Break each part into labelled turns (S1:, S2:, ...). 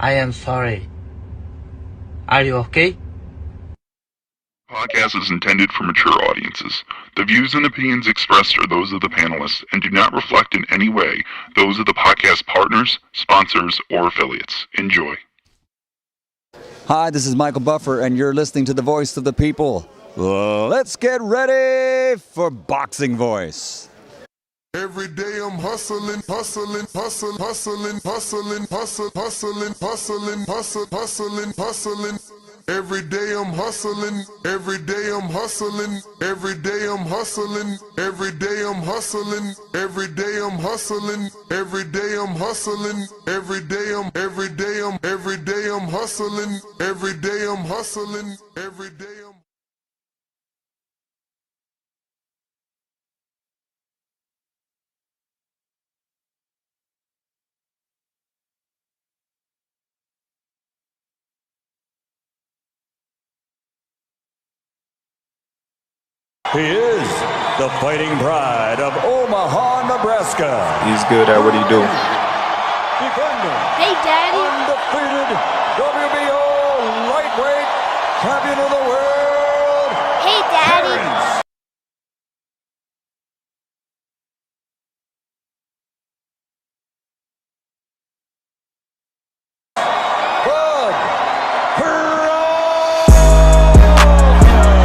S1: I am sorry. Are you okay?
S2: Podcast is intended for mature audiences. The views and opinions expressed are those of the panelists and do not reflect in any way those of the podcast partners, sponsors, or affiliates. Enjoy.
S3: Hi, this is Michael Buffer, and you're listening to the Voice of the People. Let's get ready for Boxing Voice.
S4: Every day I'm hustling, hustling, hustling, hustling, hustling, hustling, hustling, hustling, hustling, hustling, hustling. Every day I'm hustling, every day I'm hustling, every day I'm hustling, every day I'm hustling, every day I'm hustling, every day I'm hustling, every day I'm every day I'm every day I'm hustling, every day I'm hustling, every day I'm
S3: He is the fighting pride of Omaha, Nebraska.
S5: He's good at what he do.
S3: Defending
S6: Hey, Daddy.
S3: undefeated WBO lightweight champion of the world.
S6: Hey, Daddy.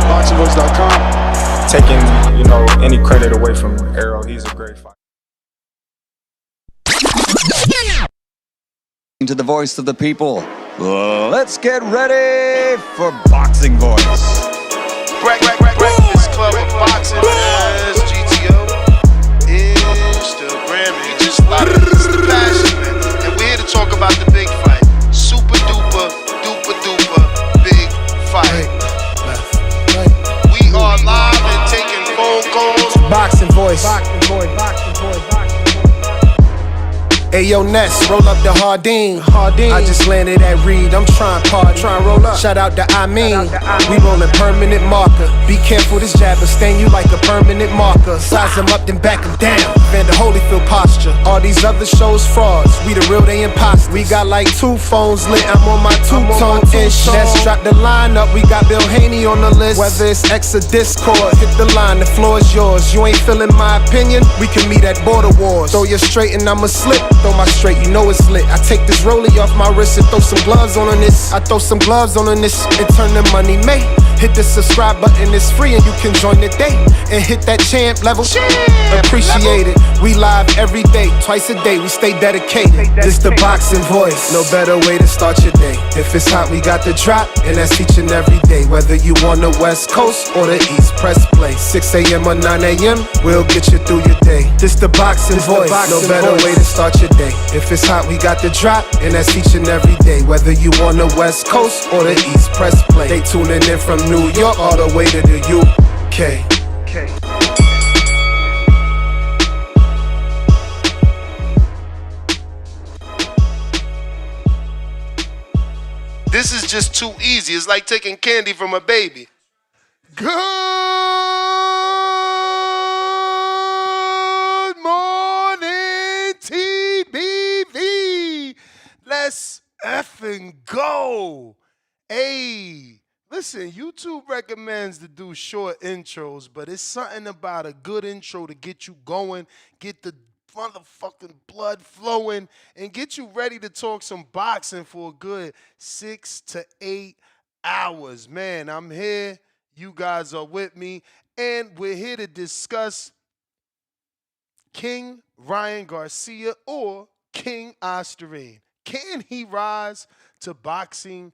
S5: BoxingVoice.com. Taking, any credit away from Arrow, he's a great fighter.
S3: To the Voice of the People. Let's get ready for Boxing Voice.
S7: Breakfast Club of Boxing as GTO is still Grammy. We just love it. It's the passion, man. And we're here to talk about the big fight. Super duper, duper duper big fight. We are live and taking phone calls.
S8: Boxing Voice. Boxing Voice. Boxing Voice. Boxing Voice. Ayo Ness, roll up the Hardin. I just landed at Reed, I'm trying party. Roll up. Shout out to I mean. We rollin' permanent marker. Be careful, this jabber stain you like a permanent marker. Size them up, then back them down. Vander Holyfield posture. All these other shows frauds. We the real, they imposters. We got like 2 phones lit. I'm on my 2-tone ish. Let's drop the line up. We got Bill Haney on the list. Whether it's X or Discord, hit the line, the floor is yours. You ain't feeling my opinion? We can meet at Border Wars. Throw you straight and I'ma slip. Throw my straight, you know it's lit. I take this rollie off my wrist and throw some gloves on this. I throw some gloves on this and turn the money made. Hit the subscribe button, it's free and you can join the day. And hit that champ level. Appreciate it. We live every day, twice a day. We stay dedicated. This the Boxing Voice. No better way to start your day. If it's hot, we got the drop, and that's each and every day. Whether you on the West Coast or the East, press play. 6 a.m. or 9 a.m., we'll get you through your day. This the Boxing Voice. No better way to start your day. If it's hot, we got the drop, and that's each and every day. Whether you on the West Coast or the East, press play. They tuning in from New York all the way to the UK.
S7: This is just too easy. It's like taking candy from a baby.
S4: Good morning, TBV. Let's effing go. Hey, listen, YouTube recommends to do short intros, but it's something about a good intro to get you going, get the motherfucking blood flowing, and get you ready to talk some boxing for a good 6 to 8 hours. Man, I'm here. You guys are with me, and we're here to discuss King Ryan Garcia or King Ostarine. Can he rise to boxing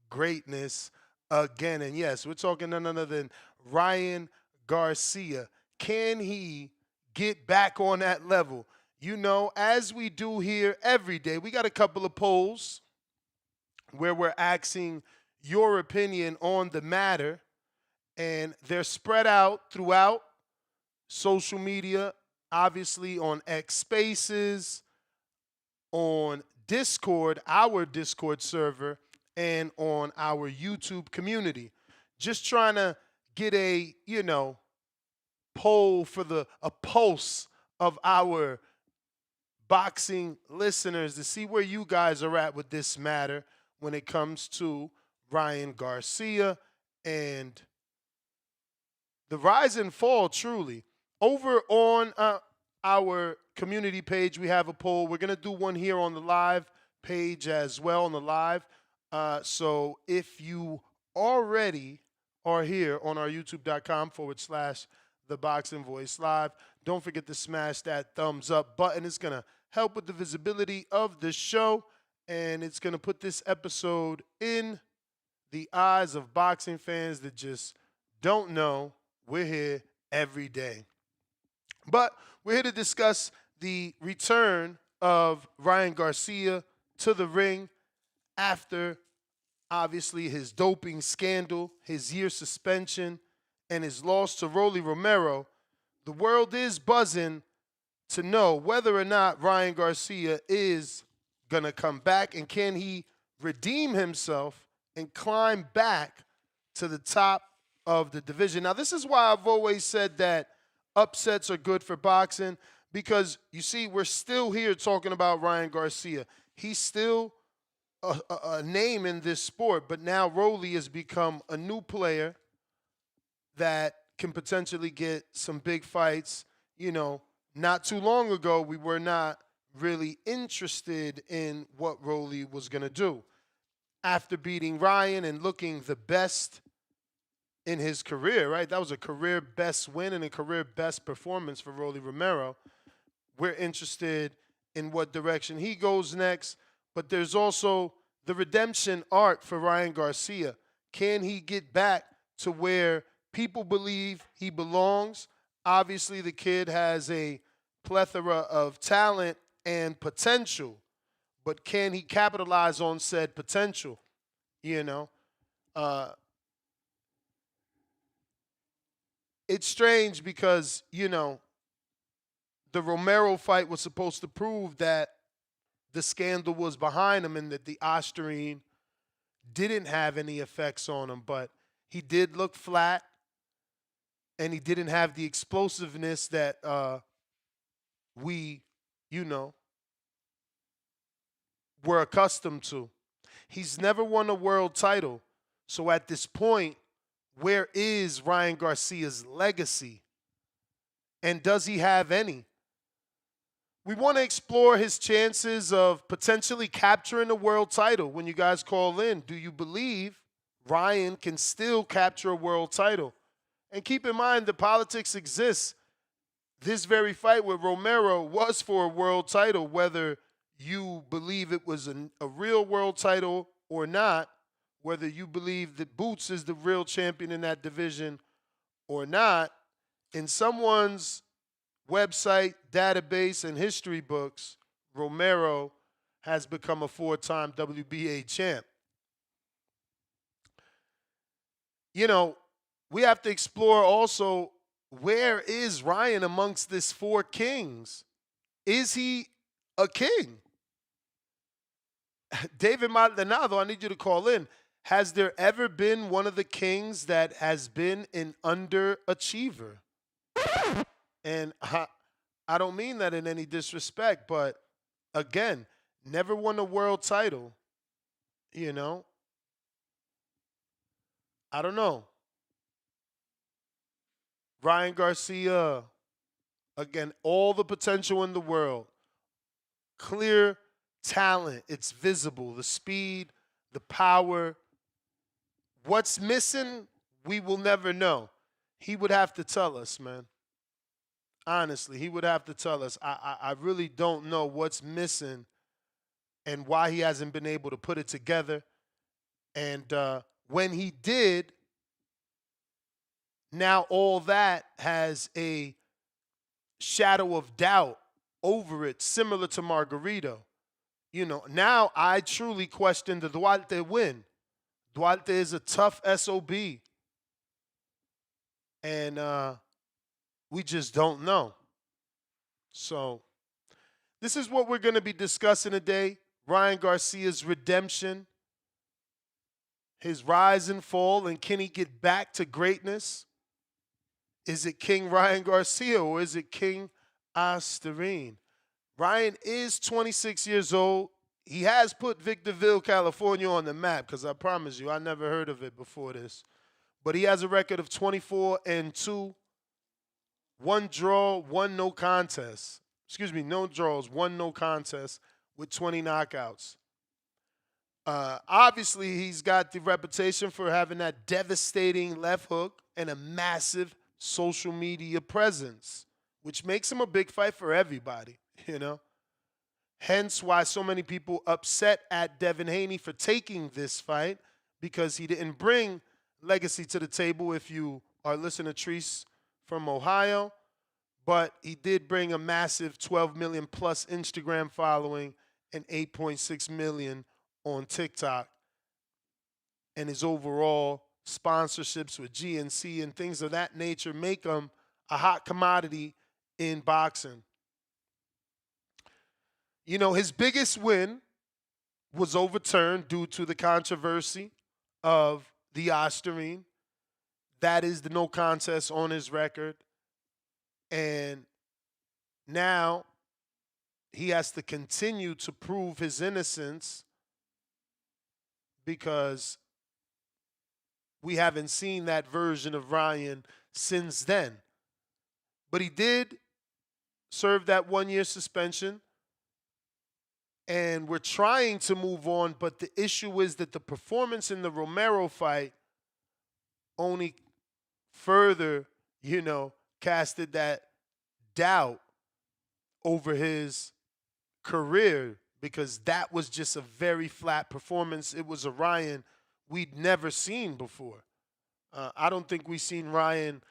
S4: greatness again? And yes, we're talking none other than Ryan Garcia. Can he get back on that level? You know, as we do here every day, we got a couple of polls where we're asking your opinion on the matter, and they're spread out throughout social media, obviously on X Spaces, on Discord, our Discord server, and on our YouTube community. Just trying to get a, poll for a pulse of our boxing listeners to see where you guys are at with this matter when it comes to Ryan Garcia and the rise and fall, truly. Over on our community page, we have a poll. We're going to do one here on the live page as well, on the live. So if you already are here on our youtube.com/The Boxing Voice Live, don't forget to smash that thumbs up button. It's going to help with the visibility of the show, and it's going to put this episode in the eyes of boxing fans that just don't know we're here every day. But we're here to discuss the return of Ryan Garcia to the ring after, obviously, his doping scandal, his year suspension, and his loss to Rollie Romero. The world is buzzing to know whether or not Ryan Garcia is going to come back and can he redeem himself and climb back to the top of the division. Now, this is why I've always said that upsets are good for boxing, because, you see, we're still here talking about Ryan Garcia. He's still a name in this sport, but now Rollie has become a new player that can potentially get some big fights. You know, not too long ago, we were not really interested in what Rollie was going to do. After beating Ryan and looking the best in his career, right? That was a career best win and a career best performance for Rollie Romero. We're interested in what direction he goes next, but there's also the redemption arc for Ryan Garcia. Can he get back to where people believe he belongs? Obviously, the kid has a plethora of talent and potential, but can he capitalize on said potential? You know, it's strange because, you know, the Romero fight was supposed to prove that the scandal was behind him and that the Ostarine didn't have any effects on him, but he did look flat and he didn't have the explosiveness that we, you know, were accustomed to. He's never won a world title. So at this point, where is Ryan Garcia's legacy? And does he have any? We want to explore his chances of potentially capturing a world title. When you guys call in, do you believe Ryan can still capture a world title? And keep in mind, the politics exists. This very fight with Romero was for a world title, whether you believe it was a real world title or not, whether you believe that Boots is the real champion in that division or not. In someone's website, database, and history books, Romero has become a 4-time WBA champ. You know, we have to explore also, where is Ryan amongst this 4 kings? Is he a king? David Maldonado, I need you to call in. Has there ever been one of the kings that has been an underachiever? And I don't mean that in any disrespect, but again, never won a world title, you know? I don't know. Ryan Garcia, again, all the potential in the world. Clear talent, it's visible. The speed, the power. What's missing, we will never know. He would have to tell us, man. Honestly, he would have to tell us. I really don't know what's missing and why he hasn't been able to put it together. And when he did, now all that has a shadow of doubt over it, similar to Margarito. You know, now I truly question the Duarte win. Duarte is a tough SOB. And we just don't know. So this is what we're going to be discussing today. Ryan Garcia's redemption, his rise and fall, and can he get back to greatness? Is it King Ryan Garcia or is it King Ostarine? Ryan is 26 years old. He has put Victorville, California on the map because I promise you, I never heard of it before this. But he has a record of 24-2, 1 draw, 1 no contest. Excuse me, no draws, 1 no contest with 20 knockouts. Obviously, he's got the reputation for having that devastating left hook and a massive social media presence, which makes him a big fight for everybody, you know? Hence why so many people upset at Devin Haney for taking this fight, because he didn't bring legacy to the table if you are listening to Treese from Ohio, but he did bring a massive 12 million plus Instagram following and 8.6 million on TikTok. And his overall sponsorships with GNC and things of that nature make him a hot commodity in boxing. You know, his biggest win was overturned due to the controversy of the Ostarine. That is the no contest on his record. And now he has to continue to prove his innocence because we haven't seen that version of Ryan since then. But he did serve that 1-year suspension. And we're trying to move on, but the issue is that the performance in the Romero fight only further, casted that doubt over his career, because that was just a very flat performance. It was a Ryan we'd never seen before. I don't think we've seen Ryan,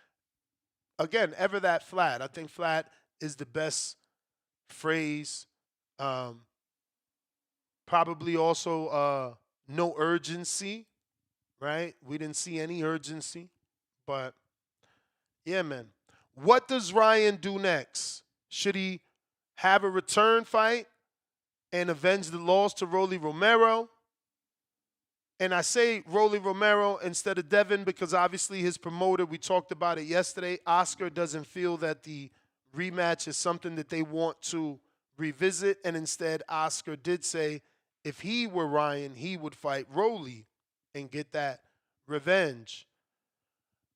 S4: again, ever that flat. I think flat is the best phrase. Probably also no urgency, right? We didn't see any urgency. But, yeah, man. What does Ryan do next? Should he have a return fight and avenge the loss to Rollie Romero? And I say Rollie Romero instead of Devin because obviously his promoter, we talked about it yesterday, Oscar doesn't feel that the rematch is something that they want to revisit. And instead, Oscar did say if he were Ryan, he would fight Rollie and get that revenge.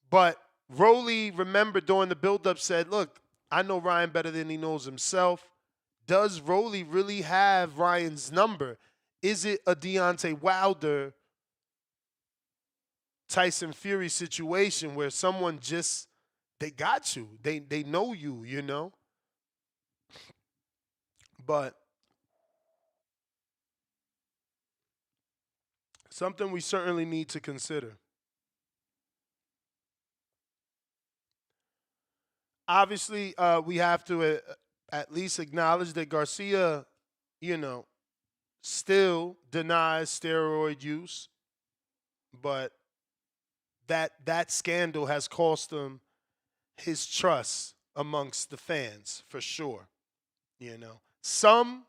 S4: But Rollie, remember, during the buildup said, look, I know Ryan better than he knows himself. Does Rollie really have Ryan's number? Is it a Deontay Wilder, Tyson Fury situation where someone just, they got you. They know you, But something we certainly need to consider. Obviously, we have to at least acknowledge that Garcia, still denies steroid use. But that scandal has cost him his trust amongst the fans, for sure. Some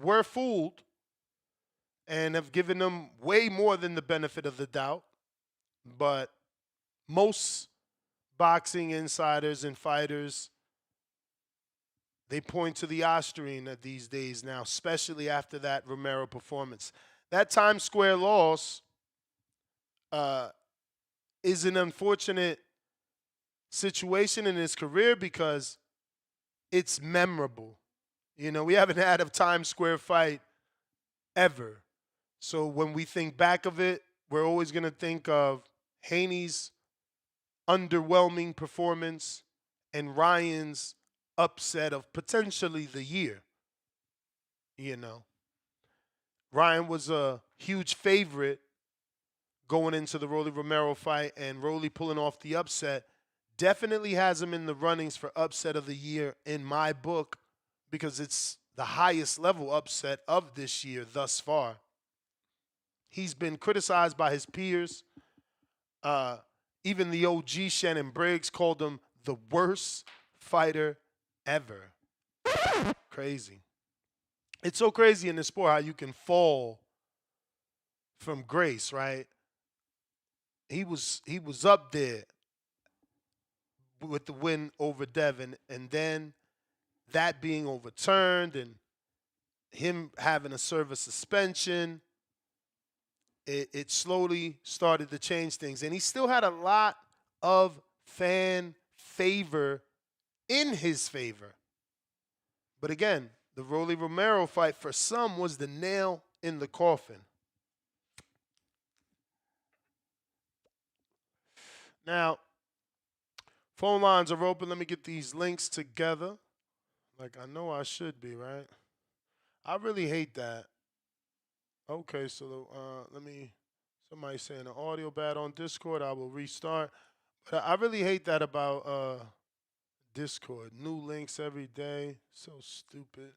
S4: were fooled and have given them way more than the benefit of the doubt. But most boxing insiders and fighters, they point to the Ostarine these days now, especially after that Romero performance. That Times Square loss is an unfortunate situation in his career because it's memorable. We haven't had a Times Square fight ever. So when we think back of it, we're always going to think of Haney's underwhelming performance and Ryan's upset of potentially the year. Ryan was a huge favorite going into the Rollie Romero fight, and Rollie pulling off the upset definitely has him in the runnings for upset of the year in my book, because it's the highest level upset of this year thus far. He's been criticized by his peers. Even the OG Shannon Briggs called him the worst fighter ever. Crazy. It's so crazy in this sport how you can fall from grace, right? He was up there with the win over Devin, and then that being overturned, and him having to serve a suspension, it slowly started to change things. And he still had a lot of fan favor in his favor. But again, the Rollie Romero fight for some was the nail in the coffin. Now, phone lines are open. Let me get these links together. Like I know I should be, right? I really hate that. Okay, so somebody's saying the audio bad on Discord. I will restart. But I really hate that about Discord. New links every day. So stupid.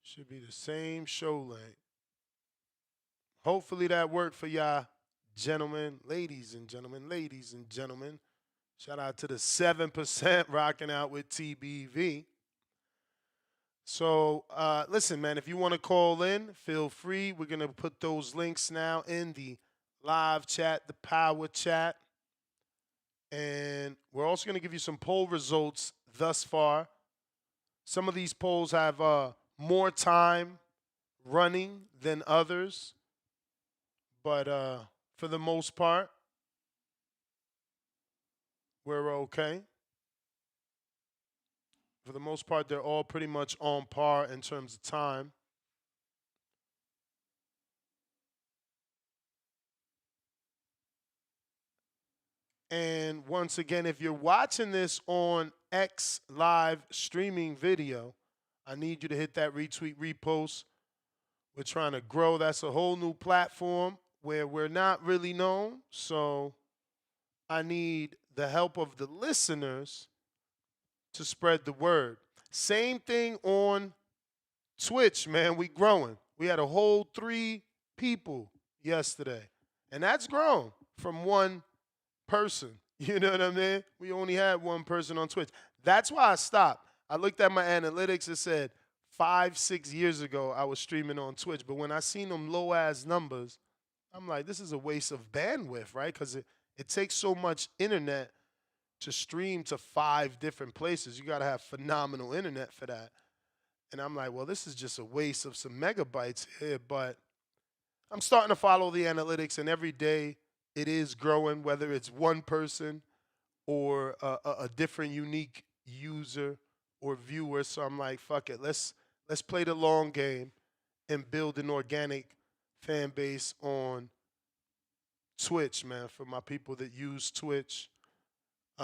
S4: Should be the same show link. Hopefully that worked for y'all, gentlemen, ladies and gentlemen, ladies and gentlemen. Shout out to the 7% rocking out with TBV. So, listen, man, if you want to call in, feel free. We're going to put those links now in the live chat, the power chat. And we're also going to give you some poll results thus far. Some of these polls have more time running than others. But for the most part, we're okay. For the most part, they're all pretty much on par in terms of time. And once again, if you're watching this on X live streaming video, I need you to hit that retweet, repost. We're trying to grow. That's a whole new platform where we're not really known. So I need the help of the listeners to spread the word. Same thing on Twitch, man. We growing. We had a whole 3 people yesterday. And that's grown from one person. You know what I mean? We only had one person on Twitch. That's why I stopped. I looked at my analytics and said 5-6 years ago I was streaming on Twitch. But when I seen them low-ass numbers, I'm like, this is a waste of bandwidth, right? Because it takes so much internet to stream to 5 different places. You got to have phenomenal internet for that. And I'm like, well, this is just a waste of some megabytes here. But I'm starting to follow the analytics, and every day it is growing, whether it's one person or a different unique user or viewer. So I'm like, fuck it. Let's play the long game and build an organic fan base on Twitch, man, for my people that use Twitch.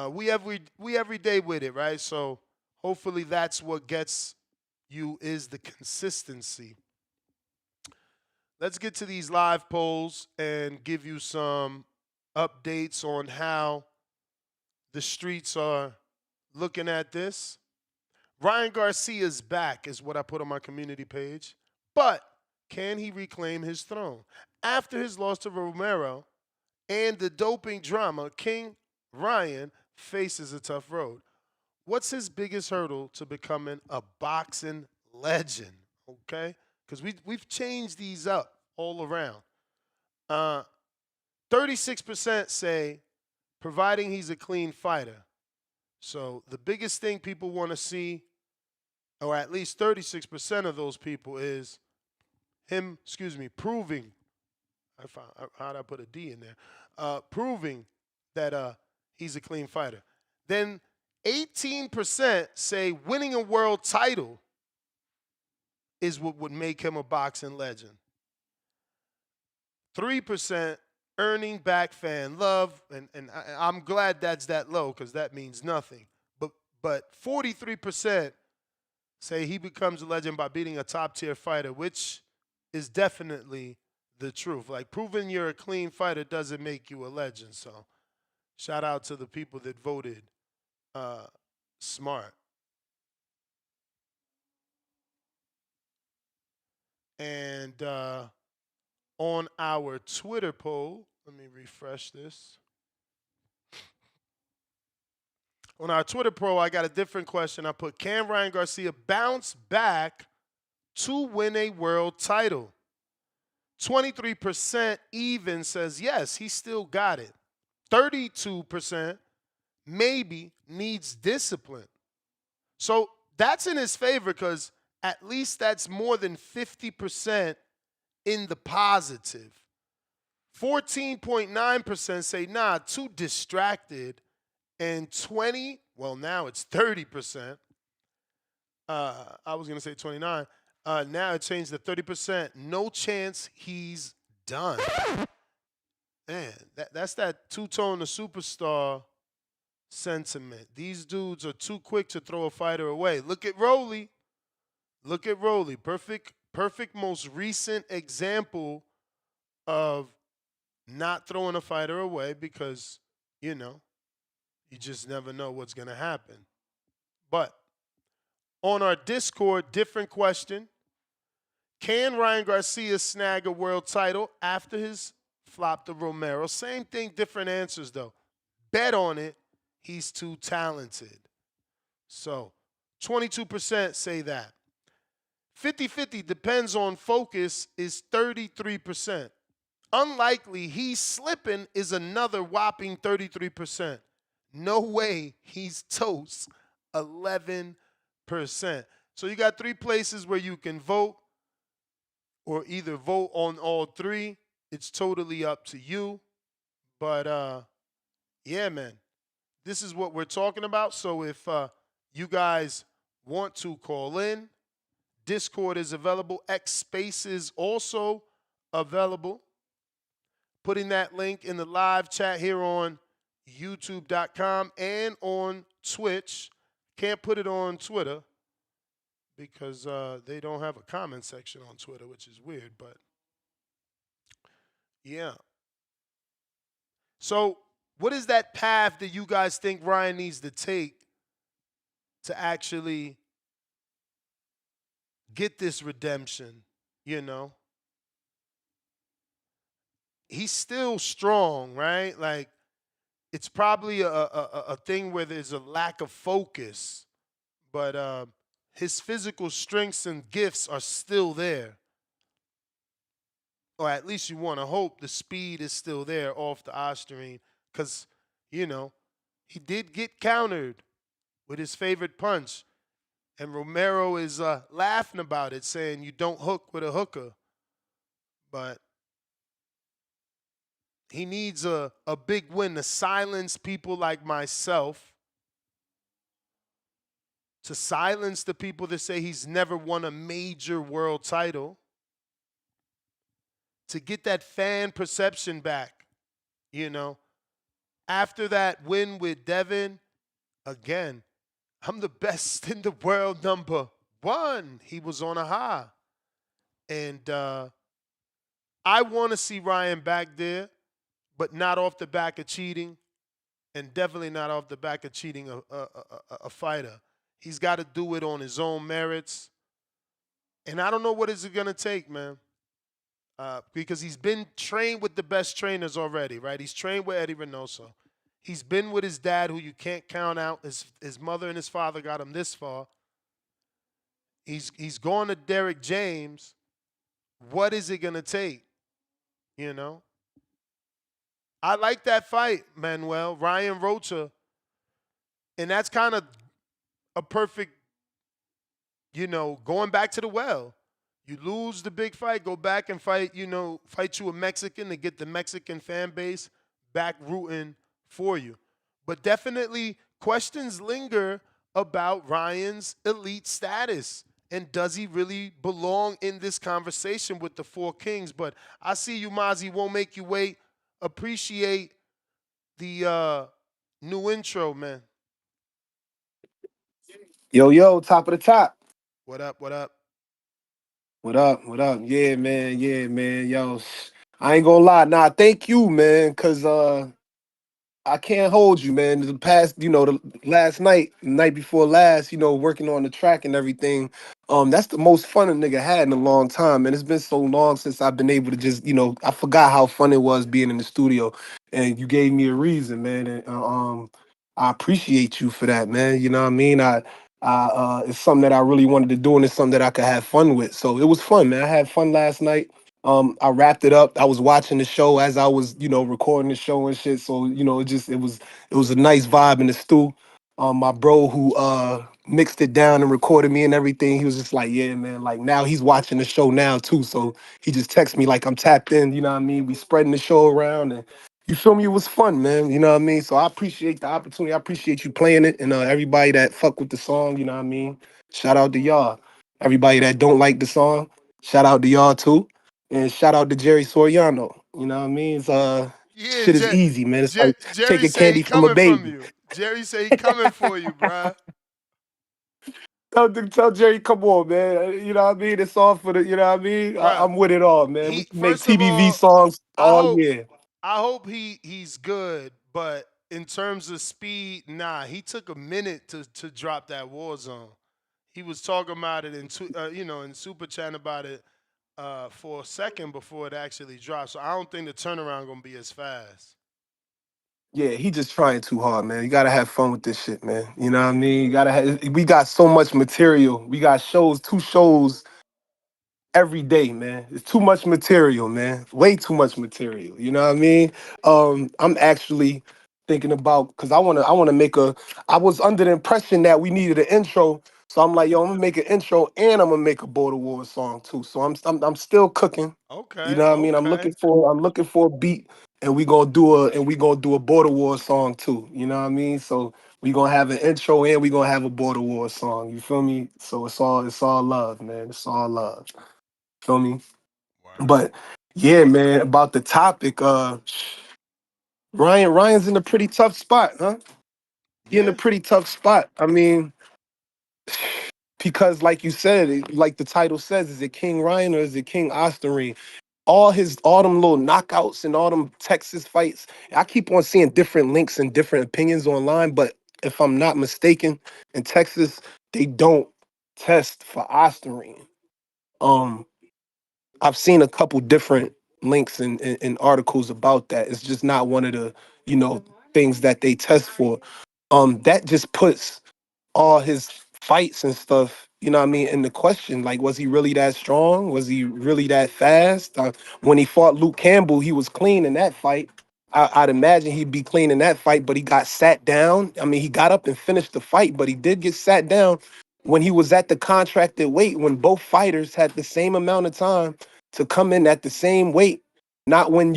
S4: We every day with it, right? So hopefully that's what gets you is the consistency. Let's get to these live polls and give you some updates on how the streets are looking at this. Ryan Garcia's back is what I put on my community page. But can he reclaim his throne? After his loss to Romero and the doping drama, King Ryan faces a tough road. What's his biggest hurdle to becoming a boxing legend? Okay? Because we've changed these up all around. 36% say providing he's a clean fighter. So the biggest thing people want to see, or at least 36% of those people, is him, proving, how'd I put a D in there? Proving that he's a clean fighter. Then 18% say winning a world title is what would make him a boxing legend. 3% earning back fan love, and I'm glad that's that low because that means nothing. But 43% say he becomes a legend by beating a top-tier fighter, which is definitely the truth. Like, proving you're a clean fighter doesn't make you a legend. So shout out to the people that voted smart. And on our Twitter poll, let me refresh this. On our Twitter poll, I got a different question. I put, can Ryan Garcia bounce back to win a world title? 23% even says yes, he still got it. 32% maybe needs discipline. So that's in his favor because at least that's more than 50% in the positive. 14.9% say, nah, too distracted. And 20, well, now it's 30%. I was going to say 29. Now it changed to 30%. No chance he's done. Man, that's that two-tone the superstar sentiment. These dudes are too quick to throw a fighter away. Look at Rollie. Look at Rollie. Perfect most recent example of not throwing a fighter away because, you just never know what's going to happen. But on our Discord, different question. Can Ryan Garcia snag a world title after his flop to Romero? Same thing, different answers, though. Bet on it. He's too talented. So 22% say that. 50-50 depends on focus is 33%. Unlikely he's slipping is another whopping 33%. No way he's toast, 11%. So you got 3 places where you can vote or either vote on all 3. It's totally up to you. But, yeah, man, this is what we're talking about. So if you guys want to call in, Discord is available. X Space is also available. Putting that link in the live chat here on YouTube.com and on Twitch. Can't put it on Twitter because they don't have a comment section on Twitter, which is weird, but yeah. So what is that path that you guys think Ryan needs to take to actually get this redemption, He's still strong, right? Like, it's probably a thing where there's a lack of focus, but his physical strengths and gifts are still there. Or at least you want to hope the speed is still there off the Ostarine because, he did get countered with his favorite punch. And Romero is laughing about it, saying you don't hook with a hooker. But he needs a big win to silence people like myself, to silence the people that say he's never won a major world title, to get that fan perception back, After that win with Devin, again, I'm the best in the world, #1. He was on a high. And I want to see Ryan back there, but not off the back of cheating, and definitely not off the back of cheating a fighter. He's got to do it on his own merits. And I don't know what is it going to take, man, because he's been trained with the best trainers already, right? He's trained with Eddie Reynoso. He's been with his dad, who you can't count out. His mother and his father got him this far. He's gone to Derek James. What is it going to take? I like that fight, Manuel. Ryan Rocha. And that's kind of a perfect, going back to the well. You lose the big fight, go back and fight you a Mexican to get the Mexican fan base back rooting for you. But definitely questions linger about Ryan's elite status. And does he really belong in this conversation with the 4 kings? But I see you, Mozzy. Won't make you wait. Appreciate the new intro, man.
S9: Yo, top of the top.
S4: What up?
S9: What up? Yeah, man. Yo, I ain't gonna lie. Nah, thank you, man, because I can't hold you, man. The past, the last night, night before last, working on the track and everything. That's the most fun a nigga had in a long time, and it's been so long since I've been able to just, I forgot how fun it was being in the studio, and you gave me a reason, man. And I appreciate you for that, man. You know what I mean? It's something that I really wanted to do, and it's something that I could have fun with. So it was fun, man. I had fun last night. I wrapped it up. I was watching the show as I was, recording the show and shit. So, it was a nice vibe in the stew. My bro who mixed it down and recorded me and everything. He was just like, yeah, man. Like now he's watching the show now too. So he just texts me like I'm tapped in. You know what I mean? We spreading the show around and you feel me? It was fun, man. You know what I mean? So I appreciate the opportunity. I appreciate you playing it and everybody that fuck with the song. You know what I mean? Shout out to y'all. Everybody that don't like the song, shout out to y'all too. And shout out to Jerry Soriano. You know what I mean? It's
S4: Yeah,
S9: shit is easy, man. It's like
S4: Jerry
S9: taking
S4: say he
S9: candy from a
S4: coming from
S9: baby.
S4: you. Jerry say he coming for you, bruh.
S9: Tell Jerry, come on, man. You know what I mean? It's all for the, you know what I mean?
S4: Bruh.
S9: I'm with it all, man. We
S4: He
S9: can make
S4: first of
S9: TBV
S4: all,
S9: songs
S4: I
S9: all
S4: hope
S9: year.
S4: he's good, but in terms of speed, nah, he took a minute to drop that war zone. He was talking about it in Super Chat about it for a second before it actually dropped. So I don't think the turnaround gonna be as fast.
S9: Yeah, he just trying too hard, man. You gotta have fun with this shit, man. You know what I mean? You gotta have, we got so much material. We got shows, 2 shows every day, man. It's too much material, man. Way too much material. You know what I mean? I'm actually thinking about because I wanna make a. I was under the impression that we needed an intro, so I'm like, yo, I'm gonna make an intro and I'm gonna make a Border War song too. So I'm still cooking. You
S4: Okay,
S9: know what I mean?
S4: okay.
S9: I'm looking for a beat, and we gonna do a Border War song too. You know what I mean? So we gonna have an intro and we gonna have a Border War song. You feel me? So it's all love, man. It's all love. Feel me?
S4: Word.
S9: But yeah, man, about the topic, Ryan's in a pretty tough spot, huh? He in a
S4: Yeah.
S9: pretty tough spot. I mean, because like you said, like the title says, is it King Ryan or is it King Ostarine? All them little knockouts and all them Texas fights. I keep on seeing different links and different opinions online, but if I'm not mistaken, in Texas, they don't test for Ostarine. Um, I've seen a couple different links and articles about that. It's just not one of the, you know, things that they test for. That just puts all his fights and stuff, you know what I mean, in the question. Like, was he really that strong? Was he really that fast? When he fought Luke Campbell, he was clean in that fight. I'd imagine he'd be clean in that fight, but he got sat down. I mean, he got up and finished the fight, but he did get sat down when he was at the contracted weight, when both fighters had the same amount of time to come in at the same weight. Not when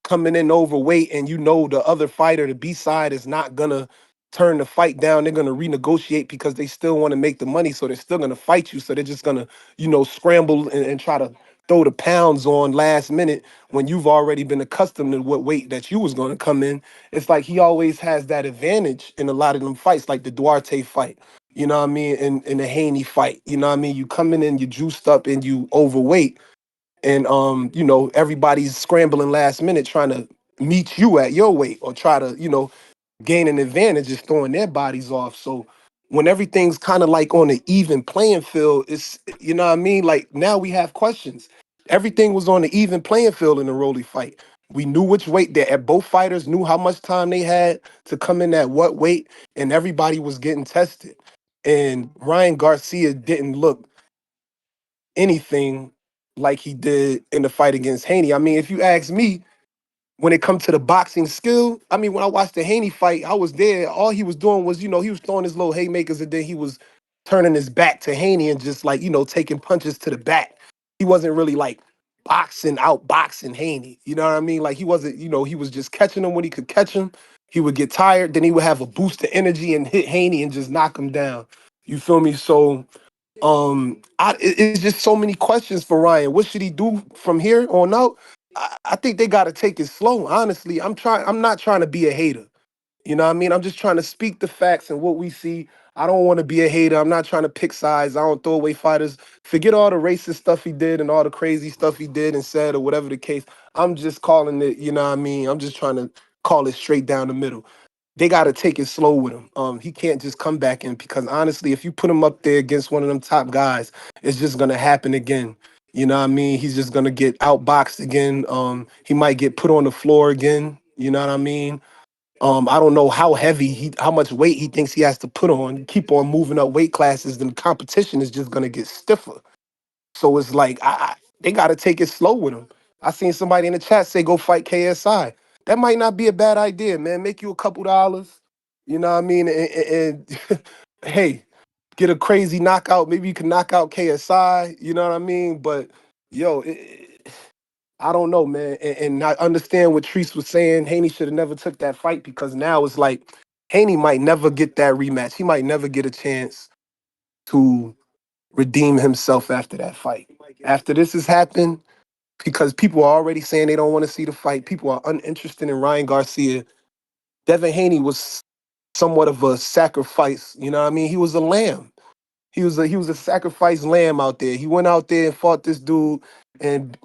S9: coming in overweight and the other fighter, the B side, is not gonna turn the fight down. They're going to renegotiate because they still want to make the money. So they're still going to fight you. So they're just going to, scramble and try to throw the pounds on last minute when you've already been accustomed to what weight that you was going to come in. It's like he always has that advantage in a lot of them fights, like the Duarte fight, you know what I mean? And the Haney fight, you know what I mean? You coming in, you juiced up and you overweight. And everybody's scrambling last minute trying to meet you at your weight or try to, gain an advantage is throwing their bodies off. So when everything's kind of like on an even playing field, it's, you know what I mean? Like now we have questions. Everything was on the even playing field in the Rollie fight. We knew which weight that both fighters knew how much time they had to come in at what weight, and everybody was getting tested. And Ryan Garcia didn't look anything like he did in the fight against Haney. I mean, if you ask me, when it comes to the boxing skill, I mean, when I watched the Haney fight, I was there. All he was doing was, he was throwing his little haymakers and then he was turning his back to Haney and just like, taking punches to the back. He wasn't really like outboxing Haney. You know what I mean? Like he wasn't, he was just catching him when he could catch him. He would get tired, then he would have a boost of energy and hit Haney and just knock him down. You feel me? So it's just so many questions for Ryan. What should he do from here on out? I think they got to take it slow. Honestly, I'm not trying to be a hater. You know what I mean? I'm just trying to speak the facts and what we see. I don't want to be a hater. I'm not trying to pick sides. I don't throw away fighters. Forget all the racist stuff he did and all the crazy stuff he did and said or whatever the case. I'm just calling it, you know what I mean? I'm just trying to call it straight down the middle. They got to take it slow with him. He can't just come back in because honestly, if you put him up there against one of them top guys, it's just gonna happen again. You know what I mean? He's just gonna get outboxed again. He might get put on the floor again. You know what I mean? I don't know how much weight he thinks he has to put on. Keep on moving up weight classes, then the competition is just gonna get stiffer. So it's like they got to take it slow with him. I seen somebody in the chat say go fight KSI. That might not be a bad idea, man. Make you a couple dollars. You know what I mean? And hey, get a crazy knockout. Maybe you can knock out KSI. You know what I mean? But yo, I don't know, man. And I understand what Treese was saying. Haney should have never took that fight because now it's like Haney might never get that rematch. He might never get a chance to redeem himself after that fight. After this has happened, because people are already saying they don't want to see the fight. People are uninterested in Ryan Garcia. Devin Haney was somewhat of a sacrifice. You know what I mean? He was a lamb. He was a sacrifice lamb out there. He went out there and fought this dude, and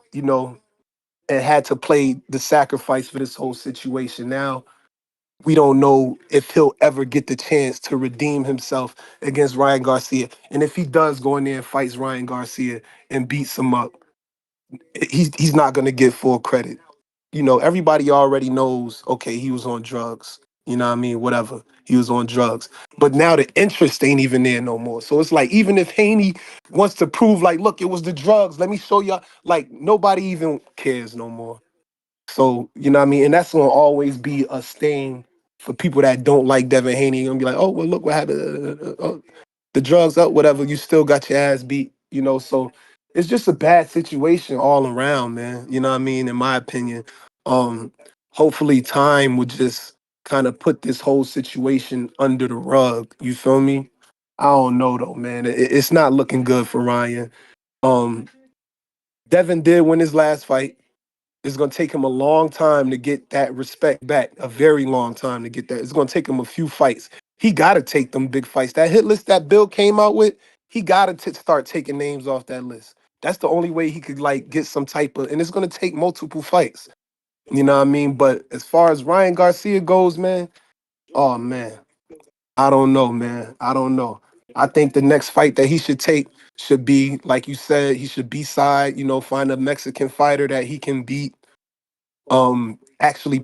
S9: and had to play the sacrifice for this whole situation. Now we don't know if he'll ever get the chance to redeem himself against Ryan Garcia. And if he does go in there and fights Ryan Garcia and beats him up, he's not gonna get full credit. Everybody already knows, okay, he was on drugs. You know what I mean? Whatever. He was on drugs. But now the interest ain't even there no more. So it's like, even if Haney wants to prove, like, look, it was the drugs, let me show y'all, like, nobody even cares no more. So, you know what I mean? And that's gonna always be a stain for people that don't like Devin Haney. Gonna be like, oh, well, look what happened. Oh, the drugs up, whatever, you still got your ass beat, so it's just a bad situation all around, man. You know what I mean? In my opinion. Um, Hopefully time would just kind of put this whole situation under the rug. You feel me? I don't know though, man. It's not looking good for Ryan. Um, Devin did win his last fight. It's going to take him a long time to get that respect back, a very long time to get that. It's going to take him a few fights. He got to take them big fights. That hit list that Bill came out with, he got to start taking names off that list. That's the only way he could, like, get some type of, and it's going to take multiple fights. You know what I mean? But as far as Ryan Garcia goes, man, oh, man, I don't know, man. I don't know. I think the next fight that he should take should be, like you said, he should B-side, find a Mexican fighter that he can beat, actually,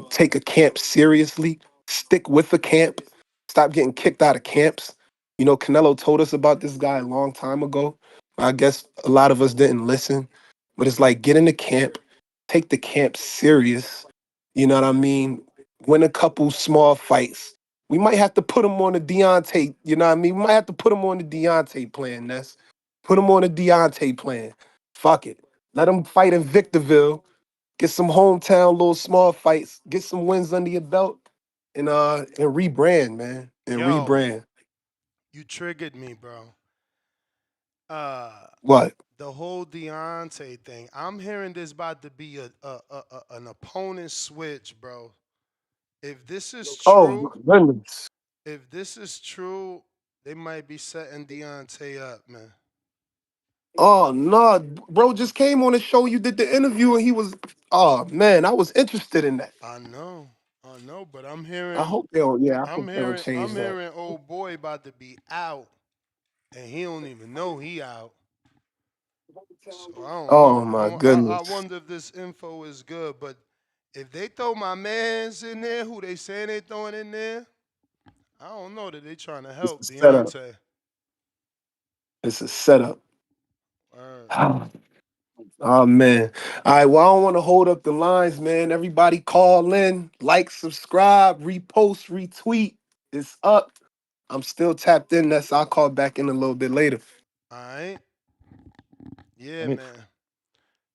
S9: take a camp seriously, stick with the camp, stop getting kicked out of camps. Canelo told us about this guy a long time ago. I guess a lot of us didn't listen, but it's like, get in the camp, take the camp serious. You know what I mean? Win a couple small fights. We might have to put him on the Deontay, you know what I mean? We might have to put him on the Deontay plan, Ness. Put him on the Deontay plan. Fuck it. Let him fight in Victorville. Get some hometown little small fights. Get some wins under your belt, and rebrand, man. And
S4: Yo,
S9: rebrand.
S4: you triggered me, bro. Uh,
S9: What?
S4: the whole Deontay thing. I'm hearing this about to be an opponent switch, bro. If this is
S9: Oh my
S4: true,
S9: goodness.
S4: they might be setting Deontay up, man.
S9: Oh no, bro just came on the show. You did the interview and he was. Oh man, I was interested in that.
S4: I know, but I'm
S9: I
S4: hearing,
S9: hope they'll. Yeah, I
S4: I'm
S9: hope they'll
S4: hearing,
S9: change
S4: I'm
S9: that.
S4: hearing, old boy about to be out, and he don't even know he out. So I don't
S9: Oh
S4: know.
S9: my
S4: I
S9: goodness.
S4: wonder if this info is good. But if they throw my man's in there, who they saying they throwing in there, I don't know that they trying to
S9: It's
S4: help
S9: a setup.
S4: Deontay.
S9: It's a setup.
S4: Word.
S9: Oh man. All right. Well, I don't want to hold up the lines, man. Everybody call in, like, subscribe, repost, retweet. It's up. I'm still tapped in. I'll call back in a little bit later.
S4: All right. Yeah,
S9: Right.
S4: man.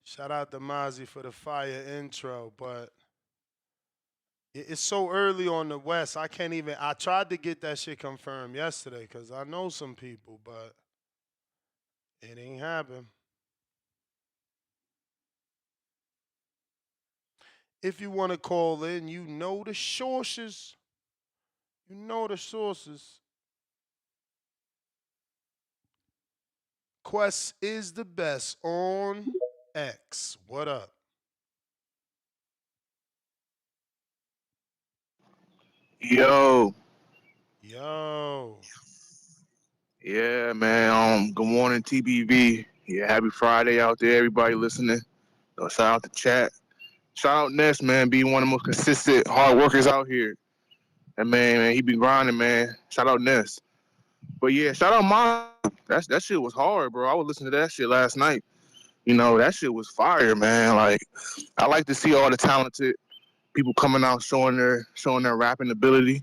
S4: Shout out to Mozzy for the fire intro, but it's so early on the West. I can't even. I tried to get that shit confirmed yesterday because I know some people, but it ain't happen. If you want to call in, you know the sources. You know the sources. Quest is the best on X. What up?
S10: Yo,
S4: Yo.
S10: yeah, man. Good morning, TBV. Yeah, happy Friday out there, everybody listening. Shout out to chat. Shout out Ness, man. Be one of the most consistent hard workers out here. And man, he been grinding, man. Shout out Ness. But yeah, shout out Mom. That shit was hard, bro. I was listening to that shit last night. That shit was fire, man. Like, I like to see all the talented people coming out showing their rapping ability.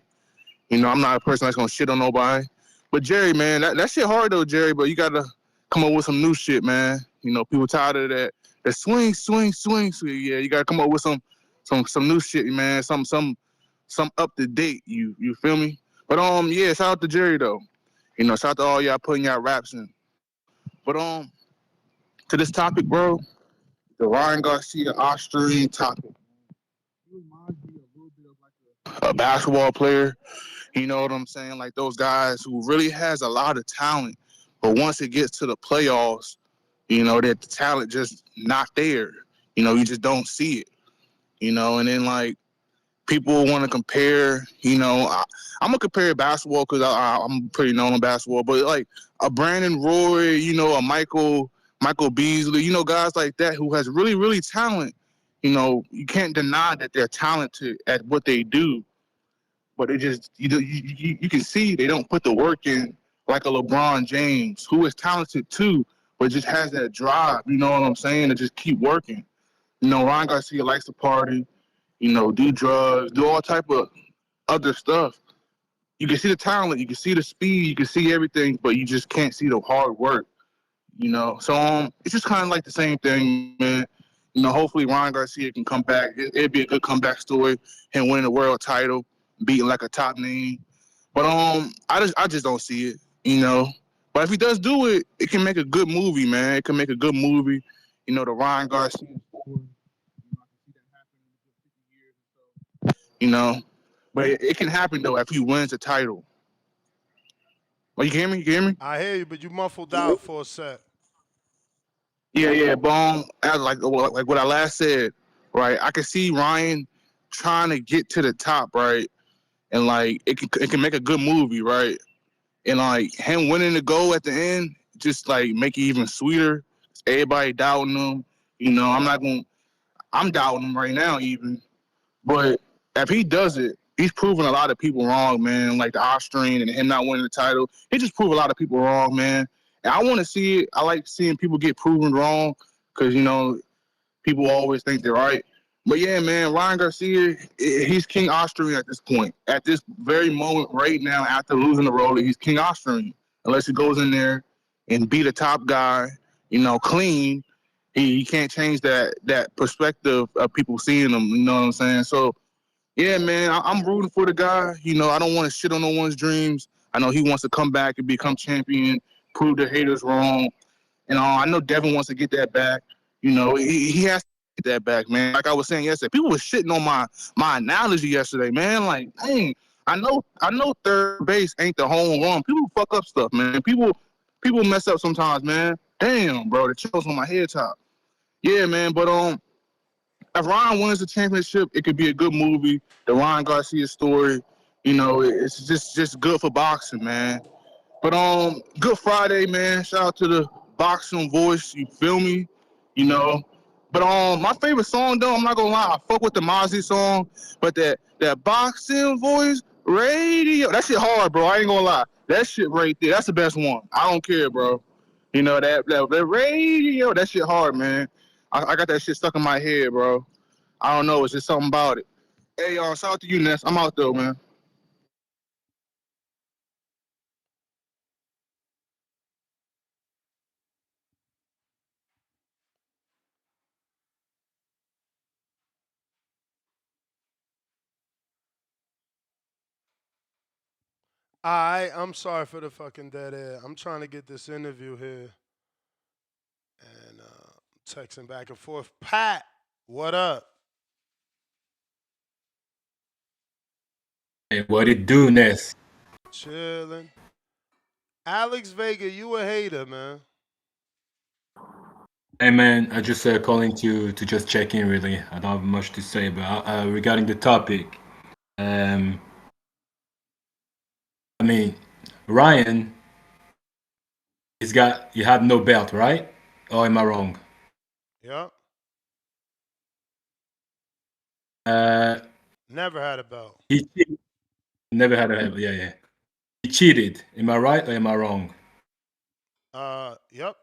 S10: I'm not a person that's gonna shit on nobody. But Jerry, man, that shit hard though, Jerry. But you gotta come up with some new shit, man. You know, people tired of that swing, swing, swing, swing. Yeah, you gotta come up with some new shit, man. Some up to date. You feel me? But yeah, shout out to Jerry though. You know, shout out to all y'all putting y'all raps in. But to this topic, bro, the Ryan Garcia Ostarine topic. He reminds me a little bit of like a basketball player. You know what I'm saying? Like those guys who really has a lot of talent, but once it gets to the playoffs, you know, that the talent just not there. You know, you just don't see it. You know, and then like people want to compare. You know, I'm gonna compare basketball because I'm pretty known in basketball, but like a Brandon Roy, you know, a Michael Beasley, you know, guys like that who has really, really talent. You know, you can't deny that they're talented at what they do, but it just you can see they don't put the work in like a LeBron James, who is talented too, but just has that drive. You know what I'm saying? To just keep working. You know, Ryan Garcia likes to party. You know, do drugs, do all type of other stuff. You can see the talent, you can see the speed, you can see everything, but you just can't see the hard work. You know, so it's just kind of like the same thing, man. You know, hopefully Ryan Garcia can come back. It'd be a good comeback story, him winning the world title, beating like a top name. But I just don't see it. You know, but if he does do it, it can make a good movie, man. It can make a good movie. You know, the Ryan Garcia story. You know, but it can happen though if he wins the title. Oh, you hear me? You hear me?
S4: I hear you, but you muffled out for a sec.
S10: Yeah. Boom. Like what I last said, right? I can see Ryan trying to get to the top, right? And like it can make a good movie, right? And like him winning the goal at the end, just like make it even sweeter. Everybody doubting him. You know, I'm doubting him right now even. But if he does it, he's proven a lot of people wrong, man. Like the Austrian and him not winning the title, he just proved a lot of people wrong, man. And I want to see it. I like seeing people get proven wrong because you know people always think they're right. But yeah, man, Ryan Garcia, he's King Austrian at this point. At this very moment, right now, after losing the Rollie, he's King Austrian. Unless he goes in there and be the top guy, you know, clean, he can't change that perspective of people seeing him. You know what I'm saying? So yeah, man, I'm rooting for the guy. You know, I don't want to shit on no one's dreams. I know he wants to come back and become champion, prove the haters wrong. And I know Devin wants to get that back. You know, he has to get that back, man. Like I was saying yesterday, people were shitting on my analogy yesterday, man. Like, dang, I know third base ain't the home run. People fuck up stuff, man. People mess up sometimes, man. Damn, bro, the chills on my head top. Yeah, man, but if Ryan wins the championship, it could be a good movie. The Ryan Garcia story, you know, it's just good for boxing, man. But Good Friday, man. Shout out to the boxing voice. You feel me? You know. But my favorite song though, I'm not gonna lie, I fuck with the Mozzy song, but that boxing voice radio, that shit hard, bro. I ain't gonna lie. That shit right there, that's the best one. I don't care, bro. You know that radio, that shit hard, man. I got that shit stuck in my head, bro. I don't know. It's just something about it. Hey, y'all, shout out to you, Ness. I'm out though, man.
S4: I'm sorry for the fucking dead air. I'm trying to get this interview here and texting back and forth. Pat, what up?
S5: Hey, what it do, Ness?
S4: Chilling. Alex Vega, you a hater, man.
S5: Hey man, I just calling to just check in. Really, I don't have much to say, but regarding the topic, um, I mean, Ryan, you have no belt, right? Or am I wrong?
S4: Yep.
S5: Uh,
S4: Never had a belt.
S5: he never had a belt. Yeah. He cheated. Am I right or am I wrong?
S4: Yep.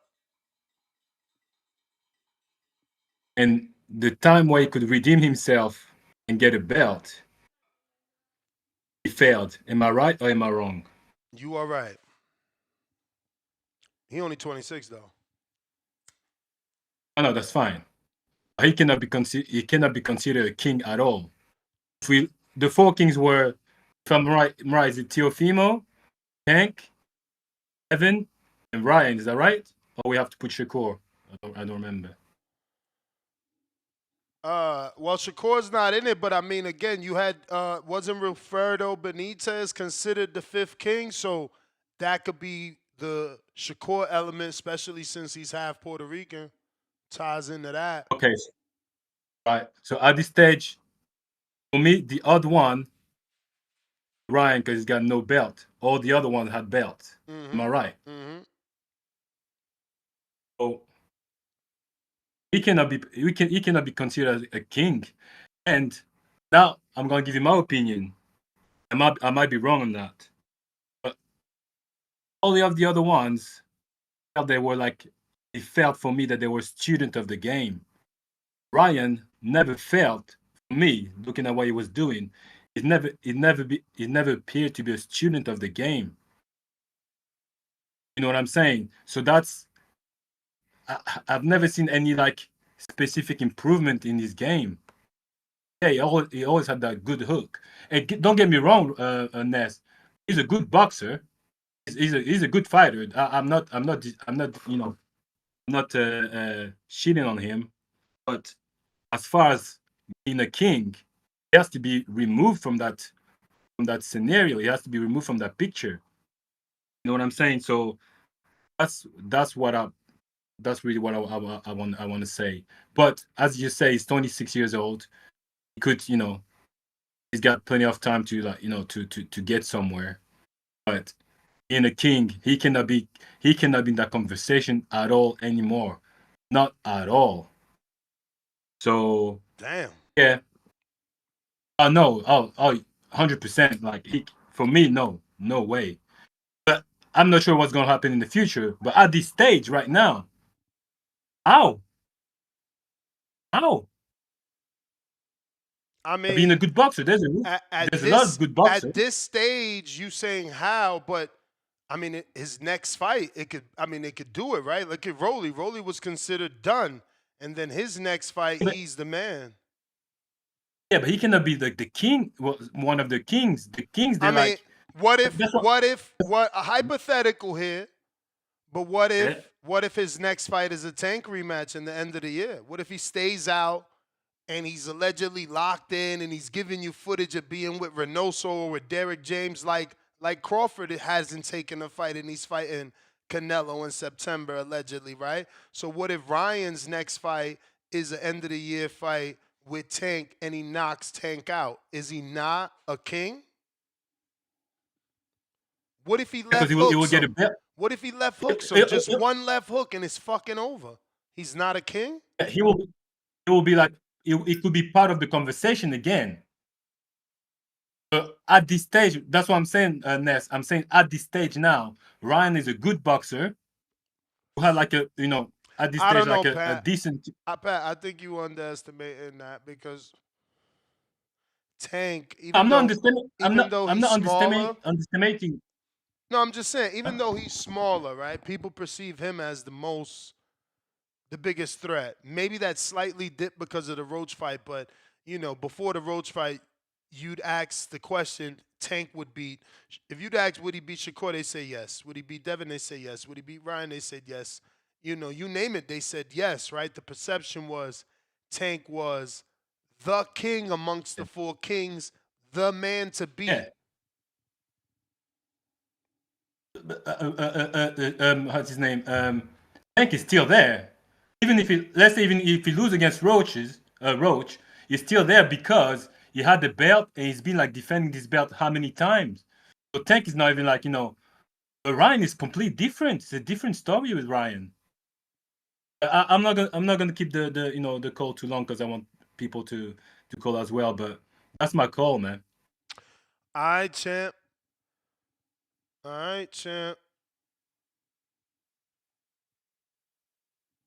S5: And the time where he could redeem himself and get a belt, he failed. Am I right or am I wrong?
S4: You are right. He only 26 though.
S5: Oh, no, that's fine. He cannot be considered a king at all. The four kings were, if I'm right, is it Teofimo, Tank, Devin, and Ryan? Is that right? Or we have to put Shakur? I don't remember.
S4: Well, Shakur's not in it, but I mean, again, you had wasn't Wilfredo Benitez considered the fifth king, so that could be the Shakur element, especially since he's half Puerto Rican. Ties into that.
S5: Okay, right. So at this stage, for me, the odd one, Ryan, because he's got no belt. All the other ones had belts. Am I right?
S4: Mm-hmm.
S5: So he cannot be considered a king. And now I'm gonna give you my opinion. I might be wrong on that, but all of the other ones, they were like, it felt for me that they were student of the game. Ryan never felt, for me, looking at what he was doing, it never appeared to be a student of the game. You know what I'm saying? So I've never seen any like specific improvement in his game. Yeah, he always had that good hook. And don't get me wrong, Ness. He's a good boxer. He's a good fighter. I'm not you know, not shitting on him. But as far as being a king, he has to be removed from that scenario. He has to be removed from that picture. You know what I'm saying? So that's really what I want to say. But as you say, he's 26 years old. He could, you know, he's got plenty of time to, like, you know, to get somewhere. But in a king, he cannot be in that conversation at all anymore. Not at all. So
S4: Damn.
S5: yeah. No. 100%. Like, for me, no way. But I'm not sure what's gonna happen in the future. But at this stage, right now, how?
S4: I mean,
S5: Being a good boxer, there's a lot of good boxers.
S4: At this stage, you saying how, but I mean, his next fight, it could do it, right? Look at Rollie. Rollie was considered done, and then his next fight, he's the man.
S5: Yeah, but he cannot be the king. Well, one of the kings. The kings, they're like.
S4: What a hypothetical here, but what if his next fight is a Tank rematch in the end of the year? What if he stays out and he's allegedly locked in and he's giving you footage of being with Reynoso or with Derek James, like Crawford hasn't taken a fight and he's fighting Canelo in September allegedly, right? So what if Ryan's next fight is an end of the year fight with Tank and he knocks Tank out? Is he not a king? What if he left hook? What if he left hook? So just one left hook and it's fucking over. He's not a king?
S5: He will be like, it could be part of the conversation again. But at this stage, that's what I'm saying, Ness. I'm saying at this stage now, Ryan is a good boxer who had like a, you know, at this stage, like a decent.
S4: Pat, I think you underestimating that because Tank,
S5: I'm not underestimating.
S4: No, I'm just saying, even though he's smaller, right? People perceive him as the biggest threat. Maybe that slightly dipped because of the Roach fight, but, you know, before the Roach fight, you'd ask the question, Tank would beat. If you'd ask, would he beat Shakur, they say yes. Would he beat Devin, they say yes. Would he beat Ryan, they said yes. You know, you name it, they said yes, right? The perception was Tank was the king amongst the four kings, the man to beat.
S5: Yeah. What's his name? Tank is still there. Even if he lose against Roach, he's still there because he had the belt and he's been like defending this belt how many times? So Tank is not even like, you know, but Ryan is completely different. It's a different story with Ryan. I'm not gonna keep the you know, the call too long because I want people to call as well. But that's my call, man.
S4: All right, champ.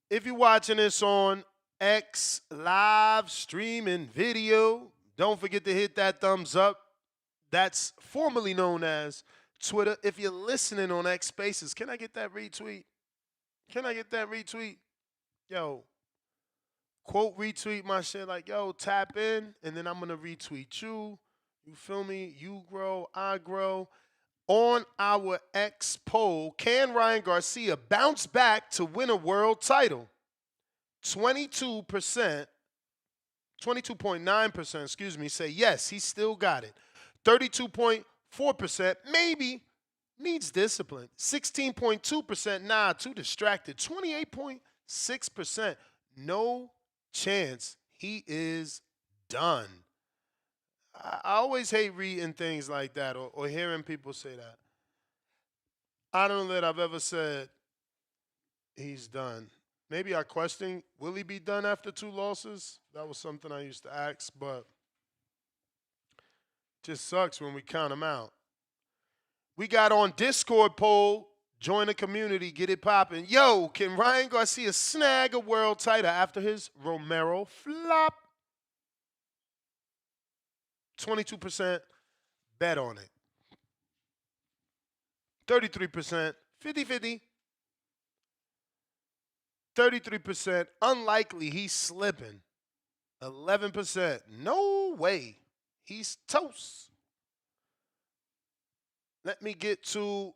S4: If you're watching this on X live streaming video, don't forget to hit that thumbs up. That's formerly known as Twitter. If you're listening on X Spaces, can I get that retweet? Can I get that retweet? Yo, quote retweet my shit like, yo, tap in, and then I'm going to retweet you. You feel me? You grow, I grow. On our X poll, can Ryan Garcia bounce back to win a world title? 22.9%, say yes, he still got it. 32.4%, maybe, needs discipline. 16.2%, nah, too distracted. 28.6%, no chance. He is done. I always hate reading things like that or hearing people say that. I don't know that I've ever said he's done. Maybe I question, will he be done after 2 losses? That was something I used to ask, but just sucks when we count him out. We got on Discord poll, join the community, get it popping. Yo, can Ryan Garcia snag a world title after his Romero flop? 22% bet on it. 33%, 50-50. 33%, unlikely he's slipping. 11%, no way. He's toast. Let me get to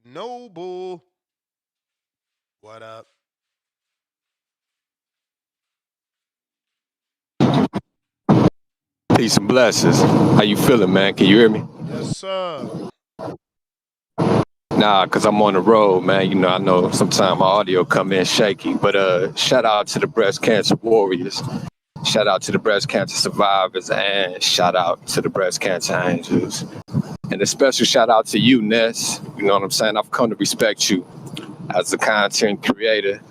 S4: Noble. What up?
S11: Peace and blessings. How you feeling, man? Can you hear me?
S4: Yes, sir.
S11: Nah, because I'm on the road, man. You know, I know sometimes my audio come in shaky. But shout out to the breast cancer warriors. Shout out to the breast cancer survivors. And shout out to the breast cancer angels. And a special shout out to you, Ness. You know what I'm saying? I've come to respect you as a content creator.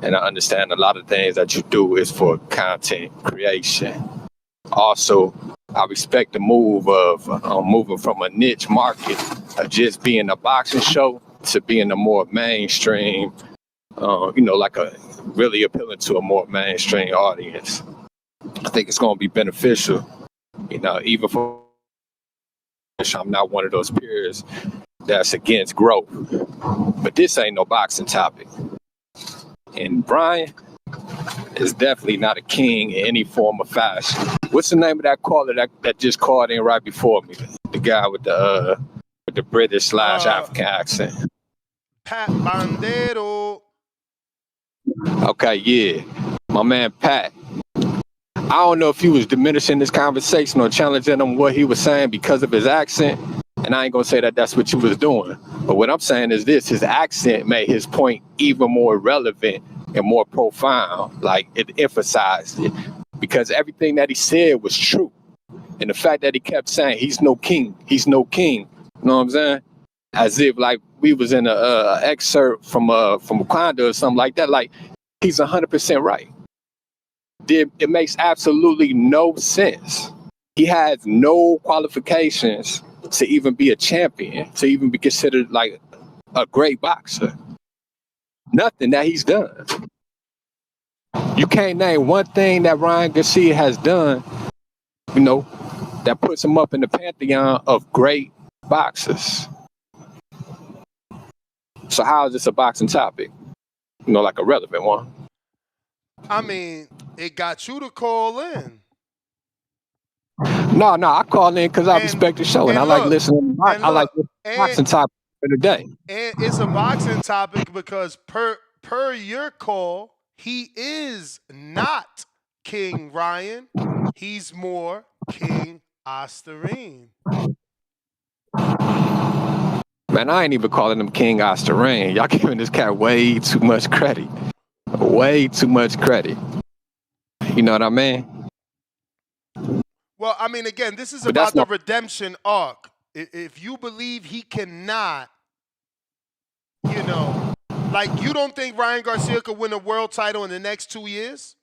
S11: And I understand a lot of things that you do is for content creation. Also, I respect the move of moving from a niche market of just being a boxing show to being a more mainstream, like a really appealing to a more mainstream audience. I think it's going to be beneficial, even for I'm not one of those peers that's against growth. But this ain't no boxing topic. And Brian is definitely not a king in any form or fashion. What's the name of that caller that just called in right before me? The guy with the British / African accent.
S4: Pat Bandero.
S11: Okay, yeah. My man Pat. I don't know if he was diminishing this conversation or challenging him what he was saying because of his accent. And I ain't gonna say that that's what you was doing. But what I'm saying is this, his accent made his point even more relevant and more profound. Like, it emphasized it. Because everything that he said was true. And the fact that he kept saying, he's no king. You know what I'm saying? As if, like, we was in a excerpt from Wakanda or something like that. Like, he's 100% right. It makes absolutely no sense. He has no qualifications to even be a champion, to even be considered like a great boxer. Nothing that he's done. You can't name one thing that Ryan Garcia has done, that puts him up in the pantheon of great boxers. So how is this a boxing topic? Like a relevant one.
S4: I mean, it got you to call in.
S11: No, I call in because I respect the show and I like listening. I like the boxing topic for the day.
S4: And it's a boxing topic because per your call, he is not King Ryan. He's more King Ostarine.
S11: Man, I ain't even calling him King Ostarine. Y'all giving this cat way too much credit. Way too much credit. You know what I mean?
S4: Well, I mean, again, this is about the redemption arc. If you believe he cannot, like, you don't think Ryan Garcia could win a world title in the next 2 years?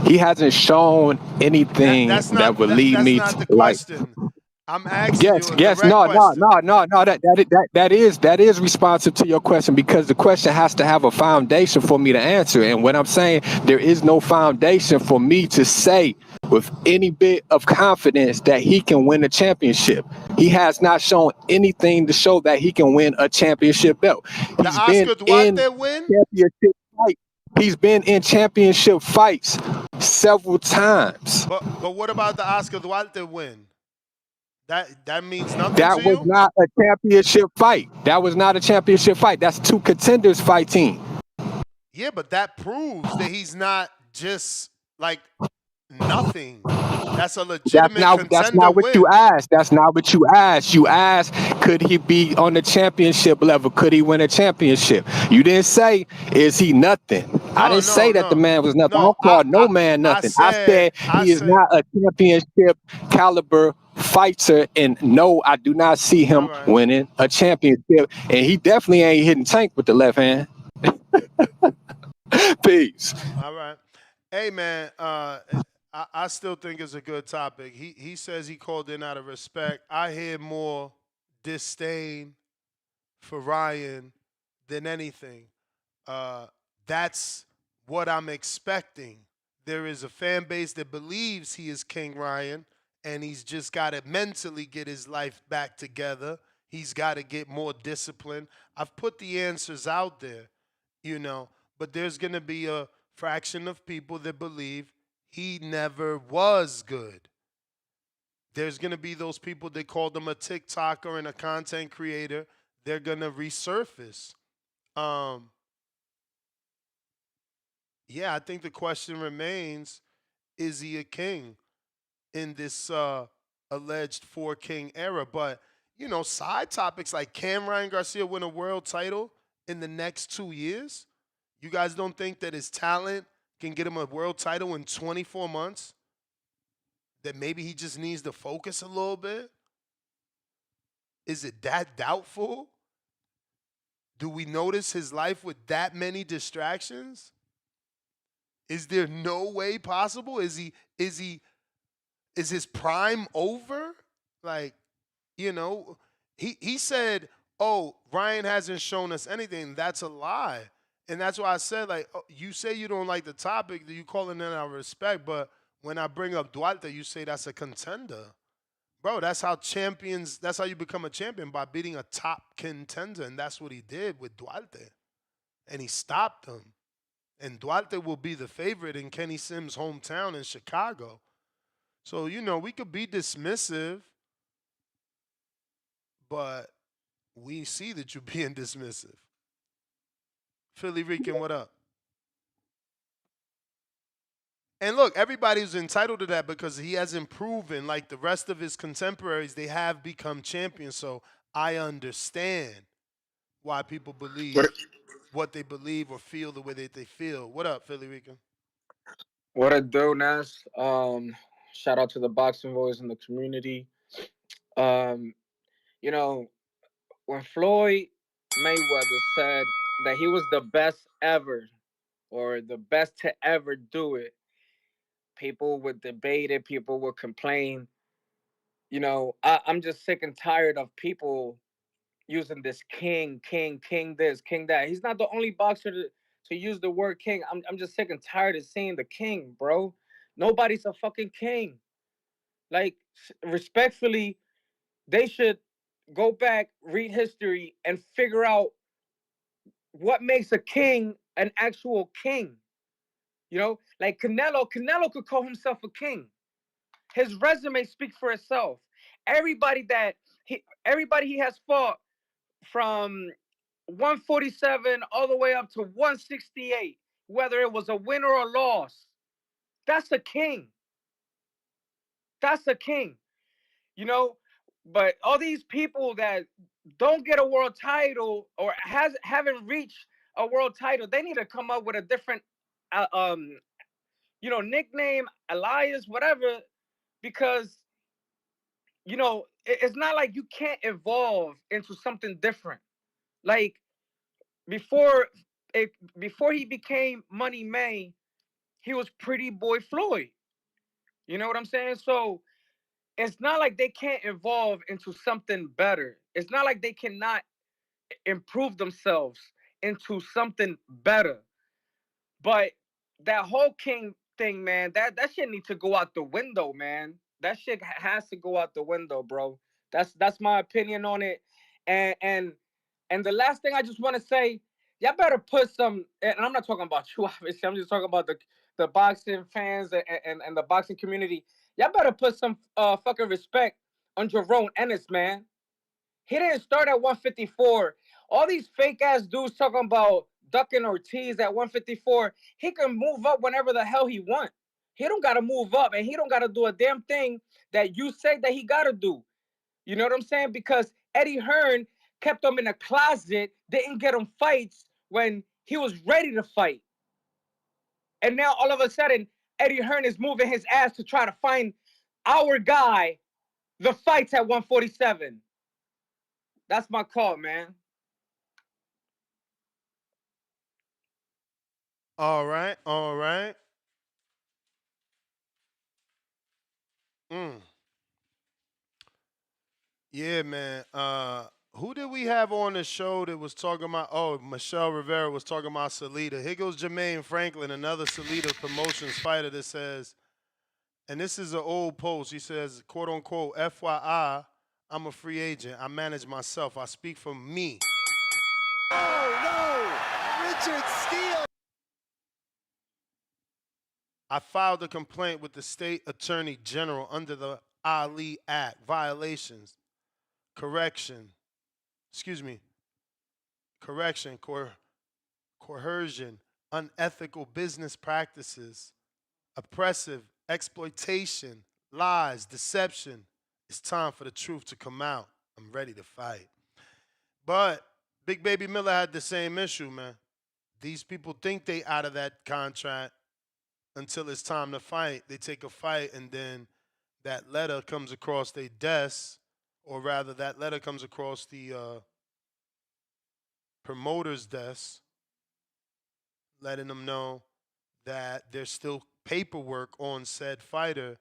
S11: He hasn't shown anything that would lead me to
S4: the question. I'm asking you a
S11: Yes.
S4: direct
S11: No.
S4: question.
S11: That is responsive to your question, because the question has to have a foundation for me to answer. And what I'm saying, there is no foundation for me to say with any bit of confidence that he can win a championship. He has not shown anything to show that he can win a championship belt.
S4: The
S11: He's been
S4: Oscar
S11: in
S4: Duarte win?
S11: championship fight. He's been in championship fights several times.
S4: But what about the Oscar Duarte win? That means nothing
S11: That
S4: to
S11: was
S4: you?
S11: not a championship fight. That was not a championship fight. That's two contenders fighting.
S4: Yeah, but that proves that he's not just like nothing. That's a legitimate
S11: That's
S4: contender
S11: not what you
S4: win.
S11: asked. That's not what you asked. You asked, could he be on the championship level? Could he win a championship? You didn't say, is he nothing? I didn't say that the man was nothing. I don't call no man nothing. I said he is not a championship caliber fighter, and no, I do not see him winning a championship. And he definitely ain't hitting tank with the left hand. Peace.
S4: All right. Hey man, I still think it's a good topic. He says he called in out of respect. I hear more disdain for Ryan than anything. That's what I'm expecting. There is a fan base that believes he is King Ryan, and he's just got to mentally get his life back together. He's got to get more discipline. I've put the answers out there, but there's going to be a fraction of people that believe he never was good. There's going to be those people that called him a TikToker and a content creator. They're going to resurface. Yeah, I think the question remains, is he a king in this alleged four-king era? But, side topics like, can Ryan Garcia win a world title in the next 2 years? You guys don't think that his talent can get him a world title in 24 months? That maybe he just needs to focus a little bit? Is it that doubtful? Do we notice his life with that many distractions? Is there no way possible? Is his prime over? Like, he said, "Oh, Ryan hasn't shown us anything." That's a lie. And that's why I said, like, you say you don't like the topic, that you calling in out of respect, but when I bring up Duarte, you say that's a contender. Bro, that's how you become a champion, by beating a top contender, and that's what he did with Duarte. And he stopped him. And Duarte will be the favorite in Kenny Sims' hometown in Chicago. So, we could be dismissive, but we see that you're being dismissive. Philly Rican, what up? And look, everybody's entitled to that because he hasn't proven, like the rest of his contemporaries, they have become champions. So I understand why people believe what they believe or feel the way that they feel. What up, Philly Rican?
S12: What it do, Nas? Shout out to the boxing boys in the community. When Floyd Mayweather said that he was the best ever, or the best to ever do it, people would debate it, people would complain. I'm just sick and tired of people using this king this, king that. He's not the only boxer to use the word king. I'm just sick and tired of seeing the king, bro. Nobody's a fucking king. Like, respectfully, they should go back, read history, and figure out what makes a king an actual king. Like Canelo could call himself a king. His resume speaks for itself. Everybody he has fought from 147 all the way up to 168, whether it was a win or a loss, that's a king. That's a king. But all these people that don't get a world title or haven't reached a world title, they need to come up with a different nickname, alias, whatever, because it's not like you can't evolve into something different. Like, before he became Money May, he was Pretty Boy Floyd. You know what I'm saying? So it's not like they can't evolve into something better. It's not like they cannot improve themselves into something better. But that whole King thing, man, that shit need to go out the window, man. That shit has to go out the window, bro. That's my opinion on it. And the last thing I just want to say, y'all better put some. And I'm not talking about you, obviously. I'm just talking about the boxing fans and the boxing community. Y'all better put some fucking respect on Jerome Ennis, man. He didn't start at 154. All these fake ass dudes talking about ducking Ortiz at 154. He can move up whenever the hell he want. He don't gotta move up, and he don't gotta do a damn thing that you say that he gotta do. You know what I'm saying? Because Eddie Hearn kept him in a closet, didn't get him fights when he was ready to fight. And now all of a sudden, Eddie Hearn is moving his ass to try to find our guy the fights at 147. That's my call, man.
S4: All right, all right. Yeah, man. Who did we have on the show that was talking about? Oh, Michelle Rivera was talking about Salita. Here goes Jermain Franklin, another Salita Promotions fighter that says, and this is an old post. He says, quote unquote, FYI, I'm a free agent. I manage myself. I speak for me.
S8: Oh, no! Richard Steele!
S4: I filed a complaint with the state attorney general under the Ali Act. Violations. Coercion, unethical business practices, oppressive exploitation, lies, deception. It's time for the truth to come out. I'm ready to fight. But Big Baby Miller had the same issue, man. These people think they out of that contract until it's time to fight. They take a fight, and then that letter comes across their desk, or rather that letter comes across the promoter's desk, letting them know that there's still paperwork on said fighter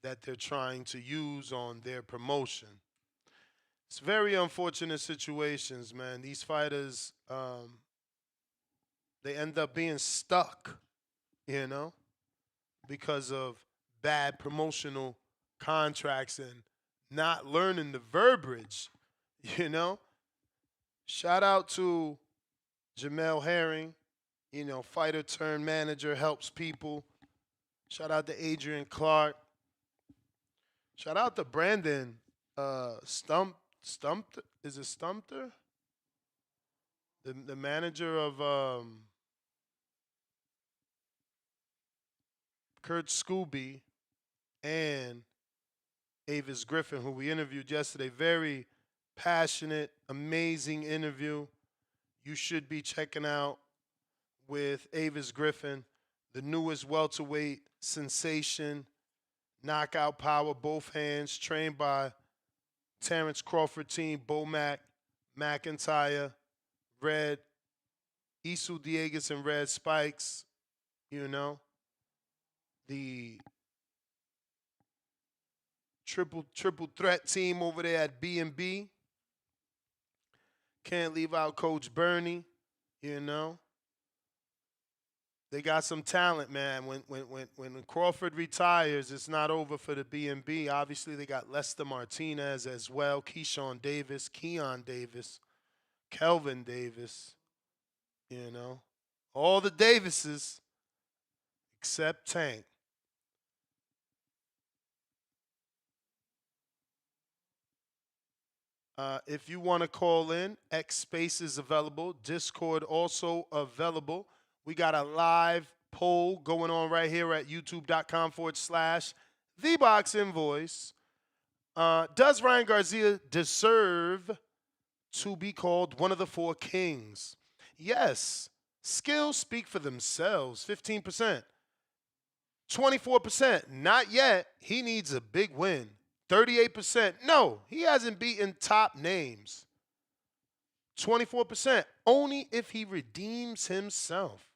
S4: that they're trying to use on their promotion. It's very unfortunate situations, man. These fighters, they end up being stuck, you know, because of bad promotional contracts and not learning the verbiage, you know. Shout out to Jamel Herring, you know, fighter turned manager, helps people. Shout out to Adrian Clark. Shout out to Brandon Stumpter. Is it Stumpter? The manager of Kurt Scooby and Avis Griffin, who we interviewed yesterday. Very passionate, amazing interview. You should be checking out with Avis Griffin, the newest welterweight sensation, knockout power, both hands, trained by Terrence Crawford team, Bomac, McIntyre, Red, Isu Dieguez and Red Spikes, you know. The triple threat team over there at B&B. Can't leave out Coach Bernie, you know. They got some talent, man. When Crawford retires, it's not over for the B&B. Obviously, they got Lester Martinez as well, Keyshawn Davis, Keon Davis, Kelvin Davis, you know. All the Davises except Tank. If you want to call in, X Space is available. Discord also available. We got a live poll going on right here at youtube.com/TheBoxingVoice. Does Ryan Garcia deserve to be called one of the four kings? Yes. Skills speak for themselves. 15%. 24%. Not yet. He needs a big win. 38%. No, he hasn't beaten top names. 24%. Only if he redeems himself.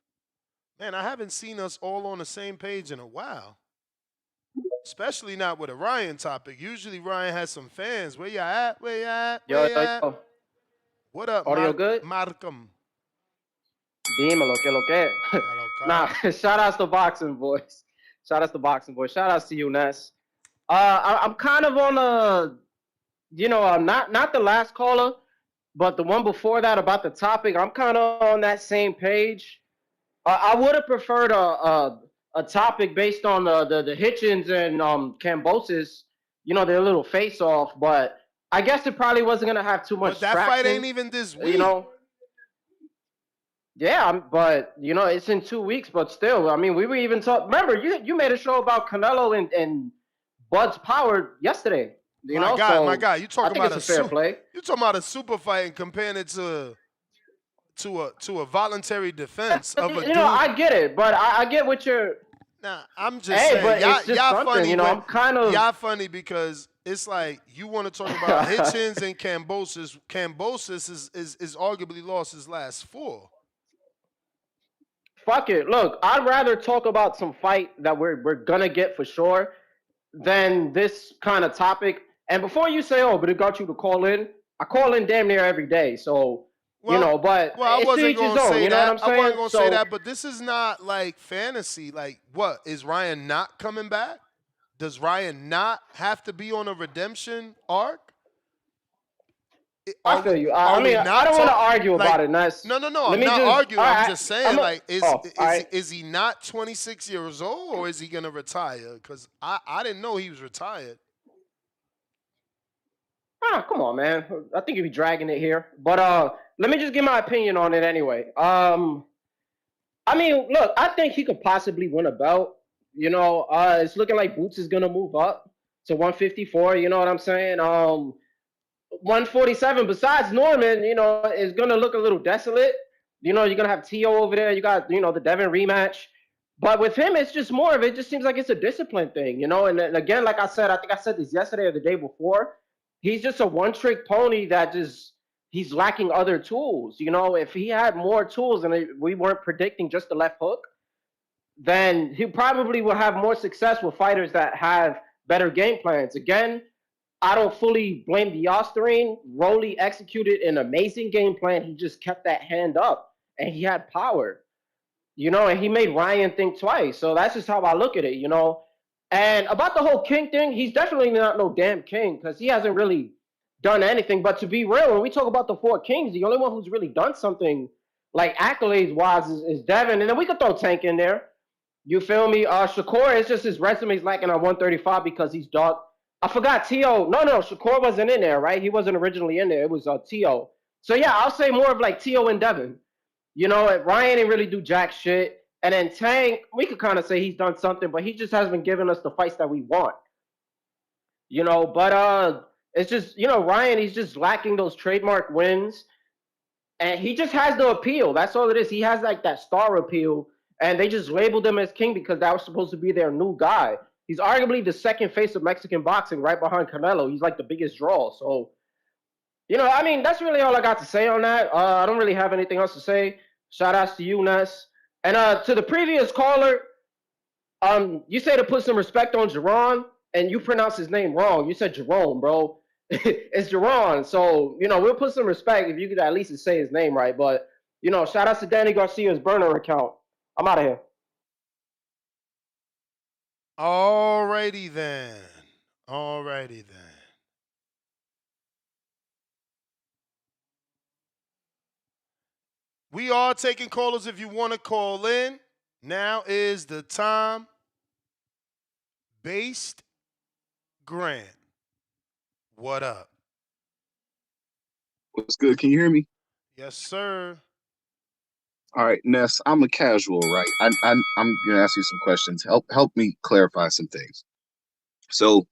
S4: Man, I haven't seen us all on the same page in a while. Especially not with a Ryan topic. Usually Ryan has some fans. Where you at? Where you at?
S13: Yo,
S4: Where you
S13: yo,
S4: at?
S13: yo.
S4: What up,
S13: Audio good?
S4: Markham?
S13: Dímelo, que lo que. Nah, shout outs to Boxing Boys. Shout outs to Boxing Boys. Shout outs to you, Ness. I'm kind of on a, not the last caller, but the one before that about the topic. I'm kind of on that same page. I would have preferred a topic based on the Hitchins and Kambosos, their little face off, but I guess it probably wasn't gonna have too much.
S4: But that
S13: traction,
S4: fight ain't even this week.
S13: Yeah, but it's in 2 weeks. But still, I mean, we were even talking. Remember, you made a show about Canelo and Bud's power yesterday.
S4: My guy, you talking about a fair play? You talking about a super fight and comparing it to a voluntary defense of a dude.
S13: I get it, but I get what you're.
S4: Nah, I'm just saying,
S13: but
S4: y'all funny.
S13: I'm kind of.
S4: Y'all funny because it's like you want to talk about Hitchins and Kambosos. Kambosos is arguably lost his last 4.
S13: Fuck it. Look, I'd rather talk about some fight that we're gonna get for sure than this kind of topic. And before you say, "Oh, but it got you to call in," I call in damn near every day. So but
S4: I wasn't
S13: going to
S4: say that.
S13: I wasn't
S4: going to say that, but this is not like fantasy. Like, what is Ryan not coming back? Does Ryan not have to be on a redemption arc?
S13: I feel you. I mean, I don't want to argue about it. Nice.
S4: No. I'm not arguing. I'm just saying, is he not 26 years old, or is he gonna retire? Because I didn't know he was retired.
S13: Come on, man. I think you'd be dragging it here. But let me just give my opinion on it anyway. I mean, look, I think he could possibly win a belt. It's looking like Boots is gonna move up to 154. You know what I'm saying? 147. Besides Norman, is gonna look a little desolate. You're gonna have T.O. over there. You got the Devin rematch. But with him, it's just more of it. Just seems like it's a discipline thing, And again, like I said, I think I said this yesterday or the day before. He's just a one-trick pony that he's lacking other tools. If he had more tools and we weren't predicting just the left hook, then he probably would have more success with fighters that have better game plans. Again, I don't fully blame the Ostarine. Rollie executed an amazing game plan. He just kept that hand up, and he had power, and he made Ryan think twice. So that's just how I look at it, And about the whole king thing, he's definitely not no damn king because he hasn't really done anything. But to be real, when we talk about the 4 kings, the only one who's really done something like accolades-wise is Devin. And then we could throw Tank in there. You feel me? Shakur, it's just his resume's lacking on 135 because he's dark. I forgot T.O. No, Shakur wasn't in there, right? He wasn't originally in there. It was T.O. So, yeah, I'll say more of like T.O. and Devin. Ryan didn't really do jack shit. And then Tank, we could kind of say he's done something, but he just hasn't been giving us the fights that we want. But it's just, Ryan, he's just lacking those trademark wins. And he just has the appeal. That's all it is. He has like that star appeal. And they just labeled him as king because that was supposed to be their new guy. He's arguably the second face of Mexican boxing right behind Canelo. He's like the biggest draw. So, I mean, that's really all I got to say on that. I don't really have anything else to say. Shout outs to you, Ness. And to the previous caller, you say to put some respect on Jerron, and you pronounce his name wrong. You said Jerome, bro. It's Jerron. So, we'll put some respect if you could at least say his name right. But, shout outs to Danny Garcia's burner account. I'm out of here.
S4: Alrighty then. We are taking callers if you want to call in. Now is the time. Based Grant. What up?
S14: What's good? Can you hear me?
S4: Yes, sir.
S14: All right, Ness, I'm a casual, right? I'm gonna ask you some questions. Help me clarify some things. So,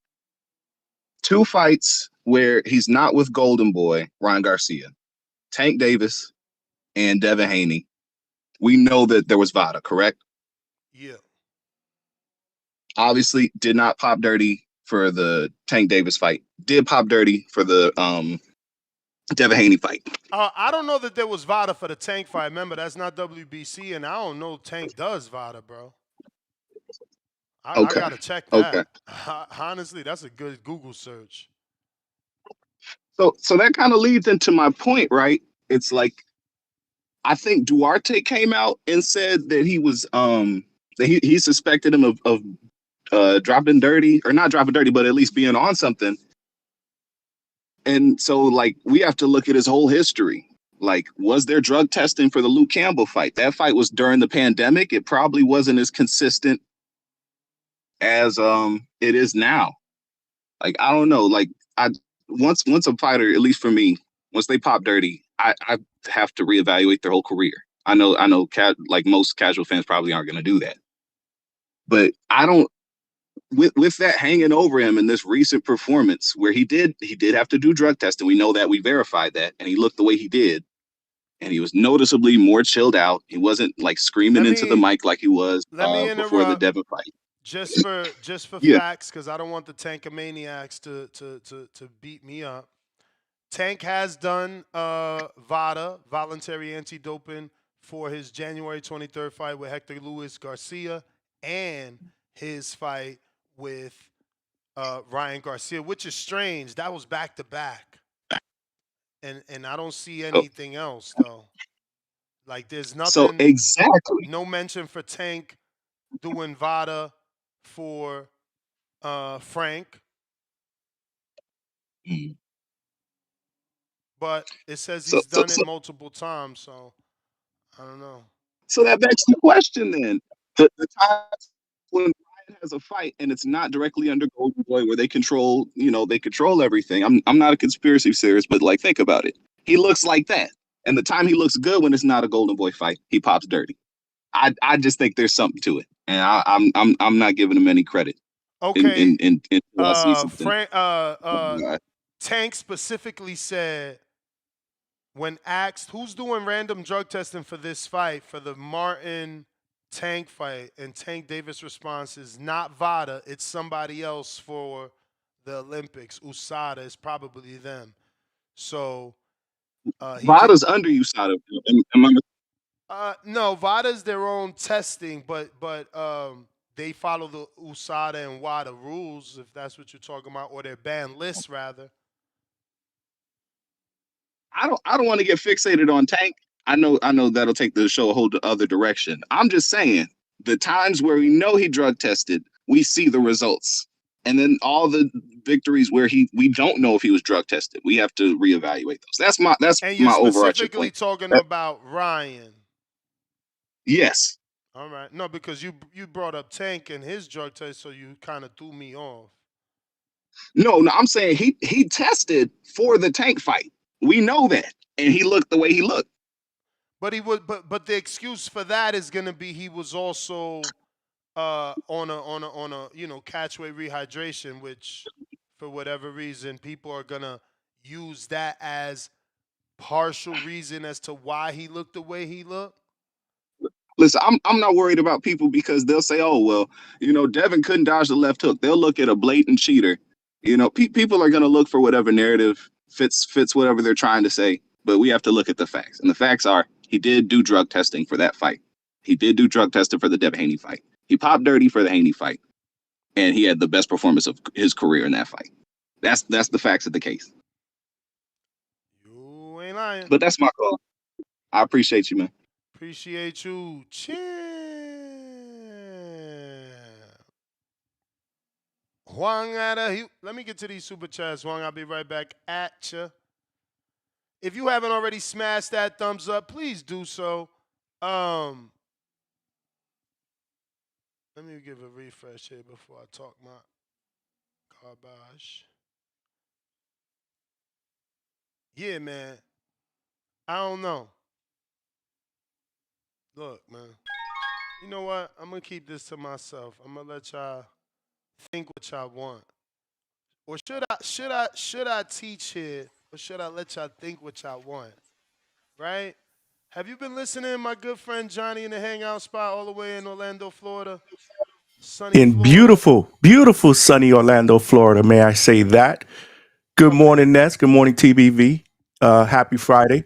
S14: 2 fights where he's not with Golden Boy, Ryan Garcia, Tank Davis, and Devin Haney. We know that there was VADA, correct?
S4: Yeah.
S14: Obviously, did not pop dirty for the Tank Davis fight. Did pop dirty for the Devin Haney fight.
S4: I don't know that there was VADA for the Tank fight. Remember, that's not WBC, and I don't know Tank does VADA, bro. I gotta check
S14: Okay.
S4: that. Honestly, that's a good Google search.
S14: So that kind of leads into my point, right? It's like I think Duarte came out and said that he was that he suspected him of dropping dirty, or not dropping dirty, but at least being on something. And so like we have to look at his whole history. Like, was there drug testing for the Luke Campbell fight? That fight was during the pandemic. It probably wasn't as consistent as it is now. Like, I don't know. Like, once a fighter, at least for me, once they pop dirty, I have to reevaluate their whole career. I know like most casual fans probably aren't going to do that. But I don't, with that hanging over him in this recent performance where he did have to do drug testing. We know that, we verified that, and he looked the way he did. And he was noticeably more chilled out. He wasn't like screaming into the mic like he was before the Devin fight.
S4: Just for
S14: Yeah.
S4: facts, because I don't want the Tankamaniacs to beat me up. Tank has done VADA, voluntary anti-doping, for his January 23rd fight with Hector Luis Garcia and his fight with Ryan Garcia, which is strange. That was back to back. And I don't see anything else though. Like there's nothing.
S14: So exactly.
S4: No mention for Tank doing VADA for Frank. But it says he's done it multiple times, so I don't know.
S14: So that begs the question then. The times when Ryan has a fight and it's not directly under Golden Boy where they control everything. I'm not a conspiracy theorist, but like think about it. He looks like that. And the time he looks good when it's not a Golden Boy fight, he pops dirty. I just think there's something to it. And I'm not giving him any credit.
S4: Okay.
S14: Frank,
S4: Tank specifically said, when asked who's doing random drug testing for this fight, for the Martin Tank fight, and Tank Davis' response is not VADA, it's somebody else for the Olympics. USADA is probably them. So
S14: VADA's under USADA.
S4: No, VADA's their own testing, but they follow the USADA and WADA rules, if that's what you're talking about, or their ban list rather.
S14: I don't want to get fixated on Tank. I know that'll take the show a whole other direction. I'm just saying the times where we know he drug tested, we see the results. And then all the victories where we don't know if he was drug tested, we have to reevaluate those. That's my
S4: and you're
S14: overarching
S4: specifically
S14: point.
S4: Talking about Ryan.
S14: Yes.
S4: All right. No, because you brought up Tank and his drug test, so you kind of threw me off.
S14: No, I'm saying he tested for the Tank fight. We know that, and he looked the way he looked.
S4: But he would. But the excuse for that is going to be he was also on a catchweight rehydration, which for whatever reason people are gonna use that as partial reason as to why he looked the way he looked.
S14: Listen, I'm not worried about people because they'll say, oh well, Devin couldn't dodge the left hook. They'll look at a blatant cheater. People are gonna look for whatever narrative fits whatever they're trying to say, but we have to look at the facts. And the facts are he did do drug testing for that fight. He did do drug testing for the Devin Haney fight. He popped dirty for the Haney fight. And he had the best performance of his career in that fight. That's the facts of the case.
S4: You ain't lying.
S14: But that's my call. I appreciate you, man.
S4: Appreciate you. Juan let me get to these super chats, Juan. I'll be right back at ya. If you haven't already smashed that thumbs up, please do so. Let me give a refresh here before I talk my garbage. Yeah, man. I don't know. Look, man. You know what? I'm going to keep this to myself. I'm going to let y'all think what y'all want. Or should I teach here, or should I let y'all think what y'all want? Right? Have you been listening to my good friend Johnny in the hangout spot all the way in Orlando, Florida?
S15: Beautiful, beautiful sunny Orlando, Florida, may I say that. Good morning, Ness. Good morning, TBV. Happy Friday.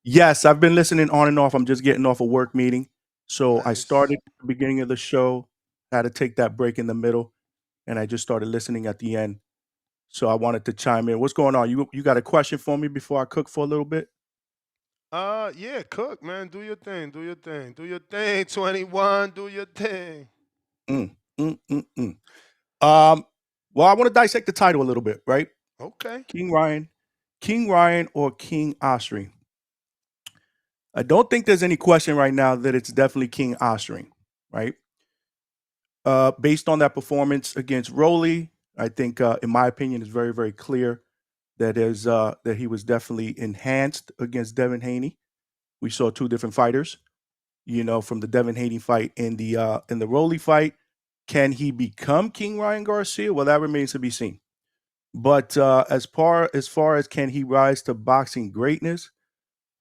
S15: Yes, I've been listening on and off. I'm just getting off a work meeting. So nice. I started at the beginning of the show. Had to take that break in the middle, and I just started listening at the end. So I wanted to chime in. What's going on? You got a question for me before I cook for a little bit?
S4: Yeah, cook, man. Do your thing. Do your thing. Do your thing. 21. Do your thing.
S15: Mm, mm, mm, mm. Well, I want to dissect the title a little bit, right?
S4: Okay.
S15: King Ryan, or King Ostarine. I don't think there's any question right now that it's definitely King Ostarine, right? Based on that performance against Rollie, I think, in my opinion, it's very, very clear that he was definitely enhanced against Devin Haney. We saw two different fighters, from the Devin Haney fight and the Rollie fight. Can he become King Ryan Garcia? Well, that remains to be seen. But as far as can he rise to boxing greatness,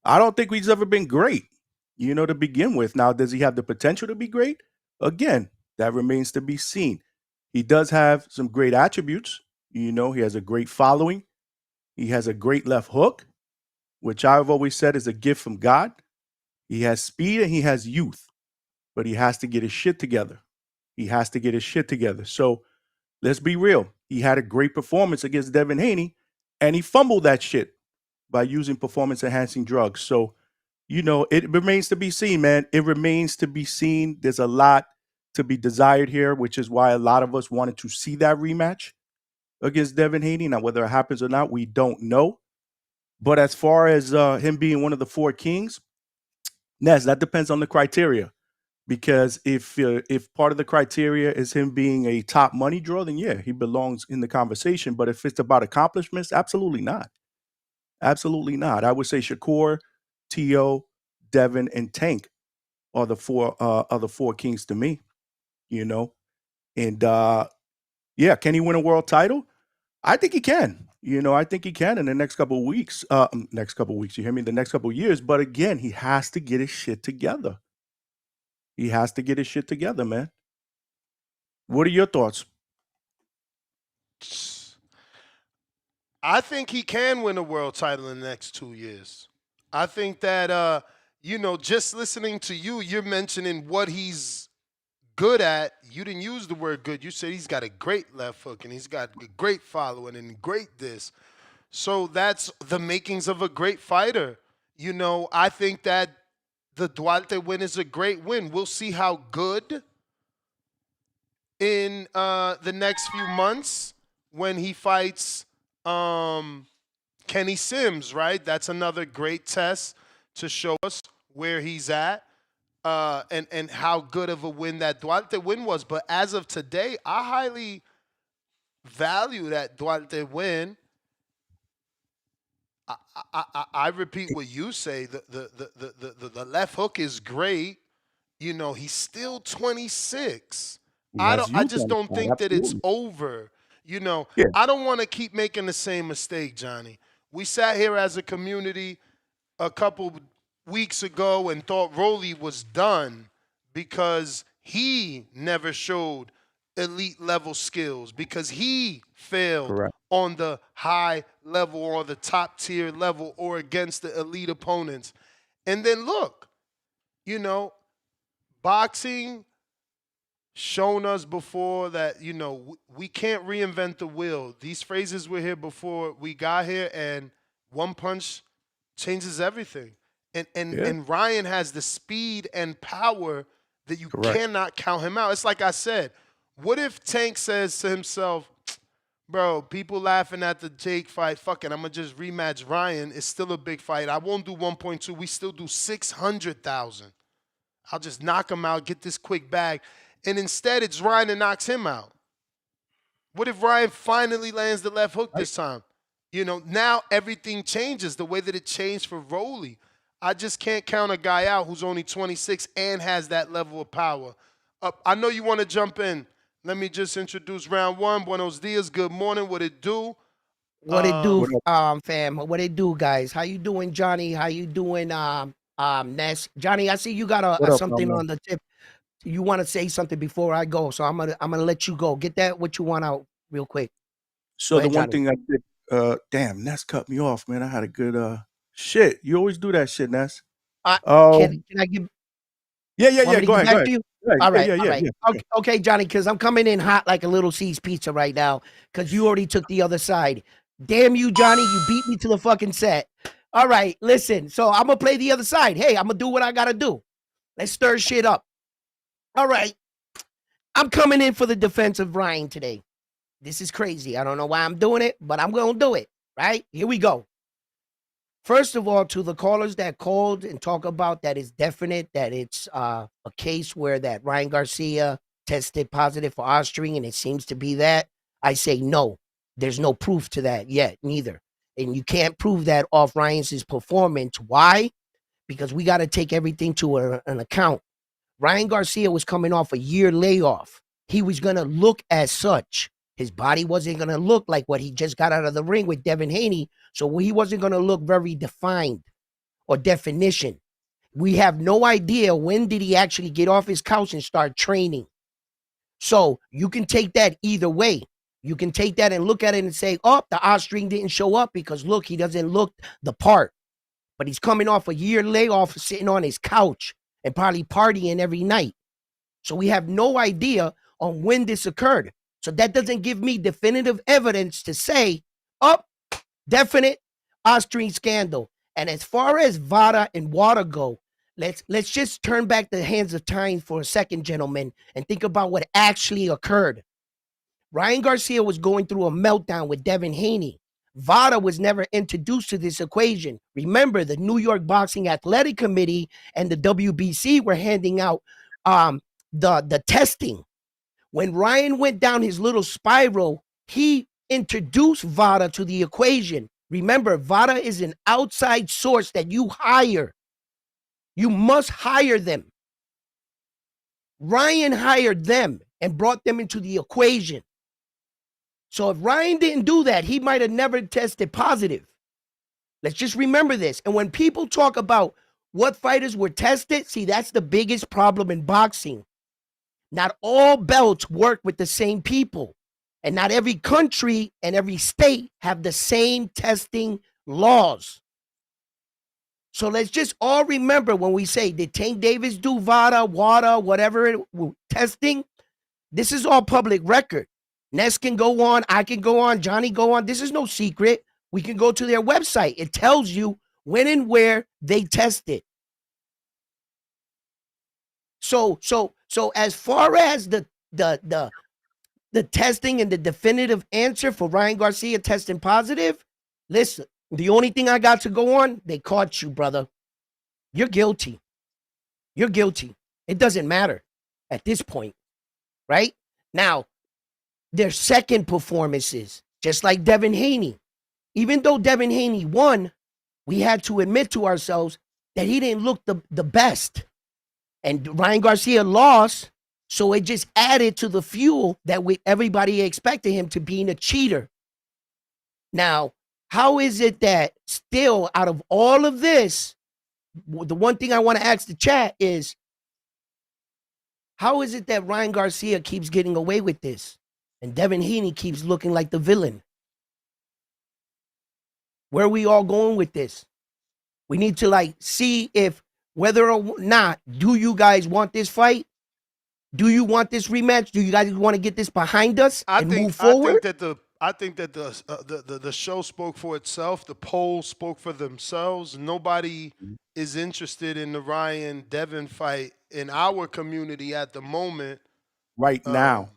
S15: I don't think he's ever been great, to begin with. Now, does he have the potential to be great? Again, that remains to be seen. He does have some great attributes. He has a great following. He has a great left hook, which I've always said is a gift from God. He has speed and he has youth, but he has to get his shit together. So let's be real. He had a great performance against Devin Haney, and he fumbled that shit by using performance-enhancing drugs. So, it remains to be seen, man. It remains to be seen. There's a lot to be desired here, which is why a lot of us wanted to see that rematch against Devin Haney. Now, whether it happens or not, we don't know. But as far as him being one of the four kings, Ness, that depends on the criteria. Because if part of the criteria is him being a top money draw, then yeah, he belongs in the conversation. But if it's about accomplishments, absolutely not. Absolutely not. I would say Shakur, T.O., Devin, and Tank are the four kings to me. And yeah, can he win a world title? I think he can. I think he can in the next couple of weeks. You hear me? The next couple of years. But again, he has to get his shit together. He has to get his shit together, man. What are your thoughts?
S4: I think he can win a world title in the next 2 years. I think that, just listening to you, you're mentioning what he's good at. You didn't use the word good. You said he's got a great left hook and he's got a great following and great this. So that's the makings of a great fighter. I think that the Duarte win is a great win. We'll see how good in the next few months when he fights Kenny Sims, right? That's another great test to show us where he's at and how good of a win that Duarte win was. But as of today, I highly value that Duarte win. I repeat what you say. The left hook is great. He's still 26. I just don't think that it's over. I don't want to keep making the same mistake, Johnny. We sat here as a community a couple weeks ago and thought Rollie was done because he never showed elite level skills, because he failed on the high level or the top tier level or against the elite opponents. And then look, boxing shown us before that, we can't reinvent the wheel. These phrases were here before we got here, and one punch changes everything. And Ryan has the speed and power that you cannot count him out. It's like I said, what if Tank says to himself, bro, people laughing at the Jake fight, fuck it, I'm going to just rematch Ryan. It's still a big fight. I won't do 1.2. We still do 600,000. I'll just knock him out, get this quick bag. And instead, it's Ryan that knocks him out. What if Ryan finally lands the left hook this time? Now everything changes the way that it changed for Rollie. I just can't count a guy out who's only 26 and has that level of power. I know you want to jump in. Let me just introduce round one. Buenos dias. Good morning. What it do?
S16: What it do, fam? What it do, guys? How you doing, Johnny? How you doing, Ness? Johnny, I see you got something on the tip. You want to say something before I go, so I'm gonna let you go. Get that what you want out real quick.
S15: So the one thing I did, damn, Ness cut me off, man. I had a good shit. You always do that shit, Ness.
S16: Can I give?
S15: Yeah.
S16: Want me to
S15: Go
S16: get
S15: ahead.
S16: back
S15: Go ahead.
S16: to you?
S15: Right.
S16: All right,
S15: Yeah.
S16: all right. Okay, Johnny, because I'm coming in hot like a Little C's pizza right now because you already took the other side. Damn you, Johnny. You beat me to the fucking set. All right, listen. So I'm going to play the other side. Hey, I'm going to do what I got to do. Let's stir shit up. All right. I'm coming in for the defense of Ryan today. This is crazy. I don't know why I'm doing it, but I'm going to do it. Right? Here we go. First of all, to the callers that called and talk about that it's definite that it's a case where that Ryan Garcia tested positive for Ostarine, and it seems to be that, I say no. There's no proof to that yet, neither. And you can't prove that off Ryan's performance. Why? Because we got to take everything to an account. Ryan Garcia was coming off a year layoff. He was going to look as such. His body wasn't going to look like what he just got out of the ring with Devin Haney, so he wasn't going to look very defined or definition. We have no idea when did he actually get off his couch and start training. So you can take that either way. You can take that and look at it and say, oh, the Ostarine didn't show up because, look, he doesn't look the part. But he's coming off a year layoff, sitting on his couch and probably partying every night. So we have no idea on when this occurred. So that doesn't give me definitive evidence to say, oh, definite Ostarine scandal. And as far as Vada and water go, let's just turn back the hands of time for a second, gentlemen, and think about what actually occurred. Ryan Garcia was going through a meltdown with Devin Haney. Vada was never introduced to this equation. Remember, the New York Boxing Athletic Committee and the WBC were handing out the testing. When Ryan went down his little spiral, he introduced Vada to the equation. Remember, Vada is an outside source that you hire. You must hire them. Ryan hired them and brought them into the equation. So if Ryan didn't do that, he might have never tested positive. Let's just remember this. And when people talk about what fighters were tested, see, that's the biggest problem in boxing. Not all belts work with the same people. And not every country and every state have the same testing laws. So let's just all remember when we say, did Tank Davis do Vada, WADA, whatever, testing? This is all public record. Ness can go on, I can go on, Johnny go on. This is no secret. We can go to their website. It tells you when and where they tested. So as far as the testing and the definitive answer for Ryan Garcia testing positive, listen, the only thing I got to go on, they caught you, brother. You're guilty. You're guilty. It doesn't matter at this point, right? Now, their second performances, just like Devin Haney. Even though Devin Haney won, we had to admit to ourselves that he didn't look the best. And Ryan Garcia lost, so it just added to the fuel that everybody expected him to being a cheater. Now, how is it that still out of all of this, the one thing I want to ask the chat is, how is it that Ryan Garcia keeps getting away with this and Devin Haney keeps looking like the villain? Where are we all going with this? We need to see if whether or not, do you guys want this fight? Do you want this rematch? Do you guys want to get this behind us and move forward?
S4: I think that the show spoke for itself. The polls spoke for themselves. Nobody is interested in the Ryan Devin fight in our community at the moment.
S15: Right now.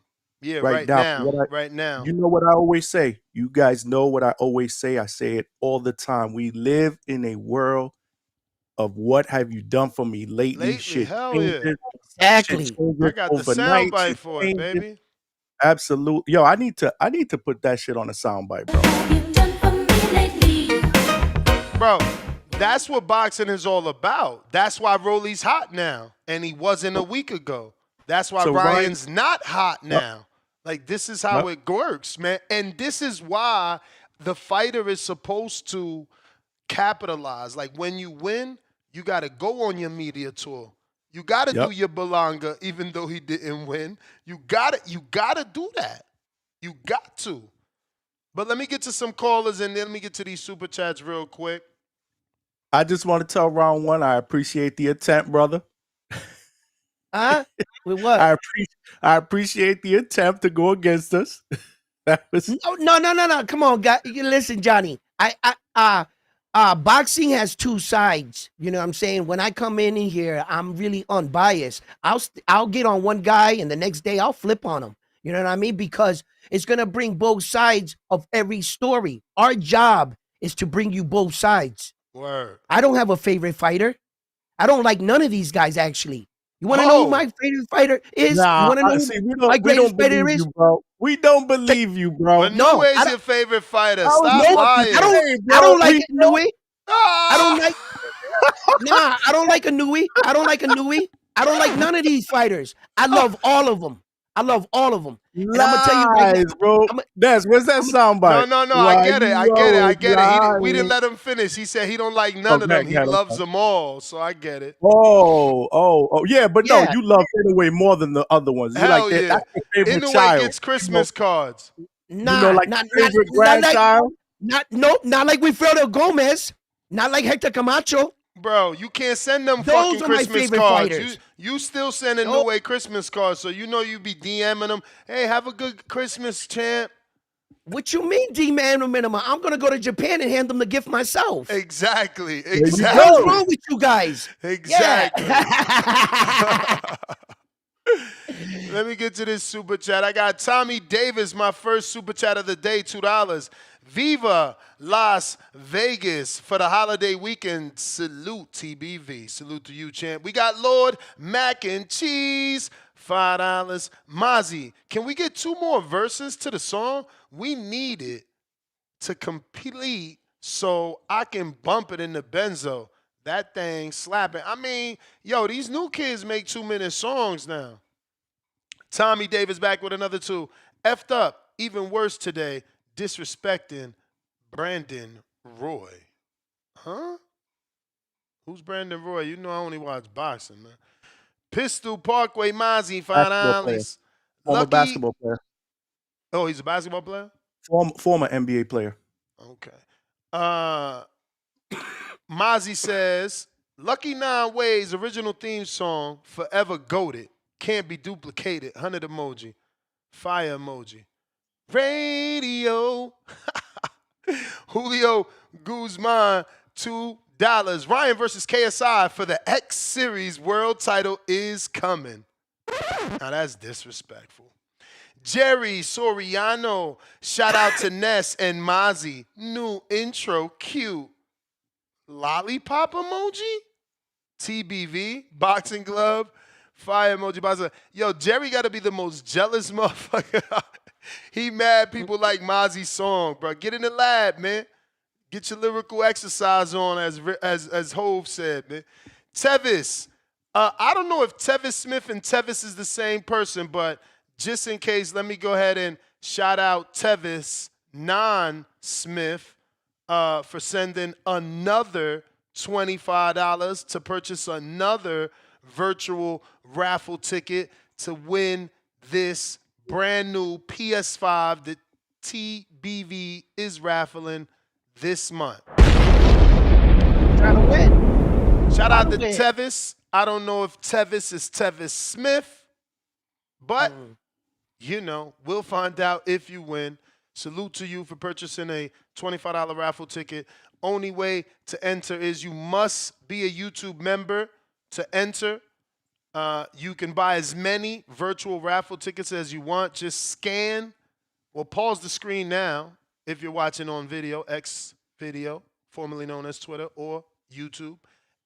S4: Yeah, right now.
S15: You know what I always say? You guys know what I always say. I say it all the time. We live in a world of what have you done for me lately? Shit
S4: hell
S15: changes.
S4: yeah.
S16: Exactly.
S15: Shit changes
S4: I got the
S15: overnight.
S4: soundbite
S15: Shit
S4: for it,
S15: changes.
S4: baby.
S15: Absolutely. Yo, I need to put that shit on a soundbite, bro.
S4: Bro, that's what boxing is all about. That's why Rollie's hot now, and he wasn't a week ago. That's why
S15: So
S4: Ryan's not hot now. Like, this is how it works, man. And this is why the fighter is supposed to capitalize. Like, when you win, you got to go on your media tour. You got to do your Belanga, even though he didn't win. You got to do that. You got to. But let me get to some callers, and then let me get to these super chats real quick.
S15: I just want to tell round one, I appreciate the attempt, brother.
S16: Huh? With what?
S15: I appreciate the attempt to go against us. That was
S16: No. Come on, guy. Listen, Johnny. Boxing has two sides. You know what I'm saying? When I come in here, I'm really unbiased. I'll get on one guy, and the next day I'll flip on him. You know what I mean? Because it's gonna bring both sides of every story. Our job is to bring you both sides.
S4: Word.
S16: I don't have a favorite fighter. I don't like none of these guys, actually. You want to know who my favorite fighter is? You want to know who my greatest fighter is?
S15: bro. We don't believe you, bro.
S4: But no, is your favorite fighter. Stop lying.
S16: I don't like Inouye. I don't like. Nah, I don't like Inouye. I don't like Inouye. I don't like none of these fighters. I love all of them. And I'm gonna tell you right now,
S15: bro. Where's that soundbite?
S4: No. I get it. We didn't let him finish. He said he don't like none of them. He loves them all. So I get it.
S15: Oh, yeah. But no, you love Inouye more than the other ones. You
S4: Hell
S15: like
S4: yeah.
S15: That's your favorite
S4: Inouye
S15: child.
S4: gets Christmas cards.
S16: Nah,
S15: favorite grandchild.
S16: Not like Wilfredo Gomez. Not like Hector Camacho.
S4: Bro, you can't send them fucking Christmas cards. You still sending Inouye Christmas cards, so you know you be DMing them. Hey, have a good Christmas, champ.
S16: What you mean, D-man? I'm gonna go to Japan and hand them the gift myself.
S4: Exactly.
S16: What's wrong with you guys?
S4: Exactly. Yeah. Let me get to this super chat. I got Tommy Davis, my first super chat of the day, $2. Viva Las Vegas for the holiday weekend. Salute, TBV. Salute to you, champ. We got Lord Mac and Cheese, $5. Mozzy, can we get 2 more verses to the song? We need it to complete so I can bump it in the benzo. That thing slapping. I mean, yo, these new kids make 2-minute songs now. Tommy Davis back with another 2. Effed up, even worse today. Disrespecting Brandon Roy. Huh? Who's Brandon Roy? You know I only watch boxing, man. Pistol Parkway Mozzy, $5.
S15: Former basketball player.
S4: Oh, he's a basketball player?
S15: Former NBA player.
S4: Okay. Mozzy says, Lucky 9 Ways original theme song, Forever Goated. Can't be duplicated. 100 emoji. Fire emoji. Radio. Julio Guzman, $2. Ryan versus KSI for the X Series world title is coming. Now that's disrespectful. Jerry Soriano, shout out to Ness and Mozzy. New intro, cute. Lollipop emoji? TBV, boxing glove, fire emoji. Boxing. Yo, Jerry got to be the most jealous motherfucker. He mad people like Mozzy's song, bro. Get in the lab, man. Get your lyrical exercise on, as Hove said, man. Tevis. I don't know if Tevis Smith and Tevis is the same person, but just in case, let me go ahead and shout out Tevis Non-Smith for sending another $25 to purchase another virtual raffle ticket to win this brand new PS5 that TBV is raffling this month.
S16: Trying to win.
S4: Shout out to Tevis. I don't know if Tevis is Tevis Smith, but you know, we'll find out if you win. Salute to you for purchasing a $25 raffle ticket. Only way to enter is you must be a YouTube member to enter. You can buy as many virtual raffle tickets as you want. Just scan, well, pause the screen now if you're watching on video, X video, formerly known as Twitter or YouTube,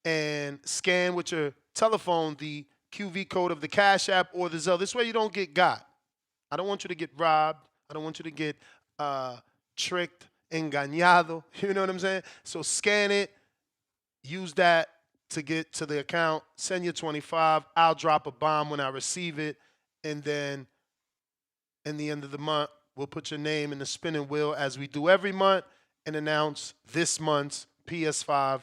S4: and scan with your telephone the QV code of the Cash App or the Zelle. This way you don't get got. I don't want you to get robbed. I don't want you to get tricked, engañado. You know what I'm saying? So scan it. Use that to get to the account. Send your 25. I'll drop a bomb when I receive it. And then in the end of the month, we'll put your name in the spinning wheel as we do every month and announce this month's PS5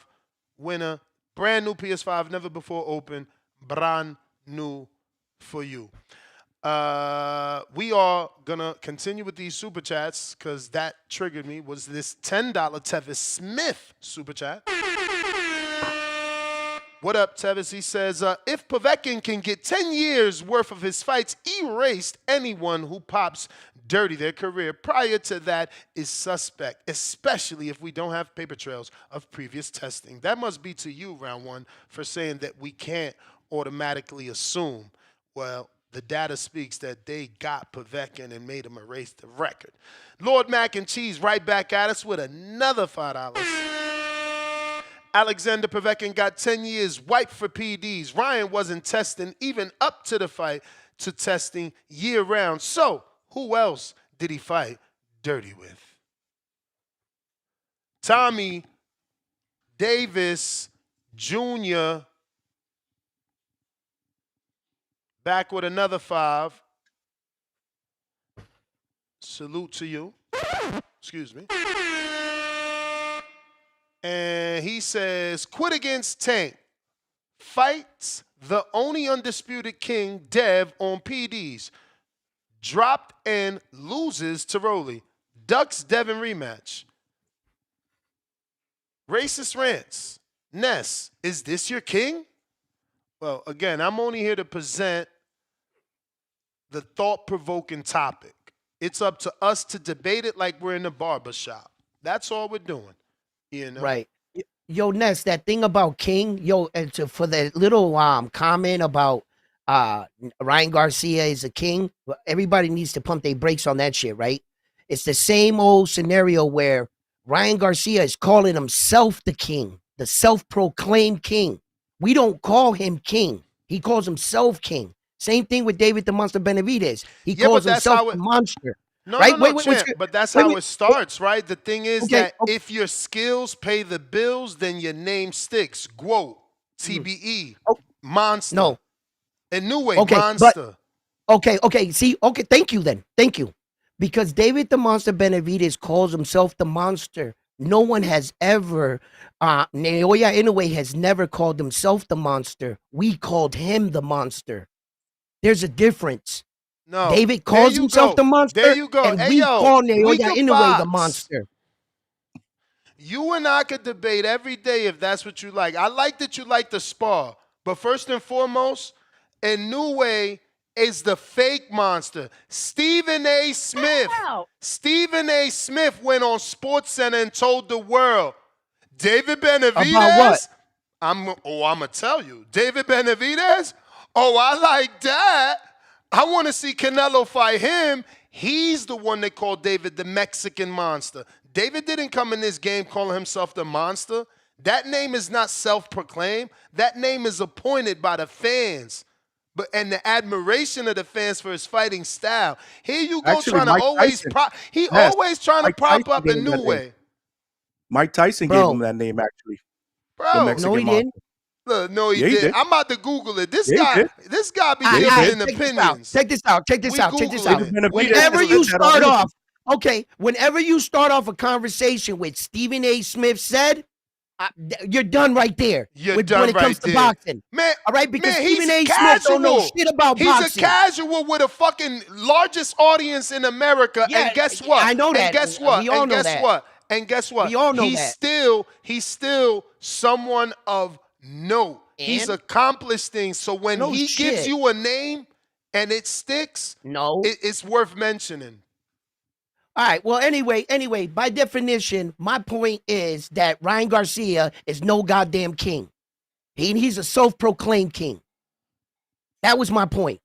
S4: winner. Brand new PS5, never before open. Brand new for you. We are gonna continue with these super chats because that triggered me. Was this $10 Tevis Smith super chat? What up, Tevis? He says, if Povetkin can get 10 years worth of his fights erased, anyone who pops dirty their career prior to that is suspect, especially if we don't have paper trails of previous testing. That must be to you, Round One, for saying that we can't automatically assume. Well, the data speaks that they got Povetkin and made him erase the record. Lord Mac and Cheese right back at us with another $5. Alexander Povetkin got 10 years wiped for PDs. Ryan wasn't testing even up to the fight to testing year-round. So, who else did he fight dirty with? Tommy Davis Jr. back with another 5. Salute to you. Excuse me. And he says, quit against Tank. Fights the only undisputed king, Dev, on PDs. Dropped and loses to Rollie. Ducks Devin rematch. Racist rants. Ness, is this your king? Well, again, I'm only here to present the thought-provoking topic. It's up to us to debate it like we're in a barbershop. That's all we're doing. You know?
S16: Right. Yo, Ness, that thing about King, and for the little comment about Ryan Garcia is a king, everybody needs to pump their brakes on that shit, right? It's the same old scenario where Ryan Garcia is calling himself the king, the self-proclaimed king. We don't call him king. He calls himself king. Same thing with David the Monster Benavidez. He calls himself the monster.
S4: No,
S16: right?
S4: no, champ, but that's how it starts, right? The thing is that if your skills pay the bills, then your name sticks. Guo, TBE, Monster.
S16: No.
S4: A new way, Monster.
S16: See, thank you then. Thank you. Because David the Monster Benavidez calls himself the monster. No one has ever, Naoya Inoue has never called himself the monster. We called him the monster. There's a difference.
S4: No,
S16: David calls himself the monster.
S4: There you go.
S16: And
S4: hey,
S16: we call Naoya Inoue the
S4: box.
S16: monster.
S4: You and I could debate every day if that's what you like. I like that you like the spar. But first and foremost, Inoue is the fake monster. Stephen A. Smith. Stephen A. Smith went on SportsCenter and told the world, David Benavidez.
S16: About what?
S4: I'm going to tell you. David Benavidez? Oh, I like that. I want to see Canelo fight him. He's the one they call David the Mexican monster. David didn't come in this game calling himself the monster. That name is not self-proclaimed. That name is appointed by the fans. And the admiration of the fans for his fighting style. Here you go,
S15: Actually,
S4: trying to
S15: Mike
S4: always
S15: Tyson.
S4: prop. He
S15: Yes,
S4: always trying to
S15: Mike
S4: prop
S15: Tyson
S4: up a
S15: gave him
S4: new
S15: that
S4: way.
S15: name. Mike Tyson gave him that name, actually. The
S4: Bro,
S15: Mexican monster.
S4: Look, no, he
S15: Yeah, he
S4: did.
S15: did.
S4: I'm about to Google it. This
S15: Yeah, he
S4: guy,
S15: did.
S4: this guy be
S16: All
S4: giving
S16: right,
S4: opinions.
S16: Check this out.
S4: We Googling it.
S16: Whenever you start off, whenever you start off a conversation with Stephen A. Smith said, you're done right there.
S4: You're done
S16: when it
S4: right
S16: comes
S4: there.
S16: to boxing.
S4: Man,
S16: all right, because
S4: man,
S16: Stephen A.
S4: he's
S16: Smith don't know
S4: casual.
S16: shit about
S4: He's
S16: boxing.
S4: a casual with a fucking largest audience in America.
S16: Yeah,
S4: and guess what?
S16: I know that.
S4: And guess what?
S16: We all
S4: and
S16: know
S4: guess
S16: that.
S4: what? And guess what?
S16: We all know
S4: he's
S16: that.
S4: He's still someone of note. He's
S16: And?
S4: accomplished things. So when
S16: No
S4: he gives
S16: shit.
S4: you a name and it sticks, it's worth mentioning.
S16: All right. Well, anyway, by definition, my point is that Ryan Garcia is no goddamn king. He's a self-proclaimed king. That was my point.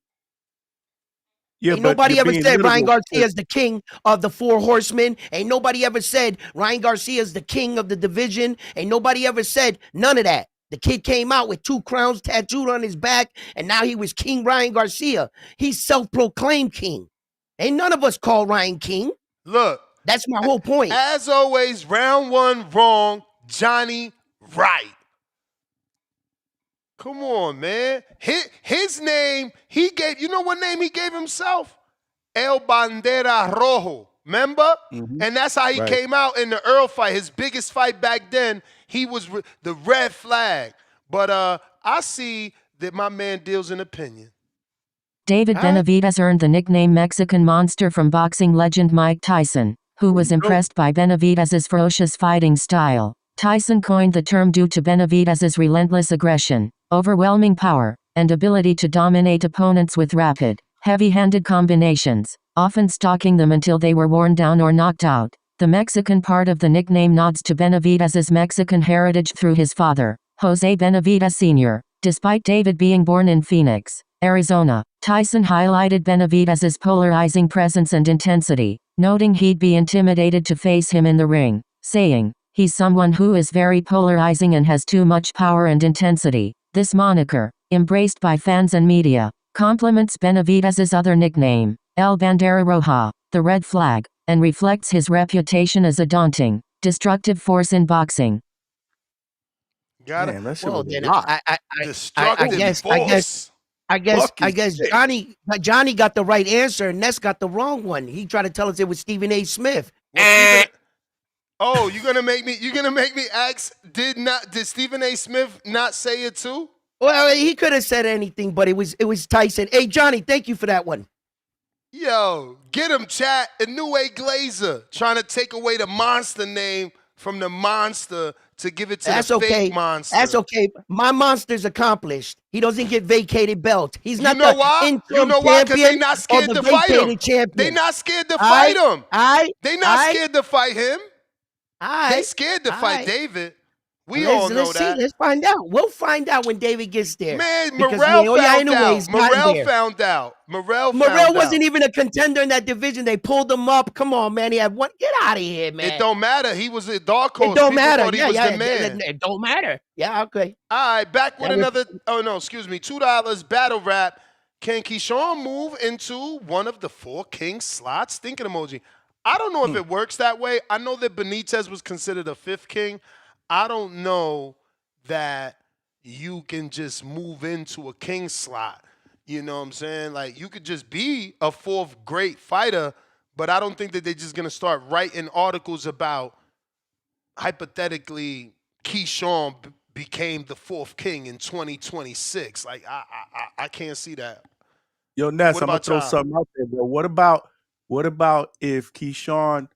S15: Yeah,
S16: Ain't
S15: but
S16: nobody
S15: you're
S16: ever
S15: being
S16: said Ryan
S15: literal.
S16: Garcia is the king of the Four Horsemen. Ain't nobody ever said Ryan Garcia is the king of the division. Ain't nobody ever said none of that. The kid came out with 2 crowns tattooed on his back, and now he was King Ryan Garcia. He's self-proclaimed king. Ain't none of us call Ryan king.
S4: Look.
S16: That's my whole point.
S4: As always, round 1 wrong, Johnny right. Come on, man. His name, he gave, you know what name he gave himself? El Bandera Rojo. Remember?
S15: Mm-hmm.
S4: And that's how he came out in the Earl fight. His biggest fight back then, he was the red flag. But I see that my man deals in opinion.
S17: David Benavidez earned the nickname Mexican Monster from boxing legend Mike Tyson, who was impressed by Benavidez's ferocious fighting style. Tyson coined the term due to Benavidez's relentless aggression, overwhelming power, and ability to dominate opponents with rapid, heavy-handed combinations, often stalking them until they were worn down or knocked out. The Mexican part of the nickname nods to Benavidez's Mexican heritage through his father, Jose Benavidez Sr. Despite David being born in Phoenix, Arizona, Tyson highlighted Benavidez's polarizing presence and intensity, noting he'd be intimidated to face him in the ring, saying, "He's someone who is very polarizing and has too much power and intensity." This moniker, embraced by fans and media, complements Benavidez's other nickname, El Bandera Roja, the red flag, and reflects his reputation as a daunting, destructive force in boxing.
S4: Got
S15: Man,
S4: it.
S15: that shit
S16: Well,
S15: was a
S16: then
S15: lot.
S16: I guess Johnny got the right answer and Ness got the wrong one. He tried to tell us it was Stephen A. Smith.
S4: Oh, you're gonna make me ask? Did Stephen A. Smith not say it too?
S16: Well, he could have said anything, but it was Tyson. Hey, Johnny, thank you for that one.
S4: Yo, get him, chat. A New A Glazer trying to take away the monster name from the monster to give it to the fake monster.
S16: That's okay. My monster's accomplished. He doesn't get vacated belt. He's not
S4: You know why? You know why? Because they not scared to fight him. They not scared to fight him. They not scared to fight him. They scared to fight David. We all know that.
S16: Let's find out. We'll find out when David gets there.
S4: Man, Morrell found out. Morrell
S16: wasn't even a contender in that division. They pulled him up. Come on, man. He had one. Get out of here, man.
S4: It don't matter. He was a dark horse.
S16: It don't matter.
S4: He was the man.
S16: It don't matter. Yeah, okay.
S4: All right, back with another. Oh no, excuse me. $2 battle rap. Can Keyshawn move into one of the 4 king slots? Thinking emoji. I don't know if it works that way. I know that Benitez was considered a 5th king. I don't know that you can just move into a king slot. You know what I'm saying? Like, you could just be a 4th great fighter, but I don't think that they're just going to start writing articles about, hypothetically, Keyshawn became the 4th king in 2026. Like, I can't see that.
S15: Yo, Ness, I'm going to throw something out there, bro. What about if Keyshawn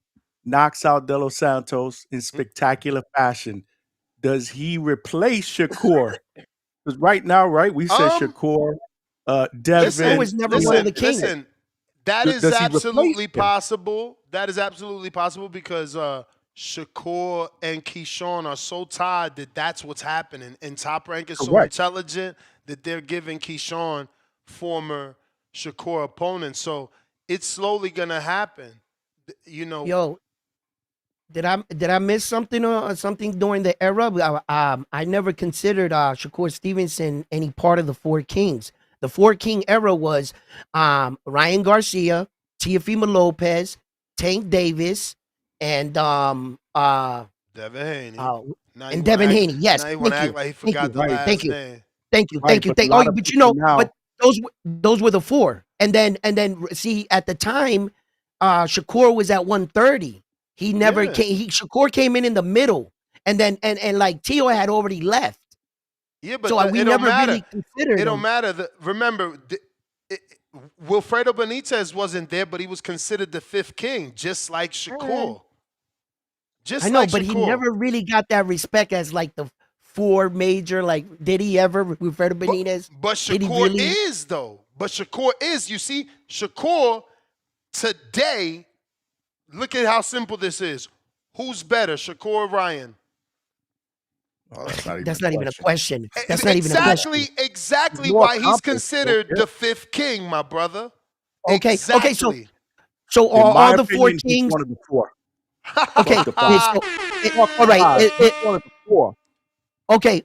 S15: knocks out De Los Santos in spectacular fashion? Does he replace Shakur? Because right now, we said Shakur, Devin.
S16: Was never one of the kings.
S4: Listen, that is absolutely possible. That is absolutely possible because Shakur and Keyshawn are so tied that that's what's happening. And Top Rank is so intelligent that they're giving Keyshawn former Shakur opponents. So it's slowly gonna happen. You know.
S16: Yo, did I miss something or something during the era? I never considered Shakur Stevenson any part of the 4 kings. The 4 king era was Ryan Garcia, Teofimo Lopez, Tank Davis, and
S4: Devin Haney.
S16: And Devin Haney. Yes,
S4: now you want to act like he forgot the last name.
S16: Thank you. But you know, but those were the 4. And then see, at the time, Shakur was at 130. He never came. Shakur came in the middle, and then and like Tio had already left.
S4: Yeah, but
S16: so we never really considered.
S4: It don't matter. Remember, Wilfredo Benitez wasn't there, but he was considered the 5th king, just like Shakur.
S16: I know, but he never really got that respect as like the 4 major. Like, did he ever, Wilfredo Benitez?
S4: But Shakur is though. But Shakur is. You see, Shakur today. Look at how simple this is. Who's better, Shakur or Ryan?
S15: Oh,
S16: that's not even a question. That's not even a question.
S4: Exactly why he's considered the 5th king, my brother.
S16: Okay.
S4: Exactly.
S16: So all the 4 kings.
S15: One of the 4.
S16: Okay. All right.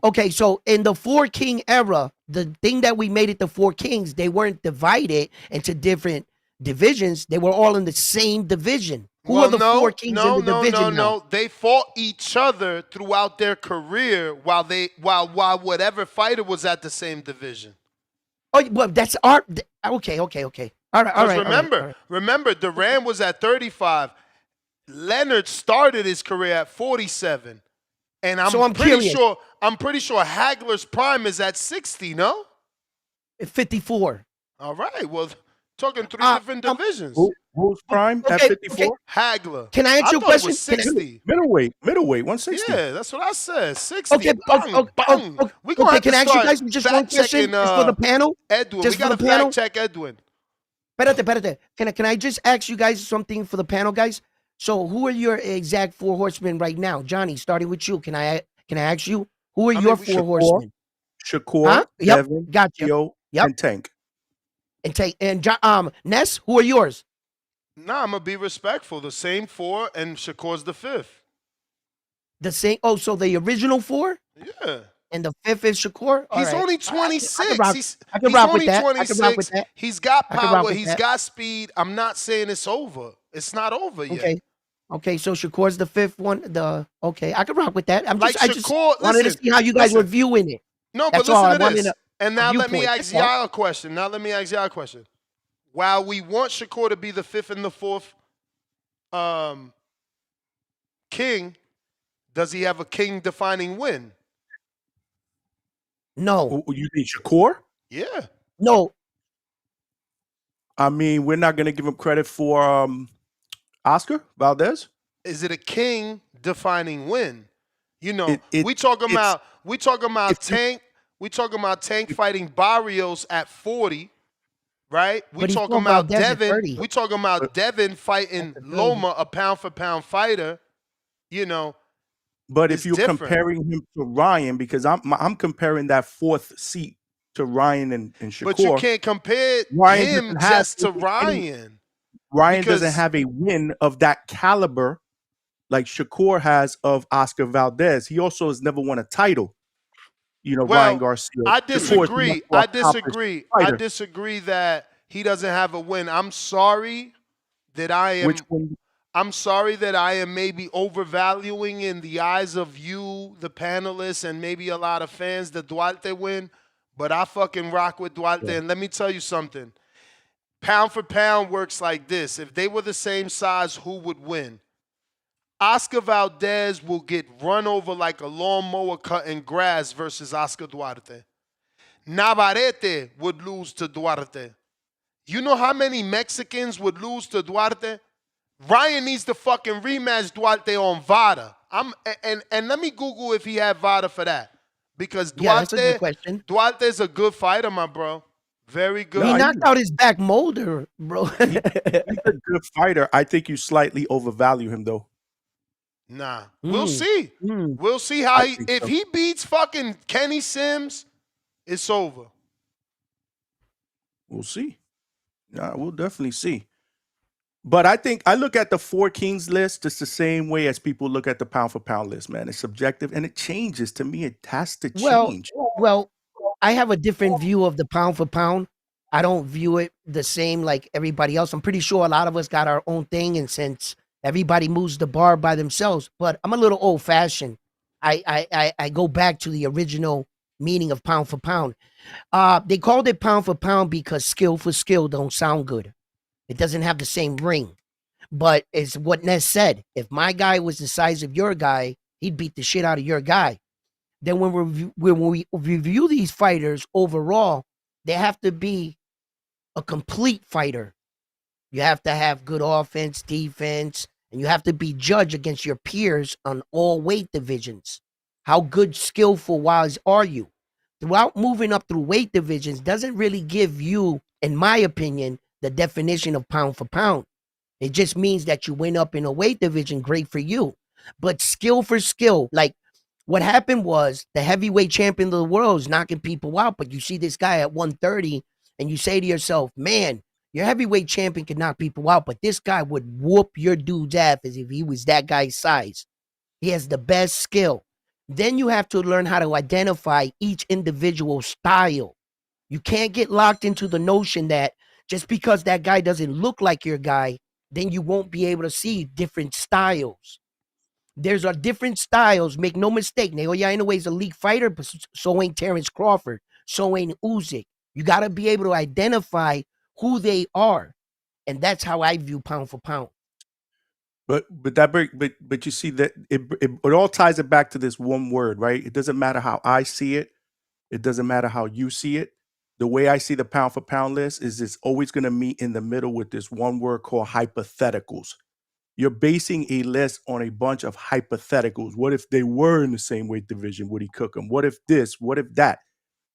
S16: Okay. So in the 4 king era, the thing that we made it the 4 kings, they weren't divided into different divisions. They were all in the same division. Who are the 4 kings in the division?
S4: No. They fought each other throughout their career while while whatever fighter was at the same division.
S16: Oh, well, that's our. Okay. All right.
S4: Remember, Duran was at 35. Leonard started his career at 47, and I'm pretty sure Hagler's prime is at 60. No,
S16: 54.
S4: All right. Well, Talking three different divisions.
S15: Who's prime at
S16: Okay,
S15: 54?
S4: Hagler.
S16: Can I ask you a
S4: thought
S16: question?
S4: It was 60.
S15: Middleweight, 160.
S4: Yeah, that's what I said. 60.
S16: Okay,
S4: Bang, bang. We gonna have
S16: can
S4: to
S16: I ask you
S4: start
S16: guys just one question?
S4: fact-checking,
S16: Just for the panel?
S4: Edwin.
S16: Just
S4: We
S16: for
S4: gotta
S16: the panel?
S4: fact check Edwin.
S16: Espérate. Can I just ask you guys something for the panel, guys? So who are your exact 4 horsemen right now? Johnny, starting with you. Can I ask you who are your 4 horsemen?
S15: Shakur,
S16: Huh? Yep,
S15: Devin,
S16: gotcha.
S15: Theo,
S16: Yep.
S15: and Tank.
S16: And Ness, who are yours?
S4: Nah, I'm gonna be respectful. The same 4, and Shakur's the 5th.
S16: The same. Oh, so the original 4?
S4: Yeah.
S16: And the 5th is Shakur? All
S4: He's
S16: right.
S4: only 26.
S16: I can
S4: He's
S16: rock with
S4: only
S16: that. I can rock
S4: 26.
S16: with that.
S4: He's got
S16: I can rock
S4: power.
S16: with
S4: He's
S16: that.
S4: got speed. I'm not saying it's over. It's not over yet.
S16: Okay, so Shakur's the 5th one. I can rock with that. I just
S4: Shakur,
S16: wanted to
S4: listen,
S16: see how you guys were viewing it.
S4: No,
S16: That's
S4: but
S16: all.
S4: listen
S16: I
S4: to this. And now let me
S16: viewpoint.
S4: ask
S16: That's all.
S4: y'all a question. While we want Shakur to be the 5th and the 4th king, does he have a king-defining win?
S16: No.
S15: You think Shakur?
S4: Yeah.
S16: No.
S15: I mean, we're not going to give him credit for Oscar Valdez.
S4: Is it a king-defining win? You know, we talking about Tank. We talking about Tank fighting Barrios at 40, right? We
S16: But he's
S4: talking
S16: talking
S4: about
S16: about Devin at
S4: Devin.
S16: 30.
S4: We talking about Devin fighting Loma, a pound-for-pound fighter. You know,
S15: But
S4: it's
S15: if you're
S4: different.
S15: comparing him to Ryan, because I'm comparing that 4th seat to Ryan and Shakur.
S4: But you can't compare
S15: Ryan
S4: him
S15: doesn't have
S4: just to Ryan.
S15: Ryan doesn't
S4: because-
S15: have a win of that caliber like Shakur has of Oscar Valdez. He also has never won a title. You know, Ryan Garcia.
S4: I
S15: Shakur is
S4: disagree.
S15: much more
S4: I
S15: accomplished
S4: disagree. I
S15: fighter.
S4: disagree that he doesn't have a win. I'm sorry that I am.
S15: Which one?
S4: I'm sorry that I am maybe overvaluing in the eyes of you, the panelists, and maybe a lot of fans the Duarte win. But I fucking rock with Duarte.
S15: Yeah.
S4: And let me tell you something. Pound for pound works like this. If they were the same size, who would win? Oscar Valdez will get run over like a lawnmower cutting grass versus Oscar Duarte. Navarrete would lose to Duarte. You know how many Mexicans would lose to Duarte? Ryan needs to fucking rematch Duarte on VADA. And let me Google if he had VADA for that. Because Duarte,
S16: that's a good question.
S4: Duarte's a good fighter, my bro. Very good.
S16: He knocked out his back molder, bro.
S15: He's a good fighter. I think you slightly overvalue him, though.
S4: Nah, we'll see. We'll see how if he beats fucking Kenny Sims, it's over.
S15: We'll see. Yeah, we'll definitely see. But I think I look at the 4 Kings list just the same way as people look at the pound for pound list, man. It's subjective and it changes. To me, it has to change.
S16: Well, I have a different view of the pound for pound. I don't view it the same like everybody else. I'm pretty sure a lot of us got our own thing, and since everybody moves the bar by themselves, but I'm a little old fashioned. I go back to the original meaning of pound for pound. They called it pound for pound because skill for skill don't sound good. It doesn't have the same ring. But it's what Ness said. If my guy was the size of your guy, he'd beat the shit out of your guy. Then when we review these fighters overall, they have to be a complete fighter. You have to have good offense, defense, and you have to be judged against your peers on all weight divisions. How good, skillful wise are you? Throughout moving up through weight divisions doesn't really give you, in my opinion, the definition of pound for pound. It just means that you went up in a weight division, great for you. But skill for skill, like what happened was the heavyweight champion of the world is knocking people out, but you see this guy at 130 and you say to yourself, man, your heavyweight champion can knock people out, but this guy would whoop your dude's ass as if he was that guy's size. He has the best skill. Then you have to learn how to identify each individual style. You can't get locked into the notion that just because that guy doesn't look like your guy, then you won't be able to see different styles. There's different styles. Make no mistake. Naoya Inoue is a elite fighter, but so ain't Terrence Crawford. So ain't Usyk. You got to be able to identify who they are. And that's how I view pound for pound.
S15: But you see that it all ties it back to this one word, right? It doesn't matter how I see it. It doesn't matter how you see it. The way I see the pound for pound list is it's always going to meet in the middle with this one word called hypotheticals. You're basing a list on a bunch of hypotheticals. What if they were in the same weight division? Would he cook them? What if this? What if that?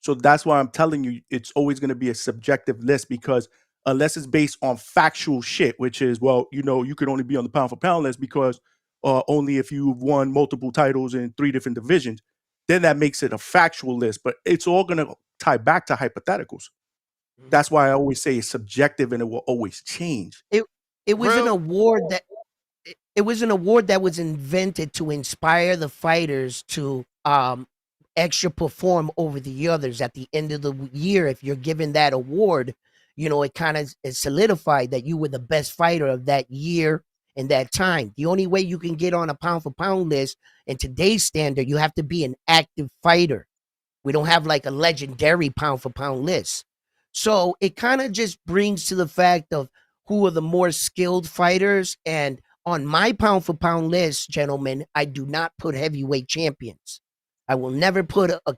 S15: So that's why I'm telling you, it's always going to be a subjective list, because unless it's based on factual shit, which is, well, you could only be on the pound for pound list because only if you've won multiple titles in 3 different divisions, then that makes it a factual list. But it's all going to tie back to hypotheticals. That's why I always say it's subjective and it will always change.
S16: It was an award that it was an award that was invented to inspire the fighters to extra perform over the others. At the end of the year, if you're given that award, it kind of is solidified that you were the best fighter of that year and that time. The only way you can get on a pound for pound list in today's standard, you have to be an active fighter. We don't have like a legendary pound for pound list. So it kind of just brings to the fact of who are the more skilled fighters. And on my pound for pound list, gentlemen, I do not put heavyweight champions. I will never put a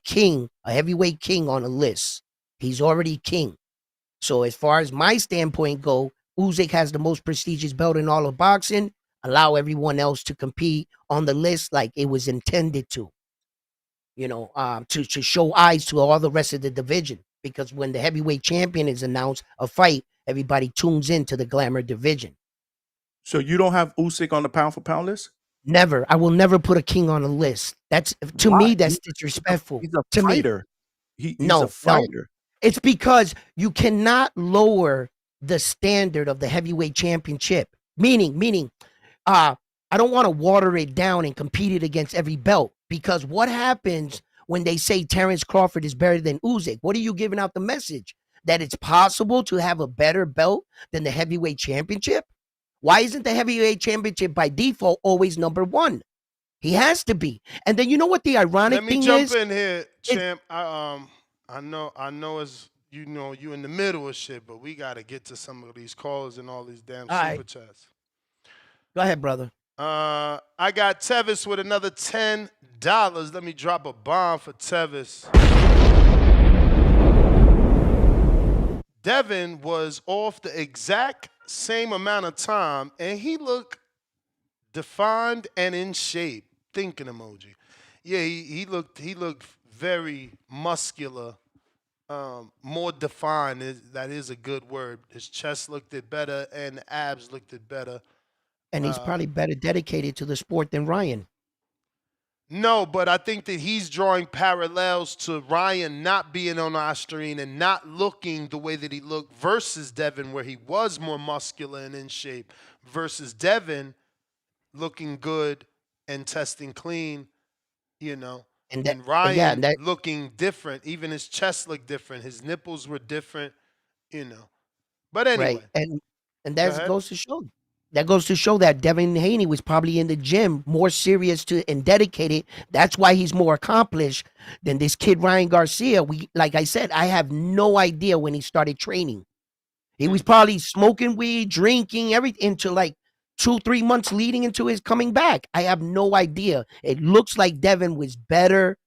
S16: heavyweight king on a list. He's already king. So as far as my standpoint go, Usyk has the most prestigious belt in all of boxing. Allow everyone else to compete on the list like it was intended to. To show eyes to all the rest of the division. Because when the heavyweight champion is announced, a fight, everybody tunes into the glamour division.
S15: So you don't have Usyk on the pound for pound list?
S16: Never. I will never put a king on a list. That's to me, that's disrespectful.
S15: He's a fighter. He's
S16: a
S15: fighter.
S16: No. It's because you cannot lower the standard of the heavyweight championship. Meaning, I don't want to water it down and compete it against every belt. Because what happens when they say Terrence Crawford is better than Usyk? What are you giving out the message? That it's possible to have a better belt than the heavyweight championship? Why isn't the heavyweight championship by default always number one? He has to be. And then you know what the ironic thing is?
S4: Let me jump in here, champ. I know it's you in the middle of shit, but we gotta get to some of these calls and all these damn super chats.
S16: Go ahead, brother.
S4: I got Tevis with another $10. Let me drop a bomb for Tevis. Devin was off the exact same amount of time, and he looked defined and in shape. Thinking emoji. Yeah, he looked very muscular, more defined. That is a good word. His chest looked it better, and the abs looked it better.
S16: And he's probably better dedicated to the sport than Ryan.
S4: No, but I think that he's drawing parallels to Ryan not being on Ostarine and not looking the way that he looked versus Devin, where he was more muscular and in shape, versus Devin looking good and testing clean, and Ryan looking different. Even his chest looked different. His nipples were different, But anyway.
S16: Right. And that goes to show. That goes to show that Devin Haney was probably in the gym, more serious and dedicated. That's why he's more accomplished than this kid Ryan Garcia. Like I said, I have no idea when he started training. He was probably smoking weed, drinking, everything until like 2-3 months leading into his coming back. I have no idea. It looks like Devin was better.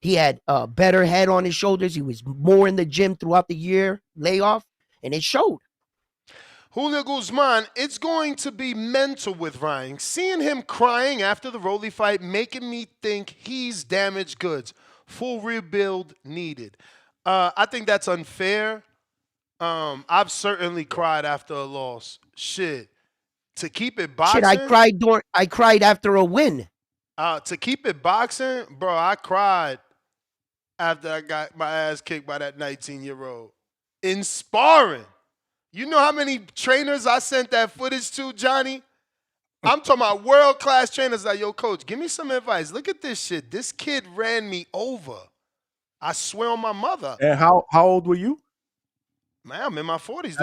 S16: He had a better head on his shoulders. He was more in the gym throughout the year layoff, and it showed.
S4: Julio Guzman, it's going to be mental with Ryan. Seeing him crying after the Rollie fight, making me think he's damaged goods. Full rebuild needed. I think that's unfair. I've certainly cried after a loss. Shit. To keep it boxing.
S16: Shit, I cried after a win.
S4: To keep it boxing, bro, I cried after I got my ass kicked by that 19-year-old. In sparring. You know how many trainers I sent that footage to, Johnny? I'm talking about world-class trainers like, yo, coach, give me some advice. Look at this shit. This kid ran me over. I swear on my mother.
S15: And how old were you?
S4: Man, I'm in my 40s.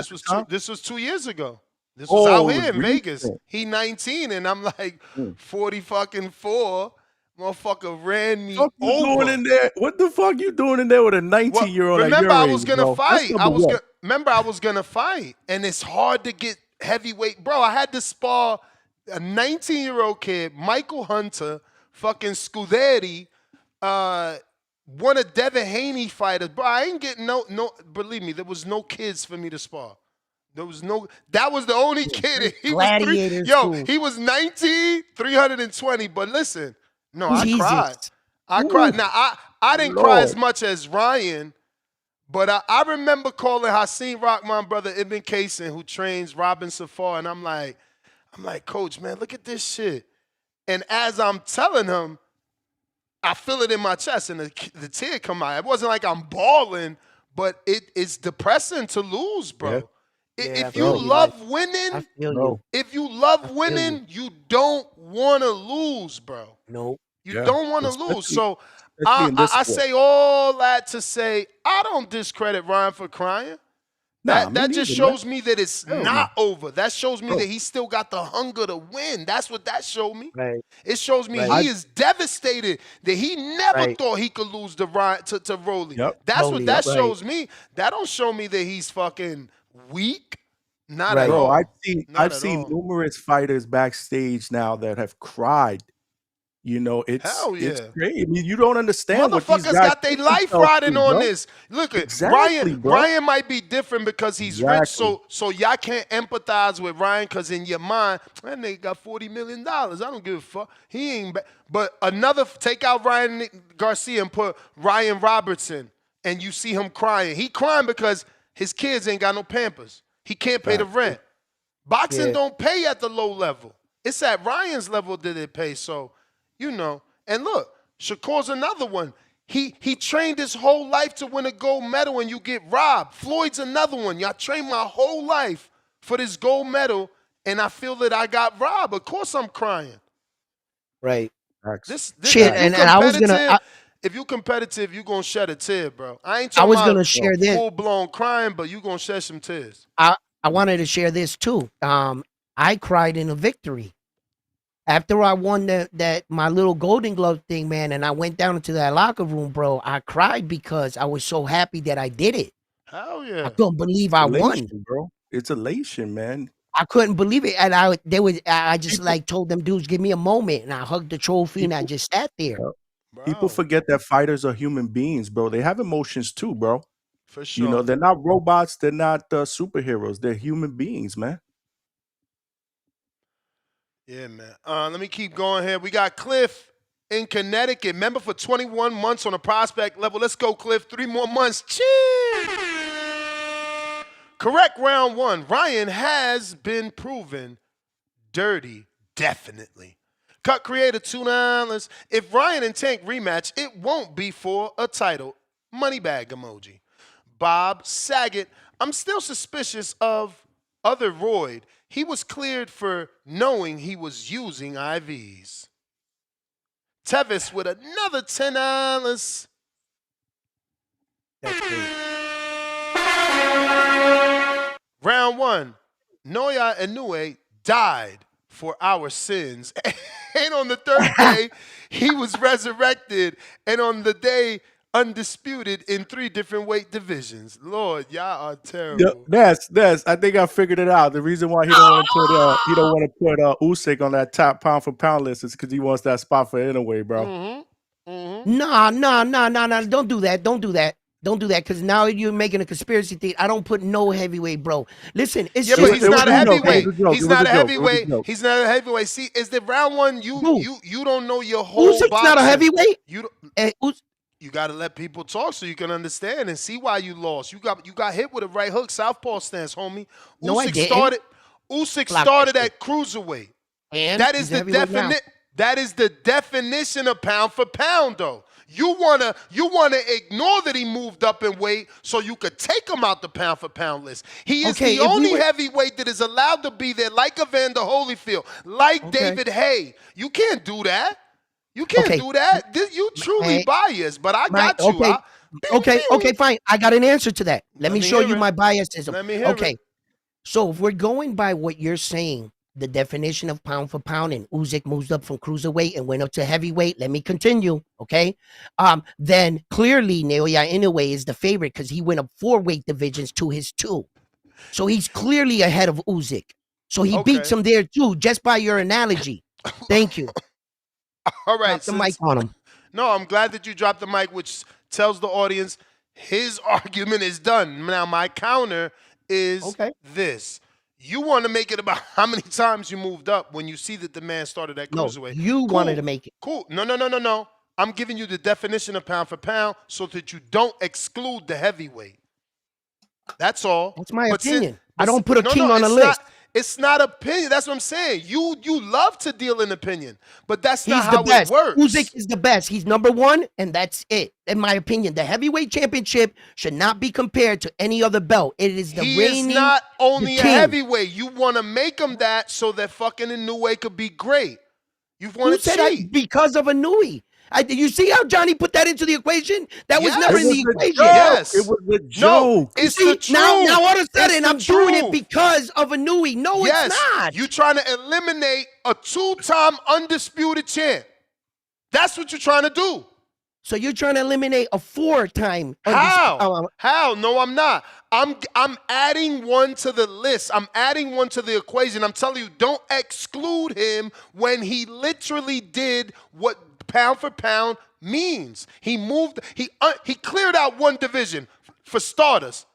S4: This was 2 years ago. This was out here in Vegas. He 19 and I'm like 40 fucking 4. Motherfucker ran me over.
S15: Doing in there? What the fuck you doing in there with a 19-year-old?
S4: Remember, I was gonna fight. I was gonna fight, and it's hard to get heavyweight, bro. I had to spar a 19-year-old kid, Michael Hunter, fucking Scuderi, one of Devin Haney fighters. Bro, I ain't getting no. Believe me, there was no kids for me to spar. There was no. That was the only kid. He was he was 19, 320. But listen, no, I cried. I cried. Now I didn't cry as much as Ryan, but I remember calling Hassan Rahman brother Ibn Kaysen, who trains Robin Safar, and I'm like, Coach, man, look at this shit. And as I'm telling him, I feel it in my chest, and the tear come out. It wasn't like I'm bawling, but it's depressing to lose, bro. If you love winning, you don't want to lose, bro.
S16: Nope.
S4: You don't want to lose. So I say all that to say I don't discredit Ryan for crying. That just shows me that it's not over. That shows me that he still got the hunger to win. That's what that showed me.
S16: Right.
S4: It shows me he is devastated that he never thought he could lose to Rollie.
S15: Yep.
S4: That's what that shows me. That don't show me that he's fucking weak. Not at all.
S15: I've seen numerous fighters backstage now that have cried. You know, it's great. I mean, you don't understand what these guys
S4: got their life riding on this. Look at
S15: exactly,
S4: Ryan might be different because he's rich, so y'all can't empathize with Ryan because in your mind, that nigga got $40 million. I don't give a fuck. He ain't but take out Ryan Garcia and put Ryan Robertson, and you see him crying. He crying because his kids ain't got no Pampers. He can't pay the rent. Boxing don't pay at the low level. It's at Ryan's level that it pays. So, you know. And look, Shakur's another one. He trained his whole life to win a gold medal and you get robbed. Floyd's another one. Y'all trained my whole life for this gold medal and I feel that I got robbed. Of course I'm crying.
S16: Right.
S4: This
S16: shit, and I was gonna...
S4: if you're competitive, you're going to shed a tear, bro. I ain't
S16: I was
S4: talking
S16: gonna
S4: about
S16: share this.
S4: full-blown crying, but you're going to shed some tears.
S16: I wanted to share this too. I cried in a victory. After I won that my little Golden Glove thing, man, and I went down into that locker room, bro, I cried because I was so happy that I did it.
S4: Hell yeah.
S16: I couldn't believe I won.
S15: Bro. It's elation, man.
S16: I couldn't believe it. And I just like told them dudes, give me a moment. And I hugged the trophy and I just sat there.
S15: People forget that fighters are human beings, bro. They have emotions too, bro.
S4: For sure.
S15: You know, they're not robots. They're not superheroes. They're human beings, man.
S4: Yeah, man. Let me keep going here. We got Cliff in Connecticut. Member for 21 months on a prospect level. Let's go, Cliff. 3 more months. Cheers. Correct round one. Ryan has been proven dirty, definitely. Cut creator $2. If Ryan and Tank rematch, it won't be for a title. Money bag emoji. Bob Saget. I'm still suspicious of other Royd. He was cleared for knowing he was using IVs. Tevis with another $10.
S16: That's great.
S4: Round one. Noya Inoue died for our sins. And on the third day, he was resurrected. And on the day, undisputed in 3 different weight divisions. Lord, y'all are terrible.
S15: That's. I think I figured it out. The reason why he don't want to put Usyk on that top pound for pound list is because he wants that spot for Inoue, bro.
S4: Mm-hmm. Mm-hmm.
S16: Nah. Don't do that. Don't do that. Because now you're making a conspiracy theory. I don't put no heavyweight, bro. Listen, it's
S4: but he's not a heavyweight. He's not a heavyweight. He's not a heavyweight. See, is the round one you don't know your whole
S16: Usyk's
S4: boxing.
S16: not a heavyweight.
S4: You got to let people talk so you can understand and see why you lost. You got hit with a right hook, southpaw stance, homie.
S16: No, I didn't.
S4: Usyk started at cruiserweight.
S16: And
S4: that is the definition. That is the definition of pound for pound, though. You wanna ignore that he moved up in weight so you could take him out the pound for pound list. He is the only heavyweight that is allowed to be there, like Evander Holyfield, like David Hay. You can't do that. You can't do that. You truly biased, but I got you.
S16: Okay, fine. I got an answer to that. Let me show you my biasism.
S4: Let me hear it.
S16: So if we're going by what you're saying, the definition of pound for pound, and Usyk moves up from cruiserweight and went up to heavyweight. Let me continue, okay? Then clearly Naoya Inoue is the favorite because he went up 4 weight divisions to his 2. So he's clearly ahead of Usyk. So he beats him there too, just by your analogy. Thank you.
S4: All right.
S16: Drop the mic on him.
S4: No, I'm glad that you dropped the mic, which tells the audience his argument is done. Now, my counter is this. You want to make it about how many times you moved up when you see that the man started at cruiserweight.
S16: You wanted to make it.
S4: Cool. No. I'm giving you the definition of pound for pound so that you don't exclude the heavyweight. That's all.
S16: That's my opinion. I don't put a king on a list.
S4: It's not opinion. That's what I'm saying. You love to deal in opinion, but that's not
S16: He's the
S4: how
S16: best.
S4: it works.
S16: Usyk is the best. He's number one, and that's it. In my opinion, the heavyweight championship should not be compared to any other belt. It is the reigning.
S4: He is not only a
S16: king.
S4: heavyweight. You want to make him that so that fucking Inoue could be great. You want
S16: Who
S4: to
S16: said
S4: cheat.
S16: because of Inoue? You see how Johnny put that into the equation? That was
S4: Yes.
S16: never in
S4: It
S16: the
S4: was a
S16: equation.
S4: joke. Yes.
S15: It was a joke.
S4: No, it's the truth.
S16: Now all of a
S4: It's
S16: sudden
S4: the
S16: I'm doing it
S4: truth.
S16: because of Inoue. No,
S4: Yes,
S16: it's not.
S4: you trying to eliminate a 2-time undisputed champ. That's what you're trying to do.
S16: So you're trying to eliminate a 4-time.
S4: How? No, I'm not. I'm adding one to the list. I'm adding one to the equation. I'm telling you, don't exclude him when he literally did what pound for pound means. He moved. He cleared out one division for starters.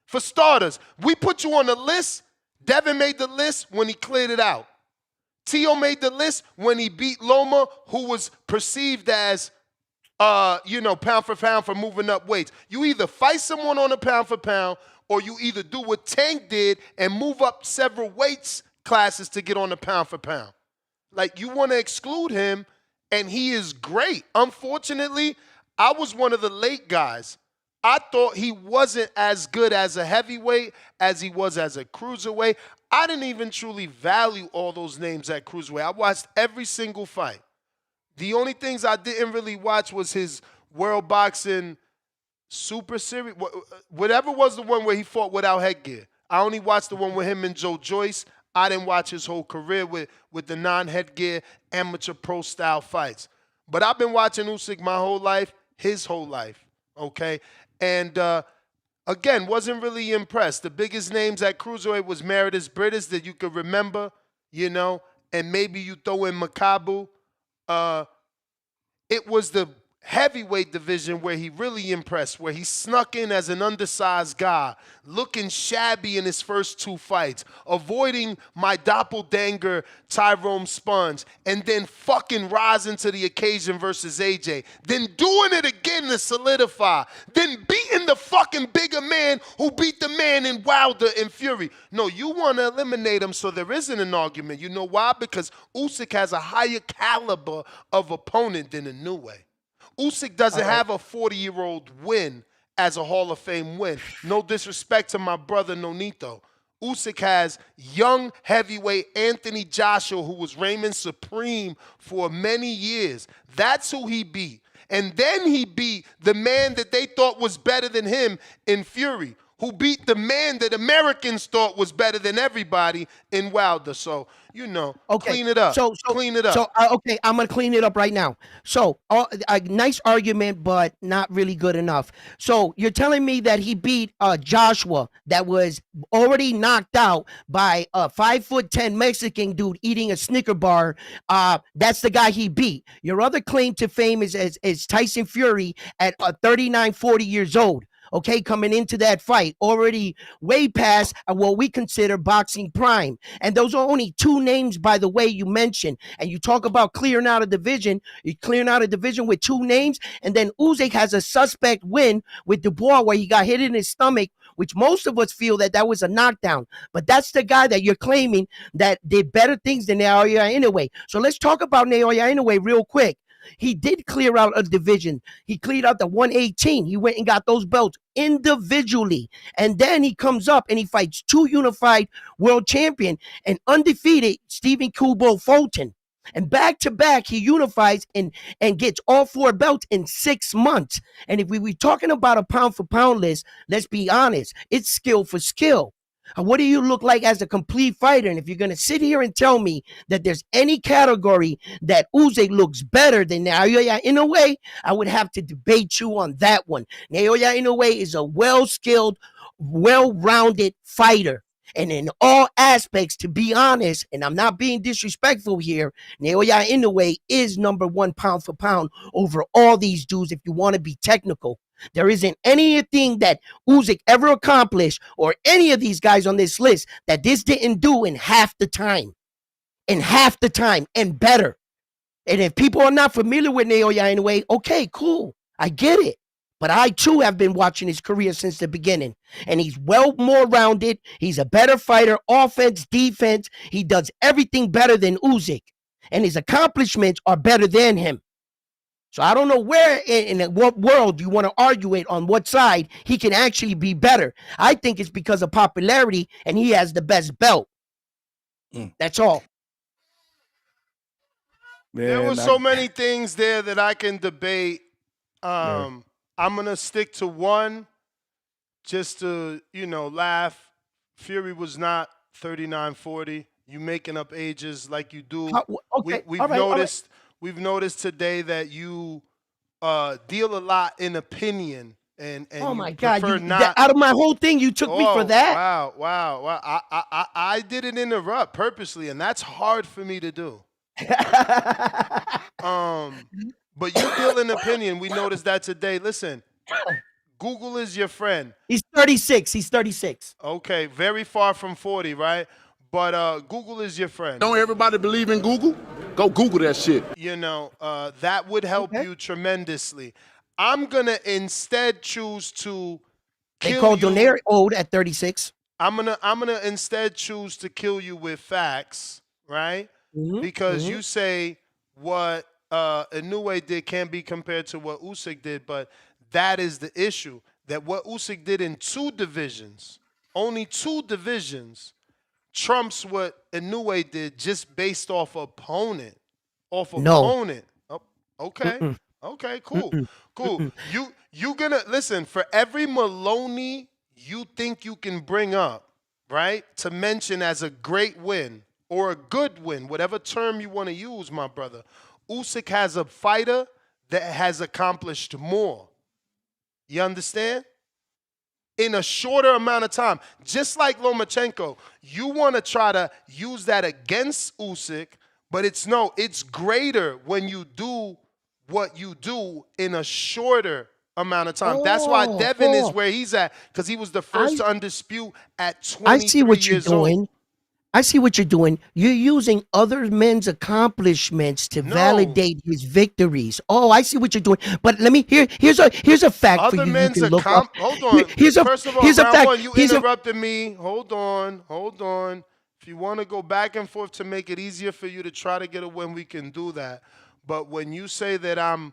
S4: For starters, we put you on the list. Devin made the list when he cleared it out. Tio made the list when he beat Loma, who was perceived as pound for pound for moving up weights. You either fight someone on a pound for pound, or you either do what Tank did and move up several weights classes to get on the pound for pound. Like, you want to exclude him, and he is great. Unfortunately, I was one of the late guys. I thought he wasn't as good as a heavyweight as he was as a cruiserweight. I didn't even truly value all those names at cruiserweight. I watched every single fight. The only things I didn't really watch was his World Boxing Super Series, whatever was the one where he fought without headgear. I only watched the one with him and Joe Joyce. I didn't watch his whole career with the non-headgear amateur pro-style fights. But I've been watching Usyk my whole life, his whole life, okay? And, again, wasn't really impressed. The biggest names at cruiserweight was Meredith Britis that you could remember, and maybe you throw in Makabu. It was the heavyweight division where he really impressed, where he snuck in as an undersized guy, looking shabby in his first 2 fights, avoiding my doppelganger Tyrone Sponge, and then fucking rising to the occasion versus AJ, then doing it again to solidify, then beating the fucking bigger man who beat the man in Wilder and Fury. No, you want to eliminate him so there isn't an argument. You know why? Because Usyk has a higher caliber of opponent than Inoue. Usyk doesn't have a 40-year-old win as a Hall of Fame win. No disrespect to my brother Nonito. Usyk has young heavyweight Anthony Joshua, who was Raymond Supreme for many years. That's who he beat. And then he beat the man that they thought was better than him in Fury, who beat the man that Americans thought was better than everybody in Wilder. So, clean it up. Clean it up.
S16: So, I'm going to clean it up right now. So, a nice argument, but not really good enough. So, you're telling me that he beat Joshua that was already knocked out by a 5'10" Mexican dude eating a Snicker bar. That's the guy he beat. Your other claim to fame is Tyson Fury at 39, 40 years old. Okay, coming into that fight, already way past what we consider boxing prime. And those are only 2 names, by the way, you mentioned. And you talk about clearing out a division. You're clearing out a division with 2 names. And then Usyk has a suspect win with Dubois where he got hit in his stomach, which most of us feel that was a knockdown. But that's the guy that you're claiming that did better things than Naoya Inoue. So let's talk about Naoya Inoue real quick. He did clear out a division. He cleared out the 118. He went and got those belts individually. And then he comes up and he fights 2 unified world champion and undefeated Stephen Kubo Fulton. And back to back, he unifies and gets all 4 belts in 6 months. And if we were talking about a pound for pound list, let's be honest, it's skill for skill. What do you look like as a complete fighter? And if you're going to sit here and tell me that there's any category that Usyk looks better than Naoya Inoue, I would have to debate you on that one. Naoya Inoue is a well-skilled, well-rounded fighter. And in all aspects, to be honest, and I'm not being disrespectful here, Naoya Inoue is number 1 pound for pound over all these dudes if you want to be technical. There isn't anything that Usyk ever accomplished or any of these guys on this list that this didn't do in half the time. In half the time and better. And if people are not familiar with Naoya Inoue, okay, cool. I get it. But I, too, have been watching his career since the beginning. And he's well more rounded. He's a better fighter, offense, defense. He does everything better than Usyk. And his accomplishments are better than him. So I don't know where in what world you want to argue it on what side he can actually be better. I think it's because of popularity and he has the best belt. That's all.
S15: Man,
S4: there were so many things there that I can debate. I'm going to stick to one just to, laugh. Fury was not 39-40. You making up ages like you do.
S16: Okay.
S4: We've noticed today that you deal a lot in opinion. And
S16: oh my
S4: you
S16: God!
S4: not,
S16: out of my whole thing, you took me for that.
S4: Wow! I didn't interrupt purposely, and that's hard for me to do. But you deal in opinion. We noticed that today. Listen, Google is your friend.
S16: He's 36.
S4: Okay, very far from 40, right? But Google is your friend.
S18: Don't everybody believe in Google? Go Google that shit.
S4: That would help you tremendously. I'm going to instead choose to kill you.
S16: They call Donaire old at 36.
S4: I'm gonna instead choose to kill you with facts, right? Because you say what Inoue did can't be compared to what Usyk did, but that is the issue. That what Usyk did in 2 divisions, only 2 divisions, trumps what Inoue did just based off opponent. Opponent. Oh, okay. Okay, cool. Cool. You gonna listen, for every Maloney you think you can bring up, right? To mention as a great win or a good win, whatever term you want to use, my brother. Usyk has a fighter that has accomplished more. You understand? In a shorter amount of time. Just like Lomachenko, you want to try to use that against Usyk, but it's greater when you do what you do in a shorter amount of time. That's why Devin is where he's at, because he was the first to undispute at 23
S16: I see what you're
S4: years old.
S16: doing. I see what you're doing. You're using other men's accomplishments to validate his victories. Oh, I see what you're doing. But let me here's a fact
S4: Other
S16: for you.
S4: men's
S16: You can look up.
S4: Hold on. First of all,
S16: here's a
S4: round
S16: fact.
S4: one, you interrupted me. Hold on. If you want to go back and forth to make it easier for you to try to get a win, we can do that. But when you say that I'm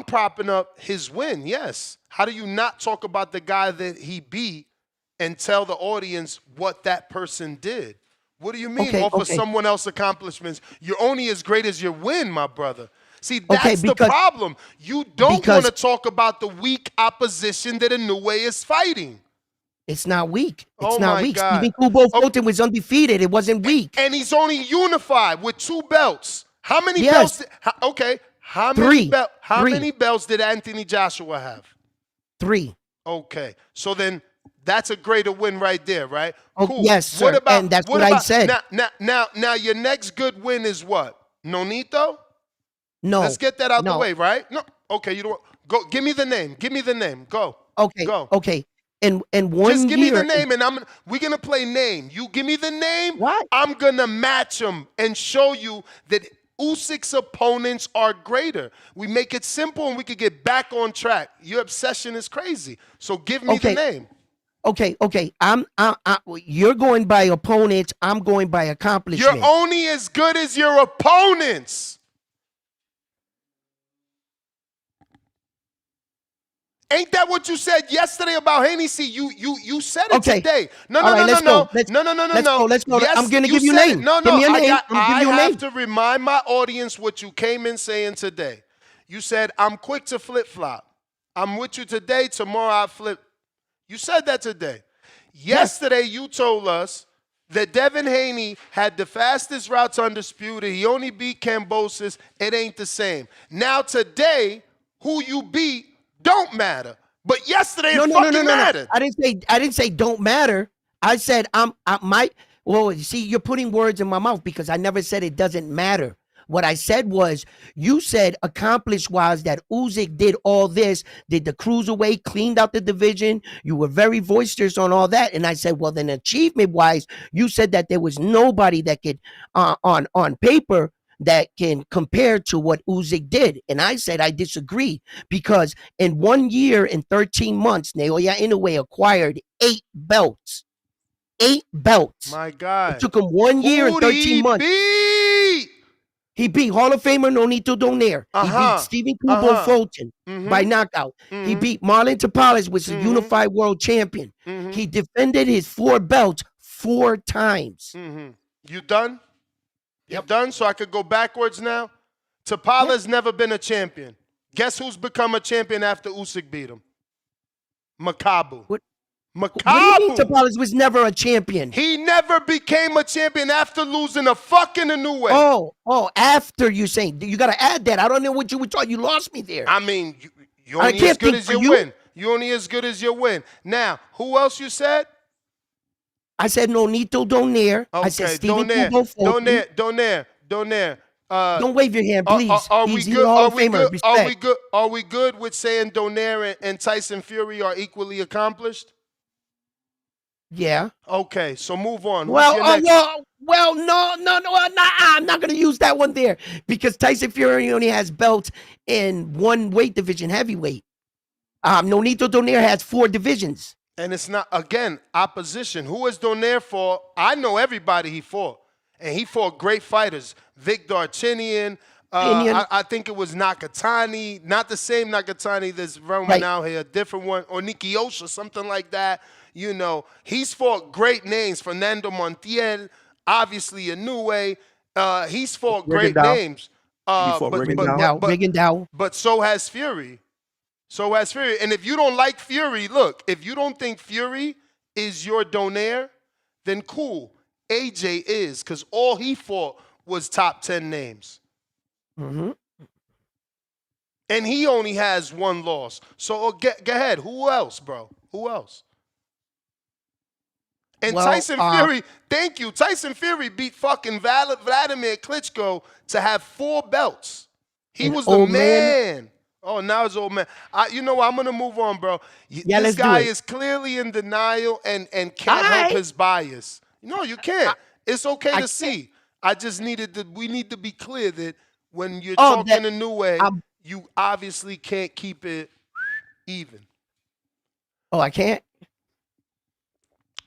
S4: propping up his win, yes. How do you not talk about the guy that he beat and tell the audience what that person did? What do you mean off of someone else's accomplishments? You're only as great as your win, my brother. See, that's the problem. You don't want to talk about the weak opposition that Inoue is fighting.
S16: It's not weak. It's
S4: Oh
S16: not
S4: my
S16: weak.
S4: God.
S16: Stephen Kubo Fulton was undefeated. It wasn't weak.
S4: And he's only unified with 2 belts. How many belts? How many belts did Anthony Joshua have?
S16: 3.
S4: Okay, so then that's a greater win right there, right?
S16: Oh,
S4: Cool.
S16: yes, sir.
S4: What about,
S16: And that's what I said.
S4: Now, your next good win is what? Nonito?
S16: No.
S4: Let's get that out
S16: no.
S4: the way, right? No. Okay, you don't. Go. Give me the name. Go.
S16: Okay.
S4: Go.
S16: Okay. And one
S4: Just give
S16: year,
S4: me the name, and we're gonna play name. You give me the name.
S16: What?
S4: I'm gonna match them and show you that Usyk's opponents are greater. We make it simple, and we could get back on track. Your obsession is crazy. So give me the name.
S16: Okay. You're going by opponents. I'm going by accomplishments.
S4: You're only as good as your opponents. Ain't that what you said yesterday about Hennessy? You said it today. No.
S16: Let's go.
S4: Yes,
S16: I'm gonna
S4: you
S16: give you a
S4: said
S16: name.
S4: it. No.
S16: Give me a name.
S4: I have to remind my audience what you came in saying today. You said, I'm quick to flip-flop. I'm with you today. Tomorrow I flip. You said that today. Yesterday you told us that Devin Haney had the fastest route to undisputed. He only beat Kambosos. It ain't the same. Now today, who you beat don't matter. But yesterday it fucking mattered.
S16: I didn't say don't matter. I said well, you see, you're putting words in my mouth because I never said it doesn't matter. What I said was, you said accomplished was that Usyk did all this, did the cruiserweight, cleaned out the division. You were very boisterous on all that. And I said, well, then achievement wise, you said that there was nobody that could, on paper, that can compare to what Usyk did. And I said, I disagree, because in 1 year and 13 months, Naoya Inoue acquired 8 belts. 8 belts.
S4: My God.
S16: It took him 1 year and 13 months. He beat Hall of Famer Nonito Donaire. He beat Stephen Kubo Fulton by knockout. He beat Marlon Tapales, which is a unified world champion. He defended his 4 belts 4 times.
S4: You done? You done? So I could go backwards now? Tapala's never been a champion. Guess who's become a champion after Usyk beat him? Makabu.
S16: What do you
S4: Makabu.
S16: mean Tapales was never a champion?
S4: He never became a champion after losing a fucking Inoue.
S16: Oh, after you saying, you got to add that. I don't know what you were talking. You lost me there.
S4: I mean, you only as good as your win. You only as good as your win. Now, who else you said?
S16: I said Nonito Donaire.
S4: Okay,
S16: I said Stephen Kubo Fulton.
S4: Donaire.
S16: Don't wave your hand, please.
S4: Are we
S16: He's
S4: good?
S16: a Hall
S4: Are
S16: of
S4: we
S16: Famer.
S4: good? Are we
S16: Respect.
S4: good? Are we good with saying Donaire and Tyson Fury are equally accomplished?
S16: Yeah.
S4: Okay, so move on.
S16: Well,
S4: Who's your next?
S16: no, I'm not going to use that one there, because Tyson Fury only has belts in 1 weight division, heavyweight. Nonito Donaire has 4 divisions.
S4: And it's not, again, opposition. Who is Donaire for? I know everybody he fought. And he fought great fighters. Vic Darchinyan. I think it was Nakatani. Not the same Nakatani that's roaming out here. A different one. Or Nikiosha, something like that. You know, he's fought great names. Fernando Montiel. Obviously, Inoue. He's fought great names. But so has Fury. So has Fury. And if you don't like Fury, look, if you don't think Fury is your Donaire, then cool. AJ is, because all he fought was top 10 names. And he only has 1 loss. So go ahead. Who else, bro? Who else? And Tyson Fury, thank you. Tyson Fury beat fucking Vladimir Klitschko to have 4 belts. He was the man. Oh, now it's old man. You know what? I'm going to move on, bro. This guy is clearly in denial and can't help his bias. No, you can't. It's okay to see. I just we need to be clear that when you're talking a new way, you obviously can't keep it even.
S16: Oh, I can't?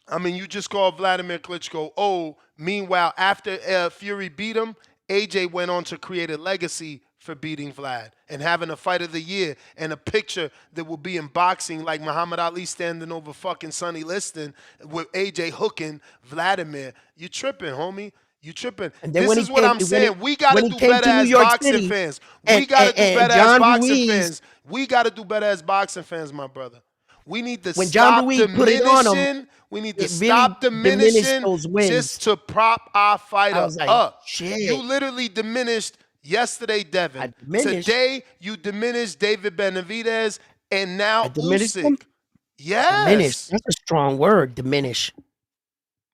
S4: I mean, you just called Vladimir Klitschko old. Meanwhile, after Fury beat him, AJ went on to create a legacy for beating Vlad and having a fight of the year and a picture that will be in boxing like Muhammad Ali standing over fucking Sonny Liston with AJ hooking Vladimir. You tripping, homie. You tripping. This is what I'm saying. We got to do better as boxing fans. We got to do better as boxing fans. We got to do better as boxing fans, my brother. We need to stop diminishing. We need to stop diminishing just to prop our fighter up. You literally diminished yesterday, Devin. Today, you diminished David Benavidez, and now Usyk. Yes.
S16: Diminish. That's a strong word, diminish.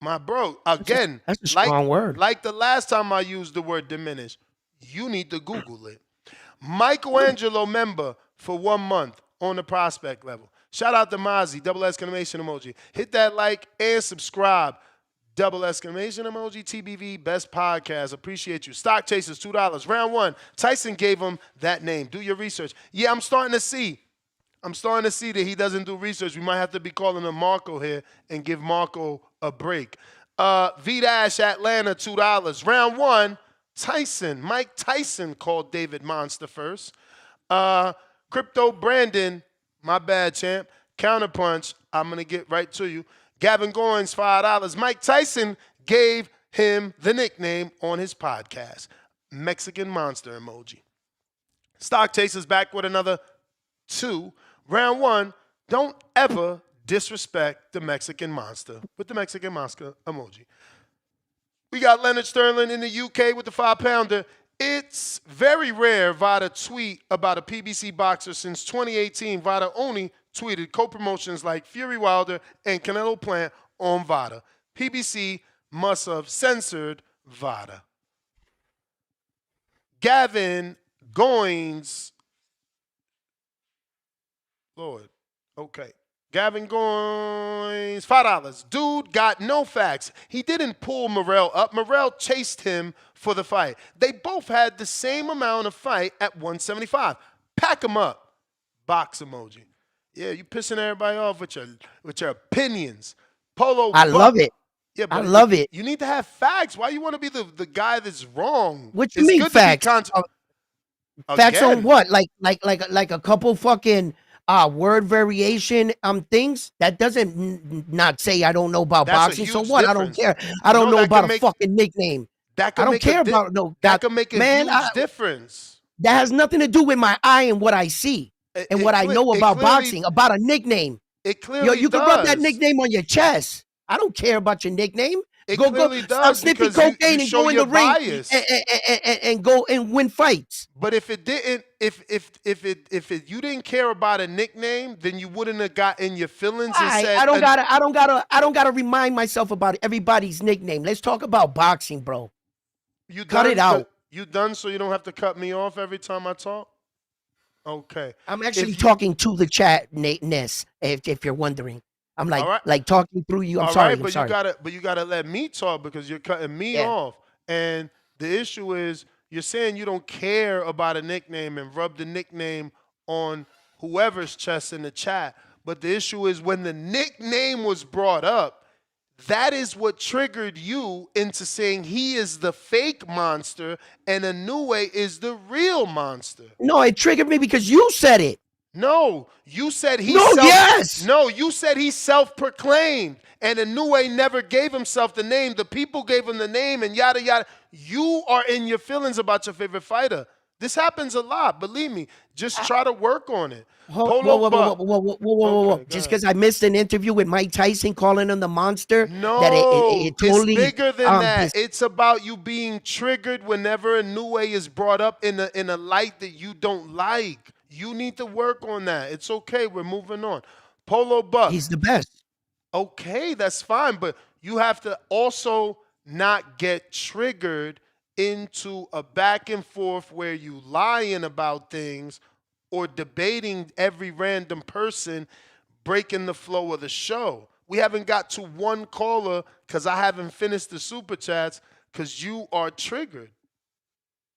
S4: My bro, again,
S16: that's a strong word.
S4: Like the last time I used the word diminish, you need to Google it. Michelangelo member for 1 month on the prospect level. Shout out to Mozzy, double exclamation emoji. Hit that like and subscribe. Double exclamation emoji, TBV, best podcast. Appreciate you. Stock Chasers, $2. Round 1, Tyson gave him that name. Do your research. Yeah, I'm starting to see that he doesn't do research. We might have to be calling him Marco here and give Marco a break. V-Dash Atlanta, $2. Round 1, Mike Tyson called David Monster first. Crypto Brandon, my bad, champ. Counterpunch, I'm going to get right to you. Gavin Goins, $5. Mike Tyson gave him the nickname on his podcast. Mexican Monster emoji. Stock Chasers back with another 2. Round 1, don't ever disrespect the Mexican Monster with the Mexican Monster emoji. We got Leonard Sterling in the UK with the 5-pounder. It's very rare Vada tweet about a PBC boxer. Since 2018, Vada only tweeted co-promotions like Fury Wilder and Canelo Plant on VADA. PBC must have censored VADA. Gavin Goins. Lord. Okay. Gavin Goins, $5. Dude got no facts. He didn't pull Morrell up. Morrell chased him for the fight. They both had the same amount of fight at 175. Pack them up. Box emoji. Yeah, you pissing everybody off with your opinions. Polo.
S16: I love it.
S4: Yeah,
S16: I love it.
S4: You need to have facts. Why you want to be the guy that's wrong?
S16: What you mean facts? Facts on
S4: Again.
S16: what? Like a couple fucking word variation things? That doesn't not say I don't know about
S4: That's a
S16: boxing. So
S4: huge
S16: what?
S4: difference.
S16: I don't care. I don't
S4: No,
S16: know
S4: that
S16: about
S4: can
S16: a
S4: make-
S16: fucking nickname.
S4: That
S16: I
S4: can
S16: don't
S4: make
S16: care
S4: a
S16: about no.
S4: That can make a
S16: man,
S4: huge difference.
S16: That has nothing to do with my eye and what I see and what I know about boxing, about a nickname.
S4: It clearly
S16: you can rub that
S4: does.
S16: nickname on your chest. I don't care about your nickname.
S4: It
S16: go
S4: clearly
S16: stop
S4: does
S16: sniffing
S4: because you
S16: cocaine and
S4: show
S16: go in
S4: your
S16: the ring
S4: bias.
S16: and go and win fights.
S4: But if it didn't, if you didn't care about a nickname, then you wouldn't have gotten your feelings and said.
S16: I don't gotta remind myself about everybody's nickname. Let's talk about boxing, bro.
S4: You
S16: Cut
S4: done?
S16: it out.
S4: You done so you don't have to cut me off every time I talk? Okay.
S16: I'm actually talking to the chat, Ness, if you're wondering. I'm like
S4: All right.
S16: like talking through you. I'm
S4: All
S16: sorry.
S4: right,
S16: I'm
S4: but
S16: sorry.
S4: you gotta let me talk because you're cutting me
S16: Yeah.
S4: off. And the issue is you're saying you don't care about a nickname and rub the nickname on whoever's chest in the chat. But the issue is when the nickname was brought up, that is what triggered you into saying he is the fake monster and Inoue is the real monster.
S16: No, it triggered me because you said it.
S4: No, you said he
S16: No,
S4: you said he self-proclaimed and Inoue never gave himself the name. The people gave him the name and yada yada. You are in your feelings about your favorite fighter. This happens a lot, believe me. Just try to work on it.
S16: Whoa. Just because I missed an interview with Mike Tyson calling him the monster.
S4: No,
S16: that it totally,
S4: it's bigger than that. It's about you being triggered whenever Inoue is brought up in a light that you don't like. You need to work on that. It's okay. We're moving on. Polo Buck.
S16: He's the best.
S4: Okay, that's fine. But you have to also not get triggered into a back and forth where you lying about things or debating every random person, breaking the flow of the show. We haven't got to one caller because I haven't finished the super chats because you are triggered.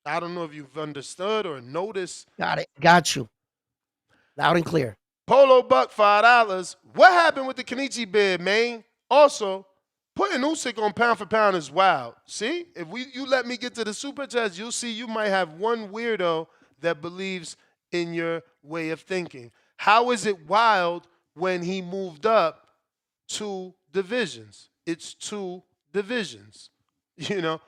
S4: I don't know if you've understood or noticed.
S16: Got it. Got you. Loud and clear.
S4: Polo Buck, $5. What happened with the Kenichi bid, man? Also, putting Usyk on pound for pound is wild. See, if you let me get to the super chats, you'll see you might have one weirdo that believes in your way of thinking. How is it wild when he moved up 2 divisions? It's 2 divisions. You know,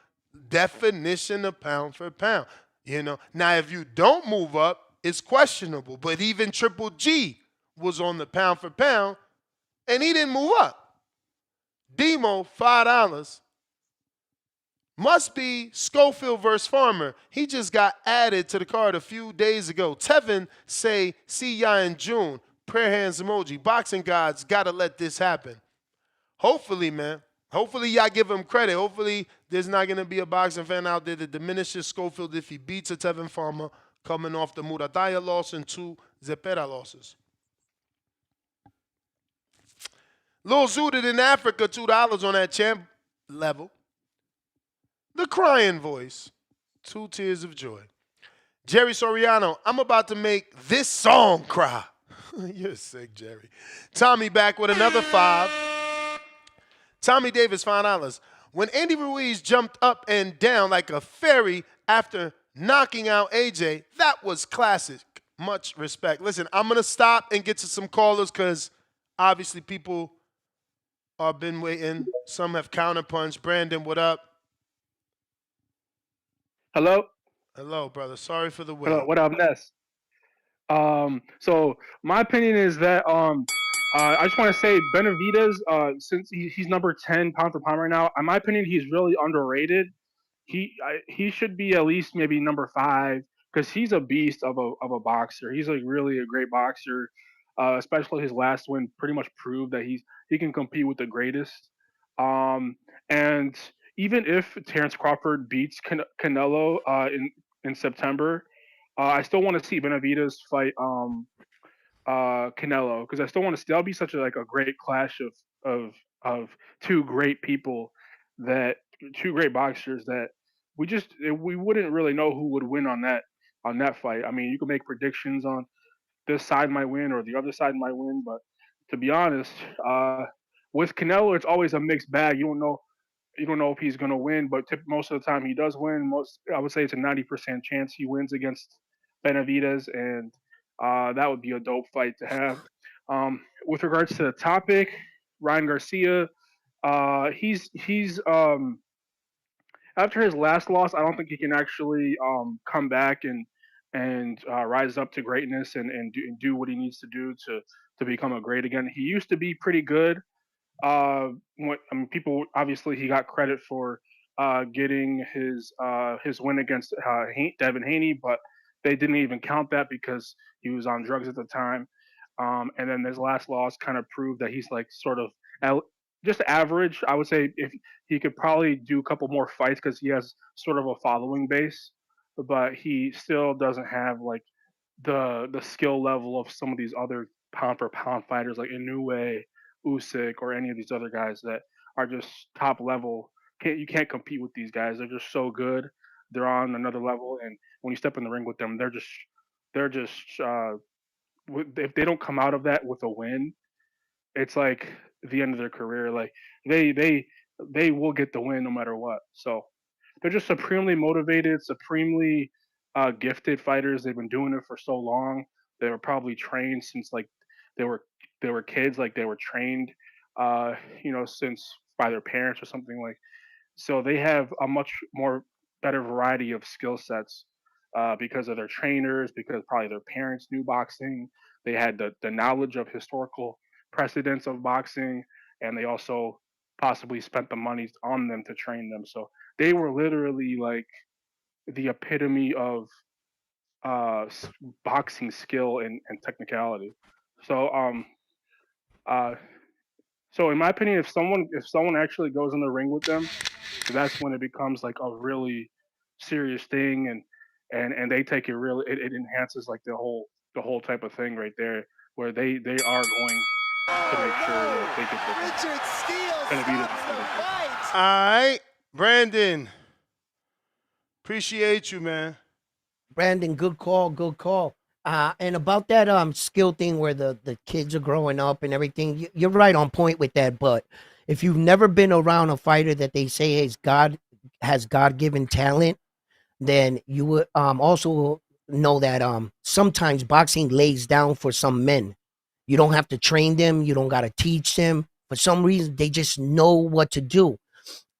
S4: definition of pound for pound. You know, now if you don't move up, it's questionable. But even Triple G was on the pound for pound, and he didn't move up. Demo, $5. Must be Schofield versus Farmer. He just got added to the card a few days ago. Tevan say, see ya in June. Prayer hands emoji. Boxing gods gotta let this happen. Hopefully, man. Hopefully y'all give him credit. Hopefully there's not gonna be a boxing fan out there that diminishes Schofield if he beats a Tevan Farmer coming off the Murataya loss and 2 Zepeda losses. Lil Zooted in Africa, $2 on that champ level. The crying voice, 2 tears of joy. Jerry Soriano, I'm about to make this song cry. You're sick, Jerry. Tommy back with another 5. Tommy Davis, $5. When Andy Ruiz jumped up and down like a fairy after knocking out AJ, that was classic. Much respect. Listen, I'm going to stop and get to some callers because obviously people have been waiting. Some have counterpunched. Brandon, what up?
S19: Hello?
S4: Hello, brother. Sorry for the wait.
S19: Hello, what up, Ness? So my opinion is that I just want to say Benavidez, since he's number 10 pound for pound right now, in my opinion, he's really underrated. He should be at least maybe number 5 because he's a beast of a boxer. He's like really a great boxer. Especially his last win pretty much proved that he can compete with the greatest. And even if Terrence Crawford beats Canelo in September, I still want to see Benavidez fight Canelo because I still want to. That'll be such a great clash of of two great people that two great boxers that we wouldn't really know who would win on that fight. I mean, you can make predictions on this side might win or the other side might win, but to be honest, with Canelo, it's always a mixed bag. You don't know if he's going to win, but most of the time he does win. I would say it's a 90% chance he wins against Benavidez, and that would be a dope fight to have. With regards to the topic, Ryan Garcia, he's after his last loss, I don't think he can actually come back and rise up to greatness and do what he needs to do to become a great again. He used to be pretty good. People obviously he got credit for getting his win against Devin Haney, but they didn't even count that because he was on drugs at the time. And then his last loss kind of proved that he's like sort of just average. I would say if he could probably do a couple more fights because he has sort of a following base, but he still doesn't have like the skill level of some of these other pound for pound fighters like Inoue, Usyk, or any of these other guys that are just top level. You can't compete with these guys. They're just so good. They're on another level, and when you step in the ring with them, they're just if they don't come out of that with a win, it's like the end of their career. Like they will get the win no matter what. So they're just supremely motivated, supremely gifted fighters. They've been doing it for so long. They were probably trained since like they were kids. Like they were trained, since by their parents or something like. So they have a much more better variety of skill sets because of their trainers, because probably their parents knew boxing. They had the knowledge of historical precedents of boxing, and they also possibly spent the money on them to train them. So they were literally like the epitome of boxing skill and technicality. So so in my opinion, if someone actually goes in the ring with them, that's when it becomes like a really serious thing, and they take it really. It enhances like the whole type of thing right there, where they are going to make sure that they get the
S4: All right, Brandon. Appreciate you, man.
S16: Brandon, good call, good call. And about that skill thing where the kids are growing up and everything, you're right on point with that. But if you've never been around a fighter that they say has God-given talent, then you would also know that sometimes boxing lays down for some men. You don't have to train them, you don't got to teach them. For some reason, they just know what to do.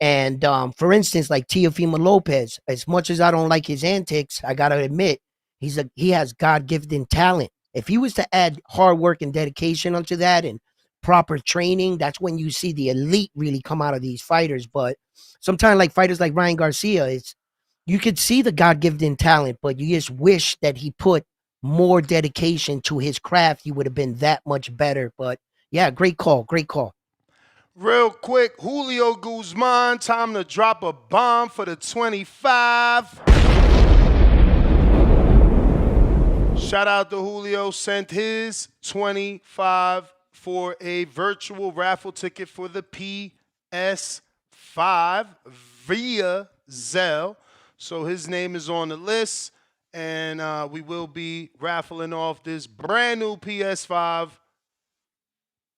S16: And for instance, like Teofimo Lopez, as much as I don't like his antics, I gotta admit, he has God-given talent. If he was to add hard work and dedication onto that and proper training, that's when you see the elite really come out of these fighters. But sometimes like fighters like Ryan Garcia, you could see the God-given talent, but you just wish that he put more dedication to his craft. He would have been that much better. But yeah, great call, great call.
S4: Real quick, Julio Guzman, time to drop a bomb for the 25. Shout out to Julio, sent his 25 for a virtual raffle ticket for the PS5 via Zelle. So his name is on the list, and we will be raffling off this brand new PS5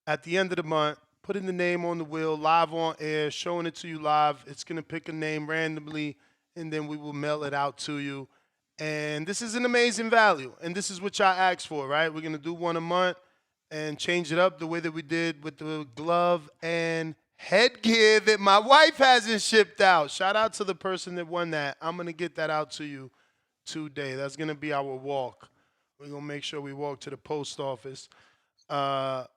S4: at the end of the month. Putting the name on the wheel, live on air, showing it to you live. It's going to pick a name randomly, and then we will mail it out to you. And this is an amazing value, and this is what y'all asked for, right? We're going to do one a month and change it up the way that we did with the glove and headgear that my wife hasn't shipped out. Shout out to the person that won that. I'm going to get that out to you today. That's going to be our walk. We're going to make sure we walk to the post office. But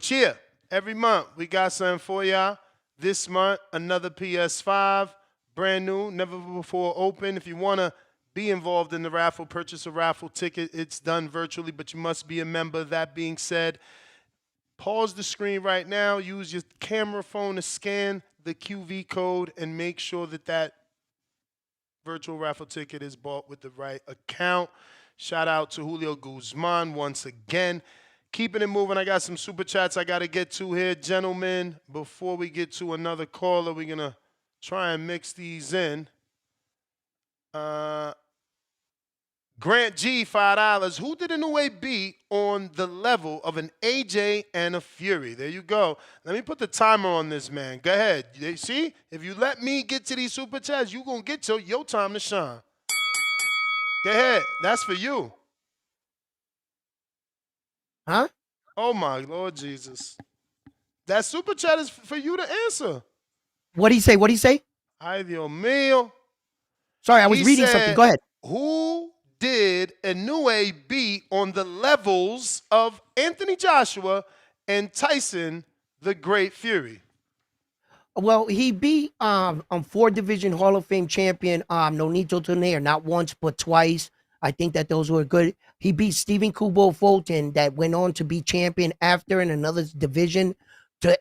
S4: yeah. Every month, we got something for y'all. This month, another PS5, brand new, never before open. If you want to be involved in the raffle, purchase a raffle ticket. It's done virtually, but you must be a member. That being said, Pause the screen right now. Use your camera phone to scan the QV code and make sure that virtual raffle ticket is bought with the right account. Shout out to Julio Guzman once again. Keeping it moving. I got some super chats I got to get to here. Gentlemen, before we get to another caller, we're going to try and mix these in. Grant G, $5. Who did an Uwe beat on the level of an AJ and a Fury? There you go. Let me put the timer on this, man. Go ahead. You see, if you let me get to these super chats, you're going to get to your time to shine. Go ahead. That's for you.
S16: Huh?
S4: Oh, my Lord Jesus. That super chat is for you to answer.
S16: What'd he say? What'd he say?
S4: Ay, Dios mío.
S16: Sorry, I was reading something. Go ahead.
S4: Who did Inoue beat on the levels of Anthony Joshua and Tyson the Great Fury?
S16: Well, he beat 4-division Hall of Fame champion Nonito Donaire, not once but twice. I think that those were good. He beat Stephen Kubo Fulton, that went on to be champion after in another division.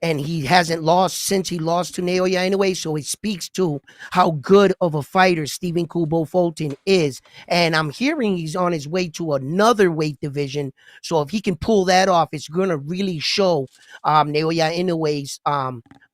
S16: And he hasn't lost since he lost to Naoya anyway, so it speaks to how good of a fighter Stephen Kubo Fulton is. And I'm hearing he's on his way to another weight division, so if he can pull that off, it's going to really show Naoya Inoue's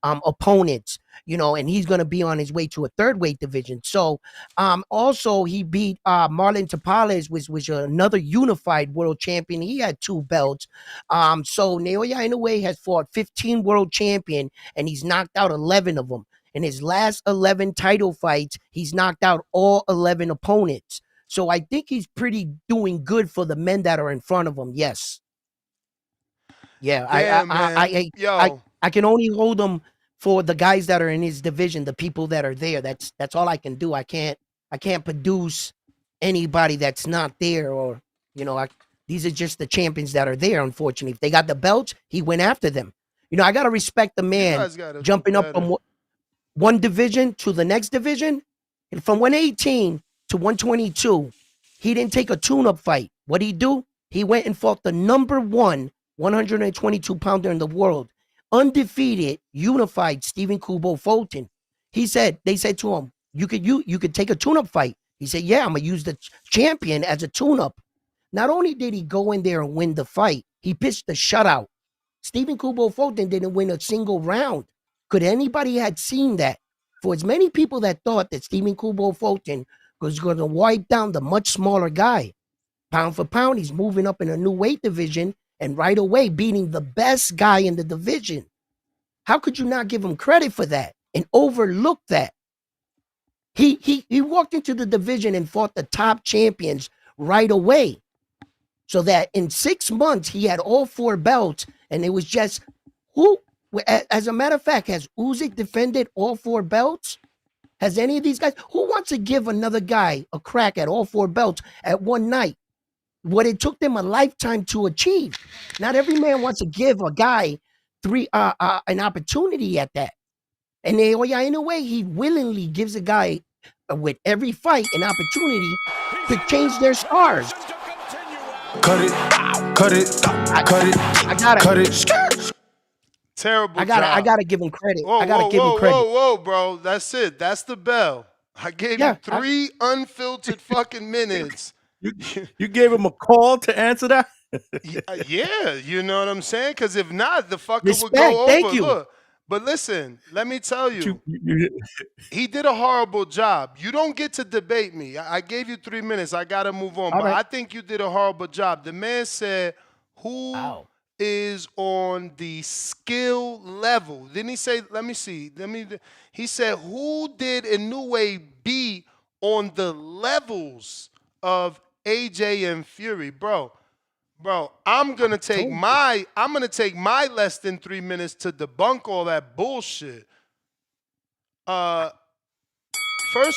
S16: opponents, you know, and he's going to be on his way to a third weight division. So also he beat Marlon Tapales, which was another unified world champion. He had 2 belts. So Naoya Inoue has fought 15 world champion, and he's knocked out 11 of them. In his last 11 title fights, he's knocked out all 11 opponents. So I think he's pretty doing good for the men that are in front of him. Yes. Yeah. I can only hold him for the guys that are in his division, the people that are there. That's all I can do. I can't produce anybody that's not there, or, you know, these are just the champions that are there. Unfortunately, if they got the belts, he went after them. You know, I got to respect the man jumping up from one division to the next division. And from 118 to 122, he didn't take a tune-up fight. What did he do? He went and fought the number 1 122-pounder in the world, undefeated, unified Stephen Kubo Fulton. They said to him, you could take a tune-up fight. He said, yeah, I'm going to use the champion as a tune-up. Not only did he go in there and win the fight, he pitched the shutout. Stephen Kubo Fulton didn't win a single round. Could anybody had seen that? For as many people that thought that Stephen Kubo Fulton was going to wipe down the much smaller guy, pound for pound, he's moving up in a new weight division and right away beating the best guy in the division. How could you not give him credit for that and overlook that? He walked into the division and fought the top champions right away. So that in 6 months, he had all 4 belts, and it was just as a matter of fact, has Usyk defended all 4 belts? Has any of these guys, who wants to give another guy a crack at all 4 belts at one night? What it took them a lifetime to achieve. Not every man wants to give a guy an opportunity at that. And in a way, he willingly gives a guy with every fight an opportunity to change their stars.
S8: Cut it.
S16: I gotta.
S4: Terrible
S16: I gotta give him credit.
S4: Whoa,
S16: I gotta give him credit.
S4: Whoa, bro. That's it. That's the bell. I gave you 3 unfiltered fucking minutes.
S15: You gave him a call to answer that?
S4: Yeah, you know what I'm saying? Because if not, the fucker would
S16: Respect,
S4: go over.
S16: thank you.
S4: Look, but listen, let me tell you, he did a horrible job. You don't get to debate me. I gave you 3 minutes. I got to move on. But I think you did a horrible job. The man said, who is on the skill level? Didn't he say, let me see. He said, who did Inoue beat on the levels of AJ and Fury? Bro, I'm gonna take my less than 3 minutes to debunk all that bullshit. First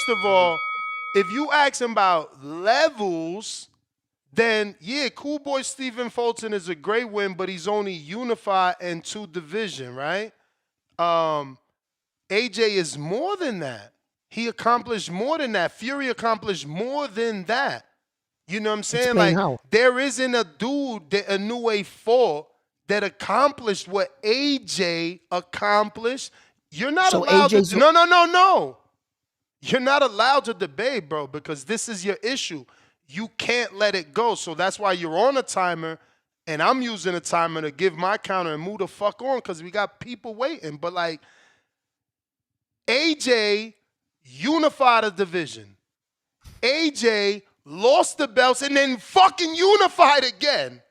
S4: of all, if you ask him about levels, then yeah, Cool Boy Stephen Fulton is a great win, but he's only unified and 2 division, right? AJ is more than that. He accomplished more than that. Fury accomplished more than that. You know what I'm saying?
S16: Explain
S4: like
S16: how.
S4: there isn't a dude that Inoue fought that accomplished what AJ accomplished. You're not
S16: So
S4: allowed
S16: AJ's
S4: to. No. You're not allowed to debate, bro, because this is your issue. You can't let it go. So that's why you're on a timer, and I'm using a timer to give my counter and move the fuck on because we got people waiting. But, like, AJ unified a division. AJ lost the belts and then fucking unified again.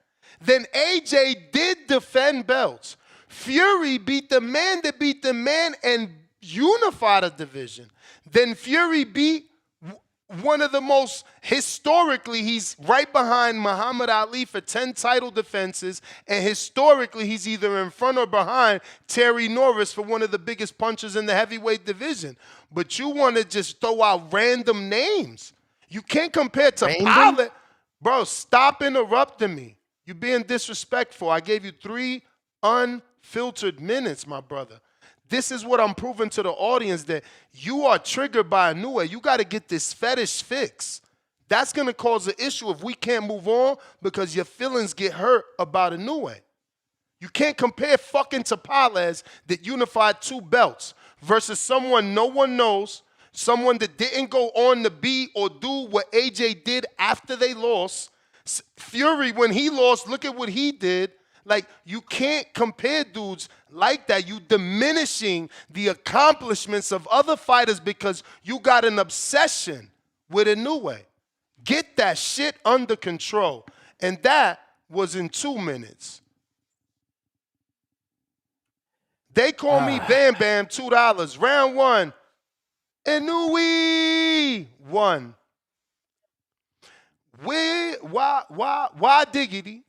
S4: Then AJ did defend belts. Fury beat the man that beat the man and unified a division. Then Fury beat one of the most, historically, he's right behind Muhammad Ali for 10 title defenses, and historically, he's either in front or behind Terry Norris for one of the biggest punches in the heavyweight division. But you want to just throw out random names. You can't compare to Pilot. Bro, stop interrupting me. You're being disrespectful. I gave you 3 unfiltered minutes, my brother. This is what I'm proving to the audience, that you are triggered by Inoue. You got to get this fetish fixed. That's going to cause an issue if we can't move on because your feelings get hurt about Inoue. You can't compare fucking Tapales that unified 2 belts versus someone no one knows, someone that didn't go on to be or do what AJ did after they lost. Fury, when he lost, look at what he did. Like, you can't compare dudes like that. You diminishing the accomplishments of other fighters because you got an obsession with Inoue. Get that shit under control. And that was in 2 minutes. They call me Bam Bam, $2. Round 1. Inoue won. Why Diggity?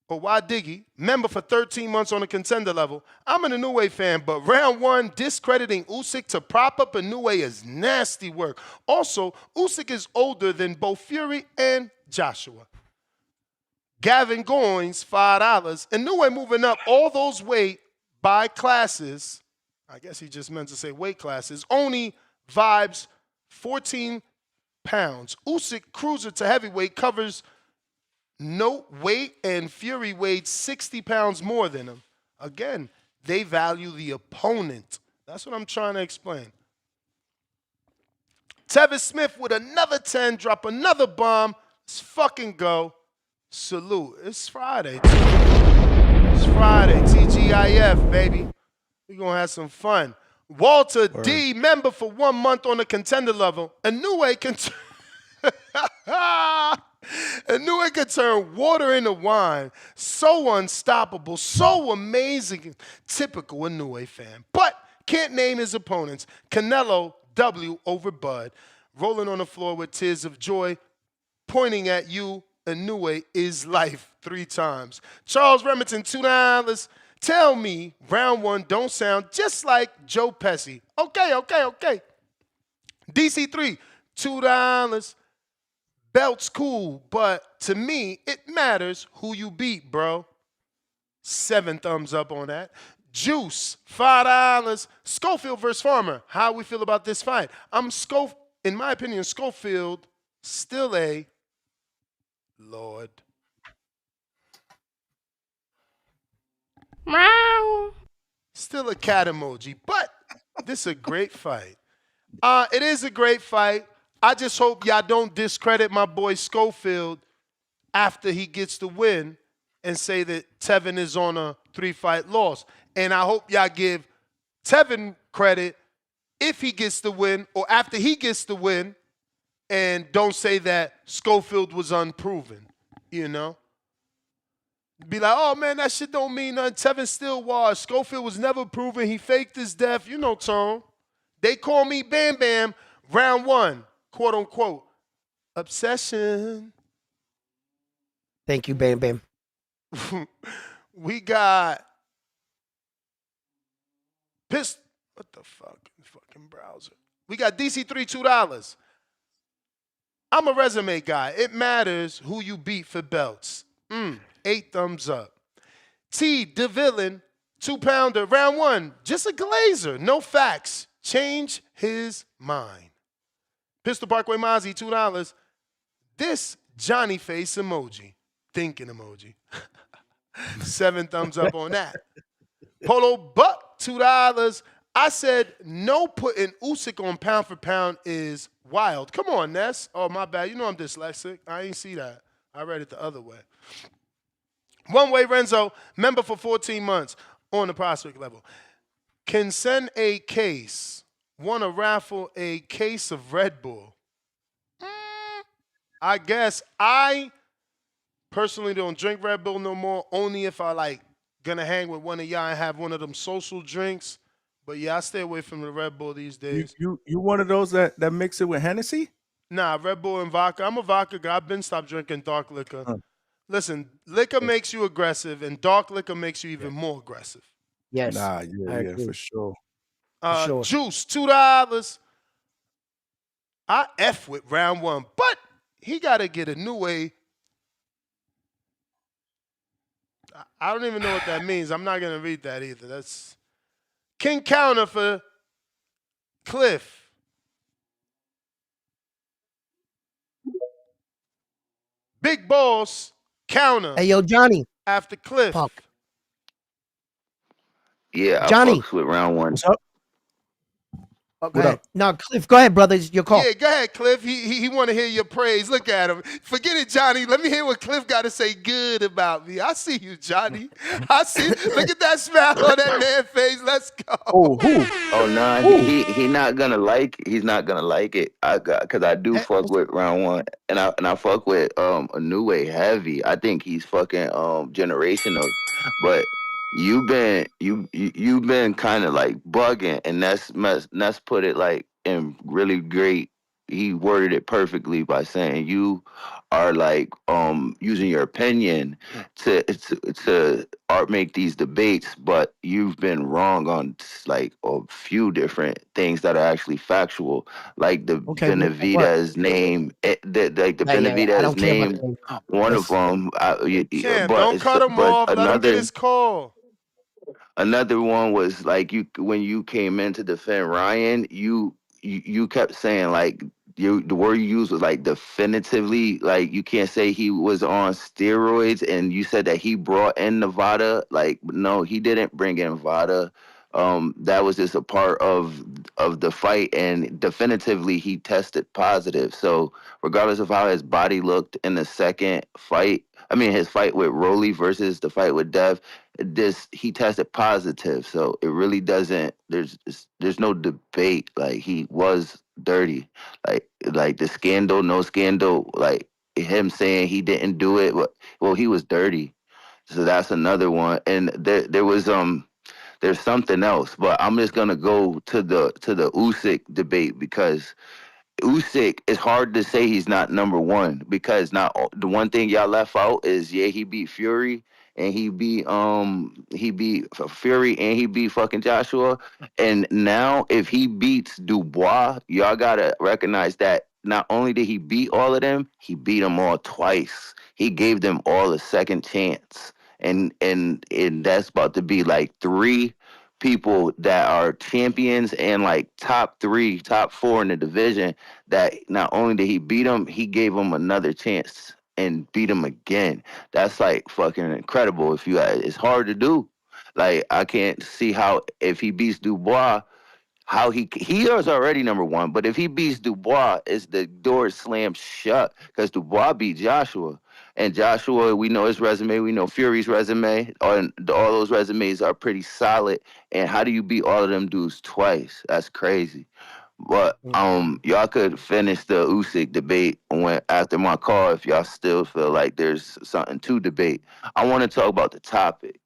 S4: Or why Diggy, member for 13 months on the contender level. I'm an Inoue fan, but round 1, discrediting Usyk to prop up Inoue is nasty work. Also, Usyk is older than both Fury and Joshua. Gavin Goins, $5. Inoue moving up all those weight by classes. I guess he just meant to say weight classes. Only vibes 14 pounds. Usyk cruiser to heavyweight covers no weight, and Fury weighed 60 pounds more than him. Again, they value the opponent. That's what I'm trying to explain. Tevan Smith with another 10, drop another bomb. Let's fucking go. Salute. It's Friday, too. It's Friday. TGIF, baby. We're going to have some fun. Walter D, member for 1 month on the contender level. Inoue can... Inoue could turn water into wine. So unstoppable, so amazing. Typical Inoue fan. But can't name his opponents. Canelo, W over Bud. Rolling on the floor with tears of joy. Pointing at you, Inoue is life 3 times. Charles Remington, $2. Tell me, round 1 don't sound just like Joe Pesci. Okay. DC3, $2. Belt's cool, but to me, it matters who you beat, bro. 7 thumbs up on that. Juice, $5. Schofield versus Farmer. How we feel about this fight? In my opinion, Schofield still a Lord.
S6: Meow.
S4: Still a cat emoji, but this is a great fight. It is a great fight. I just hope y'all don't discredit my boy Schofield after he gets the win and say that Tevan is on a 3-fight loss. And I hope y'all give Tevan credit if he gets the win or after he gets the win, and don't say that Schofield was unproven, you know? Be like, oh, man, that shit don't mean nothing. Tevan still was. Schofield was never proven. He faked his death. You know, Tone. They call me Bam Bam, round 1. Quote unquote, obsession.
S16: Thank you, Bam Bam.
S4: We got pissed. What the fuck? Fucking browser. We got DC3, $2. I'm a resume guy. It matters who you beat for belts. 8 thumbs up. T, the villain, 2-pounder, round 1. Just a glazer. No facts. Change his mind. Pistol Parkway Mozzy, $2. This Johnny face emoji. Thinking emoji. 7 thumbs up on that. Polo Buck, $2. I said no putting Usyk on pound for pound is wild. Come on, Ness. Oh, my bad. You know I'm dyslexic. I ain't see that. I read it the other way. One Way Renzo, member for 14 months on the prospect level. Can send a case. Want to raffle a case of Red Bull. I guess I personally don't drink Red Bull no more. Only if I gonna hang with one of y'all and have one of them social drinks. But yeah, I stay away from the Red Bull these days.
S15: You one of those that mix it with Hennessy?
S4: Nah, Red Bull and vodka. I'm a vodka guy. I've been stopped drinking dark liquor. Listen, liquor makes you aggressive, and dark liquor makes you even more aggressive.
S16: Yes.
S15: Nah, yeah, for sure.
S4: Juice, $2. I F with round 1, but he got to get a new way. I don't even know what that means. I'm not going to read that either. That's King Counter for Cliff. Big Boss Counter.
S16: Hey, yo, Johnny.
S4: After Cliff.
S16: Punk.
S20: Yeah,
S16: Johnny.
S20: I fucks with round 1.
S15: What's up?
S16: Go ahead. No, Cliff, go ahead, brother. It's your call.
S4: Yeah, go ahead, Cliff. He want to hear your praise. Look at him. Forget it, Johnny. Let me hear what Cliff got to say good about me. I see you, Johnny. I see. Look at that smile on that man's face. Let's go.
S15: Oh, who?
S20: Oh nah, he not gonna like. He's not gonna like it. Cause I do fuck with round 1, and I fuck with a new way heavy. I think he's fucking generational, but you've been kind of like bugging, and that's put it like in really great. He worded it perfectly by saying you are like using your opinion to make these debates, but you've been wrong on like a few different things that are actually factual, like the Benavidez name, Benavidez name. One of them,
S4: Cam, don't cut him off. Let him get his call.
S20: Another one was like when you came in to defend Ryan, you kept saying like the word you used was like definitively, like you can't say he was on steroids, and you said that he brought in Nevada. Like no, he didn't bring in Nevada. That was just a part of the fight, and definitively he tested positive. So regardless of how his body looked in the second fight, I mean his fight with Rollie versus the fight with Dev, he tested positive. So it really doesn't. There's no debate. Like he was dirty. Like the scandal, no scandal. Like him saying he didn't do it. Well, he was dirty. So that's another one. And there was there's something else, but I'm just gonna go to the Usyk debate because Usyk, it's hard to say he's not number 1 because the one thing y'all left out is he beat Fury and he beat Fury and he beat fucking Joshua, and now if he beats Dubois, y'all gotta recognize that not only did he beat all of them, he beat them all twice. He gave them all a second chance, and that's about to be like 3 people that are champions and like top 3, top 4 in the division, that not only did he beat them, he gave them another chance and beat them again. That's like fucking incredible. It's hard to do. Like I can't see how if he beats Dubois, how he is already number 1, but if he beats Dubois, is the door slammed shut because Dubois beat Joshua. And Joshua, we know his resume, we know Fury's resume, and all those resumes are pretty solid. And how do you beat all of them dudes twice? That's crazy. But y'all could finish the Usyk debate after my call if y'all still feel like there's something to debate. I want to talk about the topic.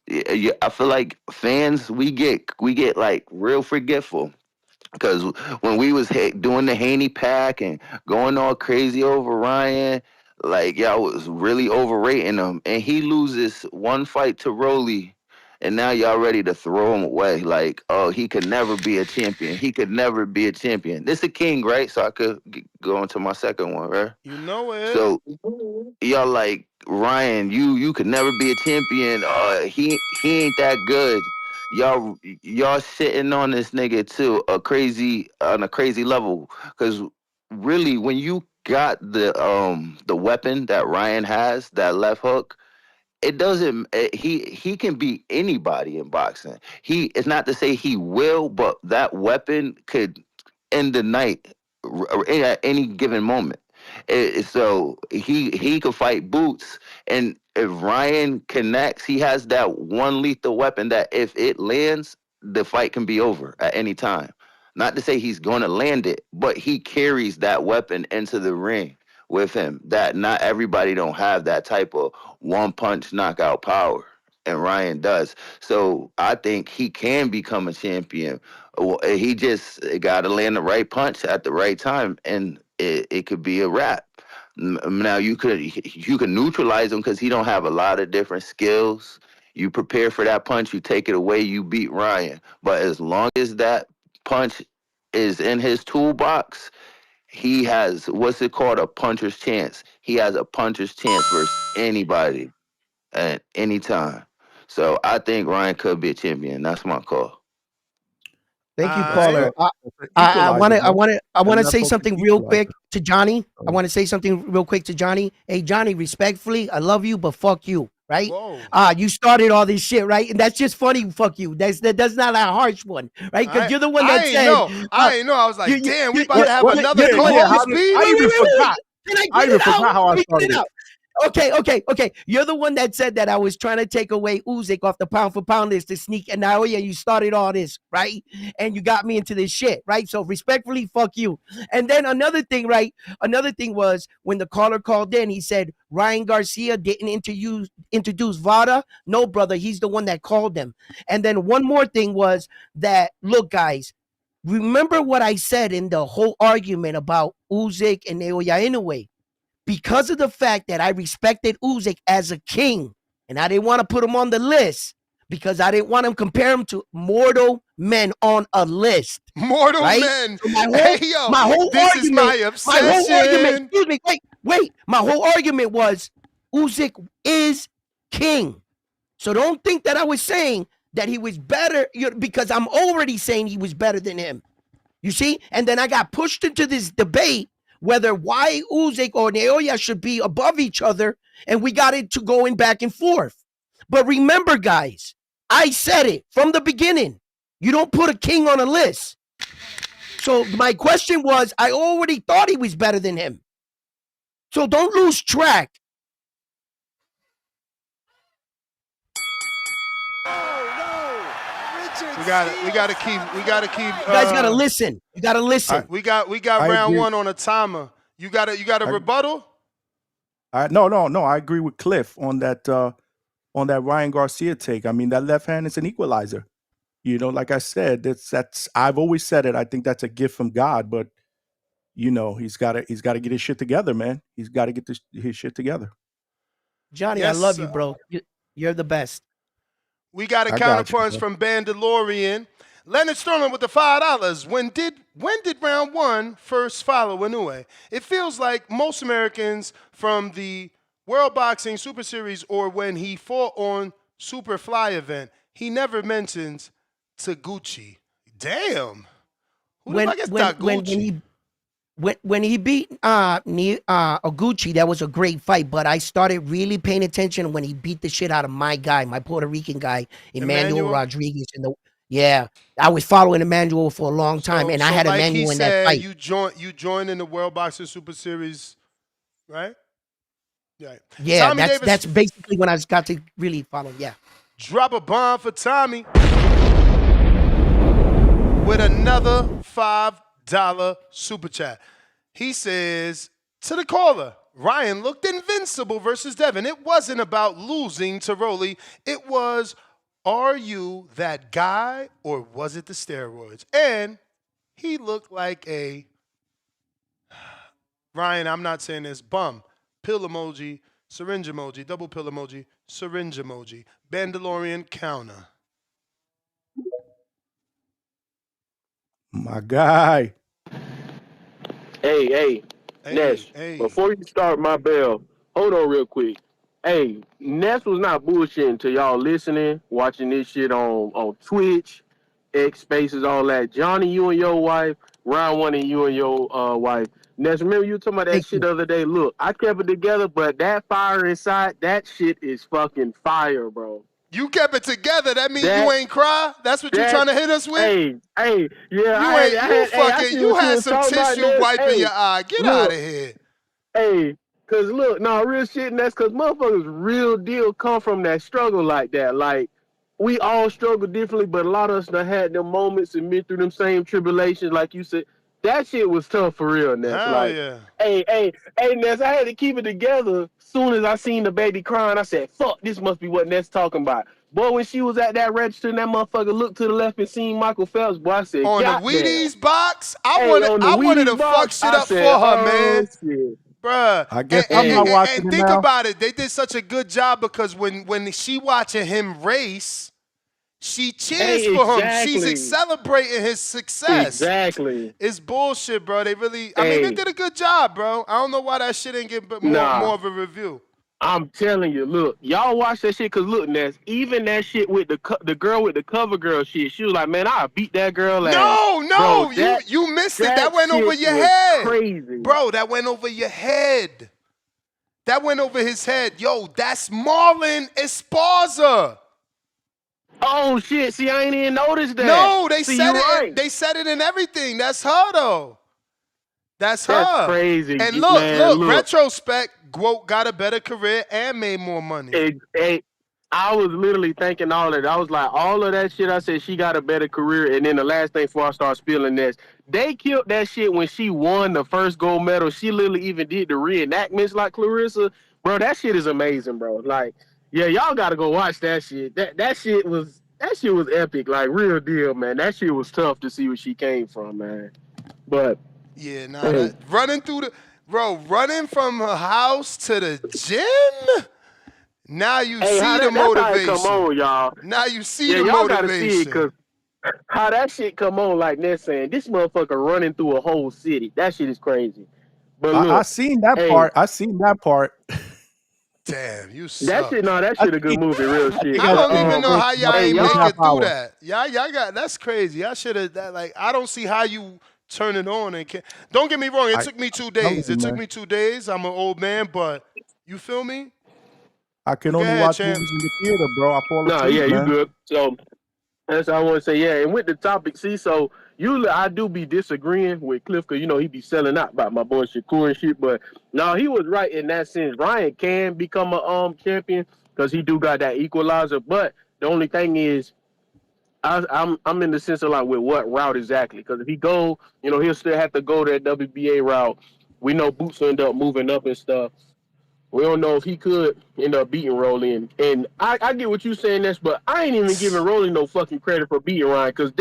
S20: Yeah, I feel like fans, we get like real forgetful. Because when we was doing the Haney pack and going all crazy over Ryan, like y'all was really overrating him, and he loses one fight to Rollie, and now y'all ready to throw him away. Like, oh, he could never be a champion. He could never be a champion. This is a king, right? So I could go into my second one, right?
S4: You know it.
S20: So y'all like Ryan, you could never be a champion. He ain't that good. Y'all shitting on this nigga too, on a crazy level. Because really, when you got the weapon that Ryan has, that left hook, it doesn't. He can beat anybody in boxing. It's not to say he will, but that weapon could end the night at any given moment. So he could fight Boots, and if Ryan connects, he has that one lethal weapon that if it lands, the fight can be over at any time. Not to say he's going to land it, but he carries that weapon into the ring with him. That not everybody don't have that type of one punch knockout power, and Ryan does. So I think he can become a champion. He just got to land the right punch at the right time, and it could be a wrap. Now you could neutralize him because he don't have a lot of different skills. You prepare for that punch, you take it away, you beat Ryan. But as long as that punch is in his toolbox, he has what's it called, a puncher's chance. He has a puncher's chance versus anybody at any time. So I think Ryan could be a champion. That's my call.
S16: Thank you, caller. I want to say something real quick to Johnny. I want to say something real quick to Johnny. Hey, Johnny, respectfully, I love you, but fuck you, right? You started all this shit, right? And that's just funny. Fuck you. That's not a harsh one, right? Because you're the one that said.
S4: I ain't know. I was like, damn, we about to have another co-host beef.
S15: I even forgot. I even forgot how I started.
S16: Okay. You're the one that said that I was trying to take away Usyk off the pound for pound list to sneak, and now you started all this, right? And you got me into this shit, right? So respectfully, fuck you. And then another thing, right? Another thing was when the caller called in, he said Ryan Garcia didn't introduce Vada. No, brother, he's the one that called them. And then one more thing was that, look, guys, remember what I said in the whole argument about Usyk and Naoya Inoue. Because of the fact that I respected Usyk as a king, and I didn't want to put him on the list because I didn't want to compare him to mortal men on a list.
S4: Mortal men. So my whole
S16: argument,
S4: is my obsession.
S16: My whole argument, excuse me, wait. My whole argument was Usyk is king. So don't think that I was saying that he was better because I'm already saying he was better than him. You see? And then I got pushed into this debate whether why Usyk or Naoya should be above each other, and we got into going back and forth. But remember, guys, I said it from the beginning. You don't put a king on a list. So my question was, I already thought he was better than him. So don't lose track.
S4: We gotta keep. You
S16: guys gotta listen. You gotta listen.
S4: We got round one on a timer. You got a rebuttal?
S15: No. I agree with Cliff on that Ryan Garcia take. I mean, that left hand is an equalizer. Like I said, that's I've always said it. I think that's a gift from God, but he's got to get his shit together, man. He's got to get his shit together.
S16: Johnny, yes, I love you, bro. You're the best.
S4: We got a counterpunch from Bandalorian. Leonard Sterling with the $5. When did round one first follow Inoue? It feels like most Americans from the World Boxing Super Series or when he fought on Superfly event, he never mentions Taguchi. Damn. Who the fuck is Taguchi?
S16: When he beat Oguchi, that was a great fight, but I started really paying attention when he beat the shit out of my guy, my Puerto Rican guy, Emmanuel Rodriguez. I was following Emmanuel for a long time, and I had Emmanuel in that fight.
S4: You joined in the World Boxing Super Series, right?
S16: Right. Yeah, that's basically when I got to really follow. Yeah.
S4: Drop a bomb for Tommy with another $5 super chat. He says to the caller, Ryan looked invincible versus Devin. It wasn't about losing to Rollie. It was, are you that guy or was it the steroids? And he looked like a, Ryan, I'm not saying this, bum. Pill emoji, syringe emoji, double pill emoji, syringe emoji. Bandalorian counter.
S15: My guy.
S21: Hey, Ness, before you start my bell, hold on real quick. Hey, Ness was not bullshitting to y'all listening, watching this shit on Twitch, X Spaces, all that. Johnny, you and your wife round one and you and your wife. Ness, remember you talking about that shit the other day? Look, I kept it together, but that fire inside, that shit is fucking fire, bro.
S4: You kept it together. That means you ain't cry? That's what you trying to hit us with?
S21: Hey,
S4: yeah. You had some tissue wiping your eye. Get out of here.
S21: Hey, cause look, real shit, and that's cause motherfuckers real deal come from that struggle like that. Like, we all struggle differently, but a lot of us done had them moments and been through them same tribulations, like you said. That shit was tough for real, Ness.
S4: Hell
S21: like,
S4: yeah.
S21: Hey, Ness, I had to keep it together. Soon as I seen the baby crying, I said, fuck, this must be what Ness talking about. Boy, when she was at that register and that motherfucker looked to the left and seen Michael Phelps, boy, I said,
S4: on the
S21: God
S4: Wheaties
S21: damn.
S4: box, I wanted to fuck shit up for her, man.
S21: Shit.
S4: Bruh.
S15: I guess I'm not watching
S4: and
S15: it
S4: think
S15: now.
S4: about it. They did such a good job because when she watching him race, she cheers for him. She's celebrating his success.
S21: Exactly.
S4: It's bullshit, bro. They really, I mean, they did a good job, bro. I don't know why that shit ain't get more of a review.
S21: I'm telling you, look, y'all watch that shit, cause look, Ness, even that shit with the girl with the cover girl shit, she was like, man, I'll beat that girl ass.
S4: No,
S21: bro,
S4: you missed it. That went over your head.
S21: Crazy.
S4: Bro, that went over your head. That went over his head. Yo, that's Marlon Esparza.
S21: Oh shit! See, I ain't even noticed that.
S4: No, they said it.
S21: Right.
S4: They said it in everything. That's her though. That's her.
S21: That's crazy.
S4: And
S21: look,
S4: retrospect, Gwoat got a better career and made more money.
S21: I was literally thinking all of that. I was like, all of that shit. I said she got a better career, and then the last thing before I start spilling this, they killed that shit when she won the first gold medal. She literally even did the reenactments like Clarissa. Bro, that shit is amazing, bro. Like, yeah, y'all gotta go watch that shit. That shit was epic, like real deal, man. That shit was tough to see where she came from, man. But
S4: yeah, running from her house to the gym. Now you see the motivation.
S21: Come on, y'all.
S4: Now you see the
S21: y'all
S4: motivation.
S21: Gotta see it, cause how that shit come on, like they're saying, this motherfucker running through a whole city. That shit is crazy. But look,
S15: I seen that part. I seen that part.
S4: Damn, you suck.
S21: That shit a good movie, real shit.
S4: I don't even know how y'all ain't make it through
S15: hour.
S4: that. Y'all got, that's crazy. Y'all should have, I don't see how you turn it on and can't. Don't get me wrong, it took me 2 days. It took me 2 days. I'm an old man, but you feel me?
S15: I can only watch movies in the theater, bro. I fall asleep,
S21: you
S15: man.
S21: good. So that's what I want to say. Yeah, and with the topic, see, so usually I do be disagreeing with Cliff because, he be selling out about my boy Shakur and shit. But no, he was right in that sense. Ryan can become a champion because he do got that equalizer. But the only thing is, I'm in the sense of like with what route exactly? Because if he go, he'll still have to go that WBA route. We know Boots will end up moving up and stuff. We don't know if he could end up beating Rollie. And I get what you're saying, Ness, but I ain't even giving Rollie no fucking credit for beating Ryan because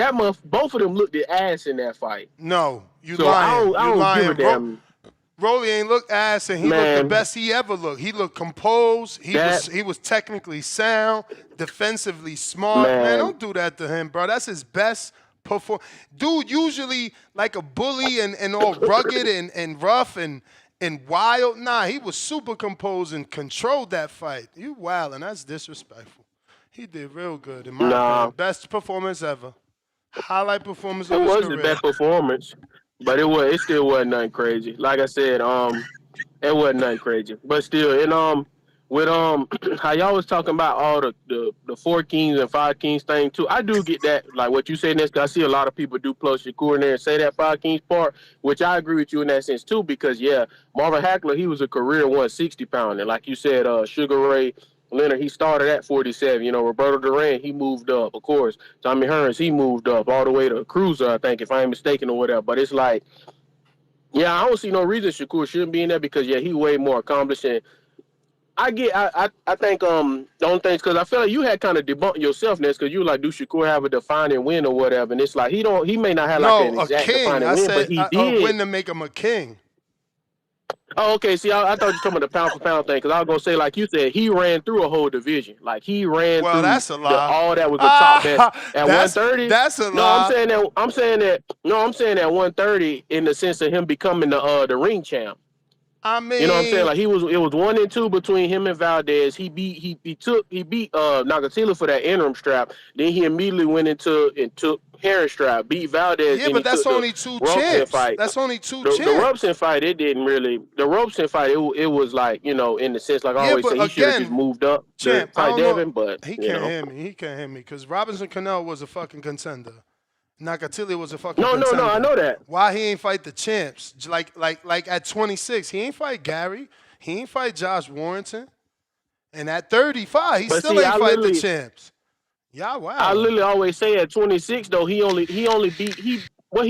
S21: both of them looked their ass in that fight.
S4: No, you
S21: so
S4: lying.
S21: I don't give a damn.
S4: Rollie ain't looked ass, and he looked the best he ever looked. He looked composed. He was technically sound, defensively smart. Man, don't do that to him, bro. That's his best performance. Dude, usually like a bully and all rugged and rough and wild. Nah, he was super composed and controlled that fight. You wild, and that's disrespectful. He did real good in my opinion. Best performance ever. Highlight performance of his career.
S21: It was the best performance, but it still wasn't nothing crazy. Like I said, it wasn't nothing crazy. But still, and with how y'all was talking about all the 4 kings and 5 kings thing too. I do get that, like what you saying, Ness, I see a lot of people do plus Shakur in there and say that 5 kings part, which I agree with you in that sense too, because Marvin Hagler, he was a career 160 pounder. Like you said, Sugar Ray Leonard, he started at 47. Roberto Duran, he moved up, of course. Tommy Hearns, he moved up all the way to Cruz, I think, if I ain't mistaken or whatever. But it's like, I don't see no reason Shakur shouldn't be in there because he way more accomplished. And I think the only thing is because I feel like you had kind of debunked yourself, Ness, because you were like, do Shakur have a defining win or whatever? And it's like he may not have like an exact defining win, but he did.
S4: A win to make him a king.
S21: Oh, okay. See, I thought you were talking about the pound for pound thing because I was gonna say, like you said, he ran through a whole division. Like he ran through
S4: that's a lie.
S21: all that was the top best at 130.
S4: That's a lie.
S21: No, I'm saying that 130 in the sense of him becoming the ring champ.
S4: I mean,
S21: You know what I'm saying? Like it was 1 and 2 between him and Valdez. He beat Nagatila for that interim strap. Then he immediately went into and took Heron strap, beat Valdez.
S4: Yeah,
S21: then
S4: but
S21: he
S4: that's
S21: took
S4: only
S21: the
S4: two
S21: Robeson
S4: champs.
S21: fight.
S4: That's only two
S21: The
S4: champs.
S21: Robeson fight, it didn't really. The Robeson fight, it was like, you know, in the sense, like I
S4: Yeah,
S21: always
S4: but
S21: say, he should have
S4: again,
S21: just moved up to
S4: champ, I
S21: fight
S4: don't know.
S21: Devin, but
S4: He
S21: you
S4: can't
S21: know.
S4: hear me. He can't hear me because Robinson Canelo was a fucking contender. Nakatili was a fucking
S21: No,
S4: contender.
S21: I know that.
S4: Why he ain't fight the champs? Like at 26, he ain't fight Gary. He ain't fight Josh Warrington. And at 35, he
S21: But
S4: still
S21: see,
S4: ain't fight the champs. Yeah, wow.
S21: I literally always say at 26 though, he only beat he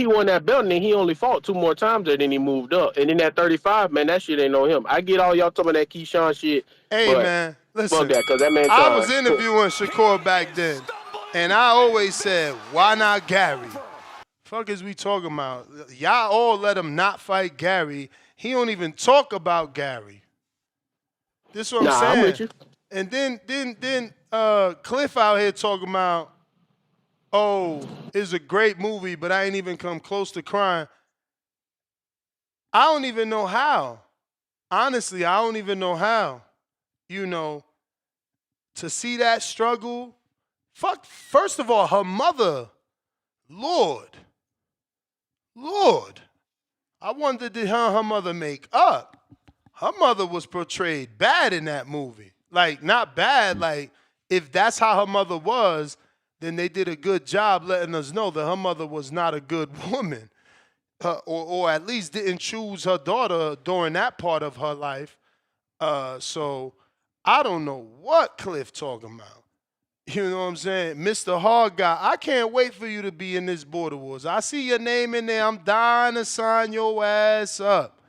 S21: won that belt and then he only fought 2 more times and then he moved up. And then at 35, man, that shit ain't on him. I get all y'all talking about that Keyshawn shit.
S4: Hey,
S21: but
S4: man, listen.
S21: fuck that, cause that man.
S4: I was interviewing Shakur back then, and I always said, why not Gary? Fuck is we talking about? Y'all all let him not fight Gary. He don't even talk about Gary. This is what I'm saying.
S21: I'm with you.
S4: And then Cliff out here talking about, oh, it's a great movie, but I ain't even come close to crying. I don't even know how. Honestly, I don't even know how. You know, to see that struggle. Fuck, first of all, her mother, Lord. I wonder, did her and her mother make up? Her mother was portrayed bad in that movie. Like, not bad, like, if that's how her mother was, then they did a good job letting us know that her mother was not a good woman. Or at least didn't choose her daughter during that part of her life. So I don't know what Cliff talking about. You know what I'm saying? Mr. Hard Guy, I can't wait for you to be in this Border Wars. I see your name in there. I'm dying to sign your ass up.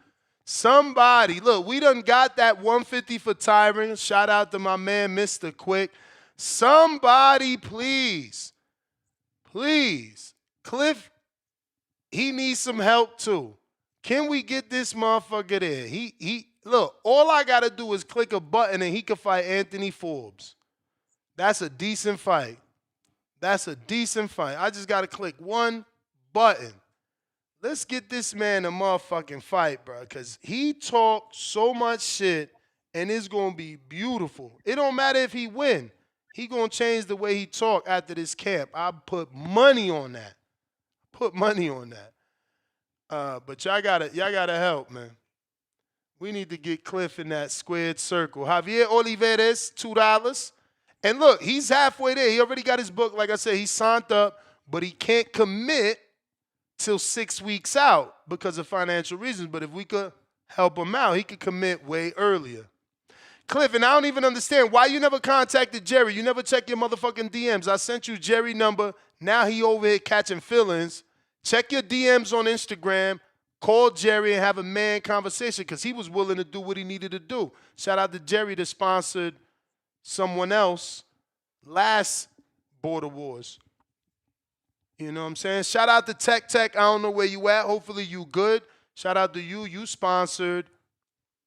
S4: Somebody, look, we done got that 150 for Tyron. Shout out to my man, Mr. Quick. Somebody, please, Cliff, he needs some help too. Can we get this motherfucker there? He look, all I gotta do is click a button and he can fight Anthony Forbes. That's a decent fight. I just gotta click one button. Let's get this man a motherfucking fight, bro, because he talked so much shit and it's gonna be beautiful. It don't matter if he win. He gonna change the way he talk after this camp. I put money on that. But y'all gotta help, man. We need to get Cliff in that squared circle. Javier Oliveres, $2. And look, he's halfway there. He already got his book. Like I said, he's signed up, but he can't commit till 6 weeks out because of financial reasons. But if we could help him out, he could commit way earlier. Cliff, and I don't even understand why you never contacted Jerry. You never check your motherfucking DMs. I sent you Jerry number. Now he over here catching feelings. Check your DMs on Instagram. Call Jerry and have a man conversation because he was willing to do what he needed to do. Shout out to Jerry that sponsored someone else last Border Wars. You know what I'm saying? Shout out to Tech. I don't know where you at. Hopefully you good. Shout out to you. You sponsored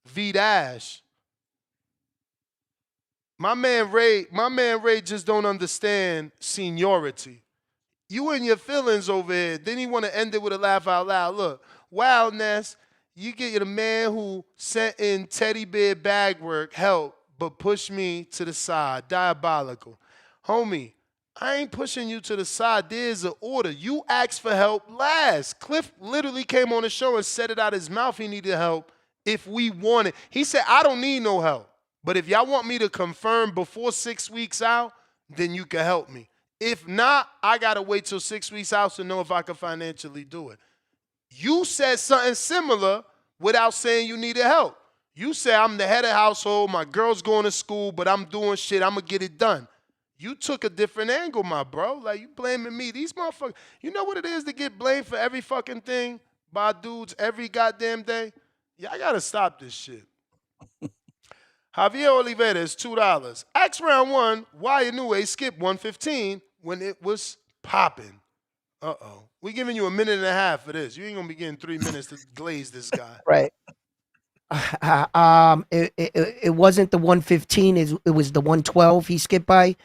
S4: V-Dash. My man Ray just don't understand seniority. You in your feelings over here. Then he want to end it with a laugh out loud. Look, wildness, you get the man who sent in teddy bear bag work help, but push me to the side. Diabolical. Homie, I ain't pushing you to the side. There's an order. You asked for help last. Cliff literally came on the show and said it out his mouth he needed help if we wanted. He said, I don't need no help. But if y'all want me to confirm before 6 weeks out, then you can help me. If not, I got to wait till 6 weeks out to know if I can financially do it. You said something similar without saying you needed help. You said, I'm the head of household, my girl's going to school, but I'm doing shit, I'm going to get it done. You took a different angle, my bro. Like, you blaming me. These motherfuckers, you know what it is to get blamed for every fucking thing by dudes every goddamn day? Y'all got to stop this shit. Javier Oliveira, $2. Ask round one, why Inoue skipped 115 when it was popping. Uh-oh. We giving you a minute and a half for this. You ain't going to be getting 3 minutes to glaze this guy.
S16: Right. It wasn't the 115. It was the 112 he skipped by.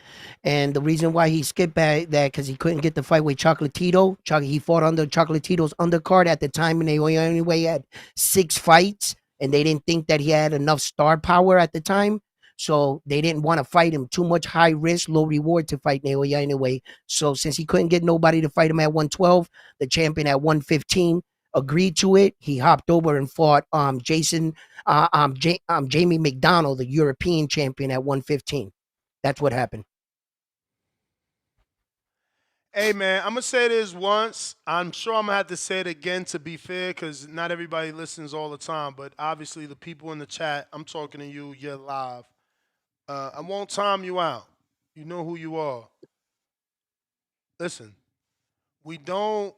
S16: And the reason why he skipped by that, because he couldn't get the fight with Chocolatito. He fought under Chocolatito's undercard at the time, and they only had 6 fights. and they didn't think that he had enough star power at the time. So they didn't want to fight him. Too much high risk, low reward to fight Naoya anyway. So since he couldn't get nobody to fight him at 112, the champion at 115 agreed to it. He hopped over and fought Jamie McDonald, the European champion, at 115. That's what happened.
S4: Hey, man, I'm going to say this once. I'm sure I'm going to have to say it again to be fair because not everybody listens all the time. But obviously, the people in the chat, I'm talking to you, you're live. I won't time you out. You know who you are. Listen, we don't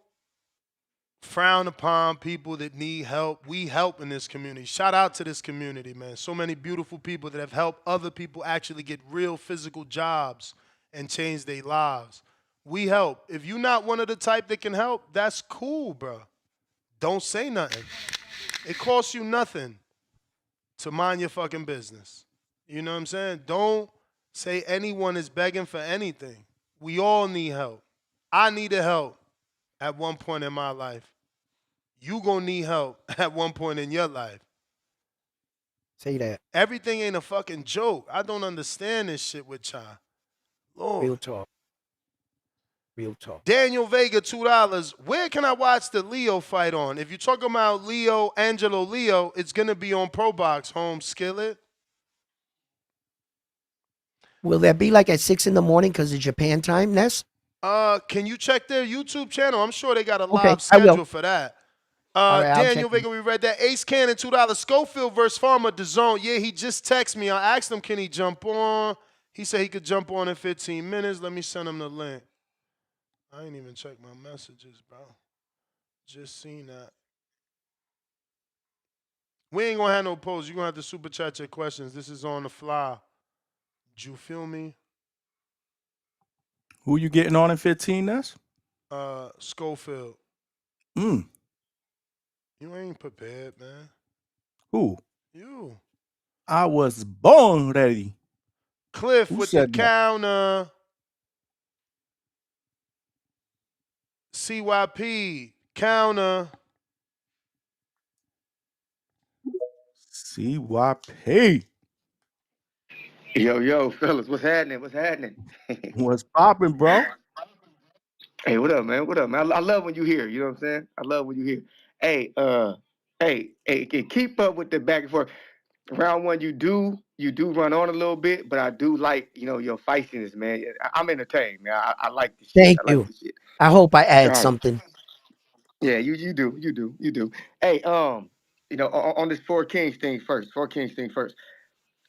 S4: frown upon people that need help. We help in this community. Shout out to this community, man. So many beautiful people that have helped other people actually get real physical jobs and change their lives. We help. If you're not one of the type that can help, that's cool, bro. Don't say nothing. It costs you nothing to mind your fucking business. You know what I'm saying? Don't say anyone is begging for anything. We all need help. I needed help at one point in my life. You gonna need help at one point in your life.
S16: Say that.
S4: Everything ain't a fucking joke. I don't understand this shit with y'all. Lord.
S16: Real talk. Real talk.
S4: Daniel Vega, $2. Where can I watch the Leo fight on? If you're talking about Angelo Leo, it's going to be on ProBox, home skillet.
S16: Will that be like at 6 in the morning because of Japan time, Ness?
S4: Can you check their YouTube channel? I'm sure they got a
S16: Okay,
S4: live
S16: I will.
S4: schedule for that.
S16: All right, I'll
S4: Daniel
S16: check
S4: Vega, we read that. Ace Cannon, $2. Schofield versus Farmer, DAZN. Yeah, he just texted me. I asked him, can he jump on? He said he could jump on in 15 minutes. Let me send him the link. I ain't even checked my messages, bro. Just seen that. We ain't gonna have no polls. You're gonna have to super chat your questions. This is on the fly. Did you feel me?
S15: Who you getting on in 15, Ness?
S4: Schofield.
S15: Mm.
S4: You ain't prepared, man.
S15: Who?
S4: You.
S15: I was born ready.
S4: Cliff
S15: Who
S4: with the
S15: said that?
S4: counter. CYP counter.
S15: CYP.
S1: Yo, fellas, what's happening? What's happening?
S15: What's popping, bro?
S1: Hey, what up, man? What up, man? I love when you here. You know what I'm saying? I love when you here. Hey, keep up with the back and forth. Round one, you do run on a little bit, but I do like, your feistiness, man. I'm entertained, man. I like this shit.
S16: Thank
S1: I like
S16: you.
S1: this shit.
S16: I hope I add
S1: All right.
S16: something.
S1: Yeah, you do. Hey, on this Four Kings thing first.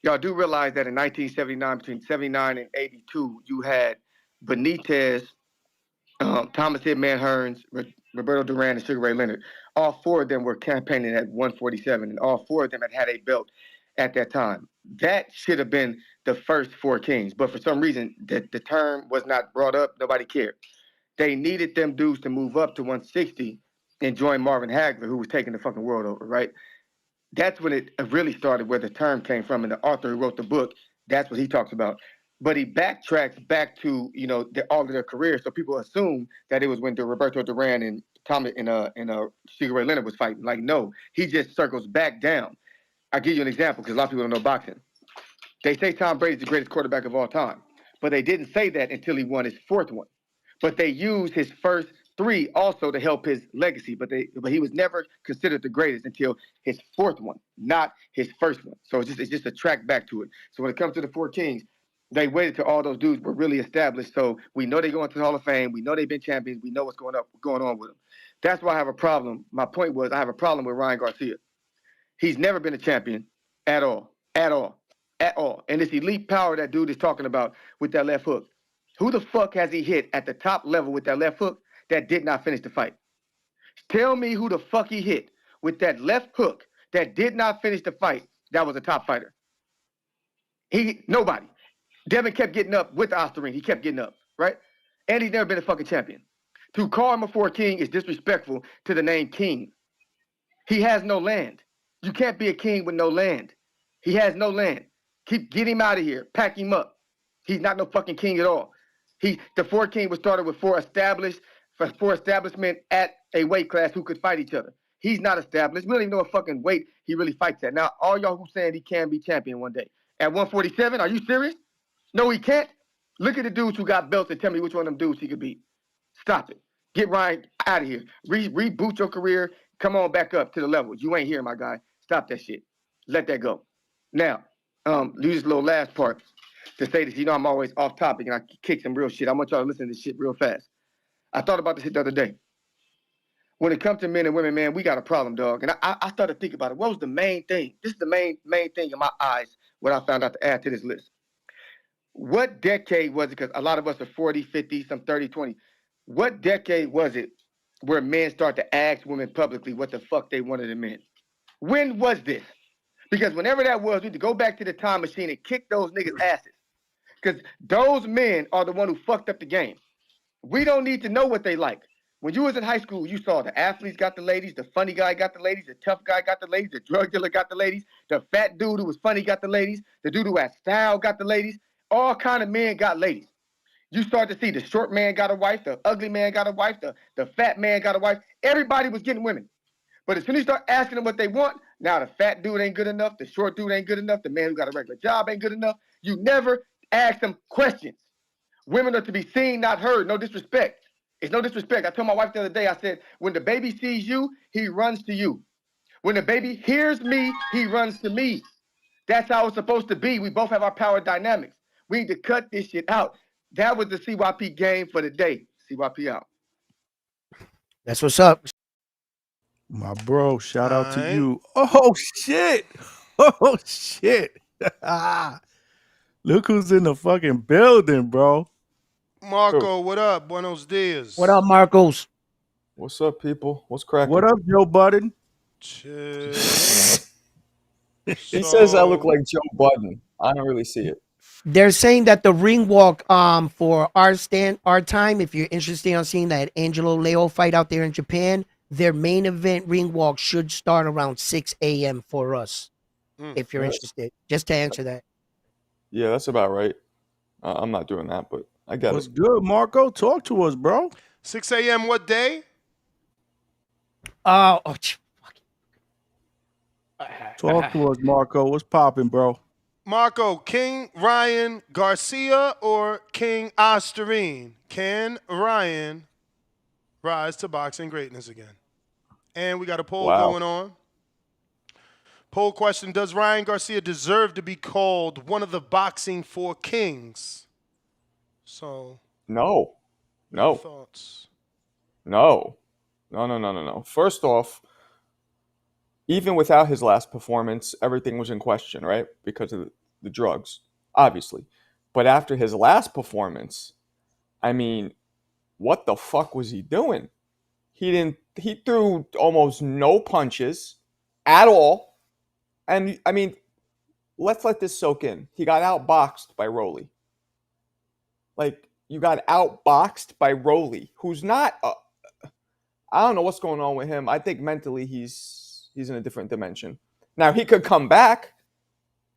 S1: Y'all do realize that in 1979, between 79 and 82, you had Benitez, Thomas Hitman Hearns, Roberto Duran, and Sugar Ray Leonard. All four of them were campaigning at 147, and all four of them had a belt at that time. That should have been the first Four Kings, but for some reason, the term was not brought up. Nobody cared. They needed them dudes to move up to 160 and join Marvin Hagler, who was taking the fucking world over, right? That's when it really started, where the term came from, and the author who wrote the book, that's what he talks about. But he backtracks back to, all of their careers, so people assume that it was when Roberto Duran and Thomas and Sugar Ray Leonard was fighting. Like, no, he just circles back down. I'll give you an example, because a lot of people don't know boxing. They say Tom Brady's the greatest quarterback of all time, but they didn't say that until he won his fourth one. But they used his first three also to help his legacy, but he was never considered the greatest until his fourth one, not his first one. So it's just a track back to it. So when it comes to the Four Kings, they waited till all those dudes were really established. So we know they go into the Hall of Fame. We know they've been champions. We know what's going on with them. That's why I have a problem. My point was, I have a problem with Ryan Garcia. He's never been a champion at all. And this elite power that dude is talking about with that left hook. Who the fuck has he hit at the top level with that left hook that did not finish the fight? Tell me who the fuck he hit with that left hook that did not finish the fight that was a top fighter. Nobody. Devin kept getting up with Ostarine. He kept getting up, right? And he's never been a fucking champion. To call him a Four King is disrespectful to the name King. He has no land. You can't be a king with no land. He has no land. Get him out of here. Pack him up. He's not no fucking king at all. The Four King was started with four establishment at a weight class who could fight each other. He's not established. We don't even know what fucking weight he really fights at. Now, all y'all who saying he can be champion one day. At 147, are you serious? No, he can't. Look at the dudes who got belts and tell me which one of them dudes he could beat. Stop it. Get Ryan out of here. Reboot your career. Come on back up to the level. You ain't here, my guy. Stop that shit. Let that go. Now, use this little last part to say this. You know I'm always off topic and I kick some real shit. I want y'all to listen to this shit real fast. I thought about this shit the other day. When it comes to men and women, man, we got a problem, dog. And I started to think about it. What was the main thing? This is the main thing in my eyes, what I found out to add to this list. What decade was it? Because a lot of us are 40, 50, some 30, 20. What decade was it where men start to ask women publicly what the fuck they wanted in men? When was this? Because whenever that was, we had to go back to the time machine and kick those niggas' asses. Because those men are the one who fucked up the game. We don't need to know what they like. When you was in high school, you saw the athletes got the ladies, the funny guy got the ladies, the tough guy got the ladies, the drug dealer got the ladies, the fat dude who was funny got the ladies, the dude who had style got the ladies. All kind of men got ladies. You start to see the short man got a wife, the ugly man got a wife, the fat man got a wife. Everybody was getting women. But as soon as you start asking them what they want, now the fat dude ain't good enough, the short dude ain't good enough, the man who got a regular job ain't good enough. You never ask them questions. Women are to be seen, not heard. No disrespect. It's no disrespect. I told my wife the other day, I said, when the baby sees you, he runs to you. When the baby hears me, he runs to me. That's how it's supposed to be. We both have our power dynamics. We need to cut this shit out. That was the CYP game for the day. CYP out.
S16: That's what's up.
S15: My bro, shout out to you. Oh, shit. Oh, shit. Look who's in the fucking building, bro.
S4: Marco, what up? Buenos dias.
S16: What up, Marcos?
S2: What's up, people? What's cracking?
S15: What up, Joe Budden?
S2: He says I look like Joe Budden. I don't really see it.
S16: They're saying that the ring walk for our time, if you're interested in seeing that Angelo Leo fight out there in Japan, their main event ring walk should start around 6 a.m. for us. If you're interested. Just to answer that.
S2: Yeah, that's about right. I'm not doing that, but I get
S15: What's
S2: it.
S15: good, Marco? Talk to us, bro.
S4: 6 a.m. what day?
S15: Talk to us, Marco. What's popping, bro?
S4: Marco, King Ryan Garcia or King Ostarine? Can Ryan rise to boxing greatness again? And we got a poll going on. Poll question, does Ryan Garcia deserve to be called one of the boxing four kings? So,
S2: No.
S4: thoughts?
S2: No. First off, even without his last performance, everything was in question, right? Because of the drugs, obviously. But after his last performance, I mean, what the fuck was he doing? He threw almost no punches at all. And I mean, let's let this soak in. He got outboxed by Rollie. Like, you got outboxed by Rollie, who's not I don't know what's going on with him. I think mentally he's in a different dimension. Now, he could come back,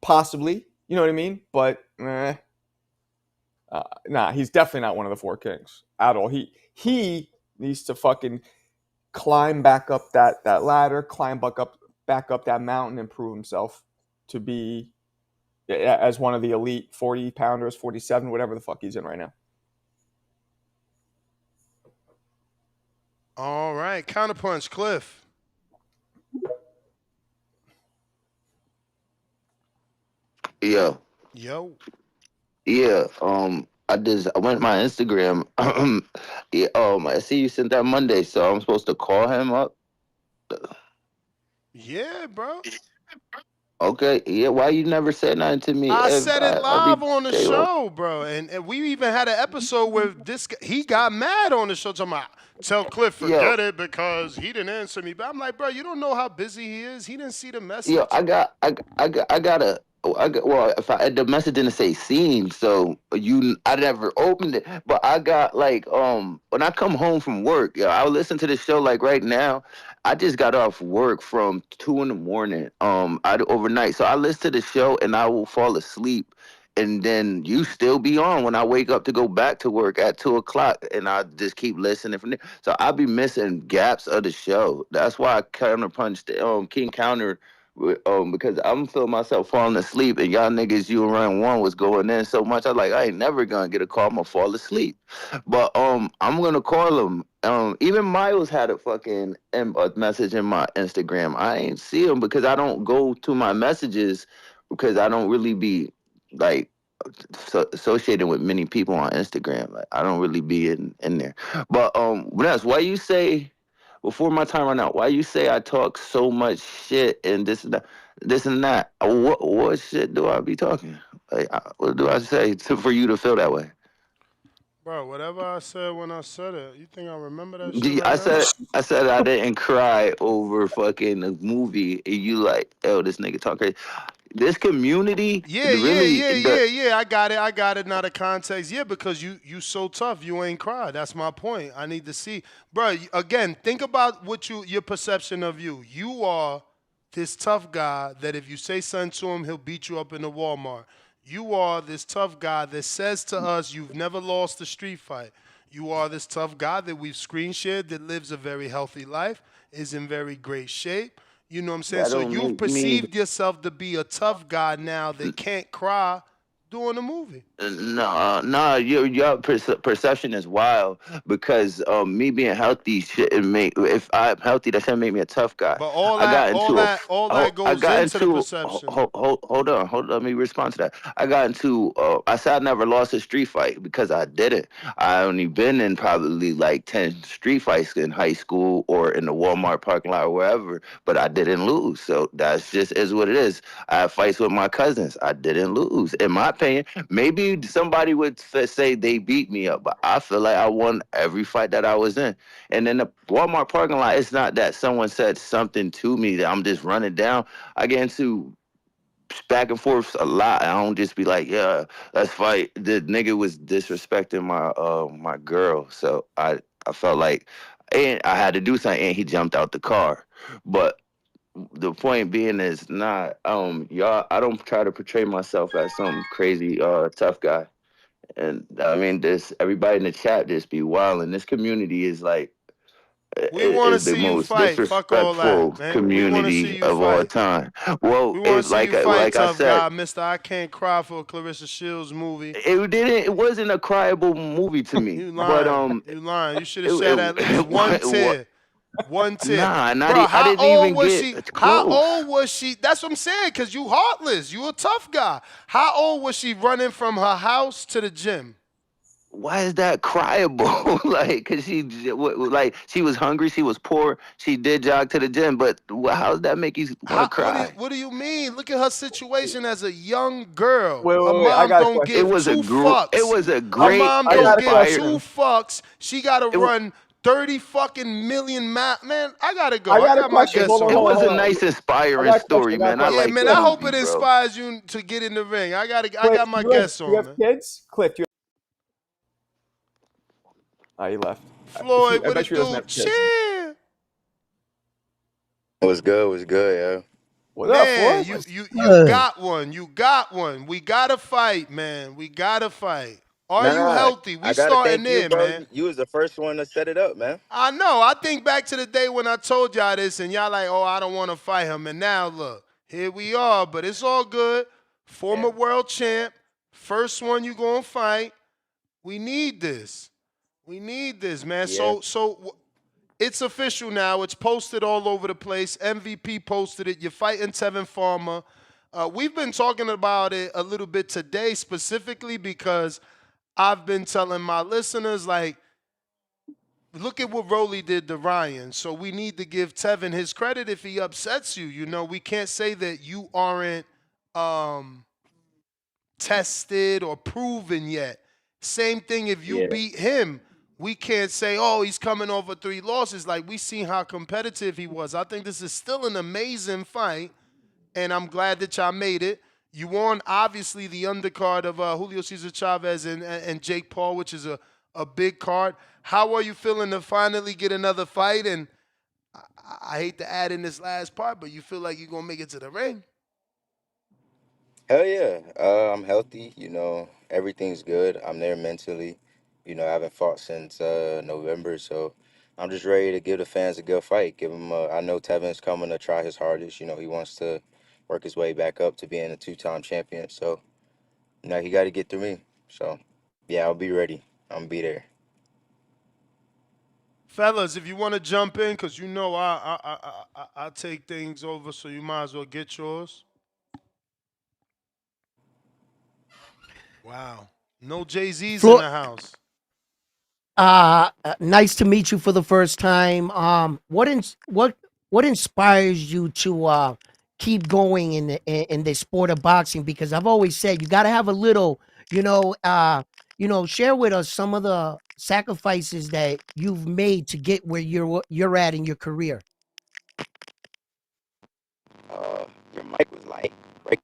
S2: possibly. You know what I mean? But, nah, he's definitely not one of the four kings at all. He needs to fucking climb back up that ladder, climb back up that mountain, and prove himself to be as one of the elite 40 pounders, 47, whatever the fuck he's in right now.
S4: All right, Counterpunch, Cliff.
S20: Yo.
S4: Yo.
S20: Yeah. I went my Instagram. Yeah, I see you sent that Monday, so I'm supposed to call him up.
S4: Yeah, bro.
S20: Okay. Yeah. Why you never said nothing to me?
S4: I said it live on the show, bro. And we even had an episode where he got mad on the show talking about, tell Cliff forget it because he didn't answer me. But I'm like, bro, you don't know how busy he is. He didn't see the message.
S20: Yo, the message didn't say seen, so I never opened it. But I got when I come home from work, I'll listen to the show like right now. I just got off work from 2 a.m. overnight, so I listen to the show and I will fall asleep. and then you still be on when I wake up to go back to work at 2 o'clock, and I just keep listening from there. So I be missing gaps of the show. That's why I counterpunched King Counter. Because I'm feeling myself falling asleep, and y'all niggas, you around one was going in so much. I was like, I ain't never gonna get a call. I'm gonna fall asleep. But I'm gonna call him. Even Miles had a fucking a message in my Instagram. I ain't see him because I don't go to my messages because I don't really be like associated with many people on Instagram. Like I don't really be in there. But Vanessa, why you say before my time run out? Why you say I talk so much shit and this and that? This and that. What shit do I be talking? Like, what do I say for you to feel that way?
S4: Bro, whatever I said when I said it, you think I remember that shit right
S20: I
S4: now?
S20: said I didn't cry over fucking a movie. And you like, oh, this nigga talk crazy. This community, really,
S4: I got it. Not a context. Yeah, because you so tough. You ain't cry. That's my point. I need to see, bro. Again, think about what your perception of you. You are this tough guy that if you say something to him, he'll beat you up in the Walmart. You are this tough guy that says to us, you've never lost a street fight. You are this tough guy that we've screen shared that lives a very healthy life, is in very great shape. You know what I'm saying?
S20: That
S4: So
S20: don't
S4: you've
S20: make me.
S4: perceived yourself to be a tough guy now that can't cry during a movie.
S20: No, your perception is wild because me being healthy shouldn't make. If I'm healthy, that shouldn't make me a tough guy.
S4: But
S20: I got into
S4: that goes into the perception.
S20: Hold on. Let me respond to that. I got into. I said I never lost a street fight because I didn't. I only been in probably like 10 street fights in high school or in the Walmart parking lot or wherever, but I didn't lose. So that's just is what it is. I have fights with my cousins. I didn't lose. In my opinion, maybe somebody would say they beat me up, but I feel like I won every fight that I was in. And in the Walmart parking lot, it's not that someone said something to me that I'm just running down. I get into back and forth a lot. I don't just be like, yeah, let's fight. The nigga was disrespecting my girl, so I felt like, and I had to do something, and he jumped out the car. But the point being is not y'all. I don't try to portray myself as some crazy tough guy. And I mean, this everybody in the chat just be wild, and this community is like
S4: We want to
S20: is the
S4: see you
S20: most
S4: fight. Fuck all
S20: disrespectful
S4: that, man. We want to see
S20: community
S4: you
S20: of all
S4: fight.
S20: time. Well,
S4: We want to see you fight,
S20: like I
S4: tough
S20: said,
S4: guy, Mister. I Can't Cry for a Clarissa Shields movie.
S20: it wasn't a cryable movie to me.
S4: You
S20: But
S4: lying. You lying. You should have said at least one tear. One tear.
S20: Nah,
S4: Bro,
S20: I didn't even get
S4: How
S20: close.
S4: old was she? That's what I'm saying, because you heartless. You a tough guy. How old was she running from her house to the gym?
S20: Why is that cryable? Like, cause she was hungry, she was poor, she did jog to the gym, but how does that make you want to cry?
S4: What do you mean? Look at her situation as a young girl.
S2: Wait,
S4: Her
S2: I
S4: mom
S2: got a
S4: don't
S2: question.
S4: give two fucks.
S20: It was a
S4: Her
S20: great
S4: mom don't give
S20: inspired.
S4: 2 fucks. She gotta run 30 fucking million man. I gotta go.
S2: I
S4: I
S2: got a
S4: got my
S2: question.
S4: guess
S2: Hold on,
S4: on.
S20: It
S2: hold on,
S20: was
S2: hold
S20: a
S2: on.
S20: nice inspiring
S2: I got a
S20: story,
S2: question, I got a
S20: man. I
S2: question.
S20: like
S4: Man,
S20: the
S4: I hope
S20: movie,
S4: it
S20: bro.
S4: inspires you to get in the ring. I
S2: Cliff,
S4: got my guess on,
S2: you have
S4: man.
S2: kids? Cliff, do you have... he left.
S4: Floyd,
S2: I
S4: what
S2: bet
S4: it
S2: she doesn't
S4: do?
S2: have kids.
S4: Chill.
S3: What's good, yo?
S2: What up,
S4: Man,
S2: Floyd?
S4: you got one. You got one. We gotta fight, man. We gotta fight. Are you
S3: Nah,
S4: healthy? We
S3: I gotta
S4: starting
S3: thank you,
S4: there,
S3: bro.
S4: man.
S3: You was the first one to set it up, man.
S4: I know. I think back to the day when I told y'all this, and y'all like, oh, I don't want to fight him. And now look, here we are. But it's all good. Former world champ, first one you gonna fight. We need this. We need this, man.
S3: Yeah.
S4: So it's official now. It's posted all over the place. MVP posted it. You're fighting Tevan Farmer. We've been talking about it a little bit today specifically because I've been telling my listeners, like, look at what Rollie did to Ryan. So we need to give Tevan his credit if he upsets you. You know, we can't say that you aren't tested or proven yet. Same thing if you beat him. We can't say, oh, he's coming over 3 losses. Like, we seen how competitive he was. I think this is still an amazing fight, and I'm glad that y'all made it. You won, obviously, the undercard of Julio Cesar Chavez and Jake Paul, which is a big card. How are you feeling to finally get another fight? And I hate to add in this last part, but you feel like you're going to make it to the ring?
S3: Hell yeah. I'm healthy. You know, everything's good. I'm there mentally. You know, I haven't fought since November, so I'm just ready to give the fans a good fight. Give them. I know Tevin's coming to try his hardest. You know, he wants to work his way back up to being a two-time champion. So, you know, he got to get through me. So, yeah, I'll be ready. I'm gonna be there.
S4: Fellas, if you want to jump in, because you know I take things over, so you might as well get yours. Wow. No Jay-Z's in
S16: Floyd,
S4: the house.
S16: nice to meet you for the first time. What inspires you to keep going in the sport of boxing? Because I've always said you got to have a little, share with us some of the sacrifices that you've made to get where you're at in your career.
S3: Your mic was like breaking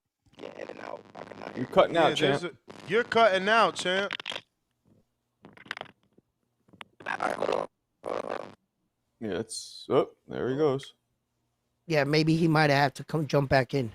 S3: in and out. I could not hear
S2: You're
S3: you.
S2: cutting out, champ.
S4: You're cutting out, champ.
S2: Yeah, it's there he goes.
S16: Yeah, maybe he might have to come jump back in.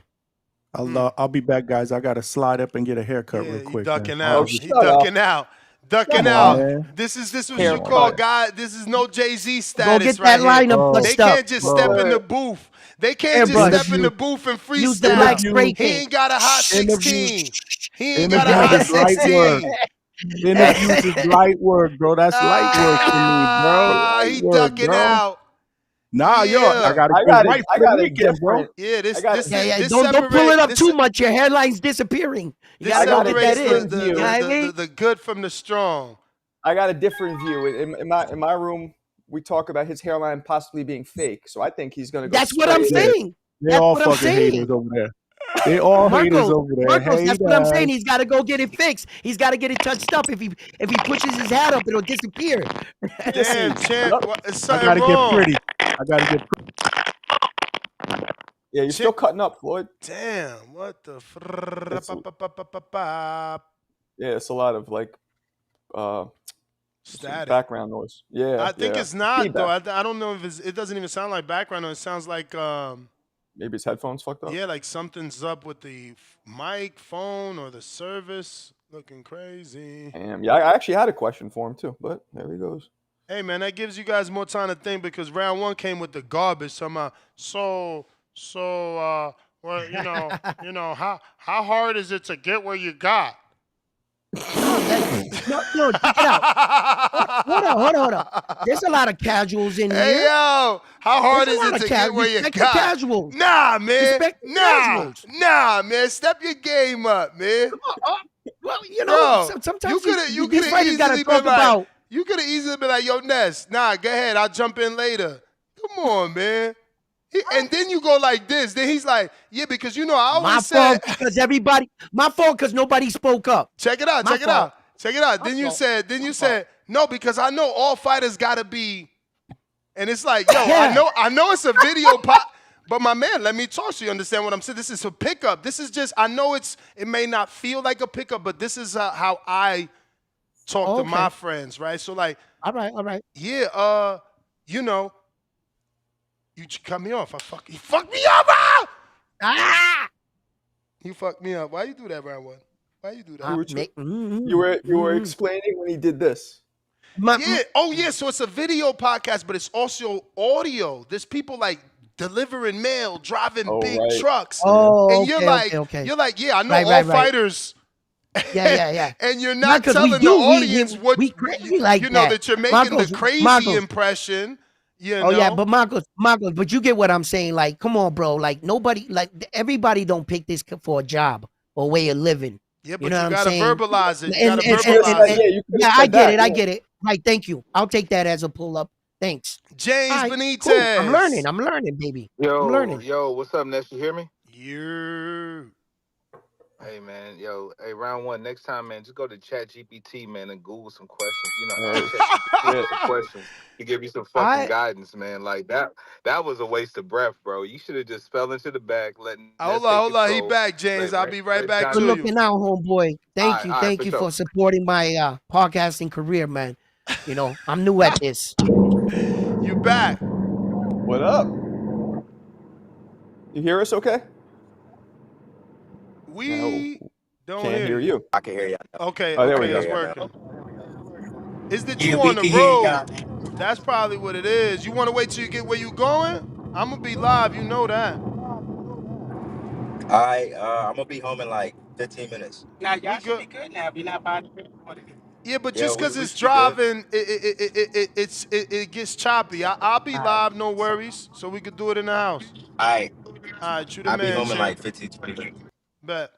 S15: I'll be back, guys. I gotta slide up and get a haircut real quick.
S4: Ducking
S15: man.
S4: out. He ducking out. Ducking out.
S15: man.
S4: This is what
S15: Hair
S4: you call,
S15: cut.
S4: guy. This is no Jay-Z status
S16: get
S4: right
S16: that lineup
S4: here.
S16: pushed
S4: They
S16: up.
S4: can't just step in the booth. They can't just
S16: Airbrush.
S4: step in the booth and freestyle.
S16: Use the black spray
S4: He
S16: paint.
S4: ain't got a hot 16. He ain't got a
S15: Interviews
S4: hot
S15: is light work.
S4: 16.
S15: Interviews is light work, bro. That's light work to me, bro. Light
S4: He
S15: work,
S4: ducking
S15: bro.
S4: out.
S15: Nah, yo, I gotta
S2: I
S15: go
S2: got
S15: right
S2: I
S15: for the
S2: got a
S15: weekend, bro.
S2: different.
S4: Yeah, this
S16: Don't pull it up too much. Your hairline's disappearing. You
S4: This
S16: gotta go get that
S4: separates
S16: in.
S4: the,
S16: You know what I
S4: the,
S16: mean?
S4: the, the good from the strong.
S2: I got a different view. In my room, we talk about his hairline possibly being fake. So I think he's gonna go.
S16: That's what I'm saying.
S15: They
S16: That's
S15: all
S16: what I'm
S15: fucking
S16: saying.
S15: haters over there. They all haters over there.
S16: Marcos, that's what I'm saying.
S15: Haters.
S16: He's got to go get it fixed. He's got to get it touched up. If he pushes his hat up, it'll disappear.
S4: Damn, champ, it's
S15: I
S4: something
S15: gotta
S4: wrong.
S15: get pretty. I gotta get pretty.
S2: Yeah, you're still cutting up, Floyd.
S4: Damn, what the?
S2: Yeah, it's a lot of like
S4: Static.
S2: background noise. Yeah,
S4: I think
S2: yeah.
S4: it's not
S2: Feedback.
S4: though. I don't know if it doesn't even sound like background noise. It sounds like
S2: Maybe his headphones fucked up.
S4: yeah, like something's up with the mic, phone, or the service. Looking crazy.
S2: Damn. Yeah, I actually had a question for him too, but there he goes.
S4: Hey man, that gives you guys more time to think because round one came with the garbage. Somehow, well, how hard is it to get where you got?
S16: No, check it out. Hold on. There's a lot of casuals in here.
S4: Hey yo, how hard
S16: There's a
S4: is
S16: lot
S4: it
S16: of
S4: to get where you
S16: respect
S4: got?
S16: the casuals.
S4: Nah, man.
S16: Respect the casuals.
S4: Nah, man. Step your game up, man.
S16: Well, you know,
S4: Bro,
S16: sometimes
S4: you
S16: these
S4: could
S16: fighters gotta
S4: easily
S16: talk
S4: been like,
S16: about.
S4: you could have easily been like, yo, Ness, nah, go ahead, I'll jump in later. Come on, man. And then you go like this. Then he's like, yeah, because I always
S16: My
S4: said.
S16: fault because nobody spoke up.
S4: Check it out.
S16: My fault.
S4: Then you said, no, because I know all fighters gotta be. And it's like, yo,
S16: Yeah.
S4: I know it's a video pop. But my man, let me talk so you understand what I'm saying. This is a pickup. This is just, I know it may not feel like a pickup, but this is how I talk to my friends, right? So like,
S16: all right.
S4: Yeah, you cut me off. You fucked me up, You fucked me up. Why you do that, round one? Why you do that?
S2: You were explaining when he did this.
S4: So it's a video podcast, but it's also audio. There's people like delivering mail, driving big trucks. And you're like, yeah, I know all fighters.
S16: Yeah.
S4: And you're not telling the audience that you're making the crazy impression.
S16: Oh yeah, but Marcos, but you get what I'm saying. Like, come on, bro. Like everybody don't pick this for a job or way of living.
S4: Yeah, but
S16: you know
S4: you
S16: what I'm
S4: gotta
S16: saying?
S4: verbalize it.
S16: I get it. Right, thank you. I'll take that as a pull up. Thanks.
S4: James
S16: right,
S4: Benitez.
S16: Cool. I'm learning, baby.
S10: Yo,
S16: I'm learning.
S10: Yo, what's up, Ness? You hear me?
S4: Yeah.
S10: Hey, man. Hey, round one. Next time, man, just go to ChatGPT, man, and Google some questions. ChatGPT some questions to give you some fucking guidance, man. Like that was a waste of breath, bro. You should have just fell into the back, letting.
S4: Hold on. He back, James. I'll be right back to
S16: Good
S4: you.
S16: looking out, homeboy. Thank you for supporting my podcasting career, man. I'm new at this.
S4: You back?
S2: What up? You hear us okay?
S4: We don't
S2: Can't hear you.
S3: I can hear you.
S4: Okay,
S2: Oh, there we
S4: okay,
S2: go.
S4: it's working. Is that
S7: Yeah,
S4: you
S7: we
S4: on the
S7: can hear
S4: road?
S7: y'all.
S4: That's probably what it is. You want to wait till you get where you going? I'm gonna be live. You know that.
S3: All right, I'm gonna be home in like 15 minutes.
S7: Now
S4: We
S7: y'all should
S4: good.
S7: be good now. If you're not buying the
S4: Yeah, but
S3: Yeah,
S4: just
S3: we,
S4: because
S3: we
S4: it's
S3: should be good.
S4: driving, it gets choppy. I'll be
S3: All right.
S4: live, no worries. So we could do it in the house.
S3: All right.
S4: All right, you the
S3: I'll be
S4: man,
S3: home in
S4: champ.
S3: like 15, 20 minutes.
S4: Bet.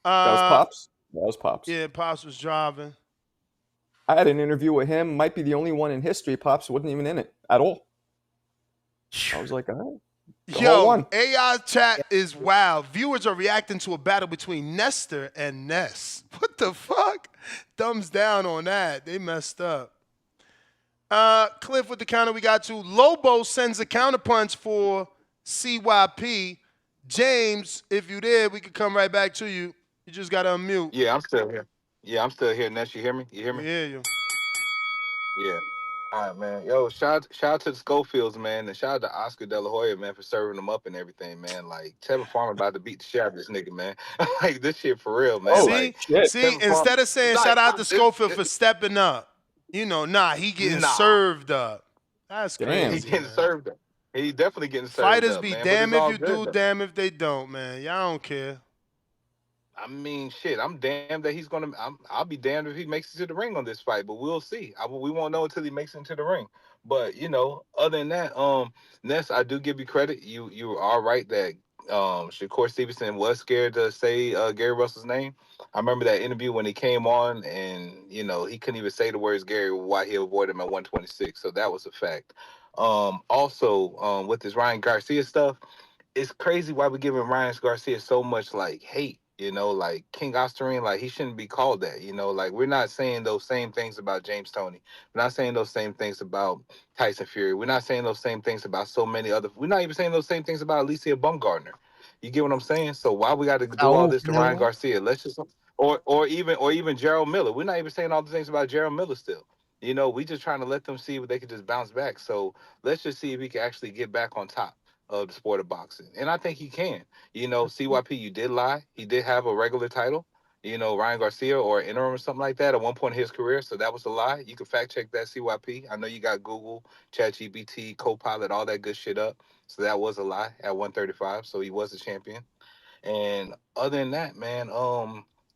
S2: That was Pops. That was Pops.
S4: Yeah, Pops was driving.
S2: I had an interview with him. Might be the only one in history. Pops wasn't even in it at all. I was like, all right.
S4: Yo, AI chat is wild. Viewers are reacting to a battle between Nestor and Ness. What the fuck? Thumbs down on that. They messed up. Cliff with the counter we got to. Lobo sends a counterpunch for CYP. James, if you did, we could come right back to you. You just got to unmute.
S22: Yeah, I'm still here. Yeah, I'm still here. Ness, you hear me? You hear
S4: We
S22: me?
S4: hear you.
S22: Yeah. All right, man. Yo, shout out to the Schofields, man, and shout out to Oscar De La Hoya, man, for serving them up and everything, man. Like Tevin Farmer about to beat the shit out of this nigga, man. Like this shit for real, man.
S4: See,
S22: Tevin
S4: instead
S22: Farmer,
S4: of saying
S22: like,
S4: shout out to Schofield for stepping up, he getting served up. That's crazy.
S22: He getting served up. He definitely getting served
S4: Fighters
S22: up,
S4: be
S22: man.
S4: damn
S22: but it's
S4: if
S22: all
S4: you
S22: good,
S4: do,
S22: though.
S4: damn if they don't, man. Y'all don't care.
S22: I mean, shit. I'm damned that he's gonna. I'll be damned if he makes it to the ring on this fight, but we'll see. We won't know until he makes it into the ring. But other than that, Ness, I do give you credit. You are right that Shakur Stevenson was scared to say Gary Russell's name. I remember that interview when he came on, and he couldn't even say the words Gary, why he avoided him at 126. So that was a fact. Also, with this Ryan Garcia stuff, it's crazy why we're giving Ryan Garcia so much like hate. Like King Ostarine, like he shouldn't be called that. Like we're not saying those same things about James Toney. We're not saying those same things about Tyson Fury. We're not saying those same things about so many other. We're not even saying those same things about Alicia Bumgardner. You get what I'm saying? So why we got to do all this to Ryan Garcia? Let's just or even Gerald Miller. We're not even saying all the things about Gerald Miller still. We just trying to let them see if they could just bounce back. So let's just see if he can actually get back on top of the sport of boxing. And I think he can. CYP, you did lie. He did have a regular title, Ryan Garcia or interim or something like that at one point in his career. So that was a lie. You can fact check that, CYP. I know you got Google, ChatGPT, Copilot, all that good shit up. So that was a lie at 135. So he was a champion. And other than that, man,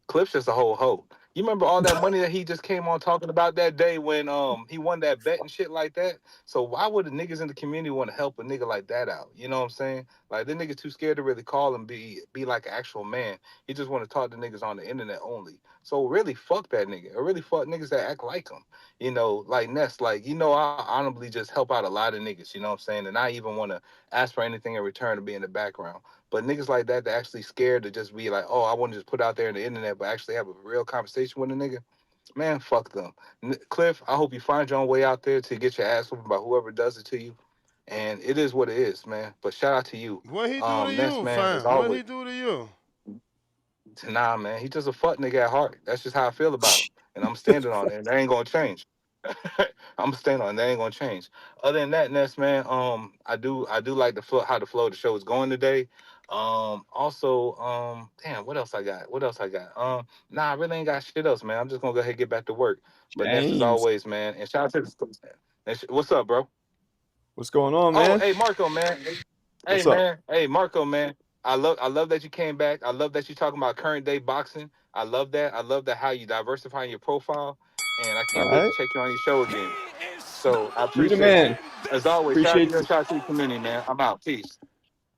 S22: Cliff's just a whole hoe. You remember all that money that he just came on talking about that day when he won that bet and shit like that? So why would the niggas in the community want to help a nigga like that out? You know what I'm saying? Like, the nigga too scared to really call and be like an actual man. He just want to talk to niggas on the internet only. So really fuck that nigga. Or really fuck niggas that act like him. Like Ness, like, I honorably just help out a lot of niggas, you know what I'm saying? And I even want to ask for anything in return to be in the background. But niggas like that actually scared to just be like, oh, I want to just put out there in the internet, but actually have a real conversation with a nigga. Man, fuck them. Cliff, I hope you find your own way out there to get your ass whooped by whoever does it to you. And it is what it is, man. But shout out to you.
S4: What he do to
S22: Ness,
S4: you,
S22: man,
S4: fam? What he do to you?
S22: Nah, man, he just a fuck nigga at heart. That's just how I feel about him. And I'm standing on it, and that ain't gonna change. I'm staying on. That ain't gonna change. Other than that, Ness, man, I do like the flow, how the flow of the show is going today. Also, damn, what else I got? Nah, I really ain't got shit else, man. I'm just gonna go ahead and get back to work. But Ness, as
S2: James.
S22: always, man, and shout out to the. What's up, bro?
S2: What's going on,
S22: Oh,
S2: man?
S22: hey, Marco, man. Hey,
S2: What's up?
S22: man. Hey, Marco, man. I love that you came back. I love that you're talking about current day boxing. I love that. How you diversifying your profile. And I can't
S2: All
S22: wait to
S2: right.
S22: check you on your show again. So I
S2: You the
S22: appreciate you.
S2: man.
S22: As always, shout out to
S2: Appreciate
S22: you
S2: you.
S22: and shout out to the community, man. I'm out. Peace.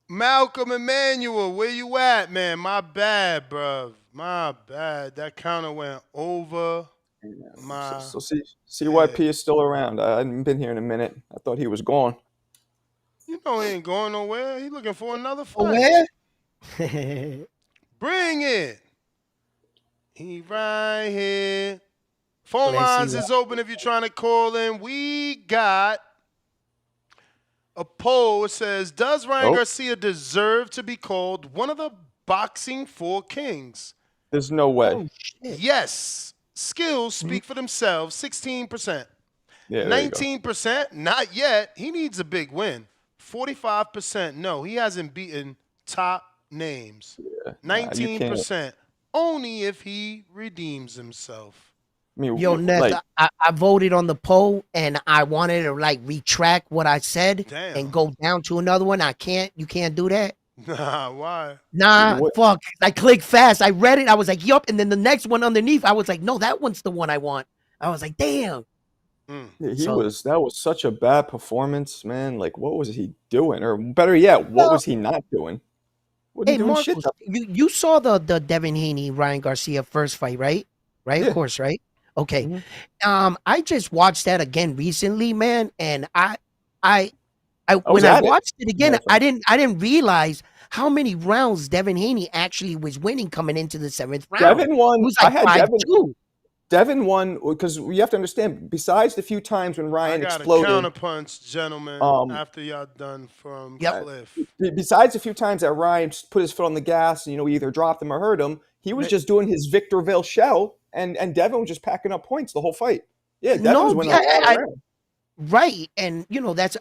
S4: Malcolm Emmanuel, where you at, man? My bad, bruv. My bad. That counter went over my
S2: So CYP is still around. I hadn't been here in a minute. I thought he was gone.
S4: You know he ain't going nowhere. He looking for another fight.
S16: Where?
S4: Bring it. He right here. Phone
S16: Let's see
S4: lines is open if you're trying to call in. We got a poll. It says, does Ryan Garcia deserve to be called one of the boxing four kings?
S2: There's no way.
S16: Oh, shit.
S4: Yes. Skills speak for themselves, 16%.
S2: Yeah, there you go.
S4: 19%, not yet. He needs a big win. 45%, no. He hasn't beaten top names.
S2: Nah, you can't.
S4: 19%. Only if he redeems himself.
S2: I mean,
S16: Yo, Ness,
S2: like,
S16: I voted on the poll and I wanted to like retract what I said and go down to another one. I can't. You can't do that.
S4: Nah, why?
S16: Nah, fuck. I clicked fast. I read it. I was like, yup. And then the next one underneath, I was like, no, that one's the one I want. I was like, damn.
S2: yeah,
S16: So-
S2: that was such a bad performance, man. Like, what was he doing? Or better yet, what was he not doing? What
S16: Hey,
S2: doing
S16: Marcos,
S2: shit?
S16: you saw the Devin Haney Ryan Garcia first fight, right? Right,
S2: Yeah.
S16: of course, right? Okay. I just watched that again recently, man, and I when I watched it again, I didn't realize how many rounds Devin Haney actually was winning coming into the 7th round.
S2: Devin won.
S16: It was
S2: I
S16: like
S2: had
S16: 5-2.
S2: Devin won because you have to understand. Besides the few times when
S4: I
S2: Ryan
S4: got
S2: exploded,
S4: a counterpunch, gentlemen, after y'all done from Cliff.
S2: Besides a few times that Ryan put his foot on the gas and either dropped him or hurt him, he was just doing his Victorville shell, and Devin was just packing up points the whole fight. Yeah, Devin was winning a lot of rounds.
S16: Right, and that's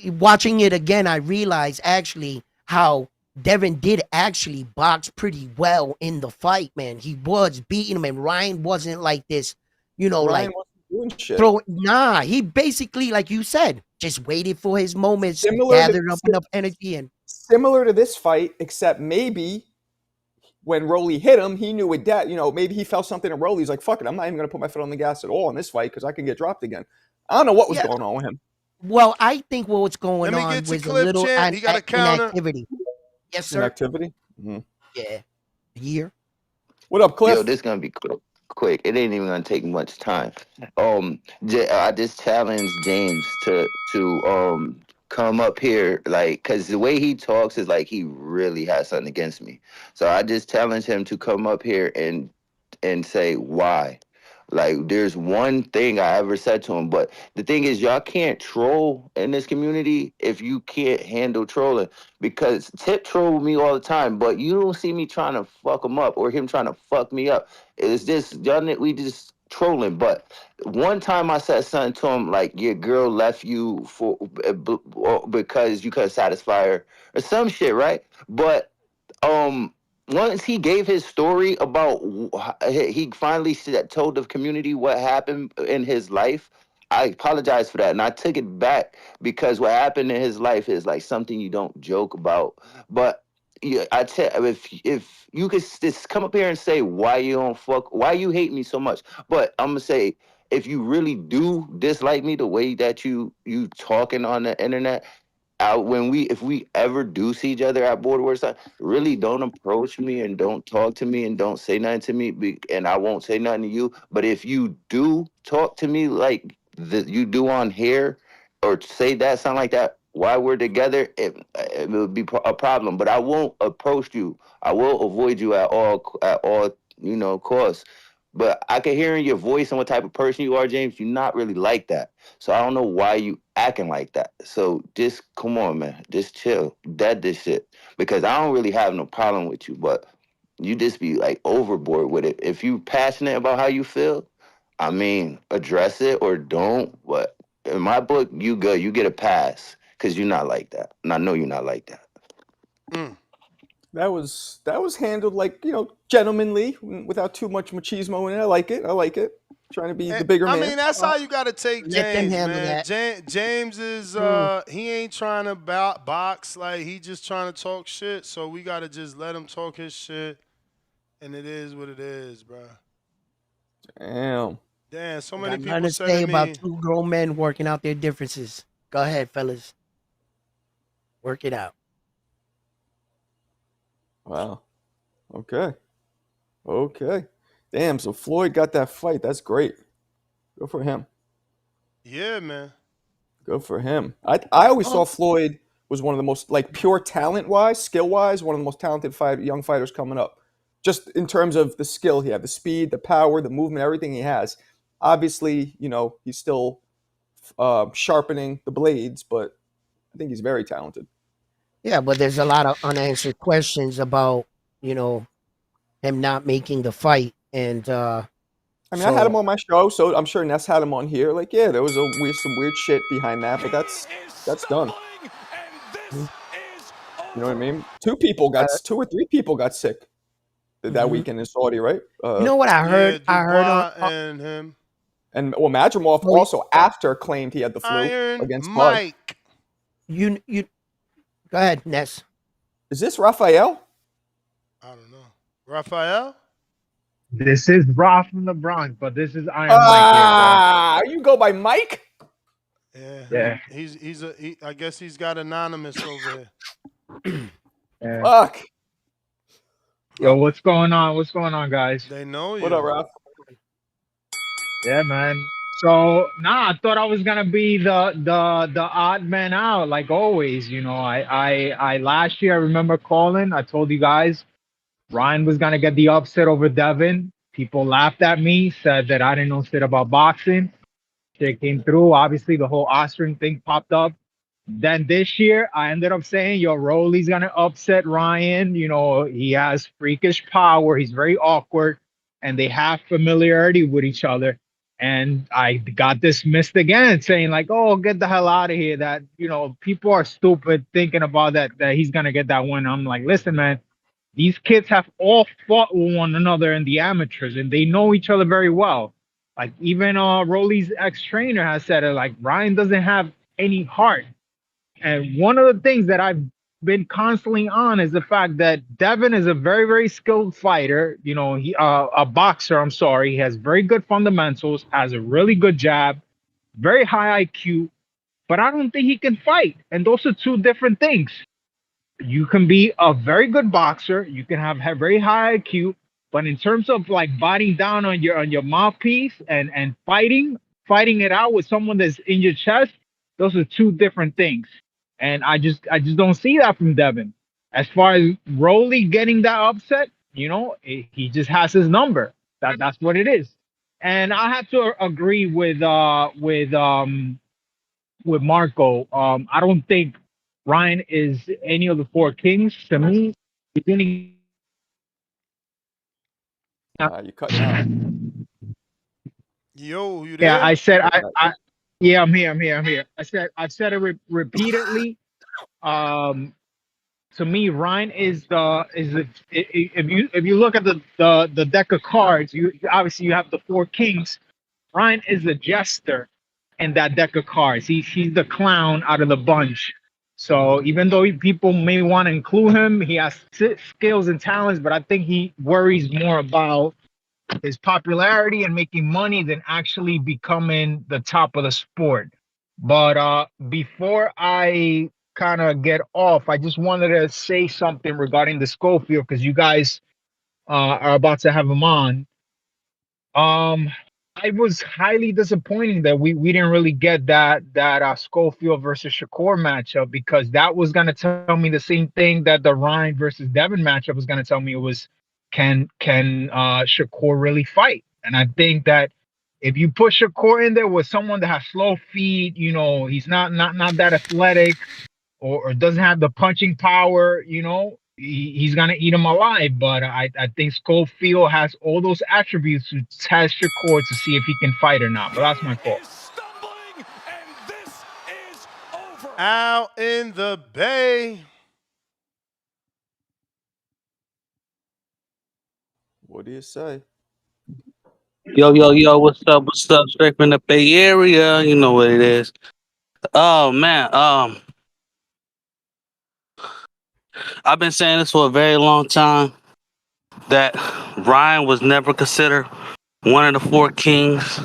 S16: watching it again. I realized actually how Devin did actually box pretty well in the fight, man. He was beating him, and Ryan wasn't like this,
S2: Ryan
S16: like
S2: wasn't doing shit.
S16: Nah, he basically, like you said, just waited for his moments,
S2: Similar
S16: gathered up enough energy, and
S2: similar to this fight, except maybe when Rollie hit him, he knew with that, maybe he felt something in Rollie. He's like, fuck it, I'm not even going to put my foot on the gas at all in this fight because I can get dropped again. I don't know what was going on with him.
S16: well, I think what was going
S4: Let me
S16: on
S4: get to
S16: was a
S4: Cliff,
S16: little
S4: champ. He got a counter.
S16: inactivity. Yes, sir.
S2: Inactivity? Mm-hmm.
S16: Yeah, a year.
S2: What up, Cliff?
S20: Yo, this gonna be quick. It ain't even gonna take much time. I just challenged James to come up here, like, cause the way he talks is like he really has something against me. So I just challenged him to come up here and say why. Like, there's one thing I ever said to him, but the thing is, y'all can't troll in this community if you can't handle trolling. Because Tip troll me all the time, but you don't see me trying to fuck him up or him trying to fuck me up. It's just we just trolling. But one time I said something to him like, your girl left you because you couldn't satisfy her or some shit, right? But once he gave his story about he finally told the community what happened in his life, I apologize for that, and I took it back because what happened in his life is like something you don't joke about. But yeah, I tell if you could just come up here and say why you hate me so much, but I'm gonna say if you really do dislike me the way that you talking on the internet. If we ever do see each other at Border Side, really don't approach me and don't talk to me and don't say nothing to me, and I won't say nothing to you. But if you do talk to me like you do on here, or say that something like that while we're together, it would be a problem. But I won't approach you. I will avoid you at all costs. But I can hear in your voice and what type of person you are, James. You're not really like that. So I don't know why you acting like that. So just come on, man. Just chill. Dead this shit. Because I don't really have no problem with you, but you just be like overboard with it. If you passionate about how you feel, I mean, address it or don't. But in my book, you good. You get a pass because you're not like that. And I know you're not like that.
S2: That was handled like, gentlemanly, without too much machismo in it. I like it. Trying to be the bigger man.
S4: I mean, that's how you got to take
S16: Let them
S4: James,
S16: handle
S4: man.
S16: that.
S4: James is he ain't trying to box, like he just trying to talk shit. So we got to just let him talk his shit, and it is what it is, bro.
S2: Damn,
S4: so many people
S16: Nothing to
S4: said
S16: say
S4: to me,
S16: about two grown men working out their differences. Go ahead, fellas. Work it out.
S2: Wow. Okay. Damn, so Floyd got that fight. That's great. Good for him.
S4: Yeah, man.
S2: Good for him. I always saw Floyd was one of the most, like, pure talent-wise, skill-wise, one of the most talented young fighters coming up. Just in terms of the skill he had, the speed, the power, the movement, everything he has. Obviously, he's still sharpening the blades, but I think he's very talented.
S16: Yeah, but there's a lot of unanswered questions about, him not making the fight. And
S2: I mean, I had him on my show, so I'm sure Ness had him on here. Like, yeah, there was some weird shit behind that, but that's done. You know what I mean? Two or three people got sick that weekend in Saudi, right?
S16: You know what I heard? I heard on.
S2: Dubois and him. And well, Madrimov also after claimed he had the flu against Bud.
S16: You go ahead, Ness.
S2: Is this Raphael?
S4: Raphael?
S7: This is Raw from the Bronx, but this is Iron Mike here,
S2: you go by Mike?
S7: Yeah.
S4: I guess he's got anonymous over here.
S7: Yeah.
S2: Fuck.
S7: Yo, what's going on? What's going on, guys?
S4: They know you.
S2: What up, Raph?
S7: Yeah, man. So I thought I was gonna be the odd man out, like always. You know, I last year I remember calling. I told you guys Ryan was gonna get the upset over Devin. People laughed at me, said that I didn't know shit about boxing. Shit came through. Obviously, the whole Ostarine thing popped up. Then this year, I ended up saying, yo, Rollie's gonna upset Ryan. You know, he has freakish power. He's very awkward, and they have familiarity with each other. And I got dismissed again, saying like, "Oh, get the hell out of here!" That people are stupid thinking about that he's gonna get that win. I'm like, listen, man, these kids have all fought with one another in the amateurs, and they know each other very well. Like even Rollie's ex-trainer has said it. Like Ryan doesn't have any heart. And one of the things that I've been constantly on is the fact that Devin is a very, very skilled fighter. You know, he a boxer. I'm sorry, he has very good fundamentals, has a really good jab, very high IQ, but I don't think he can fight. And those are two different things. You can be a very good boxer, you can have very high IQ, but in terms of like biting down on your mouthpiece and fighting it out with someone that's in your chest, those are two different things. And I just don't see that from Devin. As far as Rollie getting that upset, he just has his number. That's what it is. And I have to agree with Marco. I don't think Ryan is any of the four kings. To me, beginning.
S2: You cutting out.
S4: Yo, you there?
S7: Yeah, I said yeah, I'm here. I've said it repeatedly. To me, Ryan is if you look at the deck of cards, you obviously have the four kings. Ryan is the jester in that deck of cards. He's the clown out of the bunch. So even though people may want to include him, he has skills and talents, but I think he worries more about his popularity and making money than actually becoming the top of the sport. But before I kind of get off, I just wanted to say something regarding the Schofield because you guys are about to have him on. I was highly disappointed that we didn't really get that Schofield versus Shakur matchup because that was gonna tell me the same thing that the Ryan versus Devin matchup was gonna tell me. It was can Shakur really fight? And I think that if you put Shakur in there with someone that has slow feet, he's not that athletic or doesn't have the punching power, he's gonna eat him alive. But I think Schofield has all those attributes to test Shakur to see if he can fight or not. But that's my fault.
S4: Out in the Bay.
S2: What do you say?
S9: Yo, what's up? Straight from the Bay Area. You know what it is. Oh man, I've been saying this for a very long time that Ryan was never considered one of the four kings.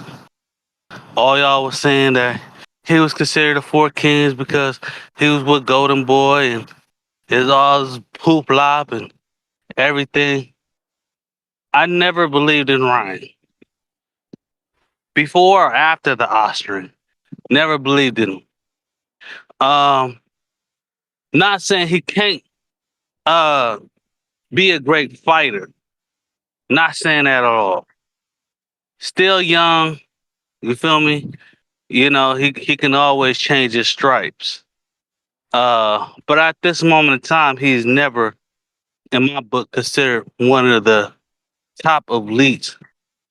S9: All y'all was saying that he was considered the four kings because he was with Golden Boy and his all his poop lop and everything. I never believed in Ryan. Before or after the Ostarine. Never believed in him. Not saying he can't be a great fighter. Not saying that at all. Still young, you feel me? He can always change his stripes. But at this moment in time, he's never, in my book, considered one of the top elites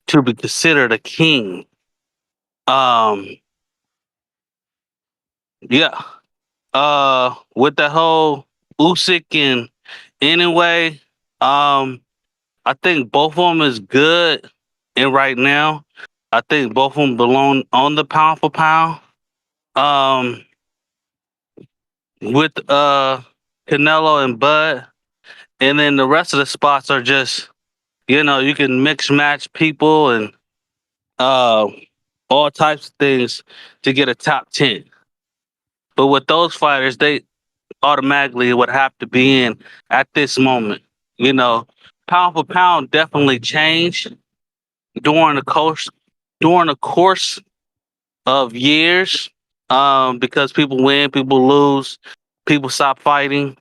S9: to be considered a king. Yeah. With the whole Usyk in anyway. I think both of them is good. And right now, I think both of them belong on the pound for pound. Um, with Canelo and Bud, and then the rest of the spots are just you can mix match people and uh all types of things to get a top 10. But with those fighters, they automatically would have to be in at this moment. You know, pound for pound definitely changed during the course of years, because people win, people lose, people stop fighting.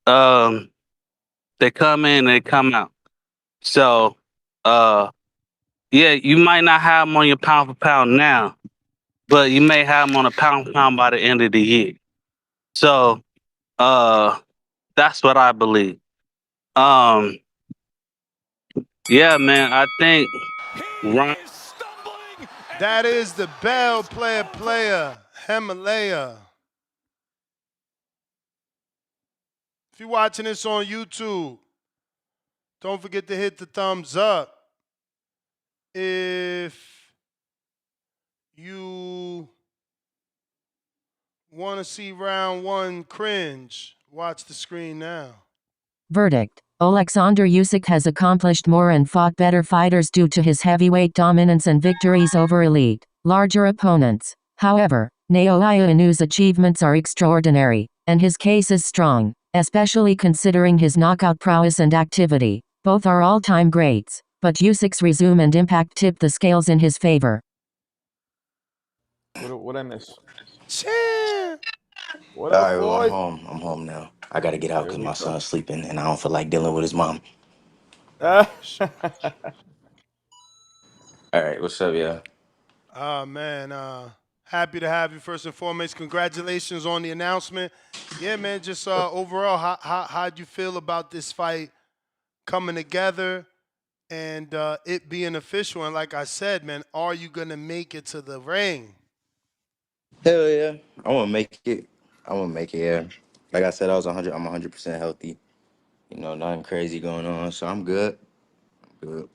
S9: Um, they come in, they come out. So, uh, yeah, you might not have them on your pound for pound now, but you may have them on a pound for pound by the end of the year. So, uh, that's what I believe. Um, yeah, man, I think Ryan.
S4: That is the Bell player, Himalaya. If you're watching this on YouTube, don't forget to hit the thumbs up. If you want to see round one cringe, watch the screen now.
S17: Verdict. Oleksandr Usyk has accomplished more and fought better fighters due to his heavyweight dominance and victories over elite, larger opponents. However, Naoya Inu's achievements are extraordinary, and his case is strong, especially considering his knockout prowess and activity. Both are all-time greats, but Usyk's resume and impact tip the scales in his favor.
S2: What I miss? What
S3: All
S2: up,
S3: right, well, I'm
S2: Floyd?
S3: home. I'm home now. I gotta get out
S2: There
S3: because
S2: we
S3: my
S2: go.
S3: son's sleeping and I don't feel like dealing with his mom.
S2: Ah.
S3: All right, what's up, y'all?
S4: Man, happy to have you first and foremost. Congratulations on the announcement. Yeah, man, just overall, how'd you feel about this fight coming together and it being official? And like I said, man, are you gonna make it to the ring?
S3: Hell yeah, I want to make it. I want to make it. Yeah, like I said, I was 100. I'm 100% healthy. You know, nothing crazy going on, so I'm good. Good.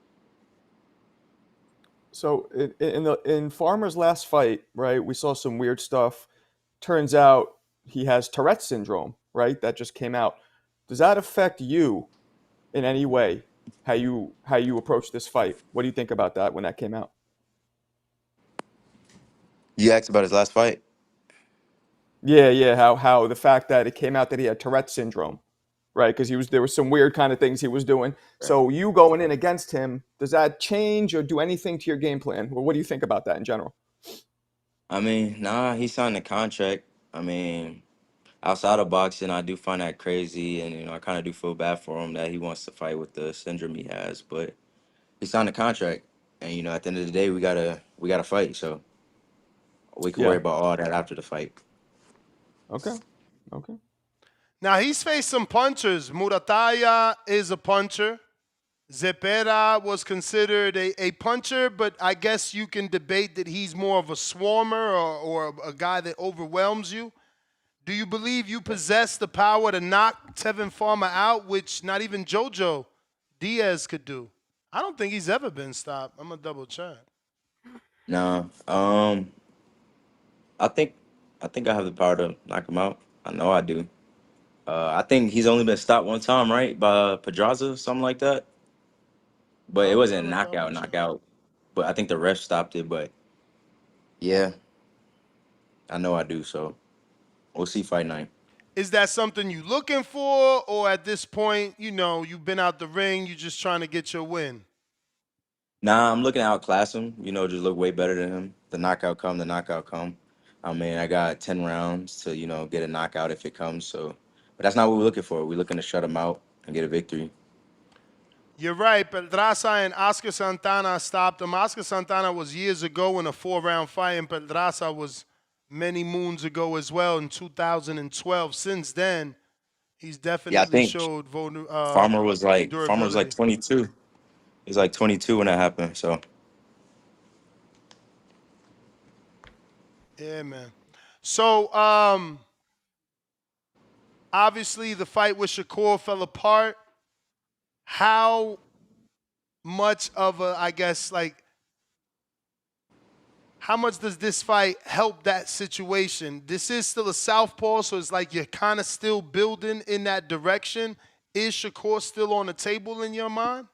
S2: So in Farmer's last fight, right, we saw some weird stuff. Turns out he has Tourette's syndrome, right? That just came out. Does that affect you in any way? How you approach this fight? What do you think about that when that came out?
S3: You asked about his last fight.
S2: Yeah. How the fact that it came out that he had Tourette's syndrome, right? Because there was some weird kind of things he was doing. So you going in against him, does that change or do anything to your game plan? Or what do you think about that in general?
S3: I mean, nah, he signed a contract. I mean, outside of boxing, I do find that crazy, and I kind of do feel bad for him that he wants to fight with the syndrome he has. But he signed a contract, and at the end of the day, we gotta fight. So we can worry
S2: Yeah.
S3: about all that after the fight.
S2: Okay.
S4: Now he's faced some punchers. Murataya is a puncher. Zepeda was considered a puncher, but I guess you can debate that he's more of a swarmer or a guy that overwhelms you. Do you believe you possess the power to knock Tevin Farmer out, which not even JoJo Diaz could do? I don't think he's ever been stopped. I'm gonna double check.
S3: No, I think I have the power to knock him out. I know I do. I think he's only been stopped one time, right, by Pedraza, something like that. But it
S4: I'm
S3: wasn't a
S4: gonna double check.
S3: knockout. But I think the ref stopped it. But yeah, I know I do. So we'll see fight night.
S4: Is that something you looking for, or at this point, you've been out the ring, you're just trying to get your win?
S3: Nah, I'm looking to outclass him. Just look way better than him. The knockout come, the knockout come. I mean, I got 10 rounds to get a knockout if it comes. So, but that's not what we're looking for. We're looking to shut him out and get a victory.
S4: You're right. Pedraza and Oscar Santana stopped him. Oscar Santana was years ago in a 4-round fight, and Pedraza was many moons ago as well in 2012. Since then, he's
S3: Yeah, I
S4: definitely
S3: think
S4: showed
S3: Farmer was like 22. He's like 22 when that happened. So
S4: yeah, man. So, Obviously, the fight with Shakur fell apart. How much of a, I guess, like, how much does this fight help that situation? This is still a southpaw, so it's like you're kind of still building in that direction. Is Shakur still on the table in your mind?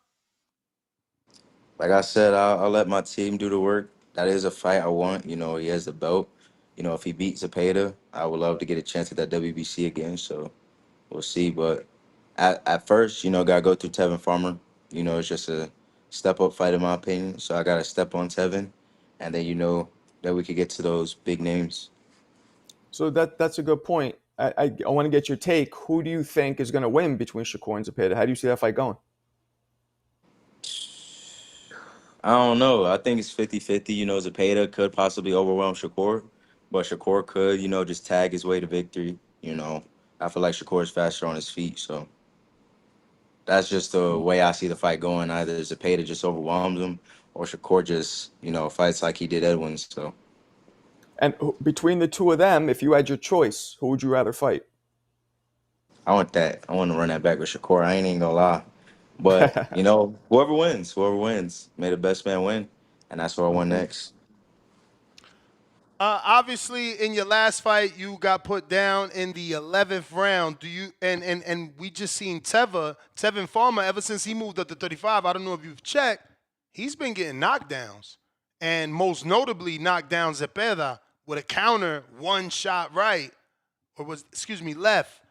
S3: Like I said, I'll let my team do the work. That is a fight I want. You know, he has the belt. You know, if he beats Zepeda, I would love to get a chance at that WBC again. So we'll see. But at first, you know, gotta go through Tevin Farmer. You know, it's just a step up fight in my opinion. So I gotta step on Tevin, and then you know that we could get to those big names.
S2: So that's a good point. I want to get your take. Who do you think is going to win between Shakur and Zepeda? How do you see that fight going?
S3: I don't know. I think it's 50-50. You know, Zepeda could possibly overwhelm Shakur, but Shakur could, you know, just tag his way to victory. You know, I feel like Shakur is faster on his feet. So that's just the way I see the fight going. Either Zepeda just overwhelms him or Shakur just, you know, fights like he did Edwins. So
S2: And between the two of them, if you had your choice, who would you rather fight?
S3: I want that. I want to run that back with Shakur. I ain't even gonna lie. But, you know, whoever wins, may the best man win. And that's what I want next.
S4: Obviously, in your last fight, you got put down in the 11th round. Do you and we just seen Tevin Farmer ever since he moved up to 35. I don't know if you've checked. He's been getting knockdowns, and most notably knocked down Zepeda with a counter, one shot right, or was left.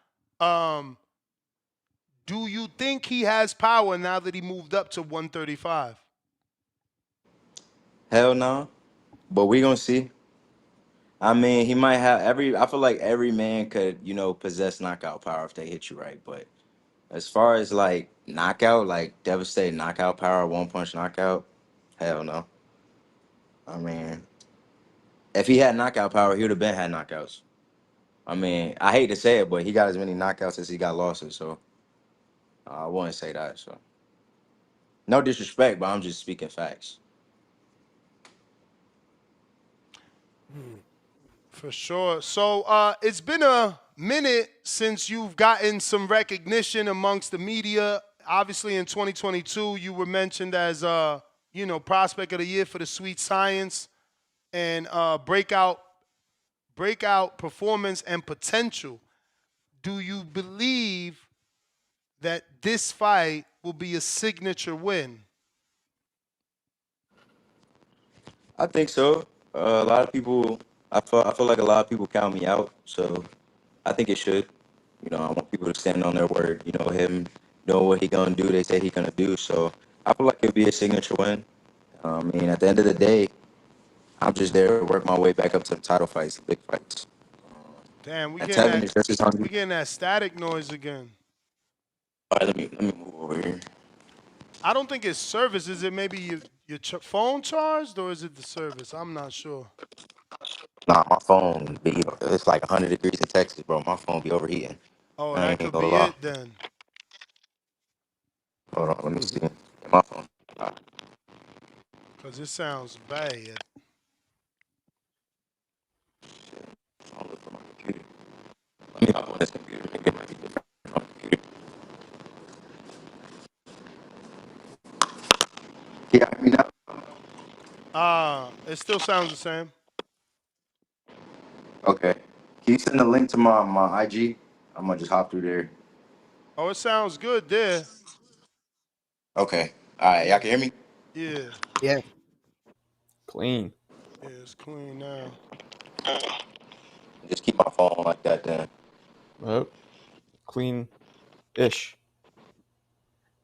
S4: Do you think he has power now that he moved up to 135?
S3: Hell no. But we gonna see. I mean, he might have I feel like every man could, you know, possess knockout power if they hit you right. But as far as like knockout, like devastating knockout power, one punch knockout, hell no. I mean, if he had knockout power, he would have been had knockouts. I mean, I hate to say it, but he got as many knockouts as he got losses. So I wouldn't say that. So no disrespect, but I'm just speaking facts.
S4: For sure. So it's been a minute since you've gotten some recognition amongst the media. Obviously, in 2022, you were mentioned as prospect of the year for the Sweet Science and breakout performance and potential. Do you believe that this fight will be a signature win?
S3: I think so. A lot of people, I feel like a lot of people count me out. So I think it should. You know, I want people to stand on their word. You know, him know what he gonna do. They say he gonna do. So I feel like it'll be a signature win. I mean, at the end of the day, I'm just there to work my way back up to the title fights, the big fights.
S4: Damn,
S3: And Tevin is just as hungry.
S4: we getting that static noise again.
S3: All right, let me move over here.
S4: I don't think it's service. Is it maybe your phone charged or is it the service? I'm not sure.
S3: Nah, my phone it's like 100 degrees in Texas, bro. My phone be overheating.
S4: Oh,
S3: I
S4: that
S3: ain't
S4: could
S3: gonna
S4: be
S3: lie.
S4: it then.
S3: Hold on, let me see. My phone.
S4: Because it sounds bad.
S3: I'll look for my computer. Let me hop on this computer. Maybe it might be different from my computer. Yeah, I mean,
S4: It still sounds the same.
S3: okay. Can you send the link to my IG? I'm gonna just hop through there.
S4: Oh, it sounds good there.
S3: Okay. All right, y'all can hear me?
S4: Yeah.
S16: Yeah.
S2: Clean.
S4: Yeah, it's clean now.
S3: Just keep my phone like that then.
S2: Clean-ish.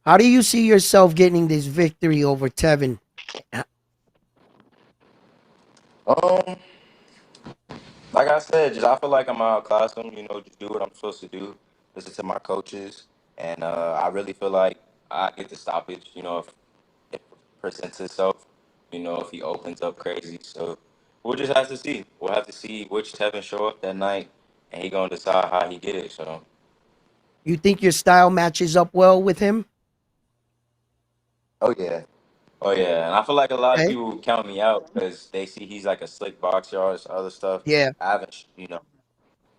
S16: How do you see yourself getting this victory over Tevin?
S3: Um, like I said, just I feel like I'm outclassed him. You know, just do what I'm supposed to do. Listen to my coaches, and I really feel like I get the stoppage. You know, if it presents itself. You know, if he opens up crazy. So we'll just have to see. We'll have to see which Tevin show up that night, and he gonna decide how he get it. So.
S16: You think your style matches up well with him?
S3: Oh yeah. Oh yeah, and I feel like a lot of
S16: Okay.
S3: people count me out because they see he's like a slick boxer, all this other stuff.
S16: Yeah.
S3: I haven't, you know.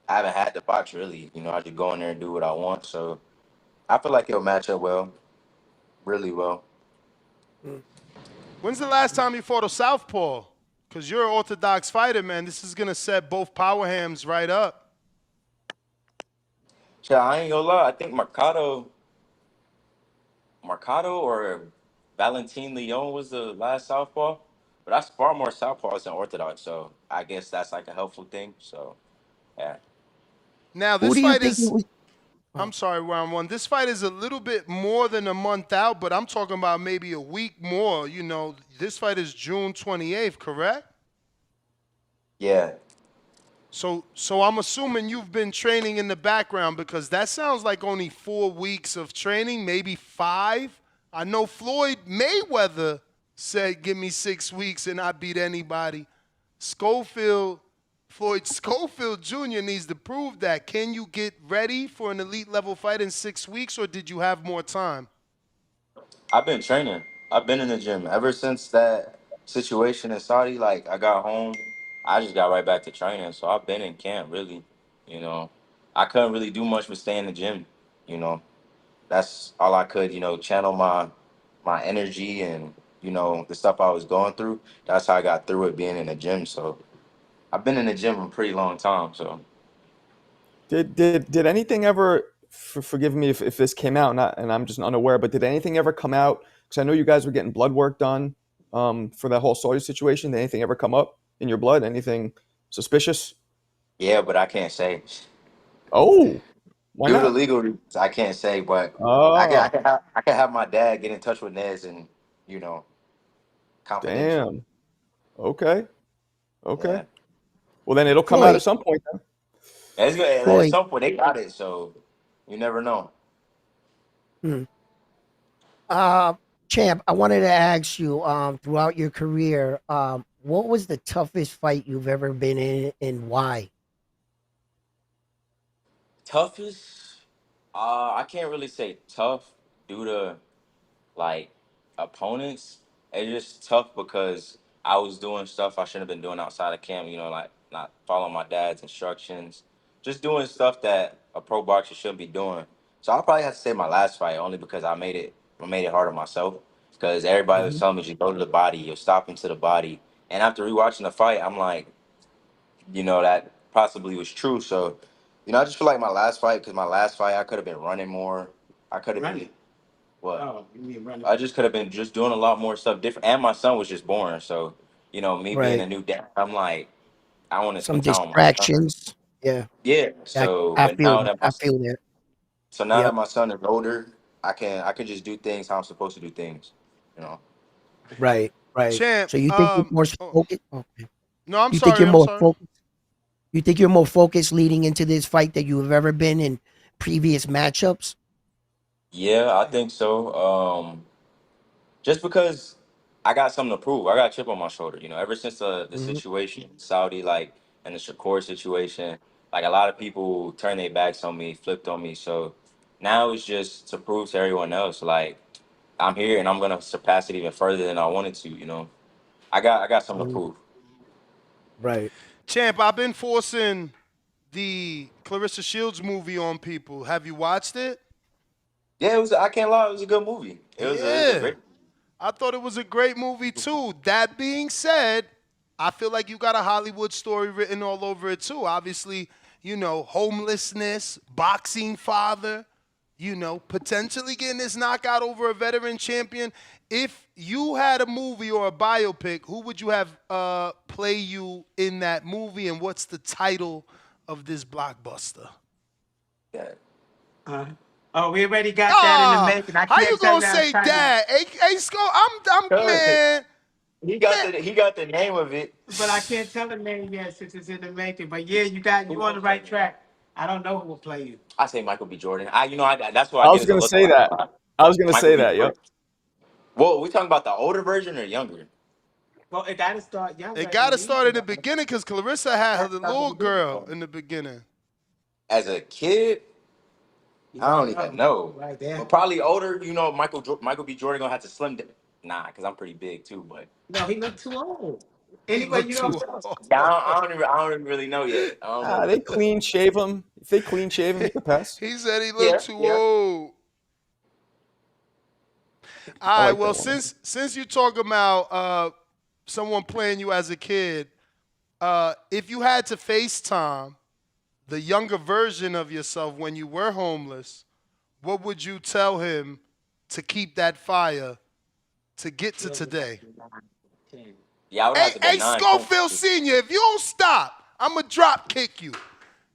S3: I haven't had to box really. You know, I just go in there and do what I want. So I feel like he'll match up well, really well.
S4: When's the last time you fought a southpaw? Because you're an orthodox fighter, man. This is gonna set both power hams right up.
S3: So I ain't gonna lie. I think Mercado or Valentin Leon was the last southpaw. But I spar more southpaws than orthodox, so I guess that's like a helpful thing. So yeah.
S4: Now
S16: Who
S4: this
S16: do you
S4: fight
S16: think it
S4: is.
S16: was?
S4: I'm sorry, round one. This fight is a little bit more than a month out, but I'm talking about maybe a week more. You know, this fight is June 28th, correct?
S3: Yeah.
S4: So I'm assuming you've been training in the background because that sounds like only 4 weeks of training, maybe 5. I know Floyd Mayweather said, "Give me 6 weeks and I beat anybody." Floyd Schofield Jr. needs to prove that. Can you get ready for an elite level fight in 6 weeks, or did you have more time?
S3: I've been training. I've been in the gym ever since that situation in Saudi. Like I got home, I just got right back to training. So I've been in camp really. You know, I couldn't really do much but stay in the gym. You know, that's all I could. You know, channel my energy and the stuff I was going through. That's how I got through it being in the gym. So I've been in the gym a pretty long time. So
S2: Did anything ever? Forgive me if this came out, and I'm just unaware. But did anything ever come out? Because I know you guys were getting blood work done for that whole Saudi situation. Did anything ever come up in your blood? Anything suspicious?
S3: yeah, but I can't say.
S2: Oh, why
S3: Due to
S2: not?
S3: legal reasons, I can't say. But
S2: Oh,
S3: I can have my dad get in touch with Nez and you know confidential.
S2: damn. Okay. Okay.
S3: Yeah.
S2: Well, then it'll come out
S16: Floyd,
S2: at some point then.
S3: And it's good. At
S16: Floyd.
S3: some point, they got it, so you never know.
S16: Hmm. Champ, I wanted to ask you, throughout your career, what was the toughest fight you've ever been in and why?
S3: Toughest? I can't really say tough due to like opponents. It's just tough because I was doing stuff I shouldn't have been doing outside of camp. You know, like not following my dad's instructions, just doing stuff that a pro boxer shouldn't be doing. So I'll probably have to say my last fight only because I made it hard on myself. Because everybody was
S16: Hmm.
S3: telling me you go to the body, you'll stop into the body. And after rewatching the fight, I'm like, that possibly was true. So, I just feel like my last fight, because my last fight, I could have been running more. I could have been, what? Oh, you mean running? I just could have been just doing a lot more stuff different. And my son was just born. So, me being
S16: Right.
S3: a new dad, I'm like, I want to
S16: Some
S3: spend time with my son.
S16: distractions. Yeah.
S3: Yeah.
S16: I,
S3: So,
S16: I
S3: but
S16: feel
S3: now
S16: that.
S3: that
S16: I feel that.
S3: now that
S16: Yep.
S3: my son is older, I can just do things how I'm supposed to do things. You know.
S16: Right. Right.
S4: Champ,
S16: So you think you're more
S4: oh,
S16: focused? Okay.
S4: no, I'm
S16: You think
S4: sorry.
S16: you're
S4: I'm
S16: more
S4: sorry.
S16: focused? You think you're more focused leading into this fight that you have ever been in previous matchups?
S3: Yeah, I think so. Just because I got something to prove. I got a chip on my shoulder. Ever since the
S16: Hmm.
S3: situation in Saudi, like, and the Shakur situation, like, a lot of people turned their backs on me, flipped on me. So now it's just to prove to everyone else, like, I'm here and I'm gonna surpass it even further than I wanted to. I got something to
S16: Hmm.
S3: prove.
S16: Right.
S4: Champ, I've been forcing the Clarissa Shields movie on people. Have you watched it?
S3: Yeah, I can't lie, it was a good movie. It was a
S4: Yeah.
S3: great.
S4: I thought it was a great movie too. That being said, I feel like you got a Hollywood story written all over it too. Obviously, homelessness, boxing father, potentially getting this knockout over a veteran champion. If you had a movie or a biopic, who would you have play you in that movie, and what's the title of this blockbuster?
S3: Yeah.
S5: Oh, we already got that in the
S4: Ah,
S5: making. I
S4: how you
S5: can't tell
S4: gonna
S5: you our
S4: say
S5: title,
S4: that? Hey, Sco, I'm man.
S3: He got the name of it.
S5: but I can't tell the name yet since it's in the making. But yeah, you on the right track. I don't know who will play you.
S3: I say Michael B. Jordan. That's what I
S2: I
S3: get
S2: was
S3: as a
S2: gonna
S3: look
S2: say
S3: like.
S2: that. I was gonna
S3: Michael
S2: say
S3: B.
S2: that. Yep.
S3: Jordan. Well, we talking about the older version or younger?
S5: Well, it got to start younger
S4: It
S5: in
S4: got
S5: the
S4: to start in
S5: beginning.
S4: the beginning because Clarissa had her
S5: Got to
S4: the
S5: start in
S4: little
S5: the beginning.
S4: girl in the beginning.
S3: As a kid,
S5: You
S3: I
S5: don't
S3: don't even
S5: know
S3: know.
S5: right there.
S3: But probably older. Michael B. Jordan gonna have to slim down. Nah, because I'm pretty big too. But
S5: No, he looked too old.
S4: He
S5: Anyway,
S4: looked
S5: you know.
S4: too
S11: Yeah,
S4: old.
S11: I don't even really know yet. I don't know
S2: They
S11: yet.
S2: clean shave him. If they clean shave him, he could pass.
S4: He said he
S11: Yeah,
S4: looked too
S11: yeah.
S4: old. All
S2: I
S4: right,
S2: like that
S4: well,
S2: one.
S4: since you talk about someone playing you as a kid, if you had to FaceTime the younger version of yourself when you were homeless, what would you tell him to keep that fire to get to today?
S11: Yeah, I would
S4: Hey,
S11: have to go
S4: hey,
S11: 9 points.
S4: Schofield Senior, if you don't stop, I'ma drop kick you.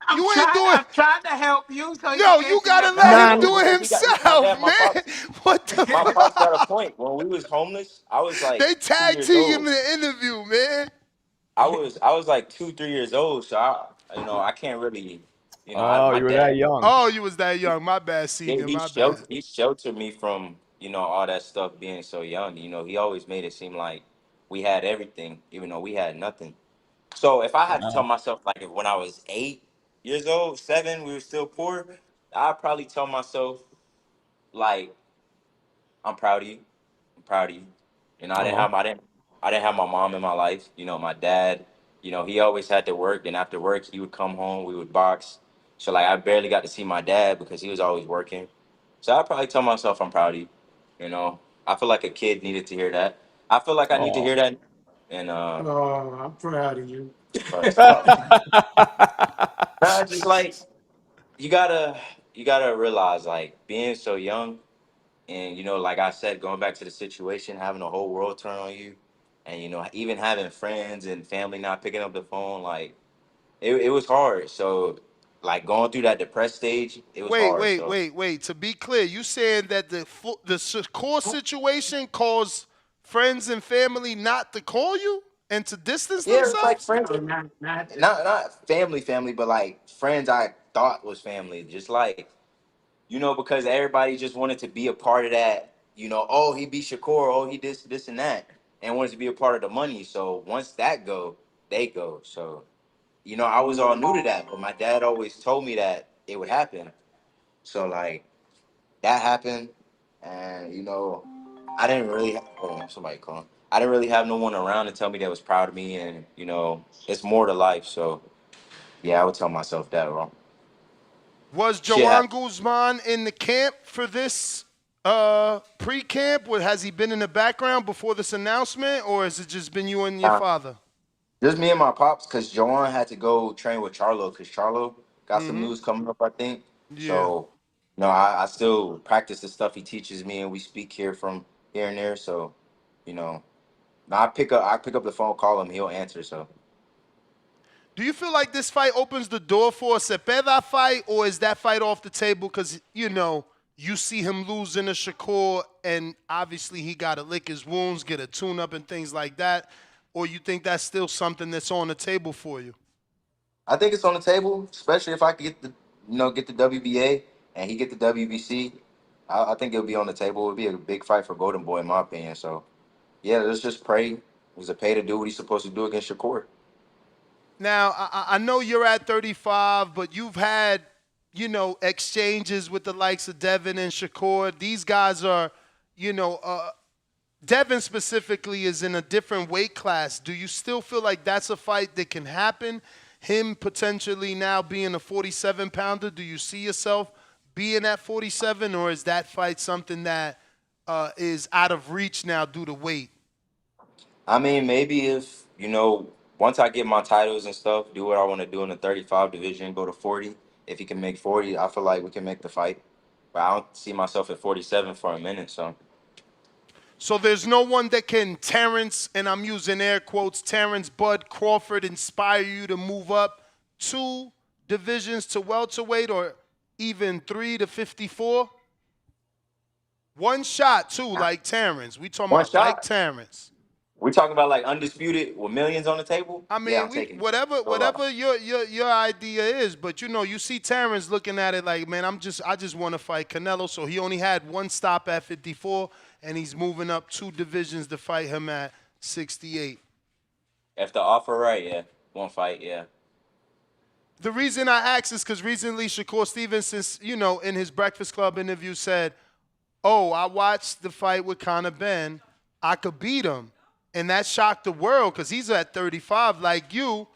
S5: I'm
S4: You ain't
S5: trying.
S4: doing.
S5: I'm trying to help you so you
S4: No,
S5: can
S4: you
S5: answer your
S4: gotta let him
S11: Nah,
S5: question.
S4: do it
S11: because my
S4: himself,
S11: dad,
S4: man. What the
S11: my
S4: fuck?
S11: pops got a point. When we was homeless, I was like
S4: They
S11: 2
S4: tag
S11: years
S4: team him in
S11: old.
S4: the interview, man.
S11: I was like 2, 3 years old, so I can't really,
S2: Oh,
S11: my
S2: you were that
S11: dad,
S2: young.
S4: Oh, you was that young. My bad,
S11: yeah,
S4: Senior. My bad.
S11: he sheltered me from, all that stuff being so young. He always made it seem like we had everything, even though we had nothing. So if I had to tell myself, like, when I was 8 years old, 7, we were still poor, I'd probably tell myself, like, I'm proud of you. I'm proud of you.
S2: Oh,
S11: I didn't have my mom in my life. My dad, he always had to work, and after work he would come home, we would box. So like I barely got to see my dad because he was always working. So I'd probably tell myself I'm proud of you. You know, I feel like a kid needed to hear that. I feel like I need to
S2: oh.
S11: hear that. And
S5: Oh, I'm proud of you.
S11: but stop. Nah, just like you gotta you gotta realize, like, being so young. And like I said, going back to the situation, having the whole world turn on you, and even having friends and family not picking up the phone, like it was hard. So, like, going through that depressed stage, it was
S4: Wait,
S11: hard.
S4: wait,
S11: So
S4: wait, wait. To be clear, you saying that the core situation caused friends and family not to call you and to distance
S11: yeah, it's like
S4: themselves?
S11: friends,
S5: No, not.
S11: not family, but like friends I thought was family, just like because everybody just wanted to be a part of that. Oh, he beat Shakur, oh, he this and that, and wanted to be a part of the money. So once that go, they go. So I was all new to that, but my dad always told me that it would happen. So like that happened, and I didn't really. Hold on, somebody calling. I didn't really have no one around to tell me that was proud of me, and it's more to life. So yeah, I would tell myself that wrong.
S4: Was
S11: Shit
S4: Joan
S11: happened.
S4: Guzman in the camp for this pre-camp? Has he been in the background before this announcement, or has it just been you and your father?
S11: Just me and my pops, because Joan had to go train with Charlo, because Charlo got some
S4: Mm-hmm.
S11: news coming up, I think.
S4: Yeah.
S11: So, I still practice the stuff he teaches me, and we speak here from here and there. So, you know, I pick up the phone, call him, he'll answer. So,
S4: Do you feel like this fight opens the door for a Zepeda fight, or is that fight off the table because, you see him losing to Shakur, and obviously he got to lick his wounds, get a tune-up and things like that, or you think that's still something that's on the table for you?
S11: I think it's on the table, especially if I could get the WBA and he get the WBC. I think it'll be on the table. It'll be a big fight for Golden Boy, in my opinion. So, yeah, let's just pray Zepeda to do what he's supposed to do against Shakur.
S4: Now, I know you're at 35, but you've had, exchanges with the likes of Devin and Shakur. These guys are, Devin specifically is in a different weight class. Do you still feel like that's a fight that can happen? Him potentially now being a 47-pounder, do you see yourself being at 47, or is that fight something that is out of reach now due to weight?
S11: I mean, maybe if, once I get my titles and stuff, do what I want to do in the 35 division, go to 40. If he can make 40, I feel like we can make the fight. But I don't see myself at 47 for a minute, so.
S4: So there's no one that can Terrence, and I'm using air quotes, Terrence Bud Crawford, inspire you to move up 2 divisions to welterweight, or even 3 to 54? One shot, too, like Terrence. We talking
S11: One
S4: about like
S11: shot.
S4: Terrence.
S11: We talking about like undisputed with millions on the table?
S4: I
S11: Yeah,
S4: mean,
S11: I'm taking it.
S4: whatever
S11: No lie.
S4: your idea is, but you see Terrence looking at it like, man, I just want to fight Canelo. So he only had one stop at 54, and he's moving up 2 divisions to fight him at 68.
S11: If the offer right, yeah. One fight, yeah.
S4: The reason I ask is because recently Shakur Stevenson, in his Breakfast Club interview said, oh, I watched the fight with Conor Benn. I could beat him. And that shocked the world because he's at 35 like you,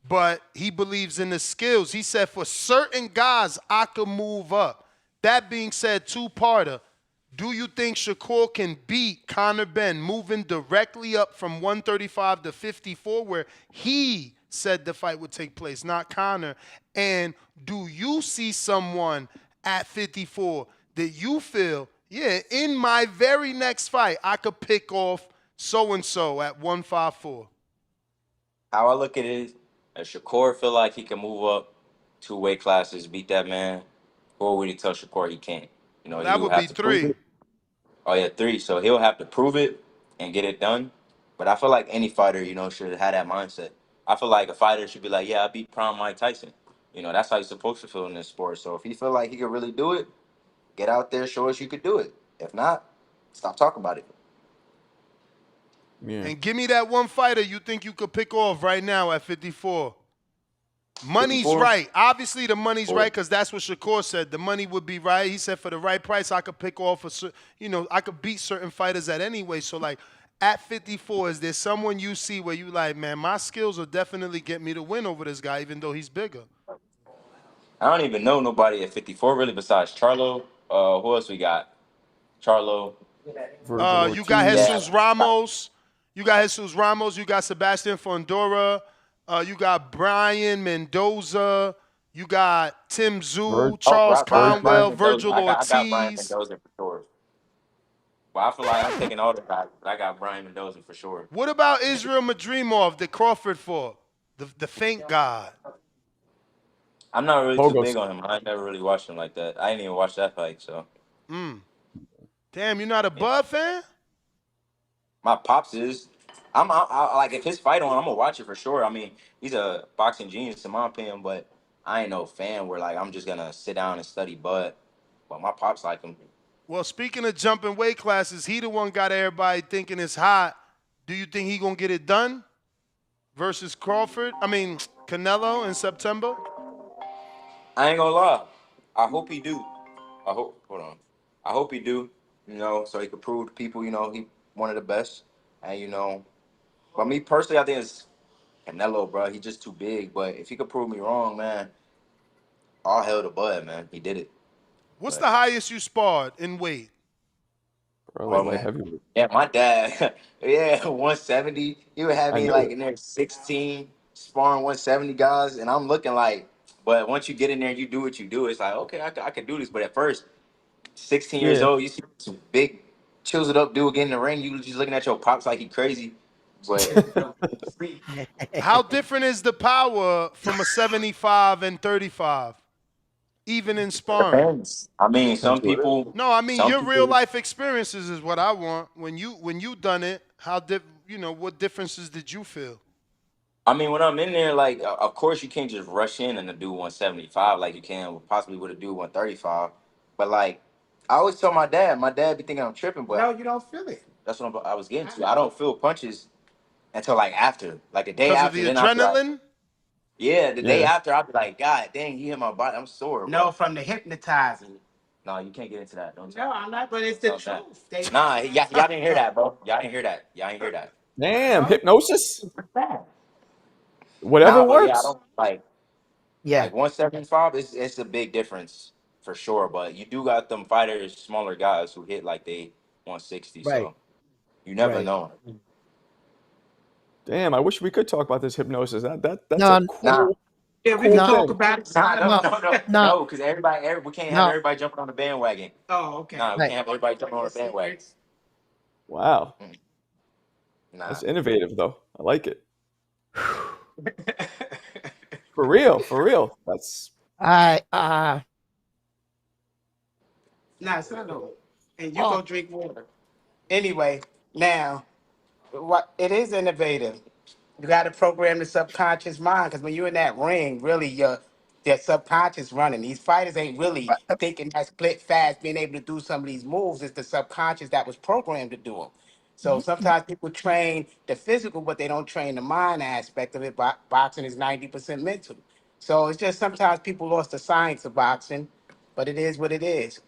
S4: but he believes in the skills. He said, for certain guys, I could move up. That being said, two-parter. Do you think Shakur can beat Conor Benn moving directly up from 135 to 54 where he said the fight would take place, not Conor? And do you see someone at 54 that you feel, yeah, in my very next fight, I could pick off so-and-so at 154?
S11: How I look at it is, if Shakur feel like he can move up 2 weight classes, beat that man, or would he tell Shakur he can't? You know,
S4: Well,
S11: he
S4: that
S11: will
S4: would be
S11: have to prove
S4: 3.
S11: it. Oh yeah, 3. So he'll have to prove it and get it done. But I feel like any fighter, you know, should have that mindset. I feel like a fighter should be like, yeah, I beat prime Mike Tyson. You know, that's how you're supposed to feel in this sport. So if he feel like he could really do it, get out there, show us you could do it. If not, stop talking about it.
S2: Yeah.
S4: And give me that one fighter you think you could pick off right now at 54. Money's
S11: 54?
S4: right. Obviously, the money's
S11: Or-
S4: right because that's what Shakur said. The money would be right. He said for the right price, I could pick off I could beat certain fighters at any way. So, like, at 54, is there someone you see where you like, man, my skills will definitely get me to win over this guy, even though he's bigger?
S11: I don't even know nobody at 54 really besides Charlo. Who else we got? Charlo.
S2: Virgil
S4: You got
S2: Ortiz.
S4: Jesus Ramos. You got Jesus Ramos. You got Sebastian Fondora. You got Brian Mendoza. You got Tim Tszyu, Charles Conwell, Virgil
S11: I got Brian
S4: Ortiz.
S11: Mendoza for sure. But I feel like I'm taking all the guys, but I got Brian Mendoza for sure.
S4: What about Israel Madrimov, the Crawford fought? The faint god.
S11: I'm not really too
S2: Pogos.
S11: big on him. I never really watched him like that. I didn't even watch that fight, so.
S4: Damn, you're not a Bud fan?
S11: My pops is. I like if his fight on, I'm gonna watch it for sure. I mean, he's a boxing genius in my opinion, but I ain't no fan where like I'm just gonna sit down and study Bud. But my pops like him.
S4: Well, speaking of jumping weight classes, he the one got everybody thinking it's hot. Do you think he gonna get it done versus Canelo in September?
S11: I ain't gonna lie. I hope he do. I hope he do. You know, so he could prove to people, you know, he one of the best. And you know, but me personally, I think it's Canelo, bro. He's just too big. But if he could prove me wrong, man, all hell to Bud, man. He did it.
S4: What's the highest you sparred in weight?
S2: Probably light heavyweight.
S11: Yeah, my dad. Yeah, 170. He would have
S2: I
S11: me
S2: knew
S11: like
S2: it.
S11: in there 16, sparring 170 guys, and I'm looking like. But once you get in there, and you do what you do. It's like okay, I can do this. But at first, 16 years
S2: Yeah.
S11: old, you see some big, chiseled up dude get in the ring. You just looking at your pops like he crazy. But
S4: How different is the power from a 75 and 35, even in sparring?
S11: depends. I mean, some
S2: Depends what it is.
S11: people.
S4: No, I mean
S11: Some
S4: your real
S11: people.
S4: life experiences is what I want. When you done it, what differences did you feel?
S11: I mean, when I'm in there, like, of course, you can't just rush in and do 175 like you can possibly with a do 135. But like, I always tell my dad be thinking I'm tripping, but
S5: No, you don't feel it.
S11: that's what I was getting to. I don't feel punches until like after, like the day
S4: Because of
S11: after.
S4: the
S11: Then after,
S4: adrenaline?
S11: the day
S2: Yeah.
S11: after, I'll be like, God dang, he hit my body. I'm sore.
S5: No,
S11: Bro.
S5: from the hypnotizing.
S11: No, you can't get into that. Don't.
S5: No, I'm not, but it's the
S11: Don't that.
S5: truth. They
S11: Nah, y'all didn't hear that, bro. Y'all didn't hear that. Y'all didn't hear that.
S2: Damn, hypnosis.
S5: fact.
S2: Whatever
S11: Nah, but yeah, I
S2: works.
S11: don't like.
S16: Yeah,
S11: Like 175 it's a big difference for sure. But you do got them fighters, smaller guys who hit like they 160.
S16: right,
S11: So you never
S16: right.
S11: know.
S2: Damn, I wish we could talk about this hypnosis. That's a
S16: No,
S11: Nah,
S2: cool,
S5: Yeah, we
S2: cool
S5: can
S16: no,
S5: talk
S2: thing.
S5: about it.
S11: nah, no,
S16: no,
S11: no, no,
S16: no,
S11: no, because we can't have
S16: no.
S11: everybody jumping on the bandwagon.
S5: Oh, okay.
S11: Nah, we
S16: Right.
S11: can't have everybody jumping on the bandwagon.
S2: Wow.
S11: Nah.
S2: That's innovative though. I like it. For real, for real. That's
S16: I
S5: Nah, it's not over. And you
S16: oh,
S5: go drink water. Anyway, now, what it is innovative. You got to program the subconscious mind because when you're in that ring, really your subconscious running. These fighters ain't really thinking that split fast, being able to do some of these moves. It's the subconscious that was programmed to do them. So sometimes people train the physical, but they don't train the mind aspect of it. Boxing is 90% mental. So it's just sometimes people lost the science of boxing, but it is what it is.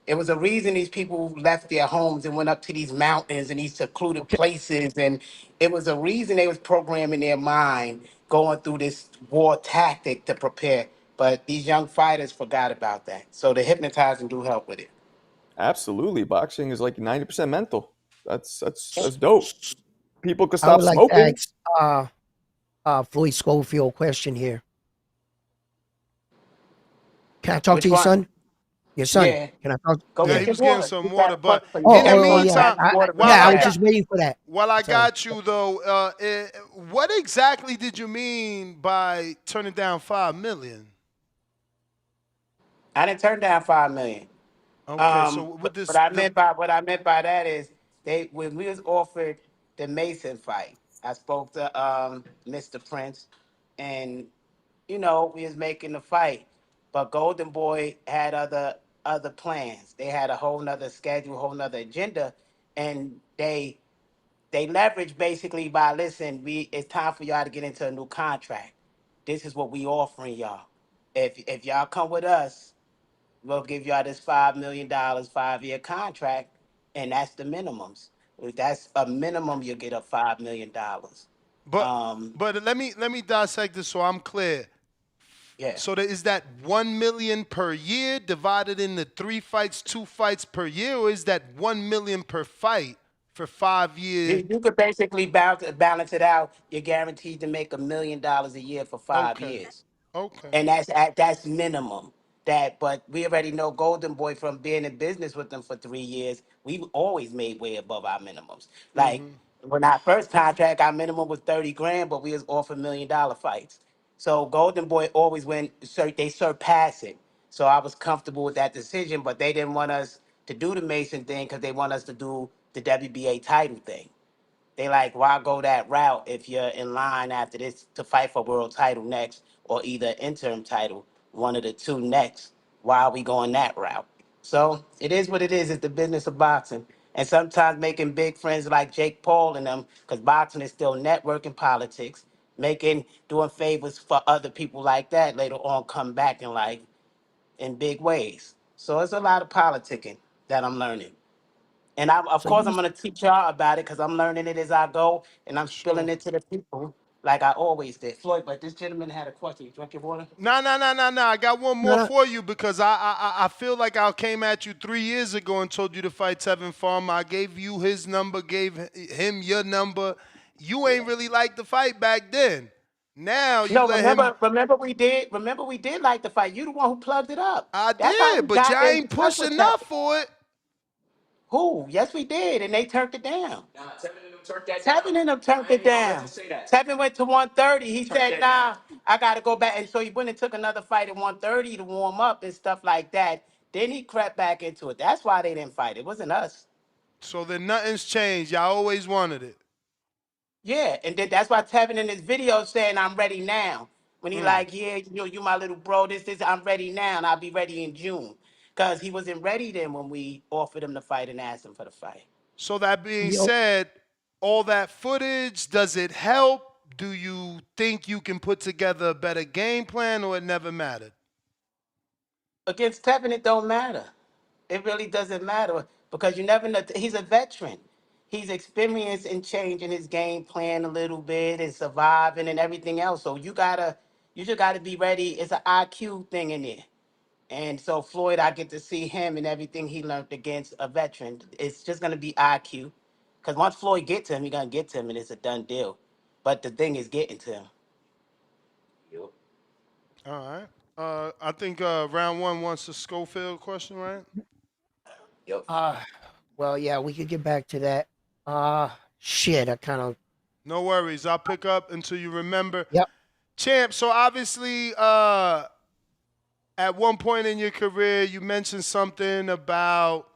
S5: It was a reason these people left their homes and went up to these mountains and these secluded places, and it was a reason they was programming their mind going through this war tactic to prepare. But these young fighters forgot about that. So the hypnotizing do help with it.
S2: Absolutely, boxing is like 90% mental. That's dope. People could
S16: I
S2: stop
S16: would like to
S2: smoking.
S16: ask Floyd Schofield a question here. Can I talk to
S5: Which
S16: your
S5: one?
S16: son? Your son.
S5: Yeah.
S16: Can I talk?
S5: Go
S16: Yeah.
S5: get
S4: he
S5: your
S4: was getting
S5: water.
S4: some
S5: You got
S4: water,
S5: a
S4: but
S5: question for you.
S4: in the
S16: Oh yeah.
S4: meantime,
S16: Yeah, I
S4: I
S16: was
S4: got
S16: just waiting for that.
S4: while I
S16: Sorry.
S4: got you though, what exactly did you mean by turning down $5 million?
S5: I didn't turn down 5 million.
S4: Okay, so with
S5: But
S4: this,
S5: what I meant by that is they when we was offered the Mason fight, I spoke to Mr. Prince, and we was making the fight, but Golden Boy had other plans. They had a whole nother schedule, whole nother agenda, and they leveraged basically by listen, it's time for y'all to get into a new contract. This is what we offering y'all. If y'all come with us, we'll give y'all this $5 million 5-year contract, and that's the minimums. If that's a minimum, you'll get a $5 million.
S4: but
S5: Um,
S4: but let me dissect this so I'm clear.
S5: yeah.
S4: So is that 1 million per year divided into 3 fights, 2 fights per year, or is that 1 million per fight for 5 years?
S5: You could basically balance it out. You're guaranteed to make $1 million a year for five
S4: Okay.
S5: years.
S4: Okay.
S5: And that's minimum. But we already know Golden Boy from being in business with them for 3 years. We've always made way above our minimums. Like
S4: Mm-hmm.
S5: when our first contract, our minimum was 30 grand, but we was offered $1 million fights. So Golden Boy always they surpass it. So I was comfortable with that decision, but they didn't want us to do the Mason thing because they want us to do the WBA title thing. They like, why go that route if you're in line after this to fight for world title next or either interim title, one of the two next? Why are we going that route? So it is what it is. It's the business of boxing. And sometimes making big friends like Jake Paul and them, because boxing is still networking politics, doing favors for other people like that later on come back in life in big ways. So it's a lot of politicking that I'm learning. And of
S16: So
S5: course,
S16: you
S5: I'm going to teach y'all about it because I'm learning it as I go and I'm spilling
S4: Sure.
S5: it to the people like I always did. Floyd, but this gentleman had a question. You drink your water?
S4: No, no, no, no, no. I got one more
S16: no,
S4: for you because I feel like I came at you 3 years ago and told you to fight Tevan Farmer. I gave you his number, gave him your number. You ain't really like the fight back then. Now you
S5: No,
S4: let him.
S5: remember we did like the fight. You the one who plugged it up.
S4: I
S5: That's how
S4: did,
S5: we
S4: but
S5: got
S4: y'all
S5: there. We
S4: ain't
S5: stuck
S4: push
S5: with
S4: enough
S5: Tevin.
S4: for it.
S5: Who? Yes, we did, and they turned it down. Tevin and them turned it down. Tevin went to 130. He said, nah, I got to go back. And so he went and took another fight at 130 to warm up and stuff like that. Then he crept back into it. That's why they didn't fight. It wasn't us.
S4: So then nothing's changed. Y'all always wanted it.
S5: Yeah, and then that's why Tevin in his video saying, I'm ready now. When he
S4: Mm.
S5: like, yeah, you my little bro, this, I'm ready now, and I'll be ready in June. Because he wasn't ready then when we offered him the fight and asked him for the fight.
S4: So that being
S16: yo,
S4: said, all that footage, does it help? Do you think you can put together a better game plan, or it never mattered?
S5: Against Tevin, it don't matter. It really doesn't matter because you never know. He's a veteran. He's experienced in changing his game plan a little bit and surviving and everything else. So you just gotta be ready. It's an IQ thing in there. And so Floyd, I get to see him and everything he learned against a veteran. It's just gonna be IQ. Because once Floyd gets to him, you're gonna get to him and it's a done deal. But the thing is getting to him. Yup.
S4: All right. I think round one wants a Schofield question, right?
S5: Yup.
S16: well, yeah, we could get back to that. Shit, I kind of.
S4: No worries. I'll pick up until you remember.
S16: Yep.
S4: Champ, so obviously at one point in your career, you mentioned something about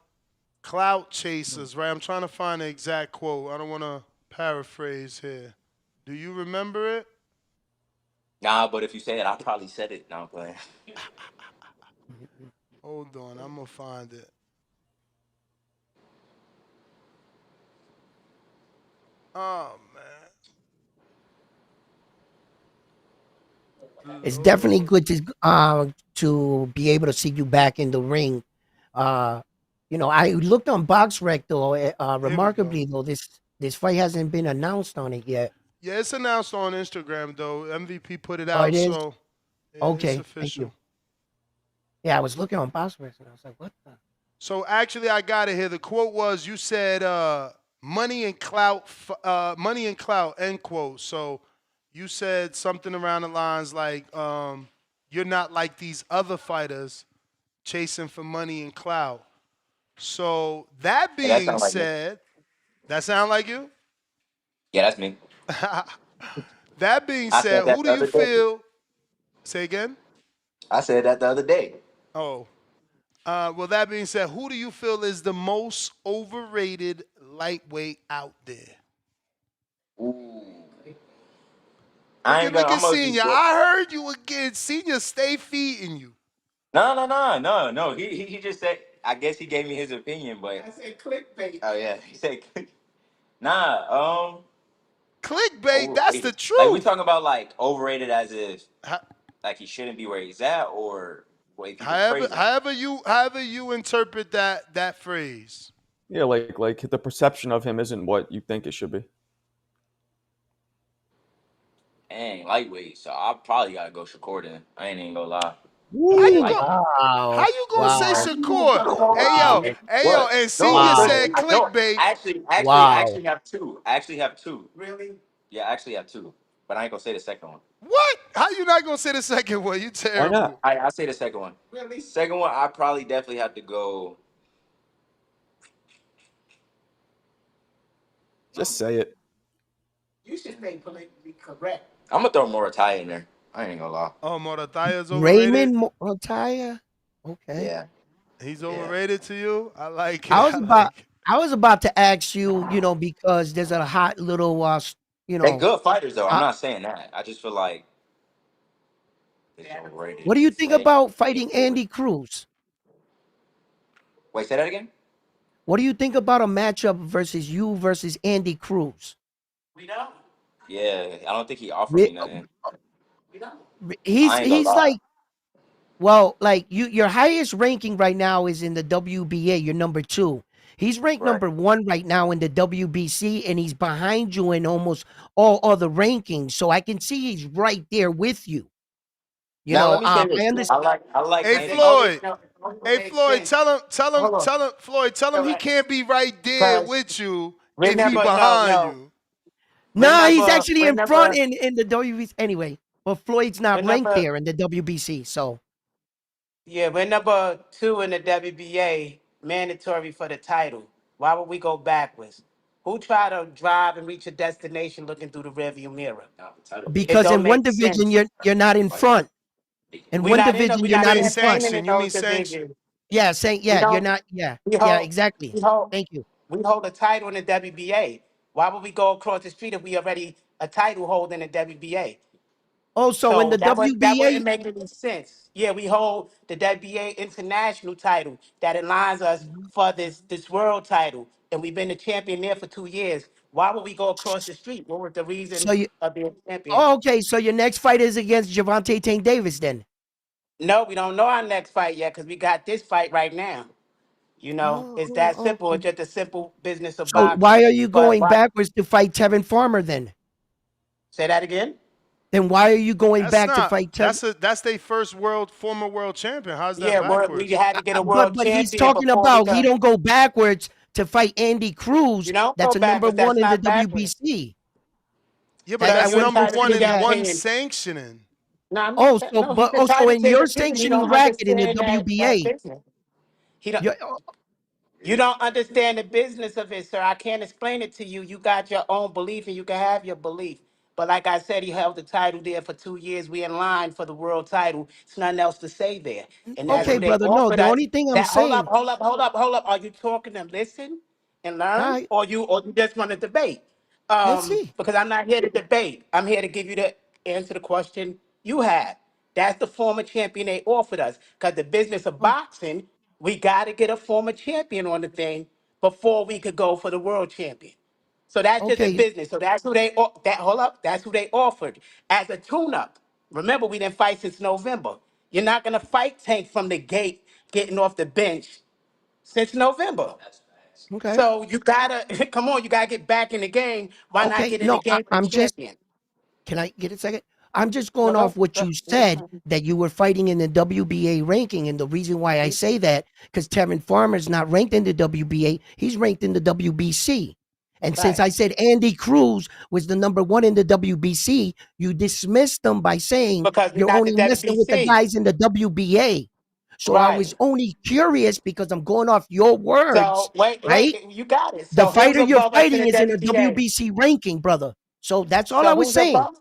S4: clout chasers, right? I'm trying to find the exact quote. I don't want to paraphrase here. Do you remember it?
S11: Nah, but if you say it, I probably said it. Now I'm playing.
S4: Hold on. I'm going to find it. Oh,
S16: It's
S4: man.
S16: definitely good to be able to see you back in the ring. I looked on BoxRec though.
S4: Here we go.
S16: Remarkably though, this fight hasn't been announced on it yet.
S4: Yeah, it's announced on Instagram though. MVP put it
S16: Oh, it
S4: out,
S16: is.
S4: so yeah, it's
S16: Okay, thank
S4: official.
S16: you. Yeah, I was looking on BoxRec and I was like, what the?
S4: So actually, I got it here. The quote was, "You said money and clout, money and clout." End quote. So you said something around the lines like, "You're not like these other fighters chasing for money and clout." So that
S11: Hey, that
S4: being
S11: sounds like me.
S4: said, that sound like you?
S11: Yeah, that's me.
S4: That being
S11: I
S4: said,
S11: said
S4: who
S11: that
S4: do
S11: the
S4: you
S11: other day.
S4: feel? Say again.
S11: I said that the other day.
S4: Oh, well, that being said, who do you feel is the most overrated lightweight out there?
S11: Ooh.
S4: Look
S11: I
S4: at
S11: ain't gonna.
S4: look at
S11: I'm gonna be
S4: Senior.
S11: short.
S4: I heard you again. Senior, stay feeding you.
S11: No. He just said. I guess he gave me his opinion, but I said clickbait. Oh yeah, he said nah.
S4: Clickbait, that's the
S11: Overrated. Like we
S4: truth.
S11: talking about like overrated as if
S4: Ho-
S11: like he shouldn't be where he's at, or way people
S4: However,
S11: praise him.
S4: however you interpret that phrase.
S2: Yeah, like the perception of him isn't what you think it should be.
S11: Dang, lightweight. So I probably gotta go Shakur then. I ain't even gonna lie.
S4: How
S11: Like
S4: you
S2: Woo!
S11: light.
S4: go? How
S16: Wow.
S4: you gonna say
S16: Wow.
S4: Shakur?
S16: Wow.
S4: Hey yo,
S11: What?
S4: and
S11: No,
S4: Senior
S11: because
S16: Wow.
S4: said
S11: no.
S4: clickbait.
S11: I
S16: Wow.
S11: actually have two. I actually have two. Really? Yeah, I actually have two. But I ain't gonna say the second one.
S4: What? How you not gonna say the second one? You
S2: Why not?
S4: terrible.
S11: I say the second one. Really? Second one, I probably definitely have to go.
S2: Just say it.
S5: You should stay politically correct.
S11: I'm gonna throw Moratai in there. I ain't gonna lie.
S4: Oh, Morataya's overrated.
S16: Raymond Montaya. Okay.
S11: Yeah.
S4: He's
S11: Yeah.
S4: overrated to you. I like
S16: I
S4: it.
S16: was
S4: I
S16: about
S4: like it.
S16: I was about to ask you, because there's a hot little you
S11: They
S16: know,
S11: good fighters though. I'm
S16: uh,
S11: not saying that. I just feel like it's overrated.
S16: what do you think
S11: They
S16: about
S11: ain't
S16: fighting
S11: do it.
S16: Andy Cruz?
S11: Wait, say that again.
S16: What do you think about a matchup versus you versus Andy Cruz?
S5: We don't.
S11: Yeah, I don't think he offered
S16: Re-
S11: me nothing.
S5: We don't.
S16: He's
S11: I ain't gonna
S16: he's
S11: lie.
S16: like, well, like your highest ranking right now is in the WBA. You're number 2. He's ranked
S11: Right.
S16: number 1 right now in the WBC, and he's behind you in almost all other rankings. So I can see he's right there with you.
S11: Now let me say
S16: I
S11: this.
S16: understand.
S11: I like
S4: Hey
S11: and it only
S4: Floyd.
S11: no, it only
S4: Hey
S11: makes
S4: Floyd,
S11: sense. Hold on.
S4: Floyd, tell him
S11: No,
S4: he can't be right there
S11: because
S4: with you if he
S11: remember,
S4: behind you.
S16: Nah, he's
S11: remember,
S16: actually in front
S11: remember,
S16: in the WBC anyway. But Floyd's not ranked
S11: remember.
S16: there in the WBC. So
S5: Yeah, we're number 2 in the WBA, mandatory for the title. Why would we go backwards? Who try to drive and reach a destination looking through the rearview mirror? It
S16: because
S5: don't
S16: in one
S5: make
S16: division
S5: sense.
S16: you're not in front. In one division
S5: We're
S16: you're
S5: not
S16: not
S4: Say
S16: in front.
S5: entertaining
S4: sanction.
S5: in
S4: You mean
S5: those
S4: sanction?
S5: divisions.
S16: Yeah, saying
S5: We
S16: you're
S5: don't.
S16: not. Yeah,
S5: We
S16: yeah,
S5: hold.
S16: exactly.
S5: We hold.
S16: Thank you.
S5: We hold a title in the WBA. Why would we go across the street if we already a title holder in the WBA?
S16: Also in
S5: So
S16: the
S5: that wouldn't
S16: WBA,
S5: make any sense. Yeah, we hold the WBA international title that aligns us for this world title, and we've been the champion there for 2 years. Why would we go across the street? What was the
S16: so
S5: reason
S16: you.
S5: of being champion?
S16: Oh, okay, so your next fight is against Javante Tank Davis then.
S5: No, we don't know our next fight yet because we got this fight right now. It's that simple.
S16: Okay.
S5: It's just a simple business of
S16: So why
S5: boxing.
S16: are you
S5: But
S16: going
S5: why?
S16: backwards to fight Tevin Farmer then?
S5: Say that again.
S16: Then why are you going
S4: That's
S16: back to
S4: not.
S16: fight Tevin?
S4: That's their first former world champion. How's that
S5: Yeah, we
S4: backwards?
S5: had to get a
S16: But
S5: world
S16: but he's
S5: champion
S16: talking
S5: before we
S16: about he
S5: could.
S16: don't go backwards to fight Andy
S5: You
S16: Cruz.
S5: don't go
S16: That's a number
S5: backwards.
S16: one
S5: That's
S16: in the
S5: not backwards.
S16: WBC.
S4: Yeah, but
S5: But
S16: I
S4: that's
S5: your
S16: wouldn't
S4: number
S5: title
S4: one
S5: should
S16: consider
S4: in
S5: get
S16: that.
S4: one
S5: paid.
S4: sanctioning.
S5: No, I'm not.
S16: Oh, so
S5: No,
S16: but
S5: the
S16: also
S5: title
S16: in
S5: take
S16: your
S5: a beating. He
S16: sanctioning
S5: don't
S16: bracket in the
S5: understand that
S16: WBA,
S5: business. He don't.
S16: you
S5: You don't understand the business of it, sir. I can't explain it to you. You got your own belief and you can have your belief. But like I said, he held the title there for 2 years. We in line for the world title. There's nothing else to say there. And that's
S16: okay,
S5: who they
S16: brother? No,
S5: offered
S16: the
S5: us.
S16: only thing I'm
S5: That
S16: saying,
S5: hold up. Are you talking to listen and
S16: all
S5: learn?
S16: right,
S5: Or you just want to debate?
S16: let's see.
S5: Because I'm not here to debate. I'm here to give you the answer the question you have. That's the former champion they offered us. Because the business of
S16: Oh,
S5: boxing, we got to get a former champion on the thing before we could go for the world champion. So that's just the
S16: okay,
S5: business. So that's who hold up. That's who they offered as a tune-up. Remember, we didn't fight since November. You're not gonna fight Tank from the gate, getting off the bench since November.
S16: Okay.
S5: So you gotta come on. You gotta get back in the game. Why not
S16: Okay.
S5: get in the
S16: No,
S5: game for
S16: I'm just.
S5: champion?
S16: Can I get a second? I'm just going
S5: No,
S16: off what
S5: no,
S16: you
S5: no.
S16: said that you were fighting in the WBA ranking, and the reason why I say that because Tevin Farmer's not ranked in the WBA, he's ranked in the WBC. And since
S5: Right.
S16: I said Andy Cruz was the number one in the WBC, you dismissed them by saying
S5: Because we're
S16: you're
S5: not the
S16: only messing with the
S5: WBC.
S16: guys in the WBA. So I
S5: Right.
S16: was only curious because I'm going off your words,
S5: So wait,
S16: right?
S5: you got it.
S16: The
S5: So who's
S16: fighter you're
S5: above us in
S16: fighting
S5: the
S16: is in a
S5: WBA?
S16: WBC ranking, brother. So that's all I
S5: So
S16: was
S5: who's
S16: saying.
S5: above?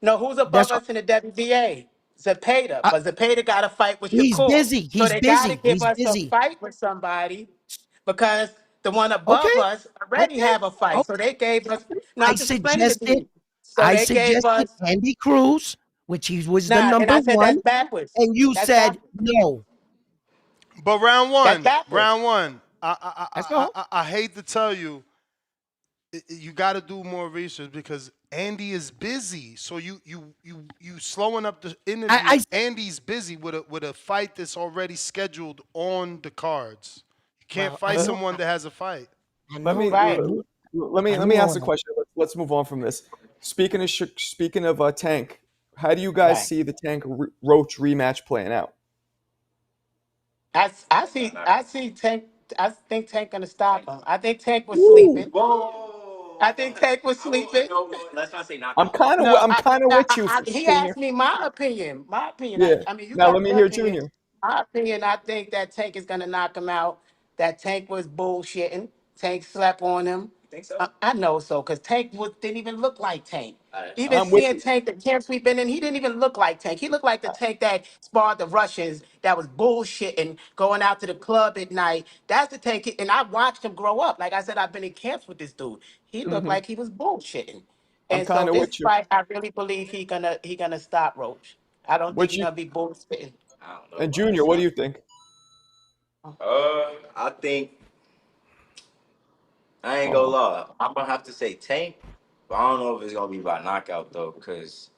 S5: No, who's
S16: That's
S5: above us in the WBA? Zepeda. But Zepeda got to fight with
S16: He's
S5: Shakur.
S16: busy.
S5: So
S16: He's
S5: they got to
S16: busy.
S5: give
S16: He's
S5: us a
S16: busy.
S5: fight with somebody because the one above
S16: Okay.
S5: us already
S16: Okay.
S5: have a fight. So
S16: Okay.
S5: they gave us. No,
S16: I
S5: I'm just explaining it to
S16: suggested
S5: you. So
S16: I
S5: they gave
S16: suggested
S5: us.
S16: Andy Cruz, which he was the
S5: Nah, and
S16: number
S5: I said
S16: one,
S5: that's backwards.
S16: and you
S5: That's
S16: said
S5: backwards.
S16: no.
S4: But round
S5: That's
S4: one,
S5: backwards.
S4: round one.
S16: That's all.
S4: I hate to tell you, you got to do more research because Andy is busy. So you slowing up the interview.
S16: I
S4: Andy's busy with a fight that's already scheduled on the cards. You can't
S16: well, I
S4: fight
S16: know
S4: someone that has a fight.
S16: I
S2: Let
S16: know
S2: me
S16: I
S5: Right.
S16: know
S2: let
S16: I
S2: me
S16: know
S2: ask the question. Let's move on from this. Speaking of Tank, how do you guys
S5: Right.
S2: see the Tank Roach rematch playing out?
S5: I see Tank. I think Tank gonna stop him. I think Tank was
S2: Woo!
S5: sleeping. I think Tank was sleeping.
S11: Let's not say
S2: I'm
S11: knockout though.
S2: kind of
S5: No,
S2: I'm kind of with you,
S5: he
S2: Junior.
S5: asked me my opinion. My opinion.
S2: Yeah.
S5: I mean, you
S2: Now
S5: got
S2: let me
S5: your
S2: hear
S5: opinion.
S2: Junior.
S5: My opinion. I think that Tank is gonna knock him out. That Tank was bullshitting. Tank slept on him.
S11: Think so?
S5: I know so, because didn't even look like Tank.
S11: Alright.
S5: Even
S2: I'm with
S5: seeing
S2: you.
S5: Tank, the camps we've been in, he didn't even look like Tank. He looked like the Tank that sparred the Russians, that was bullshitting, going out to the club at night. That's the Tank, and I watched him grow up. Like I said, I've been in camps with this dude. He looked
S2: Hmm.
S5: like he was bullshitting.
S2: I'm
S5: And so
S2: kind of
S5: this
S2: with you.
S5: fight, I really believe he gonna stop Roach. I don't think
S2: What
S5: he's
S2: you
S5: gonna be bullshitting.
S11: I don't know
S2: and
S11: about
S2: Junior?
S11: this
S2: What do
S11: one.
S2: you think?
S11: I think I ain't gonna
S2: Oh,
S11: lie. I'm gonna have to say Tank, but I don't know if it's gonna be by knockout though, because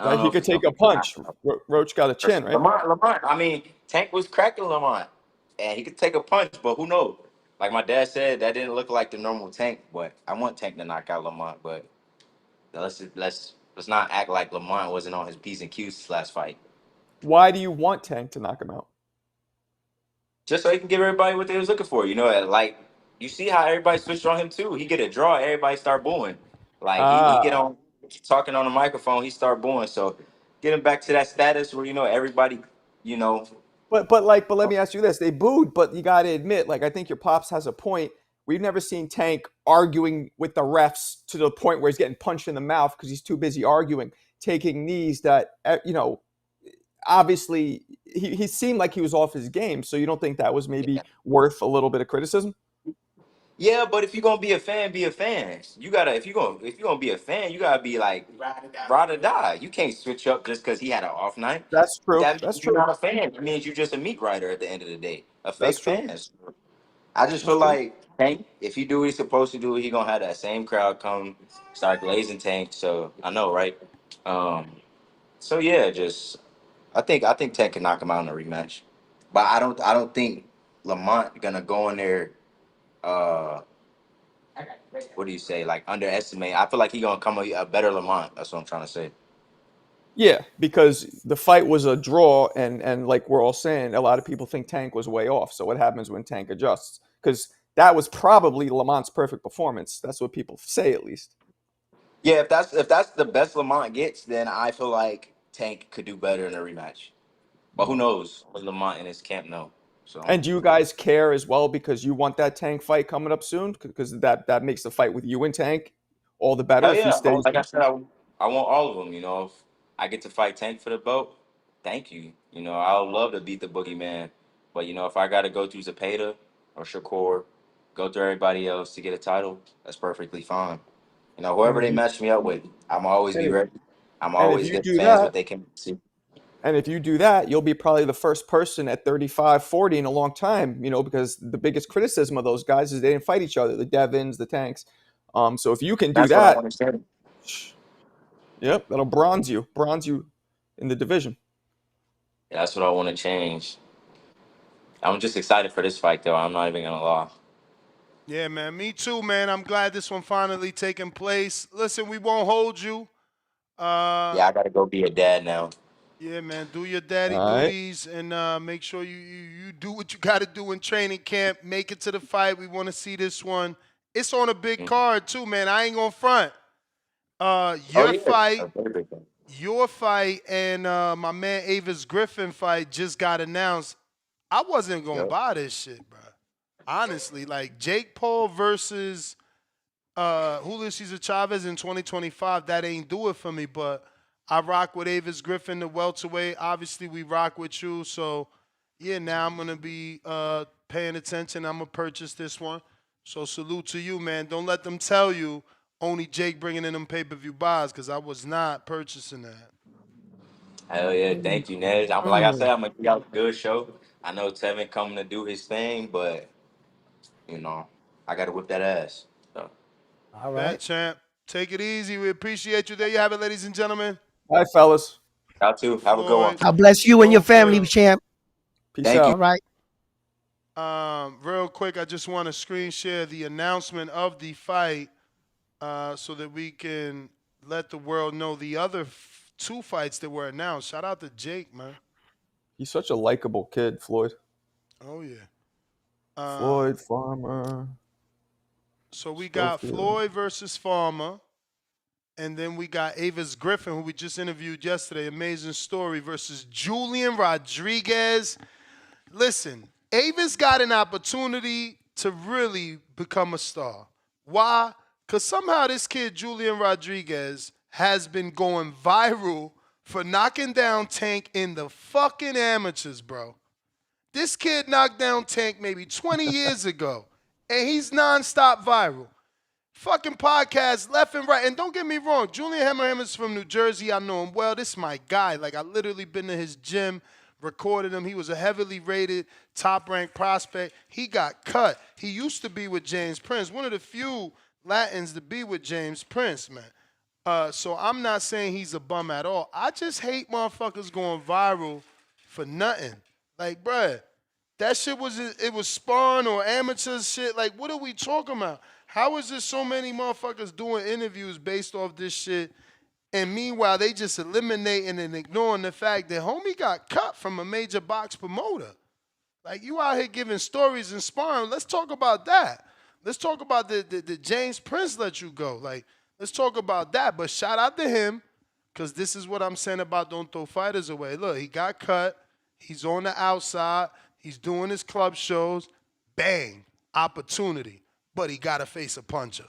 S11: I don't
S2: like
S11: know
S2: he
S11: if
S2: could
S11: it's gonna
S2: take
S11: be
S2: a
S11: by
S2: punch.
S11: knockout.
S2: Roach got a chin, right?
S11: Lamont. I mean, Tank was cracking Lamont, and he could take a punch, but who knows? Like my dad said, that didn't look like the normal Tank. But I want Tank to knock out Lamont. But let's not act like Lamont wasn't on his P's and Q's last fight,
S2: Why do you want Tank to knock him out?
S11: just so he can give everybody what they was looking for. You know, like you see how everybody switched on him too. He get a draw, everybody start booing. Like he get
S2: Ah,
S11: on talking on the microphone, he start booing. So get him back to that status where everybody, you know,
S2: but let me ask you this: they booed, but you got to admit, like I think your pops has a point. We've never seen Tank arguing with the refs to the point where he's getting punched in the mouth because he's too busy arguing, taking knees that obviously he seemed like he was off his game. So you don't think that was maybe worth a little bit of criticism?
S11: yeah. But if you're gonna be a fan, be a fan. You gotta if you're gonna be a fan, you gotta be like ride or die. You can't switch up just because he had an off night.
S2: That's true.
S11: That
S2: That's
S11: means you're
S2: true.
S11: not a fan. It means you're just a meat writer at the end of the day, a
S2: That's
S11: fake
S2: true.
S11: fan. I just
S2: That's
S11: feel
S2: true.
S11: like Tank, if he do what he's supposed to do, he gonna have that same crowd come start glazing Tank. So I know, right? Um, so yeah, just I think Tank can knock him out in a rematch, but I don't think Lamont gonna go in there. Uh, what do you say? Like underestimate. I feel like he gonna come a better Lamont. That's what I'm trying to say.
S2: Yeah, because the fight was a draw, and like we're all saying, a lot of people think Tank was way off. So what happens when Tank adjusts? Because that was probably Lamont's perfect performance. That's what people say, at least.
S11: Yeah, if that's the best Lamont gets, then I feel like Tank could do better in a rematch. But who knows? With Lamont in his camp, no. So.
S2: And do you guys care as well because you want that Tank fight coming up soon? Because that makes the fight with you and Tank all the better
S11: Hell
S2: if he
S11: yeah!
S2: stays.
S11: Like I said, I want all of them. If I get to fight Tank for the belt, thank you. I would love to beat the Boogeyman, but if I got to go through Zepeda or Shakur, go through everybody else to get a title, that's perfectly fine.
S2: And
S11: Whoever
S2: if
S11: they
S2: you
S11: match me up with, I'm always
S2: and
S11: be
S2: if,
S11: ready. I'm
S2: and if
S11: always
S2: you
S11: give
S2: do
S11: fans
S2: that,
S11: what they can see.
S2: And if you do that, you'll be probably the first person at 35, 40 in a long time, because the biggest criticism of those guys is they didn't fight each other, the Devins, the Tanks. So if you can do
S11: That's what I
S2: that,
S11: want to say.
S2: yep, that'll bronze you in the division.
S11: That's what I want to change. I'm just excited for this fight, though. I'm not even gonna lie.
S4: Yeah, man. Me too, man. I'm glad this one finally taking place. Listen, we won't hold you.
S11: Yeah, I gotta go be a dad now.
S4: Yeah, man. Do your daddy
S2: All right.
S4: duties and make sure you do what you got to do in training camp. Make it to the fight. We want to see this one. It's on a big card too, man. I ain't gonna front.
S11: Oh
S4: Your
S11: yeah,
S4: fight,
S11: a very big thing.
S4: your fight, and my man Avis Griffin fight just got announced. I wasn't gonna
S11: Yep.
S4: buy this shit, bro. Honestly, like Jake Paul versus Julio Cesar Chavez in 2025, that ain't do it for me. But I rock with Avis Griffin, the welterweight. Obviously, we rock with you. So, yeah, now I'm going to be paying attention. I'm going to purchase this one. So, salute to you, man. Don't let them tell you only Jake bringing in them pay-per-view buys, because I was not purchasing that.
S11: Hell yeah, thank you, Ned. I'm like I said, I'm gonna give y'all a good show. I know Tevan coming to do his thing, but you know, I gotta whip that ass. So.
S16: All
S4: Bet,
S16: right.
S4: champ. Take it easy. We appreciate you. There you have it, ladies and gentlemen.
S2: All right, fellas.
S11: Y'all too. Have a good one.
S4: Floyd,
S16: God bless you and your family,
S4: Schofield.
S16: champ.
S2: Peace
S11: Thank
S2: out.
S11: you.
S16: All right.
S4: Real quick, I just want to screen share the announcement of the fight so that we can let the world know the other two fights that were announced. Shout out to Jake, man.
S2: He's such a likable kid, Floyd.
S4: Oh, yeah.
S2: Floyd Farmer.
S4: So we got
S2: Schofield.
S4: Floyd versus Farmer. And then we got Avis Griffin, who we just interviewed yesterday. Amazing story, versus Julian Rodriguez. Listen, Avis got an opportunity to really become a star. Why? Because somehow this kid, Julian Rodriguez, has been going viral for knocking down Tank in the fucking amateurs, bro. This kid knocked down Tank maybe 20 years ago, and he's nonstop viral. Fucking podcasts left and right. And don't get me wrong, Julian Hammerhammer's from New Jersey. I know him well. This is my guy. Like, I literally been to his gym, recorded him. He was a heavily rated, top-ranked prospect. He got cut. He used to be with James Prince, one of the few Latins to be with James Prince, man. So I'm not saying he's a bum at all. I just hate motherfuckers going viral for nothing. Like, bruh, that shit was spawn or amateur shit. Like, what are we talking about? How is there so many motherfuckers doing interviews based off this shit, and meanwhile they just eliminating and ignoring the fact that homie got cut from a major box promoter? Like, you out here giving stories and sparring. Let's talk about that. Let's talk about the James Prince let you go. Like, let's talk about that. But shout out to him, because this is what I'm saying about don't throw fighters away. Look, he got cut. He's on the outside. He's doing his club shows. Bang, opportunity. But he got to face a puncher.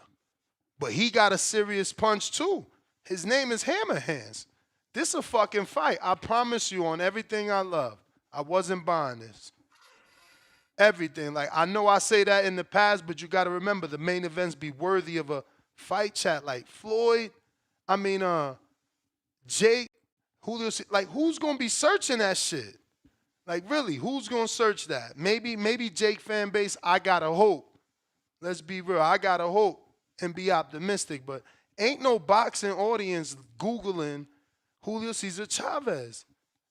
S4: But he got a serious punch, too. His name is Hammer Hands. This a fucking fight. I promise you on everything I love. I wasn't buying this. Everything. Like, I know I say that in the past, but you got to remember the main events be worthy of a fight chat. Like Floyd, Jake, Julio, like, who's going to be searching that shit? Like, really, who's going to search that? Maybe Jake fan base, I got to hope. Let's be real. I got to hope and be optimistic, but ain't no boxing audience Googling Julio Cesar Chavez.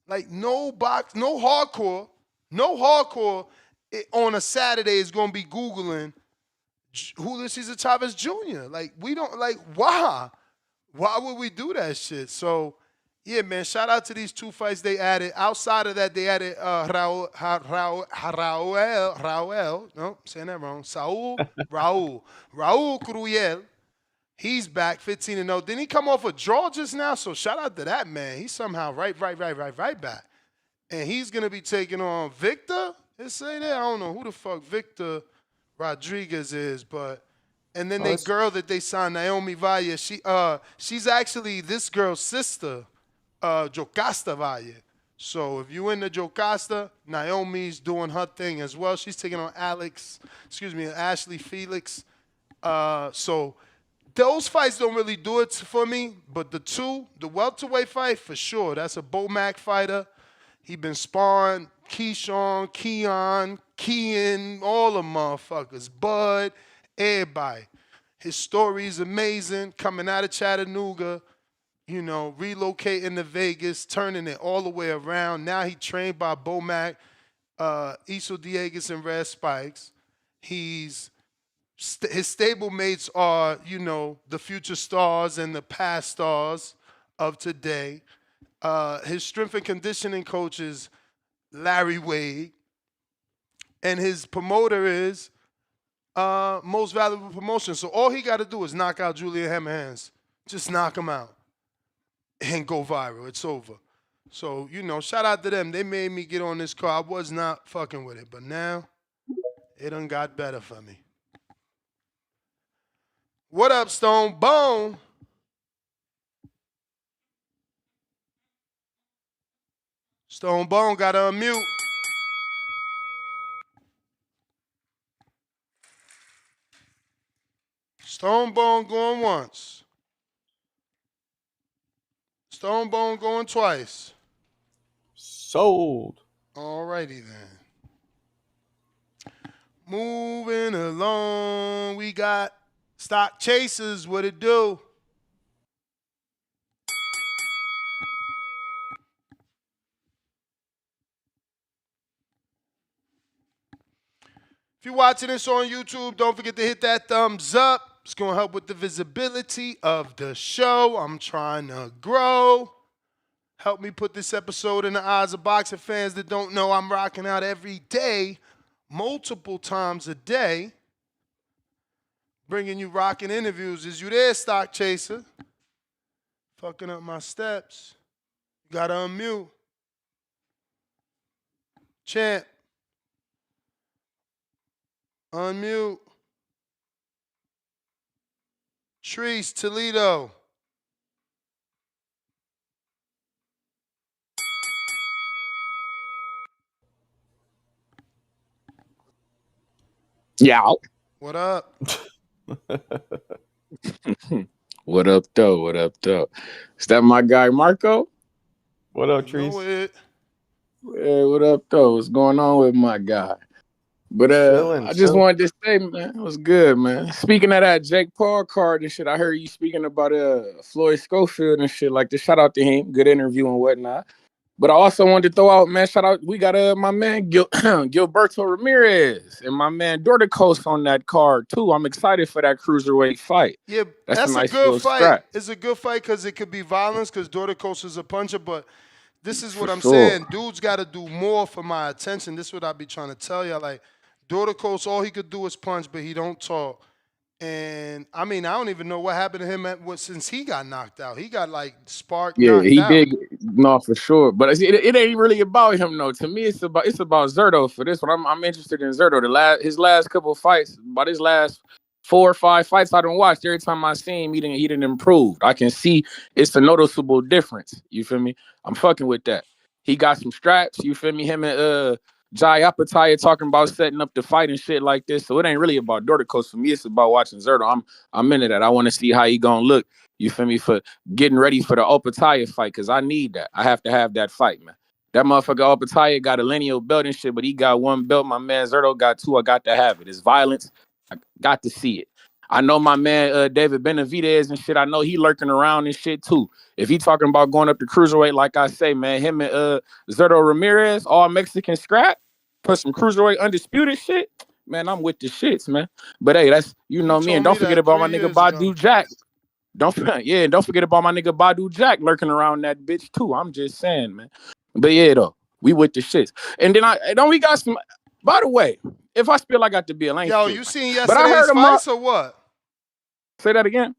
S4: Like, no hardcore on a Saturday is going to be Googling Julio Cesar Chavez Jr. Like, we don't, like, why? Why would we do that shit? So, yeah, man, shout out to these two fights they added. Outside of that, they added Raul, no, I'm saying that wrong. Raul Cruel. He's back, 15-0. Didn't he come off a draw just now? So shout out to that man. He's somehow right back. And he's going to be taking on Victor. Let's say that. I don't know who the fuck Victor Rodriguez is, but... And then they girl that they signed, Naomi Valle, she's actually this girl's sister, Jocasta Valle. So if you into Jocasta, Naomi's doing her thing as well. She's taking on Ashley Felix. So those fights don't really do it for me, but the welterweight fight, for sure. That's a Bomac fighter. He been sparring Keyshawn, Kean, all the motherfuckers, Bud, everybody. His story is amazing, coming out of Chattanooga, you know, relocating to Vegas, turning it all the way around. Now he trained by Bomac. Iso Dieguez and Red Spikes. His stablemates are, the future stars and the past stars of today. His strength and conditioning coach is Larry Wade. And his promoter is Most Valuable Promotion. So all he got to do is knock out Julian Hammerhands. Just knock him out and go viral. It's over. So, shout out to them. They made me get on this car. I was not fucking with it. But now, it done got better for me. What up, Stone Bone? Stone Bone got to unmute. Stone Bone going once. Stone Bone going twice.
S2: Sold.
S4: Alrighty then. Moving along, we got Stock Chasers. What it do? If you're watching this on YouTube, don't forget to hit that thumbs up. It's going to help with the visibility of the show. I'm trying to grow. Help me put this episode in the eyes of boxing fans that don't know I'm rocking out every day, multiple times a day, bringing you rocking interviews. Is you there, Stock Chaser? Fucking up my steps. You got to unmute. Champ. Unmute. Treese, Toledo.
S12: Yeah.
S4: What up?
S12: What up, though? What up, though? Is that my guy, Marco?
S2: What up, Treese?
S12: Yeah, what up, though? What's going on with my guy? But I just wanted to say, man, it was good, man. Speaking of that Jake Paul card and shit, I heard you speaking about Floyd Schofield and shit like this. Shout out to him. Good interview and whatnot. But I also wanted to throw out, man, shout out, we got my man Gilberto Ramirez and my man Dorticos on that card, too. I'm excited for that cruiserweight fight.
S4: Yeah,
S12: that's
S4: a
S12: nice
S4: good fight.
S12: Scrap.
S4: It's a good fight because it could be violence because Dorticos is a puncher, but this is what I'm
S12: sure.
S4: saying. Dude's got to do more for my attention. This is what I be trying to tell you. Like, Dorticos, all he could do is punch, but he don't talk. And, I mean, I don't even know what happened to him since he got knocked out. He got, sparked knocked
S12: he
S4: out.
S12: did. No, for sure. But it ain't really about him, though. To me, it's about Zerto for this one. I'm interested in Zerto. His last couple of fights, about his last 4 or 5 fights I done watched, every time I see him, he didn't improve. I can see it's a noticeable difference. You feel me? I'm fucking with that. He got some straps. You feel me? Him and Jai Apataya talking about setting up the fight and shit like this. So it ain't really about Dorticos for me. It's about watching Zerto. I'm into that. I want to see how he gonna look. You feel me? For getting ready for the Opataya fight, because I need that. I have to have that fight, man. That motherfucker Opataya got a lineal belt and shit, but he got 1 belt. My man Zerto got 2. I got to have it. It's violence. I got to see it. I know my man David Benavidez and shit. I know he lurking around and shit too. If he talking about going up to cruiserweight, like I say, man, him and Zerto Ramirez, all Mexican scrap, put some cruiserweight undisputed shit. Man, I'm with the shits, man. But hey, that's me. And don't forget about my nigga Badu Jack. Don't forget about my nigga Badu Jack lurking around that bitch too. I'm just saying, man. But yeah, though, we with the shits. And then we got some. By the way, if I spill, I got the bill.
S4: Yo, you seen yesterday's fights or what?
S12: Say that again.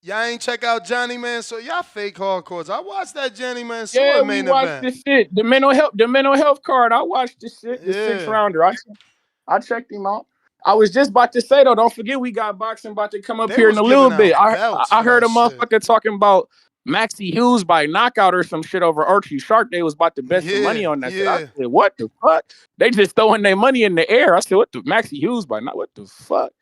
S4: Y'all ain't check out Johnny Man, so y'all fake hardcores. I watched that Johnny Man
S12: Yeah,
S4: main
S12: we watched
S4: event.
S12: this shit. The mental health card. I watched this shit. The 6th rounder. I checked him out. I was just about to say though, don't forget we got boxing about to come up here in a little bit. I heard a motherfucker talking about Maxie Hughes by knockout or some shit over Archie Sharp. They was about to bet some money on that. I said, what the fuck? They just throwing their money in the air. I said, what the Maxie Hughes by not? What the fuck?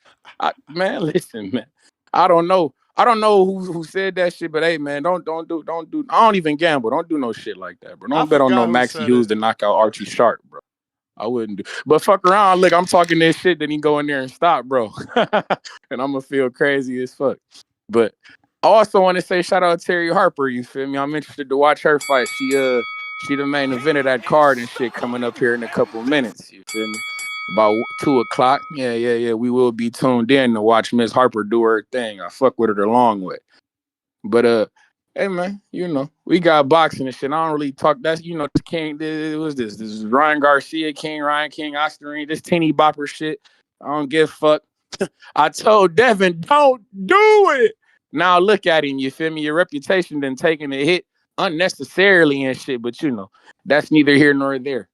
S12: Man, listen, man. I don't know who said that shit, but hey, man, don't do. I don't even gamble. Don't do no shit like that, bro. Don't bet on no Maxie Hughes to knock out Archie Sharp, bro. I wouldn't do. But fuck around. Look, I'm talking this shit. Then he go in there and stop, bro. And I'm gonna feel crazy as fuck. But I also want to say shout out to Terry Harper. You feel me? I'm interested to watch her fight. She the main event of that card and shit coming up here in a couple minutes. You feel me? About 2:00. Yeah. We will be tuned in to watch Miss Harper do her thing. I fuck with her the long way. But hey man, we got boxing and shit. I don't really talk. That's King. It was this. This is Ryan Garcia, King Ostarine. This teeny bopper shit. I don't give a fuck. I told Devin, don't do it. Now look at him. You feel me? Your reputation been taking a hit unnecessarily and shit. But that's neither here nor there.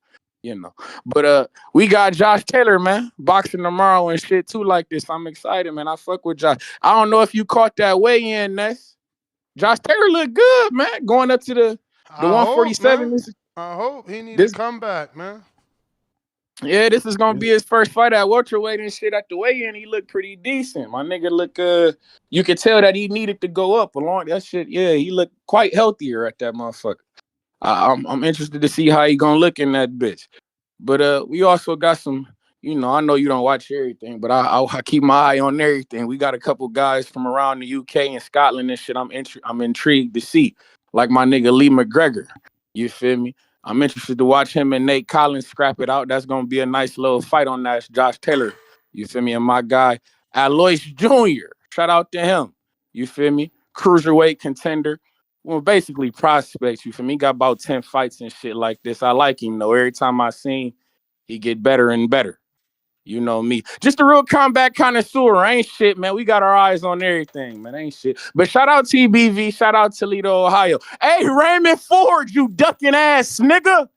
S12: But we got Josh Taylor, man, boxing tomorrow and shit too like this. I'm excited, man. I fuck with Josh. I don't know if you caught that weigh-in, Ness. Josh Taylor look good, man. Going up to the 147.
S4: I hope he needs to come back, man.
S12: Yeah, this is gonna be his first fight at welterweight and shit. At the weigh-in, he looked pretty decent. My nigga look you could tell that he needed to go up along that shit. Yeah, he looked quite healthier at that motherfucker. I'm interested to see how he gonna look in that bitch. But we also got some, I know you don't watch everything, but I keep my eye on everything. We got a couple guys from around the UK and Scotland and shit. I'm intrigued to see, like my nigga Lee McGregor. You feel me? I'm interested to watch him and Nate Collins scrap it out. That's gonna be a nice little fight on that Josh Taylor. You feel me? And my guy Alois Jr. Shout out to him. You feel me? Cruiserweight contender. Well, basically prospects. You feel me? He got about 10 fights and shit like this. I like him though. Every time I seen, he get better and better. You know me. Just a real combat connoisseur. Ain't shit, man. We got our eyes on everything, man. Ain't shit. But shout out TBV. Shout out Toledo, Ohio. Hey, Raymond Ford, you ducking ass nigga.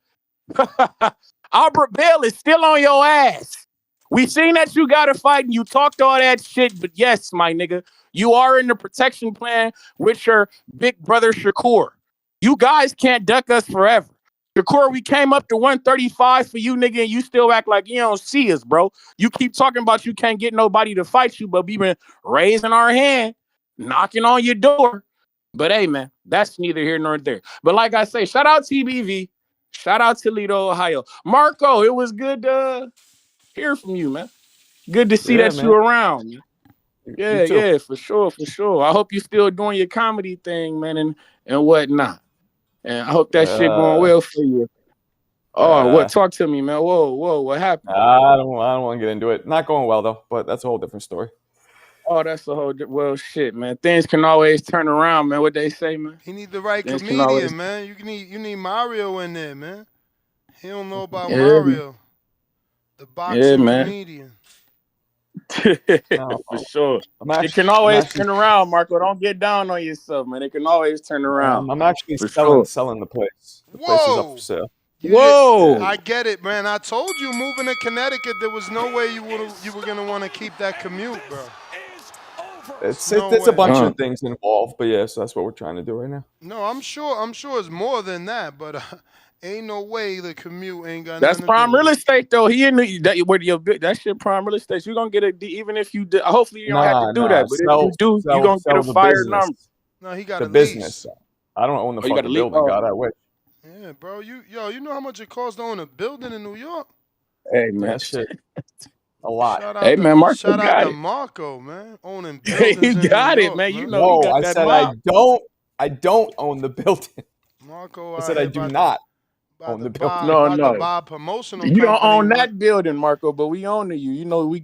S12: Albert Bell is still on your ass. We seen that you got to fight and you talked all that shit. But yes, my nigga, you are in the protection plan with your big brother Shakur. You guys can't duck us forever. Shakur, we came up to 135 for you, nigga, and you still act like you don't see us, bro. You keep talking about you can't get nobody to fight you, but we been raising our hand, knocking on your door. But hey, man, that's neither here nor there. But like I say, shout out TBV. Shout out Toledo, Ohio. Marco, it was good to hear from you, man. Good to see that man. You around. Yeah, for sure. I hope you still doing your comedy thing, man, and whatnot. And I hope that shit going well for you. Oh, what? Talk to me, man. Whoa, what happened?
S2: I don't want to get into it. Not going well though, but that's a whole different story.
S12: Oh, that's a whole shit, man. Things can always turn around, man. What they say, man.
S4: He need the right comedian, man. You need Mario in there, man. He don't know about Mario, the boxing comedian.
S12: For sure. It can always turn around, Marco. Don't get down on yourself, man. It can always turn around.
S2: I'm actually selling the place. The place is up for sale.
S12: Whoa!
S4: I get it, man. I told you moving to Connecticut, there was no way you were gonna want to keep that commute, bro.
S2: It's a bunch of things involved, but yes, that's what we're trying to do right now.
S4: No, I'm sure it's more than that, but ain't no way the commute ain't got.
S12: That's prime real estate, though. He in that shit prime real estate. You're gonna get even if you do. Hopefully you don't have to do that, but if you do, you're gonna get a fire number.
S4: No, he got
S2: the business. I don't own the fucking building. God, I wish.
S4: Yeah, bro. You know how much it costs to own a building in New York?
S12: Hey, man.
S2: That shit. A lot.
S12: Marco
S4: shout out to
S12: it.
S4: Marco, man. Owning buildings.
S12: He got
S4: in New
S12: it,
S4: York,
S12: man. You know,
S2: I said I don't own the building.
S4: Marco,
S2: I said I do not own the building.
S12: No.
S4: Buy promotional
S12: you don't own that building, Marco, but we own you. You know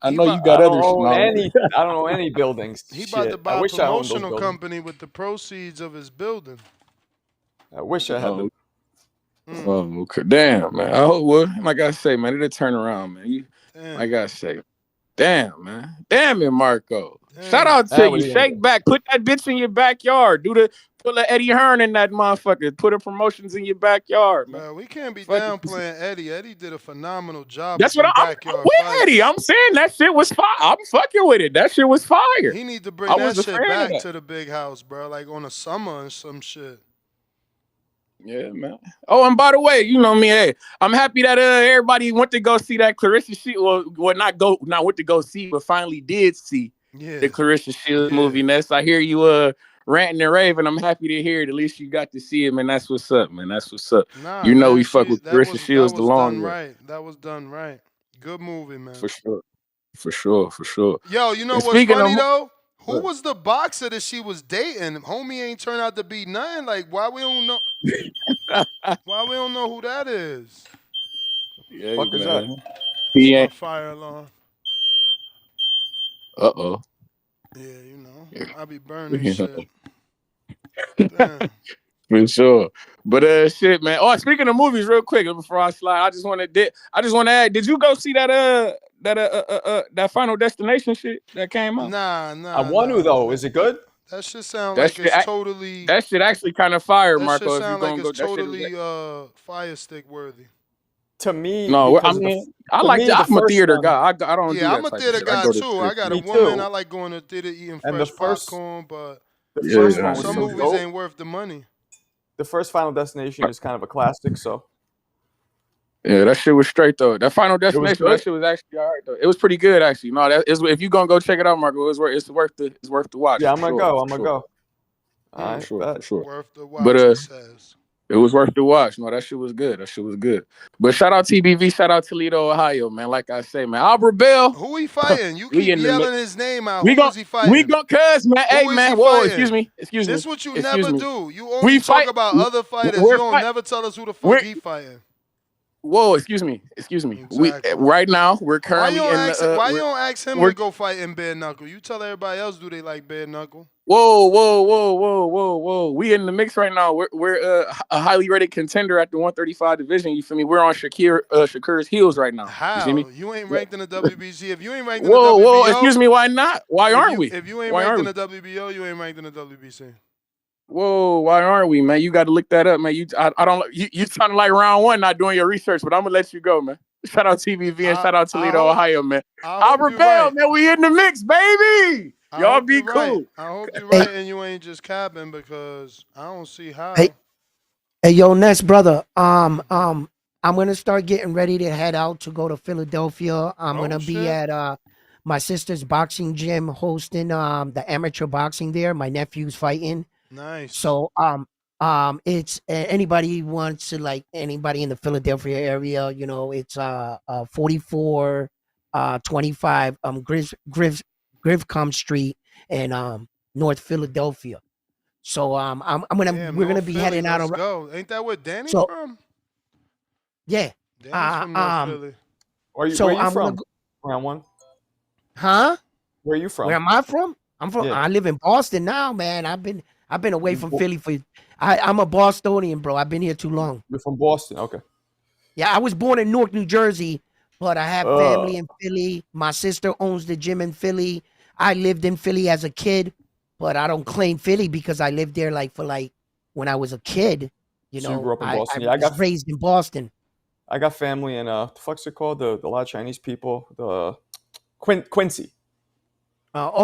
S12: I know you got other shit.
S2: I don't own any buildings.
S4: He about to buy a promotional company with the proceeds of his building.
S2: I wish I had them.
S12: Oh, okay. Damn, man. I hope, like I say, man, it'll turn around, man. Like I say, damn, man. Damn it, Marco. Damn. Shout out to you. Shake back. Put that bitch in your backyard. Put a Eddie Hearn in that motherfucker. Put a promotions in your backyard, man.
S4: We can't be downplaying Eddie. Eddie did a phenomenal job.
S12: That's what I'm with Eddie. I'm saying that shit was fire. I'm fucking with it. That shit was fire.
S4: He need to bring that shit back to the big house, bro. Like on a summer and some shit.
S12: Yeah, man. Oh, and by the way, you know me, hey, I'm happy that everybody went to go see that Clarissa Shields. Well, not went to go see, but finally did see the Clarissa Shields movie. Ness, I hear you ranting and raving. I'm happy to hear it. At least you got to see it, man. That's what's up, man. That's what's up.
S4: Nah,
S12: you know
S4: man,
S12: we fuck with Clarissa Shields the long way.
S4: Right. That was done right. Good movie, man.
S12: For sure.
S4: Yo, you know what's funny though? Who was the boxer that she was dating? Homie ain't turned out to be nothing. Like, why we don't know? Why we don't know who that is?
S12: Yeah,
S2: Fuck is that?
S12: man.
S4: It's
S12: He
S4: my
S12: ain't.
S4: fire alarm.
S12: Uh-oh.
S4: Yeah, you know, I be burning shit.
S12: Damn. For sure. But shit, man. Oh, speaking of movies, real quick before I slide, I just want to add. Did you go see that Final Destination shit that came out?
S4: Nah.
S2: I want to though. Is it good?
S4: That shit sound
S12: That
S4: like
S12: shit,
S4: it's totally.
S12: that shit actually kind of fire,
S4: That shit
S12: Marco. If you
S4: sound like
S12: gonna
S4: it's
S12: go, that shit
S4: totally fire stick worthy.
S2: To me,
S12: no. I
S2: because
S12: mean, I'm a theater guy. I don't do
S4: Yeah,
S12: that
S4: I'm a
S12: type of
S4: theater
S12: shit. I
S4: guy
S12: go to
S4: too. I got a
S2: Me
S4: woman.
S2: too.
S4: I like going to theater eating
S2: And
S4: fresh popcorn, but
S2: the first one was
S4: some
S2: so
S4: movies
S2: dope.
S4: ain't worth the money.
S2: The first Final Destination is kind of a classic, so.
S12: Yeah, that shit was straight though. That Final
S2: It was
S12: Destination,
S2: good?
S12: that shit was actually all right though. It was pretty good actually. No, that is if you gonna go check it out, Marco, it's worth the watch.
S2: Yeah,
S12: for
S2: I'm gonna
S12: sure,
S2: go.
S12: for
S2: I'm gonna
S12: sure.
S2: go.
S12: For
S2: All right,
S12: sure,
S2: bet.
S12: for sure.
S4: Worth the watch,
S12: But
S4: he says.
S12: it was worth the watch. No, that shit was good. But shout out TBV, shout out Toledo, Ohio, man. Like I say, man, Albert Bell.
S4: Who he fighting? You
S12: we
S4: keep
S12: in the
S4: yelling
S12: mix.
S4: his name out.
S12: We
S4: Who
S12: gon'
S4: is he fighting?
S12: cuz man. Hey
S4: Who is
S12: man,
S4: he
S12: whoa,
S4: fighting?
S12: excuse
S4: This
S12: me.
S4: what you
S12: Excuse
S4: never
S12: me.
S4: do. You
S12: We
S4: only talk
S12: fight.
S4: about other fighters.
S12: We're
S4: You don't
S12: fight.
S4: never tell us who the fuck he fighting.
S12: Whoa, excuse me.
S4: Exactly.
S12: We right now we're
S4: Why
S12: currently
S4: you don't
S12: in
S4: ask?
S12: the
S4: Why you don't ask him
S12: we're
S4: to go fight in bare knuckle? You tell everybody else do they like bare knuckle?
S12: Whoa. We in the mix right now. We're a highly rated contender at the 135 division. You feel me? We're on Shakur's heels right now. You see
S4: How?
S12: me?
S4: You ain't ranked in the WBC. If you ain't ranked in the WBO,
S12: Whoa, excuse me, why not? Why aren't we?
S4: If you ain't
S12: Why
S4: ranked in
S12: aren't
S4: the WBO, you ain't ranked in the WBC.
S12: Whoa, why aren't we, man? You got to look that up, man. I don't. You sounding like round one, not doing your research, but I'm gonna let you go, man. Shout out TVV and shout out Toledo, Ohio, man. Albert Bell, man, we in the mix, baby. Y'all be cool.
S4: I hope you're right, and you ain't just capping because I don't see how.
S16: Hey, yo, Ness, brother. I'm gonna start getting ready to head out to go to Philadelphia. I'm gonna be at my sister's boxing gym hosting the amateur boxing there. My nephew's fighting.
S4: Nice.
S16: So it's anybody wants to, like, anybody in the Philadelphia area, you know, it's 44 25 Grivcom Street and North Philadelphia. So we're gonna be heading out.
S4: Let's go. Ain't that where Danny's
S16: So-
S4: from?
S16: Yeah.
S4: Danny's from North Philly.
S2: Where you
S16: I'm
S2: from?
S16: gonna
S2: Round one.
S16: Huh?
S2: Where are you from?
S16: Where am I from? I'm from.
S2: Yeah.
S16: I live in Boston now, man. I've been away from Philly for. I'm a Bostonian, bro. I've been here too long.
S2: You're from Boston, okay.
S16: Yeah, I was born in Newark, New Jersey, but I have family in Philly. My sister owns the gym in Philly. I lived in Philly as a kid, but I don't claim Philly because I lived there for when I was a kid. You
S2: So
S16: know,
S2: you grew up in Boston.
S16: I was raised in Boston.
S2: I got family in the fuck's it called? The lot of Chinese people. The Quincy.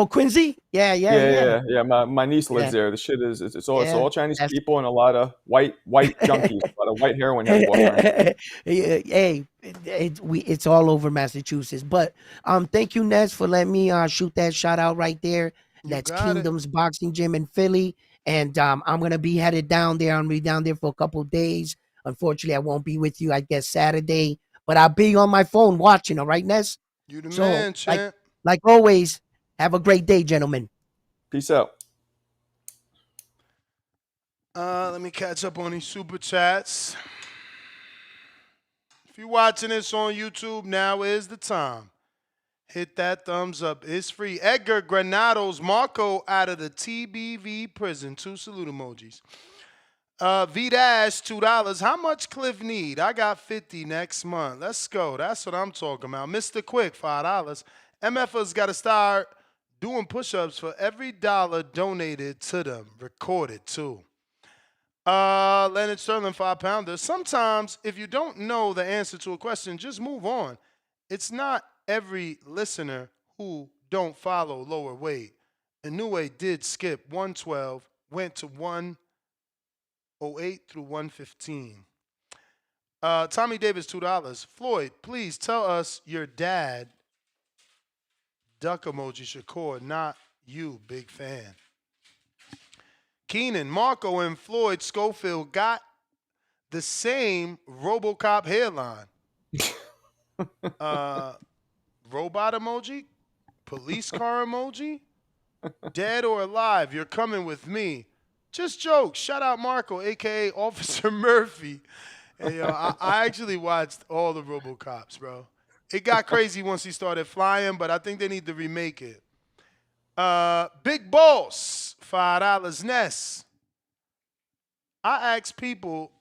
S16: Quincy? Yeah.
S2: My niece lives there. The shit is it's all Chinese people and a lot of white junkies, a lot of white heroin heads walking around.
S16: Hey, it's all over Massachusetts. But thank you, Ness, for letting me shoot that shout out right there. That's Kingdom's Boxing Gym in Philly. And I'm gonna be headed down there. I'm gonna be down there for a couple of days. Unfortunately, I won't be with you, I guess, Saturday. But I'll be on my phone watching, all right, Ness?
S4: You the man, champ.
S16: Like always, have a great day, gentlemen.
S2: Peace out.
S4: Let me catch up on these super chats. If you're watching this on YouTube, now is the time. Hit that thumbs up. It's free. Edgar Granados Marco out of the TBV prison. 2 salute emojis. V-Dash, $2. How much Cliff need? I got 50 next month. Let's go. That's what I'm talking about. Mr. Quick, $5. MFers got to start doing push-ups for every dollar donated to them. Recorded, too. Leonard Sterling, 5-pounder. Sometimes, if you don't know the answer to a question, just move on. It's not every listener who don't follow lower weight. Inoue did skip 112, went to 108 through 115. Tommy Davis, $2. Floyd, please tell us your dad. Duck emoji, Shakur, not you, big fan. Keenan, Marco, and Floyd Schofield got the same RoboCop hairline. Robot emoji, police car emoji, Dead or alive, you're coming with me. Just jokes. Shout out Marco, a.k.a. Officer Murphy. Hey, yo, I actually watched all the RoboCops, bro. It got crazy once he started flying, but I think they need to remake it. Big Boss, $5 Ness. I ask people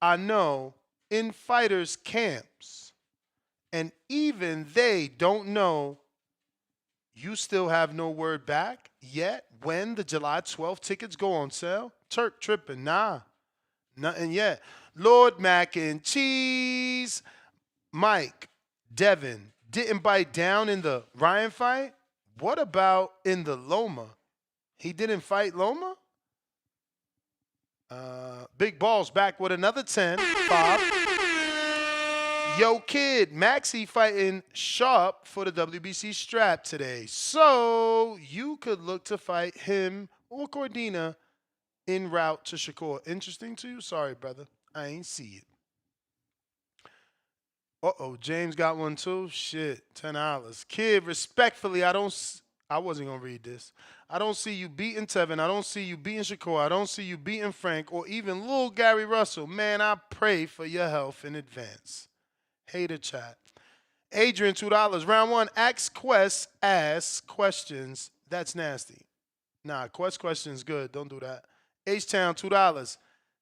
S4: I know in fighters' camps, and even they don't know. You still have no word back yet when the July 12th tickets go on sale? Turk tripping, nah, nothing yet. Lord Mac and Cheese, Mike, Devin, didn't bite down in the Ryan fight? What about in the Loma? He didn't fight Loma? Big Balls back with another 10, 5. Yo, kid, Maxie fighting Sharp for the WBC strap today. So you could look to fight him or Cordina en route to Shakur. Interesting to you? Sorry, brother. I ain't see it. Uh-oh, James got one too? Shit, $10. Kid, respectfully, I wasn't going to read this. I don't see you beating Tevan. I don't see you beating Shakur. I don't see you beating Frank or even little Gary Russell. Man, I pray for your health in advance. Hater chat. Adrian, $2. Round 1, ask questions. That's nasty. Nah, questions good. Don't do that. H-Town, $2.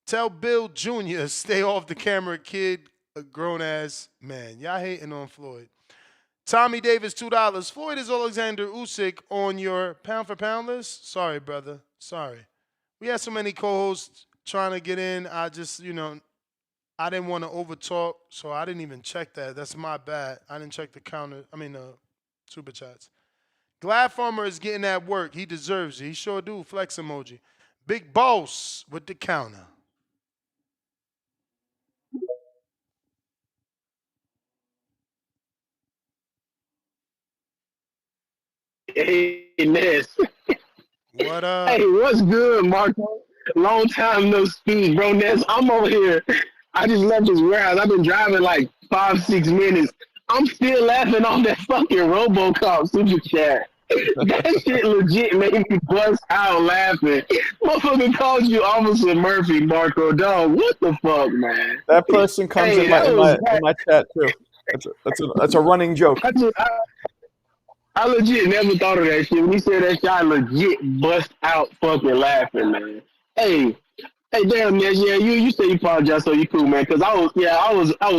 S4: Tell Bill Jr. stay off the camera, kid. A grown-ass man. Y'all hating on Floyd. Tommy Davis, $2. Floyd is Alexander Usyk on your pound-for-pound list? Sorry, brother. Sorry. We had so many co-hosts trying to get in. I just, I didn't want to overtalk, so I didn't even check that. That's my bad. I didn't check the super chats. Glad Farmer is getting that work. He deserves it. He sure do. Flex emoji. Big Boss with the counter.
S21: Hey, Ness.
S4: What up?
S21: Hey, what's good, Marco? Long time no speak, bro. Ness, I'm over here. I just left this warehouse. I've been driving like 5-6 minutes. I'm still laughing on that fucking RoboCop super chat. That shit legit made me bust out laughing. Motherfucker called you Officer Murphy, Marco. Dog, what the fuck, man?
S2: That person comes in my chat too. That's a running joke.
S21: I legit never thought of that shit. When he said that shit, I legit bust out fucking laughing, man. Hey, damn, Ness, yeah, you say you apologize, so you cool, man. Cause I was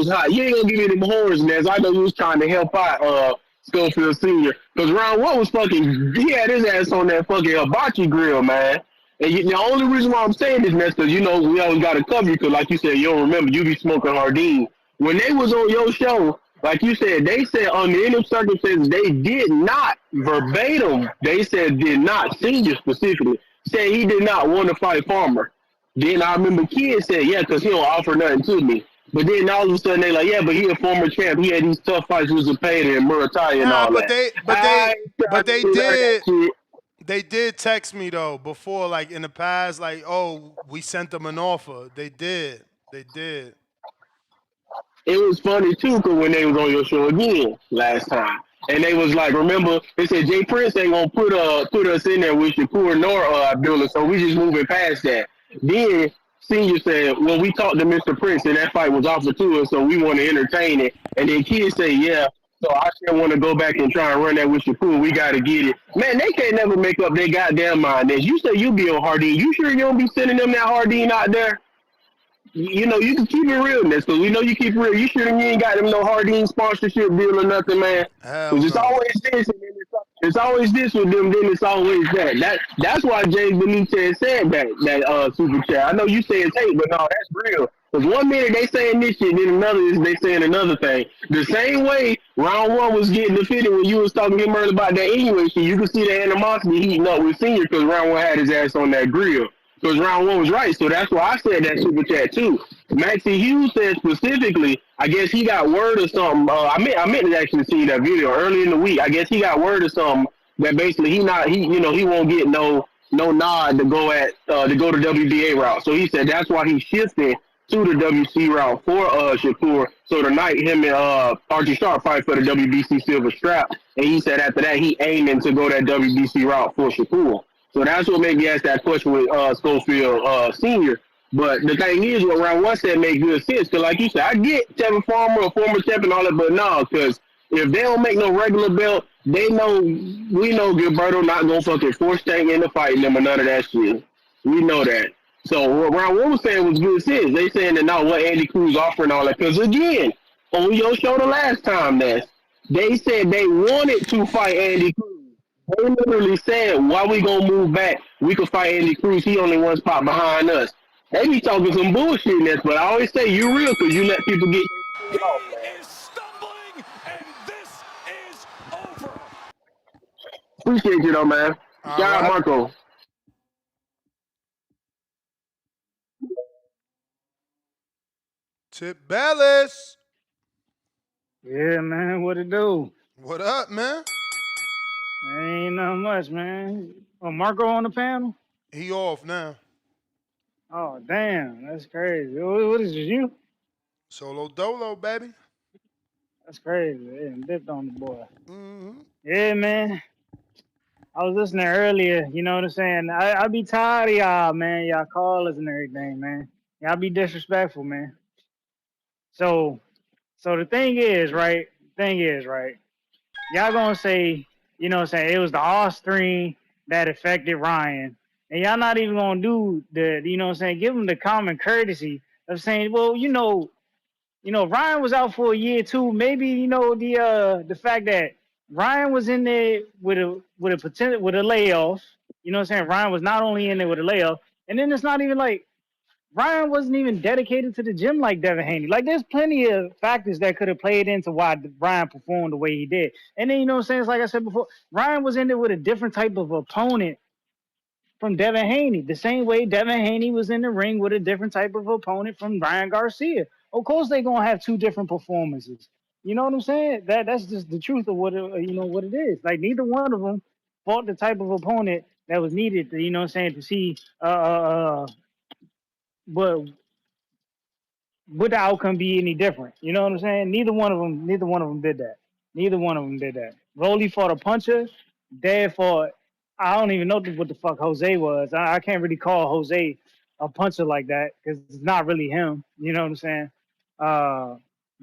S21: hot. You ain't gonna give me them horns, Ness. I know you was trying to help out Schofield Senior. Cause round 1 was fucking, he had his ass on that fucking hibachi grill, man. And the only reason why I'm saying this, Ness, cause we always gotta cover you. Cause like you said, you don't remember, you be smoking Hardin. When they was on your show, like you said, they said under any circumstances they did not verbatim. They said did not. Senior specifically said he did not want to fight Farmer. Then I remember kids said, yeah, because he don't offer nothing to me. But then all of a sudden they like, yeah, but he a former champ. He had these tough fights with Zepeda and Murataya and all that.
S4: They did text me though before, like in the past, like, oh, we sent them an offer. They did.
S21: It was funny too, cause when they was on your show again last time, and they was like, remember, they said Jay Prince ain't gonna put us in there with Shakur nor Abdullah, so we just moving past that. Then Senior said, well, we talked to Mr. Prince, and that fight was offered to us, so we want to entertain it. And then kids say, yeah, so I still want to go back and try and run that with Shakur. We got to get it. Man, they can't never make up their goddamn mind. You say you be on Hardin. You sure you don't be sending them that Hardin out there? You can keep it real, Ness, because we know you keep it real. You sure you ain't got them no Hardin sponsorship deal or nothing, man? Because it's always this, and then it's always this with them, then it's always that. That's why James Benitez said that super chat. I know you say it's hate, but no, that's real. Because one minute they saying this shit, then another is they saying another thing. The same way round 1 was getting defeated when you was talking to him earlier about that anyway shit. You could see the animosity heating up with Senior because round 1 had his ass on that grill. Because round 1 was right, so that's why I said that super chat too. Maxie Hughes said specifically, I guess he got word or something. I meant to actually see that video early in the week. I guess he got word or something that basically he won't get no nod to go to WBA route. So he said that's why he's shifting
S13: to the WC route for Shakur. So tonight, him and Archie Sharp fight for the WBC silver strap, and he said after that he aiming to go that WBC route for Shakur. So that's what made me ask that question with Schofield Senior. But the thing is, what round one said made good sense. Because like you said, I get Tevin Farmer, a former champ and all that, but no, because if they don't make no regular belt, we know Gilberto not gonna fucking force Tank into fighting them or none of that shit. We know that. So what round one was saying was good sense. They saying that now what Andy Cruz offering all that. Because again, on your show the last time, they said they wanted to fight Andy Cruz. They literally said, why we gonna move back? We could fight Andy Cruz. He only one spot behind us. They be talking some bullshit in this, but I always say you real because you let people get their shit off, man. Appreciate you though, man.
S4: All
S13: Shout out
S4: right.
S13: Marco.
S4: Tip Bellis.
S14: Yeah, man, what it do?
S4: What up, man?
S14: Ain't nothing much, man. Oh, Marco on the panel?
S4: He off now.
S14: Oh, damn, that's crazy. What is this, you?
S4: Solo dolo, baby.
S14: That's crazy. Yeah, dipped on the boy.
S4: Mm-hmm.
S14: Yeah, man. I was listening earlier, you know what I'm saying? I be tired of y'all, man. Y'all callers and everything, man. Y'all be disrespectful, man. So the thing is, right? Y'all gonna say, you know what I'm saying, it was the Ostarine that affected Ryan. And y'all not even gonna do the, you know what I'm saying, give him the common courtesy of saying, well, Ryan was out for a year too. Maybe, the fact that Ryan was in there with a layoff. You know what I'm saying? Ryan was not only in there with a layoff, and then it's not even like Ryan wasn't even dedicated to the gym like Devin Haney. Like, there's plenty of factors that could have played into why Ryan performed the way he did. And then, you know what I'm saying? It's like I said before, Ryan was in there with a different type of opponent from Devin Haney. The same way Devin Haney was in the ring with a different type of opponent from Ryan Garcia. Of course, they're going to have two different performances. You know what I'm saying? That's just the truth of what it is. Like, neither one of them fought the type of opponent that was needed to, you know what I'm saying, to see but would the outcome be any different? You know what I'm saying? Neither one of them did that. Rollie fought a puncher. Dad fought, I don't even know what the fuck Jose was. I can't really call Jose a puncher like that because it's not really him. You know what I'm saying? But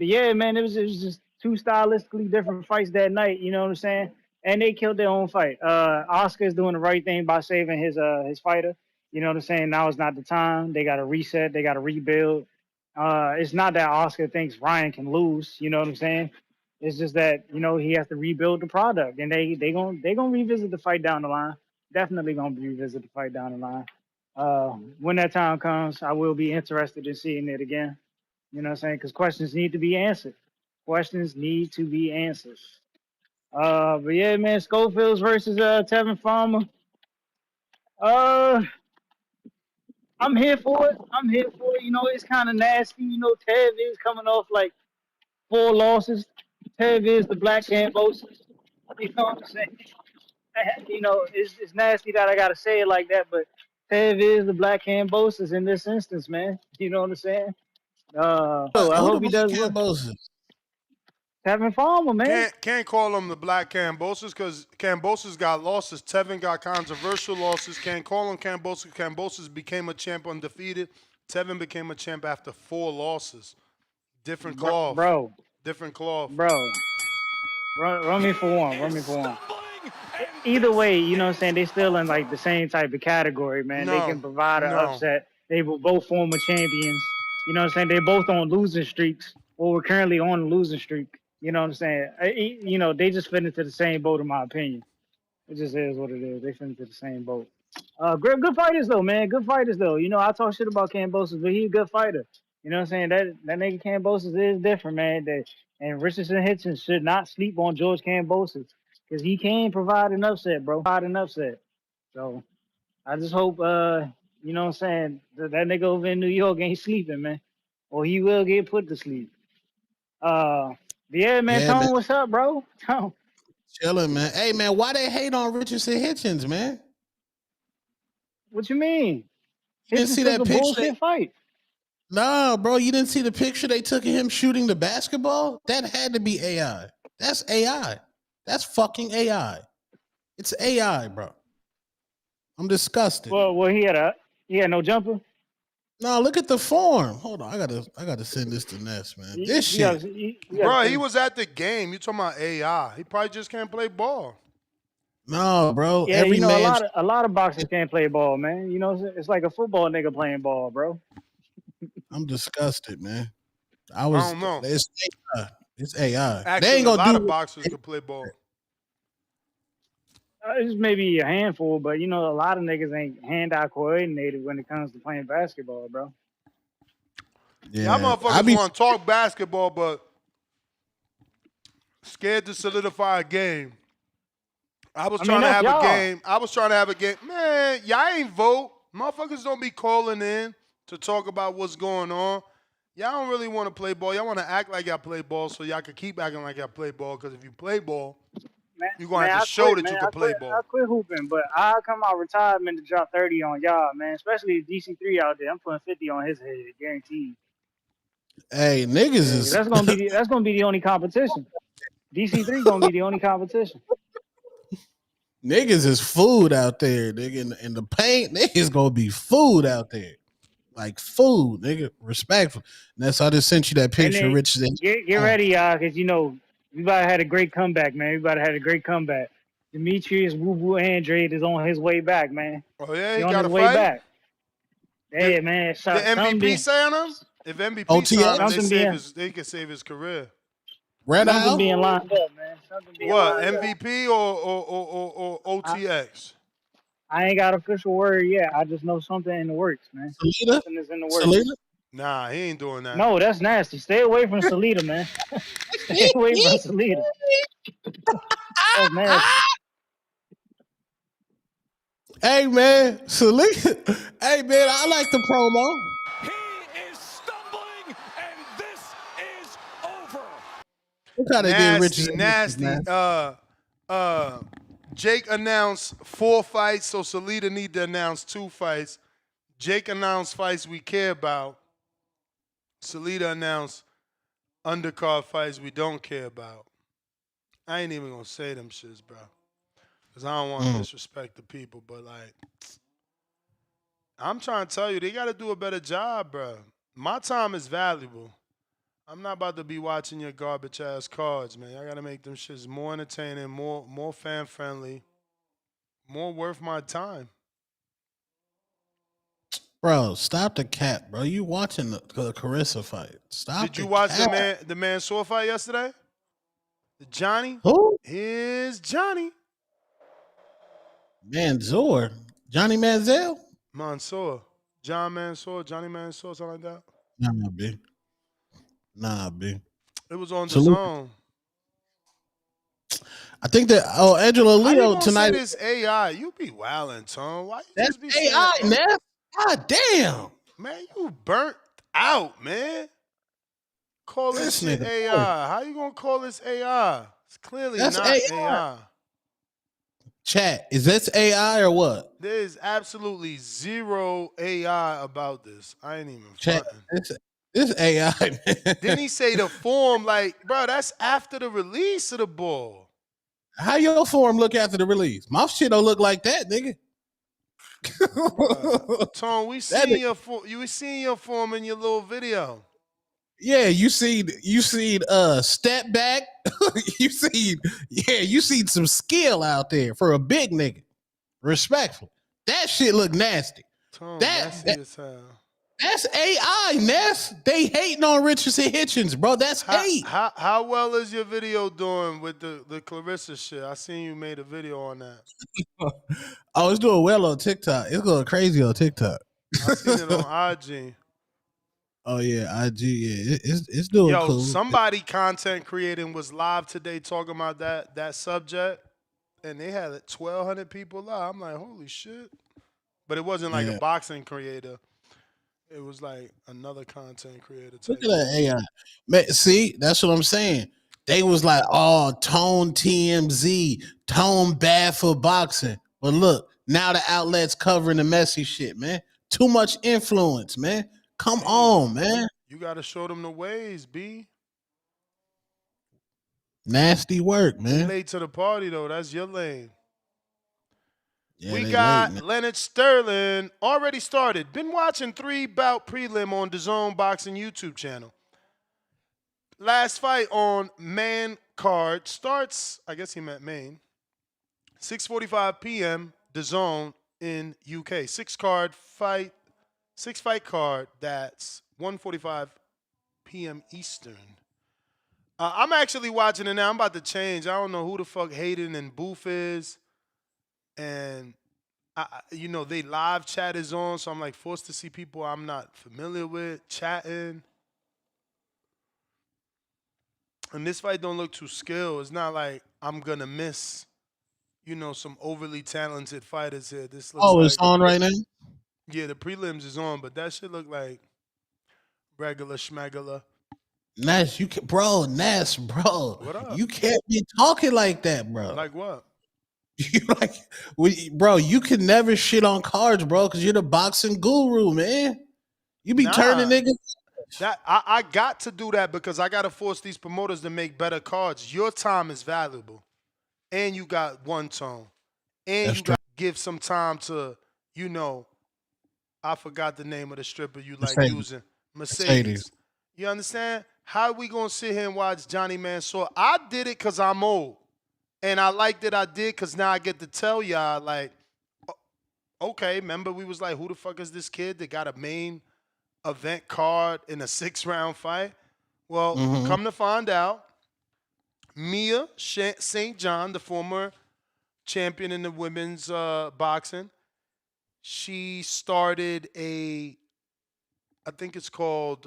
S14: yeah, man, it was just two stylistically different fights that night. You know what I'm saying? And they killed their own fight. Oscar's doing the right thing by saving his fighter. You know what I'm saying? Now is not the time. They got to reset. They got to rebuild. It's not that Oscar thinks Ryan can lose. You know what I'm saying? It's just that he has to rebuild the product, and they gonna revisit the fight down the line. Definitely gonna revisit the fight down the line. When that time comes, I will be interested in seeing it again. You know what I'm saying? Because questions need to be answered. Questions need to be answered. But yeah, man, Schofields versus Tevin Farmer. I'm here for it. It's kind of nasty. Tev is coming off like 4 losses. Tev is the black Kambosos. You know what I'm saying? It's nasty that I gotta say it like that, but Tev is the black Kambosos in this instance, man. You know what I'm saying? I hope he does well. Tevin Farmer, man.
S4: Can't call him the black Kambosos because Kambosos got losses. Tevin got controversial losses. Can't call him Kambosos. Kambosos became a champ undefeated. Tevin became a champ after 4 losses. Different cloth.
S14: Bro.
S4: Different cloth.
S14: Bro. Run me for one. Either way, you know what I'm saying? They still in like the same type of category, man. They can provide an upset. They were both former champions. You know what I'm saying? They're both on losing streaks, or we're currently on a losing streak. You know what I'm saying? They just fit into the same boat, in my opinion. It just is what it is. They fit into the same boat. Good fighters though, man. Good fighters though. I talk shit about Kambosos, but he's a good fighter. You know what I'm saying? That nigga Kambosos is different, man. And Richardson Hitchins should not sleep on George Kambosos because he can provide an upset, bro. So I just hope, you know what I'm saying, that nigga over in New York ain't sleeping, man, or he will get put to sleep. Yeah, man. Tone, what's up, bro? Tone.
S23: Chilling, man. Hey, man, why they hate on Richardson Hitchins, man?
S14: What you mean?
S23: You didn't see that
S14: a
S23: picture?
S14: bullshit fight.
S23: Nah, bro, you didn't see the picture they took of him shooting the basketball? That had to be AI. That's AI. That's fucking AI. It's AI, bro. I'm disgusted.
S14: Well, he had no jumper.
S23: No, look at the form. Hold on, I gotta send this to Ness, man. This shit,
S4: bro. He was at the game. You talking about AI? He probably just can't play ball.
S23: No, bro.
S14: Yeah,
S23: every man.
S14: a lot of boxers can't play ball, man. You know, it's like a football nigga playing ball, bro.
S23: I'm disgusted, man.
S4: I don't know.
S23: It's AI. It's AI.
S4: Actually,
S23: they ain't gonna
S4: a lot
S23: do
S4: of boxers can play ball.
S14: It's maybe a handful, but you know, a lot of niggas ain't hand-eye coordinated when it comes to playing basketball, bro.
S4: Y'all motherfuckers want to talk basketball, but scared to solidify a game. I was trying to have a game. I was trying to have a game. Man, y'all ain't vote. Motherfuckers don't be calling in to talk about what's going on. Y'all don't really want to play ball. Y'all want to act like y'all play ball so y'all can keep acting like y'all play ball. Because if you play ball, you're going to have to show that you can play ball.
S14: I quit hooping, but I come out retirement to drop 30 on y'all, man. Especially if DC3 out there. I'm putting 50 on his head, guaranteed.
S23: Hey, niggas is
S14: that's gonna be the only competition. DC3 gonna be the only competition.
S23: Niggas is food out there, nigga. In the paint, niggas gonna be food out there. Like food, nigga. Respectful. And that's I just sent you that picture, Rich.
S14: Get ready, y'all, because you know we about to have a great comeback, man. We about to have a great comeback. Demetrius Woo Woo Andrade is on his way back, man.
S4: Oh yeah, he
S14: on
S4: got
S14: his
S4: a
S14: way
S4: fight?
S14: back. Yeah, man.
S4: The MVP saying him? If MVP sign him, they can save his career.
S14: Something being lined up, man.
S4: What, MVP or OTX?
S14: I ain't got official word yet. I just know something in the works, man.
S23: Salita?
S14: Something is in the works.
S23: Salita?
S4: Nah, he ain't doing that.
S14: No, that's nasty. Stay away from Salita, man. Stay away from Salita. That's nasty.
S23: Hey, man. Salita. Hey, man, I like the promo.
S8: He is stumbling, and this is over.
S23: What kind of did Richard?
S4: Nasty. Jake announced 4 fights, so Salita need to announce 2 fights. Jake announced fights we care about. Salita announced undercard fights we don't care about. I ain't even gonna say them shits, bro. Because I don't want to disrespect the people, but like, I'm trying to tell you, they got to do a better job, bro. My time is valuable. I'm not about to be watching your garbage ass cards, man. I gotta make them shits more entertaining, more fan friendly, more worth my time.
S23: Bro, stop the cap, bro. You watching the Carissa fight? Stop.
S4: Did you watch the Mansour fight yesterday? The Johnny?
S23: Who?
S4: Here's Johnny.
S23: Mansour? Johnny Manziel?
S4: Mansour. John Mansour, Johnny Mansour, something like that.
S23: Nah, B.
S4: It was on the zone.
S23: I think that Angela Leo tonight.
S4: Say this AI, you be wildin', Tom. Why you
S23: That's
S4: just be
S23: AI,
S4: saying,
S23: man? God damn,
S4: man, you burnt out, man. Call this shit AI. How you gonna call this AI? It's clearly not AI.
S23: Chat, is this AI or what?
S4: There is absolutely zero AI about this. I ain't even
S23: Chat,
S4: fronting.
S23: this AI, man.
S4: Didn't he say the form like, bro, that's after the release of the ball.
S23: How your form look after the release? My shit don't look like that, nigga.
S4: Tom, we seen your form. You seen your form in your little video.
S23: Yeah, you seen step back. you seen some skill out there for a big nigga. Respectful. That shit look nasty.
S4: Tom,
S23: that's AI, Ness. They hating on Richardson Hitchins, bro. That's hate.
S4: How well is your video doing with the Clarissa shit? I seen you made a video on that.
S23: Oh, it's doing well on TikTok. It's going crazy on TikTok.
S4: I seen it on IG.
S23: Oh yeah, IG. Yeah, it's doing cool.
S4: Somebody content creating was live today talking about that subject, and they had 1,200 people live. I'm like, holy shit! But it wasn't like a boxing creator. It was like another content creator.
S23: Look at that AI. Man, see, that's what I'm saying. They was like, oh, Tone TMZ, Tone bad for boxing. But look, now the outlet's covering the messy shit, man. Too much influence, man. Come on, man.
S4: You got to show them the ways, B.
S23: Nasty work,
S4: They
S23: man.
S4: late to the party, though. That's your lane.
S23: Yeah,
S4: We
S23: they
S4: got
S23: late, man.
S4: Leonard Sterling already started. Been watching 3-bout prelim on DAZN Boxing YouTube channel. Last fight on man card starts, I guess he meant Maine, 6:45 p.m. DAZN in UK. Six fight card. That's 1:45 p.m. Eastern. I'm actually watching it now. I'm about to change. I don't know who the fuck Hayden and Booth is. And, they live chat is on, so I'm like forced to see people I'm not familiar with chatting. And this fight don't look too skilled. It's not like I'm going to miss, some overly talented fighters here. This looks
S23: It's on right now?
S4: Yeah, the prelims is on, but that shit look like regular schmegula.
S23: Ness, Ness, bro.
S4: What up?
S23: You can't be talking like that, bro.
S4: Like what?
S23: Bro, you can never shit on cards, bro, because you're the boxing guru, man. You be turning niggas.
S4: That I got to do that because I got to force these promoters to make better cards. Your time is valuable, and you got one tone, and
S23: That's
S4: you got to give some time to, I forgot the name of the stripper you like using, Mercedes. You understand? How we gonna sit here and watch Johnny Mansour? I did it because I'm old. And I like that I did because now I get to tell y'all, like, okay, remember we was like, who the fuck is this kid that got a main event card in a 6-round fight? Well, come to find out, Mia St. John, the former champion in the women's boxing, she started I think it's called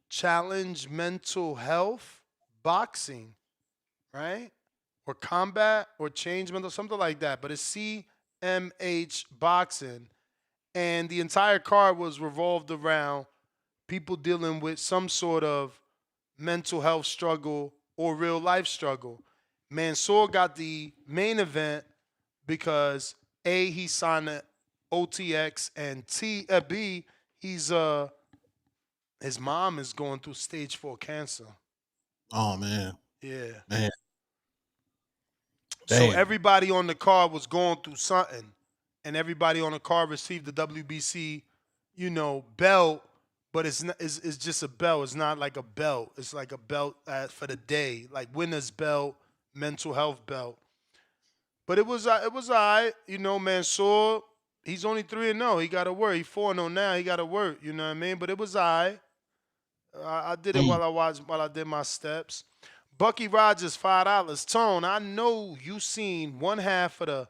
S4: Challenge Mental Health Boxing, right? Or Combat or Change Mental, something like that. But it's CMH Boxing. And the entire card was revolved around people dealing with some sort of mental health struggle or real life struggle. Mansour got the main event because A, he signed the OTX, and B, he's his mom is going through stage 4 cancer.
S23: Oh man.
S4: Yeah.
S23: Man.
S4: So everybody on the card was going through something, and everybody on the card received the WBC, belt, but it's just a belt. It's not like a belt. It's like a belt for the day, like winner's belt, mental health belt. But it was all right. Mansour, he's only 3-0. He got to work. He's 4-0 now. He got to work. You know what I mean? But it was all right. I did it while I did my steps. Bucky Rogers, $5. Tone, I know you seen one half of the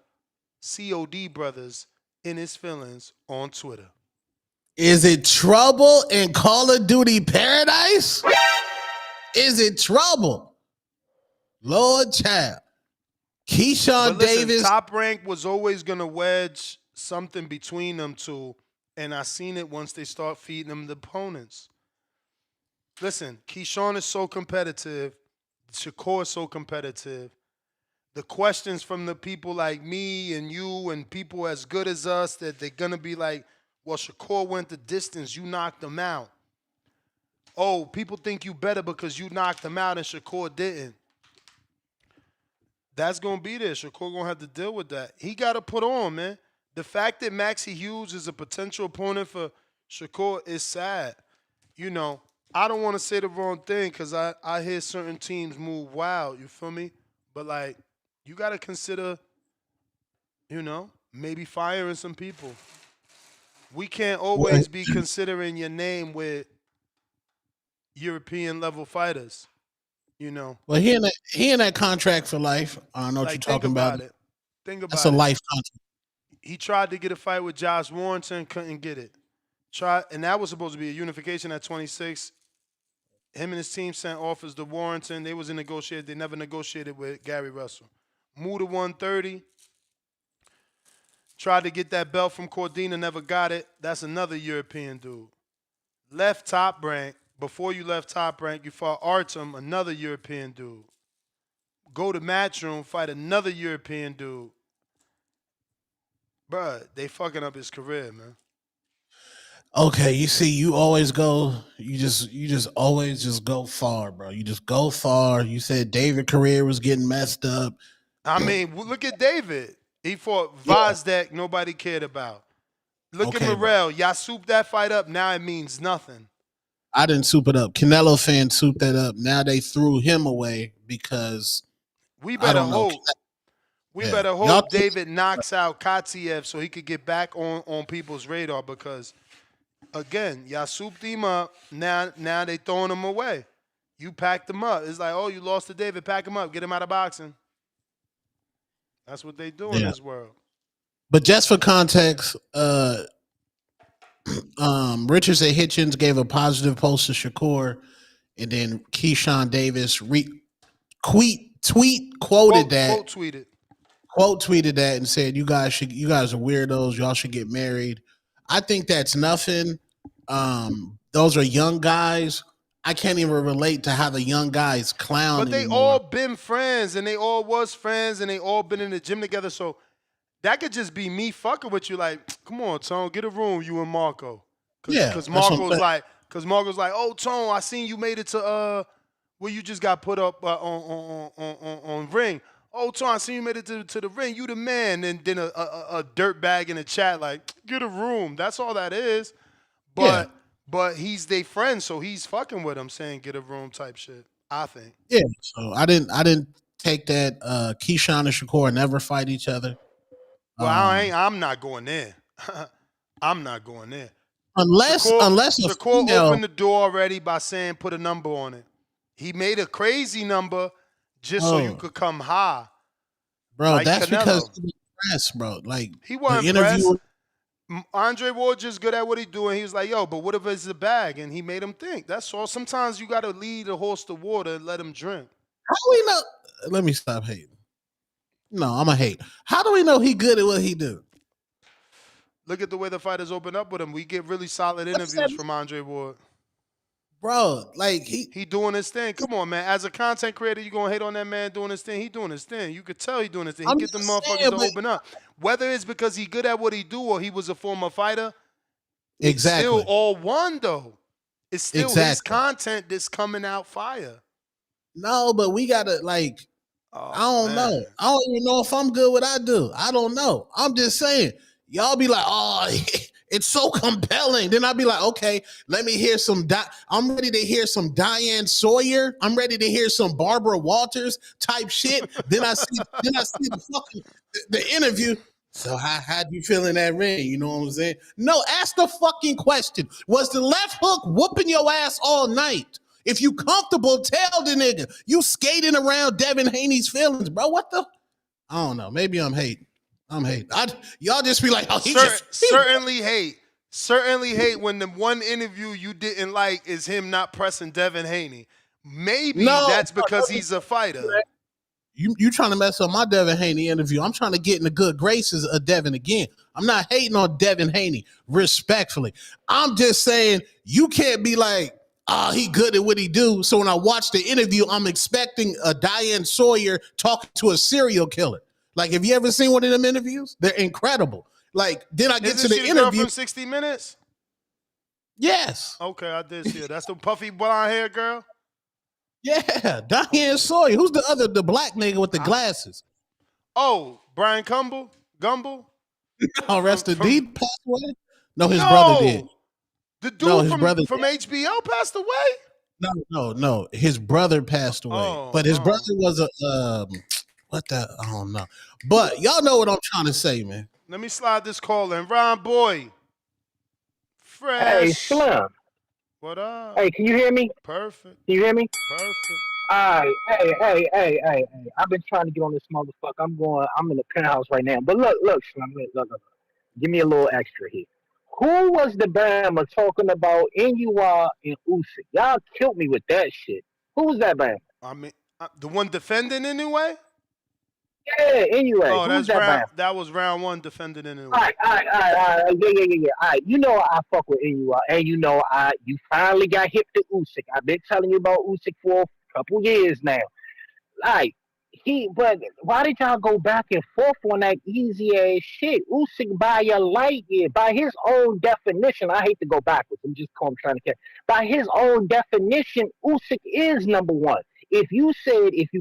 S4: COD brothers in his feelings on Twitter.
S23: Is it trouble in Call of Duty Paradise? Is it trouble? Lord child. Keyshawn Davis.
S4: Top Rank was always going to wedge something between them two, and I seen it once they start feeding them the opponents. Listen, Keyshawn is so competitive. Shakur is so competitive. The questions from the people like me and you and people as good as us that they're going to be like, well, Shakur went the distance. You knocked him out. Oh, people think you better because you knocked him out and Shakur didn't. That's going to be there. Shakur going to have to deal with that. He got to put on, man. The fact that Maxie Hughes is a potential opponent for Shakur is sad. I don't want to say the wrong thing because I hear certain teams move wild, you feel me? But, like, you got to consider, maybe firing some people. We can't always be considering your name with European-level fighters,
S23: Well, he in that contract for life. I don't know what you're talking about.
S4: Think about it.
S23: That's a life contract.
S4: He tried to get a fight with Josh Warrington, couldn't get it. And that was supposed to be a unification at 26. Him and his team sent offers to Warrington. They was in negotiate. They never negotiated with Gary Russell. Moved to 130. Tried to get that belt from Cordina, never got it. That's another European dude. Left Top Rank. Before you left Top Rank, you fought Artem, another European dude. Go to Matchroom, fight another European dude. Bruh, they fucking up his career, man.
S23: Okay, you see, you always go. You just always just go far, bro. You just go far. You said David career was getting messed up.
S4: I mean, look at David. He fought
S23: Yeah.
S4: Vozdek, nobody cared about. Look at
S23: Okay, bro.
S4: Morrell. Y'all souped that fight up. Now it means nothing.
S23: I didn't soup it up. Canelo fans souped that up. Now they threw him away because
S4: We
S23: I
S4: better
S23: don't know.
S4: hope. We
S23: Yeah.
S4: better
S23: Y'all
S4: hope
S23: think-
S4: David knocks out Katsiev so he could get back on people's radar because, again, y'all souped him up. Now they throwing him away. You packed him up. It's like, oh, you lost to David. Pack him up. Get him out of boxing. That's what they do in this world.
S23: But just for context, Richard said Hitchins gave a positive post to Shakur, and then Keyshawn Davis quote tweeted that and said, "You guys are weirdos. Y'all should get married." I think that's nothing. Those are young guys. I can't even relate to how the young guys clown.
S4: But they
S23: anymore.
S4: all been friends, and they all was friends, and they all been in the gym together. So that could just be me fucking with you. Like, come on, Tone, get a room, you and Marco. Because Marco's like, oh, Tone, I seen you made it to where you just got put up on ring. Oh, Tone, I seen you made it to the ring. You the man. And then a dirt bag in the chat like, get a room. That's all that is. But he's their friend, so he's fucking with him, saying get a room type shit. I think.
S23: Yeah. So I didn't take that. Keyshawn and Shakur never fight each other.
S4: Well, I'm not going there. I'm not going there.
S23: Unless
S4: Shakur
S23: female,
S4: opened the door already by saying put a number on it. He made a crazy number just so you could come high.
S23: Bro,
S4: like
S23: that's
S4: Canelo.
S23: because he was pressed, bro. Like
S4: He wasn't
S23: the interviewer.
S4: pressed. Andre Ward just good at what he doing. He was like, yo, but what if it's a bag? And he made him think. That's all. Sometimes you got to lead a horse to water and let him drink.
S23: How do we know? Let me stop hating. No, I'm a hate. How do we know he good at what he do?
S4: Look at the way the fighters open up with him. We get really solid interviews from Andre Ward.
S23: Bro, like
S4: he doing his thing. Come on, man. As a content creator, you gonna hate on that man doing his thing. He doing his thing. You could tell he doing his thing. He get the motherfuckers to open up. Whether it's because he good at what he do or he was a former fighter, it's still all one though. It's still his content that's coming out fire.
S23: No, but we gotta like. I don't know. I don't even know if I'm good what I do. I don't know. I'm just saying. Y'all be like, oh, it's so compelling. Then I'll be like, okay, let me hear some. I'm ready to hear some Diane Sawyer. I'm ready to hear some Barbara Walters type shit. then I see the fucking the interview. So how do you feel in that ring? You know what I'm saying? No, ask the fucking question. Was the left hook whooping your ass all night? If you comfortable, tell the nigga. You skating around Devin Haney's feelings, bro. What the? I don't know. Maybe I'm hating. Y'all just be like, oh,
S4: certainly hate. Certainly hate when the one interview you didn't like is him not pressing Devin Haney. Maybe that's because he's a fighter.
S23: You trying to mess up my Devin Haney interview. I'm trying to get in the good graces of Devin again. I'm not hating on Devin Haney, respectfully. I'm just saying you can't be like, he good at what he do. So when I watch the interview, I'm expecting a Diane Sawyer talking to a serial killer. Like, have you ever seen one of them interviews? They're incredible. Like, then I get to the interview.
S4: From 60 Minutes?
S23: Yes.
S4: Okay, I did see it. That's the puffy blonde hair girl?
S23: Yeah, Diane Sawyer. Who's the black nigga with the glasses?
S4: Oh, Brian Gumble?
S23: Oh, rest in peace, passed away? No, his brother did.
S4: The dude from HBO passed away?
S23: No. His brother passed away. But his brother was a I don't know. But y'all know what I'm trying to say, man.
S4: Let me slide this call in. Ron Boy. Fresh.
S6: Hey, Slim.
S4: What up?
S6: Hey, can you hear me?
S4: Perfect.
S6: Can you hear me?
S4: Perfect.
S6: All right. Hey. I've been trying to get on this motherfucker. I'm in the penthouse right now. But look, Slim, look. Give me a little extra here. Who was the Bama talking about NUR and Usyk? Y'all killed me with that shit. Who was that Bama?
S4: I mean, the one defending anyway?
S6: Yeah, anyway.
S4: Oh, that was round one defending anyway.
S6: All right. Yeah. All right, you know I fuck with NUR, and you know you finally got hip to Usyk. I've been telling you about Usyk for a couple years now. All right, But why did y'all go back and forth on that easy ass shit? Usyk by a light year, by his own definition. I hate to go backwards. I'm just trying to catch. By his own definition, Usyk is number one. If you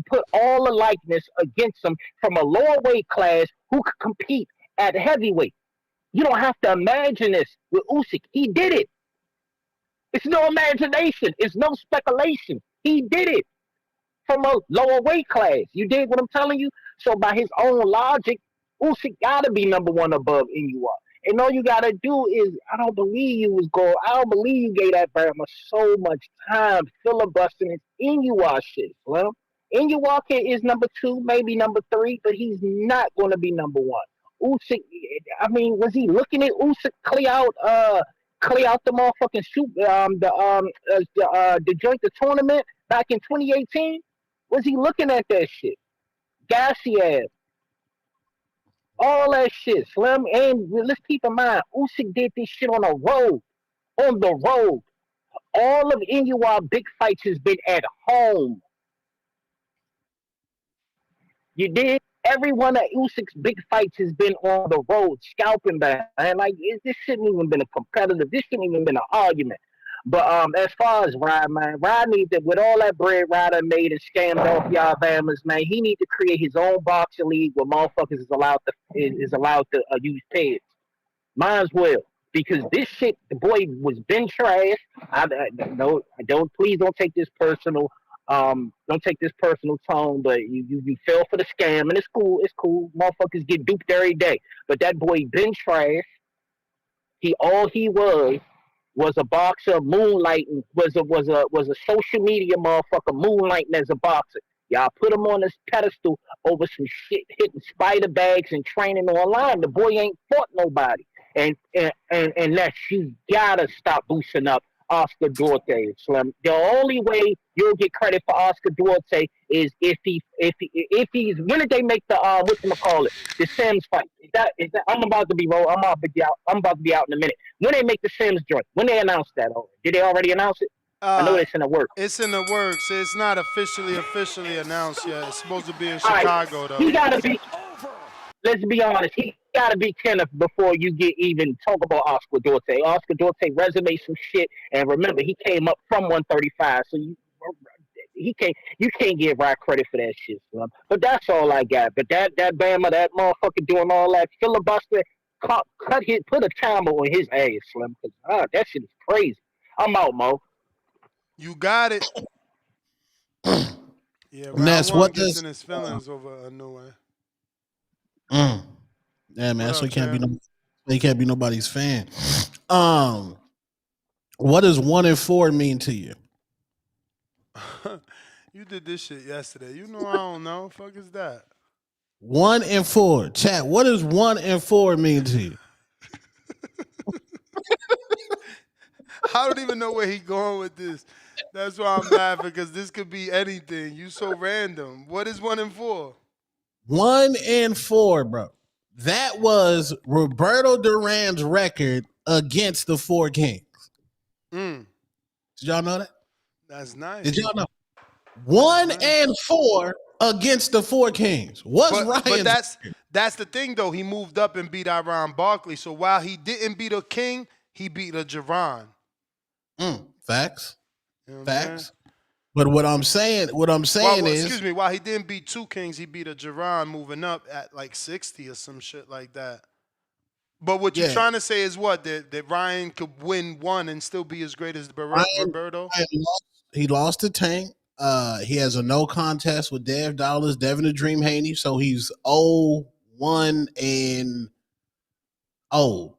S6: put all the likeness against him from a lower weight class who could compete at heavyweight, you don't have to imagine this with Usyk. He did it. It's no imagination. It's no speculation. He did it from a lower weight class. You dig what I'm telling you? So by his own logic, Usyk gotta be number one above NUR. And all you gotta do is, I don't believe you gave that Bama so much time filibustering his NUR shit, Slim. NUR is number two, maybe number three, but he's not gonna be number one. Usyk, I mean, was he looking at Usyk clear out the motherfucking shoot, the joint, the tournament back in 2018? Was he looking at that shit? Garcia, all that shit, Slim. And let's keep in mind, Usyk did this shit on the road. On the road. All of NUR big fights has been at home. You did? Every one of Usyk's big fights has been on the road, scalping back. And like, this shouldn't even been a competitive. This shouldn't even been an argument. But as far as Rod, man, Rod needs to, with all that bread Ryder made and scammed off y'all Bammers, man, he need to create his own boxing league where motherfuckers is allowed to use pads. Might as well. Because this shit, the boy was been trash. Please don't take this personal. Don't take this personal tone, but you fell for the scam, and it's cool. Motherfuckers get duped every day. But that boy been trash. All he was a boxer moonlighting, was a social media motherfucker moonlighting as a boxer. Y'all put him on this pedestal over some shit, hitting spider bags and training online. The boy ain't fought nobody. And that you gotta stop boosting up Oscar Duarte, Slim. The only way you'll get credit for Oscar Duarte is if he's, when did they make the whatchamacallit, the Sims fight? Is that I'm about to be out in a minute. When they make the Sims joint? When they announce that? Did they already announce it? I know it's in the works.
S4: It's in the works. It's not officially announced yet. It's supposed to be in Chicago, though.
S6: He gotta be. Let's be honest. He gotta be Kenneth before you get even talk about Oscar Duarte. Oscar Duarte resume some shit, and remember he came up from 135, so you can't give Rod credit for that shit, Slim. But that's all I got. But that Bama, that motherfucker doing all that filibuster, put a timer on his ass, Slim. Cause that shit is crazy. I'm out, Mo.
S4: You got it. Yeah,
S23: Ness,
S4: Round
S23: what
S4: gets
S23: does
S4: in his feelings over a new one.
S23: Yeah, man, that's why he can't be nobody's fan. What does 1 and 4 mean to you?
S4: You did this shit yesterday. You know I don't know. Fuck is that?
S23: 1 and 4. Chat, what does 1 and 4 mean to you?
S4: I don't even know where he going with this. That's why I'm laughing, because this could be anything. You so random. What is 1 and 4?
S23: 1 and 4, bro. That was Roberto Duran's record against the Four Kings. Did y'all know that?
S4: That's nice.
S23: Did y'all know? 1 and 4 against the Four Kings.
S4: But that's the thing, though. He moved up and beat Iran Barkley. So while he didn't beat a king, he beat a Javon.
S23: Facts.
S4: You know
S23: Facts. But what I'm saying is,
S4: excuse me, while he didn't beat two kings, he beat a Javon moving up at like 60 or some shit like that. But what you're trying to say is what? That Ryan could win one and still be as great as Roberto?
S23: He lost to Tank. He has a no contest with Devin the Dream Haney. So he's 0-1 and 0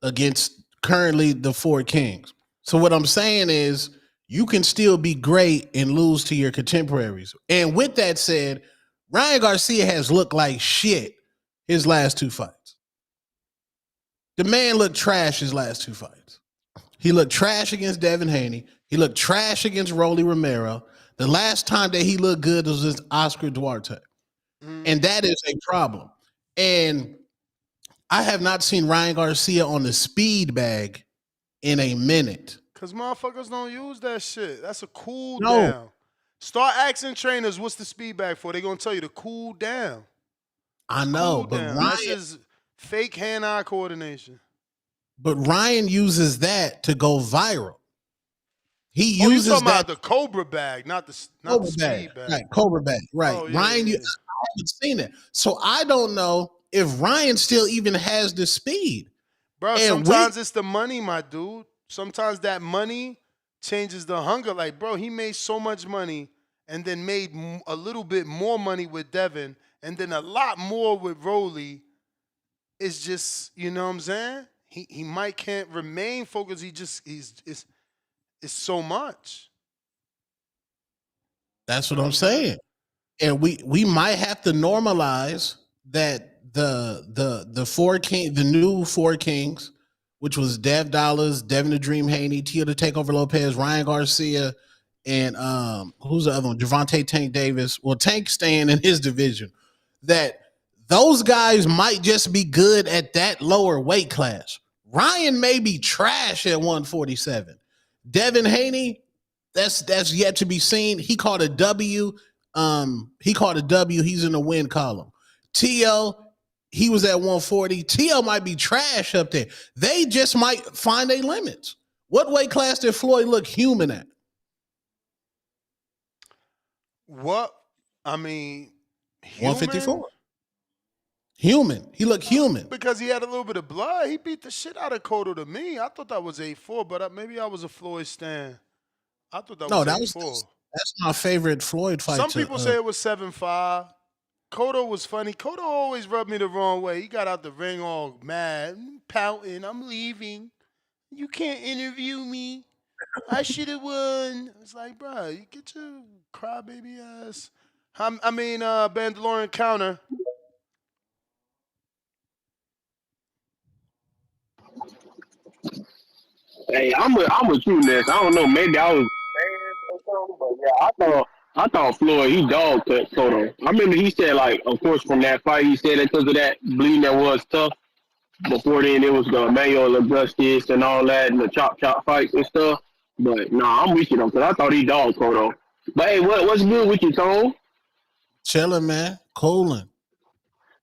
S23: against currently the Four Kings. So what I'm saying is, you can still be great and lose to your contemporaries. And with that said, Ryan Garcia has looked like shit his last two fights. The man looked trash his last two fights. He looked trash against Devin Haney. He looked trash against Rollie Romero. The last time that he looked good was against Oscar Duarte. And that is a problem. And I have not seen Ryan Garcia on the speed bag in a minute.
S4: Because motherfuckers don't use that shit. That's a cool down. Start asking trainers what's the speed bag for. They're gonna tell you to cool down.
S23: I know, but
S4: Down.
S23: Ryan,
S4: That's his fake hand-eye coordination.
S23: but Ryan uses that to go viral. He
S4: Oh, you
S23: uses
S4: talking
S23: that
S4: about the Cobra bag, not the
S23: Cobra
S4: speed
S23: bag,
S4: bag.
S23: right? Cobra bag, right?
S4: Oh, yeah,
S23: Ryan,
S4: yeah,
S23: I haven't seen it, so I don't know if Ryan still even has the speed.
S4: Bro,
S23: And
S4: sometimes it's the money, my dude. Sometimes that money changes the hunger. Like, bro, he made so much money and then made a little bit more money with Devin and then a lot more with Rollie. It's just, you know what I'm saying? He might can't remain focused. It's so much.
S23: That's what I'm saying. And we might have to normalize that the four king, the new four kings, which was Dev Dollars, Devin the Dream Haney, Tio the Takeover Lopez, Ryan Garcia, and who's the other one? Javante Tank Davis. Well, Tank staying in his division. That those guys might just be good at that lower weight class. Ryan may be trash at 147. Devin Haney, that's yet to be seen. He caught a W. He's in the win column. T.O., he was at 140. T.O. might be trash up there. They just might find their limits. What weight class did Floyd look human at?
S4: What? I mean,
S23: 154. Human. He looked human.
S4: Because he had a little bit of blood. He beat the shit out of Cotto to me. I thought that was 8-4, but maybe I was a Floyd stan. I thought that was 8-4.
S23: That's my favorite Floyd fight.
S4: Some people say it was 7-5. Cotto was funny. Cotto always rubbed me the wrong way. He got out the ring all mad, pouting. I'm leaving. You can't interview me. I should have won. It's like, bro, you get your crybaby ass. Bandalorian counter.
S13: Hey, I'm with you, Ness. I don't know. Maybe I was or something, but yeah, I thought Floyd he dog cut Cotto. I remember he said like, of course, from that fight he said that because of that bleeding that was tough. Before then, it was the Manuel Augustus and all that, and the chop fights and stuff. But nah, I'm with you though, because I thought he dog Cotto. But hey, what's good with you, Tone?
S23: Chilling, man. Cooling.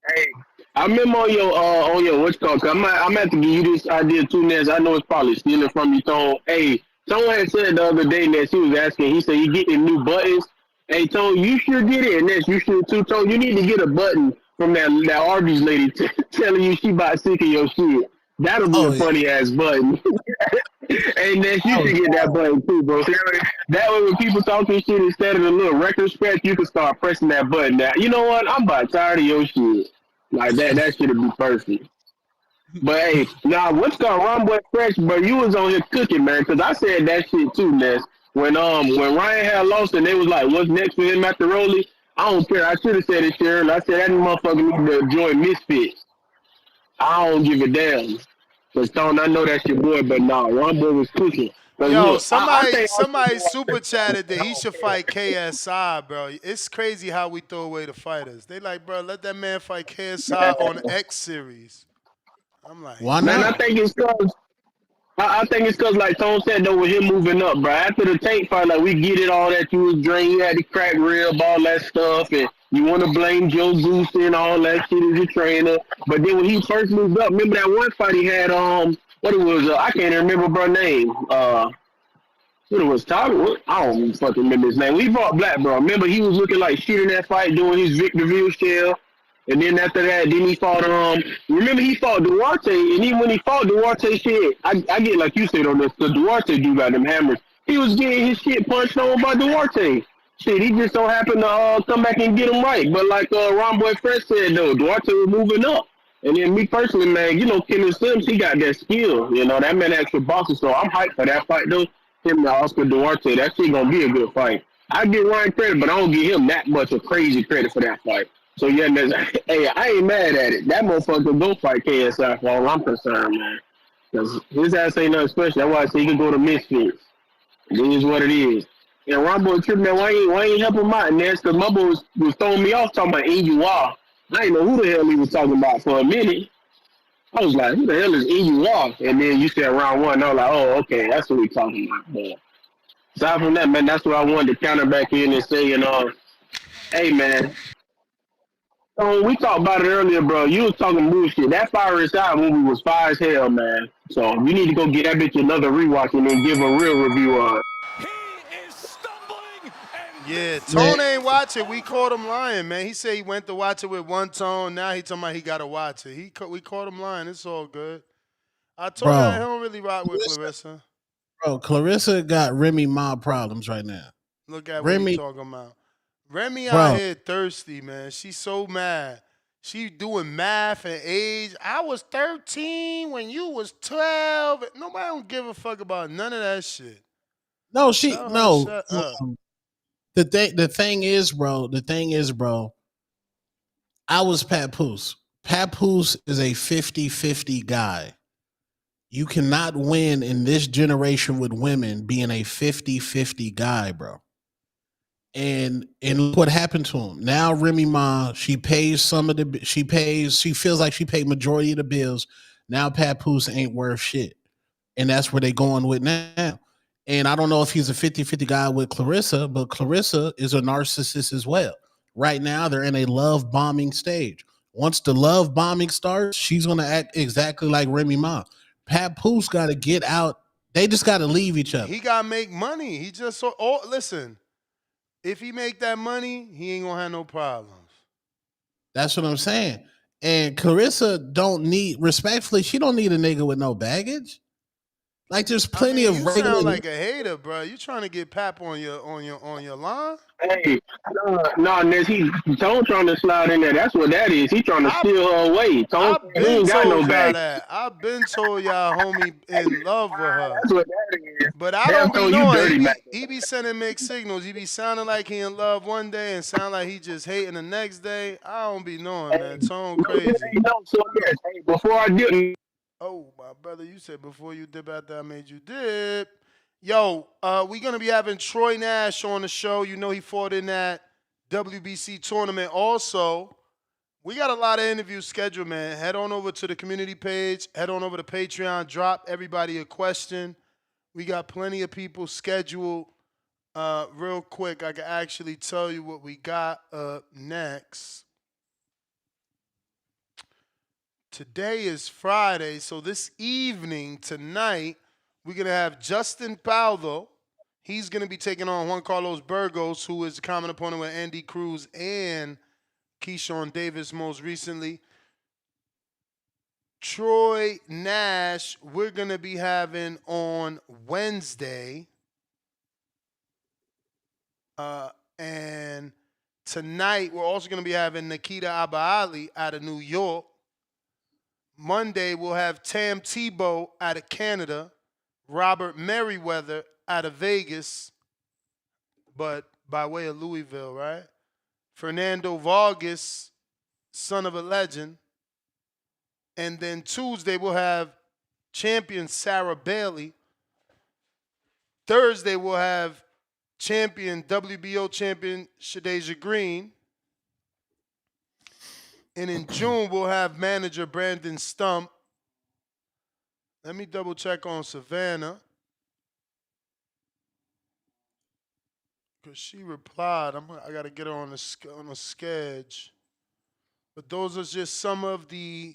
S13: Hey, I remember on your what's called. I'm have to give you this idea too, Ness. I know it's probably stealing from you, Tone. Hey, Tone had said the other day, Ness, he was asking. He said you getting new buttons. Hey, Tone, you should get it, Ness. You should too, Tone. You need to get a button from that Arby's lady telling you she about sick of your shit. That'll be a funny ass button. Hey, Ness, you should get that button too, bro. That way, when people talking shit, instead of the little record scratch, you can start pressing that button. Now, you know what? I'm about tired of your shit. Like that should be perfect. But hey, now what's called Rumble Fresh, but you was on here cooking, man, because I said that shit too, Ness. When Ryan had lost and they was like, what's next for him after Rollie? I don't care. I should have said it shit earlier. I said that motherfucker need to join Misfits. I don't give a damn. Because Stone, I know that's your boy, but nah, Rumble was cooking.
S4: Yo,
S13: look,
S4: somebody super chatted that he should fight KSI, bro. It's crazy how we throw away the fighters. They like, bro, let that man fight KSI on X Series. I'm like,
S23: why not?
S13: Man, I think it's because like Tone said though, with him moving up, bro. After the Tank fight, like we get it, all that you was drained, you had the crack rib, all that stuff, and you want to blame Joe Goose and all that shit as your trainer. But then when he first moved up, remember that one fight he had? What it was? I can't even remember bro name. What it was? Tyler? I don't even fucking remember his name. We brought Black, bro. Remember he was looking like shit in that fight, doing his Victor Ville shell. And then after that, then he fought remember he fought Duarte, and even when he fought Duarte shit, I get like you said on this, the Duarte dude got them hammers. He was getting his shit punched on by Duarte. Shit, he just so happened to come back and get him right. But like Ron Boy Fresh said though, Duarte was moving up. And then me personally, man, you know, Kenneth Sims, he got that skill. You know, that man extra boxing, so I'm hyped for that fight though. Him and Oscar Duarte, that shit gonna be a good fight. I give Ryan credit, but I don't give him that much of crazy credit for that fight. So yeah, man, hey, I ain't mad at it. That motherfucker go fight KSI for all I'm concerned, man. Because his ass ain't nothing special. That's why I say he can go to Misfits. It is what it is. And Rumble Trip, man, why ain't help him out, man? Because my boy was throwing me off talking about Inua. I didn't know who the hell he was talking about for a minute. I was like, who the hell is Inua? And then you said round one. I was like, oh, okay, that's what we talking about. But Aside from that, man, that's what I wanted to counter back in and say. And hey, man, we talked about it earlier, bro. You was talking bullshit. That Fire Inside movie was fire as hell, man. So you need to go get that bitch another rewatch and then give a real review on it.
S4: Yeah, Tone ain't watch it. We caught him lying, man. He said he went to watch it with one Tone. Now he talking about he got to watch it. We caught him lying. It's all good. I told you he don't really rock with Clarissa.
S23: Bro, Clarissa got Remy Ma problems right now.
S4: Look at
S23: Remy,
S4: what he talking about. Remy
S23: bro,
S4: out here thirsty, man. She's so mad. She doing math and age. I was 13 when you was 12. Nobody don't give a fuck about none of that shit.
S23: No,
S4: Tell her
S23: no.
S4: shut up.
S23: The thing is, bro, I was Papoose. Papoose is a 50-50 guy. You cannot win in this generation with women being a 50-50 guy, bro. And look what happened to him. Now Remy Ma, she feels like she paid majority of the bills. Now Papoose ain't worth shit. And that's where they going with now. And I don't know if he's a 50-50 guy with Clarissa, but Clarissa is a narcissist as well. Right now, they're in a love bombing stage. Once the love bombing starts, she's going to act exactly like Remy Ma. Papoose got to get out. They just got to leave each other.
S4: He got to make money. He just listen. If he make that money, he ain't going to have no problems.
S23: That's what I'm saying. And Clarissa respectfully, she don't need a nigga with no baggage. Like there's plenty of
S4: you
S23: regular.
S4: Sound like a hater, bro. You trying to get Pap on your line?
S13: Hey, no, Ness, Tone trying to slide in there. That's what that is. He trying to steal her away. Tone, he ain't got no bag.
S4: I've been told y'all homie in love with her.
S13: That's what that is.
S4: But I don't be knowing. He be sending mixed signals. He be sounding like he in love one day and sound like he just hating the next day. I don't be knowing, man. Tone crazy.
S13: Hey, before I dip.
S4: Oh, my brother, you said before you dip after I made you dip. Yo, we're going to be having Troy Nash on the show. You know he fought in that WBC tournament. Also, we got a lot of interviews scheduled, man. Head on over to the community page. Head on over to Patreon. Drop everybody a question. We got plenty of people scheduled. Real quick, I can actually tell you what we got up next. Today is Friday, so this evening, tonight, we're going to have Justin Paldo. He's going to be taking on Juan Carlos Burgos, who is a common opponent with Andy Cruz and Keyshawn Davis most recently. Troy Nash, we're going to be having on Wednesday. And tonight, we're also going to be having Nikita Abali out of New York. Monday, we'll have Tam Tebow out of Canada, Robert Merriweather out of Vegas, but by way of Louisville, right? Fernando Vargas, son of a legend. And then Tuesday, we'll have champion Sarah Bailey. Thursday, we'll have WBO champion Shadeja Green. And in June, we'll have manager Brandon Stump. Let me double check on Savannah. Because she replied. I got to get her on the schedule. But those are just some of the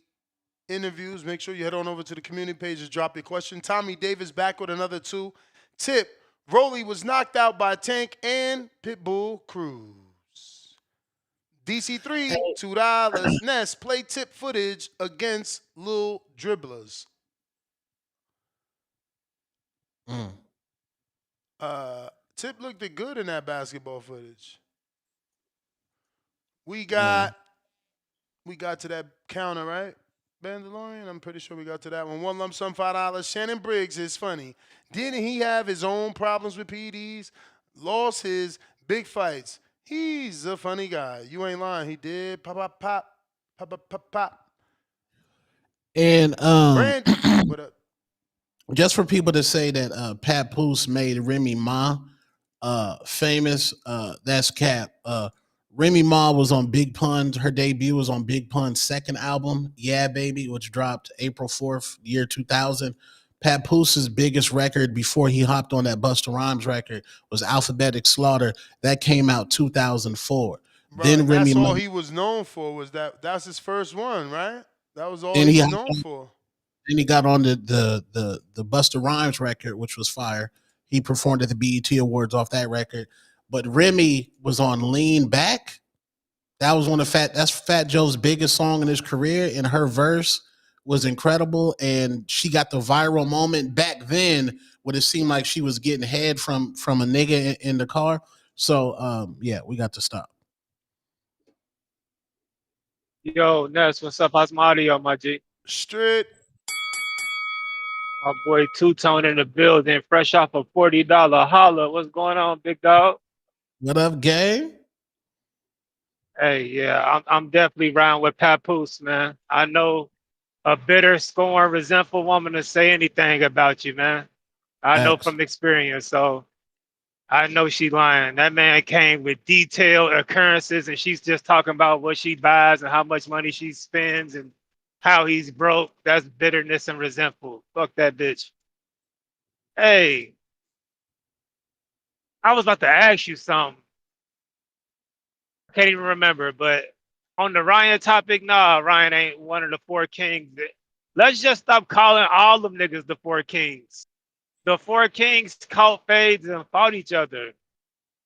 S4: interviews. Make sure you head on over to the community page and drop your question. Tommy Davis back with another 2. Tip, Rollie was knocked out by Tank and Pitbull Cruz. DC3, $2. Ness, play tip footage against Lil Dribblers. Tip looked good in that basketball footage. We got to that counter, right? Bandalorian, I'm pretty sure we got to that one. One lump sum, $5. Shannon Briggs is funny. Didn't he have his own problems with PEDs? Lost his big fights. He's a funny guy. You ain't lying. He did. Pop, pop, pop. Pop, pop, pop, pop.
S23: And
S4: Brandon, what up?
S23: Just for people to say that Papoose made Remy Ma famous, that's cap. Remy Ma was on Big Pun. Her debut was on Big Pun's second album, Yeah Baby, which dropped April 4th, year 2000. Papoose' biggest record before he hopped on that Busta Rhymes record was Alphabetic Slaughter. That came out 2004.
S4: Bro,
S23: Then
S4: and
S23: Remy
S4: that's
S23: Ma,
S4: all he was known for. Was that's his first one, right? That was all
S23: then
S4: he
S23: he
S4: was
S23: hopped
S4: known
S23: on,
S4: for.
S23: then he got on the Busta Rhymes record, which was fire. He performed at the BET Awards off that record. But Remy was on Lean Back. That was that's Fat Joe's biggest song in his career, and her verse was incredible. And she got the viral moment back then when it seemed like she was getting head from a nigga in the car. So yeah, we got to stop.
S1: Yo, Ness, what's up? How's my audio, my G?
S4: Straight.
S1: My boy Two Tone in the building, fresh off a $40 holla. What's going on, big dog?
S23: What up, gang?
S1: Hey, yeah, I'm definitely riding with Papoose, man. I know a bitter, scorned, resentful woman to say anything about you, man. I know
S23: Facts.
S1: from experience, so I know she lying. That man came with detailed occurrences, and she's just talking about what she buys and how much money she spends and how he's broke. That's bitterness and resentful. Fuck that bitch. Hey, I was about to ask you something. I can't even remember, but on the Ryan topic, nah, Ryan ain't one of the four kings. Let's just stop calling all them niggas the four kings. The four kings caught fades and fought each other.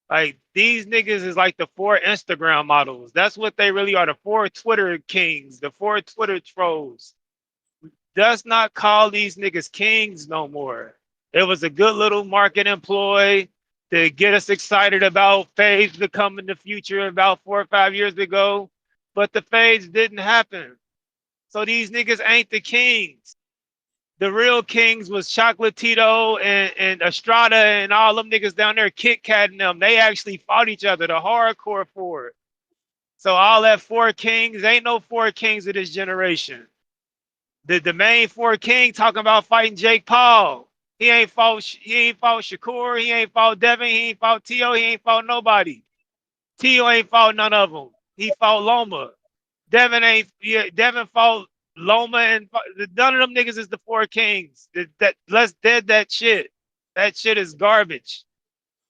S1: Like, these niggas is like the four Instagram models. That's what they really are. The four Twitter kings, the four Twitter trolls. Does not call these niggas kings no more. It was a good little marketing ploy to get us excited about fades to come in the future about 4 or 5 years ago, but the fades didn't happen. So these niggas ain't the kings. The real kings was Chocolatito and Estrada and all them niggas down there, Kit Kat and them. They actually fought each other, the hardcore four. So all that four kings, ain't no four kings of this generation. The main four king talking about fighting Jake Paul. He ain't fought Shakur, he ain't fought Devin, he ain't fought T.O., he ain't fought nobody. T.O. ain't fought none of them. He fought Loma. Devin fought Loma, and none of them niggas is the four kings. Let's dead that shit. That shit is garbage.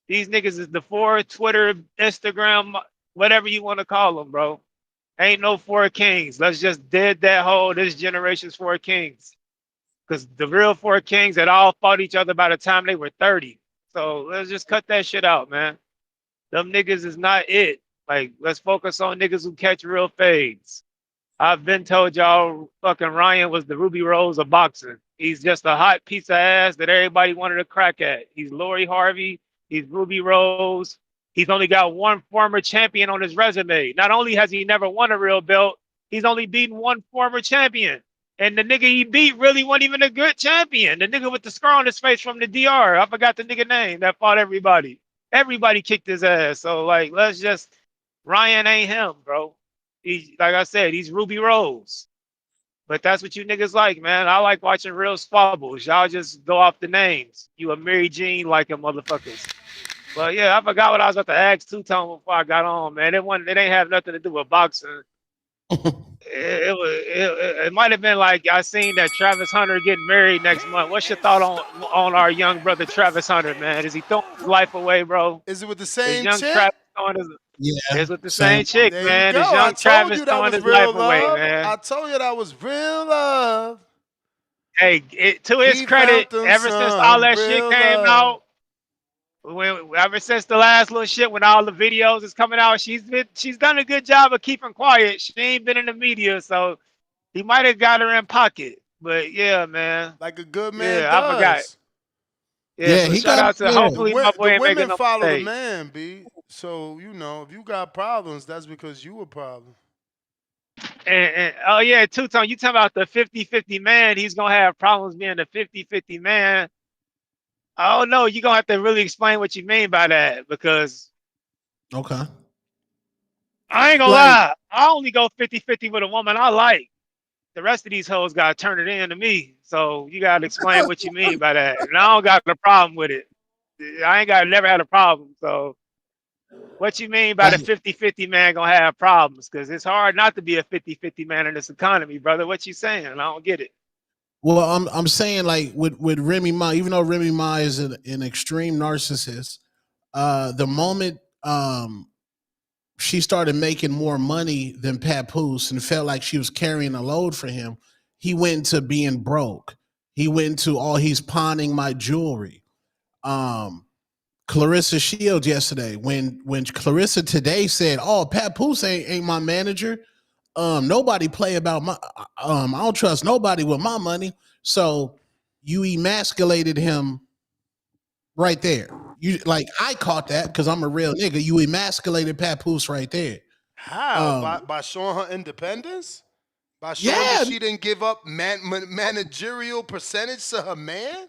S1: These niggas is the four Twitter, Instagram, whatever you want to call them, bro. Ain't no four kings. Let's just dead that whole this generation's four kings. Because the real four kings had all fought each other by the time they were 30. So let's just cut that shit out, man. Them niggas is not it. Like, let's focus on niggas who catch real fades. I've been told y'all fucking Ryan was the Ruby Rose of boxing. He's just a hot piece of ass that everybody wanted to crack at. He's Lori Harvey. He's Ruby Rose. He's only got one former champion on his resume. Not only has he never won a real belt, he's only beaten one former champion. And the nigga he beat really wasn't even a good champion. The nigga with the scar on his face from the DR. I forgot the nigga name that fought everybody. Everybody kicked his ass. So, like, let's just, Ryan ain't him, bro. He, like I said, he's Ruby Rose. But that's what you niggas like, man. I like watching real squabbles. Y'all just go off the names. You a Mary Jean like a motherfuckers. Well, yeah, I forgot what I was about to ask Two Tone before I got on, man. It ain't have nothing to do with boxing. It might have been like I seen that Travis Hunter getting married next month. What's your thought on our young brother Travis Hunter, man? Is he throwing his life away, bro?
S4: Is it with the
S1: Is
S4: same
S1: young
S4: chick?
S1: Travis throwing his
S23: Yeah,
S1: It's with the
S23: same.
S1: same chick,
S4: There you
S1: man.
S4: go.
S1: Is
S4: I
S1: young
S4: told
S1: Travis
S4: you that
S1: throwing
S4: was
S1: his life
S4: real
S1: away,
S4: love.
S1: man?
S4: I told you that was real love.
S1: Hey, to his
S4: He found
S1: credit,
S4: them
S1: ever since all
S4: some
S1: that shit
S4: real
S1: came
S4: love.
S1: out, ever since the last little shit when all the videos is coming out, she's done a good job of keeping quiet. She ain't been in the media, so he might have got her in pocket. But yeah, man.
S4: Like a good man
S1: Yeah, I forgot.
S4: does.
S1: Yeah,
S23: Yeah,
S1: so
S23: he
S1: shout
S23: got
S1: out to
S23: yeah.
S1: hopefully my
S4: The
S1: boy ain't making
S4: women
S1: no
S4: follow the
S1: mistake.
S4: man, B. So, if you got problems, that's because you a problem.
S1: And oh yeah, Two Tone, you talking about the 50-50 man, he's gonna have problems being the 50-50 man. I don't know, you're gonna have to really explain what you mean by that, because
S23: Okay.
S1: I ain't gonna
S23: Like,
S1: lie, I only go 50-50 with a woman I like. The rest of these hoes gotta turn it in to me. So you gotta explain what you mean by that. And I don't got a problem with it. I ain't never had a problem. So what you mean by the
S23: like
S1: 50-50 man gonna have problems? Because it's hard not to be a 50-50 man in this economy, brother. What you saying? I don't get it.
S23: Well, I'm saying like with Remy Ma, even though Remy Ma is an extreme narcissist, the moment she started making more money than Papoose and felt like she was carrying a load for him, he went into being broke. He went into he's pawning my jewelry. Clarissa Shields yesterday, when Clarissa today said, "Oh, Papoose ain't my manager. Nobody play about my I don't trust nobody with my money." So you emasculated him right there. You like I caught that because I'm a real nigga. You emasculated Papoose right there.
S4: How? By showing her independence? By showing that she didn't give up managerial percentage to her man?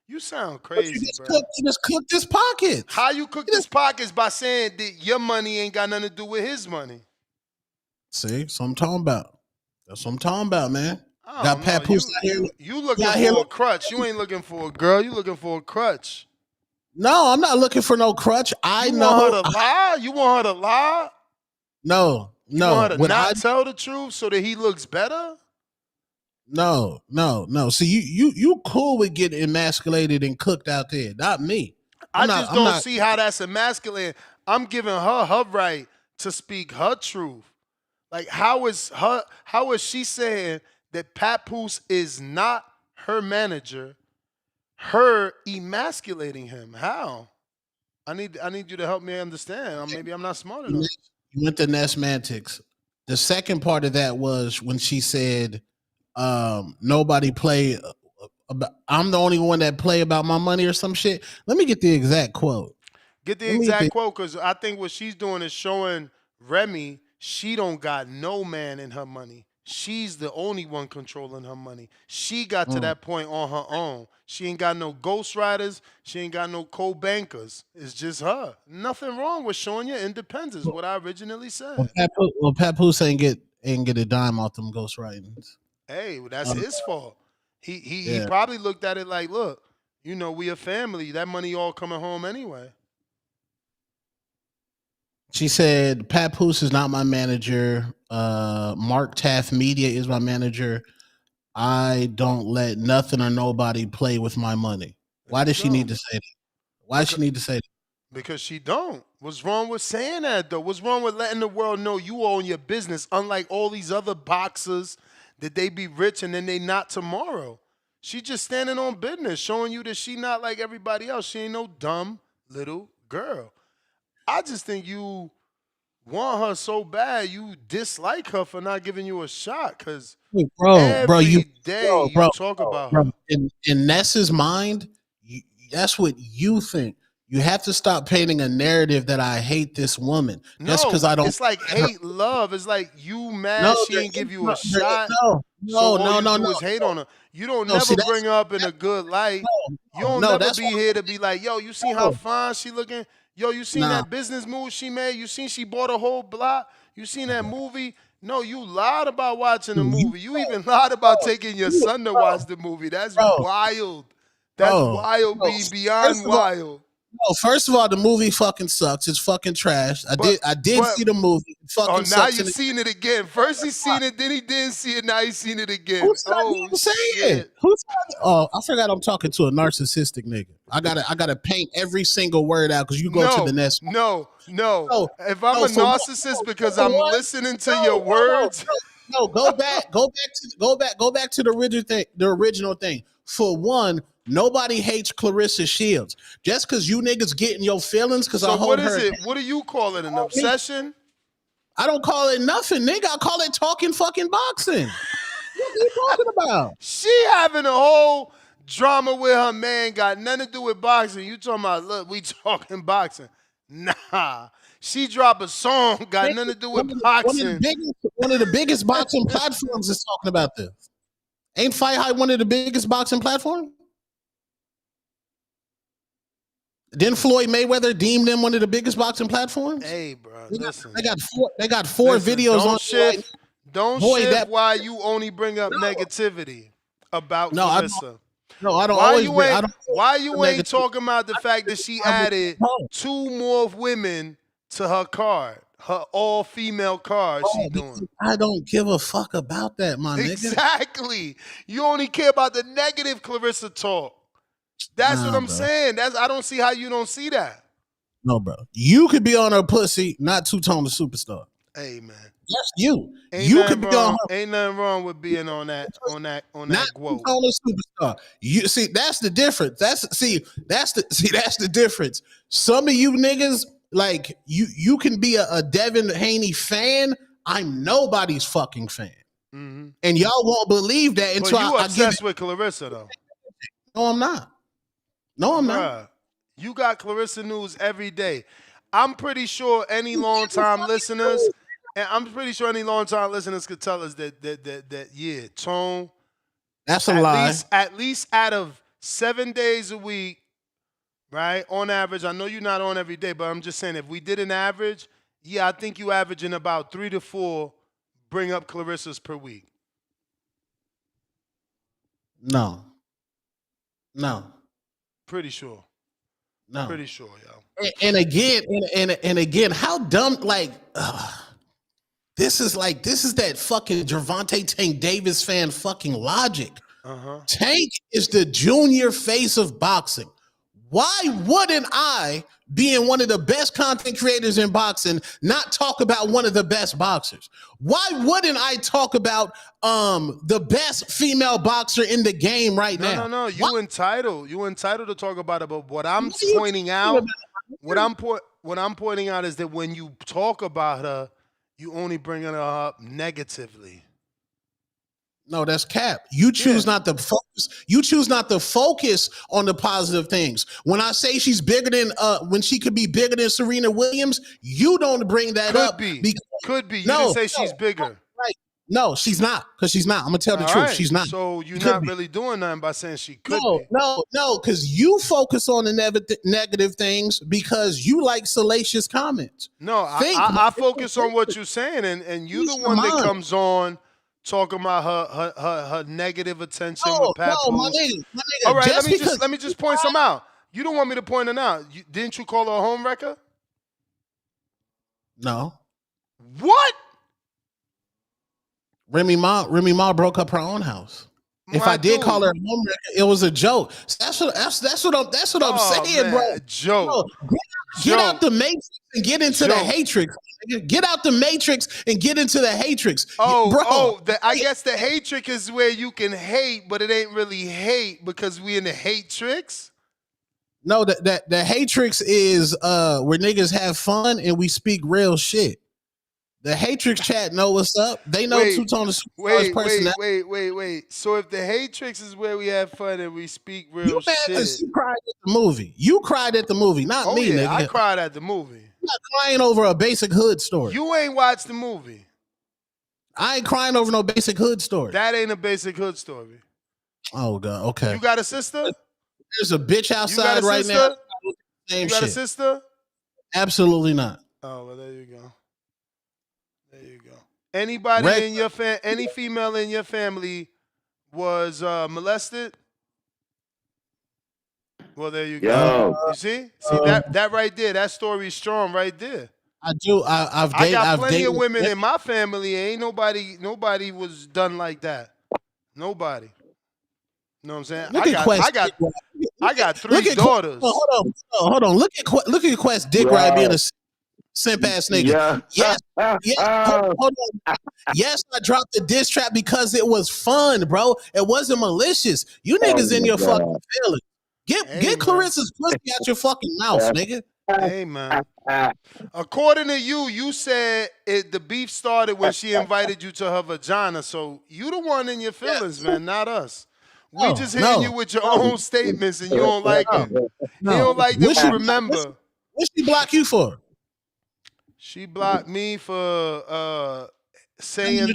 S4: You sound crazy, bro.
S23: You just cooked his pockets.
S4: How you cooked his pockets by saying that your money ain't got nothing to do with his money?
S23: See, that's what I'm talking about. That's what I'm talking about, man. Got Papoose out here.
S4: You looking for a crutch. You ain't looking for a girl. You looking for a crutch.
S23: No, I'm not looking for no crutch.
S4: You want her to lie? You want her to lie?
S23: No.
S4: You want her to not tell the truth so that he looks better?
S23: No. See, you cool with getting emasculated and cooked out there, not me.
S4: I just don't see how that's emasculating. I'm giving her right to speak her truth. Like, how is she saying that Papoose is not her manager? Her emasculating him. How? I need you to help me understand. Maybe I'm not smart enough.
S23: You went to Nesmantics. The second part of that was when she said, nobody play about, I'm the only one that play about my money or some shit. Let me get the exact quote.
S4: Get the exact quote, because I think what she's doing is showing Remy she don't got no man in her money. She's the only one controlling her money. She got to that point on her own. She ain't got no ghostwriters. She ain't got no co-bankers. It's just her. Nothing wrong with showing your independence, what I originally said.
S23: Well, Papoose ain't get a dime off them ghostwritings.
S4: Hey, that's his fault. He probably looked at it like, look, we a family. That money all coming home anyway.
S23: She said, Papoose is not my manager. Mark Taft Media is my manager. I don't let nothing or nobody play with my money. Why does she need to say that? Why does she need to say that?
S4: Because she don't. What's wrong with saying that, though? What's wrong with letting the world know you own your business, unlike all these other boxers that they be rich and then they not tomorrow? She just standing on business, showing you that she not like everybody else. She ain't no dumb little girl. I just think you want her so bad, you dislike her for not giving you a shot. Because every day you talk about her.
S23: In Ness's mind, that's what you think. You have to stop painting a narrative that I hate this woman. Just because I don't.
S4: It's like hate love. It's like you mad she ain't give you a shot.
S23: No.
S4: Hate on her. You don't never bring her up in a good light. You don't never be here to be like, yo, you see how fine she looking? Yo, you seen that business move she made? You seen she bought a whole block? You seen that movie? No, you lied about watching the movie. You even lied about taking your son to watch the movie. That's wild. That's wild, being beyond wild.
S23: No, first of all, the movie fucking sucks. It's fucking trash. I did see the movie. It fucking
S4: now
S23: sucks.
S4: you seen it again. First he seen it, then he didn't see it. Now he seen it again.
S23: Shit. Oh, I forgot I'm talking to a narcissistic nigga. I gotta paint every single word out because you go to the next.
S4: No. If I'm a narcissist because I'm listening to your words.
S23: No, go back to the original thing. For one, nobody hates Clarissa Shields. Just because you niggas get in your feelings because I hold her.
S4: So what is it? What do you call it? An obsession?
S23: I don't call it nothing, nigga. I call it talking fucking boxing. What are you talking about?
S4: She having a whole drama with her man, got nothing to do with boxing. You talking about, look, we talking boxing. Nah. She drop a song, got nothing to do with boxing.
S23: One of the biggest boxing platforms is talking about this. Ain't Fight Hype one of the biggest boxing platforms? Didn't Floyd Mayweather deem them one of the biggest boxing platforms?
S4: Hey, bro, listen.
S23: They got four videos on
S4: shift. Don't shift why you only bring up negativity about Clarissa.
S23: I don't.
S4: Why you ain't talking about the fact that she added 2 more women to her card? her all-female card she
S23: Oh,
S4: doing.
S23: I don't give a fuck about that, my nigga.
S4: Exactly. You only care about the negative Clarissa talk. That's what I'm
S23: bro.
S4: saying. I don't see how you don't see that.
S23: No, bro. You could be on her pussy, not two-tone the superstar.
S4: Hey, man.
S23: That's you.
S4: Ain't
S23: You
S4: nothing
S23: could be
S4: wrong.
S23: on her.
S4: Ain't nothing wrong with being on that
S23: Not
S4: quote.
S23: two-tone the superstar. You see, that's the difference. That's the difference. Some of you niggas, like you can be a Devin Haney fan. I'm nobody's fucking fan.
S4: Mm-hmm.
S23: And y'all won't believe that until
S4: you
S23: I
S4: obsessed with Clarissa though.
S23: No, I'm not. No, I'm not.
S4: You got Clarissa news every day. I'm pretty sure any long-time listeners, could tell us that yeah, Tone.
S23: That's a lie.
S4: At least out of 7 days a week, right? On average, I know you're not on every day, but I'm just saying if we did an average, yeah, I think you averaging about 3 to 4 bring up Clarissas per week.
S23: No.
S4: Pretty sure.
S23: No.
S4: Pretty sure, yo.
S23: And again, how dumb, like, this is that fucking Gervonta Tank Davis fan fucking logic. Tank is the junior face of boxing. Why wouldn't I, being one of the best content creators in boxing, not talk about one of the best boxers? Why wouldn't I talk about the best female boxer in the game right now?
S4: No. You entitled to talk about it. But what I'm pointing out is that when you talk about her, you only bringing her up negatively.
S23: No, that's cap. You choose not to focus. You choose not to focus on the positive things. When I say she's bigger than, when she could be bigger than Serena Williams, you don't bring that up.
S4: Could be. You didn't say she's bigger.
S23: Right. No, she's not. Because she's not. I'm gonna tell the truth.
S4: Right.
S23: She's not.
S4: So you're not really doing nothing by saying she could be.
S23: No. Because you focus on the negative things because you like salacious comments.
S4: No, I focus on what you're saying, and you're the one that comes on talking about her negative attention with Papoose.
S23: My nigga.
S4: All right, let me just point some out. You don't want me to point them out. Didn't you call her a home wrecker?
S23: No.
S4: What?
S23: Remy Ma broke up her own house. If I did call her a home wrecker, it was a joke. That's what I'm saying, bro.
S4: Joke.
S23: Get out the matrix and get into the hatrix. Get out the matrix and get into the hatrix.
S4: I guess the hatrix is where you can hate, but it ain't really hate because we in the hatrix.
S23: No, the hatrix is where niggas have fun and we speak real shit. The hatrix chat know what's up. They know Two-Tone the Superstar's personality.
S4: Wait. So if the hatrix is where we have fun and we speak real shit.
S23: You cried at the movie. You cried at the movie, not me, nigga.
S4: I cried at the movie.
S23: I'm not crying over a basic hood story.
S4: You ain't watched the movie.
S23: I ain't crying over no basic hood story.
S4: That ain't a basic hood story.
S23: Oh, God. Okay.
S4: You got a sister?
S23: There's a bitch outside right now.
S4: You got a sister?
S23: Absolutely not.
S4: Oh, well, there you go. Anybody in your any female in your family was molested? Well, there you go. You see that right there. That story is strong right there.
S23: I do. I got
S4: plenty of women in my family. Ain't nobody was done like that. Nobody. You know what I'm saying? I got 3 daughters.
S23: Hold on. Look at Quest dick right being a simp ass nigga. Yes. Hold on. Yes, I dropped the diss trap because it was fun, bro. It wasn't malicious. You niggas in your fucking feelings. Get Clarissa's pussy out your fucking mouth, nigga.
S4: Hey, man. According to you, you said the beef started when she invited you to her vagina. So you the one in your feelings, man, not us. We just hitting you with your own statements and you don't like them. You don't like them to remember.
S23: What she block you for?
S4: She blocked me for saying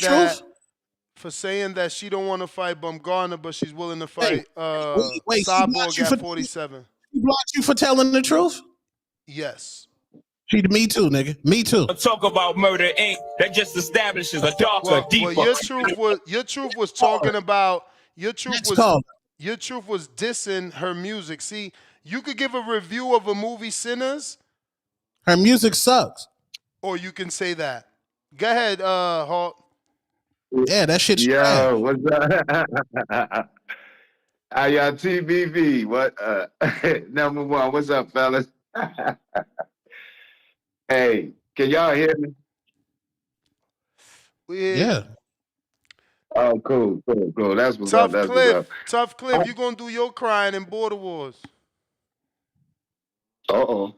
S4: that she don't want to fight Bumgarner, but she's willing to fight Cyborg at 47.
S23: She blocked you for telling the truth?
S4: Yes.
S23: Me too, nigga. Me too.
S8: Talk about Murder Inc. That just establishes a darker, deeper.
S4: Well, your truth was talking about your truth was dissing her music. See, you could give a review of a movie Sinners.
S23: Her music sucks.
S4: or you can say that. Go ahead, Hawk.
S23: Yeah, that shit's trash.
S15: Yo, what's up? I y'all TBV. What number one? What's up, fellas? Hey, can y'all hear me?
S23: Yeah.
S15: Oh, cool. That's what's up. That's what's up.
S4: Tough Cliff, you gonna do your crying in Border Wars.
S15: Uh-oh.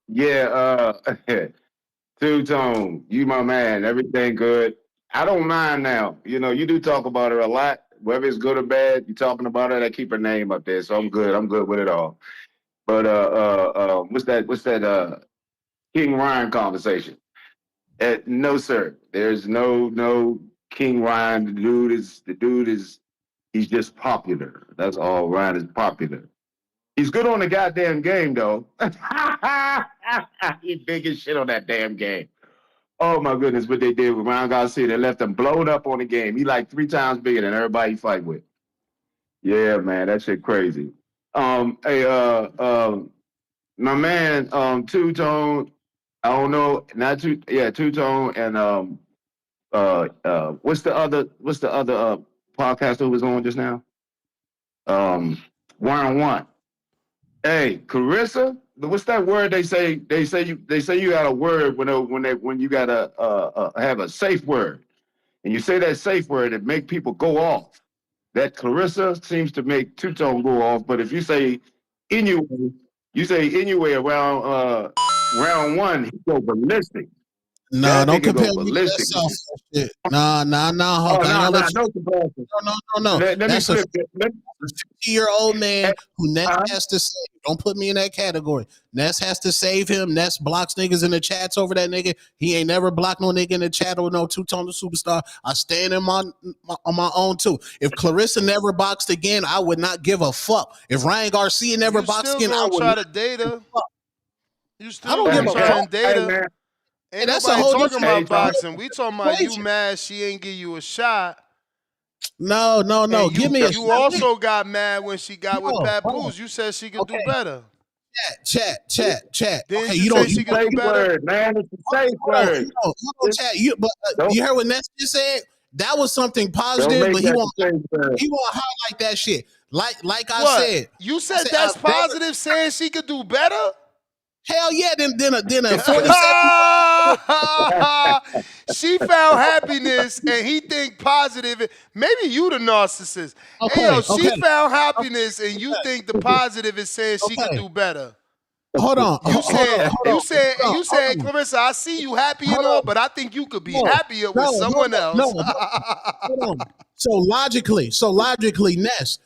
S15: Yeah, Two-Tone, you my man. Everything good. I don't mind now. You know, you do talk about her a lot. Whether it's good or bad, you talking about her, I keep her name up there. So I'm good. I'm good with it all. But what's that King Ryan conversation? No, sir. There's no King Ryan. The dude is he's just popular. That's all. Ryan is popular. He's good on the goddamn game, though. He's big as shit on that damn game. Oh my goodness, what they did with Ryan Garcia, they left him blown up on the game. He like 3 times bigger than everybody he fight with. Yeah, man, that shit crazy. Hey, my man, Two Tone. I don't know, not Two. Yeah, Two Tone and what's the other podcaster who was on just now? 1-on-1. Hey, Carissa, what's that word they say? They say you got a word when you gotta have a safe word, and you say that safe word, it make people go off. That Clarissa seems to make Two Tone go off, but if you say anyway, around round 1, he go ballistic.
S23: No,
S15: That
S23: don't
S15: nigga
S23: compare
S15: go
S23: me to that
S15: ballistic.
S23: soft shit. Nah, Hawk.
S15: Oh,
S23: I ain't gonna let you.
S15: no comparison.
S23: No.
S15: Let me
S23: That's a
S15: flip it.
S23: 50-year-old man who Ness has to save. Don't put me in that category. Ness has to save him. Ness blocks niggas in the chats over that nigga. He ain't never blocked no nigga in the chat or no Two-Tone the Superstar. I stand on my own too. If Clarissa never boxed again, I would not give a fuck. If Ryan Garcia never boxed again, I would
S4: try
S23: not
S4: to date her. You
S23: I
S4: still
S23: don't
S4: gonna
S23: give a
S4: try
S23: fuck.
S4: and date her.
S15: man.
S4: Ain't
S23: That's a
S4: nobody
S23: whole
S4: talking
S23: different
S4: about boxing. We talking about you
S23: equation.
S4: mad she ain't give you a shot.
S23: No.
S4: And
S23: Give me a
S4: you also got mad when she got with
S23: hold on.
S4: Papoose. You said she could do better.
S23: Chat.
S4: Didn't
S23: Okay,
S4: you
S23: you
S4: say
S23: don't.
S4: she could do better?
S15: Word, man. It's a safe word.
S23: Hold on, chat. You heard what Ness just said? That was something
S15: Don't
S23: positive,
S15: make
S23: but he
S15: that
S23: won't.
S15: the safe word.
S23: He won't highlight that shit. Like I
S4: What?
S23: said.
S4: You said that's positive, saying she could do better?
S23: Hell yeah, then a 47.
S4: She found happiness and he think positive. Maybe you the narcissist. Hey yo, she found happiness and you think the positive is saying she could do better.
S23: Hold on.
S4: You said, Clarissa, I see you happy and all, but I think you could be happier with someone else.
S23: Hold on. So logically, Ness.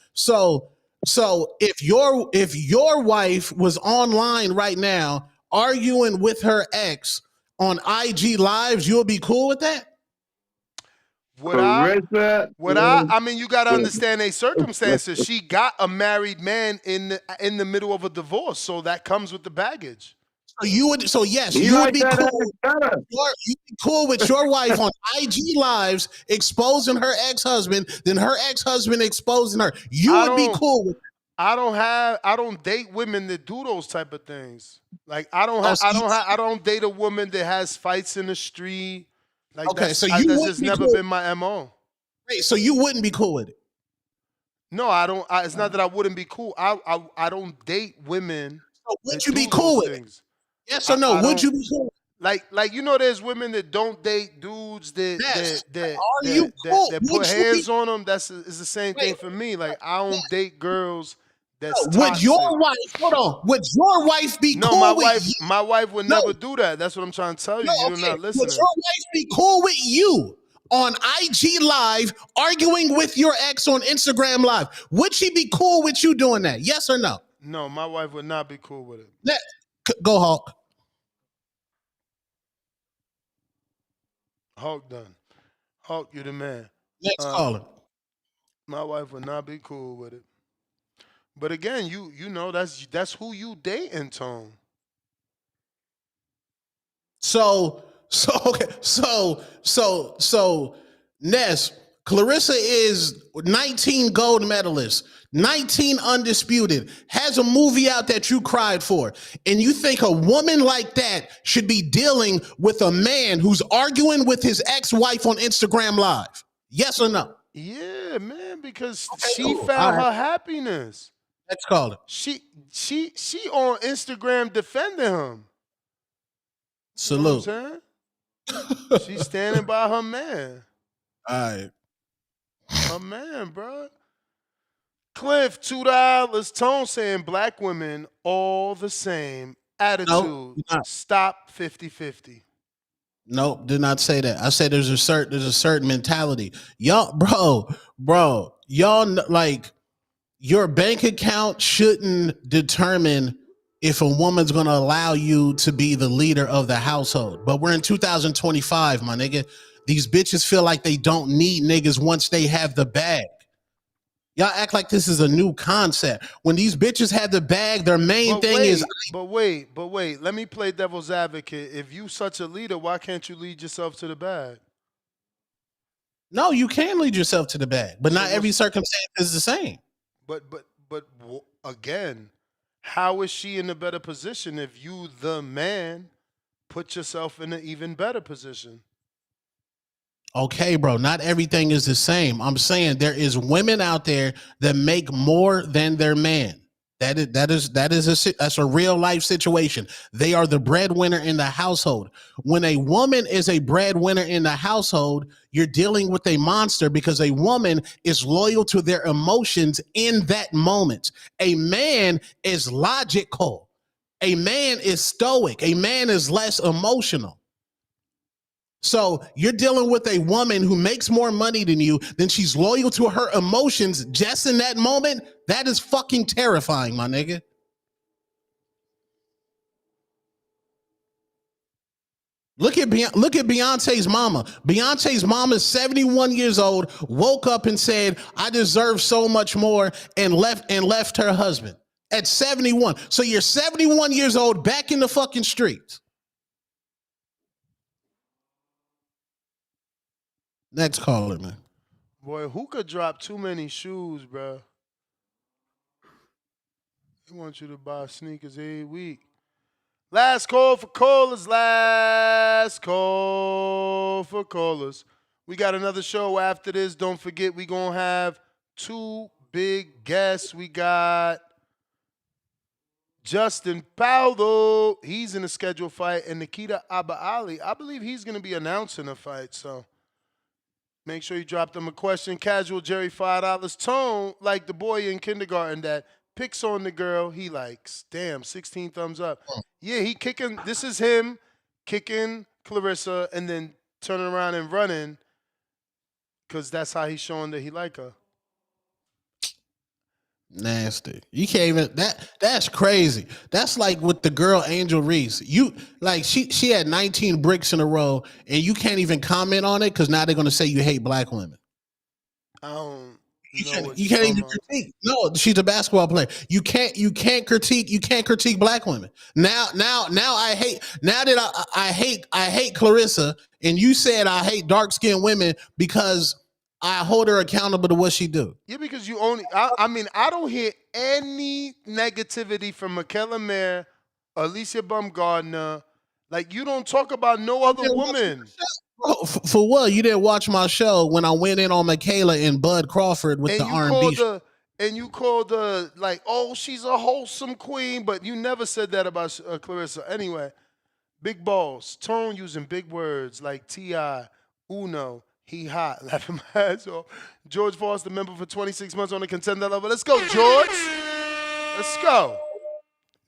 S23: So if your wife was online right now arguing with her ex on IG lives, you'll be cool with that?
S4: I mean, you got to understand a circumstances. She got a married man in the middle of a divorce, so that comes with the baggage.
S23: You would be cool. You'd be cool with your wife on IG lives exposing her ex-husband, then her ex-husband exposing her. You would be cool with.
S4: I don't date women that do those type of things. Like I don't date a woman that has fights in the street. Like that's just never been my MO.
S23: Wait, so you wouldn't be cool with it?
S4: No, I don't. It's not that I wouldn't be cool. I don't date women.
S23: So would you be cool with it? Yes or no? Would you be cool?
S4: Like there's women that don't date dudes that put hands on them. It's the same thing for me. Like I don't date girls that's toxic.
S23: Would your wife be cool with you?
S4: My wife would never do that. That's what I'm trying to tell you. You're not listening.
S23: Would your wife be cool with you on IG Live arguing with your ex on Instagram Live? Would she be cool with you doing that? Yes or no?
S4: No, my wife would not be cool with it.
S23: Go Hawk.
S4: Hawk done. Hawk, you the man.
S23: Next caller.
S4: My wife would not be cool with it. But again, you know that's who you dating, Tone.
S23: So Ness, Clarissa is 19 gold medalists, 19 undisputed, has a movie out that you cried for. And you think a woman like that should be dealing with a man who's arguing with his ex-wife on Instagram Live? Yes or no?
S4: Yeah, man, because
S23: Okay,
S4: she
S23: cool.
S4: found
S23: All right.
S4: her happiness.
S23: Let's call it.
S4: She on Instagram defending him.
S23: Salute.
S4: You know what I'm saying? She's standing by her man.
S23: All right.
S4: Her man, bro. Cliff, $2. Tone saying black women all the same. Attitude. Stop 50-50.
S23: Nope, did not say that. I said there's a certain mentality. Y'all, y'all like your bank account shouldn't determine if a woman's gonna allow you to be the leader of the household. But we're in 2025, my nigga. These bitches feel like they don't need niggas once they have the bag. Y'all act like this is a new concept. When these bitches had the bag, their main thing is.
S4: But wait. Let me play devil's advocate. If you such a leader, why can't you lead yourself to the bag?
S23: No, you can lead yourself to the bag, but not every circumstance is the same.
S4: But again, how is she in a better position if you, the man, put yourself in an even better position?
S23: Okay, bro, not everything is the same. I'm saying there is women out there that make more than their man. That's a real life situation. They are the breadwinner in the household. When a woman is a breadwinner in the household, you're dealing with a monster because a woman is loyal to their emotions in that moment. A man is logical. A man is stoic. A man is less emotional. So you're dealing with a woman who makes more money than you, then she's loyal to her emotions just in that moment. That is fucking terrifying, my nigga. Look at Beyonce's mama. Beyonce's mama is 71 years old, woke up and said, I deserve so much more, and left her husband at 71. So you're 71 years old, back in the fucking streets. Next caller, man.
S4: Boy, who could drop too many shoes, bro? They want you to buy sneakers every week. Last call for callers. Last call for callers. We got another show after this. Don't forget, we going to have two big guests. We got Justin Paulo. He's in a scheduled fight. And Nikita Abba Ali. I believe he's going to be announcing a fight, so make sure you drop them a question. Casual Jerry, $5. Tone, like the boy in kindergarten that picks on the girl he likes. Damn, 16 thumbs up. Yeah, he kicking. This is him kicking Clarissa and then turning around and running because that's how he's showing that he like her.
S23: Nasty. You can't even that's crazy. That's like with the girl Angel Reese. You like she had 19 bricks in a row and you can't even comment on it because now they're gonna say you hate black women.
S4: I don't
S23: you can't even critique. No, she's a basketball player. You can't critique black women. Now I hate Clarissa, and you said I hate dark-skinned women because I hold her accountable to what she do.
S4: Yeah, because you only I don't hear any negativity from Michaela Mayer, Alicia Baumgardner. Like, you don't talk about no other woman.
S23: Bro, for what? You didn't watch my show when I went in on Michaela and Bud Crawford with the R&B.
S4: And you called her like, oh, she's a wholesome queen, but you never said that about Clarissa. Anyway, big balls. Tone using big words like T.I., Uno, he hot. Laughing my ass off. George Foster, member for 26 months on the contender level. Let's go, George. Let's go.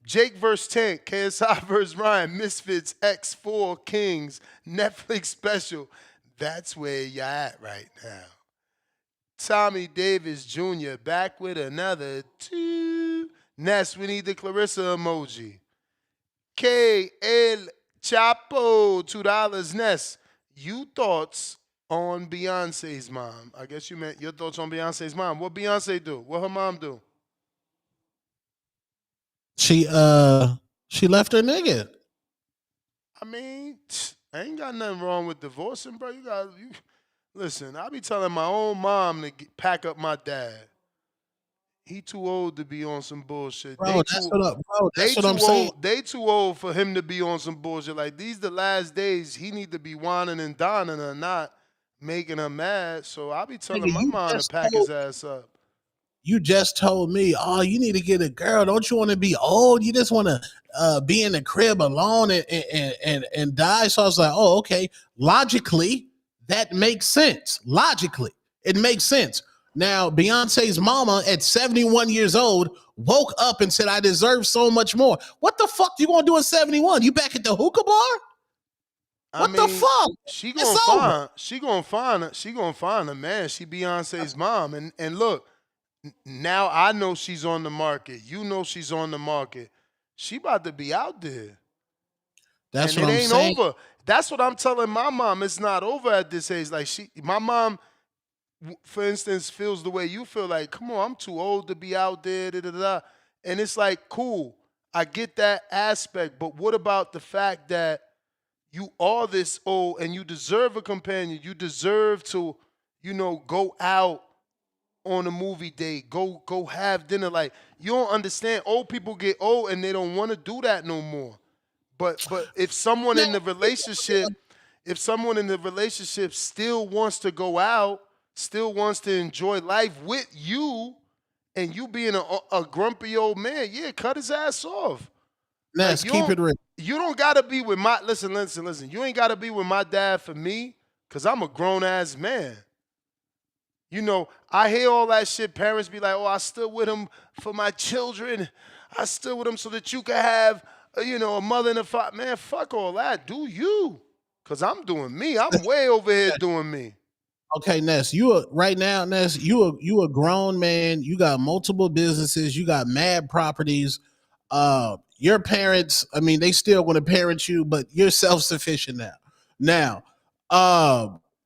S4: Jake vs. Tank, KSI vs. Ryan, Misfits, X4 Kings, Netflix special. That's where you're at right now. Tommy Davis Jr. back with another two. Ness, we need the Clarissa emoji. K. El Chapo, $2. Ness, you thoughts on Beyonce's mom? I guess you meant your thoughts on Beyonce's mom. What Beyonce do? What her mom do?
S23: She left her nigga.
S4: I mean, I ain't got nothing wrong with divorcing, bro. Listen, I be telling my own mom to pack up my dad. He too old to be on some bullshit.
S23: Bro, that's what I'm saying.
S4: They too old for him to be on some bullshit. Like these the last days. He need to be whining and dining her, not making her mad. So I be telling
S23: Nigga,
S4: my
S23: you
S4: mom to
S23: just
S4: pack his ass up.
S23: You just told me, oh, you need to get a girl. Don't you want to be old? You just want to be in the crib alone and die. So I was like, oh, okay. Logically, that makes sense. Logically, it makes sense. Now, Beyonce's mama at 71 years old woke up and said, I deserve so much more. What the fuck you gonna do at 71? You back at the hookah bar? What the fuck?
S4: She gonna find a man. She Beyonce's mom. And look, now I know she's on the market. You know she's on the market. She about to be out there.
S23: That's
S4: and
S23: what
S4: it
S23: I'm
S4: ain't
S23: saying.
S4: over. That's what I'm telling my mom. It's not over at this age. Like my mom, for instance, feels the way you feel. Like, come on, I'm too old to be out there. Da, da, da. And it's like, cool. I get that aspect. But what about the fact that you are this old and you deserve a companion? You deserve to, go out on a movie date, go have dinner. Like, you don't understand. Old people get old and they don't want to do that no more. But if someone in the relationship still wants to go out, still wants to enjoy life with you, and you being a grumpy old man, yeah, cut his ass off.
S23: Let's keep it real.
S4: You don't gotta be with my listen. You ain't gotta be with my dad for me, cause I'm a grown ass man. I hear all that shit. Parents be like, "Oh, I stood with him for my children. I stood with him so that you could have, a mother and a father." Man, fuck all that. Do you? Cause I'm doing me. I'm way over here doing me.
S23: Okay, Ness, you a grown man. You got multiple businesses. You got mad properties. Your parents, I mean, they still want to parent you, but you're self-sufficient now. Now,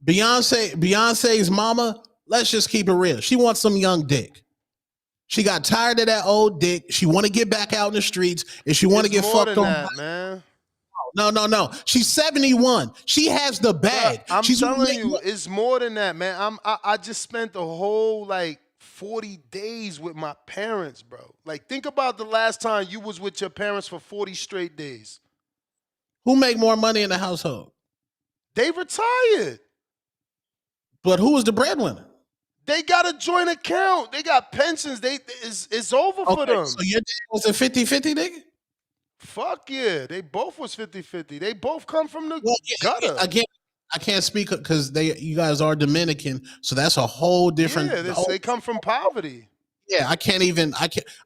S23: Beyonce's mama, let's just keep it real. She wants some young dick. She got tired of that old dick. She want to get back out in the streets, and she want to get fucked on.
S4: That, man.
S23: No. She's 71. She has the bag.
S4: I'm telling you, it's more than that, man. I just spent the whole 40 days with my parents, bro. Like, think about the last time you was with your parents for 40 straight days.
S23: Who make more money in the household?
S4: They retired.
S23: But who was the breadwinner?
S4: They got a joint account. They got pensions. It's over for them.
S23: So your dad was a 50-50 nigga?
S4: Fuck yeah. They both was 50-50. They both come from the gutter.
S23: Again, I can't speak because you guys are Dominican, so that's a whole different.
S4: Yeah, they come from poverty.
S23: Yeah,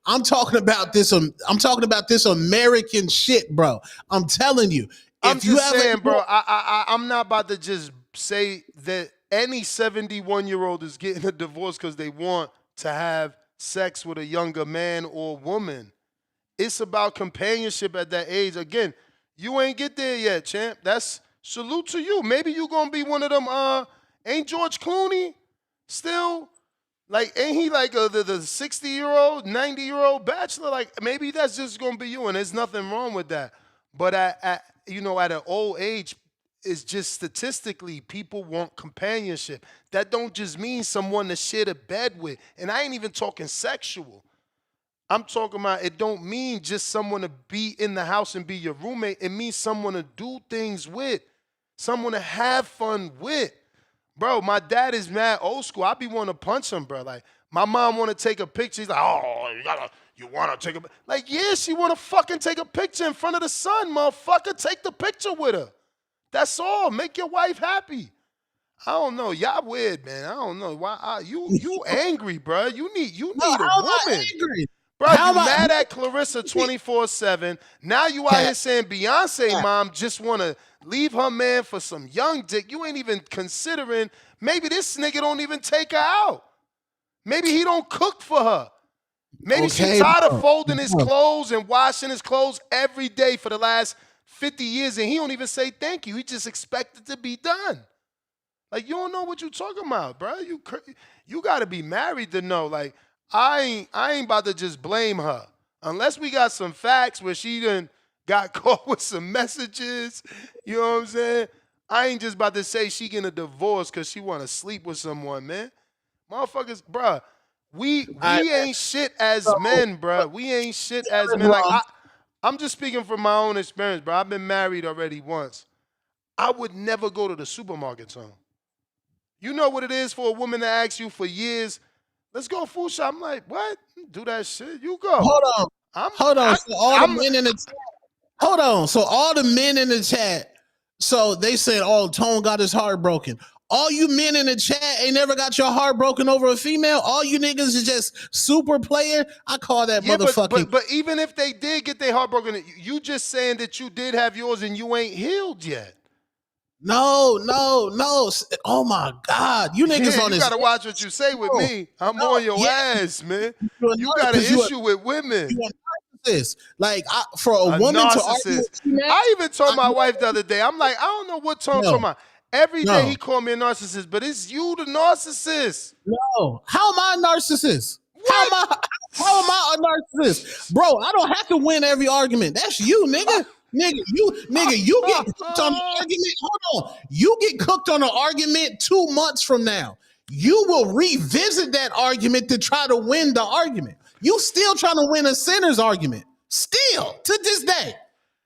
S23: I'm talking about this. I'm talking about this American shit, bro. I'm telling you.
S4: I'm just saying, bro. I'm not about to just say that any 71-year-old is getting a divorce because they want to have sex with a younger man or woman. It's about companionship at that age. Again, you ain't get there yet, champ. That's salute to you. Maybe you gonna be one of them. Ain't George Clooney still ain't he like the 60-year-old, 90-year-old bachelor? Like, maybe that's just gonna be you, and there's nothing wrong with that. But at an old age, it's just statistically people want companionship. That don't just mean someone to share the bed with, and I ain't even talking sexual. I'm talking about it don't mean just someone to be in the house and be your roommate. It means someone to do things with, someone to have fun with. Bro, my dad is mad old school. I be wanting to punch him, bro. Like, my mom want to take a picture. He's like, oh, you want to take a picture? Like, yeah, she want to fucking take a picture in front of the sun, motherfucker. Take the picture with her. That's all. Make your wife happy. I don't know. Y'all weird, man. I don't know. Why you angry, bro. You need a woman. Bro, you mad at Clarissa 24/7. Now you out here saying Beyonce mom just want to leave her man for some young dick. You ain't even considering maybe this nigga don't even take her out. Maybe he don't cook for her. Maybe she tired of folding his clothes and washing his clothes every day for the last 50 years, and he don't even say thank you. He just expect it to be done. Like, you don't know what you talking about, bro. You got to be married to know. Like, I ain't about to just blame her. Unless we got some facts where she done got caught with some messages, you know what I'm saying? I ain't just about to say she getting a divorce because she want to sleep with someone, man. Motherfuckers, bruh, we ain't shit as men, bruh. We ain't shit as men. Like, I'm just speaking from my own experience, bro. I've been married already once. I would never go to the supermarket, son. You know what it is for a woman to ask you for years, let's go food shop. I'm like, what? Do that shit. You go.
S23: Hold on. So all the men in the chat. Hold on. So all the men in the chat. So they said, "Oh, Tone got his heart broken." All you men in the chat ain't never got your heart broken over a female. All you niggas is just super player. I call that motherfucking.
S4: But even if they did get their heart broken, you just saying that you did have yours and you ain't healed yet.
S23: No. Oh my God, you niggas on
S4: you
S23: this.
S4: You gotta watch what you say with me. I'm on your ass, man. You got an issue with women.
S23: Like for a woman to argue with you, man,
S4: I even told my wife the other day, I'm like, I don't know what Tone talking about. Every day he called me a narcissist, but it's you the narcissist.
S23: No. How am I a narcissist? How am I a narcissist? Bro, I don't have to win every argument. That's you, nigga. You get cooked on the argument. Hold on. You get cooked on an argument 2 months from now. You will revisit that argument to try to win the argument. You still trying to win a sinner's argument. Still, to this day.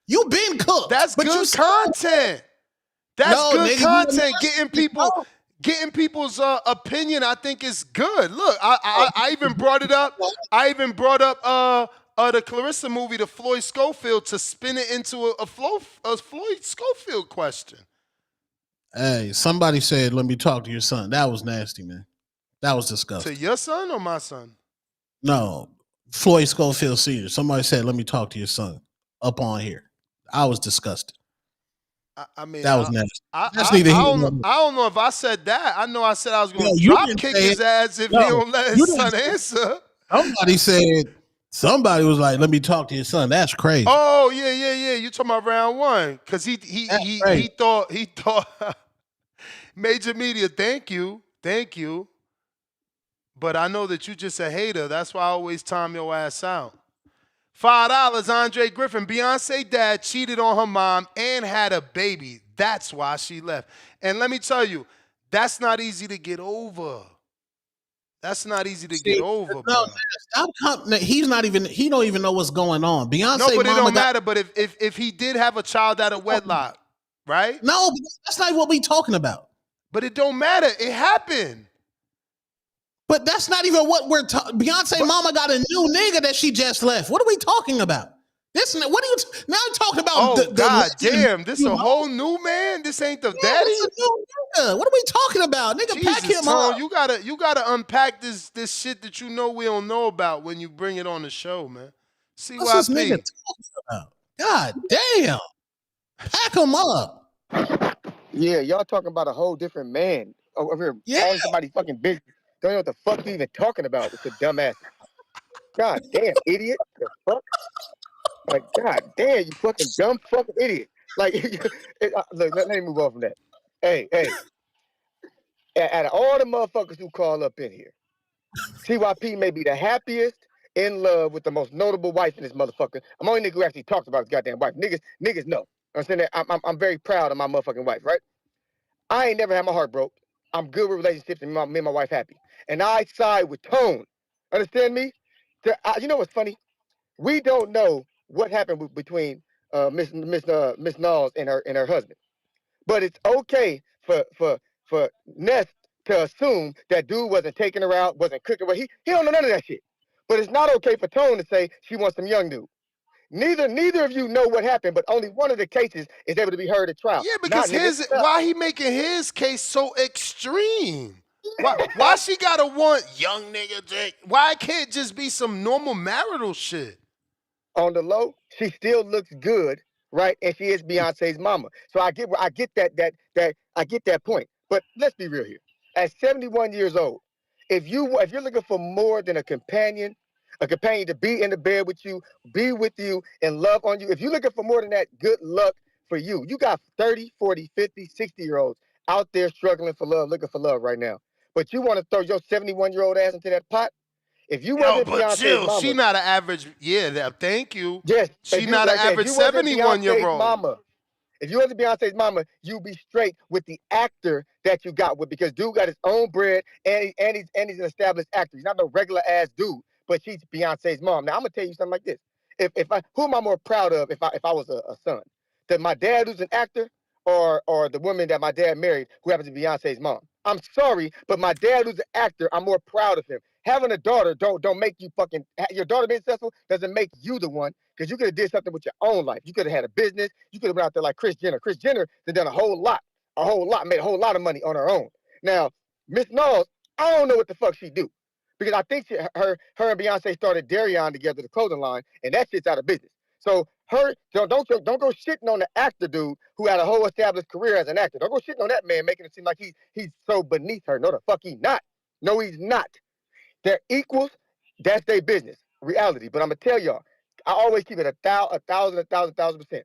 S23: You been cooked.
S4: That's
S23: but
S4: good content. That's good content. Getting people's opinion, I think, is good. Look, I even brought it up. I even brought up the Clarissa movie, the Floyd Schofield, to spin it into a Floyd Schofield question.
S23: Hey, somebody said, "Let me talk to your son." That was nasty, man. That was disgusting.
S4: To your son or my son?
S23: No, Floyd Schofield Sr. Somebody said, "Let me talk to your son." Up on here, I was disgusted.
S4: I mean,
S23: that was nasty.
S4: I don't know if I said that. I know I said I was going to drop kick his ass if he don't let his son answer.
S23: Somebody was like, "Let me talk to your son." That's crazy.
S4: Oh yeah. You talking about round one? Because he thought major media. Thank you. But I know that you just a hater. That's why I always time your ass out. $5, Andre Griffin. Beyonce dad cheated on her mom and had a baby. That's why she left. And let me tell you, that's not easy to get over. Get over, bro.
S23: He don't even know what's going on. Beyonce,
S4: no, but it don't matter. But if he did have a child out of wedlock, right?
S23: No, that's not what we talking about.
S4: But it don't matter. It happened.
S23: But that's not even what we're talking. Beyonce mama got a new nigga that she just left. What are we talking about? What are you now talking about?
S4: Oh, God damn. This a whole new man? This ain't the daddy?
S23: This a new nigga. What are we talking about? Nigga,
S4: Jesus,
S23: pack him
S4: Tone,
S23: up.
S4: You gotta unpack this shit that you know we don't know about when you bring it on the show, man. CYP.
S23: What's this nigga talking about? God damn. Pack him up.
S10: Yeah, y'all talking about a whole different man over here calling somebody fucking business. Don't know what the fuck you even talking about with the dumbass. God damn, idiot. The fuck? Like, god damn, you fucking dumb fucking idiot. Like, look, let me move on from that. Hey. Out of all the motherfuckers who call up in here, CYP may be the happiest, in love with the most notable wife in this motherfucker. I'm the only nigga who actually talks about his goddamn wife. Niggas know. I'm saying that I'm very proud of my motherfucking wife, right? I ain't never had my heart broke. I'm good with relationships and me and my wife happy. And I side with Tone. Understand me? You know what's funny? We don't know what happened between Miss Knowles and her husband. But it's okay for Ness to assume that dude wasn't taking her out, wasn't cooking her. He don't know none of that shit. But it's not okay for Tone to say she wants some young dude. Neither of you know what happened, but only one of the cases is able to be heard at trial.
S4: Yeah, because why he making his case so extreme? Why she gotta want young nigga Jake? Why can't it just be some normal marital shit?
S10: On the low, she still looks good, right? And she is Beyonce's mama. So I get that point. But let's be real here. At 71 years old, if you're looking for more than a companion to be in the bed with you, be with you, and love on you, if you're looking for more than that, good luck for you. You got 30, 40, 50, 60-year-olds out there struggling for love, looking for love right now. But you want to throw your 71-year-old ass into that pot? If you wasn't Beyonce's mama,
S4: she not an average. Yeah, thank you.
S10: Yes,
S4: she not an average 71-year-old
S10: mama. If you wasn't Beyonce's mama, you'd be straight with the actor that you got with, because dude got his own bread and he's an established actor. He's not no regular ass dude, but she's Beyonce's mom. Now I'm gonna tell you something like this. Who am I more proud of if I was a son? That my dad who's an actor, or the woman that my dad married who happens to be Beyonce's mom? I'm sorry, but my dad who's an actor, I'm more proud of him. Having a daughter don't make you fucking, your daughter being successful doesn't make you the one, because you could have did something with your own life. You could have had a business. You could have been out there like Kris Jenner. Kris Jenner has done a whole lot, made a whole lot of money on her own. Now, Miss Knowles, I don't know what the fuck she do, because I think her and Beyonce started Darion together, the clothing line, and that shit's out of business. So don't go shitting on the actor dude who had a whole established career as an actor. Don't go shitting on that man, making it seem like he's so beneath her. No, the fuck he's not. No, he's not. They're equals. That's their business, reality. But I'm gonna tell y'all, I always keep it 1,000%.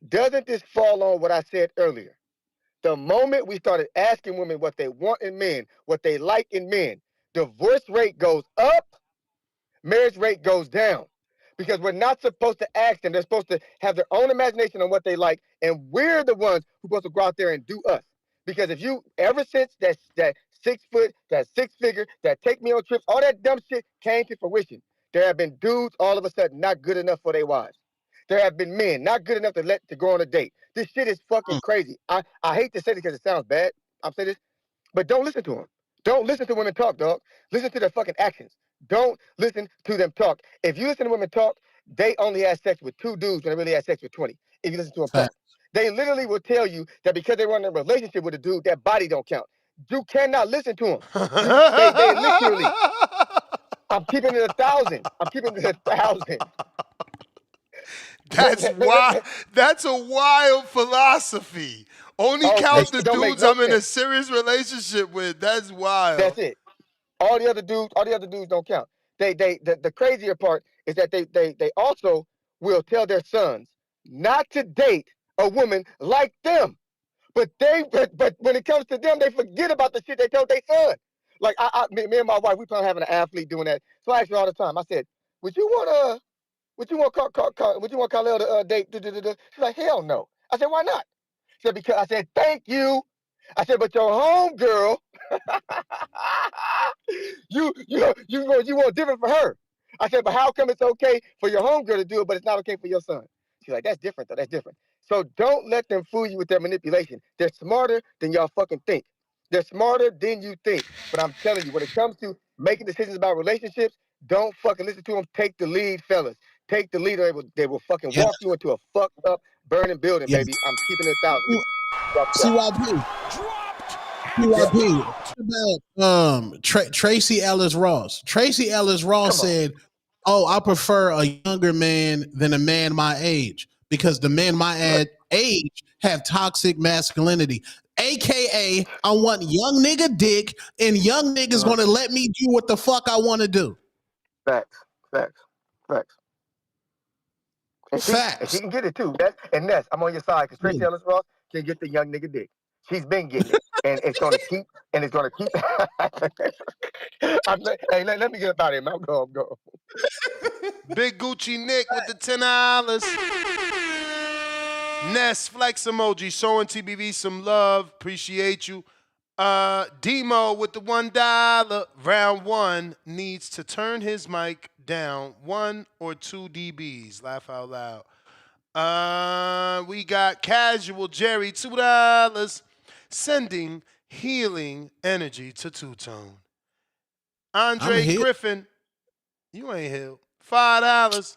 S10: Doesn't this fall on what I said earlier? The moment we started asking women what they want in men, what they like in men, divorce rate goes up, marriage rate goes down. Because we're not supposed to ask them. They're supposed to have their own imagination on what they like, and we're the ones who are supposed to go out there and do us. Because if you, ever since that 6 foot, that 6 figure, that take me on trips, all that dumb shit came to fruition, there have been dudes all of a sudden not good enough for their wives. There have been men not good enough to go on a date. This shit is fucking crazy. I hate to say this because it sounds bad. I'm saying this, but don't listen to them. Don't listen to women talk, dog. Listen to their fucking actions. Don't listen to them talk. If you listen to women talk, they only had sex with 2 dudes when they really had sex with 20. If you listen to them talk, they literally will tell you that because they were in a relationship with a dude, that body don't count. You cannot listen to them. They literally. I'm keeping it 1,000. I'm keeping it 1,000.
S4: That's wild. That's a wild philosophy. Only count the dudes I'm in a serious relationship with. That's wild.
S10: That's it. All the other dudes don't count. The crazier part is that they also will tell their sons not to date a woman like them. But when it comes to them, they forget about the shit they told their son. Like me and my wife, we plan on having an athlete doing that. So I ask her all the time. I said, would you want Khalil to date? She's like, hell no. I said, why not? She said, because I said, thank you. I said, but your homegirl, you want different for her. I said, but how come it's okay for your homegirl to do it, but it's not okay for your son? She's like, that's different though. That's different. So don't let them fool you with their manipulation. They're smarter than y'all fucking think. They're smarter than you think. But I'm telling you, when it comes to making decisions about relationships, don't fucking listen to them. Take the lead, fellas. Take the lead, or they will fucking walk you into a fucked up, burning building, baby. I'm keeping it 1,000.
S23: CYP. CYP. What about Tracy Ellis Ross? Tracy Ellis Ross said, "Oh, I prefer a younger man than a man my age because the men my age have toxic masculinity." AKA, I want young nigga dick, and young niggas gonna let me do what the fuck I want to do.
S10: Facts. And she can get it too. Ness, I'm on your side because Tracy Ellis Ross can get the young nigga dick. She's been getting it, and it's gonna keep. Hey, let me get up out of here, man. I'm going.
S4: Big Gucci Nick with the $10. Ness flex emoji showing TBV some love. Appreciate you. Demo with the $1. Round 1 needs to turn his mic down 1 or 2 dBs. Laugh out loud. We got Casual Jerry, $2. Sending healing energy to Two-Tone. Andre Griffin, you ain't healed. $5.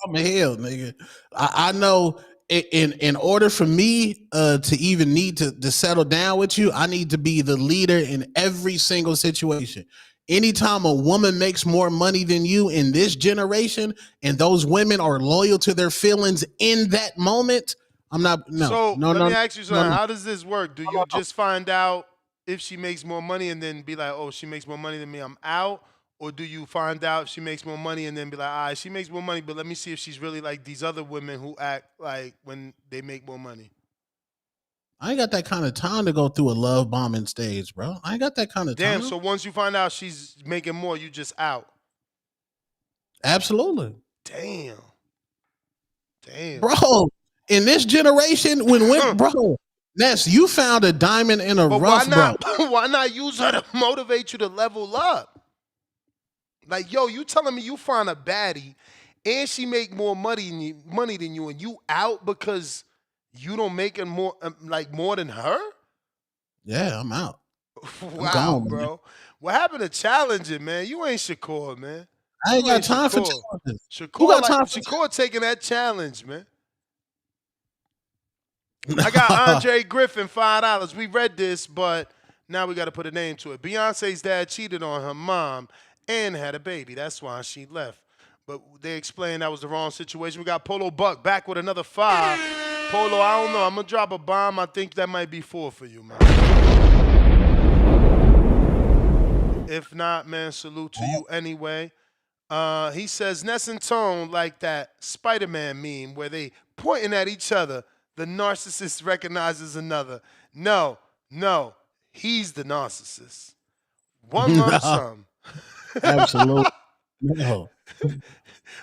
S23: I'm healed, nigga. I know in order for me to even need to settle down with you, I need to be the leader in every single situation. Anytime a woman makes more money than you in this generation and those women are loyal to their feelings in that moment, I'm not.
S4: Let me ask you something. How does this work? Do you just find out if she makes more money and then be like, oh, she makes more money than me, I'm out? Or do you find out if she makes more money and then be like, all right, she makes more money, but let me see if she's really like these other women who act like when they make more money?
S23: I ain't got that kind of time to go through a love bombing stage, bro. I ain't got that kind of time.
S4: Damn, so once you find out she's making more, you just out?
S23: Absolutely.
S4: Damn.
S23: Bro, In this generation, when bro, Ness, you found a diamond in a
S4: But
S23: rough, bro.
S4: why not use her to motivate you to level up? Like, yo, you telling me you find a baddie and she make more money than you, and you out because you don't make it more more than her?
S23: Yeah, I'm out.
S4: Wow,
S23: gone,
S4: bro.
S23: man.
S4: What happened to challenging, man? You ain't Shakur, man.
S23: I ain't
S4: You
S23: got time for
S4: Shakur.
S23: challenges. Who
S4: Shakur,
S23: got time for
S4: Shakur taking that challenge, man. I got Andre Griffin, $5. We read this, but now we got to put a name to it. Beyonce's dad cheated on her mom and had a baby. That's why she left. But they explained that was the wrong situation. We got Polo Buck back with another 5. Polo, I don't know. I'm going to drop a bomb. I think that might be 4 for you, man. If not, man, salute to you anyway. He says, Ness and Tone like that Spider-Man meme where they pointing at each other. The narcissist recognizes another. No, he's the narcissist. One lump sum.
S23: Absolutely. No.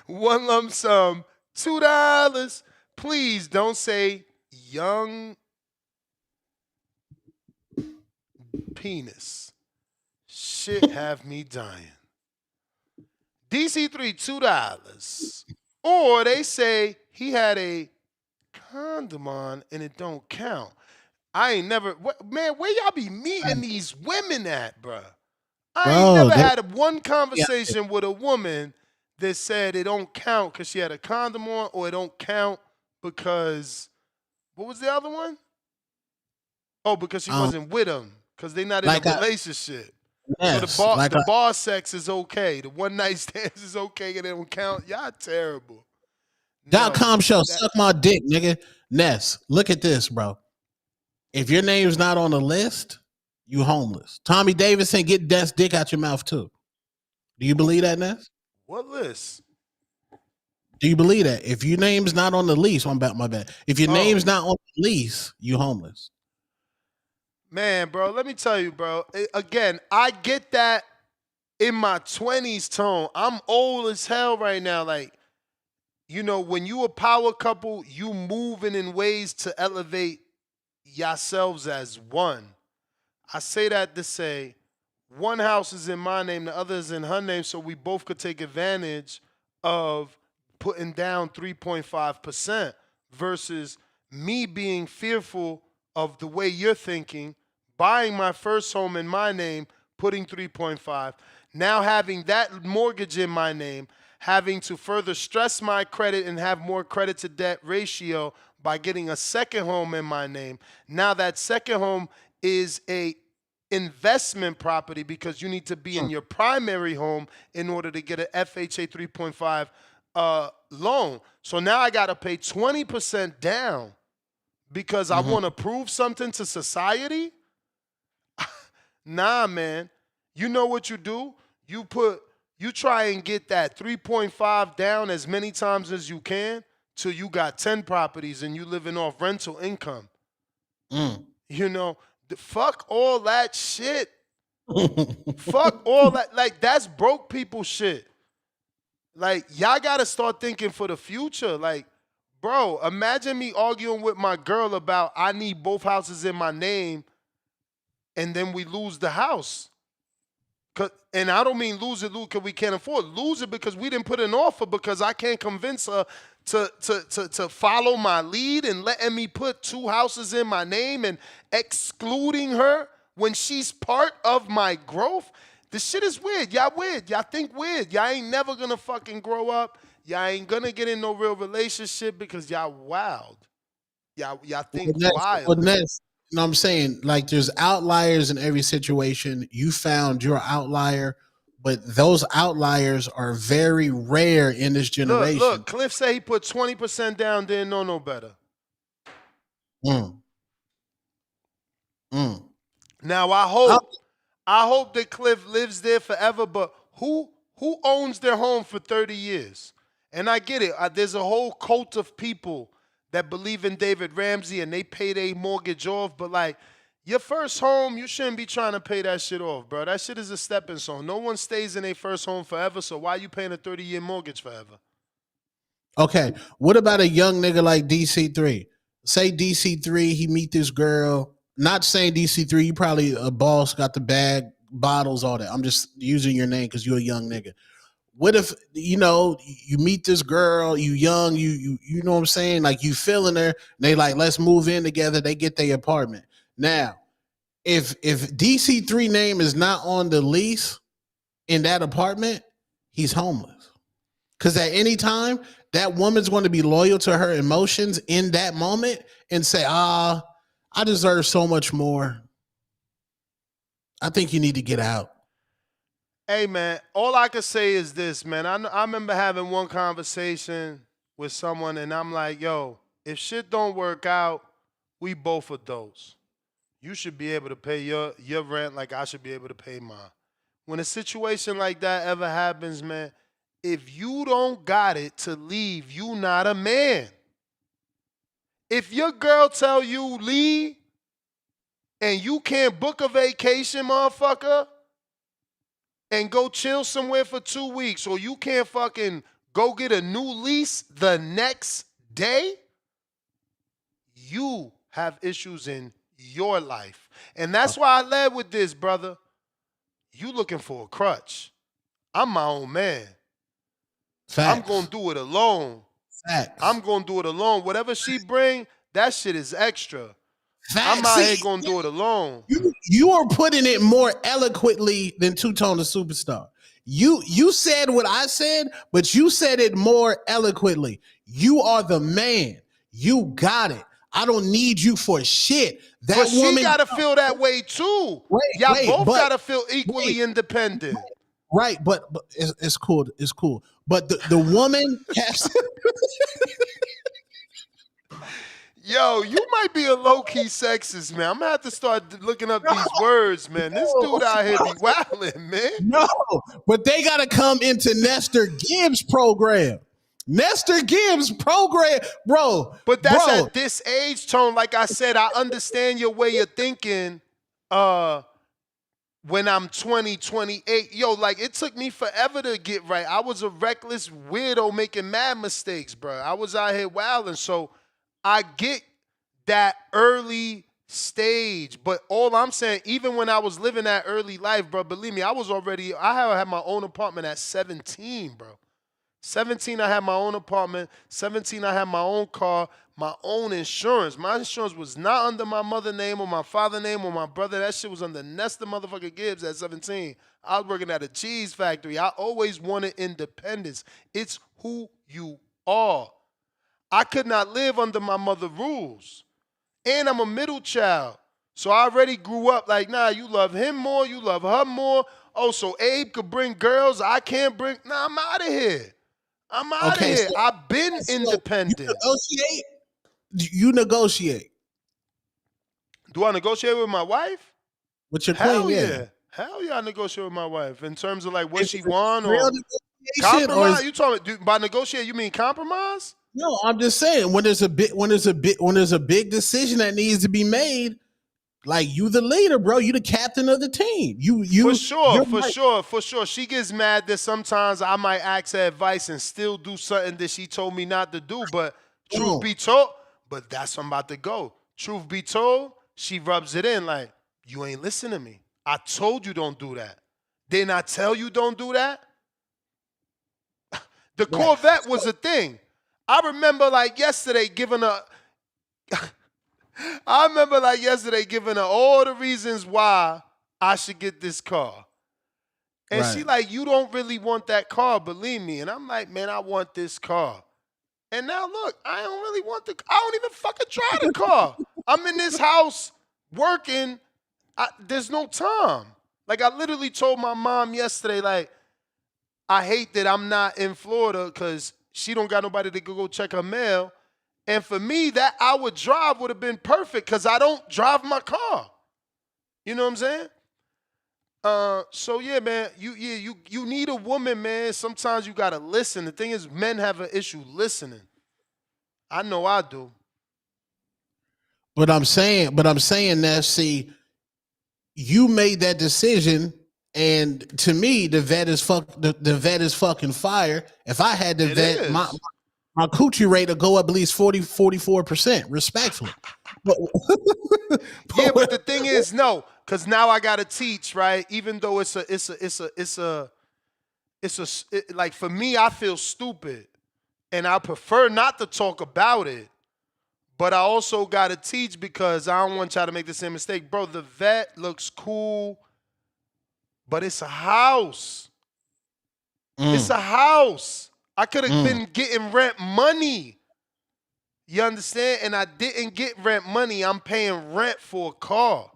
S4: One lump sum, $2. Please don't say young penis. Shit have me dying. DC3, $2. Or they say he had a condom on and it don't count. I ain't never, man, where y'all be meeting these women at, bruh? I ain't never had one conversation with a woman that said it don't count because she had a condom on, or it don't count because, what was the other one? Oh, because she wasn't with him, because they not in a relationship.
S23: Yes,
S4: So the bar sex is okay. The one night stands is okay and it don't count. Y'all terrible.
S23: .com show, suck my dick, nigga. Ness, look at this, bro. If your name's not on the list, you homeless. Tommy Davidson, get Ness dick out your mouth too. Do you believe that, Ness?
S4: What list?
S23: Do you believe that? If your name's not on the lease, my bad. If your name's not on the lease, you homeless.
S4: Man, bro, let me tell you, bro. Again, I get that in my 20s, Tone. I'm old as hell right now. Like, you know, when you a power couple, you moving in ways to elevate yourselves as one. I say that to say one house is in my name, the other is in her name, so we both could take advantage of putting down 3.5% versus me being fearful of the way you're thinking, buying my first home in my name, putting 3.5, now having that mortgage in my name, having to further stress my credit and have more credit to debt ratio by getting a second home in my name. Now that second home is a investment property because you need to be in your primary home in order to get an FHA 3.5 loan. So now I got to pay 20% down because I want to prove something to society? Nah, man. You know what you do? You try and get that 3.5 down as many times as you can till you got 10 properties and you living off rental income. You know, fuck all that shit. Fuck all that. Like, that's broke people shit. Like, y'all got to start thinking for the future. Like, bro, imagine me arguing with my girl about I need both houses in my name and then we lose the house. And I don't mean lose it because we can't afford. Lose it because we didn't put an offer because I can't convince her to follow my lead and letting me put 2 houses in my name and excluding her when she's part of my growth. This shit is weird. Y'all weird. Y'all think weird. Y'all ain't never gonna fucking grow up. Y'all ain't gonna get in no real relationship because y'all wild. Y'all think wild.
S23: Ness, you know what I'm saying? Like, there's outliers in every situation. You found your outlier, but those outliers are very rare in this generation.
S4: Look, Cliff said he put 20% down, didn't know no better. Now I hope that Cliff lives there forever, but who owns their home for 30 years? And I get it. There's a whole cult of people that believe in David Ramsey and they pay their mortgage off, but like, your first home, you shouldn't be trying to pay that shit off, bro. That shit is a stepping stone. No one stays in their first home forever, so why are you paying a 30-year mortgage forever?
S23: Okay, what about a young nigga like DC3? Say DC3, he meet this girl. Not saying DC3, you probably a boss, got the bag, bottles, all that. I'm just using your name because you're a young nigga. What if, you know, you meet this girl, you young, you know what I'm saying? Like you feeling her, they like, let's move in together. They get their apartment. Now, if DC3 name is not on the lease in that apartment, he's homeless. Because at any time, that woman's going to be loyal to her emotions in that moment and say, I deserve so much more. I think you need to get out.
S4: Hey, man, all I can say is this, man. I remember having one conversation with someone, and I'm like, yo, if shit don't work out, we both adults. You should be able to pay your rent like I should be able to pay mine. When a situation like that ever happens, man, if you don't got it to leave, you not a man. If your girl tell you leave and you can't book a vacation, motherfucker, and go chill somewhere for 2 weeks, or you can't fucking go get a new lease the next day, you have issues in your life. And that's why I led with this, brother. You looking for a crutch. I'm my own man.
S23: Facts.
S4: I'm going to do it alone.
S23: Facts.
S4: I'm going to do it alone. Whatever she bring, that shit is extra.
S23: Facts.
S4: I'm out here going to do it alone.
S23: You are putting it more eloquently than Two-Tone the Superstar. You said what I said, but you said it more eloquently. You are the man. You got it. I don't need you for shit. That
S4: but
S23: woman,
S4: she got to feel that way too. Y'all both got to feel equally independent.
S23: Right, but it's cool. It's cool. But the woman has to...
S4: Yo, you might be a low-key sexist, man. I'm going to have to start looking up these words, man. This dude out here be wilding, man.
S23: No, but they got to come into Nestor Gibbs' program. Nestor Gibbs' program, bro.
S4: But that's at this age, Tone. Like I said, I understand your way of thinking when I'm 20, 28. Yo, like, it took me forever to get right. I was a reckless weirdo making mad mistakes, bro. I was out here wilding, so... I get that early stage, but all I'm saying, even when I was living that early life, bro, believe me, I had my own apartment at 17, bro. 17, I had my own apartment. 17, I had my own car, my own insurance. My insurance was not under my mother name or my father name or my brother. That shit was under Nestor motherfucker Gibbs at 17. I was working at a cheese factory. I always wanted independence. It's who you are. I could not live under my mother's rules. And I'm a middle child. So I already grew up like, nah, you love him more, you love her more. Oh, so Abe could bring girls, I can't bring... Nah, I'm out of here. I'm out of here. So, I've been independent.
S23: You negotiate.
S4: Do I negotiate with my wife?
S23: With your queen, yeah.
S4: Hell yeah, I negotiate with my wife. In terms of like what she want or... Compromise? Or you talking by negotiate, you mean compromise?
S23: No, I'm just saying when there's a big decision that needs to be made, like you the leader, bro. You the captain of the team. You
S4: for sure. She gets mad that sometimes I might ask her advice and still do something that she told me not to do. But truth be told, but that's where I'm about to go. Truth be told, she rubs it in like, you ain't listening to me. I told you don't do that. Didn't I tell you don't do that? The Corvette was a thing. I remember like yesterday giving her all the reasons why I should get this car. And she like, you don't really want that car, believe me. And I'm like, man, I want this car. And now look, I don't even fucking drive the car. I'm in this house working. There's no time. Like I literally told my mom yesterday, like, I hate that I'm not in Florida because she don't got nobody to go check her mail. And for me, that hour drive would have been perfect because I don't drive my car. You know what I'm saying? So yeah, man, you need a woman, man. Sometimes you gotta listen. The thing is, men have an issue listening. I know I do.
S23: But I'm saying that, see, you made that decision. And to me, the vet is fucking fire. If I had the vet, my coochie rate will go up at least 44%, respectfully.
S4: Yeah, but the thing is, no, because now I gotta teach, right? Even though like for me, I feel stupid, and I prefer not to talk about it. But I also gotta teach because I don't want y'all to make the same mistake, bro. The vet looks cool, but it's a house. It's a house. I could have been getting rent money. You understand? And I didn't get rent money. I'm paying rent for a car.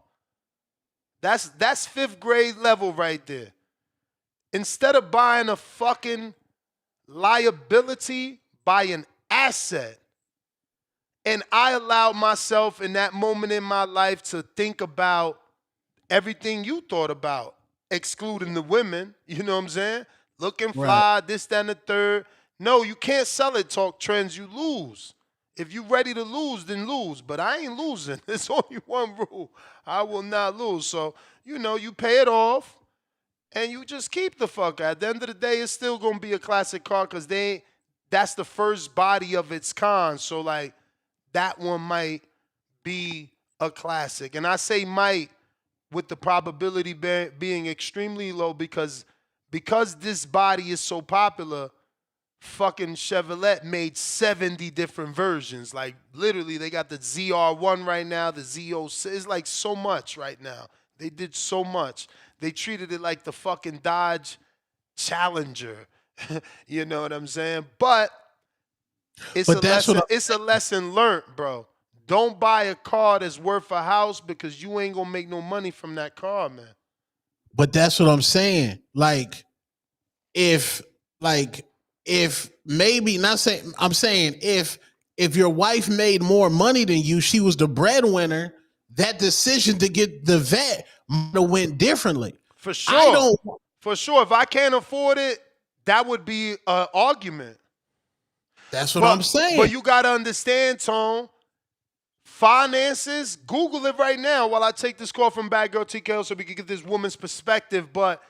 S4: That's 5th grade level right there. Instead of buying a fucking liability, buy an asset. And I allowed myself in that moment in my life to think about everything you thought about, excluding the women. You know what I'm saying? Looking fly, this, that, and the third. No, you can't sell it, talk trends, you lose. If you ready to lose, then lose. But I ain't losing. There's only one rule. I will not lose. So, you pay it off and you just keep the fuck out. At the end of the day, it's still going to be a classic car because that's the first body of its kind. So, like, that one might be a classic. And I say might with the probability being extremely low because this body is so popular, fucking Chevrolet made 70 different versions. Like, literally, they got the ZR1 right now, the Z06. It's like so much right now. They did so much. They treated it like the fucking Dodge Challenger. You know what I'm saying? But it's a lesson learned, bro. Don't buy a car that's worth a house because you ain't gonna make no money from that car, man.
S23: But that's what I'm saying. If maybe not saying, I'm saying if your wife made more money than you, she was the breadwinner, that decision to get the vet might have went differently.
S4: For sure. For sure. If I can't afford it, that would be an argument.
S23: That's what I'm saying.
S4: But you got to understand, Tone, finances, Google it right now while I take this call from Bad Girl TKO so we can get this woman's perspective. But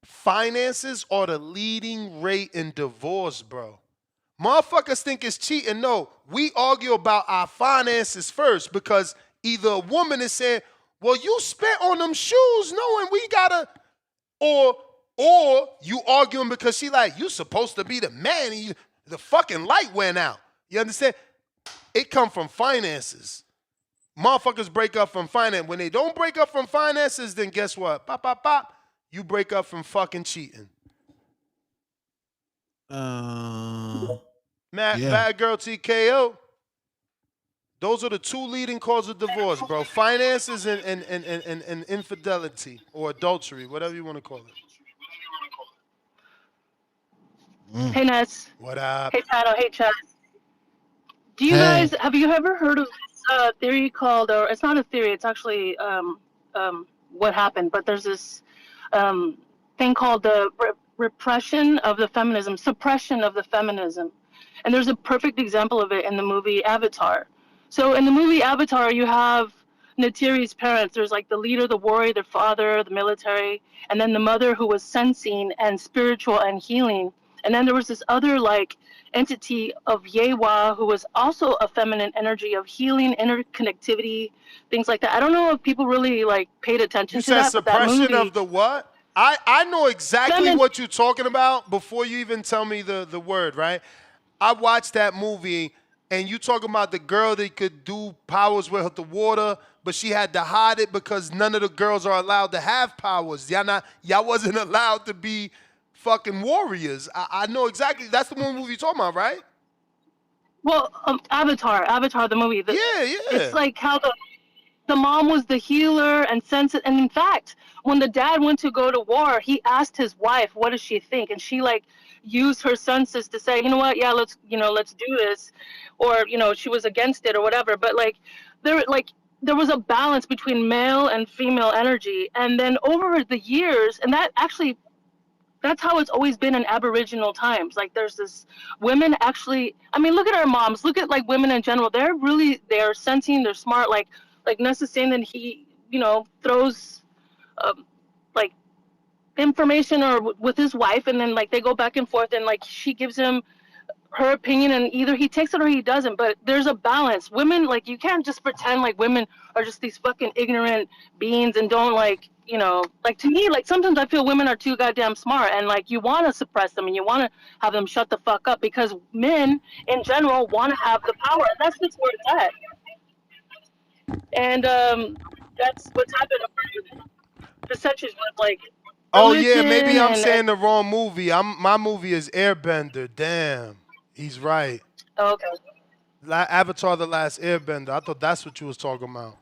S4: finances are the leading rate in divorce, bro. Motherfuckers think it's cheating. No, we argue about our finances first because either a woman is saying, well, you spent on them shoes knowing we gotta, or you arguing because she like, you supposed to be the man and the fucking light went out. You understand? It come from finances. Motherfuckers break up from finance. When they don't break up from finances, then guess what? Pop, pop, pop. You break up from fucking cheating. Bad Girl TKO. Those are the two leading causes of divorce, bro. Finances and infidelity or adultery, whatever you want to call it.
S18: Hey, Ness.
S4: What up?
S18: Hey, Tano. Hey, Chaz. Do you guys, have you ever heard of this theory called, or it's not a theory, it's actually what happened, but there's this thing called the suppression of the feminism. And there's a perfect example of it in the movie Avatar. So in the movie Avatar, you have Neytiri's parents. There's like the leader, the warrior, the father, the military, and then the mother who was sensing and spiritual and healing. And then there was this other like entity of Yewa who was also a feminine energy of healing, interconnectivity, things like that. I don't know if people really like paid attention to that. You said
S4: suppression of the what? I know exactly what you're talking about before you even tell me the word, right? I watched that movie, and you talking about the girl that could do powers with the water, but she had to hide it because none of the girls are allowed to have powers. Y'all wasn't allowed to be fucking warriors. I know exactly. That's the movie you're talking about, right?
S18: Well, Avatar, the movie.
S4: Yeah.
S18: It's like how the mom was the healer and sense it. And in fact, when the dad went to go to war, he asked his wife, what does she think? And she like used her senses to say, you know what? Yeah, let's do this. Or, she was against it or whatever. But there was a balance between male and female energy. And then over the years, and that's how it's always been in Aboriginal times. Like there's this women actually, look at our moms, look at like women in general. They're sensing, they're smart, like Nessa saying that he, throws like information or with his wife, and then like they go back and forth, and like she gives him her opinion, and either he takes it or he doesn't. But there's a balance. Women, like, you can't just pretend like women are just these fucking ignorant beings and don't, like, you know, like, to me, like, sometimes I feel women are too goddamn smart, and like, you want to suppress them and you want to have them shut the fuck up, because men in general want to have the power, and that's just where it's at. And that's what's happened for centuries with, like,
S4: Oh yeah,
S18: religion
S4: maybe I'm
S18: and
S4: saying the wrong movie. My movie is Airbender. Damn, he's right.
S18: oh, okay.
S4: Avatar: The Last Airbender. I thought that's what you was talking about.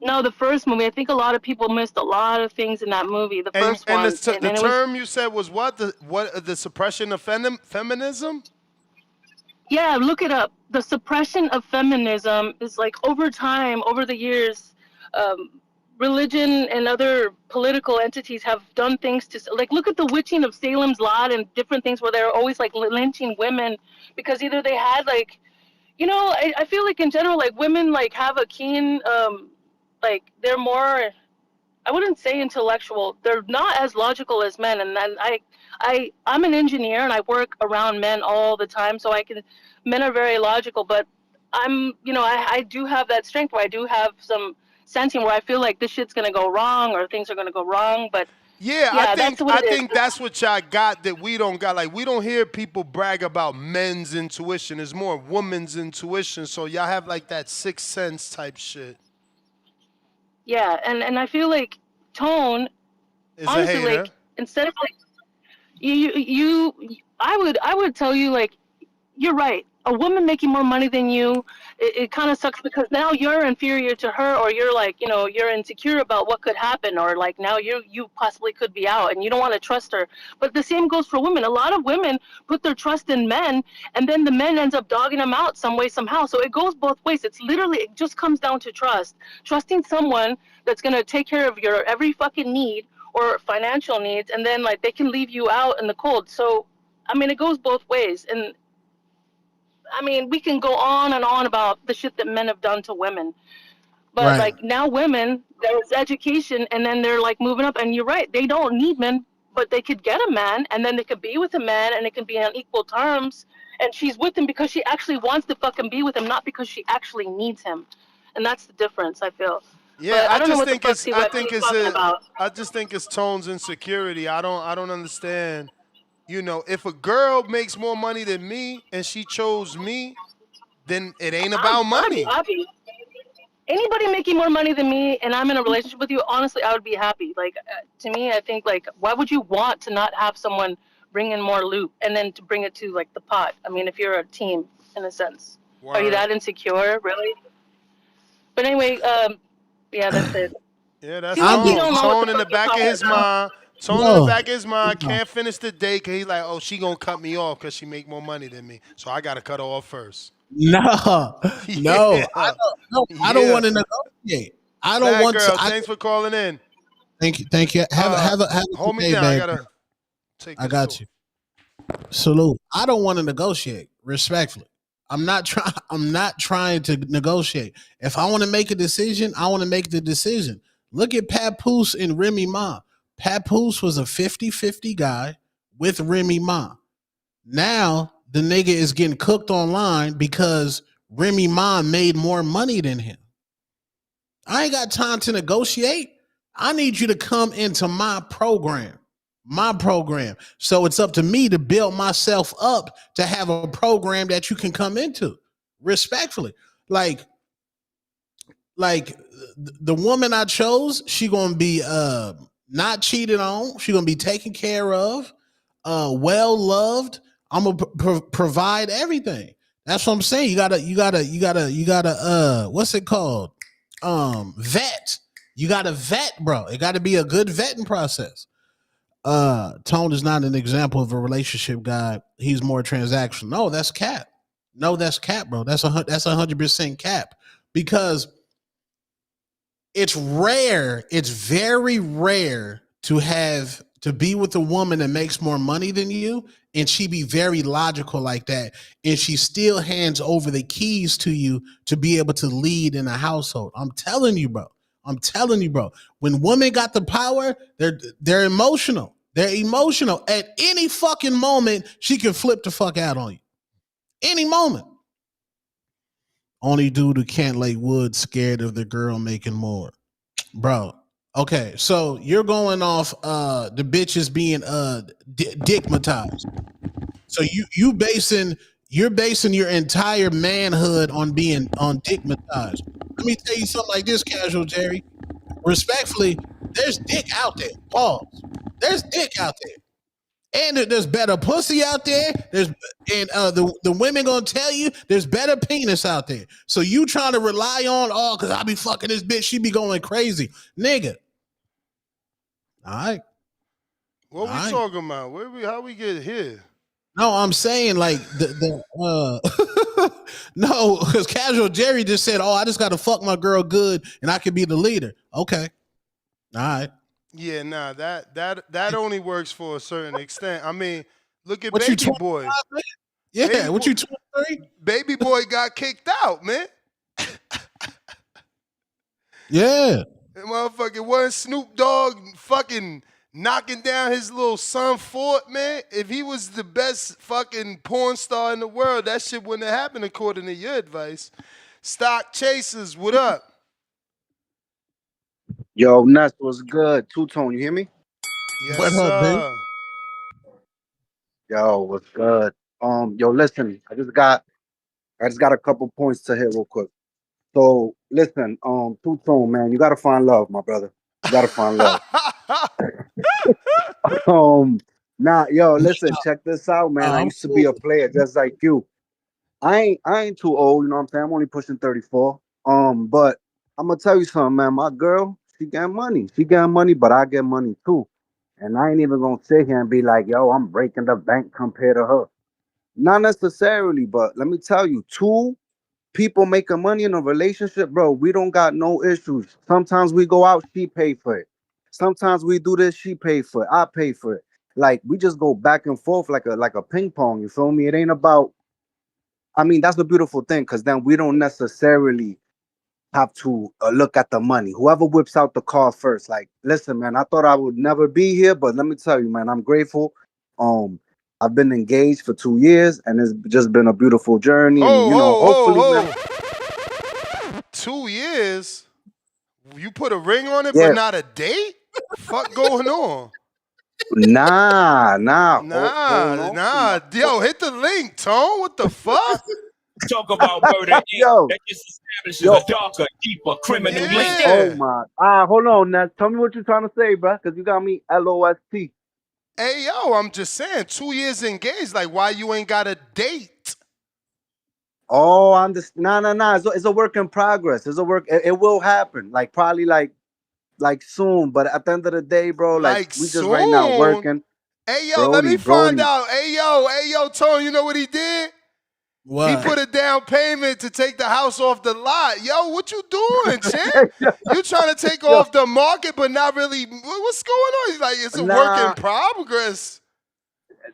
S18: No, the first movie. I think a lot of people missed a lot of things in that movie. The first
S4: And
S18: one,
S4: the
S18: and it was,
S4: term you said was what? The suppression of feminism?
S18: yeah, look it up. The suppression of feminism is like, over time, over the years, religion and other political entities have done things to, like, look at the witching of Salem's Lot and different things where they're always like lynching women because either they had, like, you know, I feel like in general, like, women like have a keen, like, they're more, I wouldn't say intellectual. They're not as logical as men, and then I'm an engineer and I work around men all the time, so men are very logical, but you know, I do have that strength where I do have some sensing where I feel like this shit's gonna go wrong or things are gonna go wrong, but
S4: Yeah,
S18: yeah, that's what
S4: I
S18: it is.
S4: think that's what y'all got that we don't got. Like, we don't hear people brag about men's intuition. It's more women's intuition. So y'all have like that sixth sense type shit.
S18: Yeah, and I feel like Tone,
S4: Is
S18: honestly,
S4: a hater.
S18: like, instead of like I would tell you, like, you're right. A woman making more money than you, it kind of sucks because now you're inferior to her, or you're like, you know, you're insecure about what could happen, or like now you possibly could be out and you don't want to trust her. But the same goes for women. A lot of women put their trust in men, and then the men ends up dogging them out some way, somehow. So it goes both ways. It's literally, it just comes down to trust. Trusting someone that's going to take care of your every fucking need or financial needs, and then like they can leave you out in the cold. So, I mean, it goes both ways. And I mean, we can go on and on about the shit that men have done to women. But
S23: Right.
S18: like now women, there's education, and then they're like moving up, and you're right, they don't need men, but they could get a man, and then they could be with a man, and it can be on equal terms. And she's with him because she actually wants to fucking be with him, not because she actually needs him. And that's the difference, I feel.
S4: Yeah,
S18: But I don't know what the fuck
S4: I
S18: CYP
S4: think
S18: is
S4: it's
S18: talking about.
S4: I just think it's Tone's insecurity. I don't understand. You know, if a girl makes more money than me and she chose me, then it ain't about money.
S18: I'd be anybody making more money than me and I'm in a relationship with you, honestly, I would be happy. Like, to me, I think, like, why would you want to not have someone bring in more loot and then to bring it to, like, the pot? I mean, if you're a team, in a sense. Are you that insecure, really? But anyway, yeah, that's it.
S4: Yeah, that's
S18: CYP
S4: Tone. Tone in the back of his mind. Tone in the back of his mind can't finish the day because he's like, oh, she going to cut me off because she make more money than me. So I got to cut her off first.
S23: No,
S4: Yeah.
S23: I don't want to negotiate. I don't
S4: Bad
S23: want
S4: girl,
S23: to.
S4: thanks for calling in.
S23: Thank you. Have a
S4: hold me
S23: day,
S4: down.
S23: babe.
S4: I gotta take.
S23: I got you. Salute. I don't want to negotiate. Respectfully, I'm not trying to negotiate. If I want to make a decision, I want to make the decision. Look at Papoose and Remy Ma. Papoose was a 50-50 guy with Remy Ma. Now the nigga is getting cooked online because Remy Ma made more money than him. I ain't got time to negotiate. I need you to come into my program. So it's up to me to build myself up to have a program that you can come into. Respectfully. Like the woman I chose, she gonna be not cheated on. She gonna be taken care of, well loved. I'm gonna provide everything. That's what I'm saying. You gotta what's it called? Vet. You gotta vet, bro. It gotta be a good vetting process. Tone is not an example of a relationship guy. He's more transactional. No, that's cap. No, that's cap, bro. That's 100% cap, because it's rare. It's very rare to be with a woman that makes more money than you, and she be very logical like that, and she still hands over the keys to you to be able to lead in a household. I'm telling you, bro. When women got the power, they're emotional. They're emotional. At any fucking moment, she can flip the fuck out on you. Any moment. Only dude who can't lay wood scared of the girl making more. Bro. Okay, so you're going off the bitches being dickmatized. So you're basing your entire manhood on being dickmatized. Let me tell you something like this, Casual Jerry. Respectfully, there's dick out there. Pause. There's dick out there. And there's better pussy out there. The women gonna tell you there's better penis out there. So you trying to rely on because I be fucking this bitch, she be going crazy, nigga. All right.
S4: What we talking about? How we get here?
S23: No, I'm saying like no, because Casual Jerry just said, "Oh, I just got to fuck my girl good, and I can be the leader." Okay, all right.
S4: Yeah, nah, that only works for a certain extent. I mean, look at
S23: What
S4: Baby
S23: you
S4: Boy.
S23: Yeah,
S4: Baby
S23: what
S4: Boy,
S23: you 23?
S4: Baby Boy got kicked out, man.
S23: Yeah.
S4: That motherfucking wasn't Snoop Dogg fucking knocking down his little son Fort, man. If he was the best fucking porn star in the world, that shit wouldn't have happened according to your advice. Stock Chasers, what up?
S19: Yo, Ness, what's good? Two-Tone, you hear me?
S4: Yes,
S23: what up, baby?
S19: Yo, what's good? Yo, listen, I just got a couple points to hit real quick. So, listen, Two-Tone, man, you gotta find love, my brother. You gotta find love. Yo, listen, check this out, man. I used to be a player just like you. I ain't too old, you know what I'm saying? I'm only pushing 34. But I'm gonna tell you something, man. My girl, she got money. She got money, but I get money too. And I ain't even gonna sit here and be like, yo, I'm breaking the bank compared to her. Not necessarily, but let me tell you, two people making money in a relationship, bro, we don't got no issues. Sometimes we go out, she pay for it. Sometimes we do this, she pay for it. I pay for it. Like we just go back and forth like a ping pong. You feel me? It ain't about. I mean, that's the beautiful thing, because then we don't necessarily have to look at the money. Whoever whips out the car first, like, listen, man, I thought I would never be here, but let me tell you, man, I'm grateful. I've been engaged for 2 years, and it's just been a beautiful journey. And hopefully, man.
S4: 2 years? You put a ring on it,
S19: Yeah.
S4: but not a date? Fuck going on?
S19: Nah.
S4: Yo, hit the link, Tone. What the fuck?
S8: Talk about murder.
S19: Yo.
S8: That just establishes a darker, deeper criminal link.
S19: Oh my. Hold on, Ness. Tell me what you're trying to say, bro, because you got me LOST.
S4: Hey, yo, I'm just saying, 2 years engaged. Like, why you ain't got a date?
S19: Oh, I'm just nah. It's a work in progress. It's a work. It will happen. Like probably like soon. But at the end of the day, bro, like we just right now working.
S4: Hey, yo, let me find out. Hey, yo, Tone, you know what he did?
S23: What?
S4: He put a down payment to take the house off the lot. Yo, what you doing, champ? You trying to take off the market, but not really. What's going on? He's like, it's a work in progress.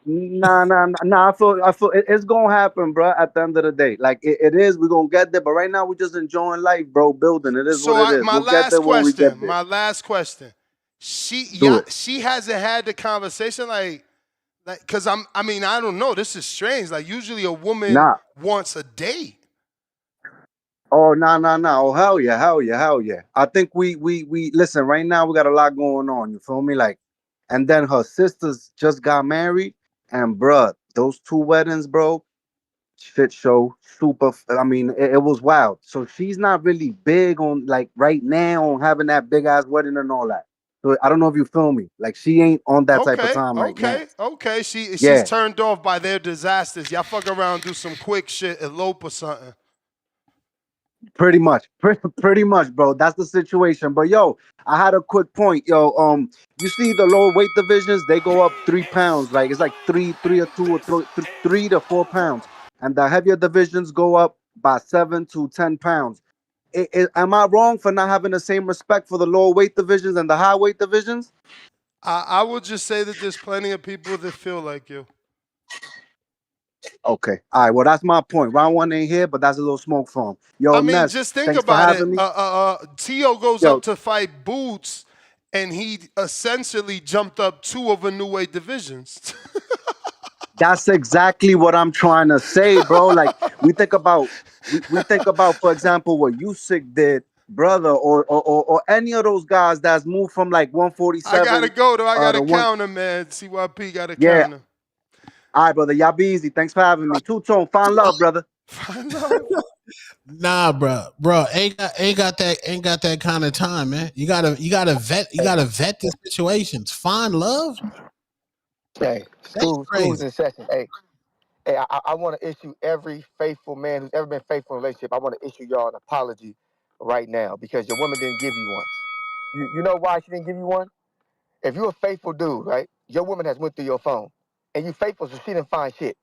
S19: Nah. I feel it's gonna happen, bro. At the end of the day, like it is. We're gonna get there, but right now we're just enjoying life, bro. Building it is what it is. We'll get there when we get there.
S4: My last question. She hasn't had the conversation like, cause I don't know. This is strange. Like usually a woman wants a date.
S19: Oh no. Oh hell yeah. I think we listen. Right now we got a lot going on. You feel me? Like, and then her sisters just got married, and bruh, those 2 weddings, bro, shit show, super. I mean, it was wild. So she's not really big on like right now on having that big ass wedding and all that. So I don't know if you feel me. Like she ain't on that type of time right now.
S4: Okay. She's turned off by their disasters. Y'all fuck around, do some quick shit, elope or something.
S19: Pretty much, bro. That's the situation. But yo, I had a quick point. Yo, you see the lower weight divisions, they go up 3 pounds. Like it's like three or 2 or 3 to 4 pounds, and the heavier divisions go up by 7 to 10 pounds. Am I wrong for not having the same respect for the lower weight divisions and the high weight divisions?
S4: I would just say that there's plenty of people that feel like you.
S19: Okay. All right. Well, that's my point. Round 1 ain't here, but that's a little smoke for him. Yo,
S4: I mean,
S19: Ness,
S4: just think
S19: thanks
S4: about
S19: for having
S4: it.
S19: me.
S4: Tio goes up to fight Boots, and he essentially jumped up 2 of a new weight divisions.
S19: That's exactly what I'm trying to say, bro. Like we think about, for example, what Usyk did, brother, or any of those guys that's moved from like
S4: I
S19: 147.
S4: gotta go though. I got
S19: to
S4: to
S19: one.
S4: counter, man. CYP got to
S19: Yeah.
S4: counter.
S19: All right, brother. Y'all be easy. Thanks for having me. Two-tone. Find love, brother.
S4: Find love.
S23: Nah, bro, ain't got that kind of time, man. You gotta vet the situations. Find love.
S10: Hey, school's in session. Hey, I want to issue every faithful man who's ever been faithful in a relationship. I want to issue y'all an apology right now because your woman didn't give you one. You know why she didn't give you one? If you're a faithful dude, right? Your woman has went through your phone, and you faithful, so she didn't find shit.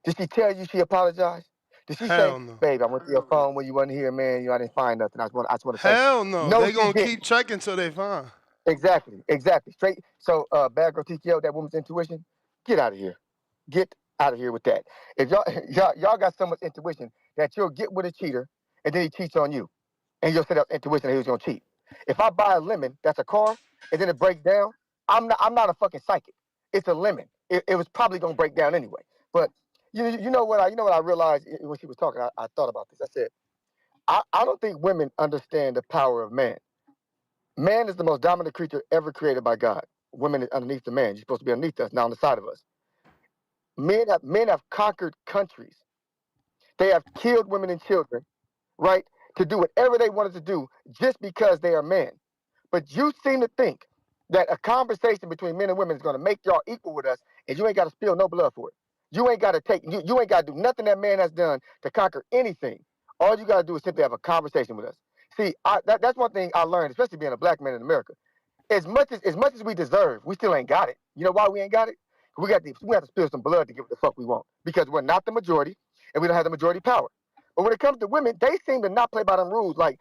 S10: Did she tell you she apologized? Did she say,
S4: no.
S10: "Babe, I went through your phone when you wasn't here, man. You know, I didn't find nothing. I just want to thank you."
S4: Hell no.
S10: No,
S4: They
S10: she
S4: gonna
S10: didn't.
S4: keep checking till they find.
S10: Exactly. Straight. So, bad girl TKO, that woman's intuition. Get out of here. Get out of here with that. If y'all got so much intuition that you'll get with a cheater and then he cheats on you, and you'll set up intuition that he was gonna cheat. If I buy a lemon, that's a car, and then it breaks down, I'm not a fucking psychic. It's a lemon. It was probably gonna break down anyway. But you know what I realized when she was talking. I thought about this. I said, I don't think women understand the power of man. Man is the most dominant creature ever created by God. Women is underneath the man. You're supposed to be underneath us, not on the side of us. Men have conquered countries. They have killed women and children, right, to do whatever they wanted to do just because they are men. But you seem to think that a conversation between men and women is going to make y'all equal with us, and you ain't got to spill no blood for it. You ain't got to you ain't got to do nothing that man has done to conquer anything. All you got to do is simply have a conversation with us. See, that's one thing I learned, especially being a black man in America. As much as we deserve, we still ain't got it. You know why we ain't got it? We have to spill some blood to get what the fuck we want because we're not the majority and we don't have the majority power. But when it comes to women, they seem to not play by them rules. Like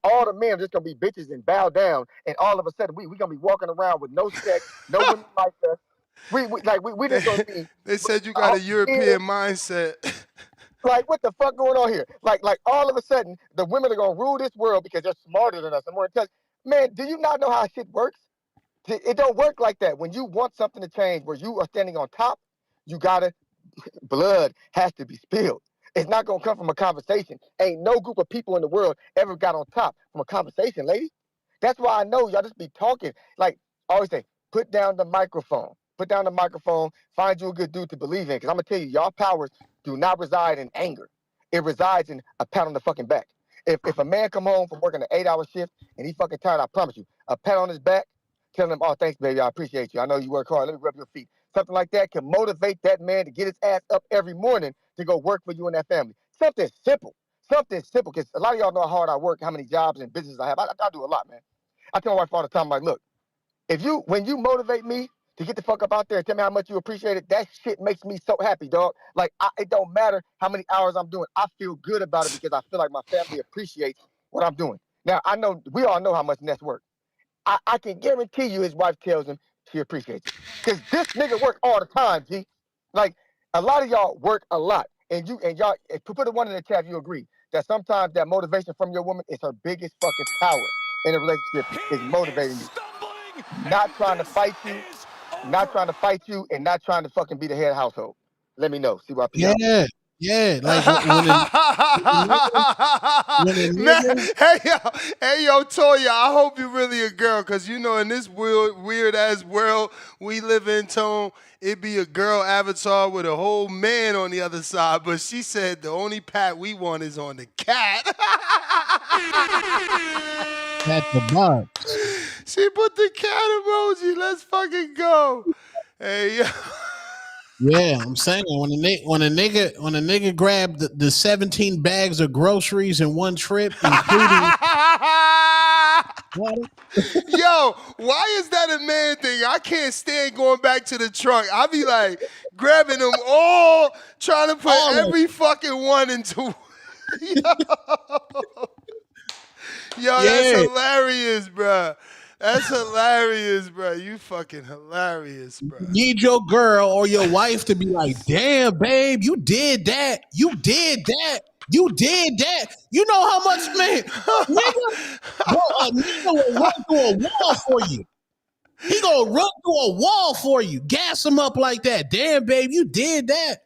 S10: all the men are just gonna be bitches and bow down, and all of a sudden we gonna be walking around with no sex, no women like us. We just gonna be.
S4: They said you got a European mindset.
S10: Like what the fuck going on here? Like all of a sudden the women are gonna rule this world because they're smarter than us and more intelligent. Man, do you not know how shit works? It don't work like that. When you want something to change, where you are standing on top, you gotta blood has to be spilled. It's not gonna come from a conversation. Ain't no group of people in the world ever got on top from a conversation, lady. That's why I know y'all just be talking. Like I always say, put down the microphone. Put down the microphone. Find you a good dude to believe in. Because I'm gonna tell you, y'all powers do not reside in anger. It resides in a pat on the fucking back. If a man come home from working an 8-hour shift and he fucking tired, I promise you, a pat on his back, telling him, "Oh, thanks, baby, I appreciate you. I know you work hard. Let me rub your feet." Something like that can motivate that man to get his ass up every morning to go work for you and that family. Something simple. Because a lot of y'all know how hard I work, how many jobs and businesses I have. I do a lot, man. I tell my wife all the time, I'm like, look, when you motivate me to get the fuck up out there and tell me how much you appreciate it, that shit makes me so happy, dog. Like, it don't matter how many hours I'm doing. I feel good about it because I feel like my family appreciates what I'm doing. Now, I know we all know how much Ness works. I can guarantee you his wife tells him she appreciates it. Because this nigga work all the time, G. Like, a lot of y'all work a lot. And y'all, put a one in the chat if you agree that sometimes that motivation from your woman is her biggest fucking power in a relationship is motivating you. Not trying to fight you, and not trying to fucking be the head of household. Let me know. CYP out.
S23: Yeah. Like when a
S4: Man,
S23: nigga,
S4: hey yo, Toya, I hope you're really a girl, cause you know in this weird ass world we live in, Tone, it be a girl avatar with a whole man on the other side. But she said the only pat we want is on the cat.
S23: at the box.
S4: She put the cat emoji. Let's fucking go. Hey yo.
S23: Yeah, I'm saying when a nigga grabbed the 17 bags of groceries in one trip, including
S4: Yo, why is that a man thing? I can't stand going back to the trunk. I be like grabbing them all, trying to put every fucking one into. Yo, that's hilarious, bro. That's hilarious, bro. You fucking hilarious, bro.
S23: You need your girl or your wife to be like, "Damn, babe, you did that. You did that. You did that. You know how much, man, nigga, bro, a nigga will run through a wall for you. He gonna run through a wall for you, gas him up like that. Damn, babe, you did that.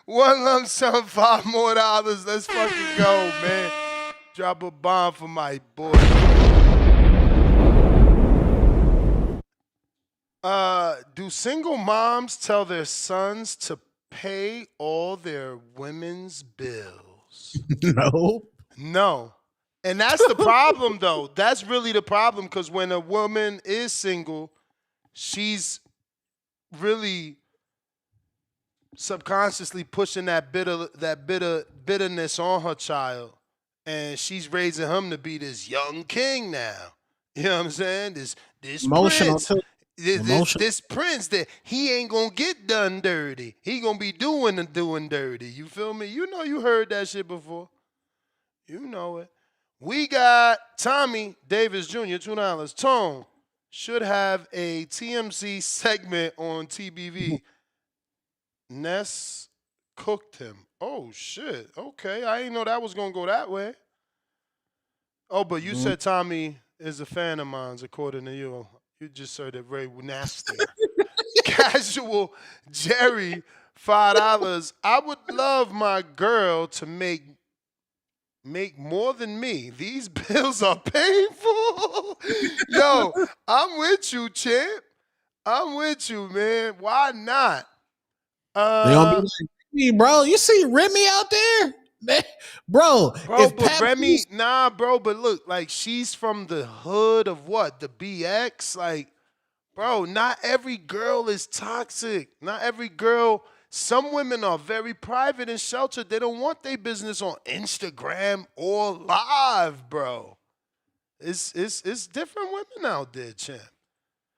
S4: One lump sum, $5 more. Let's fucking go, man. Drop a bomb for my boy. Do single moms tell their sons to pay all their women's bills? No. And that's the problem, though. That's really the problem, because when a woman is single, she's really subconsciously pushing that bitterness on her child, and she's raising him to be this young king now. You know what I'm saying? This
S23: Emotional
S4: prince.
S23: too.
S4: This prince that he ain't gonna get done dirty. He gonna be doing dirty. You feel me? You know you heard that shit before. You know it. We got Tommy Davis Jr., $2. Tone should have a TMZ segment on TBV. Ness cooked him. Oh, shit. Okay. I didn't know that was going to go that way. Oh, but you said Tommy is a fan of mine, according to you. You just said it very nasty. Casual Jerry, $5. I would love my girl to make more than me. These bills are painful. Yo, I'm with you, champ. I'm with you, man. Why not?
S23: They gonna be like Remy, bro. You see Remy out there? Bro,
S4: but Remy, nah, bro, but look, like, she's from the hood of what? The BX? Like, bro, not every girl is toxic. Not every girl. Some women are very private and sheltered. They don't want their business on Instagram or live, bro. It's different women out there, champ.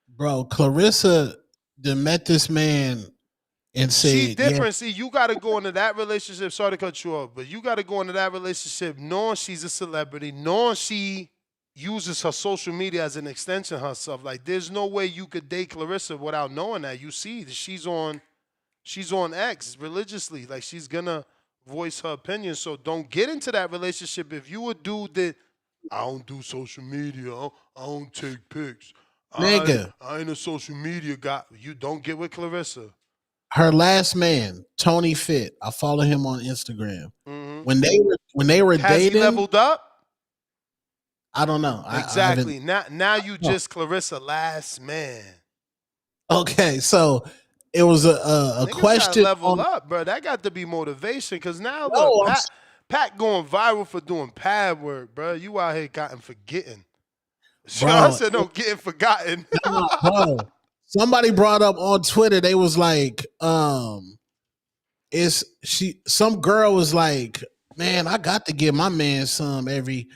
S23: Bro, Clarissa met this man and said,
S4: she's different. Yeah. See, you got to go into that relationship. Sorry to cut you off, but you got to go into that relationship knowing she's a celebrity, knowing she uses her social media as an extension of herself. Like, there's no way you could date Clarissa without knowing that. You see that she's on X religiously. Like, she's gonna voice her opinion. So don't get into that relationship if you a dude that I don't do social media. I don't take pics.
S23: Nigga,
S4: I ain't a social media guy. You don't get with Clarissa.
S23: Her last man, Tony Fit. I follow him on Instagram.
S4: Mm-hmm.
S23: When they were
S4: Has
S23: dating,
S4: he leveled up?
S23: I don't know.
S4: Exactly. Now you just Clarissa last man.
S23: Okay, so it was a question.
S4: Level up, bro. That got to be motivation. Cause now look, Pat going viral for doing pad work, bro. You out here gotten forgetting. Bro, I said no, getting forgotten.
S23: Bro, somebody brought up on Twitter. They was like, some girl was like, man, I got to give my man some every.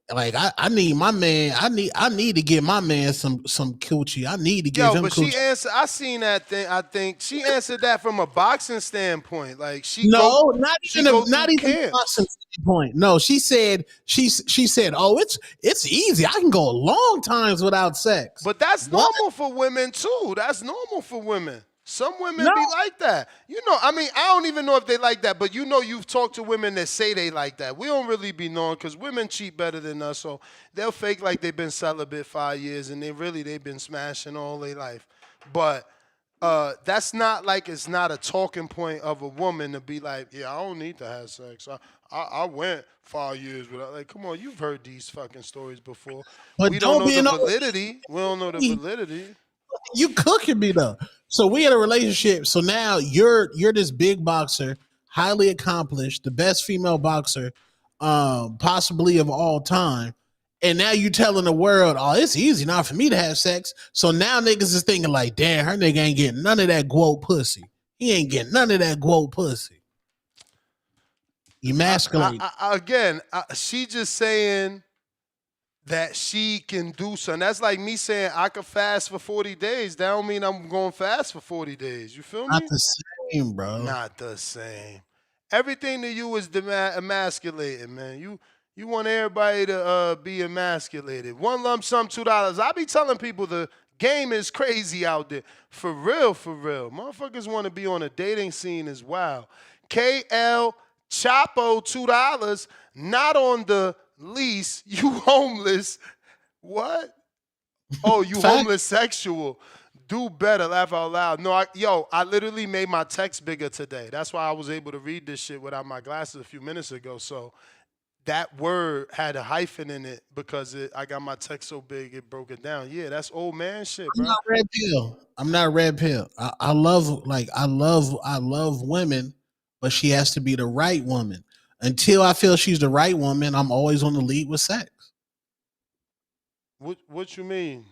S23: Like I need my man. I need to give my man some coochie. I need to give him coochie.
S4: She answered. I seen that thing. I think she answered that from a boxing standpoint. Like
S23: not even a boxing standpoint. No, she said oh, it's easy. I can go long times without sex.
S4: But that's normal for women too. That's normal for women. Some women be like that. You know, I mean, I don't even know if they like that, but you know you've talked to women that say they like that. We don't really be knowing because women cheat better than us, so they'll fake like they've been celibate 5 years and they've been smashing all their life. But that's not like it's not a talking point of a woman to be like, yeah, I don't need to have sex. I went 5 years without. Like, come on, you've heard these fucking stories before.
S23: But
S4: we don't know the validity. We don't know the validity.
S23: You cooking me though. So we in a relationship. So now you're this big boxer, highly accomplished, the best female boxer, possibly of all time. And now you telling the world, oh, it's easy now for me to have sex. So now niggas is thinking like, damn, her nigga ain't getting none of that guo pussy. He ain't getting none of that guo pussy. Emasculate.
S4: Again, she just saying that she can do something. That's like me saying I could fast for 40 days. That don't mean I'm going fast for 40 days. You feel me?
S23: Not the same, bro.
S4: Not the same. Everything to you is emasculated, man. You want everybody to be emasculated. One lump sum, $2. I be telling people the game is crazy out there. For real, for real. Motherfuckers want to be on a dating scene as well. KL Chapo, $2. Not on the least, you homeless. What? Oh, you
S23: Fact.
S4: homeless sexual. Do better. Laugh out loud. No, I literally made my text bigger today. That's why I was able to read this shit without my glasses a few minutes ago. So that word had a hyphen in it because I got my text so big it broke it down. Yeah, that's old man shit,
S23: I'm
S4: bro.
S23: not red pill. I'm not red pill. I love women, but she has to be the right woman. Until I feel she's the right woman, I'm always on the lead with sex.
S4: What you mean?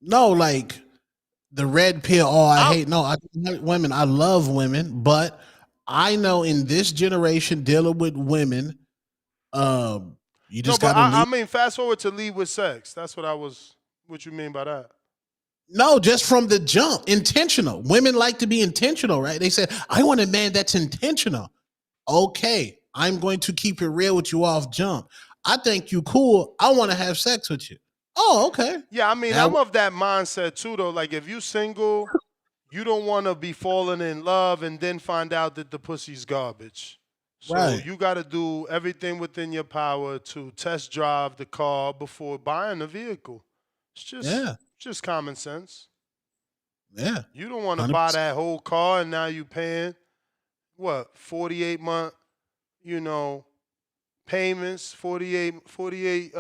S23: No, like the red pill. Oh, I hate. No, I hate women. I love women, but I know in this generation dealing with women, you just
S4: No, but
S23: got to
S4: I
S23: lead.
S4: mean, fast forward to lead with sex. That's what you mean by that?
S23: No, just from the jump, intentional. Women like to be intentional, right? They say, I want a man that's intentional. Okay, I'm going to keep it real with you off jump. I think you cool. I want to have sex with you. Oh, okay.
S4: Yeah, I mean,
S23: Now-
S4: I'm of that mindset too, though. Like, if you single, you don't want to be falling in love and then find out that the pussy's garbage. So
S23: Right.
S4: you got to do everything within your power to test drive the car before buying the vehicle. It's just common sense.
S23: Yeah.
S4: You don't want to buy that whole car and now you paying, what, 48 month, payments, 48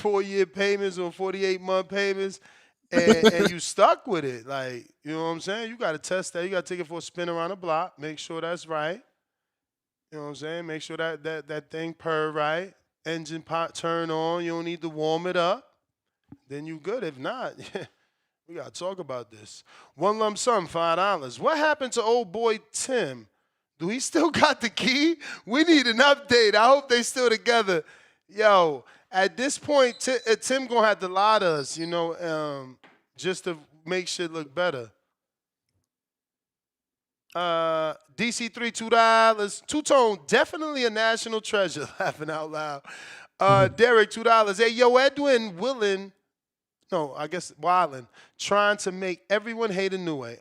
S4: 4-year payments or 48-month payments, and you stuck with it. Like, you know what I'm saying? You got to test that. You got to take it for a spin around the block. Make sure that's right. You know what I'm saying? Make sure that thing purr right. Engine pot turn on. You don't need to warm it up. Then you good. If not, we got to talk about this. One lump sum, $5. What happened to old boy Tim? Do he still got the key? We need an update. I hope they still together. Yo, at this point, Tim going to have to lie to us, just to make shit look better. DC3, $2. Two-Tone, definitely a national treasure. Laughing out loud. Derek, $2. Hey, yo, Edwin Willin. No, I guess Wildin. Trying to make everyone hate Inoue.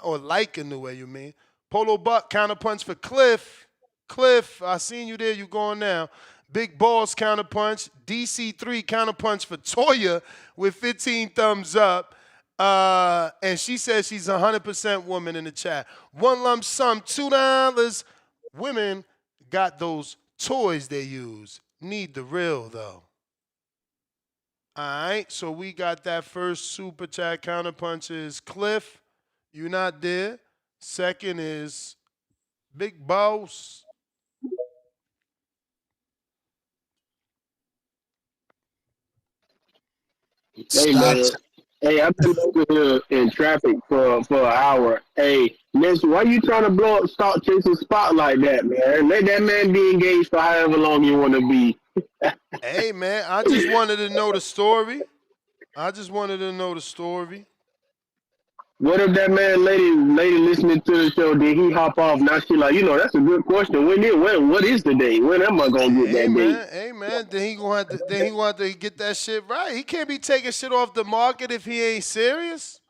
S4: Or like Inoue, you mean. Polo Buck, counterpunch for Cliff. Cliff, I seen you there. You going now. Big Balls, counterpunch. DC3, counterpunch for Toya with 15 thumbs up. And she says she's 100% woman in the chat. One lump sum, $2. Women got those toys they use. Need the real, though. All right, so we got that first super chat counterpunch is Cliff. You not there. Second is Big Boss.
S13: Hey, man. Hey, I've been over here in traffic for an hour. Hey, Nancy, why you trying to start chasing spot like that, man? Let that man be engaged for however long you want to be.
S4: Hey, man, I just wanted to know the story.
S13: What if that man, lady listening to the show, did he hop off? Now she like, that's a good question. What is the day? When am I gonna get that date?
S4: Hey, man, then he gonna have to get that shit right. He can't be taking shit off the market if he ain't serious.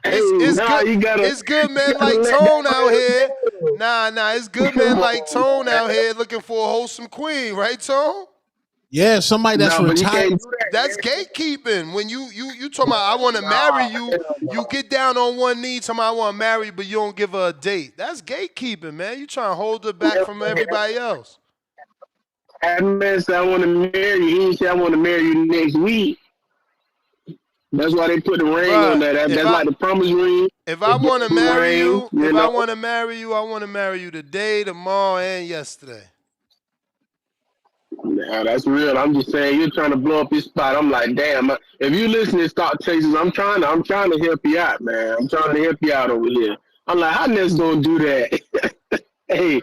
S4: It's good men like Tone out here. Nah, it's good men like Tone out here looking for a wholesome queen, right, Tone?
S23: Yeah, somebody that's retired.
S4: That's gatekeeping. When you talking about I want to marry you, you get down on one knee talking about I want to marry you, but you don't give her a date. That's gatekeeping, man. You trying to hold her back from everybody else.
S13: That man said I want to marry you. He didn't say I want to marry you next week. That's why they put the ring on that. That's like the promise ring.
S4: If I want to marry you, I want to marry you today, tomorrow, and yesterday.
S13: Nah, that's real. I'm just saying you're trying to blow up your spot. I'm like, damn. If you listen to Stock Chasers, I'm trying to help you out, man. I'm trying to help you out over here. I'm like, how Ness gonna do that? Hey,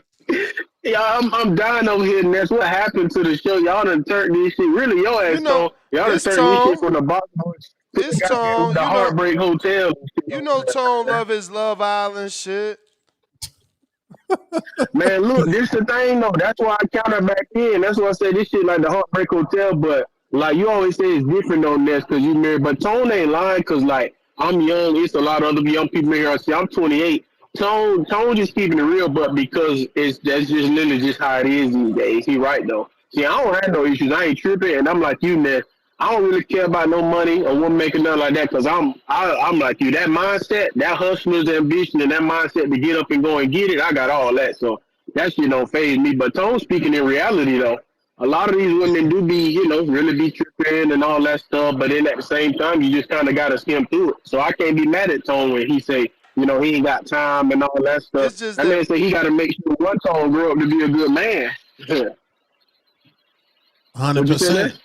S13: y'all, I'm dying over here, Ness. What happened to the show? Y'all done turned this shit. Really, your ass, Y'all done turned this shit from the bottom.
S4: This Tone,
S13: the Heartbreak Hotel.
S4: Tone love his Love Island shit.
S13: Man, look, this the thing though. That's why I counter back in. That's why I say this shit like the Heartbreak Hotel. But like you always say, it's different on this because you married. But Tone ain't lying because like I'm young. It's a lot of other young people here. I see I'm 28. Tone just keeping it real, but because that's just literally just how it is these days. He right though. See, I don't have no issues. I ain't tripping, and I'm like you, Ness. I don't really care about no money or woman making nothing like that because I'm like you. That mindset, that hustler's ambition, and that mindset to get up and go and get it, I got all that. So that shit don't phase me. But Tone speaking in reality though, a lot of these women do be, really be tripping and all that stuff. But then at the same time, you just kind of got to skim through it. So I can't be mad at Tone when he say, he ain't got time and all that stuff. That man say he got to make sure one Tone grow up to be a good man.
S23: 100%.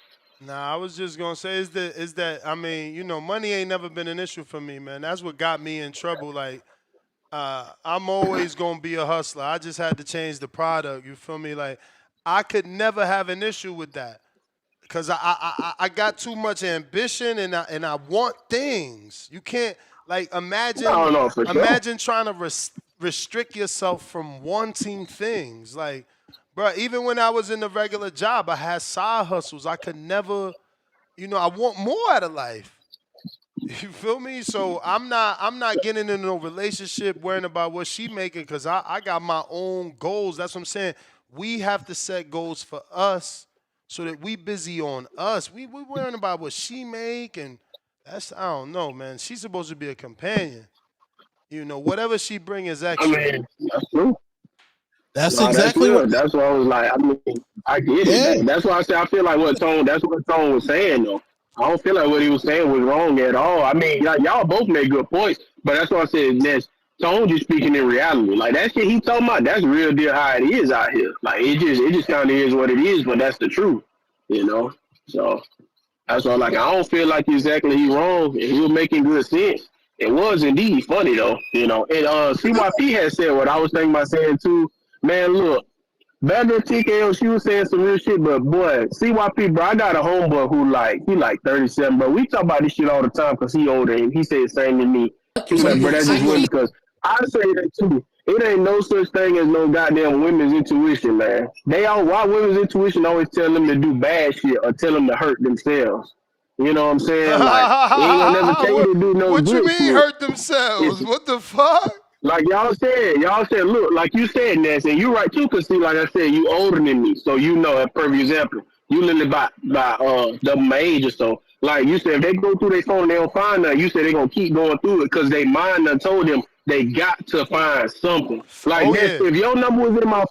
S4: Nah, I was just gonna say is that I mean, money ain't never been an issue for me, man. That's what got me in trouble. Like, I'm always gonna be a hustler. I just had to change the product. You feel me? Like, I could never have an issue with that because I got too much ambition and I want things. You can't imagine imagine trying to restrict yourself from wanting things like. Bro, even when I was in the regular job, I had side hustles. I could never, I want more out of life. You feel me? So I'm not getting into no relationship worrying about what she making because I got my own goals. That's what I'm saying. We have to set goals for us so that we busy on us. We worrying about what she make and I don't know, man. She's supposed to be a companion. Whatever she bring is extra.
S13: I mean, that's true.
S23: That's exactly what.
S13: That's what I was like. I mean, I get it. Man. That's why I say I feel like that's what Tone was saying though. I don't feel like what he was saying was wrong at all. I mean, y'all both made good points, but that's why I said that's Tone just speaking in reality. Like that shit he talking about, that's real deal how it is out here. Like it just kind of is what it is, but that's the truth, So that's why I don't feel like exactly he wrong. And he was making good sense. It was indeed funny though, And CYP had said what I was thinking about saying too. Man, look, back in TKO, she was saying some real shit, but boy, CYP, bro, I got a homeboy who he like 37, bro. We talk about this shit all the time because he older and he said the same to me. He was like, bro, that's just weird because I say that too. It ain't no such thing as no goddamn women's intuition, man. Why women's intuition always tell them to do bad shit or tell them to hurt themselves. You know what I'm saying? Like, they ain't gonna never tell you to do no
S4: what
S13: good
S4: you mean
S13: shit.
S4: Hurt themselves? What the fuck?
S13: Like y'all said, look, like you said, Ness, and you're right too, cause see, like I said, you older than me, so a perfect example. You literally by double my age or so. Like you said, if they go through their phone and they don't find nothing, you said they're gonna keep going through it because they mind done told them they got to find something. Like Ness, if your number was in my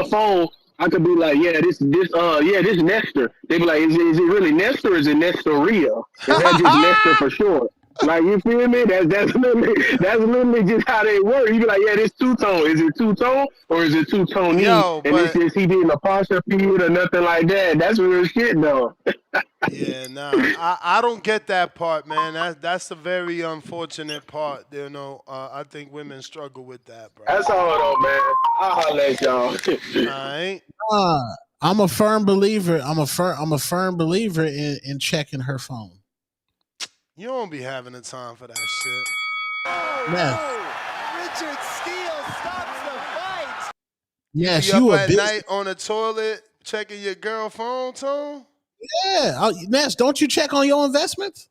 S13: phone, I could be like, this Nestor. They be like, is it really Nestor or is it Nestoria? Is that just Nestor for short? Like, you feel me? That's literally just how they work. You be like, this two-tone. Is it two-tone or is it two-tone? And it's just he didn't apostrophe it or nothing like that. That's real shit, though.
S4: Yeah, nah. I don't get that part, man. That's a very unfortunate part. I think women struggle with that, bro.
S13: That's all, though, man. I'll let y'all.
S4: Alright.
S23: I'm a firm believer. I'm a firm believer in checking her phone.
S4: You don't be having the time for that shit.
S23: Richard
S8: Steele stops the fight.
S23: Yes,
S4: you
S23: up
S4: at night on the toilet checking your girl phone, Tone?
S23: Yeah, Ness, don't you check on your investments?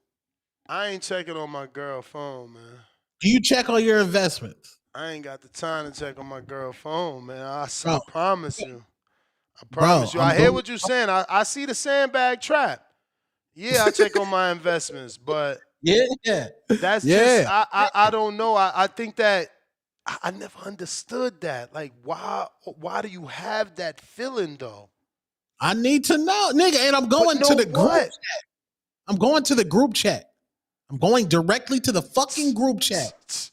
S4: I ain't checking on my girl phone, man.
S23: Do you check on your investments?
S4: I ain't got the time to check on my girl phone, man. I promise you. I hear what you're saying. I see the sandbag trap. Yeah, I check on my investments, but that's just I don't know. I think that I never understood that. Like, why do you have that feeling though?
S23: I need to know, nigga. And I'm going to the group chat. I'm going to the group chat. I'm going directly to the fucking group chat.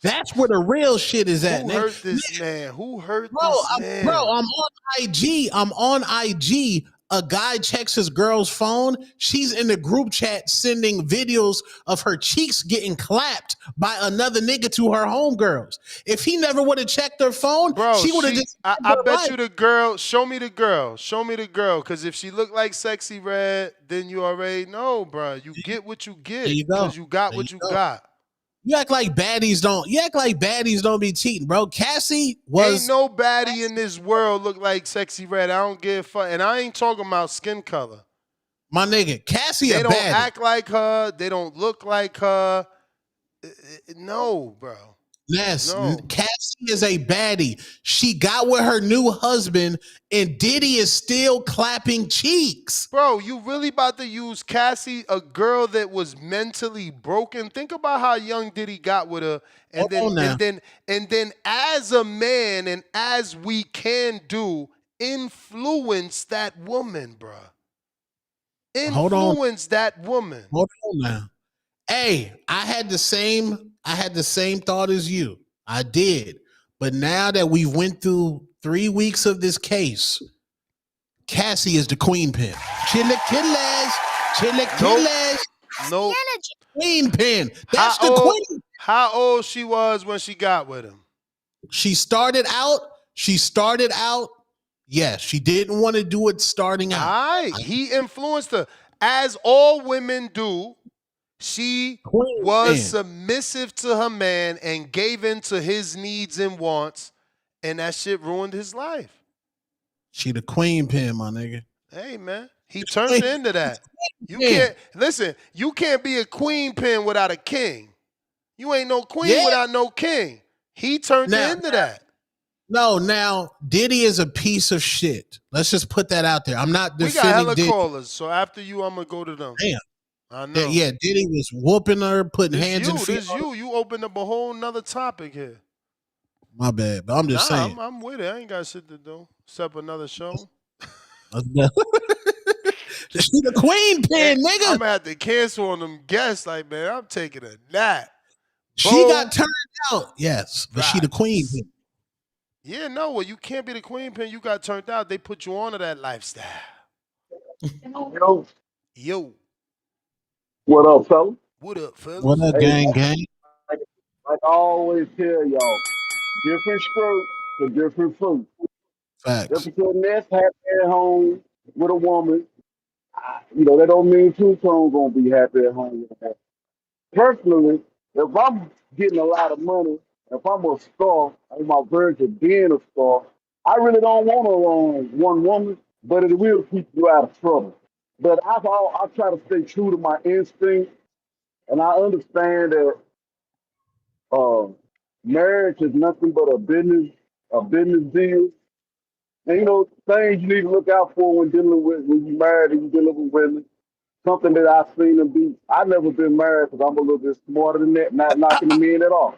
S23: That's where the real shit is at.
S4: Who hurt this man? Who hurt
S23: Bro,
S4: this man?
S23: I'm on IG. I'm on IG. A guy checks his girl's phone. She's in the group chat sending videos of her cheeks getting clapped by another nigga to her homegirls. If he never would have checked her phone,
S4: bro,
S23: she would have just.
S4: I bet you the girl. Show me the girl. Show me the girl. Because if she looked like Sexy Red, then you already know, bro. You get what you get.
S23: There you go.
S4: Because you got what you got.
S23: You act like baddies don't. You act like baddies don't be cheating, bro. Cassie was.
S4: Ain't no baddie in this world look like Sexy Red. I don't give a fuck. And I ain't talking about skin color.
S23: My nigga, Cassie
S4: they
S23: a
S4: don't
S23: baddie.
S4: act like her. They don't look like her. No, bro.
S23: Yes,
S4: No.
S23: Cassie is a baddie. She got with her new husband, and Diddy is still clapping cheeks.
S4: Bro, you really about to use Cassie, a girl that was mentally broken? Think about how young Diddy got with her, and then as a man and as we can do, influence that woman, bro. Influence that woman.
S23: Hold on now. Hey, I had the same thought as you. I did. But now that we went through 3 weeks of this case, Cassie is the queen pin. Chilaquiles.
S4: Nope.
S23: Queen pin. That's
S4: How
S23: the
S4: old,
S23: queen.
S4: How old she was when she got with him?
S23: She started out. Yes, she didn't want to do it starting out.
S4: All right. He influenced her. As all women do, she was submissive to her man and gave in to his needs and wants, and that shit ruined his life.
S23: She the queen pin, my nigga.
S4: Hey, man. He turned into that. You can't listen, you can't be a queen pin without a king. You ain't no queen without no king. He turned into that.
S23: No, now Diddy is a piece of shit. Let's just put that out there. I'm not
S4: We
S23: defending
S4: got hella
S23: Diddy.
S4: callers, so after you, I'm gonna go to them.
S23: Damn.
S4: I know.
S23: Yeah, Diddy was whooping her, putting hands in feet.
S4: You opened up a whole nother topic here.
S23: My bad, but I'm just saying.
S4: I'm with it. I ain't got shit to do except another show.
S23: She the queen pin, nigga.
S4: I'm gonna have to cancel on them guests. Like, man, I'm taking a nap.
S23: She got turned out, yes, but she the queen pin.
S4: Yeah, no, well, you can't be the queen pin. You got turned out. They put you onto that lifestyle. Yo.
S7: What up, fella?
S4: What up, fella?
S23: What up, gang?
S7: Like I always tell y'all, different strokes for different folks.
S23: Facts.
S7: Just because Ness happy at home with a woman, that don't mean Two Tone's gonna be happy at home with her. Personally, if I'm getting a lot of money, if I'm a star, I'm on my verge of being a star, I really don't want to own one woman, but it will keep you out of trouble. But I try to stay true to my instinct, and I understand that marriage is nothing but a business deal. And things you need to look out for when you married and you're dealing with women. Something that I've seen them be. I've never been married because I'm a little bit smarter than that, not knocking the men at all.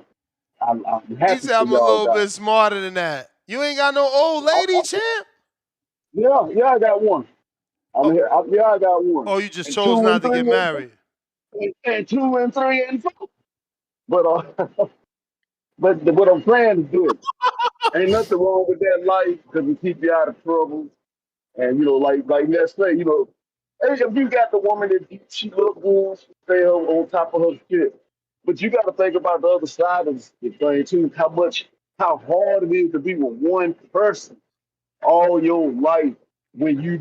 S7: I'm happy
S4: He said I'm a little bit smarter than that. You ain't got no old lady, champ?
S7: Yeah, I got one. I got one.
S4: Oh, you just chose not to get married.
S7: And 2 and 3 and 4. But what I'm saying is good. Ain't nothing wrong with that life because it keep you out of trouble. And like let's say, if you got the woman that she look good, she stay on top of her shit. But you got to think about the other side of the thing too. How hard it is to be with one person all your life when you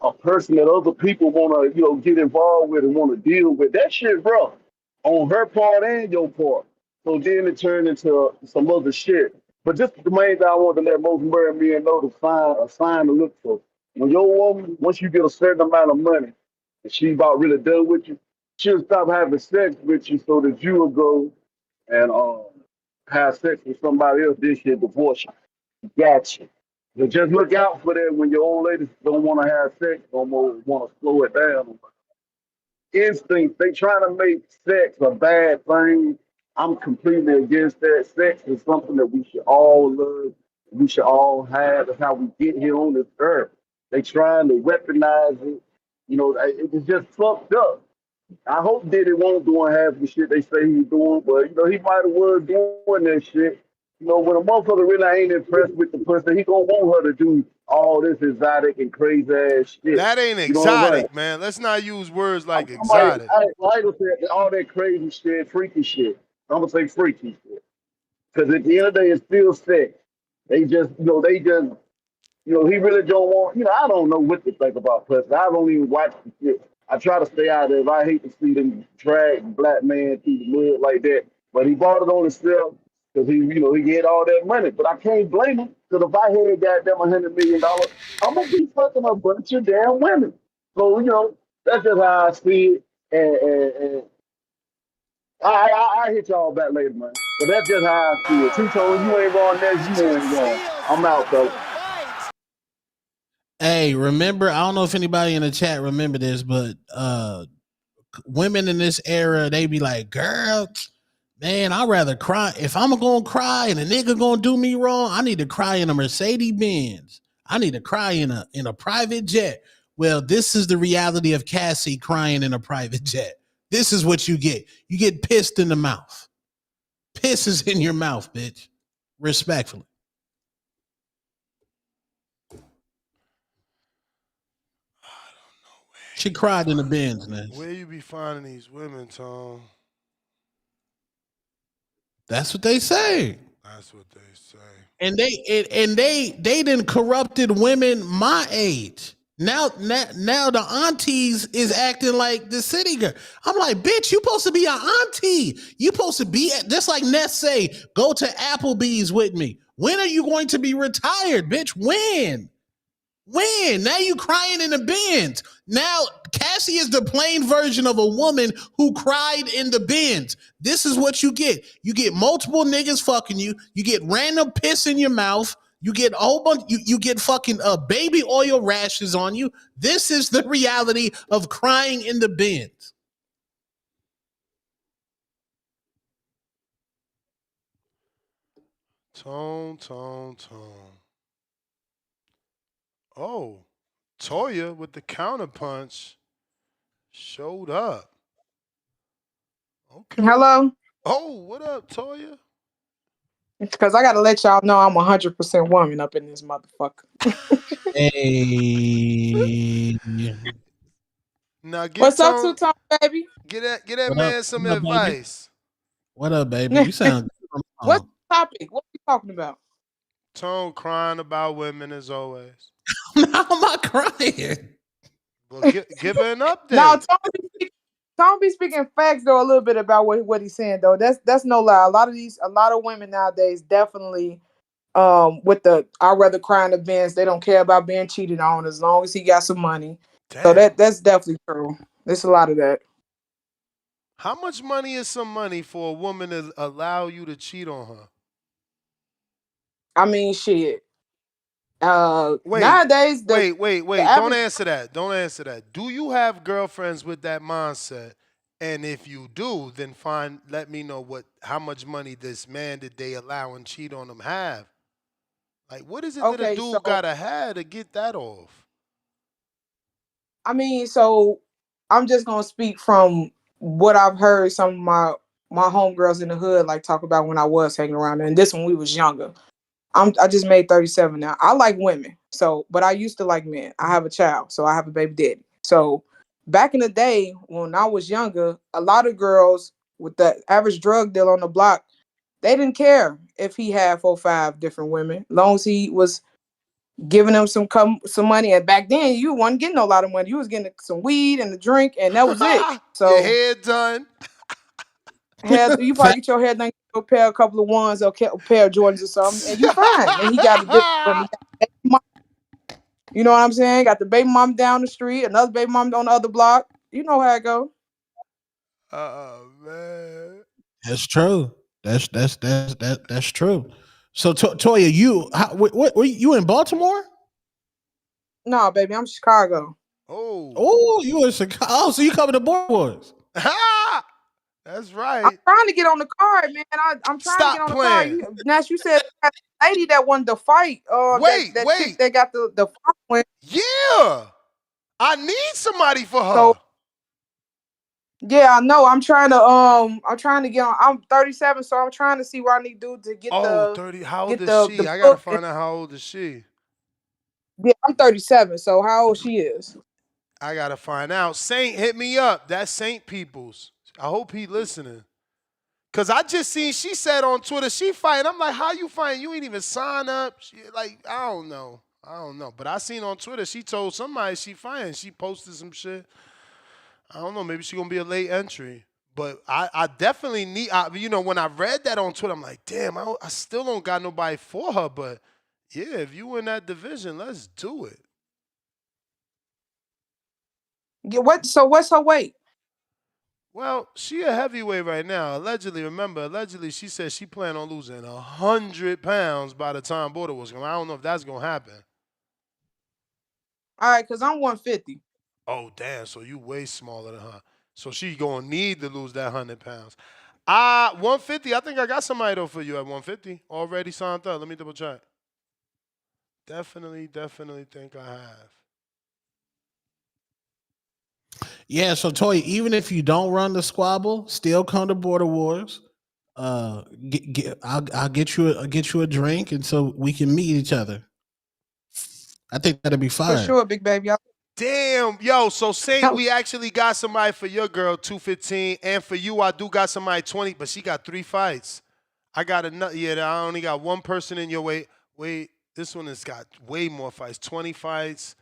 S7: a person that other people want to get involved with and want to deal with. That shit rough on her part and your part. So then it turned into some other shit. But just the main thing I want to let most married men know a sign to look for. When your woman, once you get a certain amount of money, and she about really done with you, she'll stop having sex with you so that you will go and have sex with somebody else. This shit divorce you. Gotcha. But just look out for that when your old ladies don't want to have sex, don't want to slow it down. Instinct, they trying to make sex a bad thing. I'm completely against that. Sex is something that we should all love. We should all have. That's how we get here on this earth. They trying to weaponize it. It's just fucked up. I hope Diddy won't doing half the shit they say he's doing, but he might have was doing that shit. When a motherfucker really ain't impressed with the person, he gonna want her to do all this exotic and crazy ass shit.
S4: That ain't exotic, man. Let's not use words like exotic.
S7: I don't say all that crazy shit, freaky shit. I'm gonna say freaky shit. Because at the end of the day, it's still sex. He really don't want, I don't know what to think about pussy. I don't even watch the shit. I try to stay out of it. I hate to see them drag black man through the mud like that. But he bought it on himself because he get all that money. But I can't blame him because if I had goddamn $100 million, I'm gonna be fucking a bunch of damn women. So that's just how I see it. I hit y'all back later, man. But that's just how I see it. Two-Tone, you ain't wrong next, you ain't wrong. I'm out, though.
S23: Hey, remember, I don't know if anybody in the chat remember this, but women in this era, they be like, girl, man, I'd rather cry. If I'm gonna cry and a nigga gonna do me wrong, I need to cry in a Mercedes Benz. I need to cry in a private jet. Well, this is the reality of Cassie crying in a private jet. This is what you get. You get pissed in the mouth. Piss is in your mouth, bitch. Respectfully. She cried in the Benz, man.
S4: Where you be finding these women, Tom?
S23: That's what they say.
S4: That's what they say.
S23: And they done corrupted women my age. Now the aunties is acting like the city girl. I'm like, bitch, you supposed to be an auntie. You supposed to be just like Ness say, go to Applebee's with me. When are you going to be retired, bitch? When? Now you crying in the bins. Now Cassie is the plain version of a woman who cried in the bins. This is what you get. You get multiple niggas fucking you. You get random piss in your mouth. You get a whole bunch. You get fucking baby oil rashes on you. This is the reality of crying in the bins.
S4: Tone. Oh, Toya with the counterpunch showed up. Okay.
S9: Hello?
S4: Oh, what up, Toya?
S9: Because I got to let y'all know I'm 100% woman up in this motherfucker.
S23: Hey.
S4: Now get
S9: What's up, Two-Tone, baby?
S4: Get that man some advice.
S23: What up, baby? You sound good.
S9: What's the topic? What are you talking about?
S4: Tone crying about women as always.
S23: How am I crying?
S4: Well, give her an update.
S9: No, Tone be speaking facts though a little bit about what he's saying though. That's no lie. A lot of women nowadays definitely with the I'd rather cry in the Benz. They don't care about being cheated on as long as he got some money. Damn. So that's definitely true. There's a lot of that.
S4: How much money is some money for a woman to allow you to cheat on her?
S9: I mean, shit. Nowadays,
S4: wait. Don't answer that. Do you have girlfriends with that mindset? And if you do, then let me know how much money this man that they allow and cheat on them have. Like, what is it that a dude gotta have to get that off?
S9: I mean, so I'm just gonna speak from what I've heard some of my homegirls in the hood like talk about when I was hanging around, and this when we was younger. I just made 37 now. I like women, but I used to like men. I have a child, so I have a baby daddy. So back in the day when I was younger, a lot of girls with the average drug deal on the block, they didn't care if he had 4 or 5 different women, long as he was giving them some money. And back then, you wasn't getting a lot of money. You was getting some weed and a drink, and that was it. So
S4: your hair done.
S9: You probably get your hair done, a couple of ones or a pair of Jordans or something, and you fine. And he got you know what I'm saying? Got the baby mom down the street, another baby mom on the other block. You know how it go.
S4: Oh man,
S23: that's true. That's true. So Toya, you in Baltimore?
S9: No, baby, I'm Chicago.
S4: Oh,
S23: you in Chicago? Oh, so you coming to Boys?
S4: That's right.
S9: I'm trying to get on the card, man. I'm trying to get on the card. Nash, you said that lady that won the fight.
S4: Wait.
S9: Chick that got the fight win.
S4: Yeah, I need somebody for her.
S9: So, yeah, I know. I'm trying to get on. I'm 37, so I'm trying to see what I need to do to get
S4: 30. How old is she? I gotta find out how old is she.
S9: Yeah, I'm 37. So how old she is?
S4: I gotta find out. Saint, hit me up. That's Saint Peoples. I hope he listening. Cause I just seen she said on Twitter she fighting. I'm like, how you fighting? You ain't even sign up. I don't know. But I seen on Twitter she told somebody she fighting. She posted some shit. I don't know. Maybe she gonna be a late entry. But I definitely need. When I read that on Twitter, I'm like, damn. I still don't got nobody for her. But yeah, if you in that division, let's do it.
S9: Yeah. So what's her weight?
S4: Well, she a heavyweight right now. Allegedly, she said she planned on losing 100 pounds by the time border was going. I don't know if that's gonna happen.
S9: All right, cause I'm 150.
S4: Oh damn! So you way smaller than her. So she gonna need to lose that 100 pounds. 150. I think I got somebody though for you at 150 already signed up. Let me double check. Definitely think I have.
S23: Yeah, so Toy, even if you don't run the squabble, still come to Border Wars. I'll get you a drink, and so we can meet each other. I think that'd be fine.
S9: For sure, big baby.
S4: Damn, yo, so Saint, we actually got somebody for your girl, 215, and for you, I do got somebody 20, but she got 3 fights. I got another, I only got one person in your weight. Wait, this one has got way more fights, 20 fights.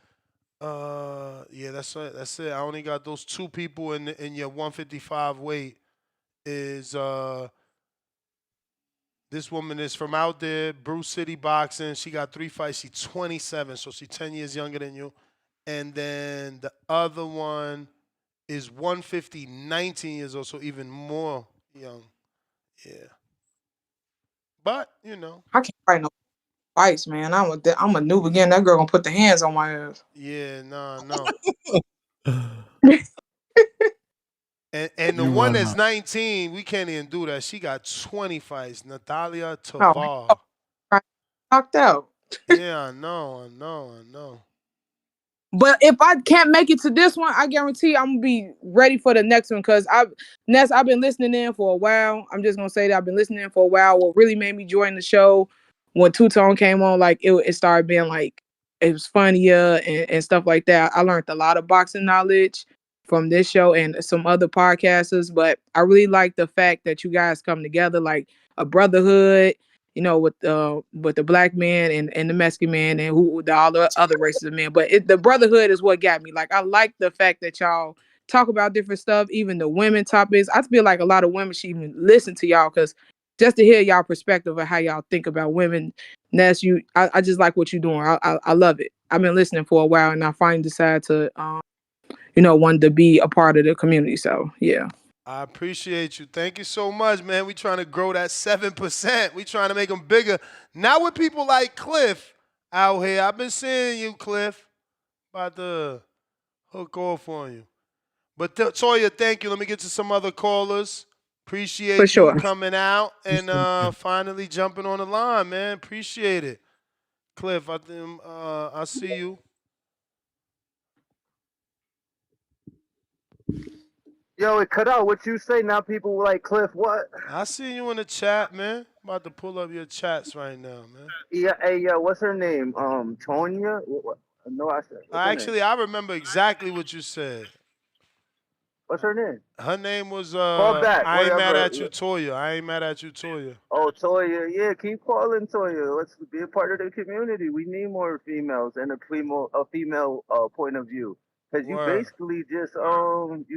S4: Yeah, that's it. I only got those 2 people in your 155 weight. Is this woman is from out there, Bruce City Boxing. She got 3 fights. She's 27, so she's 10 years younger than you. And then the other one is 150, 19 years old, so even more young. Yeah. But,
S9: I can't fight no fights, man. I'm a noob again. That girl gonna put the hands on my ass.
S4: Yeah, no. and the one that's 19, we can't even do that. She got 20 fights. Natalia Tavar.
S9: Knocked out.
S4: Yeah, I know.
S9: But if I can't make it to this one, I guarantee I'm gonna be ready for the next one. Cause I've been listening in for a while. I'm just gonna say that I've been listening in for a while. What really made me join the show when Two Tone came on, like it started being like it was funnier and stuff like that. I learned a lot of boxing knowledge from this show and some other podcasters. But I really like the fact that you guys come together like a brotherhood. With the black man and the Mexican man and all the other races of men. But the brotherhood is what got me. Like, I like the fact that y'all talk about different stuff, even the women topics. I feel like a lot of women should even listen to y'all because just to hear y'all perspective of how y'all think about women, Ness, I just like what you're doing. I love it. I've been listening for a while and I finally decided to, wanted to be a part of the community. So, yeah.
S4: I appreciate you. Thank you so much, man. We trying to grow that 7%. We trying to make them bigger. Not with people like Cliff out here. I've been seeing you, Cliff. About to hook off on you. But Toya, thank you. Let me get to some other callers. Appreciate you coming out and finally jumping on the line, man. Appreciate it. Cliff, I see you.
S10: Yo, it cut out. What you say now? People like Cliff. What?
S4: I see you in the chat, man. I'm about to pull up your chats right now, man.
S10: Yeah. Hey, what's her name? Tonya. What? No, I said.
S4: Actually, I remember exactly what you said.
S10: What's her name?
S4: Her name was.
S10: Call back.
S4: I ain't mad at you, Toya. I ain't mad at you, Toya.
S10: Oh, Toya. Yeah, keep calling Toya. Let's be a part of the community. We need more females and a female point of view. Because you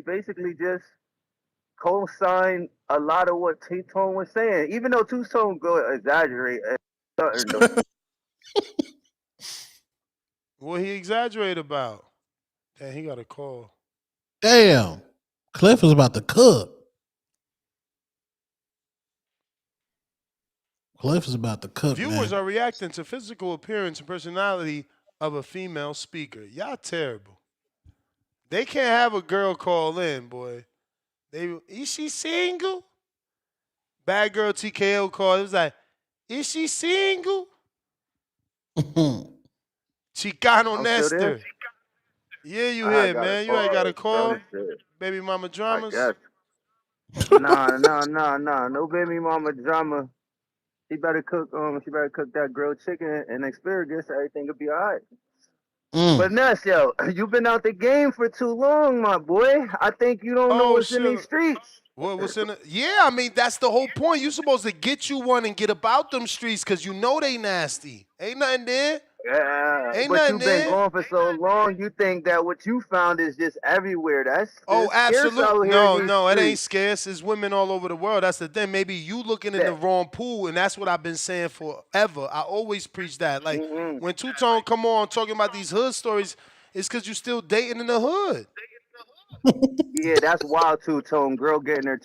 S10: basically just co-sign a lot of what Two-Tone was saying, even though Two-Tone go exaggerate.
S4: What he exaggerate about? Damn, he got a call.
S23: Damn, Cliff is about to cook. Cliff is about to cook.
S4: Viewers are reacting to physical appearance and personality of a female speaker. Y'all terrible. They can't have a girl call in, boy. Is she single? Bad girl TKO called. It was like, is she single? Chicano Nestor. Yeah, you here, man. You ain't got a call. Baby mama dramas.
S10: Nah. No baby mama drama. She better cook. She better cook that grilled chicken and asparagus. Everything will be all right. But Ness, yo, you've been out the game for too long, my boy. I think you don't know what's in these streets.
S4: What's in it? Yeah, I mean, that's the whole point. You supposed to get you one and get about them streets because you know they nasty. Ain't nothing there.
S10: Yeah,
S4: ain't
S10: but
S4: nothing
S10: you've been
S4: there.
S10: gone for so long, you think that what you found is just everywhere. That's
S4: absolutely. No, it ain't scarce. It's women all over the world. That's the thing. Maybe you looking in the wrong pool, and that's what I've been saying forever. I always preach that. Like, when Two Tone come on talking about these hood stories, it's because you still dating in the hood.
S10: Yeah, that's wild too, Tone. Girl getting her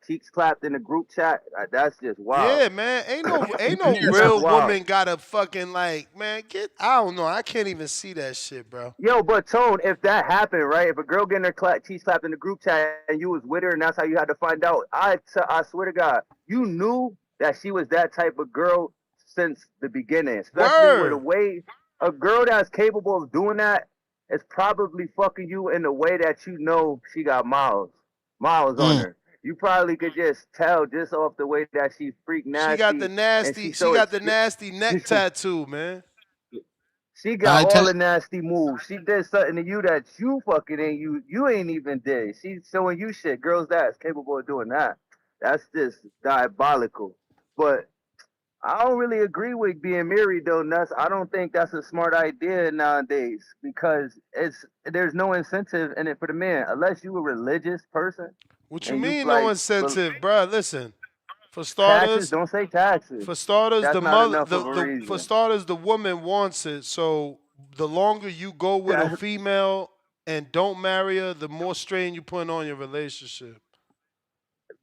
S10: cheeks clapped in the group chat. That's just wild.
S4: Yeah, man. Ain't no
S10: That's
S4: real
S10: wild.
S4: woman gotta fucking like, man, I don't know. I can't even see that shit, bro.
S10: Yo, but Tone, if that happened, right? If a girl getting her cheeks clapped in the group chat and you was with her and that's how you had to find out, I swear to God, you knew that she was that type of girl since the beginning. Especially with the
S4: Word.
S10: way a girl that's capable of doing that is probably fucking you in the way that you know she got miles on her. You probably could just tell just off the way that she's freak
S4: She got the
S10: nasty and
S4: nasty,
S10: she's
S4: she
S10: so
S4: got the nasty neck
S10: extreme.
S4: tattoo, man.
S10: She got all the nasty moves. She did something to you that you fucking ain't you ain't even did. She's showing you shit. Girls that's capable of doing that. That's just diabolical. But I don't really agree with being married though, Nuts. I don't think that's a smart idea nowadays because there's no incentive in it for the man unless you a religious person
S4: What you
S10: and you
S4: mean no
S10: like
S4: incentive, bro? Listen, for
S10: taxes.
S4: starters,
S10: Don't say taxes.
S4: the
S10: That's not
S4: mother,
S10: enough of a
S4: for
S10: reason.
S4: starters, the woman wants it. So the longer you go with a female and don't marry her, the more strain you put on your relationship.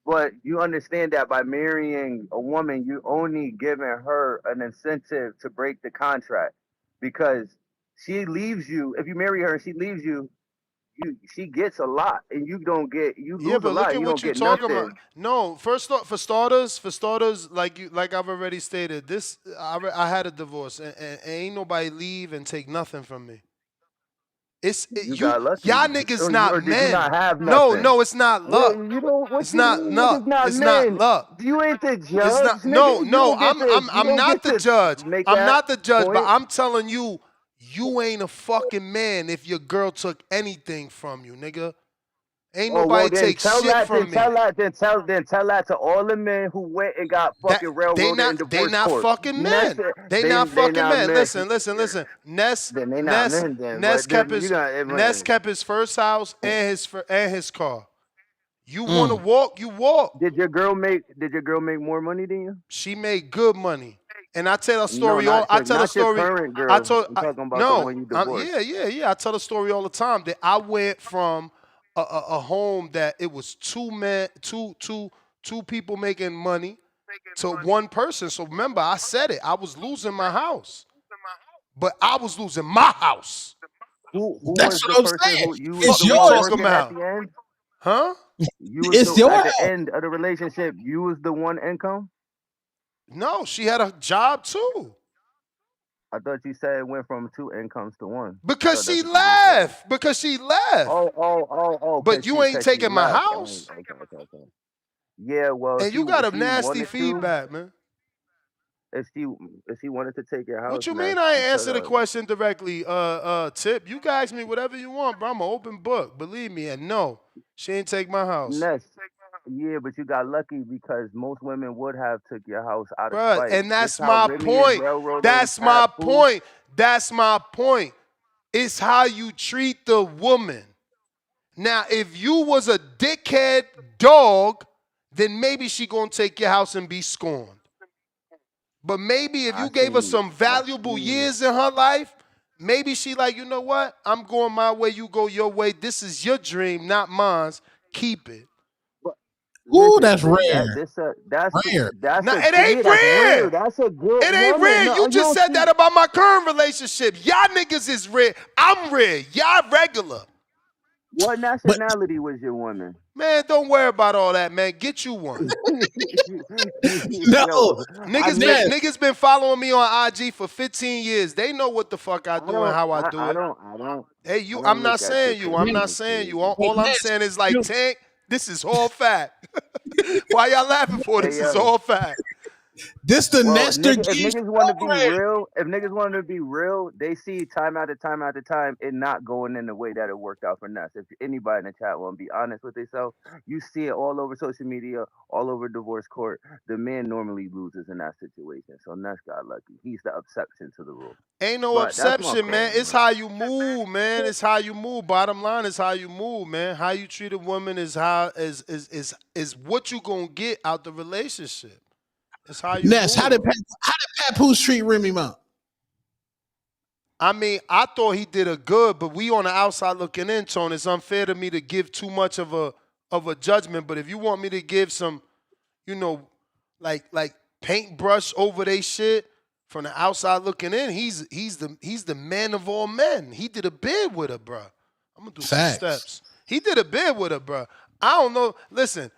S10: But you understand that by marrying a woman, you only giving her an incentive to break the contract because she leaves you. If you marry her and she leaves you, she gets a lot, and you don't get. You
S4: Yeah,
S10: lose a
S4: but look
S10: lot.
S4: at
S10: You
S4: what
S10: don't
S4: you
S10: get
S4: talking about.
S10: nothing.
S4: No, for starters, like I've already stated, I had a divorce, and ain't nobody leave and take nothing from me.
S10: You got lucky,
S4: Y'all niggas not
S10: or did you
S4: men.
S10: not have
S4: No,
S10: nothing?
S4: no, it's not
S10: What
S4: luck.
S10: you don't? What
S4: It's
S10: you
S4: not
S10: mean,
S4: luck.
S10: niggas not
S4: It's not
S10: men?
S4: luck.
S10: You ain't the
S4: It's
S10: judge,
S4: not. No,
S10: nigga. You
S4: no.
S10: don't get to. You
S4: I'm
S10: don't
S4: not
S10: get
S4: the
S10: to
S4: judge.
S10: make
S4: I'm
S10: that
S4: not the judge. But
S10: point.
S4: I'm telling you, you ain't a fucking man if your girl took anything from you, nigga. Ain't
S10: Oh well,
S4: nobody
S10: then
S4: take
S10: tell
S4: shit
S10: that, then
S4: from me.
S10: tell that, then tell that to all the men who went and got
S4: That
S10: fucking railroaded in
S4: they
S10: divorce
S4: not
S10: court.
S4: fucking
S10: Next,
S4: men. They not
S10: they
S4: fucking
S10: not
S4: men.
S10: men.
S4: Listen.
S10: Then they not men. Then, but then you got
S4: Ness kept his first house and his car. You want to
S23: Mm.
S4: walk, you walk.
S10: Did your girl make? Did your girl make more money than you?
S4: She made good money, and I tell a
S10: No,
S4: story. I tell a
S10: not your
S4: story.
S10: current
S4: I
S10: girl.
S4: told
S10: I'm talking about the
S4: no.
S10: one you divorced.
S4: Yeah. I tell a story all the time that I went from a home that it was two people making money to one person. So remember, I said it. I was losing my house, but I was losing my house.
S10: Who
S23: That's
S10: was the
S23: what I'm
S10: person
S23: saying.
S10: who you was
S23: It's
S10: the
S4: Fuck you
S10: one
S23: yours.
S4: talking
S10: working at
S4: about?
S10: the end?
S4: Huh?
S10: You was
S23: It's
S10: the
S23: your
S10: at the
S23: house.
S10: end of the relationship. You was the one income.
S4: No, she had a job too.
S10: I thought you said it went from two incomes to one. I
S4: Because
S10: thought that's
S4: she
S10: what you just said.
S4: left. Because she left.
S10: Cause
S4: But you ain't
S10: cause she
S4: taking my
S10: left. Oh,
S4: house.
S10: okay. Yeah, well,
S4: And you got
S10: if
S4: a
S10: she
S4: nasty
S10: wanted to,
S4: feedback, man.
S10: if she if she wanted to take your
S4: What
S10: house,
S4: you mean
S10: Ness,
S4: I
S10: she
S4: ain't
S10: could
S4: answer the
S10: have.
S4: question directly, Tip? You can ask me whatever you want, bro. I'm an open book. Believe me. And no, she ain't take my house.
S10: Ness, yeah, but you got lucky because most women would have took your house out of
S4: Bruh,
S10: spite.
S4: and
S10: Just
S4: that's
S10: how
S4: my
S10: Remy is
S4: point.
S10: railroading
S4: That's my
S10: Papoose.
S4: point. That's my point. It's how you treat the woman. Now, if you was a dickhead dog, then maybe she gonna take your house and be scorned. But maybe if
S10: I
S4: you gave her some valuable
S10: seen.
S4: years in her life, maybe she like, you know what? I'm going my way, you go your way. This is your dream, not mine. Keep it.
S10: But
S23: Ooh,
S10: listen,
S23: that's rare. Rare.
S4: Now,
S10: a
S4: it
S10: yeah,
S4: ain't
S10: that's rare.
S4: rare.
S10: That's a good
S4: It ain't
S10: woman.
S4: rare.
S10: No,
S4: You
S10: you
S4: just
S10: don't
S4: said
S10: see.
S4: that about my current relationship. Y'all niggas is rare. I'm rare. Y'all regular.
S10: What
S23: But
S10: nationality was your woman?
S4: Man, don't worry about all that, man. Get you one.
S23: no,
S10: Yo, I
S23: Ness.
S4: Niggas been following me on IG for 15 years. They know what the fuck I do and how I do it. Hey,
S10: I
S4: I'm
S10: don't
S4: not
S10: look at your
S4: saying you. I'm
S10: personal
S4: not
S23: Ness.
S4: saying you.
S10: page.
S4: All I'm
S23: Ness.
S4: saying is like,
S23: You,
S4: Tank, this is all fact. Why y'all laughing for?
S10: Hey
S4: This is
S10: yo,
S4: all fact.
S23: this the
S10: well,
S23: Nestor
S10: if
S23: G's
S10: niggas want to be
S23: program.
S10: real, they see time after time after time it not going in the way that it worked out for Ness. If anybody in the chat want to be honest with themselves, you see it all over social media, all over divorce court. The man normally loses in that situation, so Ness got lucky. He's the exception to the rule.
S4: Ain't no
S10: But that's my
S4: exception, man.
S10: opinion,
S4: It's
S10: man.
S4: how you move, man. It's how you move. Bottom line is how you move, man. How you treat a woman is what you gonna get out the relationship. It's how you
S23: Ness,
S4: move.
S23: how did Papoose treat Remy Ma?
S4: I mean, I thought he did a good, but we on the outside looking in, Tone. It's unfair to me to give too much of a judgment. But if you want me to give some, like paintbrush over they shit from the outside looking in, he's the man of all men. He did a bid with her, bro. I'm gonna do some steps. He did a bid with her, bro. I don't know. Listen,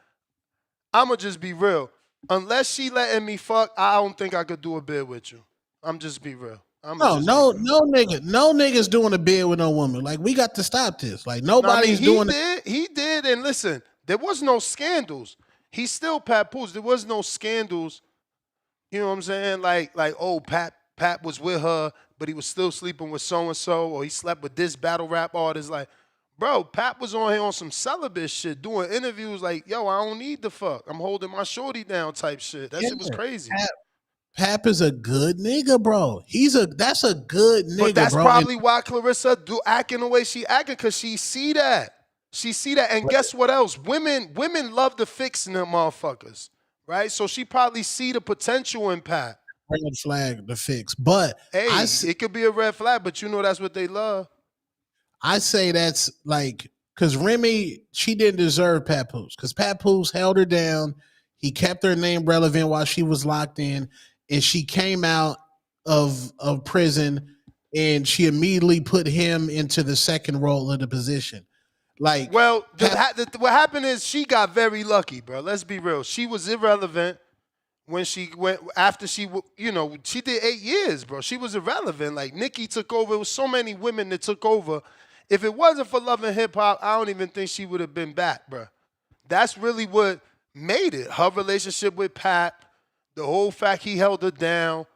S4: I'm gonna just be real. Unless she letting me fuck, I don't think I could do a bid with you. I'm just be real.
S23: No niggas doing a bid with no woman. Like, we got to stop this. Like, nobody's doing
S4: it. He did, and listen, there was no scandals. He's still papoose. There was no scandals. You know what I'm saying? Like, oh, Pat was with her, but he was still sleeping with so and so, or he slept with this battle rap artist. Like, bro, Pat was on here on some celibate shit, doing interviews like, yo, I don't need the fuck. I'm holding my shorty down type shit. That shit was crazy.
S23: Pap is a good nigga, bro. That's a good nigga,
S4: but that's
S23: bro.
S4: Probably why Clarissa acting the way she acting, because she see that. She see that. And guess what else? Women love to fix them motherfuckers, right? So she probably see the potential in Pat.
S23: Red flag to fix. But
S4: hey, it could be a red flag, but that's what they love.
S23: I say that's like, because Remy, she didn't deserve Papoose, because Papoose held her down. He kept her name relevant while she was locked in. And she came out of prison, and she immediately put him into the second role of the position. Like,
S4: well, what happened is she got very lucky, bro. Let's be real. She was irrelevant when she went after she did 8 years, bro. She was irrelevant. Like, Nikki took over. It was so many women that took over. If it wasn't for Love and Hip Hop, I don't even think she would have been back, bro. That's really what made it. Her relationship with Pat. The whole fact he held her down,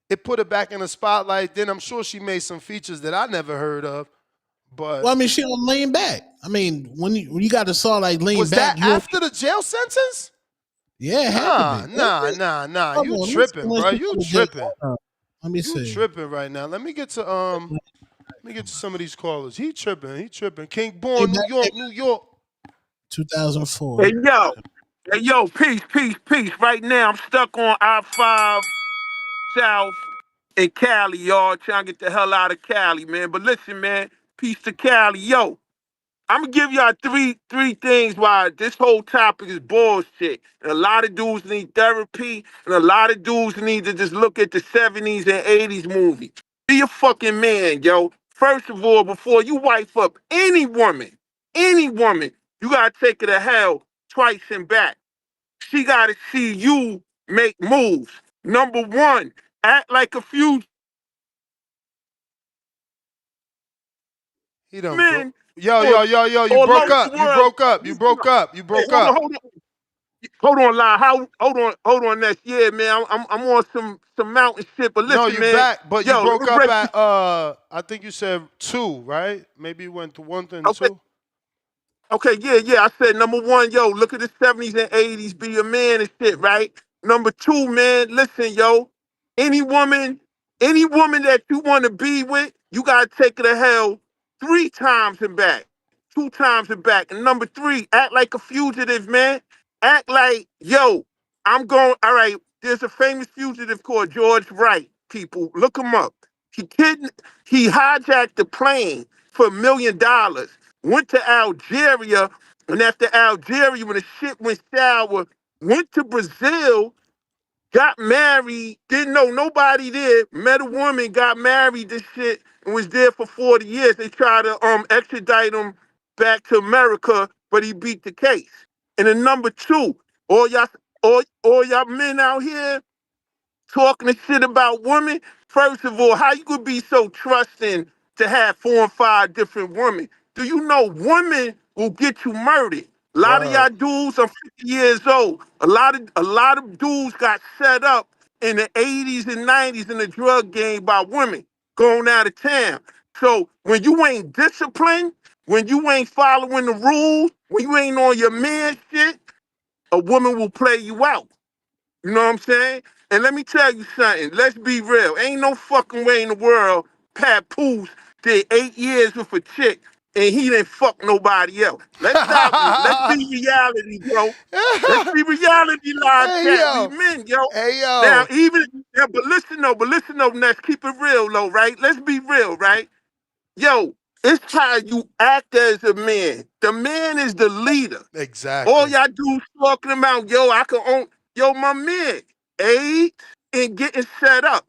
S4: it put her back in the spotlight. Then I'm sure she made some features that I never heard of. But
S23: well, I mean, she don't lean back. I mean, when you got the song like lean
S4: was
S23: back,
S4: that after the jail sentence?
S23: Yeah,
S4: nah. You tripping, bro? You tripping?
S23: Let me see.
S4: You tripping right now? Let me get to some of these callers. He tripping. King Born, New York.
S23: 2004.
S17: Hey, yo, peace. Right now, I'm stuck on I-5 South in Cali, y'all. Trying to get the hell out of Cali, man. But listen, man, peace to Cali. Yo, I'm going to give y'all three things why this whole topic is bullshit. And a lot of dudes need therapy, and a lot of dudes need to just look at the 70s and 80s movies. Be a fucking man, yo. First of all, before you wife up any woman, you got to take her to hell twice and back. She got to see you make moves. Number one, act like a few men.
S4: Yo, you broke up. You broke up.
S17: Hold on, lie. Hold on, Ness. Yeah, man, I'm on some mountain shit. But listen,
S4: no, you
S17: man.
S4: Back, but you broke up at I think you said 2, right? Maybe you went to 1 then 2.
S17: Okay, yeah. I said number one, yo, look at the 70s and 80s, be a man and shit, right? Number 2, man, listen, yo, any woman that you want to be with, you gotta take her to hell 3 times and back, 2 times and back. And number 3, act like a fugitive, man. Act like, yo, all right, there's a famous fugitive called George Wright, people, look him up. He hijacked the plane for $1 million. Went to Algeria, and after Algeria, when the shit went sour, went to Brazil, got married, didn't know nobody there, met a woman, got married, this shit, and was there for 40 years. They tried to extradite him back to America, but he beat the case. And then number 2, all y'all men out here talking the shit about women. First of all, how you could be so trusting to have 4 and 5 different women? Do you know women will get you murdered? A lot of y'all dudes are 50 years old. A lot of dudes got set up in the 80s and 90s in the drug game by women going out of town. So when you ain't disciplined, when you ain't following the rules, when you ain't on your man shit, a woman will play you out. You know what I'm saying? And let me tell you something. Let's be real. Ain't no fucking way in the world Papoose did 8 years with a chick and he didn't fuck nobody else. Let's be reality, bro. Let's be reality, live chat. We men, yo.
S4: Hey, yo.
S17: Now, even Yeah, but listen though, Ness, keep it real though, right? Let's be real, right? Yo, it's how you act as a man. The man is the leader. All
S4: Exactly.
S17: y'all dudes talking about, yo, I can own, yo, my man, age and getting set up.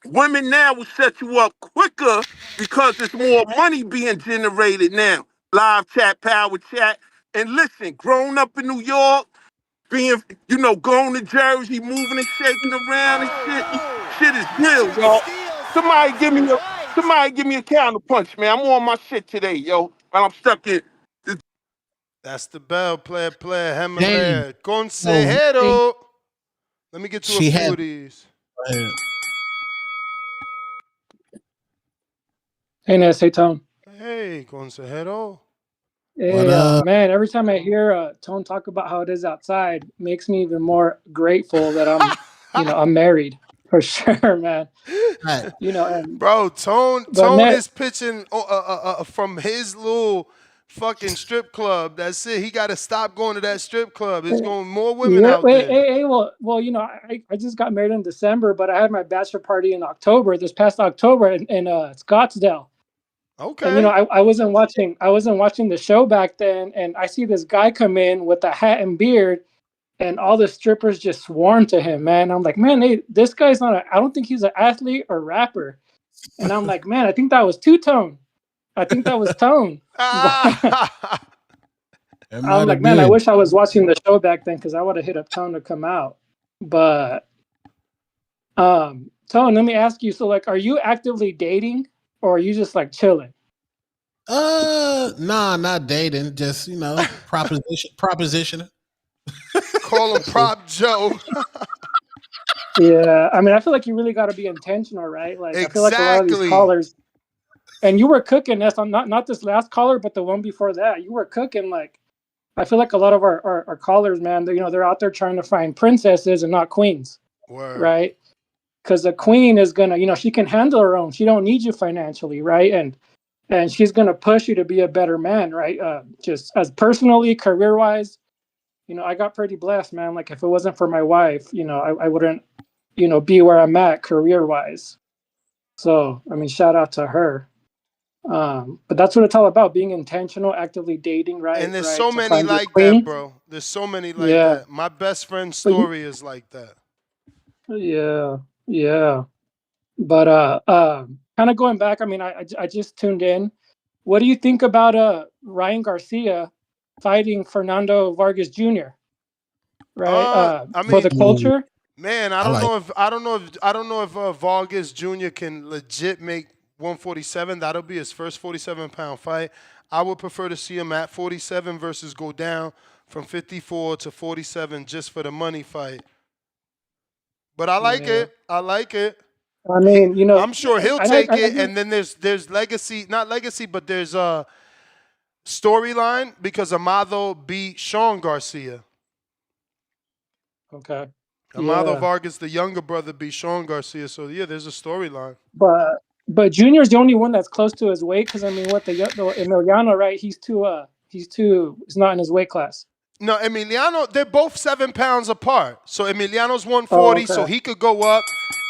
S17: Women now will set you up quicker because there's more money being generated now. Live chat, power chat. And listen, growing up in New York, being, going to Jersey, moving and shaking around and shit. Shit is real, y'all. Somebody give me a counter punch, man. I'm on my shit today, yo. While I'm stuck in.
S4: That's the bell, player, hammer
S23: Dang.
S4: bear. Consejero. Let me get to a
S23: She
S4: few
S23: had-
S4: of these.
S3: Hey, Ness. Hey, Tone.
S4: Hey, consejero.
S3: Hey, man, every time I hear Tone talk about how it is outside, makes me even more grateful that I'm married for sure, man. And
S4: Bro, Tone is pitching from his little fucking strip club. That's it. He got to stop going to that strip club. There's going more women out there.
S3: Hey, well, I just got married in December, but I had my bachelor party in October, this past October in Scottsdale.
S4: Okay.
S3: And I wasn't watching the show back then, and I see this guy come in with a hat and beard, and all the strippers just swarm to him, man. I'm like, man, this guy's not I don't think he's an athlete or rapper. And I'm like, man, I think that was Two-Tone. I think that was Tone. I'm like, man, I wish I was watching the show back then because I would have hit up Tone to come out. But Tone, let me ask you, so like, are you actively dating or are you just like chilling?
S23: Nah, not dating. Just proposition.
S4: Call him Prop Joe.
S3: Yeah, I mean, I feel like you really got to be intentional, right? Like, I feel like a lot of these callers, and you were cooking. That's not this last caller, but the one before that. You were cooking. Like, I feel like a lot of our callers, man, they're out there trying to find princesses and not queens, right? Because a queen is gonna, she can handle her own. She don't need you financially, right? And she's gonna push you to be a better man, right? Just as personally, career wise, I got pretty blessed, man. Like, if it wasn't for my wife, I wouldn't, be where I'm at career wise. So, I mean, shout out to her. But that's what it's all about, being intentional, actively dating, right?
S4: And there's
S3: right,
S4: so many like that, bro. There's so many like that. My best friend's story is like that.
S3: Yeah. But kind of going back, I mean, I just tuned in. What do you think about Ryan Garcia fighting Fernando Vargas Jr.? Right? For the culture?
S4: Man, I don't know if Vargas Jr. can legit make 147. That'll be his first 47-pound fight. I would prefer to see him at 47 versus go down from 54 to 47 just for the money fight. But I like it. I mean, I'm sure he'll take it. And then there's legacy, not legacy, but there's a storyline because Amado beat Sean Garcia.
S3: Okay.
S4: Amado Vargas, the younger brother, beat Sean Garcia. So yeah, there's a storyline.
S3: But Junior's the only one that's close to his weight because I mean, what the Emiliano, right? He's not in his weight class.
S4: No, Emiliano, they're both 7 pounds apart. So Emiliano's 140, so he could go up,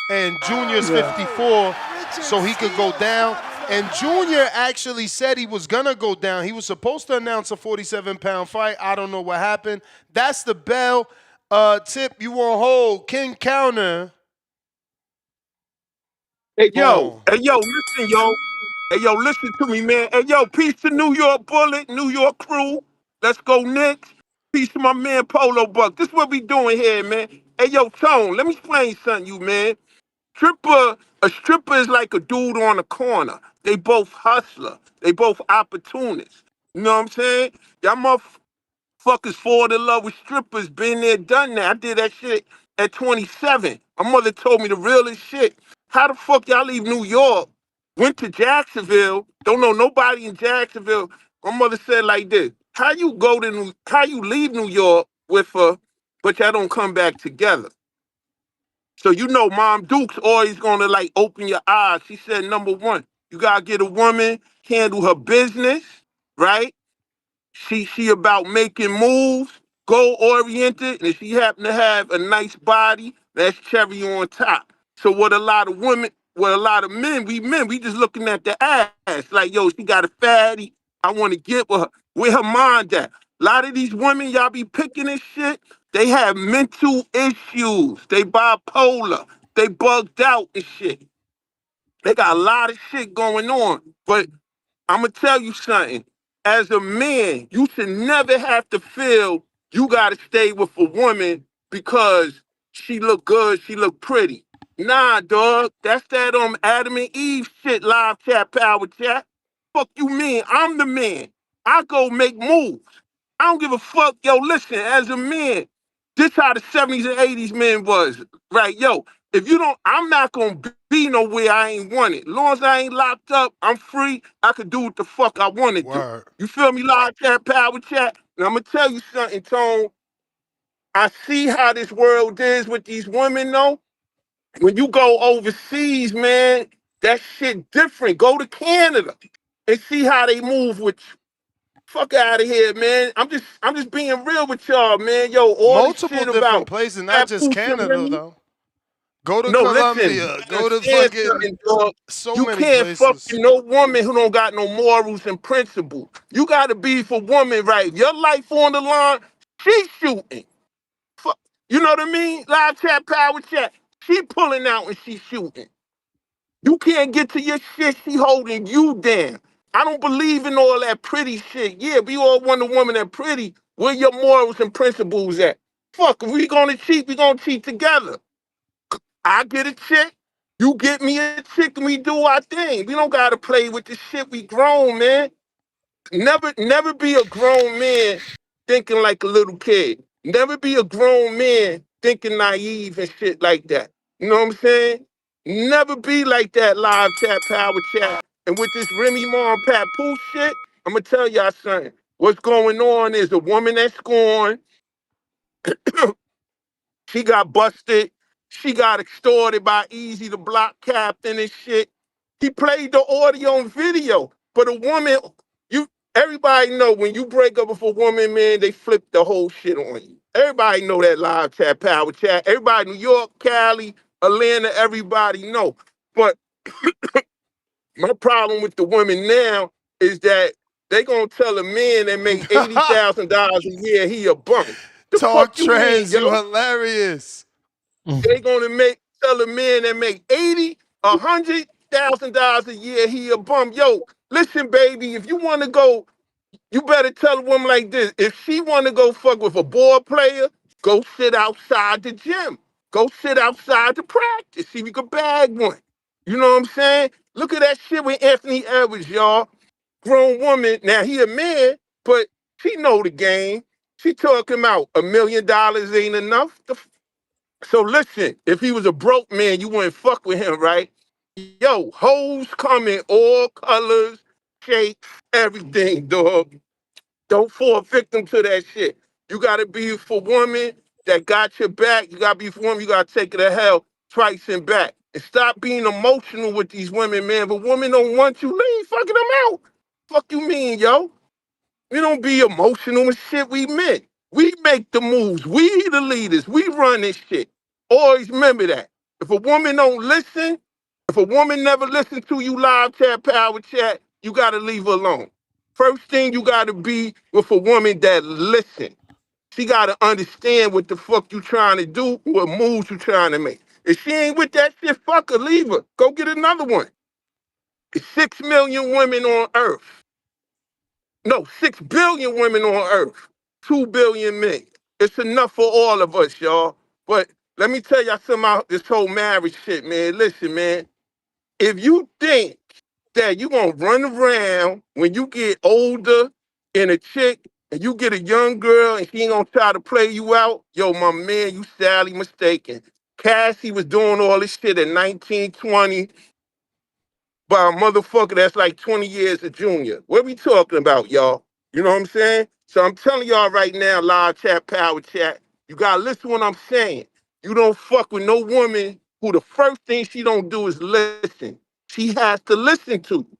S4: and Junior's 54, so he could go down. And Junior actually said he was gonna go down. He was supposed to announce a 47-pound fight. I don't know what happened. That's the bell. Tip, you on hold. King Counter.
S17: Hey, yo, listen, yo. Hey, yo, listen to me, man. Hey, yo, peace to New York Bullet, New York Crew. Let's go, Knicks. Peace to my man Polo Buck. This is what we doing here, man. Hey, yo, Tone, let me explain something to you, man. A stripper is like a dude on a corner. They both hustler. They both opportunists. You know what I'm saying? Y'all motherfuckers fall in love with strippers, been there, done that. I did that shit at 27. My mother told me the realest shit. How the fuck y'all leave New York, went to Jacksonville, don't know nobody in Jacksonville? My mother said like this: how you leave New York with her, but y'all don't come back together? So Mom Duke's always gonna like open your eyes. She said, number one, you gotta get a woman, handle her business, right? She about making moves, goal oriented, and if she happen to have a nice body, That's cherry on top. So what a lot of women, what a lot of men, we just looking at the ass like, yo, she got a fatty. I want to get with her. Where her mind at? A lot of these women y'all be picking and shit, they have mental issues. They bipolar. They bugged out and shit. They got a lot of shit going on. But I'm gonna tell you something. As a man, you should never have to feel you gotta stay with a woman because she look good, she look pretty. Nah, dog. That's that Adam and Eve shit, live chat, power chat. Fuck you mean? I'm the man. I go make moves. I don't give a fuck. Yo, listen, as a man, this how the 70s and 80s men was. Right, yo, if you don't, I'm not gonna be nowhere I ain't wanted. As long as I ain't locked up, I'm free. I could do what the fuck I want to do. You feel me, live chat, power chat? And I'm gonna tell you something, Tone. I see how this world is with these women, though. When you go overseas, man, that shit different. Go to Canada and see how they move with you. Fuck out of here, man. I'm just being real with y'all, man. Yo, all this
S4: Multiple
S17: shit
S4: different
S17: about
S4: places, not just
S17: papoose and
S4: Canada,
S17: Remy.
S4: though. Go to
S17: No, listen,
S4: Colombia.
S17: you
S4: Go to
S17: understand
S4: fucking
S17: something, dog.
S4: so
S17: You
S4: many
S17: can't fuck
S4: places.
S17: with no woman who don't got no morals and principles. You gotta be for woman, right? Your life on the line, she's shooting. Fuck, you know what I mean? Live chat, power chat. She pulling out and she shooting. You can't get to your shit, she holding you down. I don't believe in all that pretty shit. Yeah, we all want a woman that pretty. Where your morals and principles at? Fuck, if we gonna cheat together. I get a chick, you get me a chick, and we do our thing. We don't gotta play with the shit. We grown, man. Never be a grown man thinking like a little kid. Never be a grown man thinking naive and shit like that. You know what I'm saying? Never be like that, live chat, power chat. And with this Remy Ma and Papoose shit, I'm gonna tell y'all something. What's going on is a woman that's gone. She got busted. She got extorted by Easy the Block Captain and shit. He played the audio and video. But a woman, everybody know when you break up with a woman, man, they flip the whole shit on you. Everybody know that live chat, power chat. Everybody, New York, Cali, Atlanta, everybody know. But my problem with the women now is that they gonna tell a man that make $80,000 a year he a bum. The
S4: Talk
S17: fuck you mean,
S4: trends,
S17: yo?
S4: you hilarious.
S17: They gonna tell a man that make 80, $100,000 a year he a bum. Yo, listen, baby, if you wanna go, you better tell a woman like this. If she wanna go fuck with a ball player, go sit outside the gym. Go sit outside to practice. See if you can bag one. You know what I'm saying? Look at that shit with Anthony Edwards, y'all. Grown woman. Now he a man, but she know the game. She talking about $1 million ain't enough. So listen, if he was a broke man, you wouldn't fuck with him, right? Yo, hoes come in all colors, shapes, everything, dog. Don't fall victim to that shit. You gotta be for woman that got your back. You gotta be for woman, you gotta take it to hell twice and back. And stop being emotional with these women, man. If a woman don't want you, leave fucking them out. Fuck you mean, yo? We don't be emotional and shit. We men. We make the moves. We the leaders. We run this shit. Always remember that. If a woman don't listen, if a woman never listens to you live chat, power chat, you gotta leave her alone. First thing you gotta be with a woman that listen. She gotta understand what the fuck you trying to do, what moves you trying to make. If she ain't with that shit, fuck her, leave her. Go get another one. It's 6 million women on earth. No, 6 billion women on earth, 2 billion men. It's enough for all of us, y'all. But let me tell y'all something about this whole marriage shit, man. Listen, man, if you think that you gonna run around when you get older and a chick and you get a young girl and she ain't gonna try to play you out, yo, my man, you sadly mistaken. Cassie was doing all this shit in 1920 by a motherfucker that's like 20 years a junior. What we talking about, y'all? You know what I'm saying? So I'm telling y'all right now, live chat, power chat, you gotta listen to what I'm saying. You don't fuck with no woman who the first thing she don't do is listen. She has to listen to you.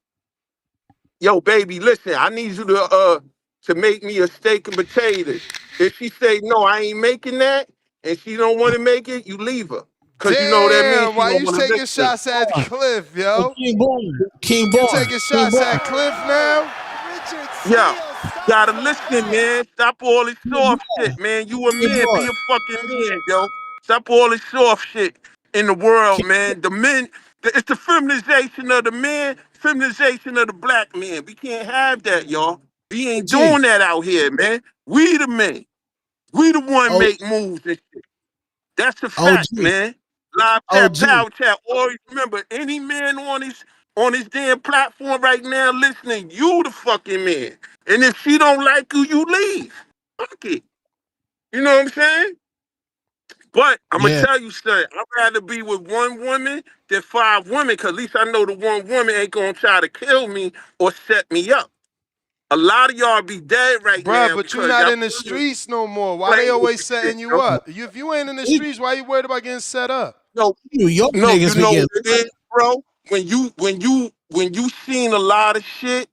S17: Yo, baby, listen, I need you to make me a steak and potatoes. If she say, no, I ain't making that, and she don't want to make it, you leave her. Cause you know what that means.
S4: Damn,
S17: She
S4: why
S17: don't
S4: you
S17: want to
S4: taking
S17: listen.
S4: shots at Cliff,
S23: Hey,
S4: yo?
S23: King Born. King
S4: You
S23: Born.
S4: taking
S23: King
S4: shots
S23: Born.
S4: at Cliff now?
S17: Yeah. Gotta listen, man. Stop all this
S23: King
S17: soft
S23: Born.
S17: shit, man. You a
S23: King
S17: man.
S23: Born.
S17: Be a fucking man, yo. Stop all this soft shit in the world,
S23: King,
S17: man. The men, it's the feminization of the man, feminization of the black man. We can't have that, y'all. We ain't
S23: OG.
S17: doing that out here, man. We the men. We the one
S23: O,
S17: make moves and shit. That's a fact,
S23: OG.
S17: man. Live chat,
S23: OG.
S17: power chat. Always remember, any man on his damn platform right now listening, you the fucking man. And if she don't like you, you leave. Fuck it. You know what I'm saying? But I'm gonna
S23: Yeah.
S17: tell you something. I'd rather be with one woman than 5 women, cause at least I know the one woman ain't gonna try to kill me or set me up. A lot of y'all be dead right
S4: Bruh,
S17: now
S4: but you
S17: because
S4: not
S17: y'all
S4: in the streets no more. Why
S17: play
S4: they
S17: with
S4: always
S17: this shit,
S4: setting you
S17: yo.
S4: up? If you ain't in the
S23: Even
S4: streets, why you worried about getting set up?
S17: No,
S23: New York
S17: no, you
S23: niggas be
S17: know what
S23: getting.
S17: it is, bro. When you seen a lot of shit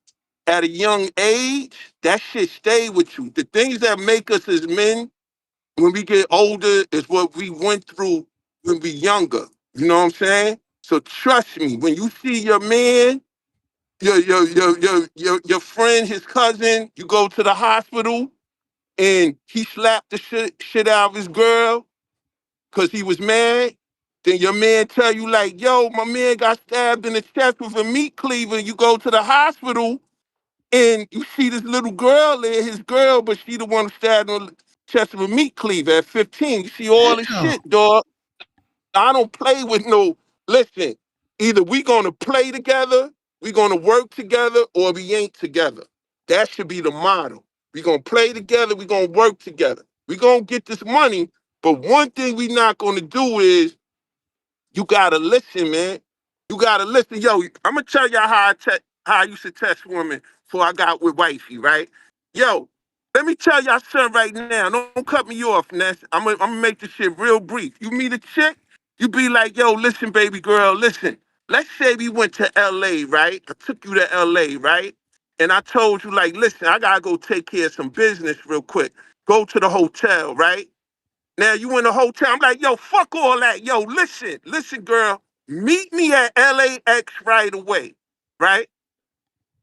S17: at a young age, that shit stay with you. The things that make us as men when we get older is what we went through when we younger. You know what I'm saying? So trust me, when you see your man, your friend, his cousin, you go to the hospital and he slapped the shit out of his girl because he was mad, then your man tell you like, yo, my man got stabbed in the chest with a meat cleaver. You go to the hospital and you see this little girl there, his girl, but she the one stabbed in the chest with a meat cleaver at 15. You see all this
S23: Damn.
S17: shit, dog. I don't play with no, listen, either we gonna play together, we gonna work together, or we ain't together. That should be the motto. We gonna play together, we gonna work together. We gonna get this money, but one thing we not gonna do is you gotta listen, man. You gotta listen. Yo, I'm gonna tell y'all how I used to test women before I got with wifey, right? Yo, let me tell y'all something right now. Don't cut me off, Ness. I'm gonna make this shit real brief. You meet a chick, you be like, yo, listen, baby girl, listen. Let's say we went to LA, right? I took you to LA, right? And I told you, like, listen, I gotta go take care of some business real quick. Go to the hotel, right? Now you in the hotel. I'm like, yo, fuck all that. Yo, listen, girl. Meet me at LAX right away. Right?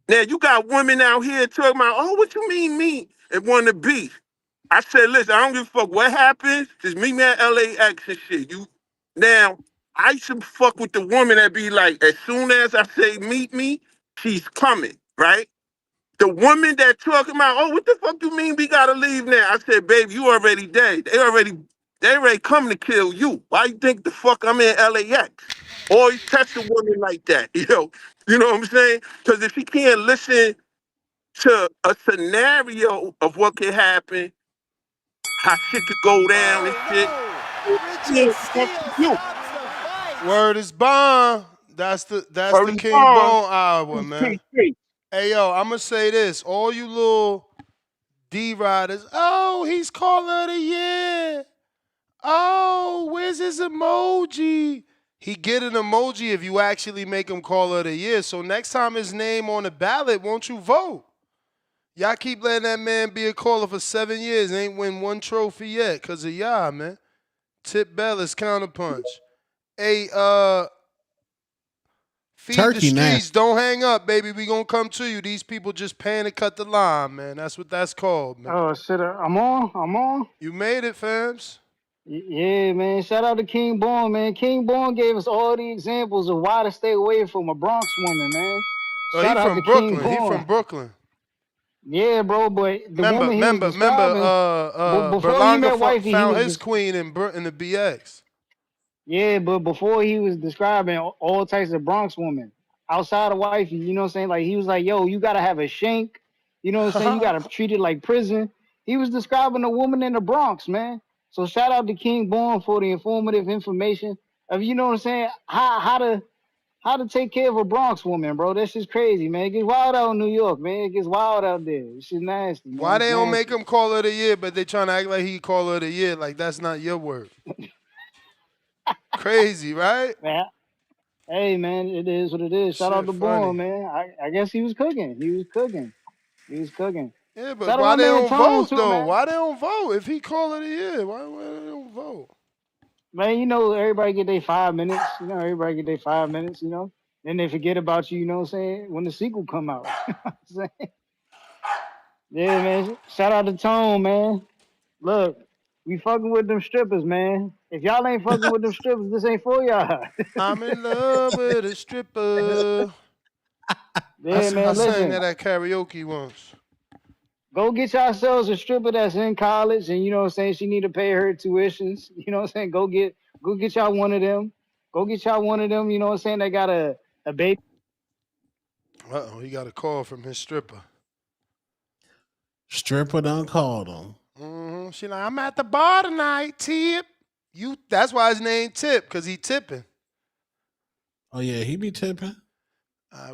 S17: Now you got women out here talking about, oh, what you mean me? And want to beef. I said, listen, I don't give a fuck what happens. Just meet me at LAX and shit. You now I used to fuck with the woman that be like, as soon as I say meet me, she's coming, right? The woman that talking about, oh, what the fuck you mean we gotta leave now? I said, babe, you already dead. They already come to kill you. Why you think the fuck I'm in LAX? Always test a woman like that, You know what I'm saying? Because if she can't listen to a scenario of what could happen, how shit could go down and shit, yeah, fuck you.
S4: Word is bond. That's the
S17: Early
S4: King
S17: on,
S4: Bone hour, man. Hey yo, I'ma say this. All you little D riders, oh, he's caller of the year. Oh, where's his emoji? He get an emoji if you actually make him caller of the year. So next time his name on the ballot, won't you vote? Y'all keep letting that man be a caller for 7 years. Ain't win one trophy yet because of y'all, man. Tip Bellis counterpunch. Hey, feed the
S23: Turkey now.
S4: streets. Don't hang up, baby. We gonna come to you. These people just paying to cut the line, man. That's what that's called, man.
S14: Oh shit, I'm on.
S4: You made it, fams.
S14: Yeah, man. Shout out to King Born, man. King Born gave us all the examples of why to stay away from a Bronx woman, man.
S4: Oh, he
S14: Shout out
S4: from
S14: to King
S4: Brooklyn. He
S14: Born.
S4: from Brooklyn.
S14: Yeah, bro, but the
S4: Remember,
S14: woman he was
S4: remember, remember.
S14: describing before he
S4: Berlanga
S14: met wifey, he
S4: found
S14: was
S4: his queen in the BX.
S14: yeah, but before he was describing all types of Bronx women outside of wifey, you know what I'm saying? Like he was like, yo, you gotta have a shank, you know what I'm saying? You gotta treat it like prison. He was describing a woman in the Bronx, man. So shout out to King Born for the informative information of you know what I'm saying, how to take care of a Bronx woman, bro. That's just crazy, man. It gets wild out in New York, man. It gets wild out there. It's just nasty, man.
S4: Why
S14: It's
S4: they don't make
S14: nasty.
S4: him call of the year, but they trying to act like he call of the year? Like that's not your word. Crazy, right?
S14: Man, hey, man, it is what it is. Shout out
S4: Shit
S14: to
S4: funny.
S14: Born, man. I guess he was cooking. He was cooking.
S4: Yeah, but
S14: Shout out
S4: why
S14: my
S4: they
S14: man
S4: don't
S14: Tone
S4: vote
S14: too,
S4: though?
S14: man.
S4: Why they don't vote? If he call of the year, why they don't vote?
S14: Man, you know, everybody get their 5 minutes. You know, everybody get their 5 minutes, you know. Then they forget about you, you know what I'm saying, when the sequel come out. You know what I'm saying? Yeah, man. Shout out to Tone, man. Look, we fucking with them strippers, man. If y'all ain't fucking with them strippers, this ain't for y'all.
S4: I'm in love with a stripper.
S14: Yeah,
S4: I
S14: man,
S4: sang
S14: listen.
S4: that at karaoke once.
S14: Go get yourselves a stripper that's in college and you know what I'm saying, she need to pay her tuitions. You know what I'm saying? Go get y'all one of them. Go get y'all one of them, you know what I'm saying? They got a baby.
S4: Uh-oh, he got a call from his stripper.
S23: Stripper done called him.
S4: Mm-hmm. She like, I'm at the bar tonight, Tip. That's why his name Tip, because he tipping.
S23: Oh, yeah, he be tipping.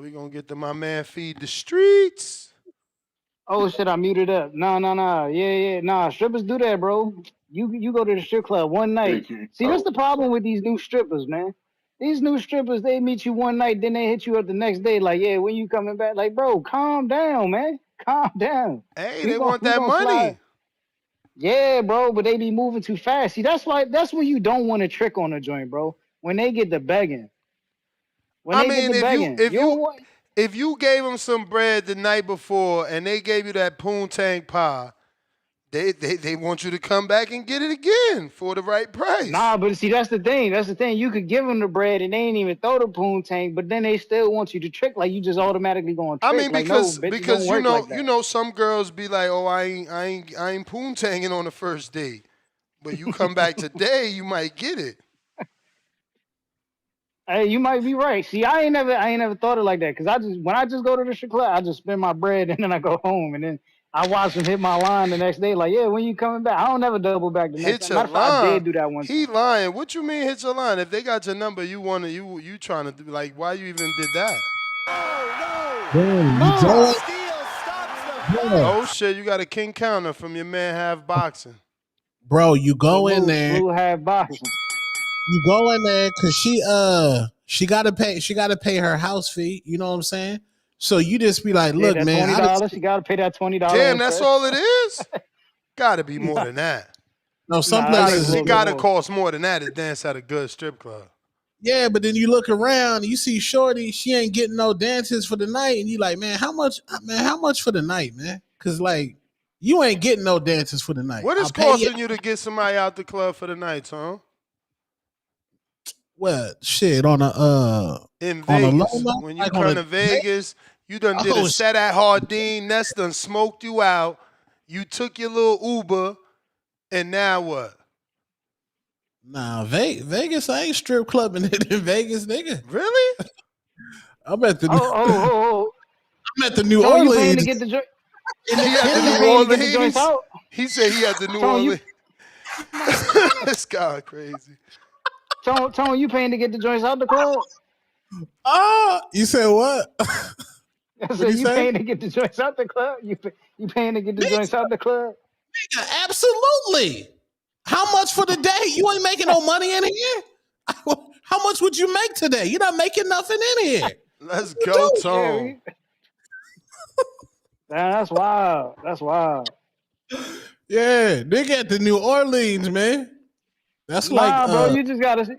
S4: We gonna get to my man Feed the Streets.
S14: Oh shit, I muted up. No. Yeah. Nah, strippers do that, bro. You go to the strip club one night. See, that's the problem with these new strippers, man. These new strippers, they meet you one night, then they hit you up the next day, like, yeah, when you coming back? Like, bro, calm down, man. Calm down.
S4: Hey, they want that money.
S14: Slide. Yeah, bro, but they be moving too fast. See, that's when you don't want to trick on a joint, bro. When they get the begging.
S4: If you gave them some bread the night before and they gave you that poontang pie, they want you to come back and get it again for the right price.
S14: Nah, but see, that's the thing. You could give them the bread and they ain't even throw the poontang, but then they still want you to trick, like you just automatically going to trick.
S4: I mean,
S14: because
S4: you know, some girls be like, oh, I ain't poontanging on the first date, but you come back today, you might get it.
S14: Hey, you might be right. See, I ain't never thought it like that. Cause when I just go to the strip club, I just spend my bread and then I go home and then I watch them hit my line the next day. Like, yeah, when you coming back? I don't never double back the next time. Matter of fact, I did do that one time.
S4: He lying. What you mean hit your line? If they got your number, you trying to do, like, why you even did that? Oh shit, you got a king counter from your man Half Boxing.
S23: Bro, you go in there.
S14: Half Boxing.
S23: You go in there because she gotta pay her house fee. You know what I'm saying? So you just be like, look, man,
S14: $20. You gotta pay that $20.
S4: Damn, that's all it is. Gotta be more than that.
S23: No, some places
S4: it gotta cost more than that to dance at a good strip club.
S23: Yeah, but then you look around and you see Shorty, she ain't getting no dances for the night, and you like, man, how much for the night, man? Because like you ain't getting no dances for the night.
S4: What is costing you to get somebody out the club for the night, Tom?
S23: Well, shit, on
S4: in Vegas. When you come to Vegas, you done did a set at Hardin. Ness done smoked you out. You took your little Uber, and now what?
S23: Nah, Vegas ain't strip clubbing in Vegas, nigga.
S4: Really?
S23: I'm at the I'm at the New
S14: So
S23: Orleans.
S14: You paying to get the joint?
S4: He had the New Orleans. He said he had the New Orleans. This guy crazy.
S14: Tone, you paying to get the joints out the club?
S23: You said what?
S14: I said you paying to get the joints out the club? You paying to get the joints out the club?
S23: Nigga, absolutely. How much for the day? You ain't making no money in here. How much would you make today? You're not making nothing in here.
S4: Let's go, Tone.
S14: Man, that's wild. That's wild.
S23: Yeah, nigga at the New Orleans, man. That's like,
S14: bro, you just gotta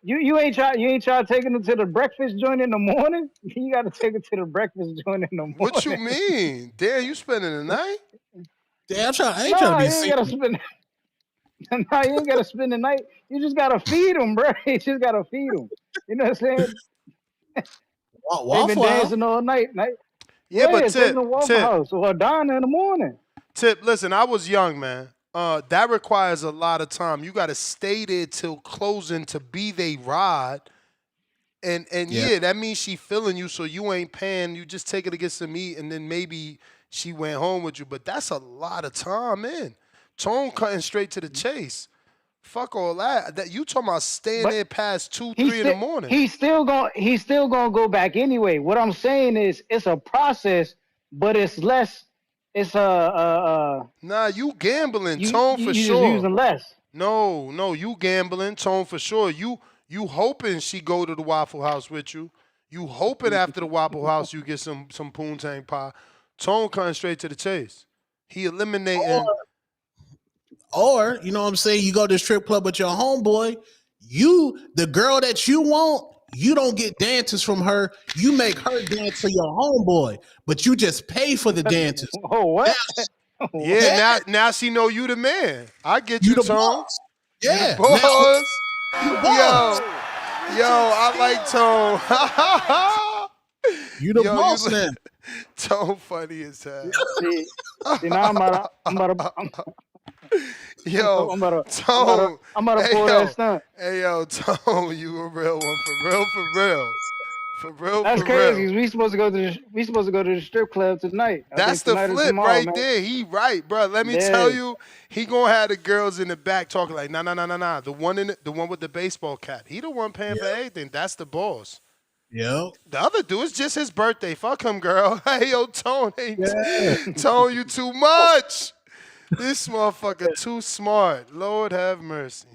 S14: you ain't try taking them to the breakfast joint in the morning. You gotta take it to the breakfast joint in the morning.
S4: What you mean? Damn, you spending the night?
S23: Damn, I ain't trying to be sick.
S14: No, you ain't gotta spend the night. You just gotta feed them, bro. You just gotta feed them. You know what I'm saying? They've been dancing all night.
S4: Yeah, but
S14: Tip, House or dine in the morning.
S4: Tip, listen, I was young, man. That requires a lot of time. You got to stay there till closing to be they ride. And yeah, that means she feeling you, so you ain't paying. You just take her to get some meat, and then maybe she went home with you. But that's a lot of time, man. Tone cutting straight to the chase. Fuck all that. That you talking about staying there past 2, 3 in the morning.
S14: He's still gonna go back anyway. What I'm saying is it's a process, but it's less. It's
S4: Nah, you gambling, Tone for sure.
S14: Just using less.
S4: No, you gambling, Tone for sure. You hoping she go to the Waffle House with you. You hoping after the Waffle House you get some poontang pie. Tone cutting straight to the chase. He eliminating.
S23: Or, you know what I'm saying, you go to the strip club with your homeboy, the girl that you want, you don't get dances from her. You make her dance for your homeboy, but you just pay for the dances.
S14: Oh, what?
S4: Yeah, now she know you the man. I get you,
S23: the
S4: Tone.
S23: boss.
S4: You the
S23: Yeah.
S4: boss.
S23: You the boss.
S4: Yo, I like Tone.
S23: You the boss now.
S4: Tone funny as hell.
S14: See, now I'm about
S4: Yo,
S14: I'm about
S4: Tone.
S14: to pull that stunt.
S4: Hey, yo, Tone, you a real one for real, for real. For real,
S14: That's
S4: for
S14: crazy.
S4: real.
S14: We supposed to go to the strip club tonight.
S4: That's the flip
S14: tomorrow,
S4: right
S14: man.
S4: there. He right, bro. Let me tell you, he gonna have the girls in the back talking like, nah. The one with the baseball cap. He the one paying for everything. That's the boss.
S23: Yep.
S4: The other dude is just his birthday. Fuck him, girl. Hey, yo, Tone, Tone, you too much. This motherfucker too smart. Lord have mercy.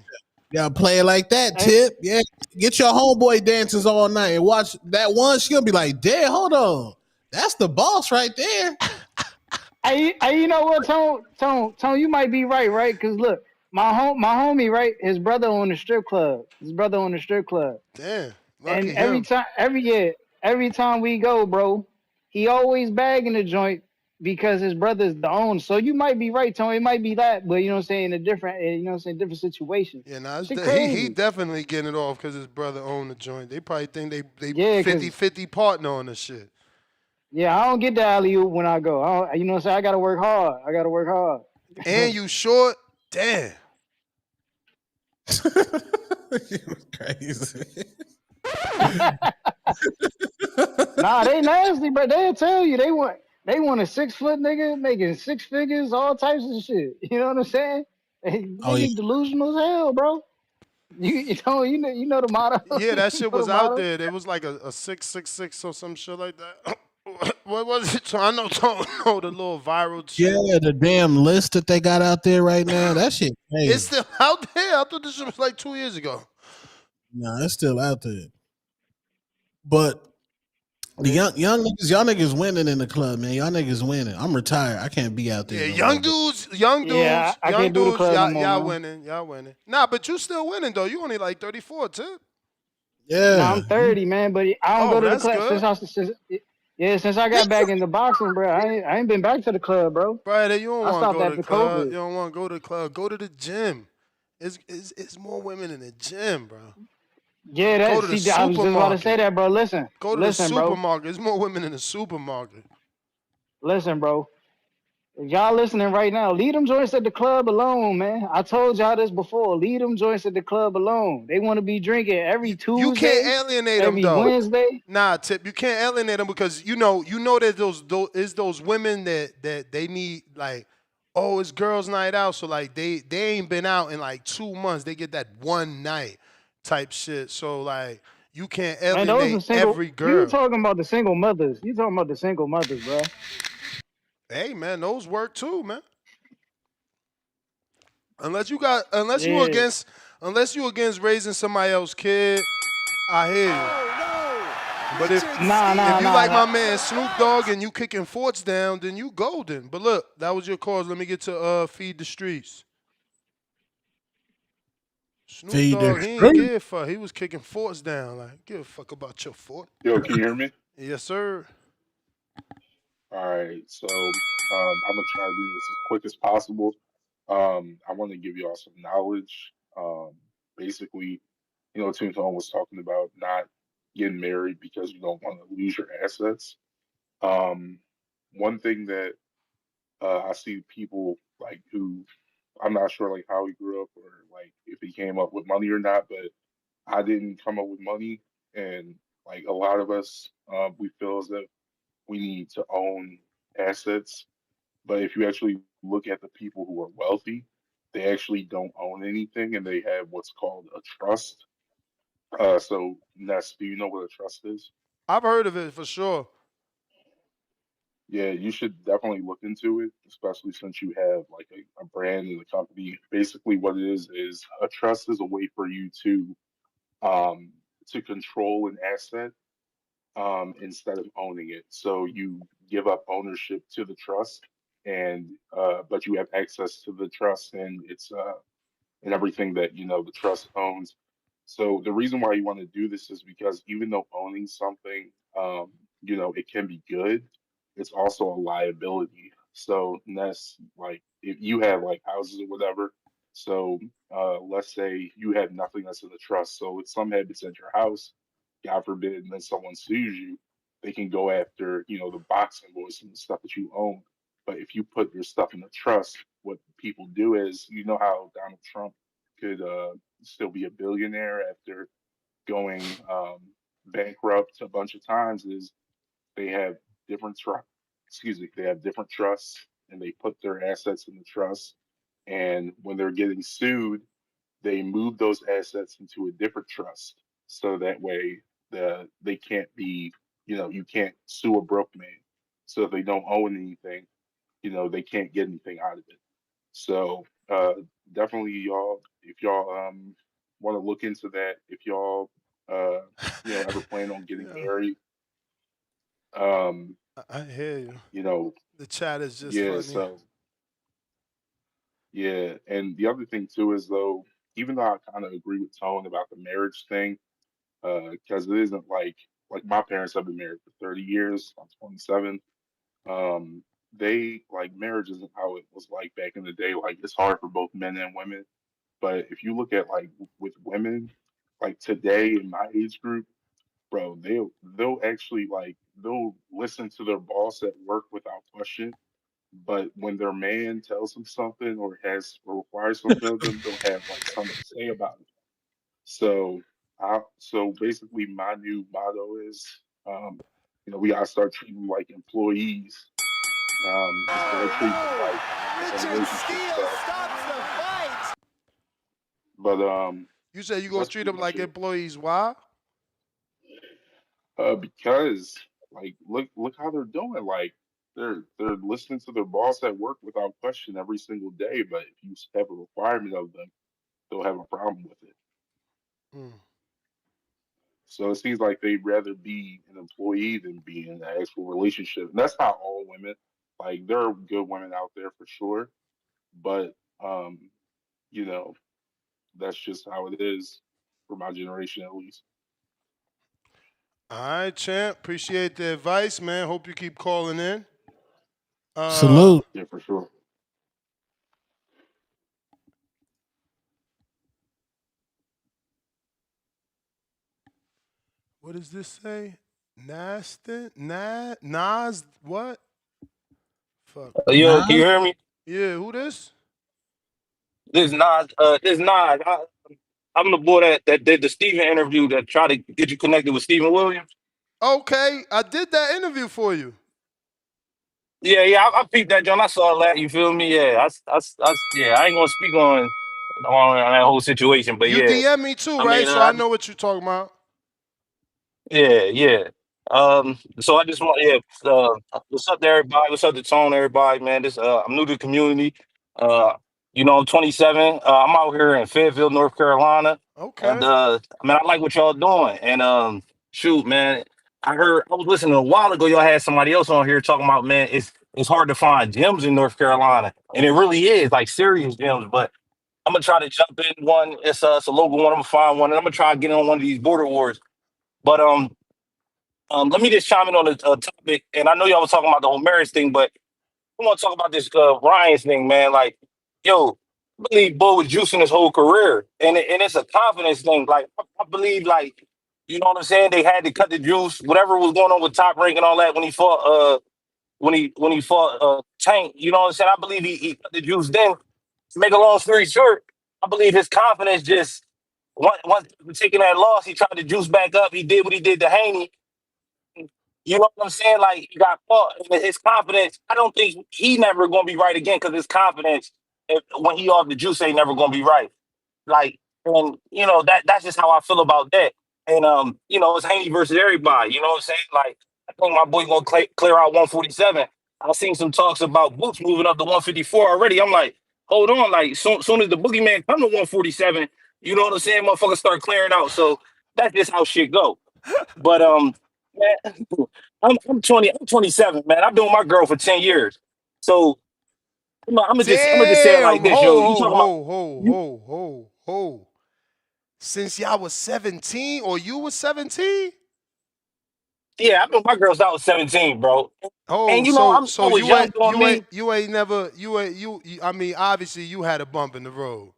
S23: Yeah, play it like that, Tip. Yeah, get your homeboy dances all night and watch that one. She gonna be like, "Damn, hold on, that's the boss right there."
S14: Hey, you know what, Tone, you might be right? Because look, my homie, right? His brother owned a strip club.
S4: Damn.
S14: And
S4: him.
S14: every time we go, bro, he always bagging the joint because his brother's the owner. So you might be right, Tony. It might be that, but you know what I'm saying, in a different, different situation.
S4: Yeah, nah,
S14: crazy.
S4: he definitely getting it off because his brother owned the joint. They probably think they 50-50 partner on the shit.
S14: Yeah, I don't get the alley-oop when I go. You know what I'm saying? I gotta work hard.
S4: And you short? Damn.
S23: Crazy.
S14: Nah, they nasty, but they'll tell you they want a 6 foot nigga making 6 figures, all types of shit. You know what I'm saying? They delusional as hell, bro. You know the motto.
S4: Yeah, that shit was out there. There was like a 666 or some shit like that. What was it? So I know the little viral shit.
S23: Yeah, the damn list that they got out there right now. That shit crazy.
S4: It's still out there. I thought this shit was like 2 years ago.
S23: No, it's still out there. But the young niggas, y'all niggas winning in the club, man. Y'all niggas winning. I'm retired. I can't be out there.
S4: Yeah, young dudes,
S14: Yeah, I can't do the club no more,
S4: y'all winning. Nah, but you still winning though. You only like 34 too.
S23: Yeah.
S14: Nah, I'm 30, man, but I don't go to the club since I got back into boxing, bro. I ain't been back to the club, bro.
S4: Brother, you don't want to go to the club.
S14: COVID.
S4: You don't want to go to the club. Go to the gym. It's more women in the gym, bro.
S14: Yeah,
S4: go to the supermarket.
S14: I was just about to say that, bro. Listen.
S4: Go to the supermarket. There's more women in the supermarket.
S14: Listen, bro. If y'all listening right now, leave them joints at the club alone, man. I told y'all this before. Leave them joints at the club alone. They want to be drinking every Tuesday.
S4: You can't alienate them though.
S14: Every Wednesday.
S4: Nah, Tip. You can't alienate them because you know that those women that they need like, oh, it's girls' night out, so like they ain't been out in like 2 months. They get that one night type shit. So like you can't alienate every girl.
S14: You talking about the single mothers? Bro.
S4: Hey man, those work too, man. Unless you against raising somebody else's kid, I hear you. But if you like my man Snoop Dogg and you kicking forts down, then you golden. But look, that was your cause. Let me get to feed the streets. Snoop Dogg, he ain't give a fuck. He was kicking forts down. Like, give a fuck about your fort.
S5: Yo, can you hear me?
S4: Yes, sir.
S5: All right, so I'm gonna try to do this as quick as possible. I want to give you all some knowledge. Basically, Toontown was talking about not getting married because you don't want to lose your assets. One thing that I see people like who I'm not sure like how he grew up or like if he came up with money or not, but I didn't come up with money, and like a lot of us, we feel as if we need to own assets. But if you actually look at the people who are wealthy, they actually don't own anything and they have what's called a trust. So, Ness, do you know what a trust is?
S4: I've heard of it for sure.
S5: Yeah, you should definitely look into it, especially since you have like a brand and a company. Basically, what it is a trust is a way for you to control an asset instead of owning it. So you give up ownership to the trust, and but you have access to the trust and it's and everything that the trust owns. So the reason why you want to do this is because even though owning something, it can be good, it's also a liability. So that's like if you have like houses or whatever. So let's say you have nothing that's in the trust. So if some happens at your house, God forbid, and then someone sues you, they can go after, the box invoice and the stuff that you own. But if you put your stuff in a trust, what people do is, you know how Donald Trump could still be a billionaire after going bankrupt a bunch of times, is they have different they have different trusts and they put their assets in the trust. And when they're getting sued, they move those assets into a different trust. So that way they can't be, you can't sue a broke man. So if they don't own anything, they can't get anything out of it. So definitely y'all, if y'all want to look into that, if y'all ever plan on getting
S4: Yeah,
S5: married, um,
S4: I hear you.
S5: you know,
S4: The chat is just
S5: yeah,
S4: funny.
S5: so yeah, and the other thing too is though, even though I kind of agree with Tone about the marriage thing, because it isn't like my parents have been married for 30 years. I'm 27. They like marriage isn't how it was like back in the day. Like it's hard for both men and women. But if you look at like with women, like today in my age group, bro, they'll actually like they'll listen to their boss at work without question. But when their man tells them something or requires something of them, they'll have like something to say about it. So so basically my new motto is we gotta start treating them like employees, instead of treating them like a
S8: Hitchins
S5: relationship
S8: steal
S5: status.
S8: stops the fight.
S5: But
S4: You said you're gonna
S5: that's
S4: treat
S5: pretty
S4: them
S5: much
S4: like
S5: it.
S4: employees. Why?
S5: Because like look how they're doing. Like they're listening to their boss at work without question every single day. But if you have a requirement of them, they'll have a problem with it.
S4: Mm.
S5: So it seems like they'd rather be an employee than be in an actual relationship. And that's not all women. Like there are good women out there for sure, but you know, that's just how it is for my generation at least.
S4: All right, champ. Appreciate the advice, man. Hope you keep calling in.
S23: Salute.
S5: Yeah, for sure.
S4: What does this say? Nas, what? Fuck.
S23: Nah.
S12: Yo, can you hear me?
S4: Yeah, who this?
S12: This Nas. This Nas. I'm the boy that did the Steven interview that tried to get you connected with Stephen Williams.
S4: Okay, I did that interview for you.
S12: Yeah, I peeped that, John. I saw that. You feel me? Yeah, yeah. I ain't gonna speak on that whole situation, but
S4: You
S12: yeah.
S4: DM me too,
S12: I
S4: right?
S12: mean,
S4: So I know what you're talking about.
S12: yeah. So I just want, what's up to everybody? What's up to Tone, everybody, man? I'm new to the community. I'm 27. I'm out here in Fayetteville, North Carolina, and
S4: Okay.
S12: man, I like what y'all doing. And shoot, man, I was listening a while ago. Y'all had somebody else on here talking about, man, it's hard to find gyms in North Carolina, and it really is like serious gyms. But I'm gonna try to jump in one. It's a local one. I'm gonna find one, and I'm gonna try to get on one of these border wars. But let me just chime in on the topic, and I know y'all was talking about the whole marriage thing, but I want to talk about this Ryan's thing, man. Like, yo, I believe Bo was juicing his whole career, and it's a confidence thing. Like, I believe, like, you know what I'm saying? They had to cut the juice, whatever was going on with Top Rank and all that when he fought when he fought Tank. You know what I'm saying? I believe he cut the juice. Then, to make a long story short, I believe his confidence just once taking that loss, he tried to juice back up. He did what he did to Haney. You know what I'm saying? Like he got caught. And his confidence. I don't think he never gonna be right again because his confidence, when he off the juice, ain't never gonna be right. Like, and that's just how I feel about that. And it's Haney versus everybody. You know what I'm saying? Like, I think my boy gonna clear out 147. I've seen some talks about Boots moving up to 154 already. I'm like, hold on. Like, soon as the boogeyman come to 147, you know what I'm saying? Motherfuckers start clearing out. So that's just how shit go. But man, I'm 20. I'm 27, man. I've been with my girl for 10 years. So I'm gonna just say it like
S4: Damn.
S12: this, yo. You
S4: Ho,
S12: talking about
S4: ho, ho, ho, ho, ho, ho. Since y'all was 17 or you was 17?
S11: Yeah, I've been with my girls since I was 17, bro.
S4: Oh,
S11: And you know,
S4: so
S11: I was young on me.
S4: I mean, obviously you had a bump in the road.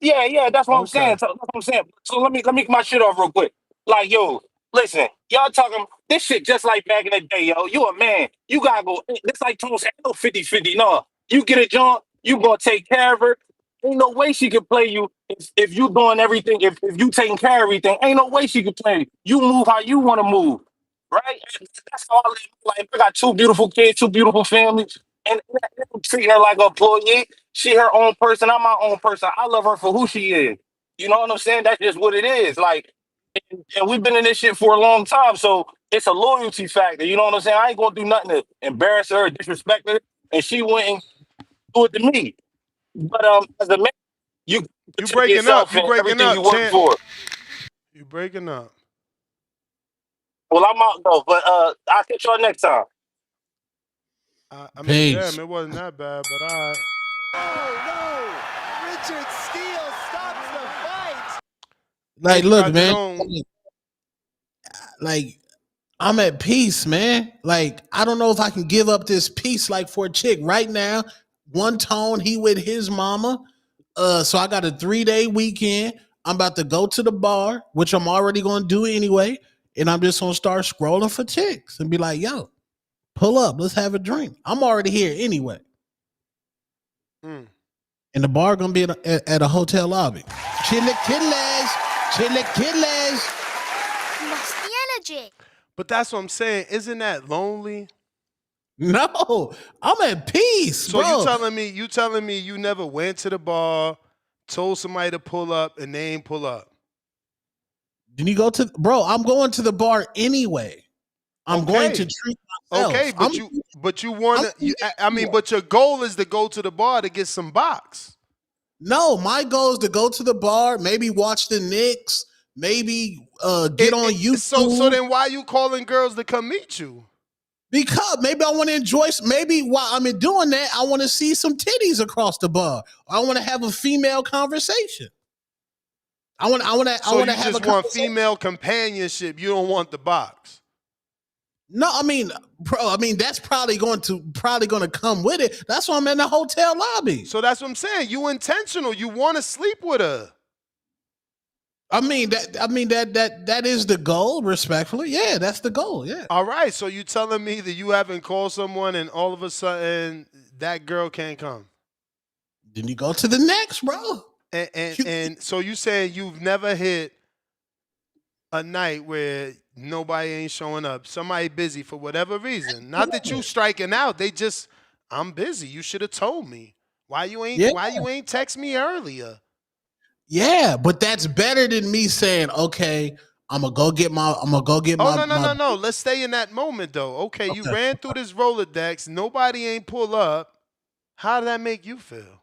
S11: Yeah, that's what I'm
S4: Okay.
S11: saying. So, that's what I'm saying. So let me get my shit off real quick. Like, yo, listen, y'all talking this shit just like back in the day, yo. You a man. You gotta go. It's like Tone said, no 50-50. No, you get a joint, you gonna take care of her. Ain't no way she can play you if you doing everything, if you taking care of everything. Ain't no way she can play you. You move how you want to move. Right? That's how I live my life. I got two beautiful kids, two beautiful families, and I'm treating her like an employee. She her own person. I'm my own person. I love her for who she is. You know what I'm saying? That's just what it is. Like, and we've been in this shit for a long time, so it's a loyalty factor. You know what I'm saying? I ain't gonna do nothing to embarrass her or disrespect her, and she wouldn't do it to me. But as a man, you protect
S4: breaking up.
S11: yourself
S4: You
S11: and
S4: breaking
S11: everything
S4: up,
S11: you work
S4: champ.
S11: for.
S4: You breaking up.
S11: Well, I'm out though, but I'll catch y'all next time.
S4: I mean,
S23: Peace.
S4: damn, it wasn't that bad, but all right.
S8: Oh, no! Richard Steele stops the fight!
S23: Like,
S4: Hey,
S23: look,
S4: Dr.
S23: man.
S4: Joan.
S23: Like, I'm at peace, man. Like, I don't know if I can give up this peace like for a chick right now. One Tone, he with his mama. So I got a 3-day weekend. I'm about to go to the bar, which I'm already gonna do anyway, and I'm just gonna start scrolling for chicks and be like, yo, pull up, let's have a drink. I'm already here anyway.
S4: Mm.
S23: And the bar gonna be at a hotel lobby. Chilaquiles.
S20: Lost the energy.
S4: But that's what I'm saying. Isn't that lonely?
S23: No, I'm at peace,
S4: So
S23: bro.
S4: you telling me you never went to the bar, told somebody to pull up, and they ain't pull up?
S23: Did you go to, bro? I'm going to the bar anyway. I'm going to treat myself.
S4: Okay, but you want to. I mean, but your goal is to go to the bar to get some box.
S23: No, my goal is to go to the bar, maybe watch the Knicks, maybe get on YouTube.
S4: So then why you calling girls to come meet you?
S23: Because maybe I want to enjoy. Maybe while I'm doing that, I want to see some titties across the bar. I want to have a female conversation. I want to have
S4: just want female companionship. You don't want the box.
S23: No, I mean, that's probably going to come with it. That's why I'm in the hotel lobby.
S4: So that's what I'm saying. You intentional. You want to sleep with her.
S23: I mean that is the goal, respectfully. Yeah, that's the goal. Yeah.
S4: All right. So you telling me that you haven't called someone and all of a sudden that girl can't come?
S23: Then you go to the next, bro.
S4: And so you saying you've never hit a night where nobody ain't showing up. Somebody busy for whatever reason. Not that you striking out. They just, I'm busy. You should have told me. Why you ain't text me earlier?
S23: Yeah, but that's better than me saying, okay, I'm gonna go get my.
S4: Oh, no. Let's stay in that moment though. Okay, you ran through this Rolodex. Nobody ain't pull up. How did that make you feel?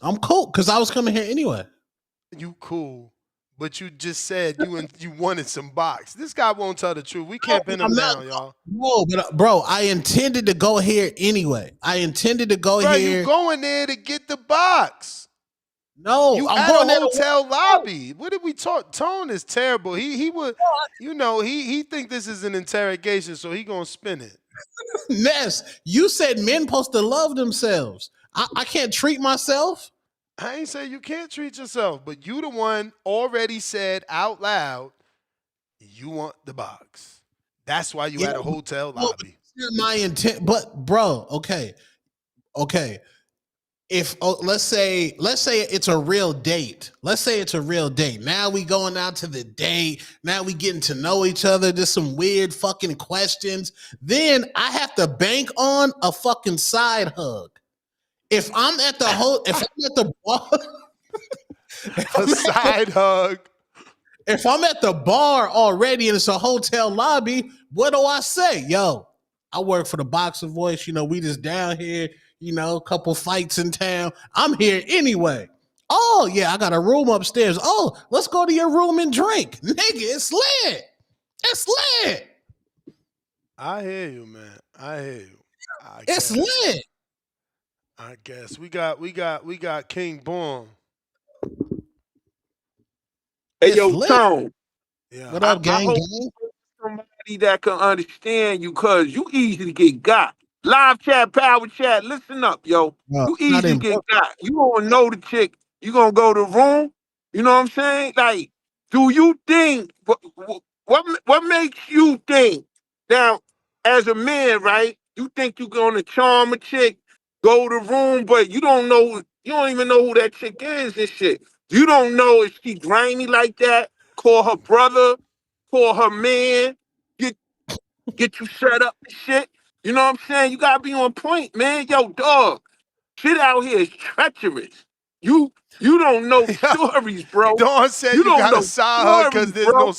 S23: I'm cool because I was coming here anyway.
S4: You cool, but you just said you wanted some box. This guy won't tell the truth. We can't pin him down, y'all.
S23: No, but bro, I intended to go here anyway.
S4: You going there to get the box?
S23: No,
S4: you
S23: I'm
S4: at
S23: going
S4: a hotel lobby. What did we talk? Tone is terrible. He would, he think this is an interrogation, so he gonna spin it.
S23: Ness, you said men supposed to love themselves. I can't treat myself.
S4: I ain't say you can't treat yourself, but you the one already said out loud you want the box. That's why you at a hotel lobby.
S23: My intent, but bro, okay. If let's say it's a real date. Now we going out to the date. Now we getting to know each other. There's some weird fucking questions. Then I have to bank on a fucking side hug. If I'm at the bar,
S4: a side hug.
S23: If I'm at the bar already and it's a hotel lobby, what do I say? Yo, I work for the Boxer Voice. We just down here. A couple fights in town. I'm here anyway. Oh, yeah, I got a room upstairs. Oh, let's go to your room and drink. Nigga, it's lit.
S4: I hear you, man. I hear you.
S23: It's lit.
S4: I guess. We got King Boom.
S17: Hey,
S23: It's
S17: yo,
S23: lit.
S17: Tone.
S4: Yeah.
S23: What up,
S17: I
S23: gang?
S17: hope
S23: Gang?
S17: somebody that can understand you, cause you easy to get got. Live chat, power chat. Listen up, yo.
S23: No,
S17: You
S23: I'm not
S17: easy to
S23: in.
S17: get got. You don't know the chick. You gonna go to the room. You know what I'm saying? Like, do you think what makes you think now as a man, right? You think you gonna charm a chick, go to the room, but you don't know. You don't even know who that chick is and shit. You don't know if she grimy like that. Call her brother, call her man, get get you set up and shit. You know what I'm saying? You gotta be on point, man. Yo, dog, shit out here is treacherous. You you don't know stories, bro.
S4: Dawn said
S17: You
S4: you
S17: don't
S4: got to
S17: know
S4: side hug because
S17: stories,
S4: there's
S17: bro.
S4: no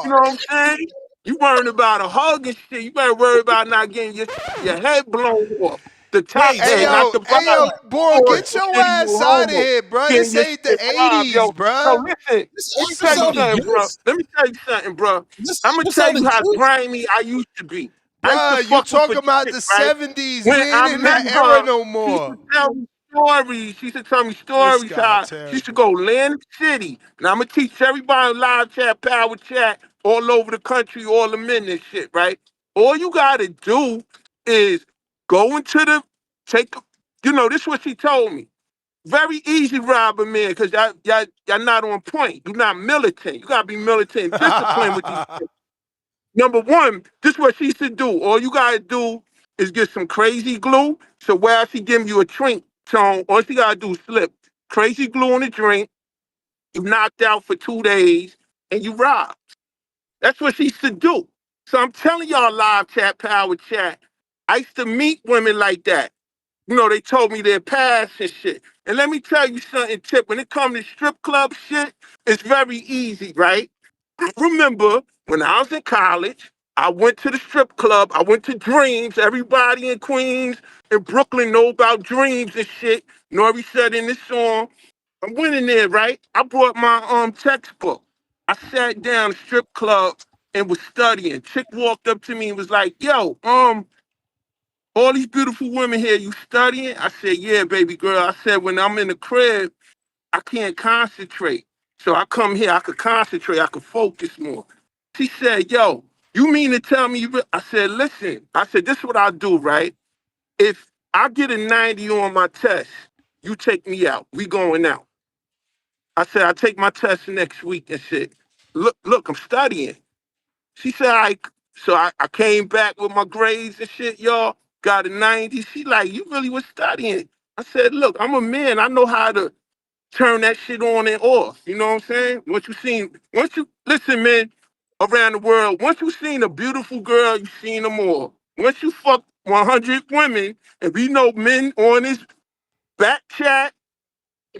S17: You know what
S4: spark.
S17: I'm saying? You worrying about a hug and shit. You better worry about not getting your head blown off. The top
S23: Wait,
S4: Hey
S17: head,
S23: so
S17: not
S4: yo,
S17: the
S4: hey
S17: bottom.
S4: yo, boy,
S17: Or
S4: get your
S17: any
S4: ass
S17: more
S4: out of
S17: homo
S4: here, bro.
S17: getting
S4: This
S17: your
S4: ain't the
S17: shit robbed, yo.
S4: 80s,
S17: No,
S4: bro.
S17: listen.
S23: this
S17: Let me tell you
S23: episode of
S17: something, bro.
S23: Juice?
S17: Let me tell you something, bro.
S23: This
S17: I'm gonna tell
S23: episode
S17: you
S23: of
S17: how
S23: Juice?
S17: grimy I used to be. I used to
S4: Bruh, you
S17: fuck with a
S4: talking about
S17: chick,
S4: the
S17: right?
S4: 70s.
S17: When
S4: We ain't
S17: I
S4: in
S17: met
S4: that era
S17: her,
S4: no
S17: she used to
S4: more.
S17: tell me stories. She used to tell me
S4: This
S17: stories
S4: guy
S17: how she used to
S4: terrible.
S17: go Atlantic City. And I'm gonna teach everybody in live chat, power chat, all over the country, all the men and shit, right? All you gotta do is go into the take. This is what she told me. Very easy rob a man because y'all not on point. You're not militant. You gotta be militant and disciplined with these. Number one, this is what she should do. All you gotta do is get some crazy glue. So while she giving you a drink, Tone, all she gotta do is slip crazy glue in the drink. You knocked out for 2 days and you robbed. That's what she should do. So I'm telling y'all, live chat, power chat. I used to meet women like that. They told me their past and shit. And let me tell you something, Tip. When it comes to strip club shit, it's very easy, right? I remember when I was in college, I went to the strip club. I went to Dreams. Everybody in Queens and Brooklyn know about Dreams and shit. Nori said in this song, I went in there, right? I brought my textbook. I sat down in the strip club and was studying. Chick walked up to me and was like, yo, all these beautiful women here, you studying? I said, yeah, baby girl. I said, when I'm in the crib, I can't concentrate. So I come here, I could concentrate, I could focus more. She said, yo, you mean to tell me I said, listen, I said, this is what I'll do, right? If I get a 90 on my test, you take me out. We going out. I said, I take my test next week and shit. Look, I'm studying. She said, I came back with my grades and shit, y'all. Got a 90. She like, you really was studying. I said, look, I'm a man. I know how to turn that shit on and off. You know what I'm saying? Once you listen, man, around the world, once you seen a beautiful girl, you seen them all. Once you fuck 100 women, and we know men on this back chat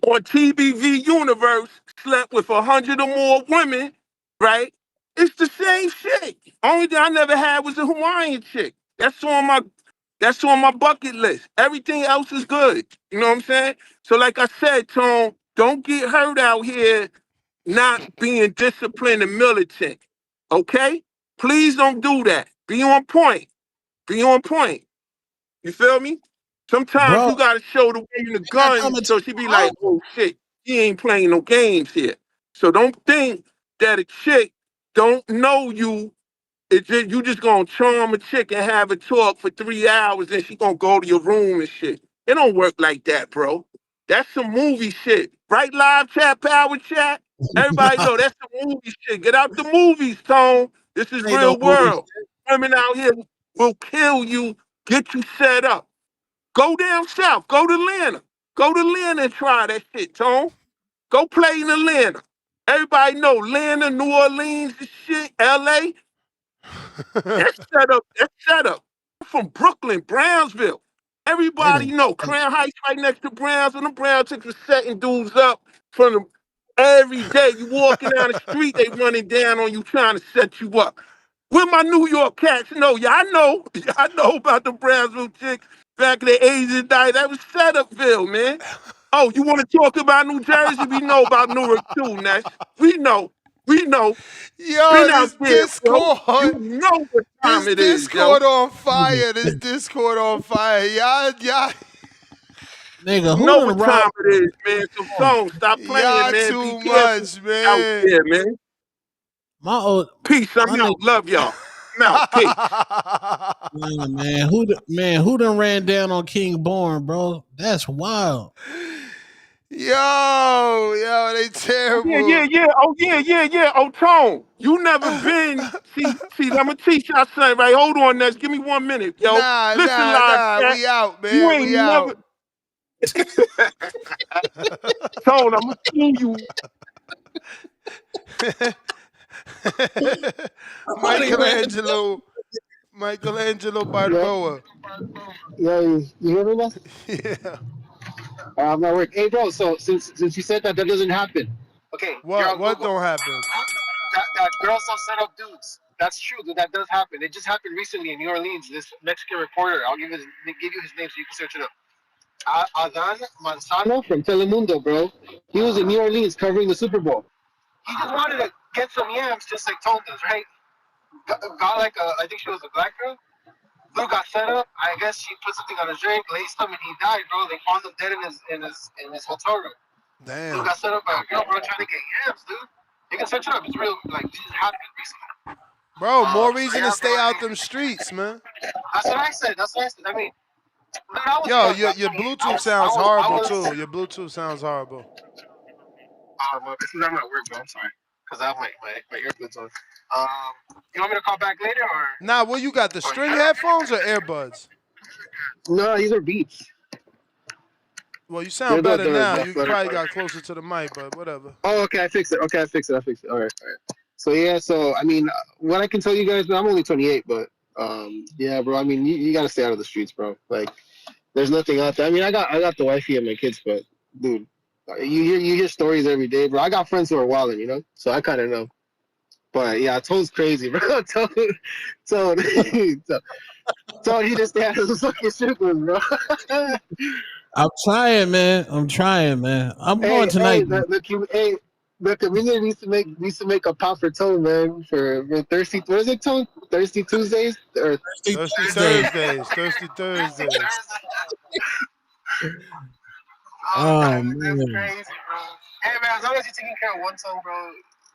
S17: on TBV universe slept with 100 or more women, right? It's the same shit. Only thing I never had was a Hawaiian chick. That's on my bucket list. Everything else is good. You know what I'm saying? So like I said, Tone, don't get hurt out here not being disciplined and militant. Okay? Please don't do that. Be on point. Be on point. You feel me? Sometimes
S23: Bro,
S17: you gotta show the woman the
S23: not
S17: gun
S23: coming to
S17: so she be
S23: my house.
S17: like, oh shit, he ain't playing no games here. So don't think that a chick don't know you. You just gonna charm a chick and have a talk for 3 hours and she gonna go to your room and shit. It don't work like that, bro. That's some movie shit. Right, live chat, power chat? Everybody
S23: Nah,
S17: know that's some movie shit. Get out the movies, Tone. This is
S23: ain't no
S17: real
S23: movie.
S17: world. Women out here will kill you, get you set up. Go down south. Go to Atlanta. Go to Atlanta and try that shit, Tone. Go play in Atlanta. Everybody know Atlanta, New Orleans, and shit, LA. That's set up. That's set up. I'm from Brooklyn, Brownsville.
S23: They
S17: Everybody
S23: done.
S17: know Crown Heights right next to Brownsville. The Brown chicks was setting dudes up from the every day. You walking down the street, they running down on you trying to set you up. Where my New York cats know? Yeah, I know. I know about the Brownsville chicks back in the 80s and 90s. That was Setupville, man. Oh, you want to talk about New Jersey? We know about Newark too, Ness. We know. We know.
S4: Yo,
S17: Been out
S4: this
S17: there, bro. You
S4: Discord,
S17: know what time
S4: this
S17: it is, yo.
S4: Discord on fire. This Discord on fire. Y'all,
S23: Nigga,
S17: You
S23: who
S17: know
S23: done
S17: what
S23: robbed?
S17: time it is, man. So Song, stop playing,
S4: Y'all
S17: man. Be
S4: too
S17: careful
S4: much,
S17: out
S4: man.
S17: there, man.
S23: My old,
S17: Peace. I'm
S23: my nigga.
S17: out. Love y'all. I'm out. Peace.
S23: Nah, man, who done ran down on King Born, bro? That's wild.
S4: Yo, they terrible.
S17: Oh, yeah. Oh, Tone, you never been. See, I'm going to teach y'all something, right? Hold on, Ness. Give me 1 minute, yo. Listen, live chat.
S4: We out,
S17: You
S4: man.
S17: ain't
S4: We
S17: never.
S4: out.
S17: Tone, I'm going to sue you.
S4: Michelangelo
S10: Yeah,
S4: Barboa.
S10: yeah. You hear me now?
S4: Yeah.
S10: I'm at work. Hey, bro. So since you said that doesn't happen. Okay, you're on
S4: What
S10: Google.
S4: don't happen?
S10: That girls don't set up dudes. That's true, dude. That does happen. It just happened recently in New Orleans. This Mexican reporter, I'll give you his name so you can search it up. Adan Manzano from Telemundo, bro. He was in New Orleans covering the Super Bowl. He just wanted to get some yams, just like Tone does, right? Got like I think she was a black girl. Dude got set up. I guess she put something on his drink, laced him, and he died, bro. They found him dead in his hotel room.
S4: Damn.
S10: Dude got set up by a girl, bro, trying to get yams, dude. You can search it up. It's real. Like, this just happened recently.
S4: Bro, more reason to stay out them streets, man.
S10: That's what I said. I mean, dude, I was
S4: Yo,
S10: young.
S4: your Bluetooth sounds horrible too. Your Bluetooth sounds horrible.
S10: This is I'm at work, bro. I'm sorry. Because I have my earbuds on. You want me to call back later or?
S4: Nah, what you got? The string headphones or earbuds?
S10: No, these are Beats.
S4: Well, you sound better now. You
S10: better.
S4: probably got closer to the mic, but whatever.
S10: Oh, okay. I fixed it. All right. So, yeah. So, I mean, what I can tell you guys, I'm only 28, but yeah, bro. I mean, you got to stay out of the streets, bro. Like, there's nothing out there. I mean, I got the wifey and my kids, but, dude, you hear stories every day, bro. I got friends who are wilding, you know? So, I kind of know. But, yeah, Toad's crazy, bro. Toad, he just stay out of the fucking strip clubs, bro.
S23: I'm trying, man. I'm going tonight.
S10: The community needs to make a pop for Tone, man, for thirsty. What is it, Tone? Thirsty Tuesdays or
S4: Thirsty Thursdays.
S23: Oh,
S10: man,
S23: man.
S10: that's crazy, bro. Hey, man, as long as you're taking care of one Tone, bro,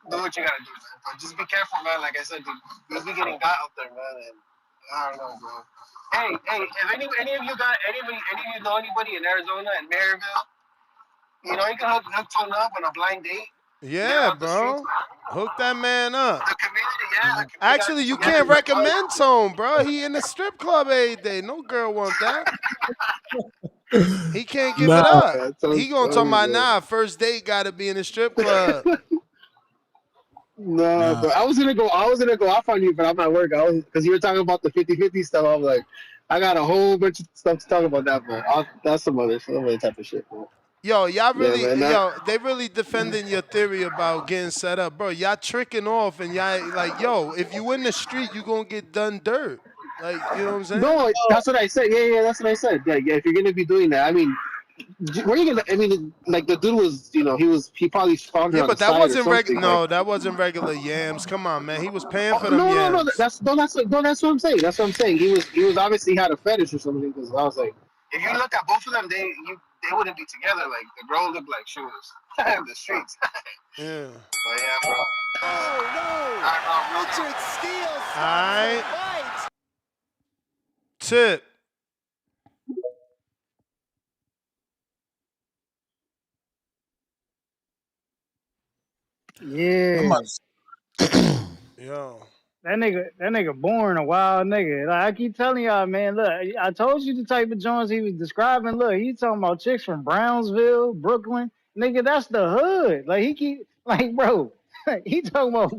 S10: do what you gotta do, man. But just be careful, man. Like I said, dude, you'll be getting got out there, man. And I don't know, bro. Hey, if any of you know anybody in Arizona and Maryville, you know, you can hook Tone up on a blind date.
S4: Yeah, bro. Hook that man up.
S10: The community.
S4: Actually, you can't recommend Tone, bro. He in the strip club every day. No girl want that. He can't give it up. He gonna talk about first date gotta be in the strip club.
S10: No, but I was gonna go off on you, but I'm at work. Because you were talking about the 50-50 stuff. I was like, I got a whole bunch of stuff to talk about that, but that's some other type of shit, bro.
S4: Yo, y'all really, they really defending your theory about getting set up, bro. Y'all tricking off, and y'all like, yo, if you in the street, you gonna get done dirt. Like, you know what I'm saying?
S10: No, that's what I said. Yeah, that's what I said. Yeah, if you're gonna be doing that, I mean, where you gonna? I mean, like the dude was, you know, he probably found her on
S4: but
S10: the
S4: that
S10: side
S4: wasn't
S10: regular.
S4: No, that wasn't regular yams. Come on, man. He was paying for them yams.
S10: No. That's what I'm saying. That's what I'm saying. He was obviously had a fetish or something. Because I was like, if you look at both of them, they wouldn't be together. Like the girl looked like she was in the streets.
S4: Yeah.
S10: But yeah, bro.
S8: Oh no! Richard steals.
S4: All right. Tip.
S14: Yeah.
S4: Yo.
S14: That nigga born a wild nigga. Like I keep telling y'all, man, look, I told you the type of Jones he was describing. Look, he talking about chicks from Brownsville, Brooklyn. Nigga, that's the hood. Like he keep like, bro, he talking about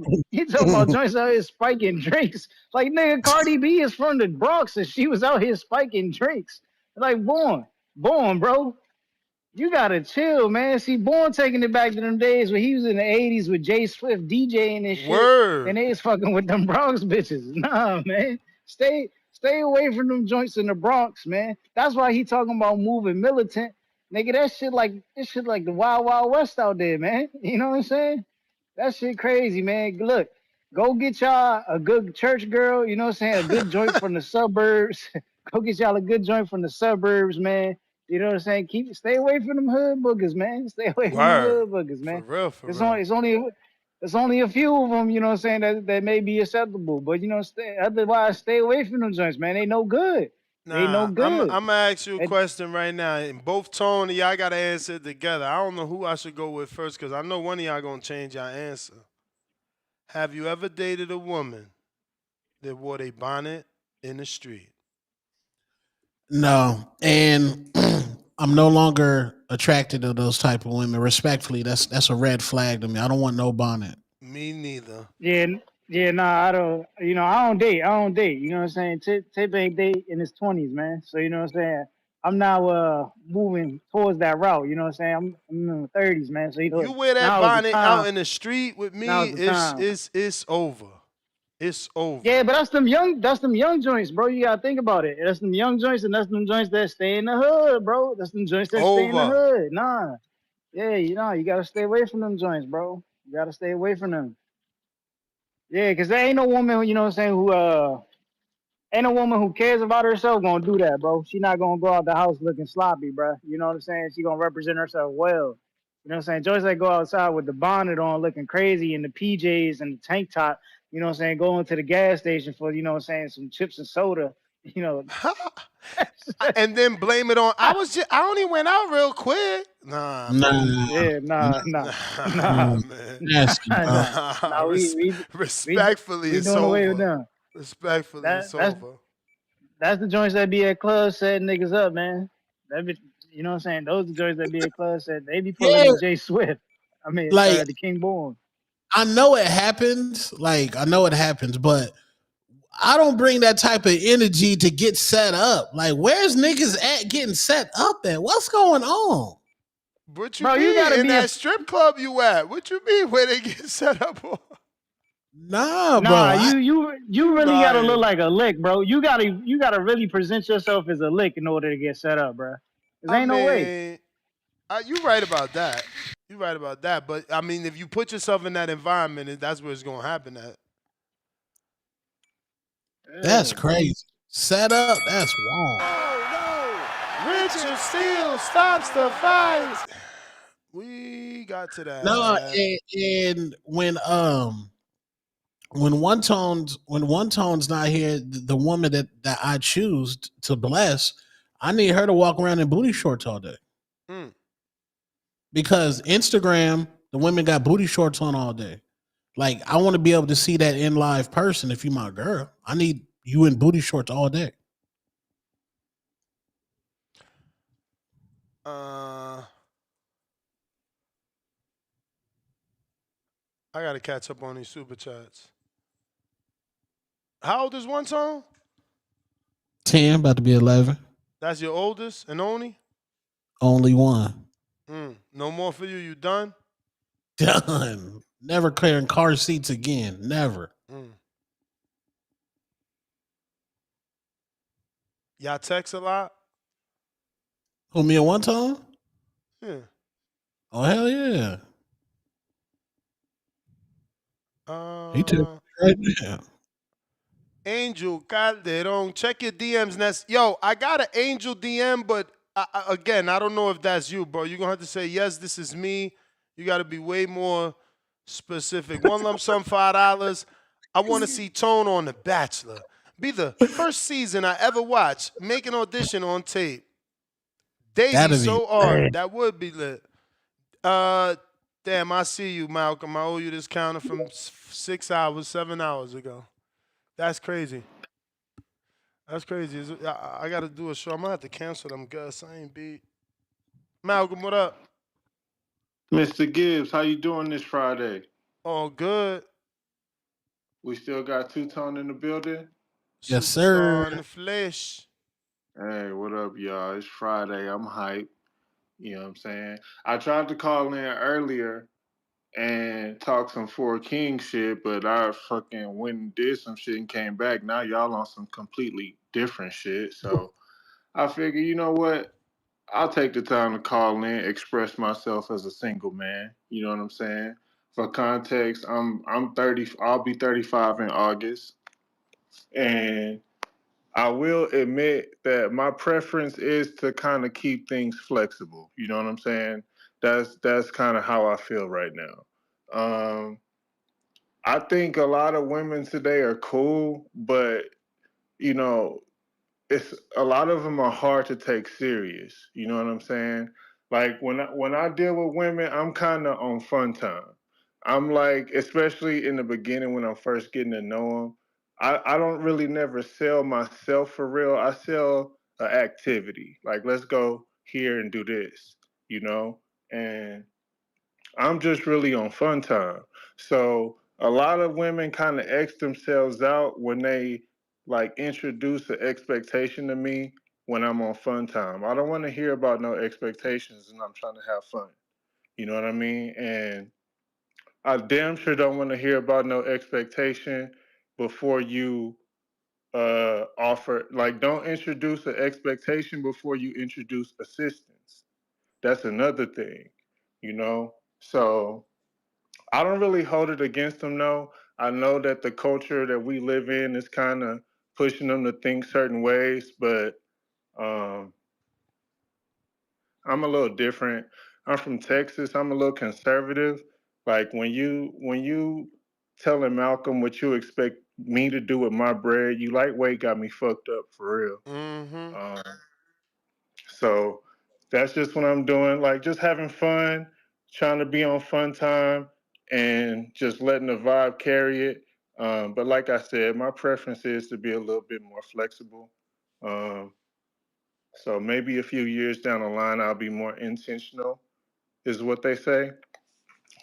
S14: joints out here spiking drinks. Like nigga, Cardi B is from the Bronx and she was out here spiking drinks. Like born, bro. You gotta chill, man. See, Born taking it back to them days when he was in the 80s with Jay Swift DJing and shit.
S4: Word.
S14: And they was fucking with them Bronx bitches. Nah, man. Stay away from them joints in the Bronx, man. That's why he talking about moving militant. Nigga, this shit like the Wild Wild West out there, man. You know what I'm saying? That shit crazy, man. Look, go get y'all a good church girl, you know what I'm saying? A good joint from the suburbs. Go get y'all a good joint from the suburbs, man. You know what I'm saying? Stay away from them hood boogers, man. Stay away from them
S4: Word.
S14: hood boogers, man.
S4: For real, for
S14: It's
S4: real.
S14: only a few of them, you know what I'm saying, that may be acceptable. But you know, otherwise, stay away from them joints, man. They no good. They no
S4: Nah, I'm
S14: good.
S4: gonna ask you a question right now. And both Tone and y'all gotta answer it together. I don't know who I should go with first because I know one of y'all gonna change your answer. Have you ever dated a woman that wore a bonnet in the street?
S23: No, and I'm no longer attracted to those type of women. Respectfully, that's a red flag to me. I don't want no bonnet.
S4: Me neither.
S14: Yeah, nah, I don't. You know, I don't date. You know what I'm saying? Tip ain't date in his 20s, man. So you know what I'm saying. I'm now moving towards that route. You know what I'm saying? I'm in the 30s, man. So you
S4: You
S14: know,
S4: wear that
S14: now is the
S4: bonnet out
S14: time.
S4: in the street with
S14: Now
S4: me,
S14: is the time.
S4: it's over. It's over.
S14: Yeah, but that's them young joints, bro. You gotta think about it. That's them young joints, and that's them joints that stay in the hood, bro. That's them joints that stay in the
S4: Over.
S14: hood. Nah, yeah, you gotta stay away from them joints, bro. You gotta stay away from them. Yeah, cause there ain't no woman, you know what I'm saying, who ain't a woman who cares about herself gonna do that, bro. She not gonna go out the house looking sloppy, bro. You know what I'm saying? She gonna represent herself well. You know what I'm saying? Joyce that go outside with the bonnet on, looking crazy, and the PJs and the tank top. You know what I'm saying? Going to the gas station for, you know what I'm saying, some chips and soda. You know.
S4: And then blame it on I only went out real quick. Nah, man.
S23: Nah,
S14: Yeah, nah,
S4: Man.
S23: nasty, bro.
S14: nah.
S4: Respectfully,
S14: We
S4: it's
S14: doing away with
S4: over.
S14: them.
S4: Respectfully, it's
S14: That's
S4: over.
S14: That's the joints that be at clubs setting niggas up, man. That be, you know what I'm saying? Those the joints that be at clubs set. They be pulling
S23: Yeah,
S14: the J Swift. I mean,
S23: like
S14: the King Born.
S23: I know it happens. Like I know it happens, but I don't bring that type of energy to get set up. Like, where's niggas at getting set up at? What's going on?
S4: What you
S14: Bro, you
S4: mean?
S14: gotta
S4: In
S14: be
S4: that strip club you at? What you mean where they get set up on?
S23: Nah, bro.
S14: Nah, you really gotta look
S4: lying.
S14: like a lick, bro. You gotta really present yourself as a lick in order to get set up, bro. Cause
S4: I
S14: ain't no way.
S4: mean, you right about that. You right about that. But I mean, if you put yourself in that environment, that's where it's gonna happen at.
S23: That's crazy. Set up. That's wrong.
S4: Richard Steele stops the fight. We got to
S23: No,
S4: that.
S23: and when one tone's not here, the woman that I choose to bless, I need her to walk around in booty shorts all day. Because Instagram, the women got booty shorts on all day. Like I want to be able to see that in live person. If you my girl, I need you in booty shorts all day.
S4: I gotta catch up on these super chats. How old is one tone?
S23: 10, about to be 11.
S4: That's your oldest and only?
S23: Only one.
S4: No more for you. You done?
S23: Done. Never clearing car seats again. Never.
S4: Y'all text a lot?
S23: Who, me and one tone?
S4: Yeah.
S23: Oh, hell yeah. He took right now.
S4: Angel Calderon, check your DMs. Yo, I got an Angel DM, but again, I don't know if that's you, bro. You're going to have to say, yes, this is me. You got to be way more specific. One lump sum, $5. I want to see Tone on The Bachelor. Be the first season I ever watched. Make an audition on tape. Davey so hard. That would be lit. Damn, I see you, Malcolm. I owe you this counter from 7 hours ago. That's crazy. That's crazy. I got to do a show. I'm going to have to cancel them, Gus. I ain't beat. Malcolm, what up?
S2: Mr. Gibbs, how you doing this Friday?
S4: All good.
S2: We still got two-tone in the building?
S23: Yes, sir.
S4: Superstar in the flesh.
S2: Hey, what up, y'all? It's Friday. I'm hyped. You know what I'm saying? I tried to call in earlier and talk some Four King shit, but I fucking went and did some shit and came back. Now y'all on some completely different shit. So I figure, you know what? I'll take the time to call in, express myself as a single man. You know what I'm saying? For context, I'm 30. I'll be 35 in August, and I will admit that my preference is to kind of keep things flexible. You know what I'm saying? That's kind of how I feel right now. I think a lot of women today are cool, but you know, it's a lot of them are hard to take serious. You know what I'm saying? Like when I deal with women, I'm kind of on fun time. I'm like, especially in the beginning when I'm first getting to know them, I don't really never sell myself for real. I sell an activity. Like, let's go here and do this, you know? And I'm just really on fun time. So a lot of women kind of X themselves out when they like introduce an expectation to me when I'm on fun time. I don't want to hear about no expectations and I'm trying to have fun. You know what I mean? And I damn sure don't want to hear about no expectation before you offer, like, don't introduce an expectation before you introduce assistance. That's another thing, you know? So I don't really hold it against them, though. I know that the culture that we live in is kind of pushing them to think certain ways, but um, I'm a little different. I'm from Texas. I'm a little conservative. Like when you telling Malcolm what you expect me to do with my bread, you lightweight got me fucked up for real.
S4: Mm-hmm.
S2: Um, So that's just what I'm doing. Like just having fun, trying to be on fun time, and just letting the vibe carry it. But like I said, my preference is to be a little bit more flexible. Um, so maybe a few years down the line, I'll be more intentional, is what they say.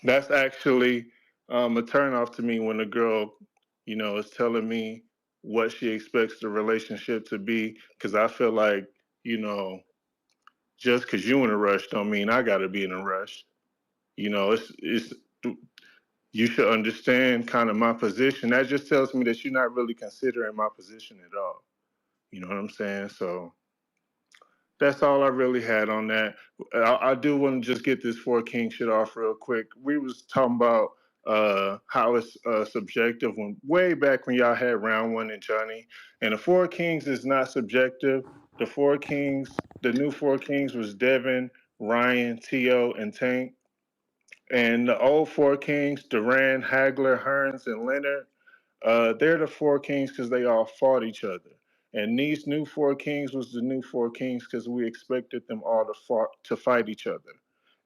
S2: That's actually a turnoff to me when a girl, is telling me what she expects the relationship to be, because I feel like, you know, just because you in a rush don't mean I got to be in a rush. It's you should understand kind of my position. That just tells me that you're not really considering my position at all. You know what I'm saying? So that's all I really had on that. I do want to just get this Four King shit off real quick. We was talking about how it's subjective when way back when y'all had round one and Johnny. And the Four Kings is not subjective. The Four Kings, the new Four Kings was Devin, Ryan, T.O., and Tank. And the old Four Kings, Duran, Hagler, Hearns, and Leonard, they're the Four Kings because they all fought each other. And these new Four Kings was the new Four Kings because we expected them all to fight each other.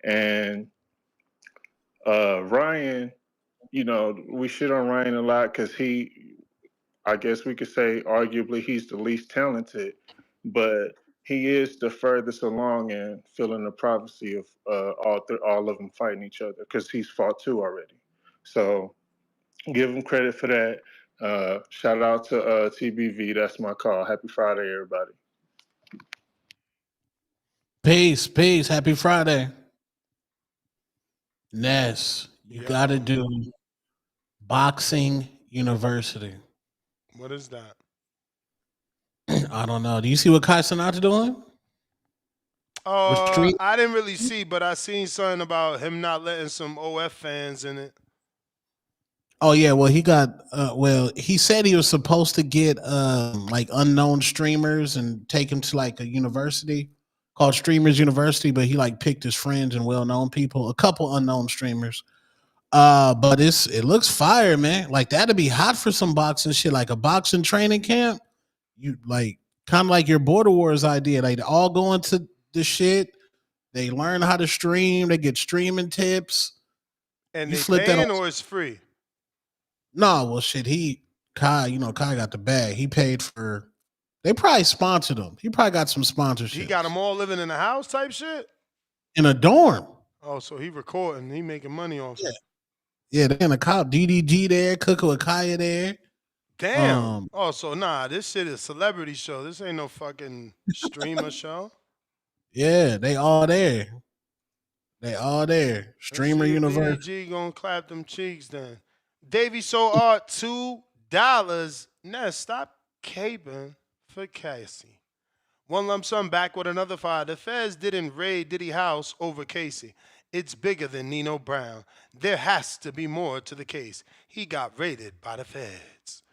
S2: And Ryan, we shit on Ryan a lot because I guess we could say, arguably, he's the least talented, but he is the furthest along in filling the prophecy of all of them fighting each other because he's fought two already. So give him credit for that. Shout out to TBV. That's my call. Happy Friday, everybody.
S23: Peace, peace. Happy Friday. Ness, you got to do Boxing University.
S4: What is that?
S23: I don't know. Do you see what Kai Cenat doing?
S4: I didn't really see, but I seen something about him not letting some OF fans in it.
S23: Oh yeah, well he got he said he was supposed to get like unknown streamers and take him to like a university called Streamers University, but he like picked his friends and well-known people, a couple unknown streamers. But it looks fire, man. Like that'd be hot for some boxing shit, like a boxing training camp. You like kind of like your Border Wars idea. Like they all go into the shit. They learn how to stream. They get streaming tips.
S4: And
S23: You
S4: they
S23: flip that
S4: paying
S23: on.
S4: or it's free?
S23: No, well, shit. Kai got the bag. He paid for. They probably sponsored him. He probably got some sponsorship.
S4: He got them all living in a house type shit?
S23: In a dorm.
S4: Oh, so he recording. He making money off it.
S23: Yeah, they in a cop. DDG there. Cooker with Kaya there.
S4: Damn. So this shit is celebrity show. This ain't no fucking streamer show.
S23: Yeah, they all there. They all there. Streamer University.
S4: DDG gonna clap them cheeks then. Davey So Art $2. Ness, stop caping for Casey. One lump sum back with another fire. The feds didn't raid Diddy house over Casey. It's bigger than Nino Brown. There has to be more to the case. He got raided by the feds.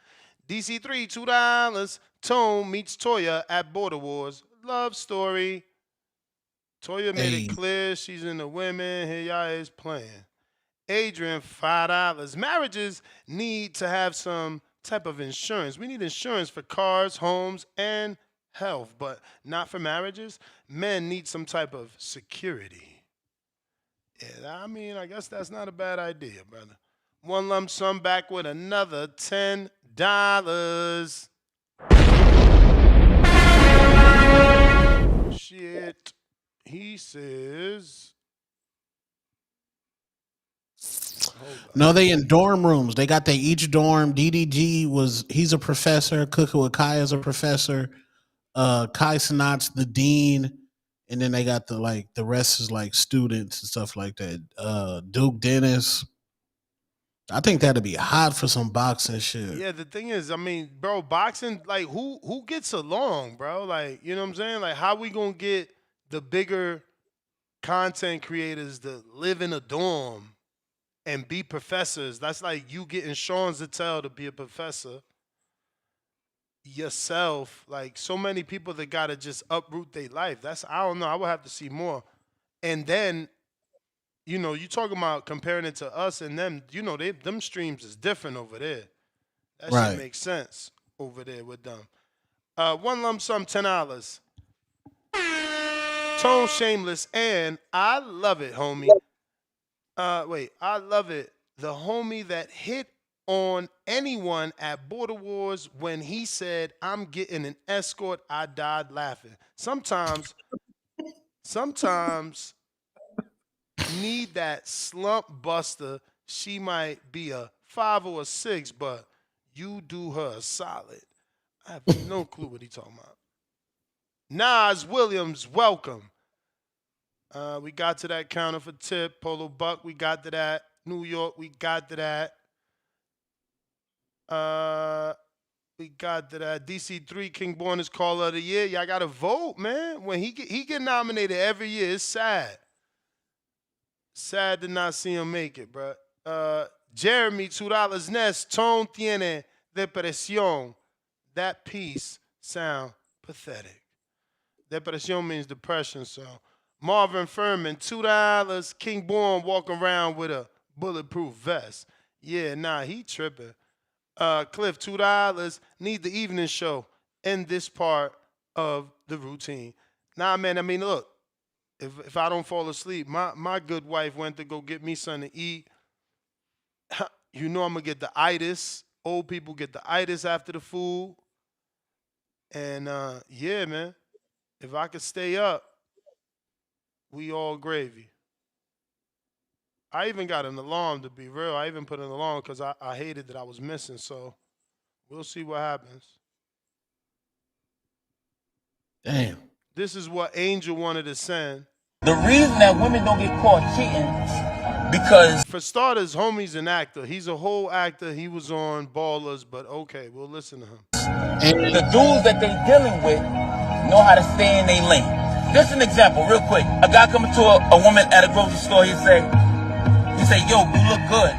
S4: DC3 $2. Tone meets Toya at Border Wars. Love story. Toya made it clear she's into women. Here y'all is playing. Adrian, $5. Marriages need to have some type of insurance. We need insurance for cars, homes, and health, but not for marriages. Men need some type of security. Yeah, I mean, I guess that's not a bad idea, brother. One lump sum back with another $10. Shit. He says.
S23: No, they in dorm rooms. They got each dorm. He's a professor. Cooking with Kaya's a professor. Kai Sinat's the dean. And then they got the rest is like students and stuff like that. Duke Dennis. I think that'd be hot for some boxing shit.
S4: Yeah, the thing is, I mean, bro, boxing, like, who gets along, bro? Like, you know what I'm saying? Like, how we gonna get the bigger content creators to live in a dorm and be professors? That's like you getting Sean Zattel to be a professor yourself. Like, so many people that gotta just uproot their life. I don't know. I would have to see more. And then, you know, you talking about comparing it to us and them, you know, them streams is different over there. That shit makes sense over there with them. One lump sum, $10. Tone Shameless, and I love it, homie. I love it. The homie that hit on anyone at Border Wars when he said, "I'm getting an escort," I died laughing. Sometimes need that slump buster. She might be a 5 or a 6, but you do her a solid. I have no clue what he talking about. Nas Williams, welcome. We got to that counter for tip. Polo Buck, we got to that. New York, we got to that. We got to that. DC3, King Born is Caller of the Year. Y'all got to vote, man. When he get nominated every year, it's sad. Sad to not see him make it, bro. Jeremy, $2. Ness, Tone tiene depresión. That piece sound pathetic. Depresión means depression, so. Marvin Furman, $2. King Born walking around with a bulletproof vest. Yeah, nah, he tripping. Cliff, $2. Need the evening show. End this part of the routine. Nah, man, I mean, look. If I don't fall asleep, my good wife went to go get me something to eat. You know I'm going to get the itis. Old people get the itis after the food. And, yeah, man, if I could stay up, we all gravy. I even got an alarm, to be real. I even put an alarm because I hated that I was missing. So we'll see what happens.
S23: Damn.
S4: This is what Angel wanted to send.
S11: The reason that women don't get caught cheating because...
S4: For starters, homie's an actor. He's a whole actor. He was on Ballers, but okay, we'll listen to him.
S11: And the dudes that they dealing with know how to stay in their lane. Just an example, real quick. A guy coming to a woman at a grocery store, he say, yo, you look good.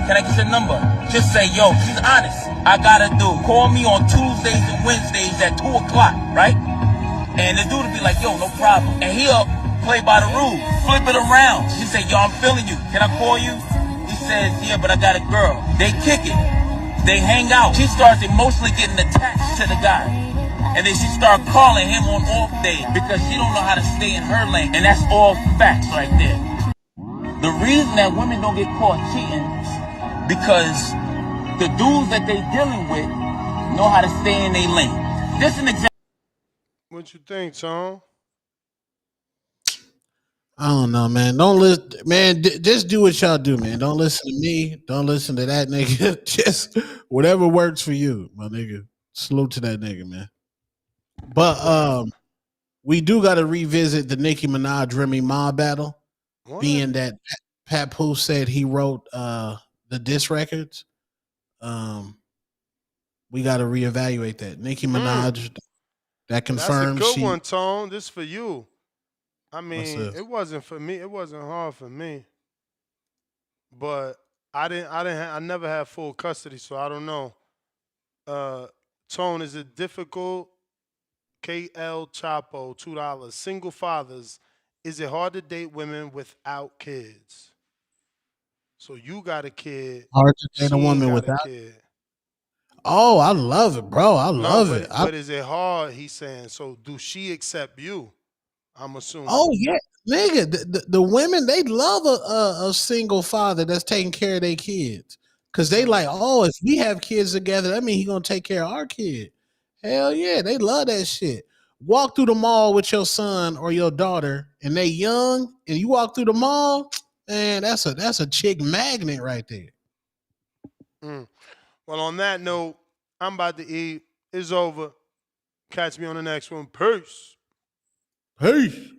S11: Can I get your number? Just say, yo, she's honest. I gotta call me on Tuesdays and Wednesdays at 2 o'clock, right? And the dude will be like, yo, no problem. And he'll play by the rules, flip it around. He say, yo, I'm feeling you. Can I call you? He says, yeah, but I got a girl. They kick it. They hang out. She starts emotionally getting attached to the guy. And then she start calling him on off days because she don't know how to stay in her lane. And that's all facts right there. The reason that women don't get caught cheating because the dudes that they dealing with know how to stay in their lane. Just an example.
S4: What you think, Tom?
S23: I don't know, man. Don't listen, man. Just do what y'all do, man. Don't listen to me. Don't listen to that nigga. Just whatever works for you, my nigga. Salute to that nigga, man. But we do got to revisit the Nicki Minaj Remy Ma battle, being that Papoose said he wrote the diss records. We got to reevaluate that. Nicki Minaj, that confirms.
S4: That's a good one, Tone. This for you. I mean, it wasn't for me. It wasn't hard for me, but I never had full custody, so I don't know. Tone, is it difficult? KL Chapo, $2. Single fathers, is it hard to date women without kids? So you got a kid.
S23: Hard to date
S4: She
S23: a
S4: ain't
S23: woman
S4: got a
S23: without.
S4: kid.
S23: Oh, I love it, bro. I
S4: No,
S23: love it.
S4: but is it hard? He's saying. So do she accept you? I'm assuming.
S23: Oh yeah, nigga. The women, they love a single father that's taking care of their kids, cause they like, oh, if we have kids together, that means he gonna take care of our kid. Hell yeah, they love that shit. Walk through the mall with your son or your daughter, and they young, and you walk through the mall, man, that's a chick magnet right there.
S4: Well, on that note, I'm about to eat. It's over. Catch me on the next one. Peace.
S23: Peace.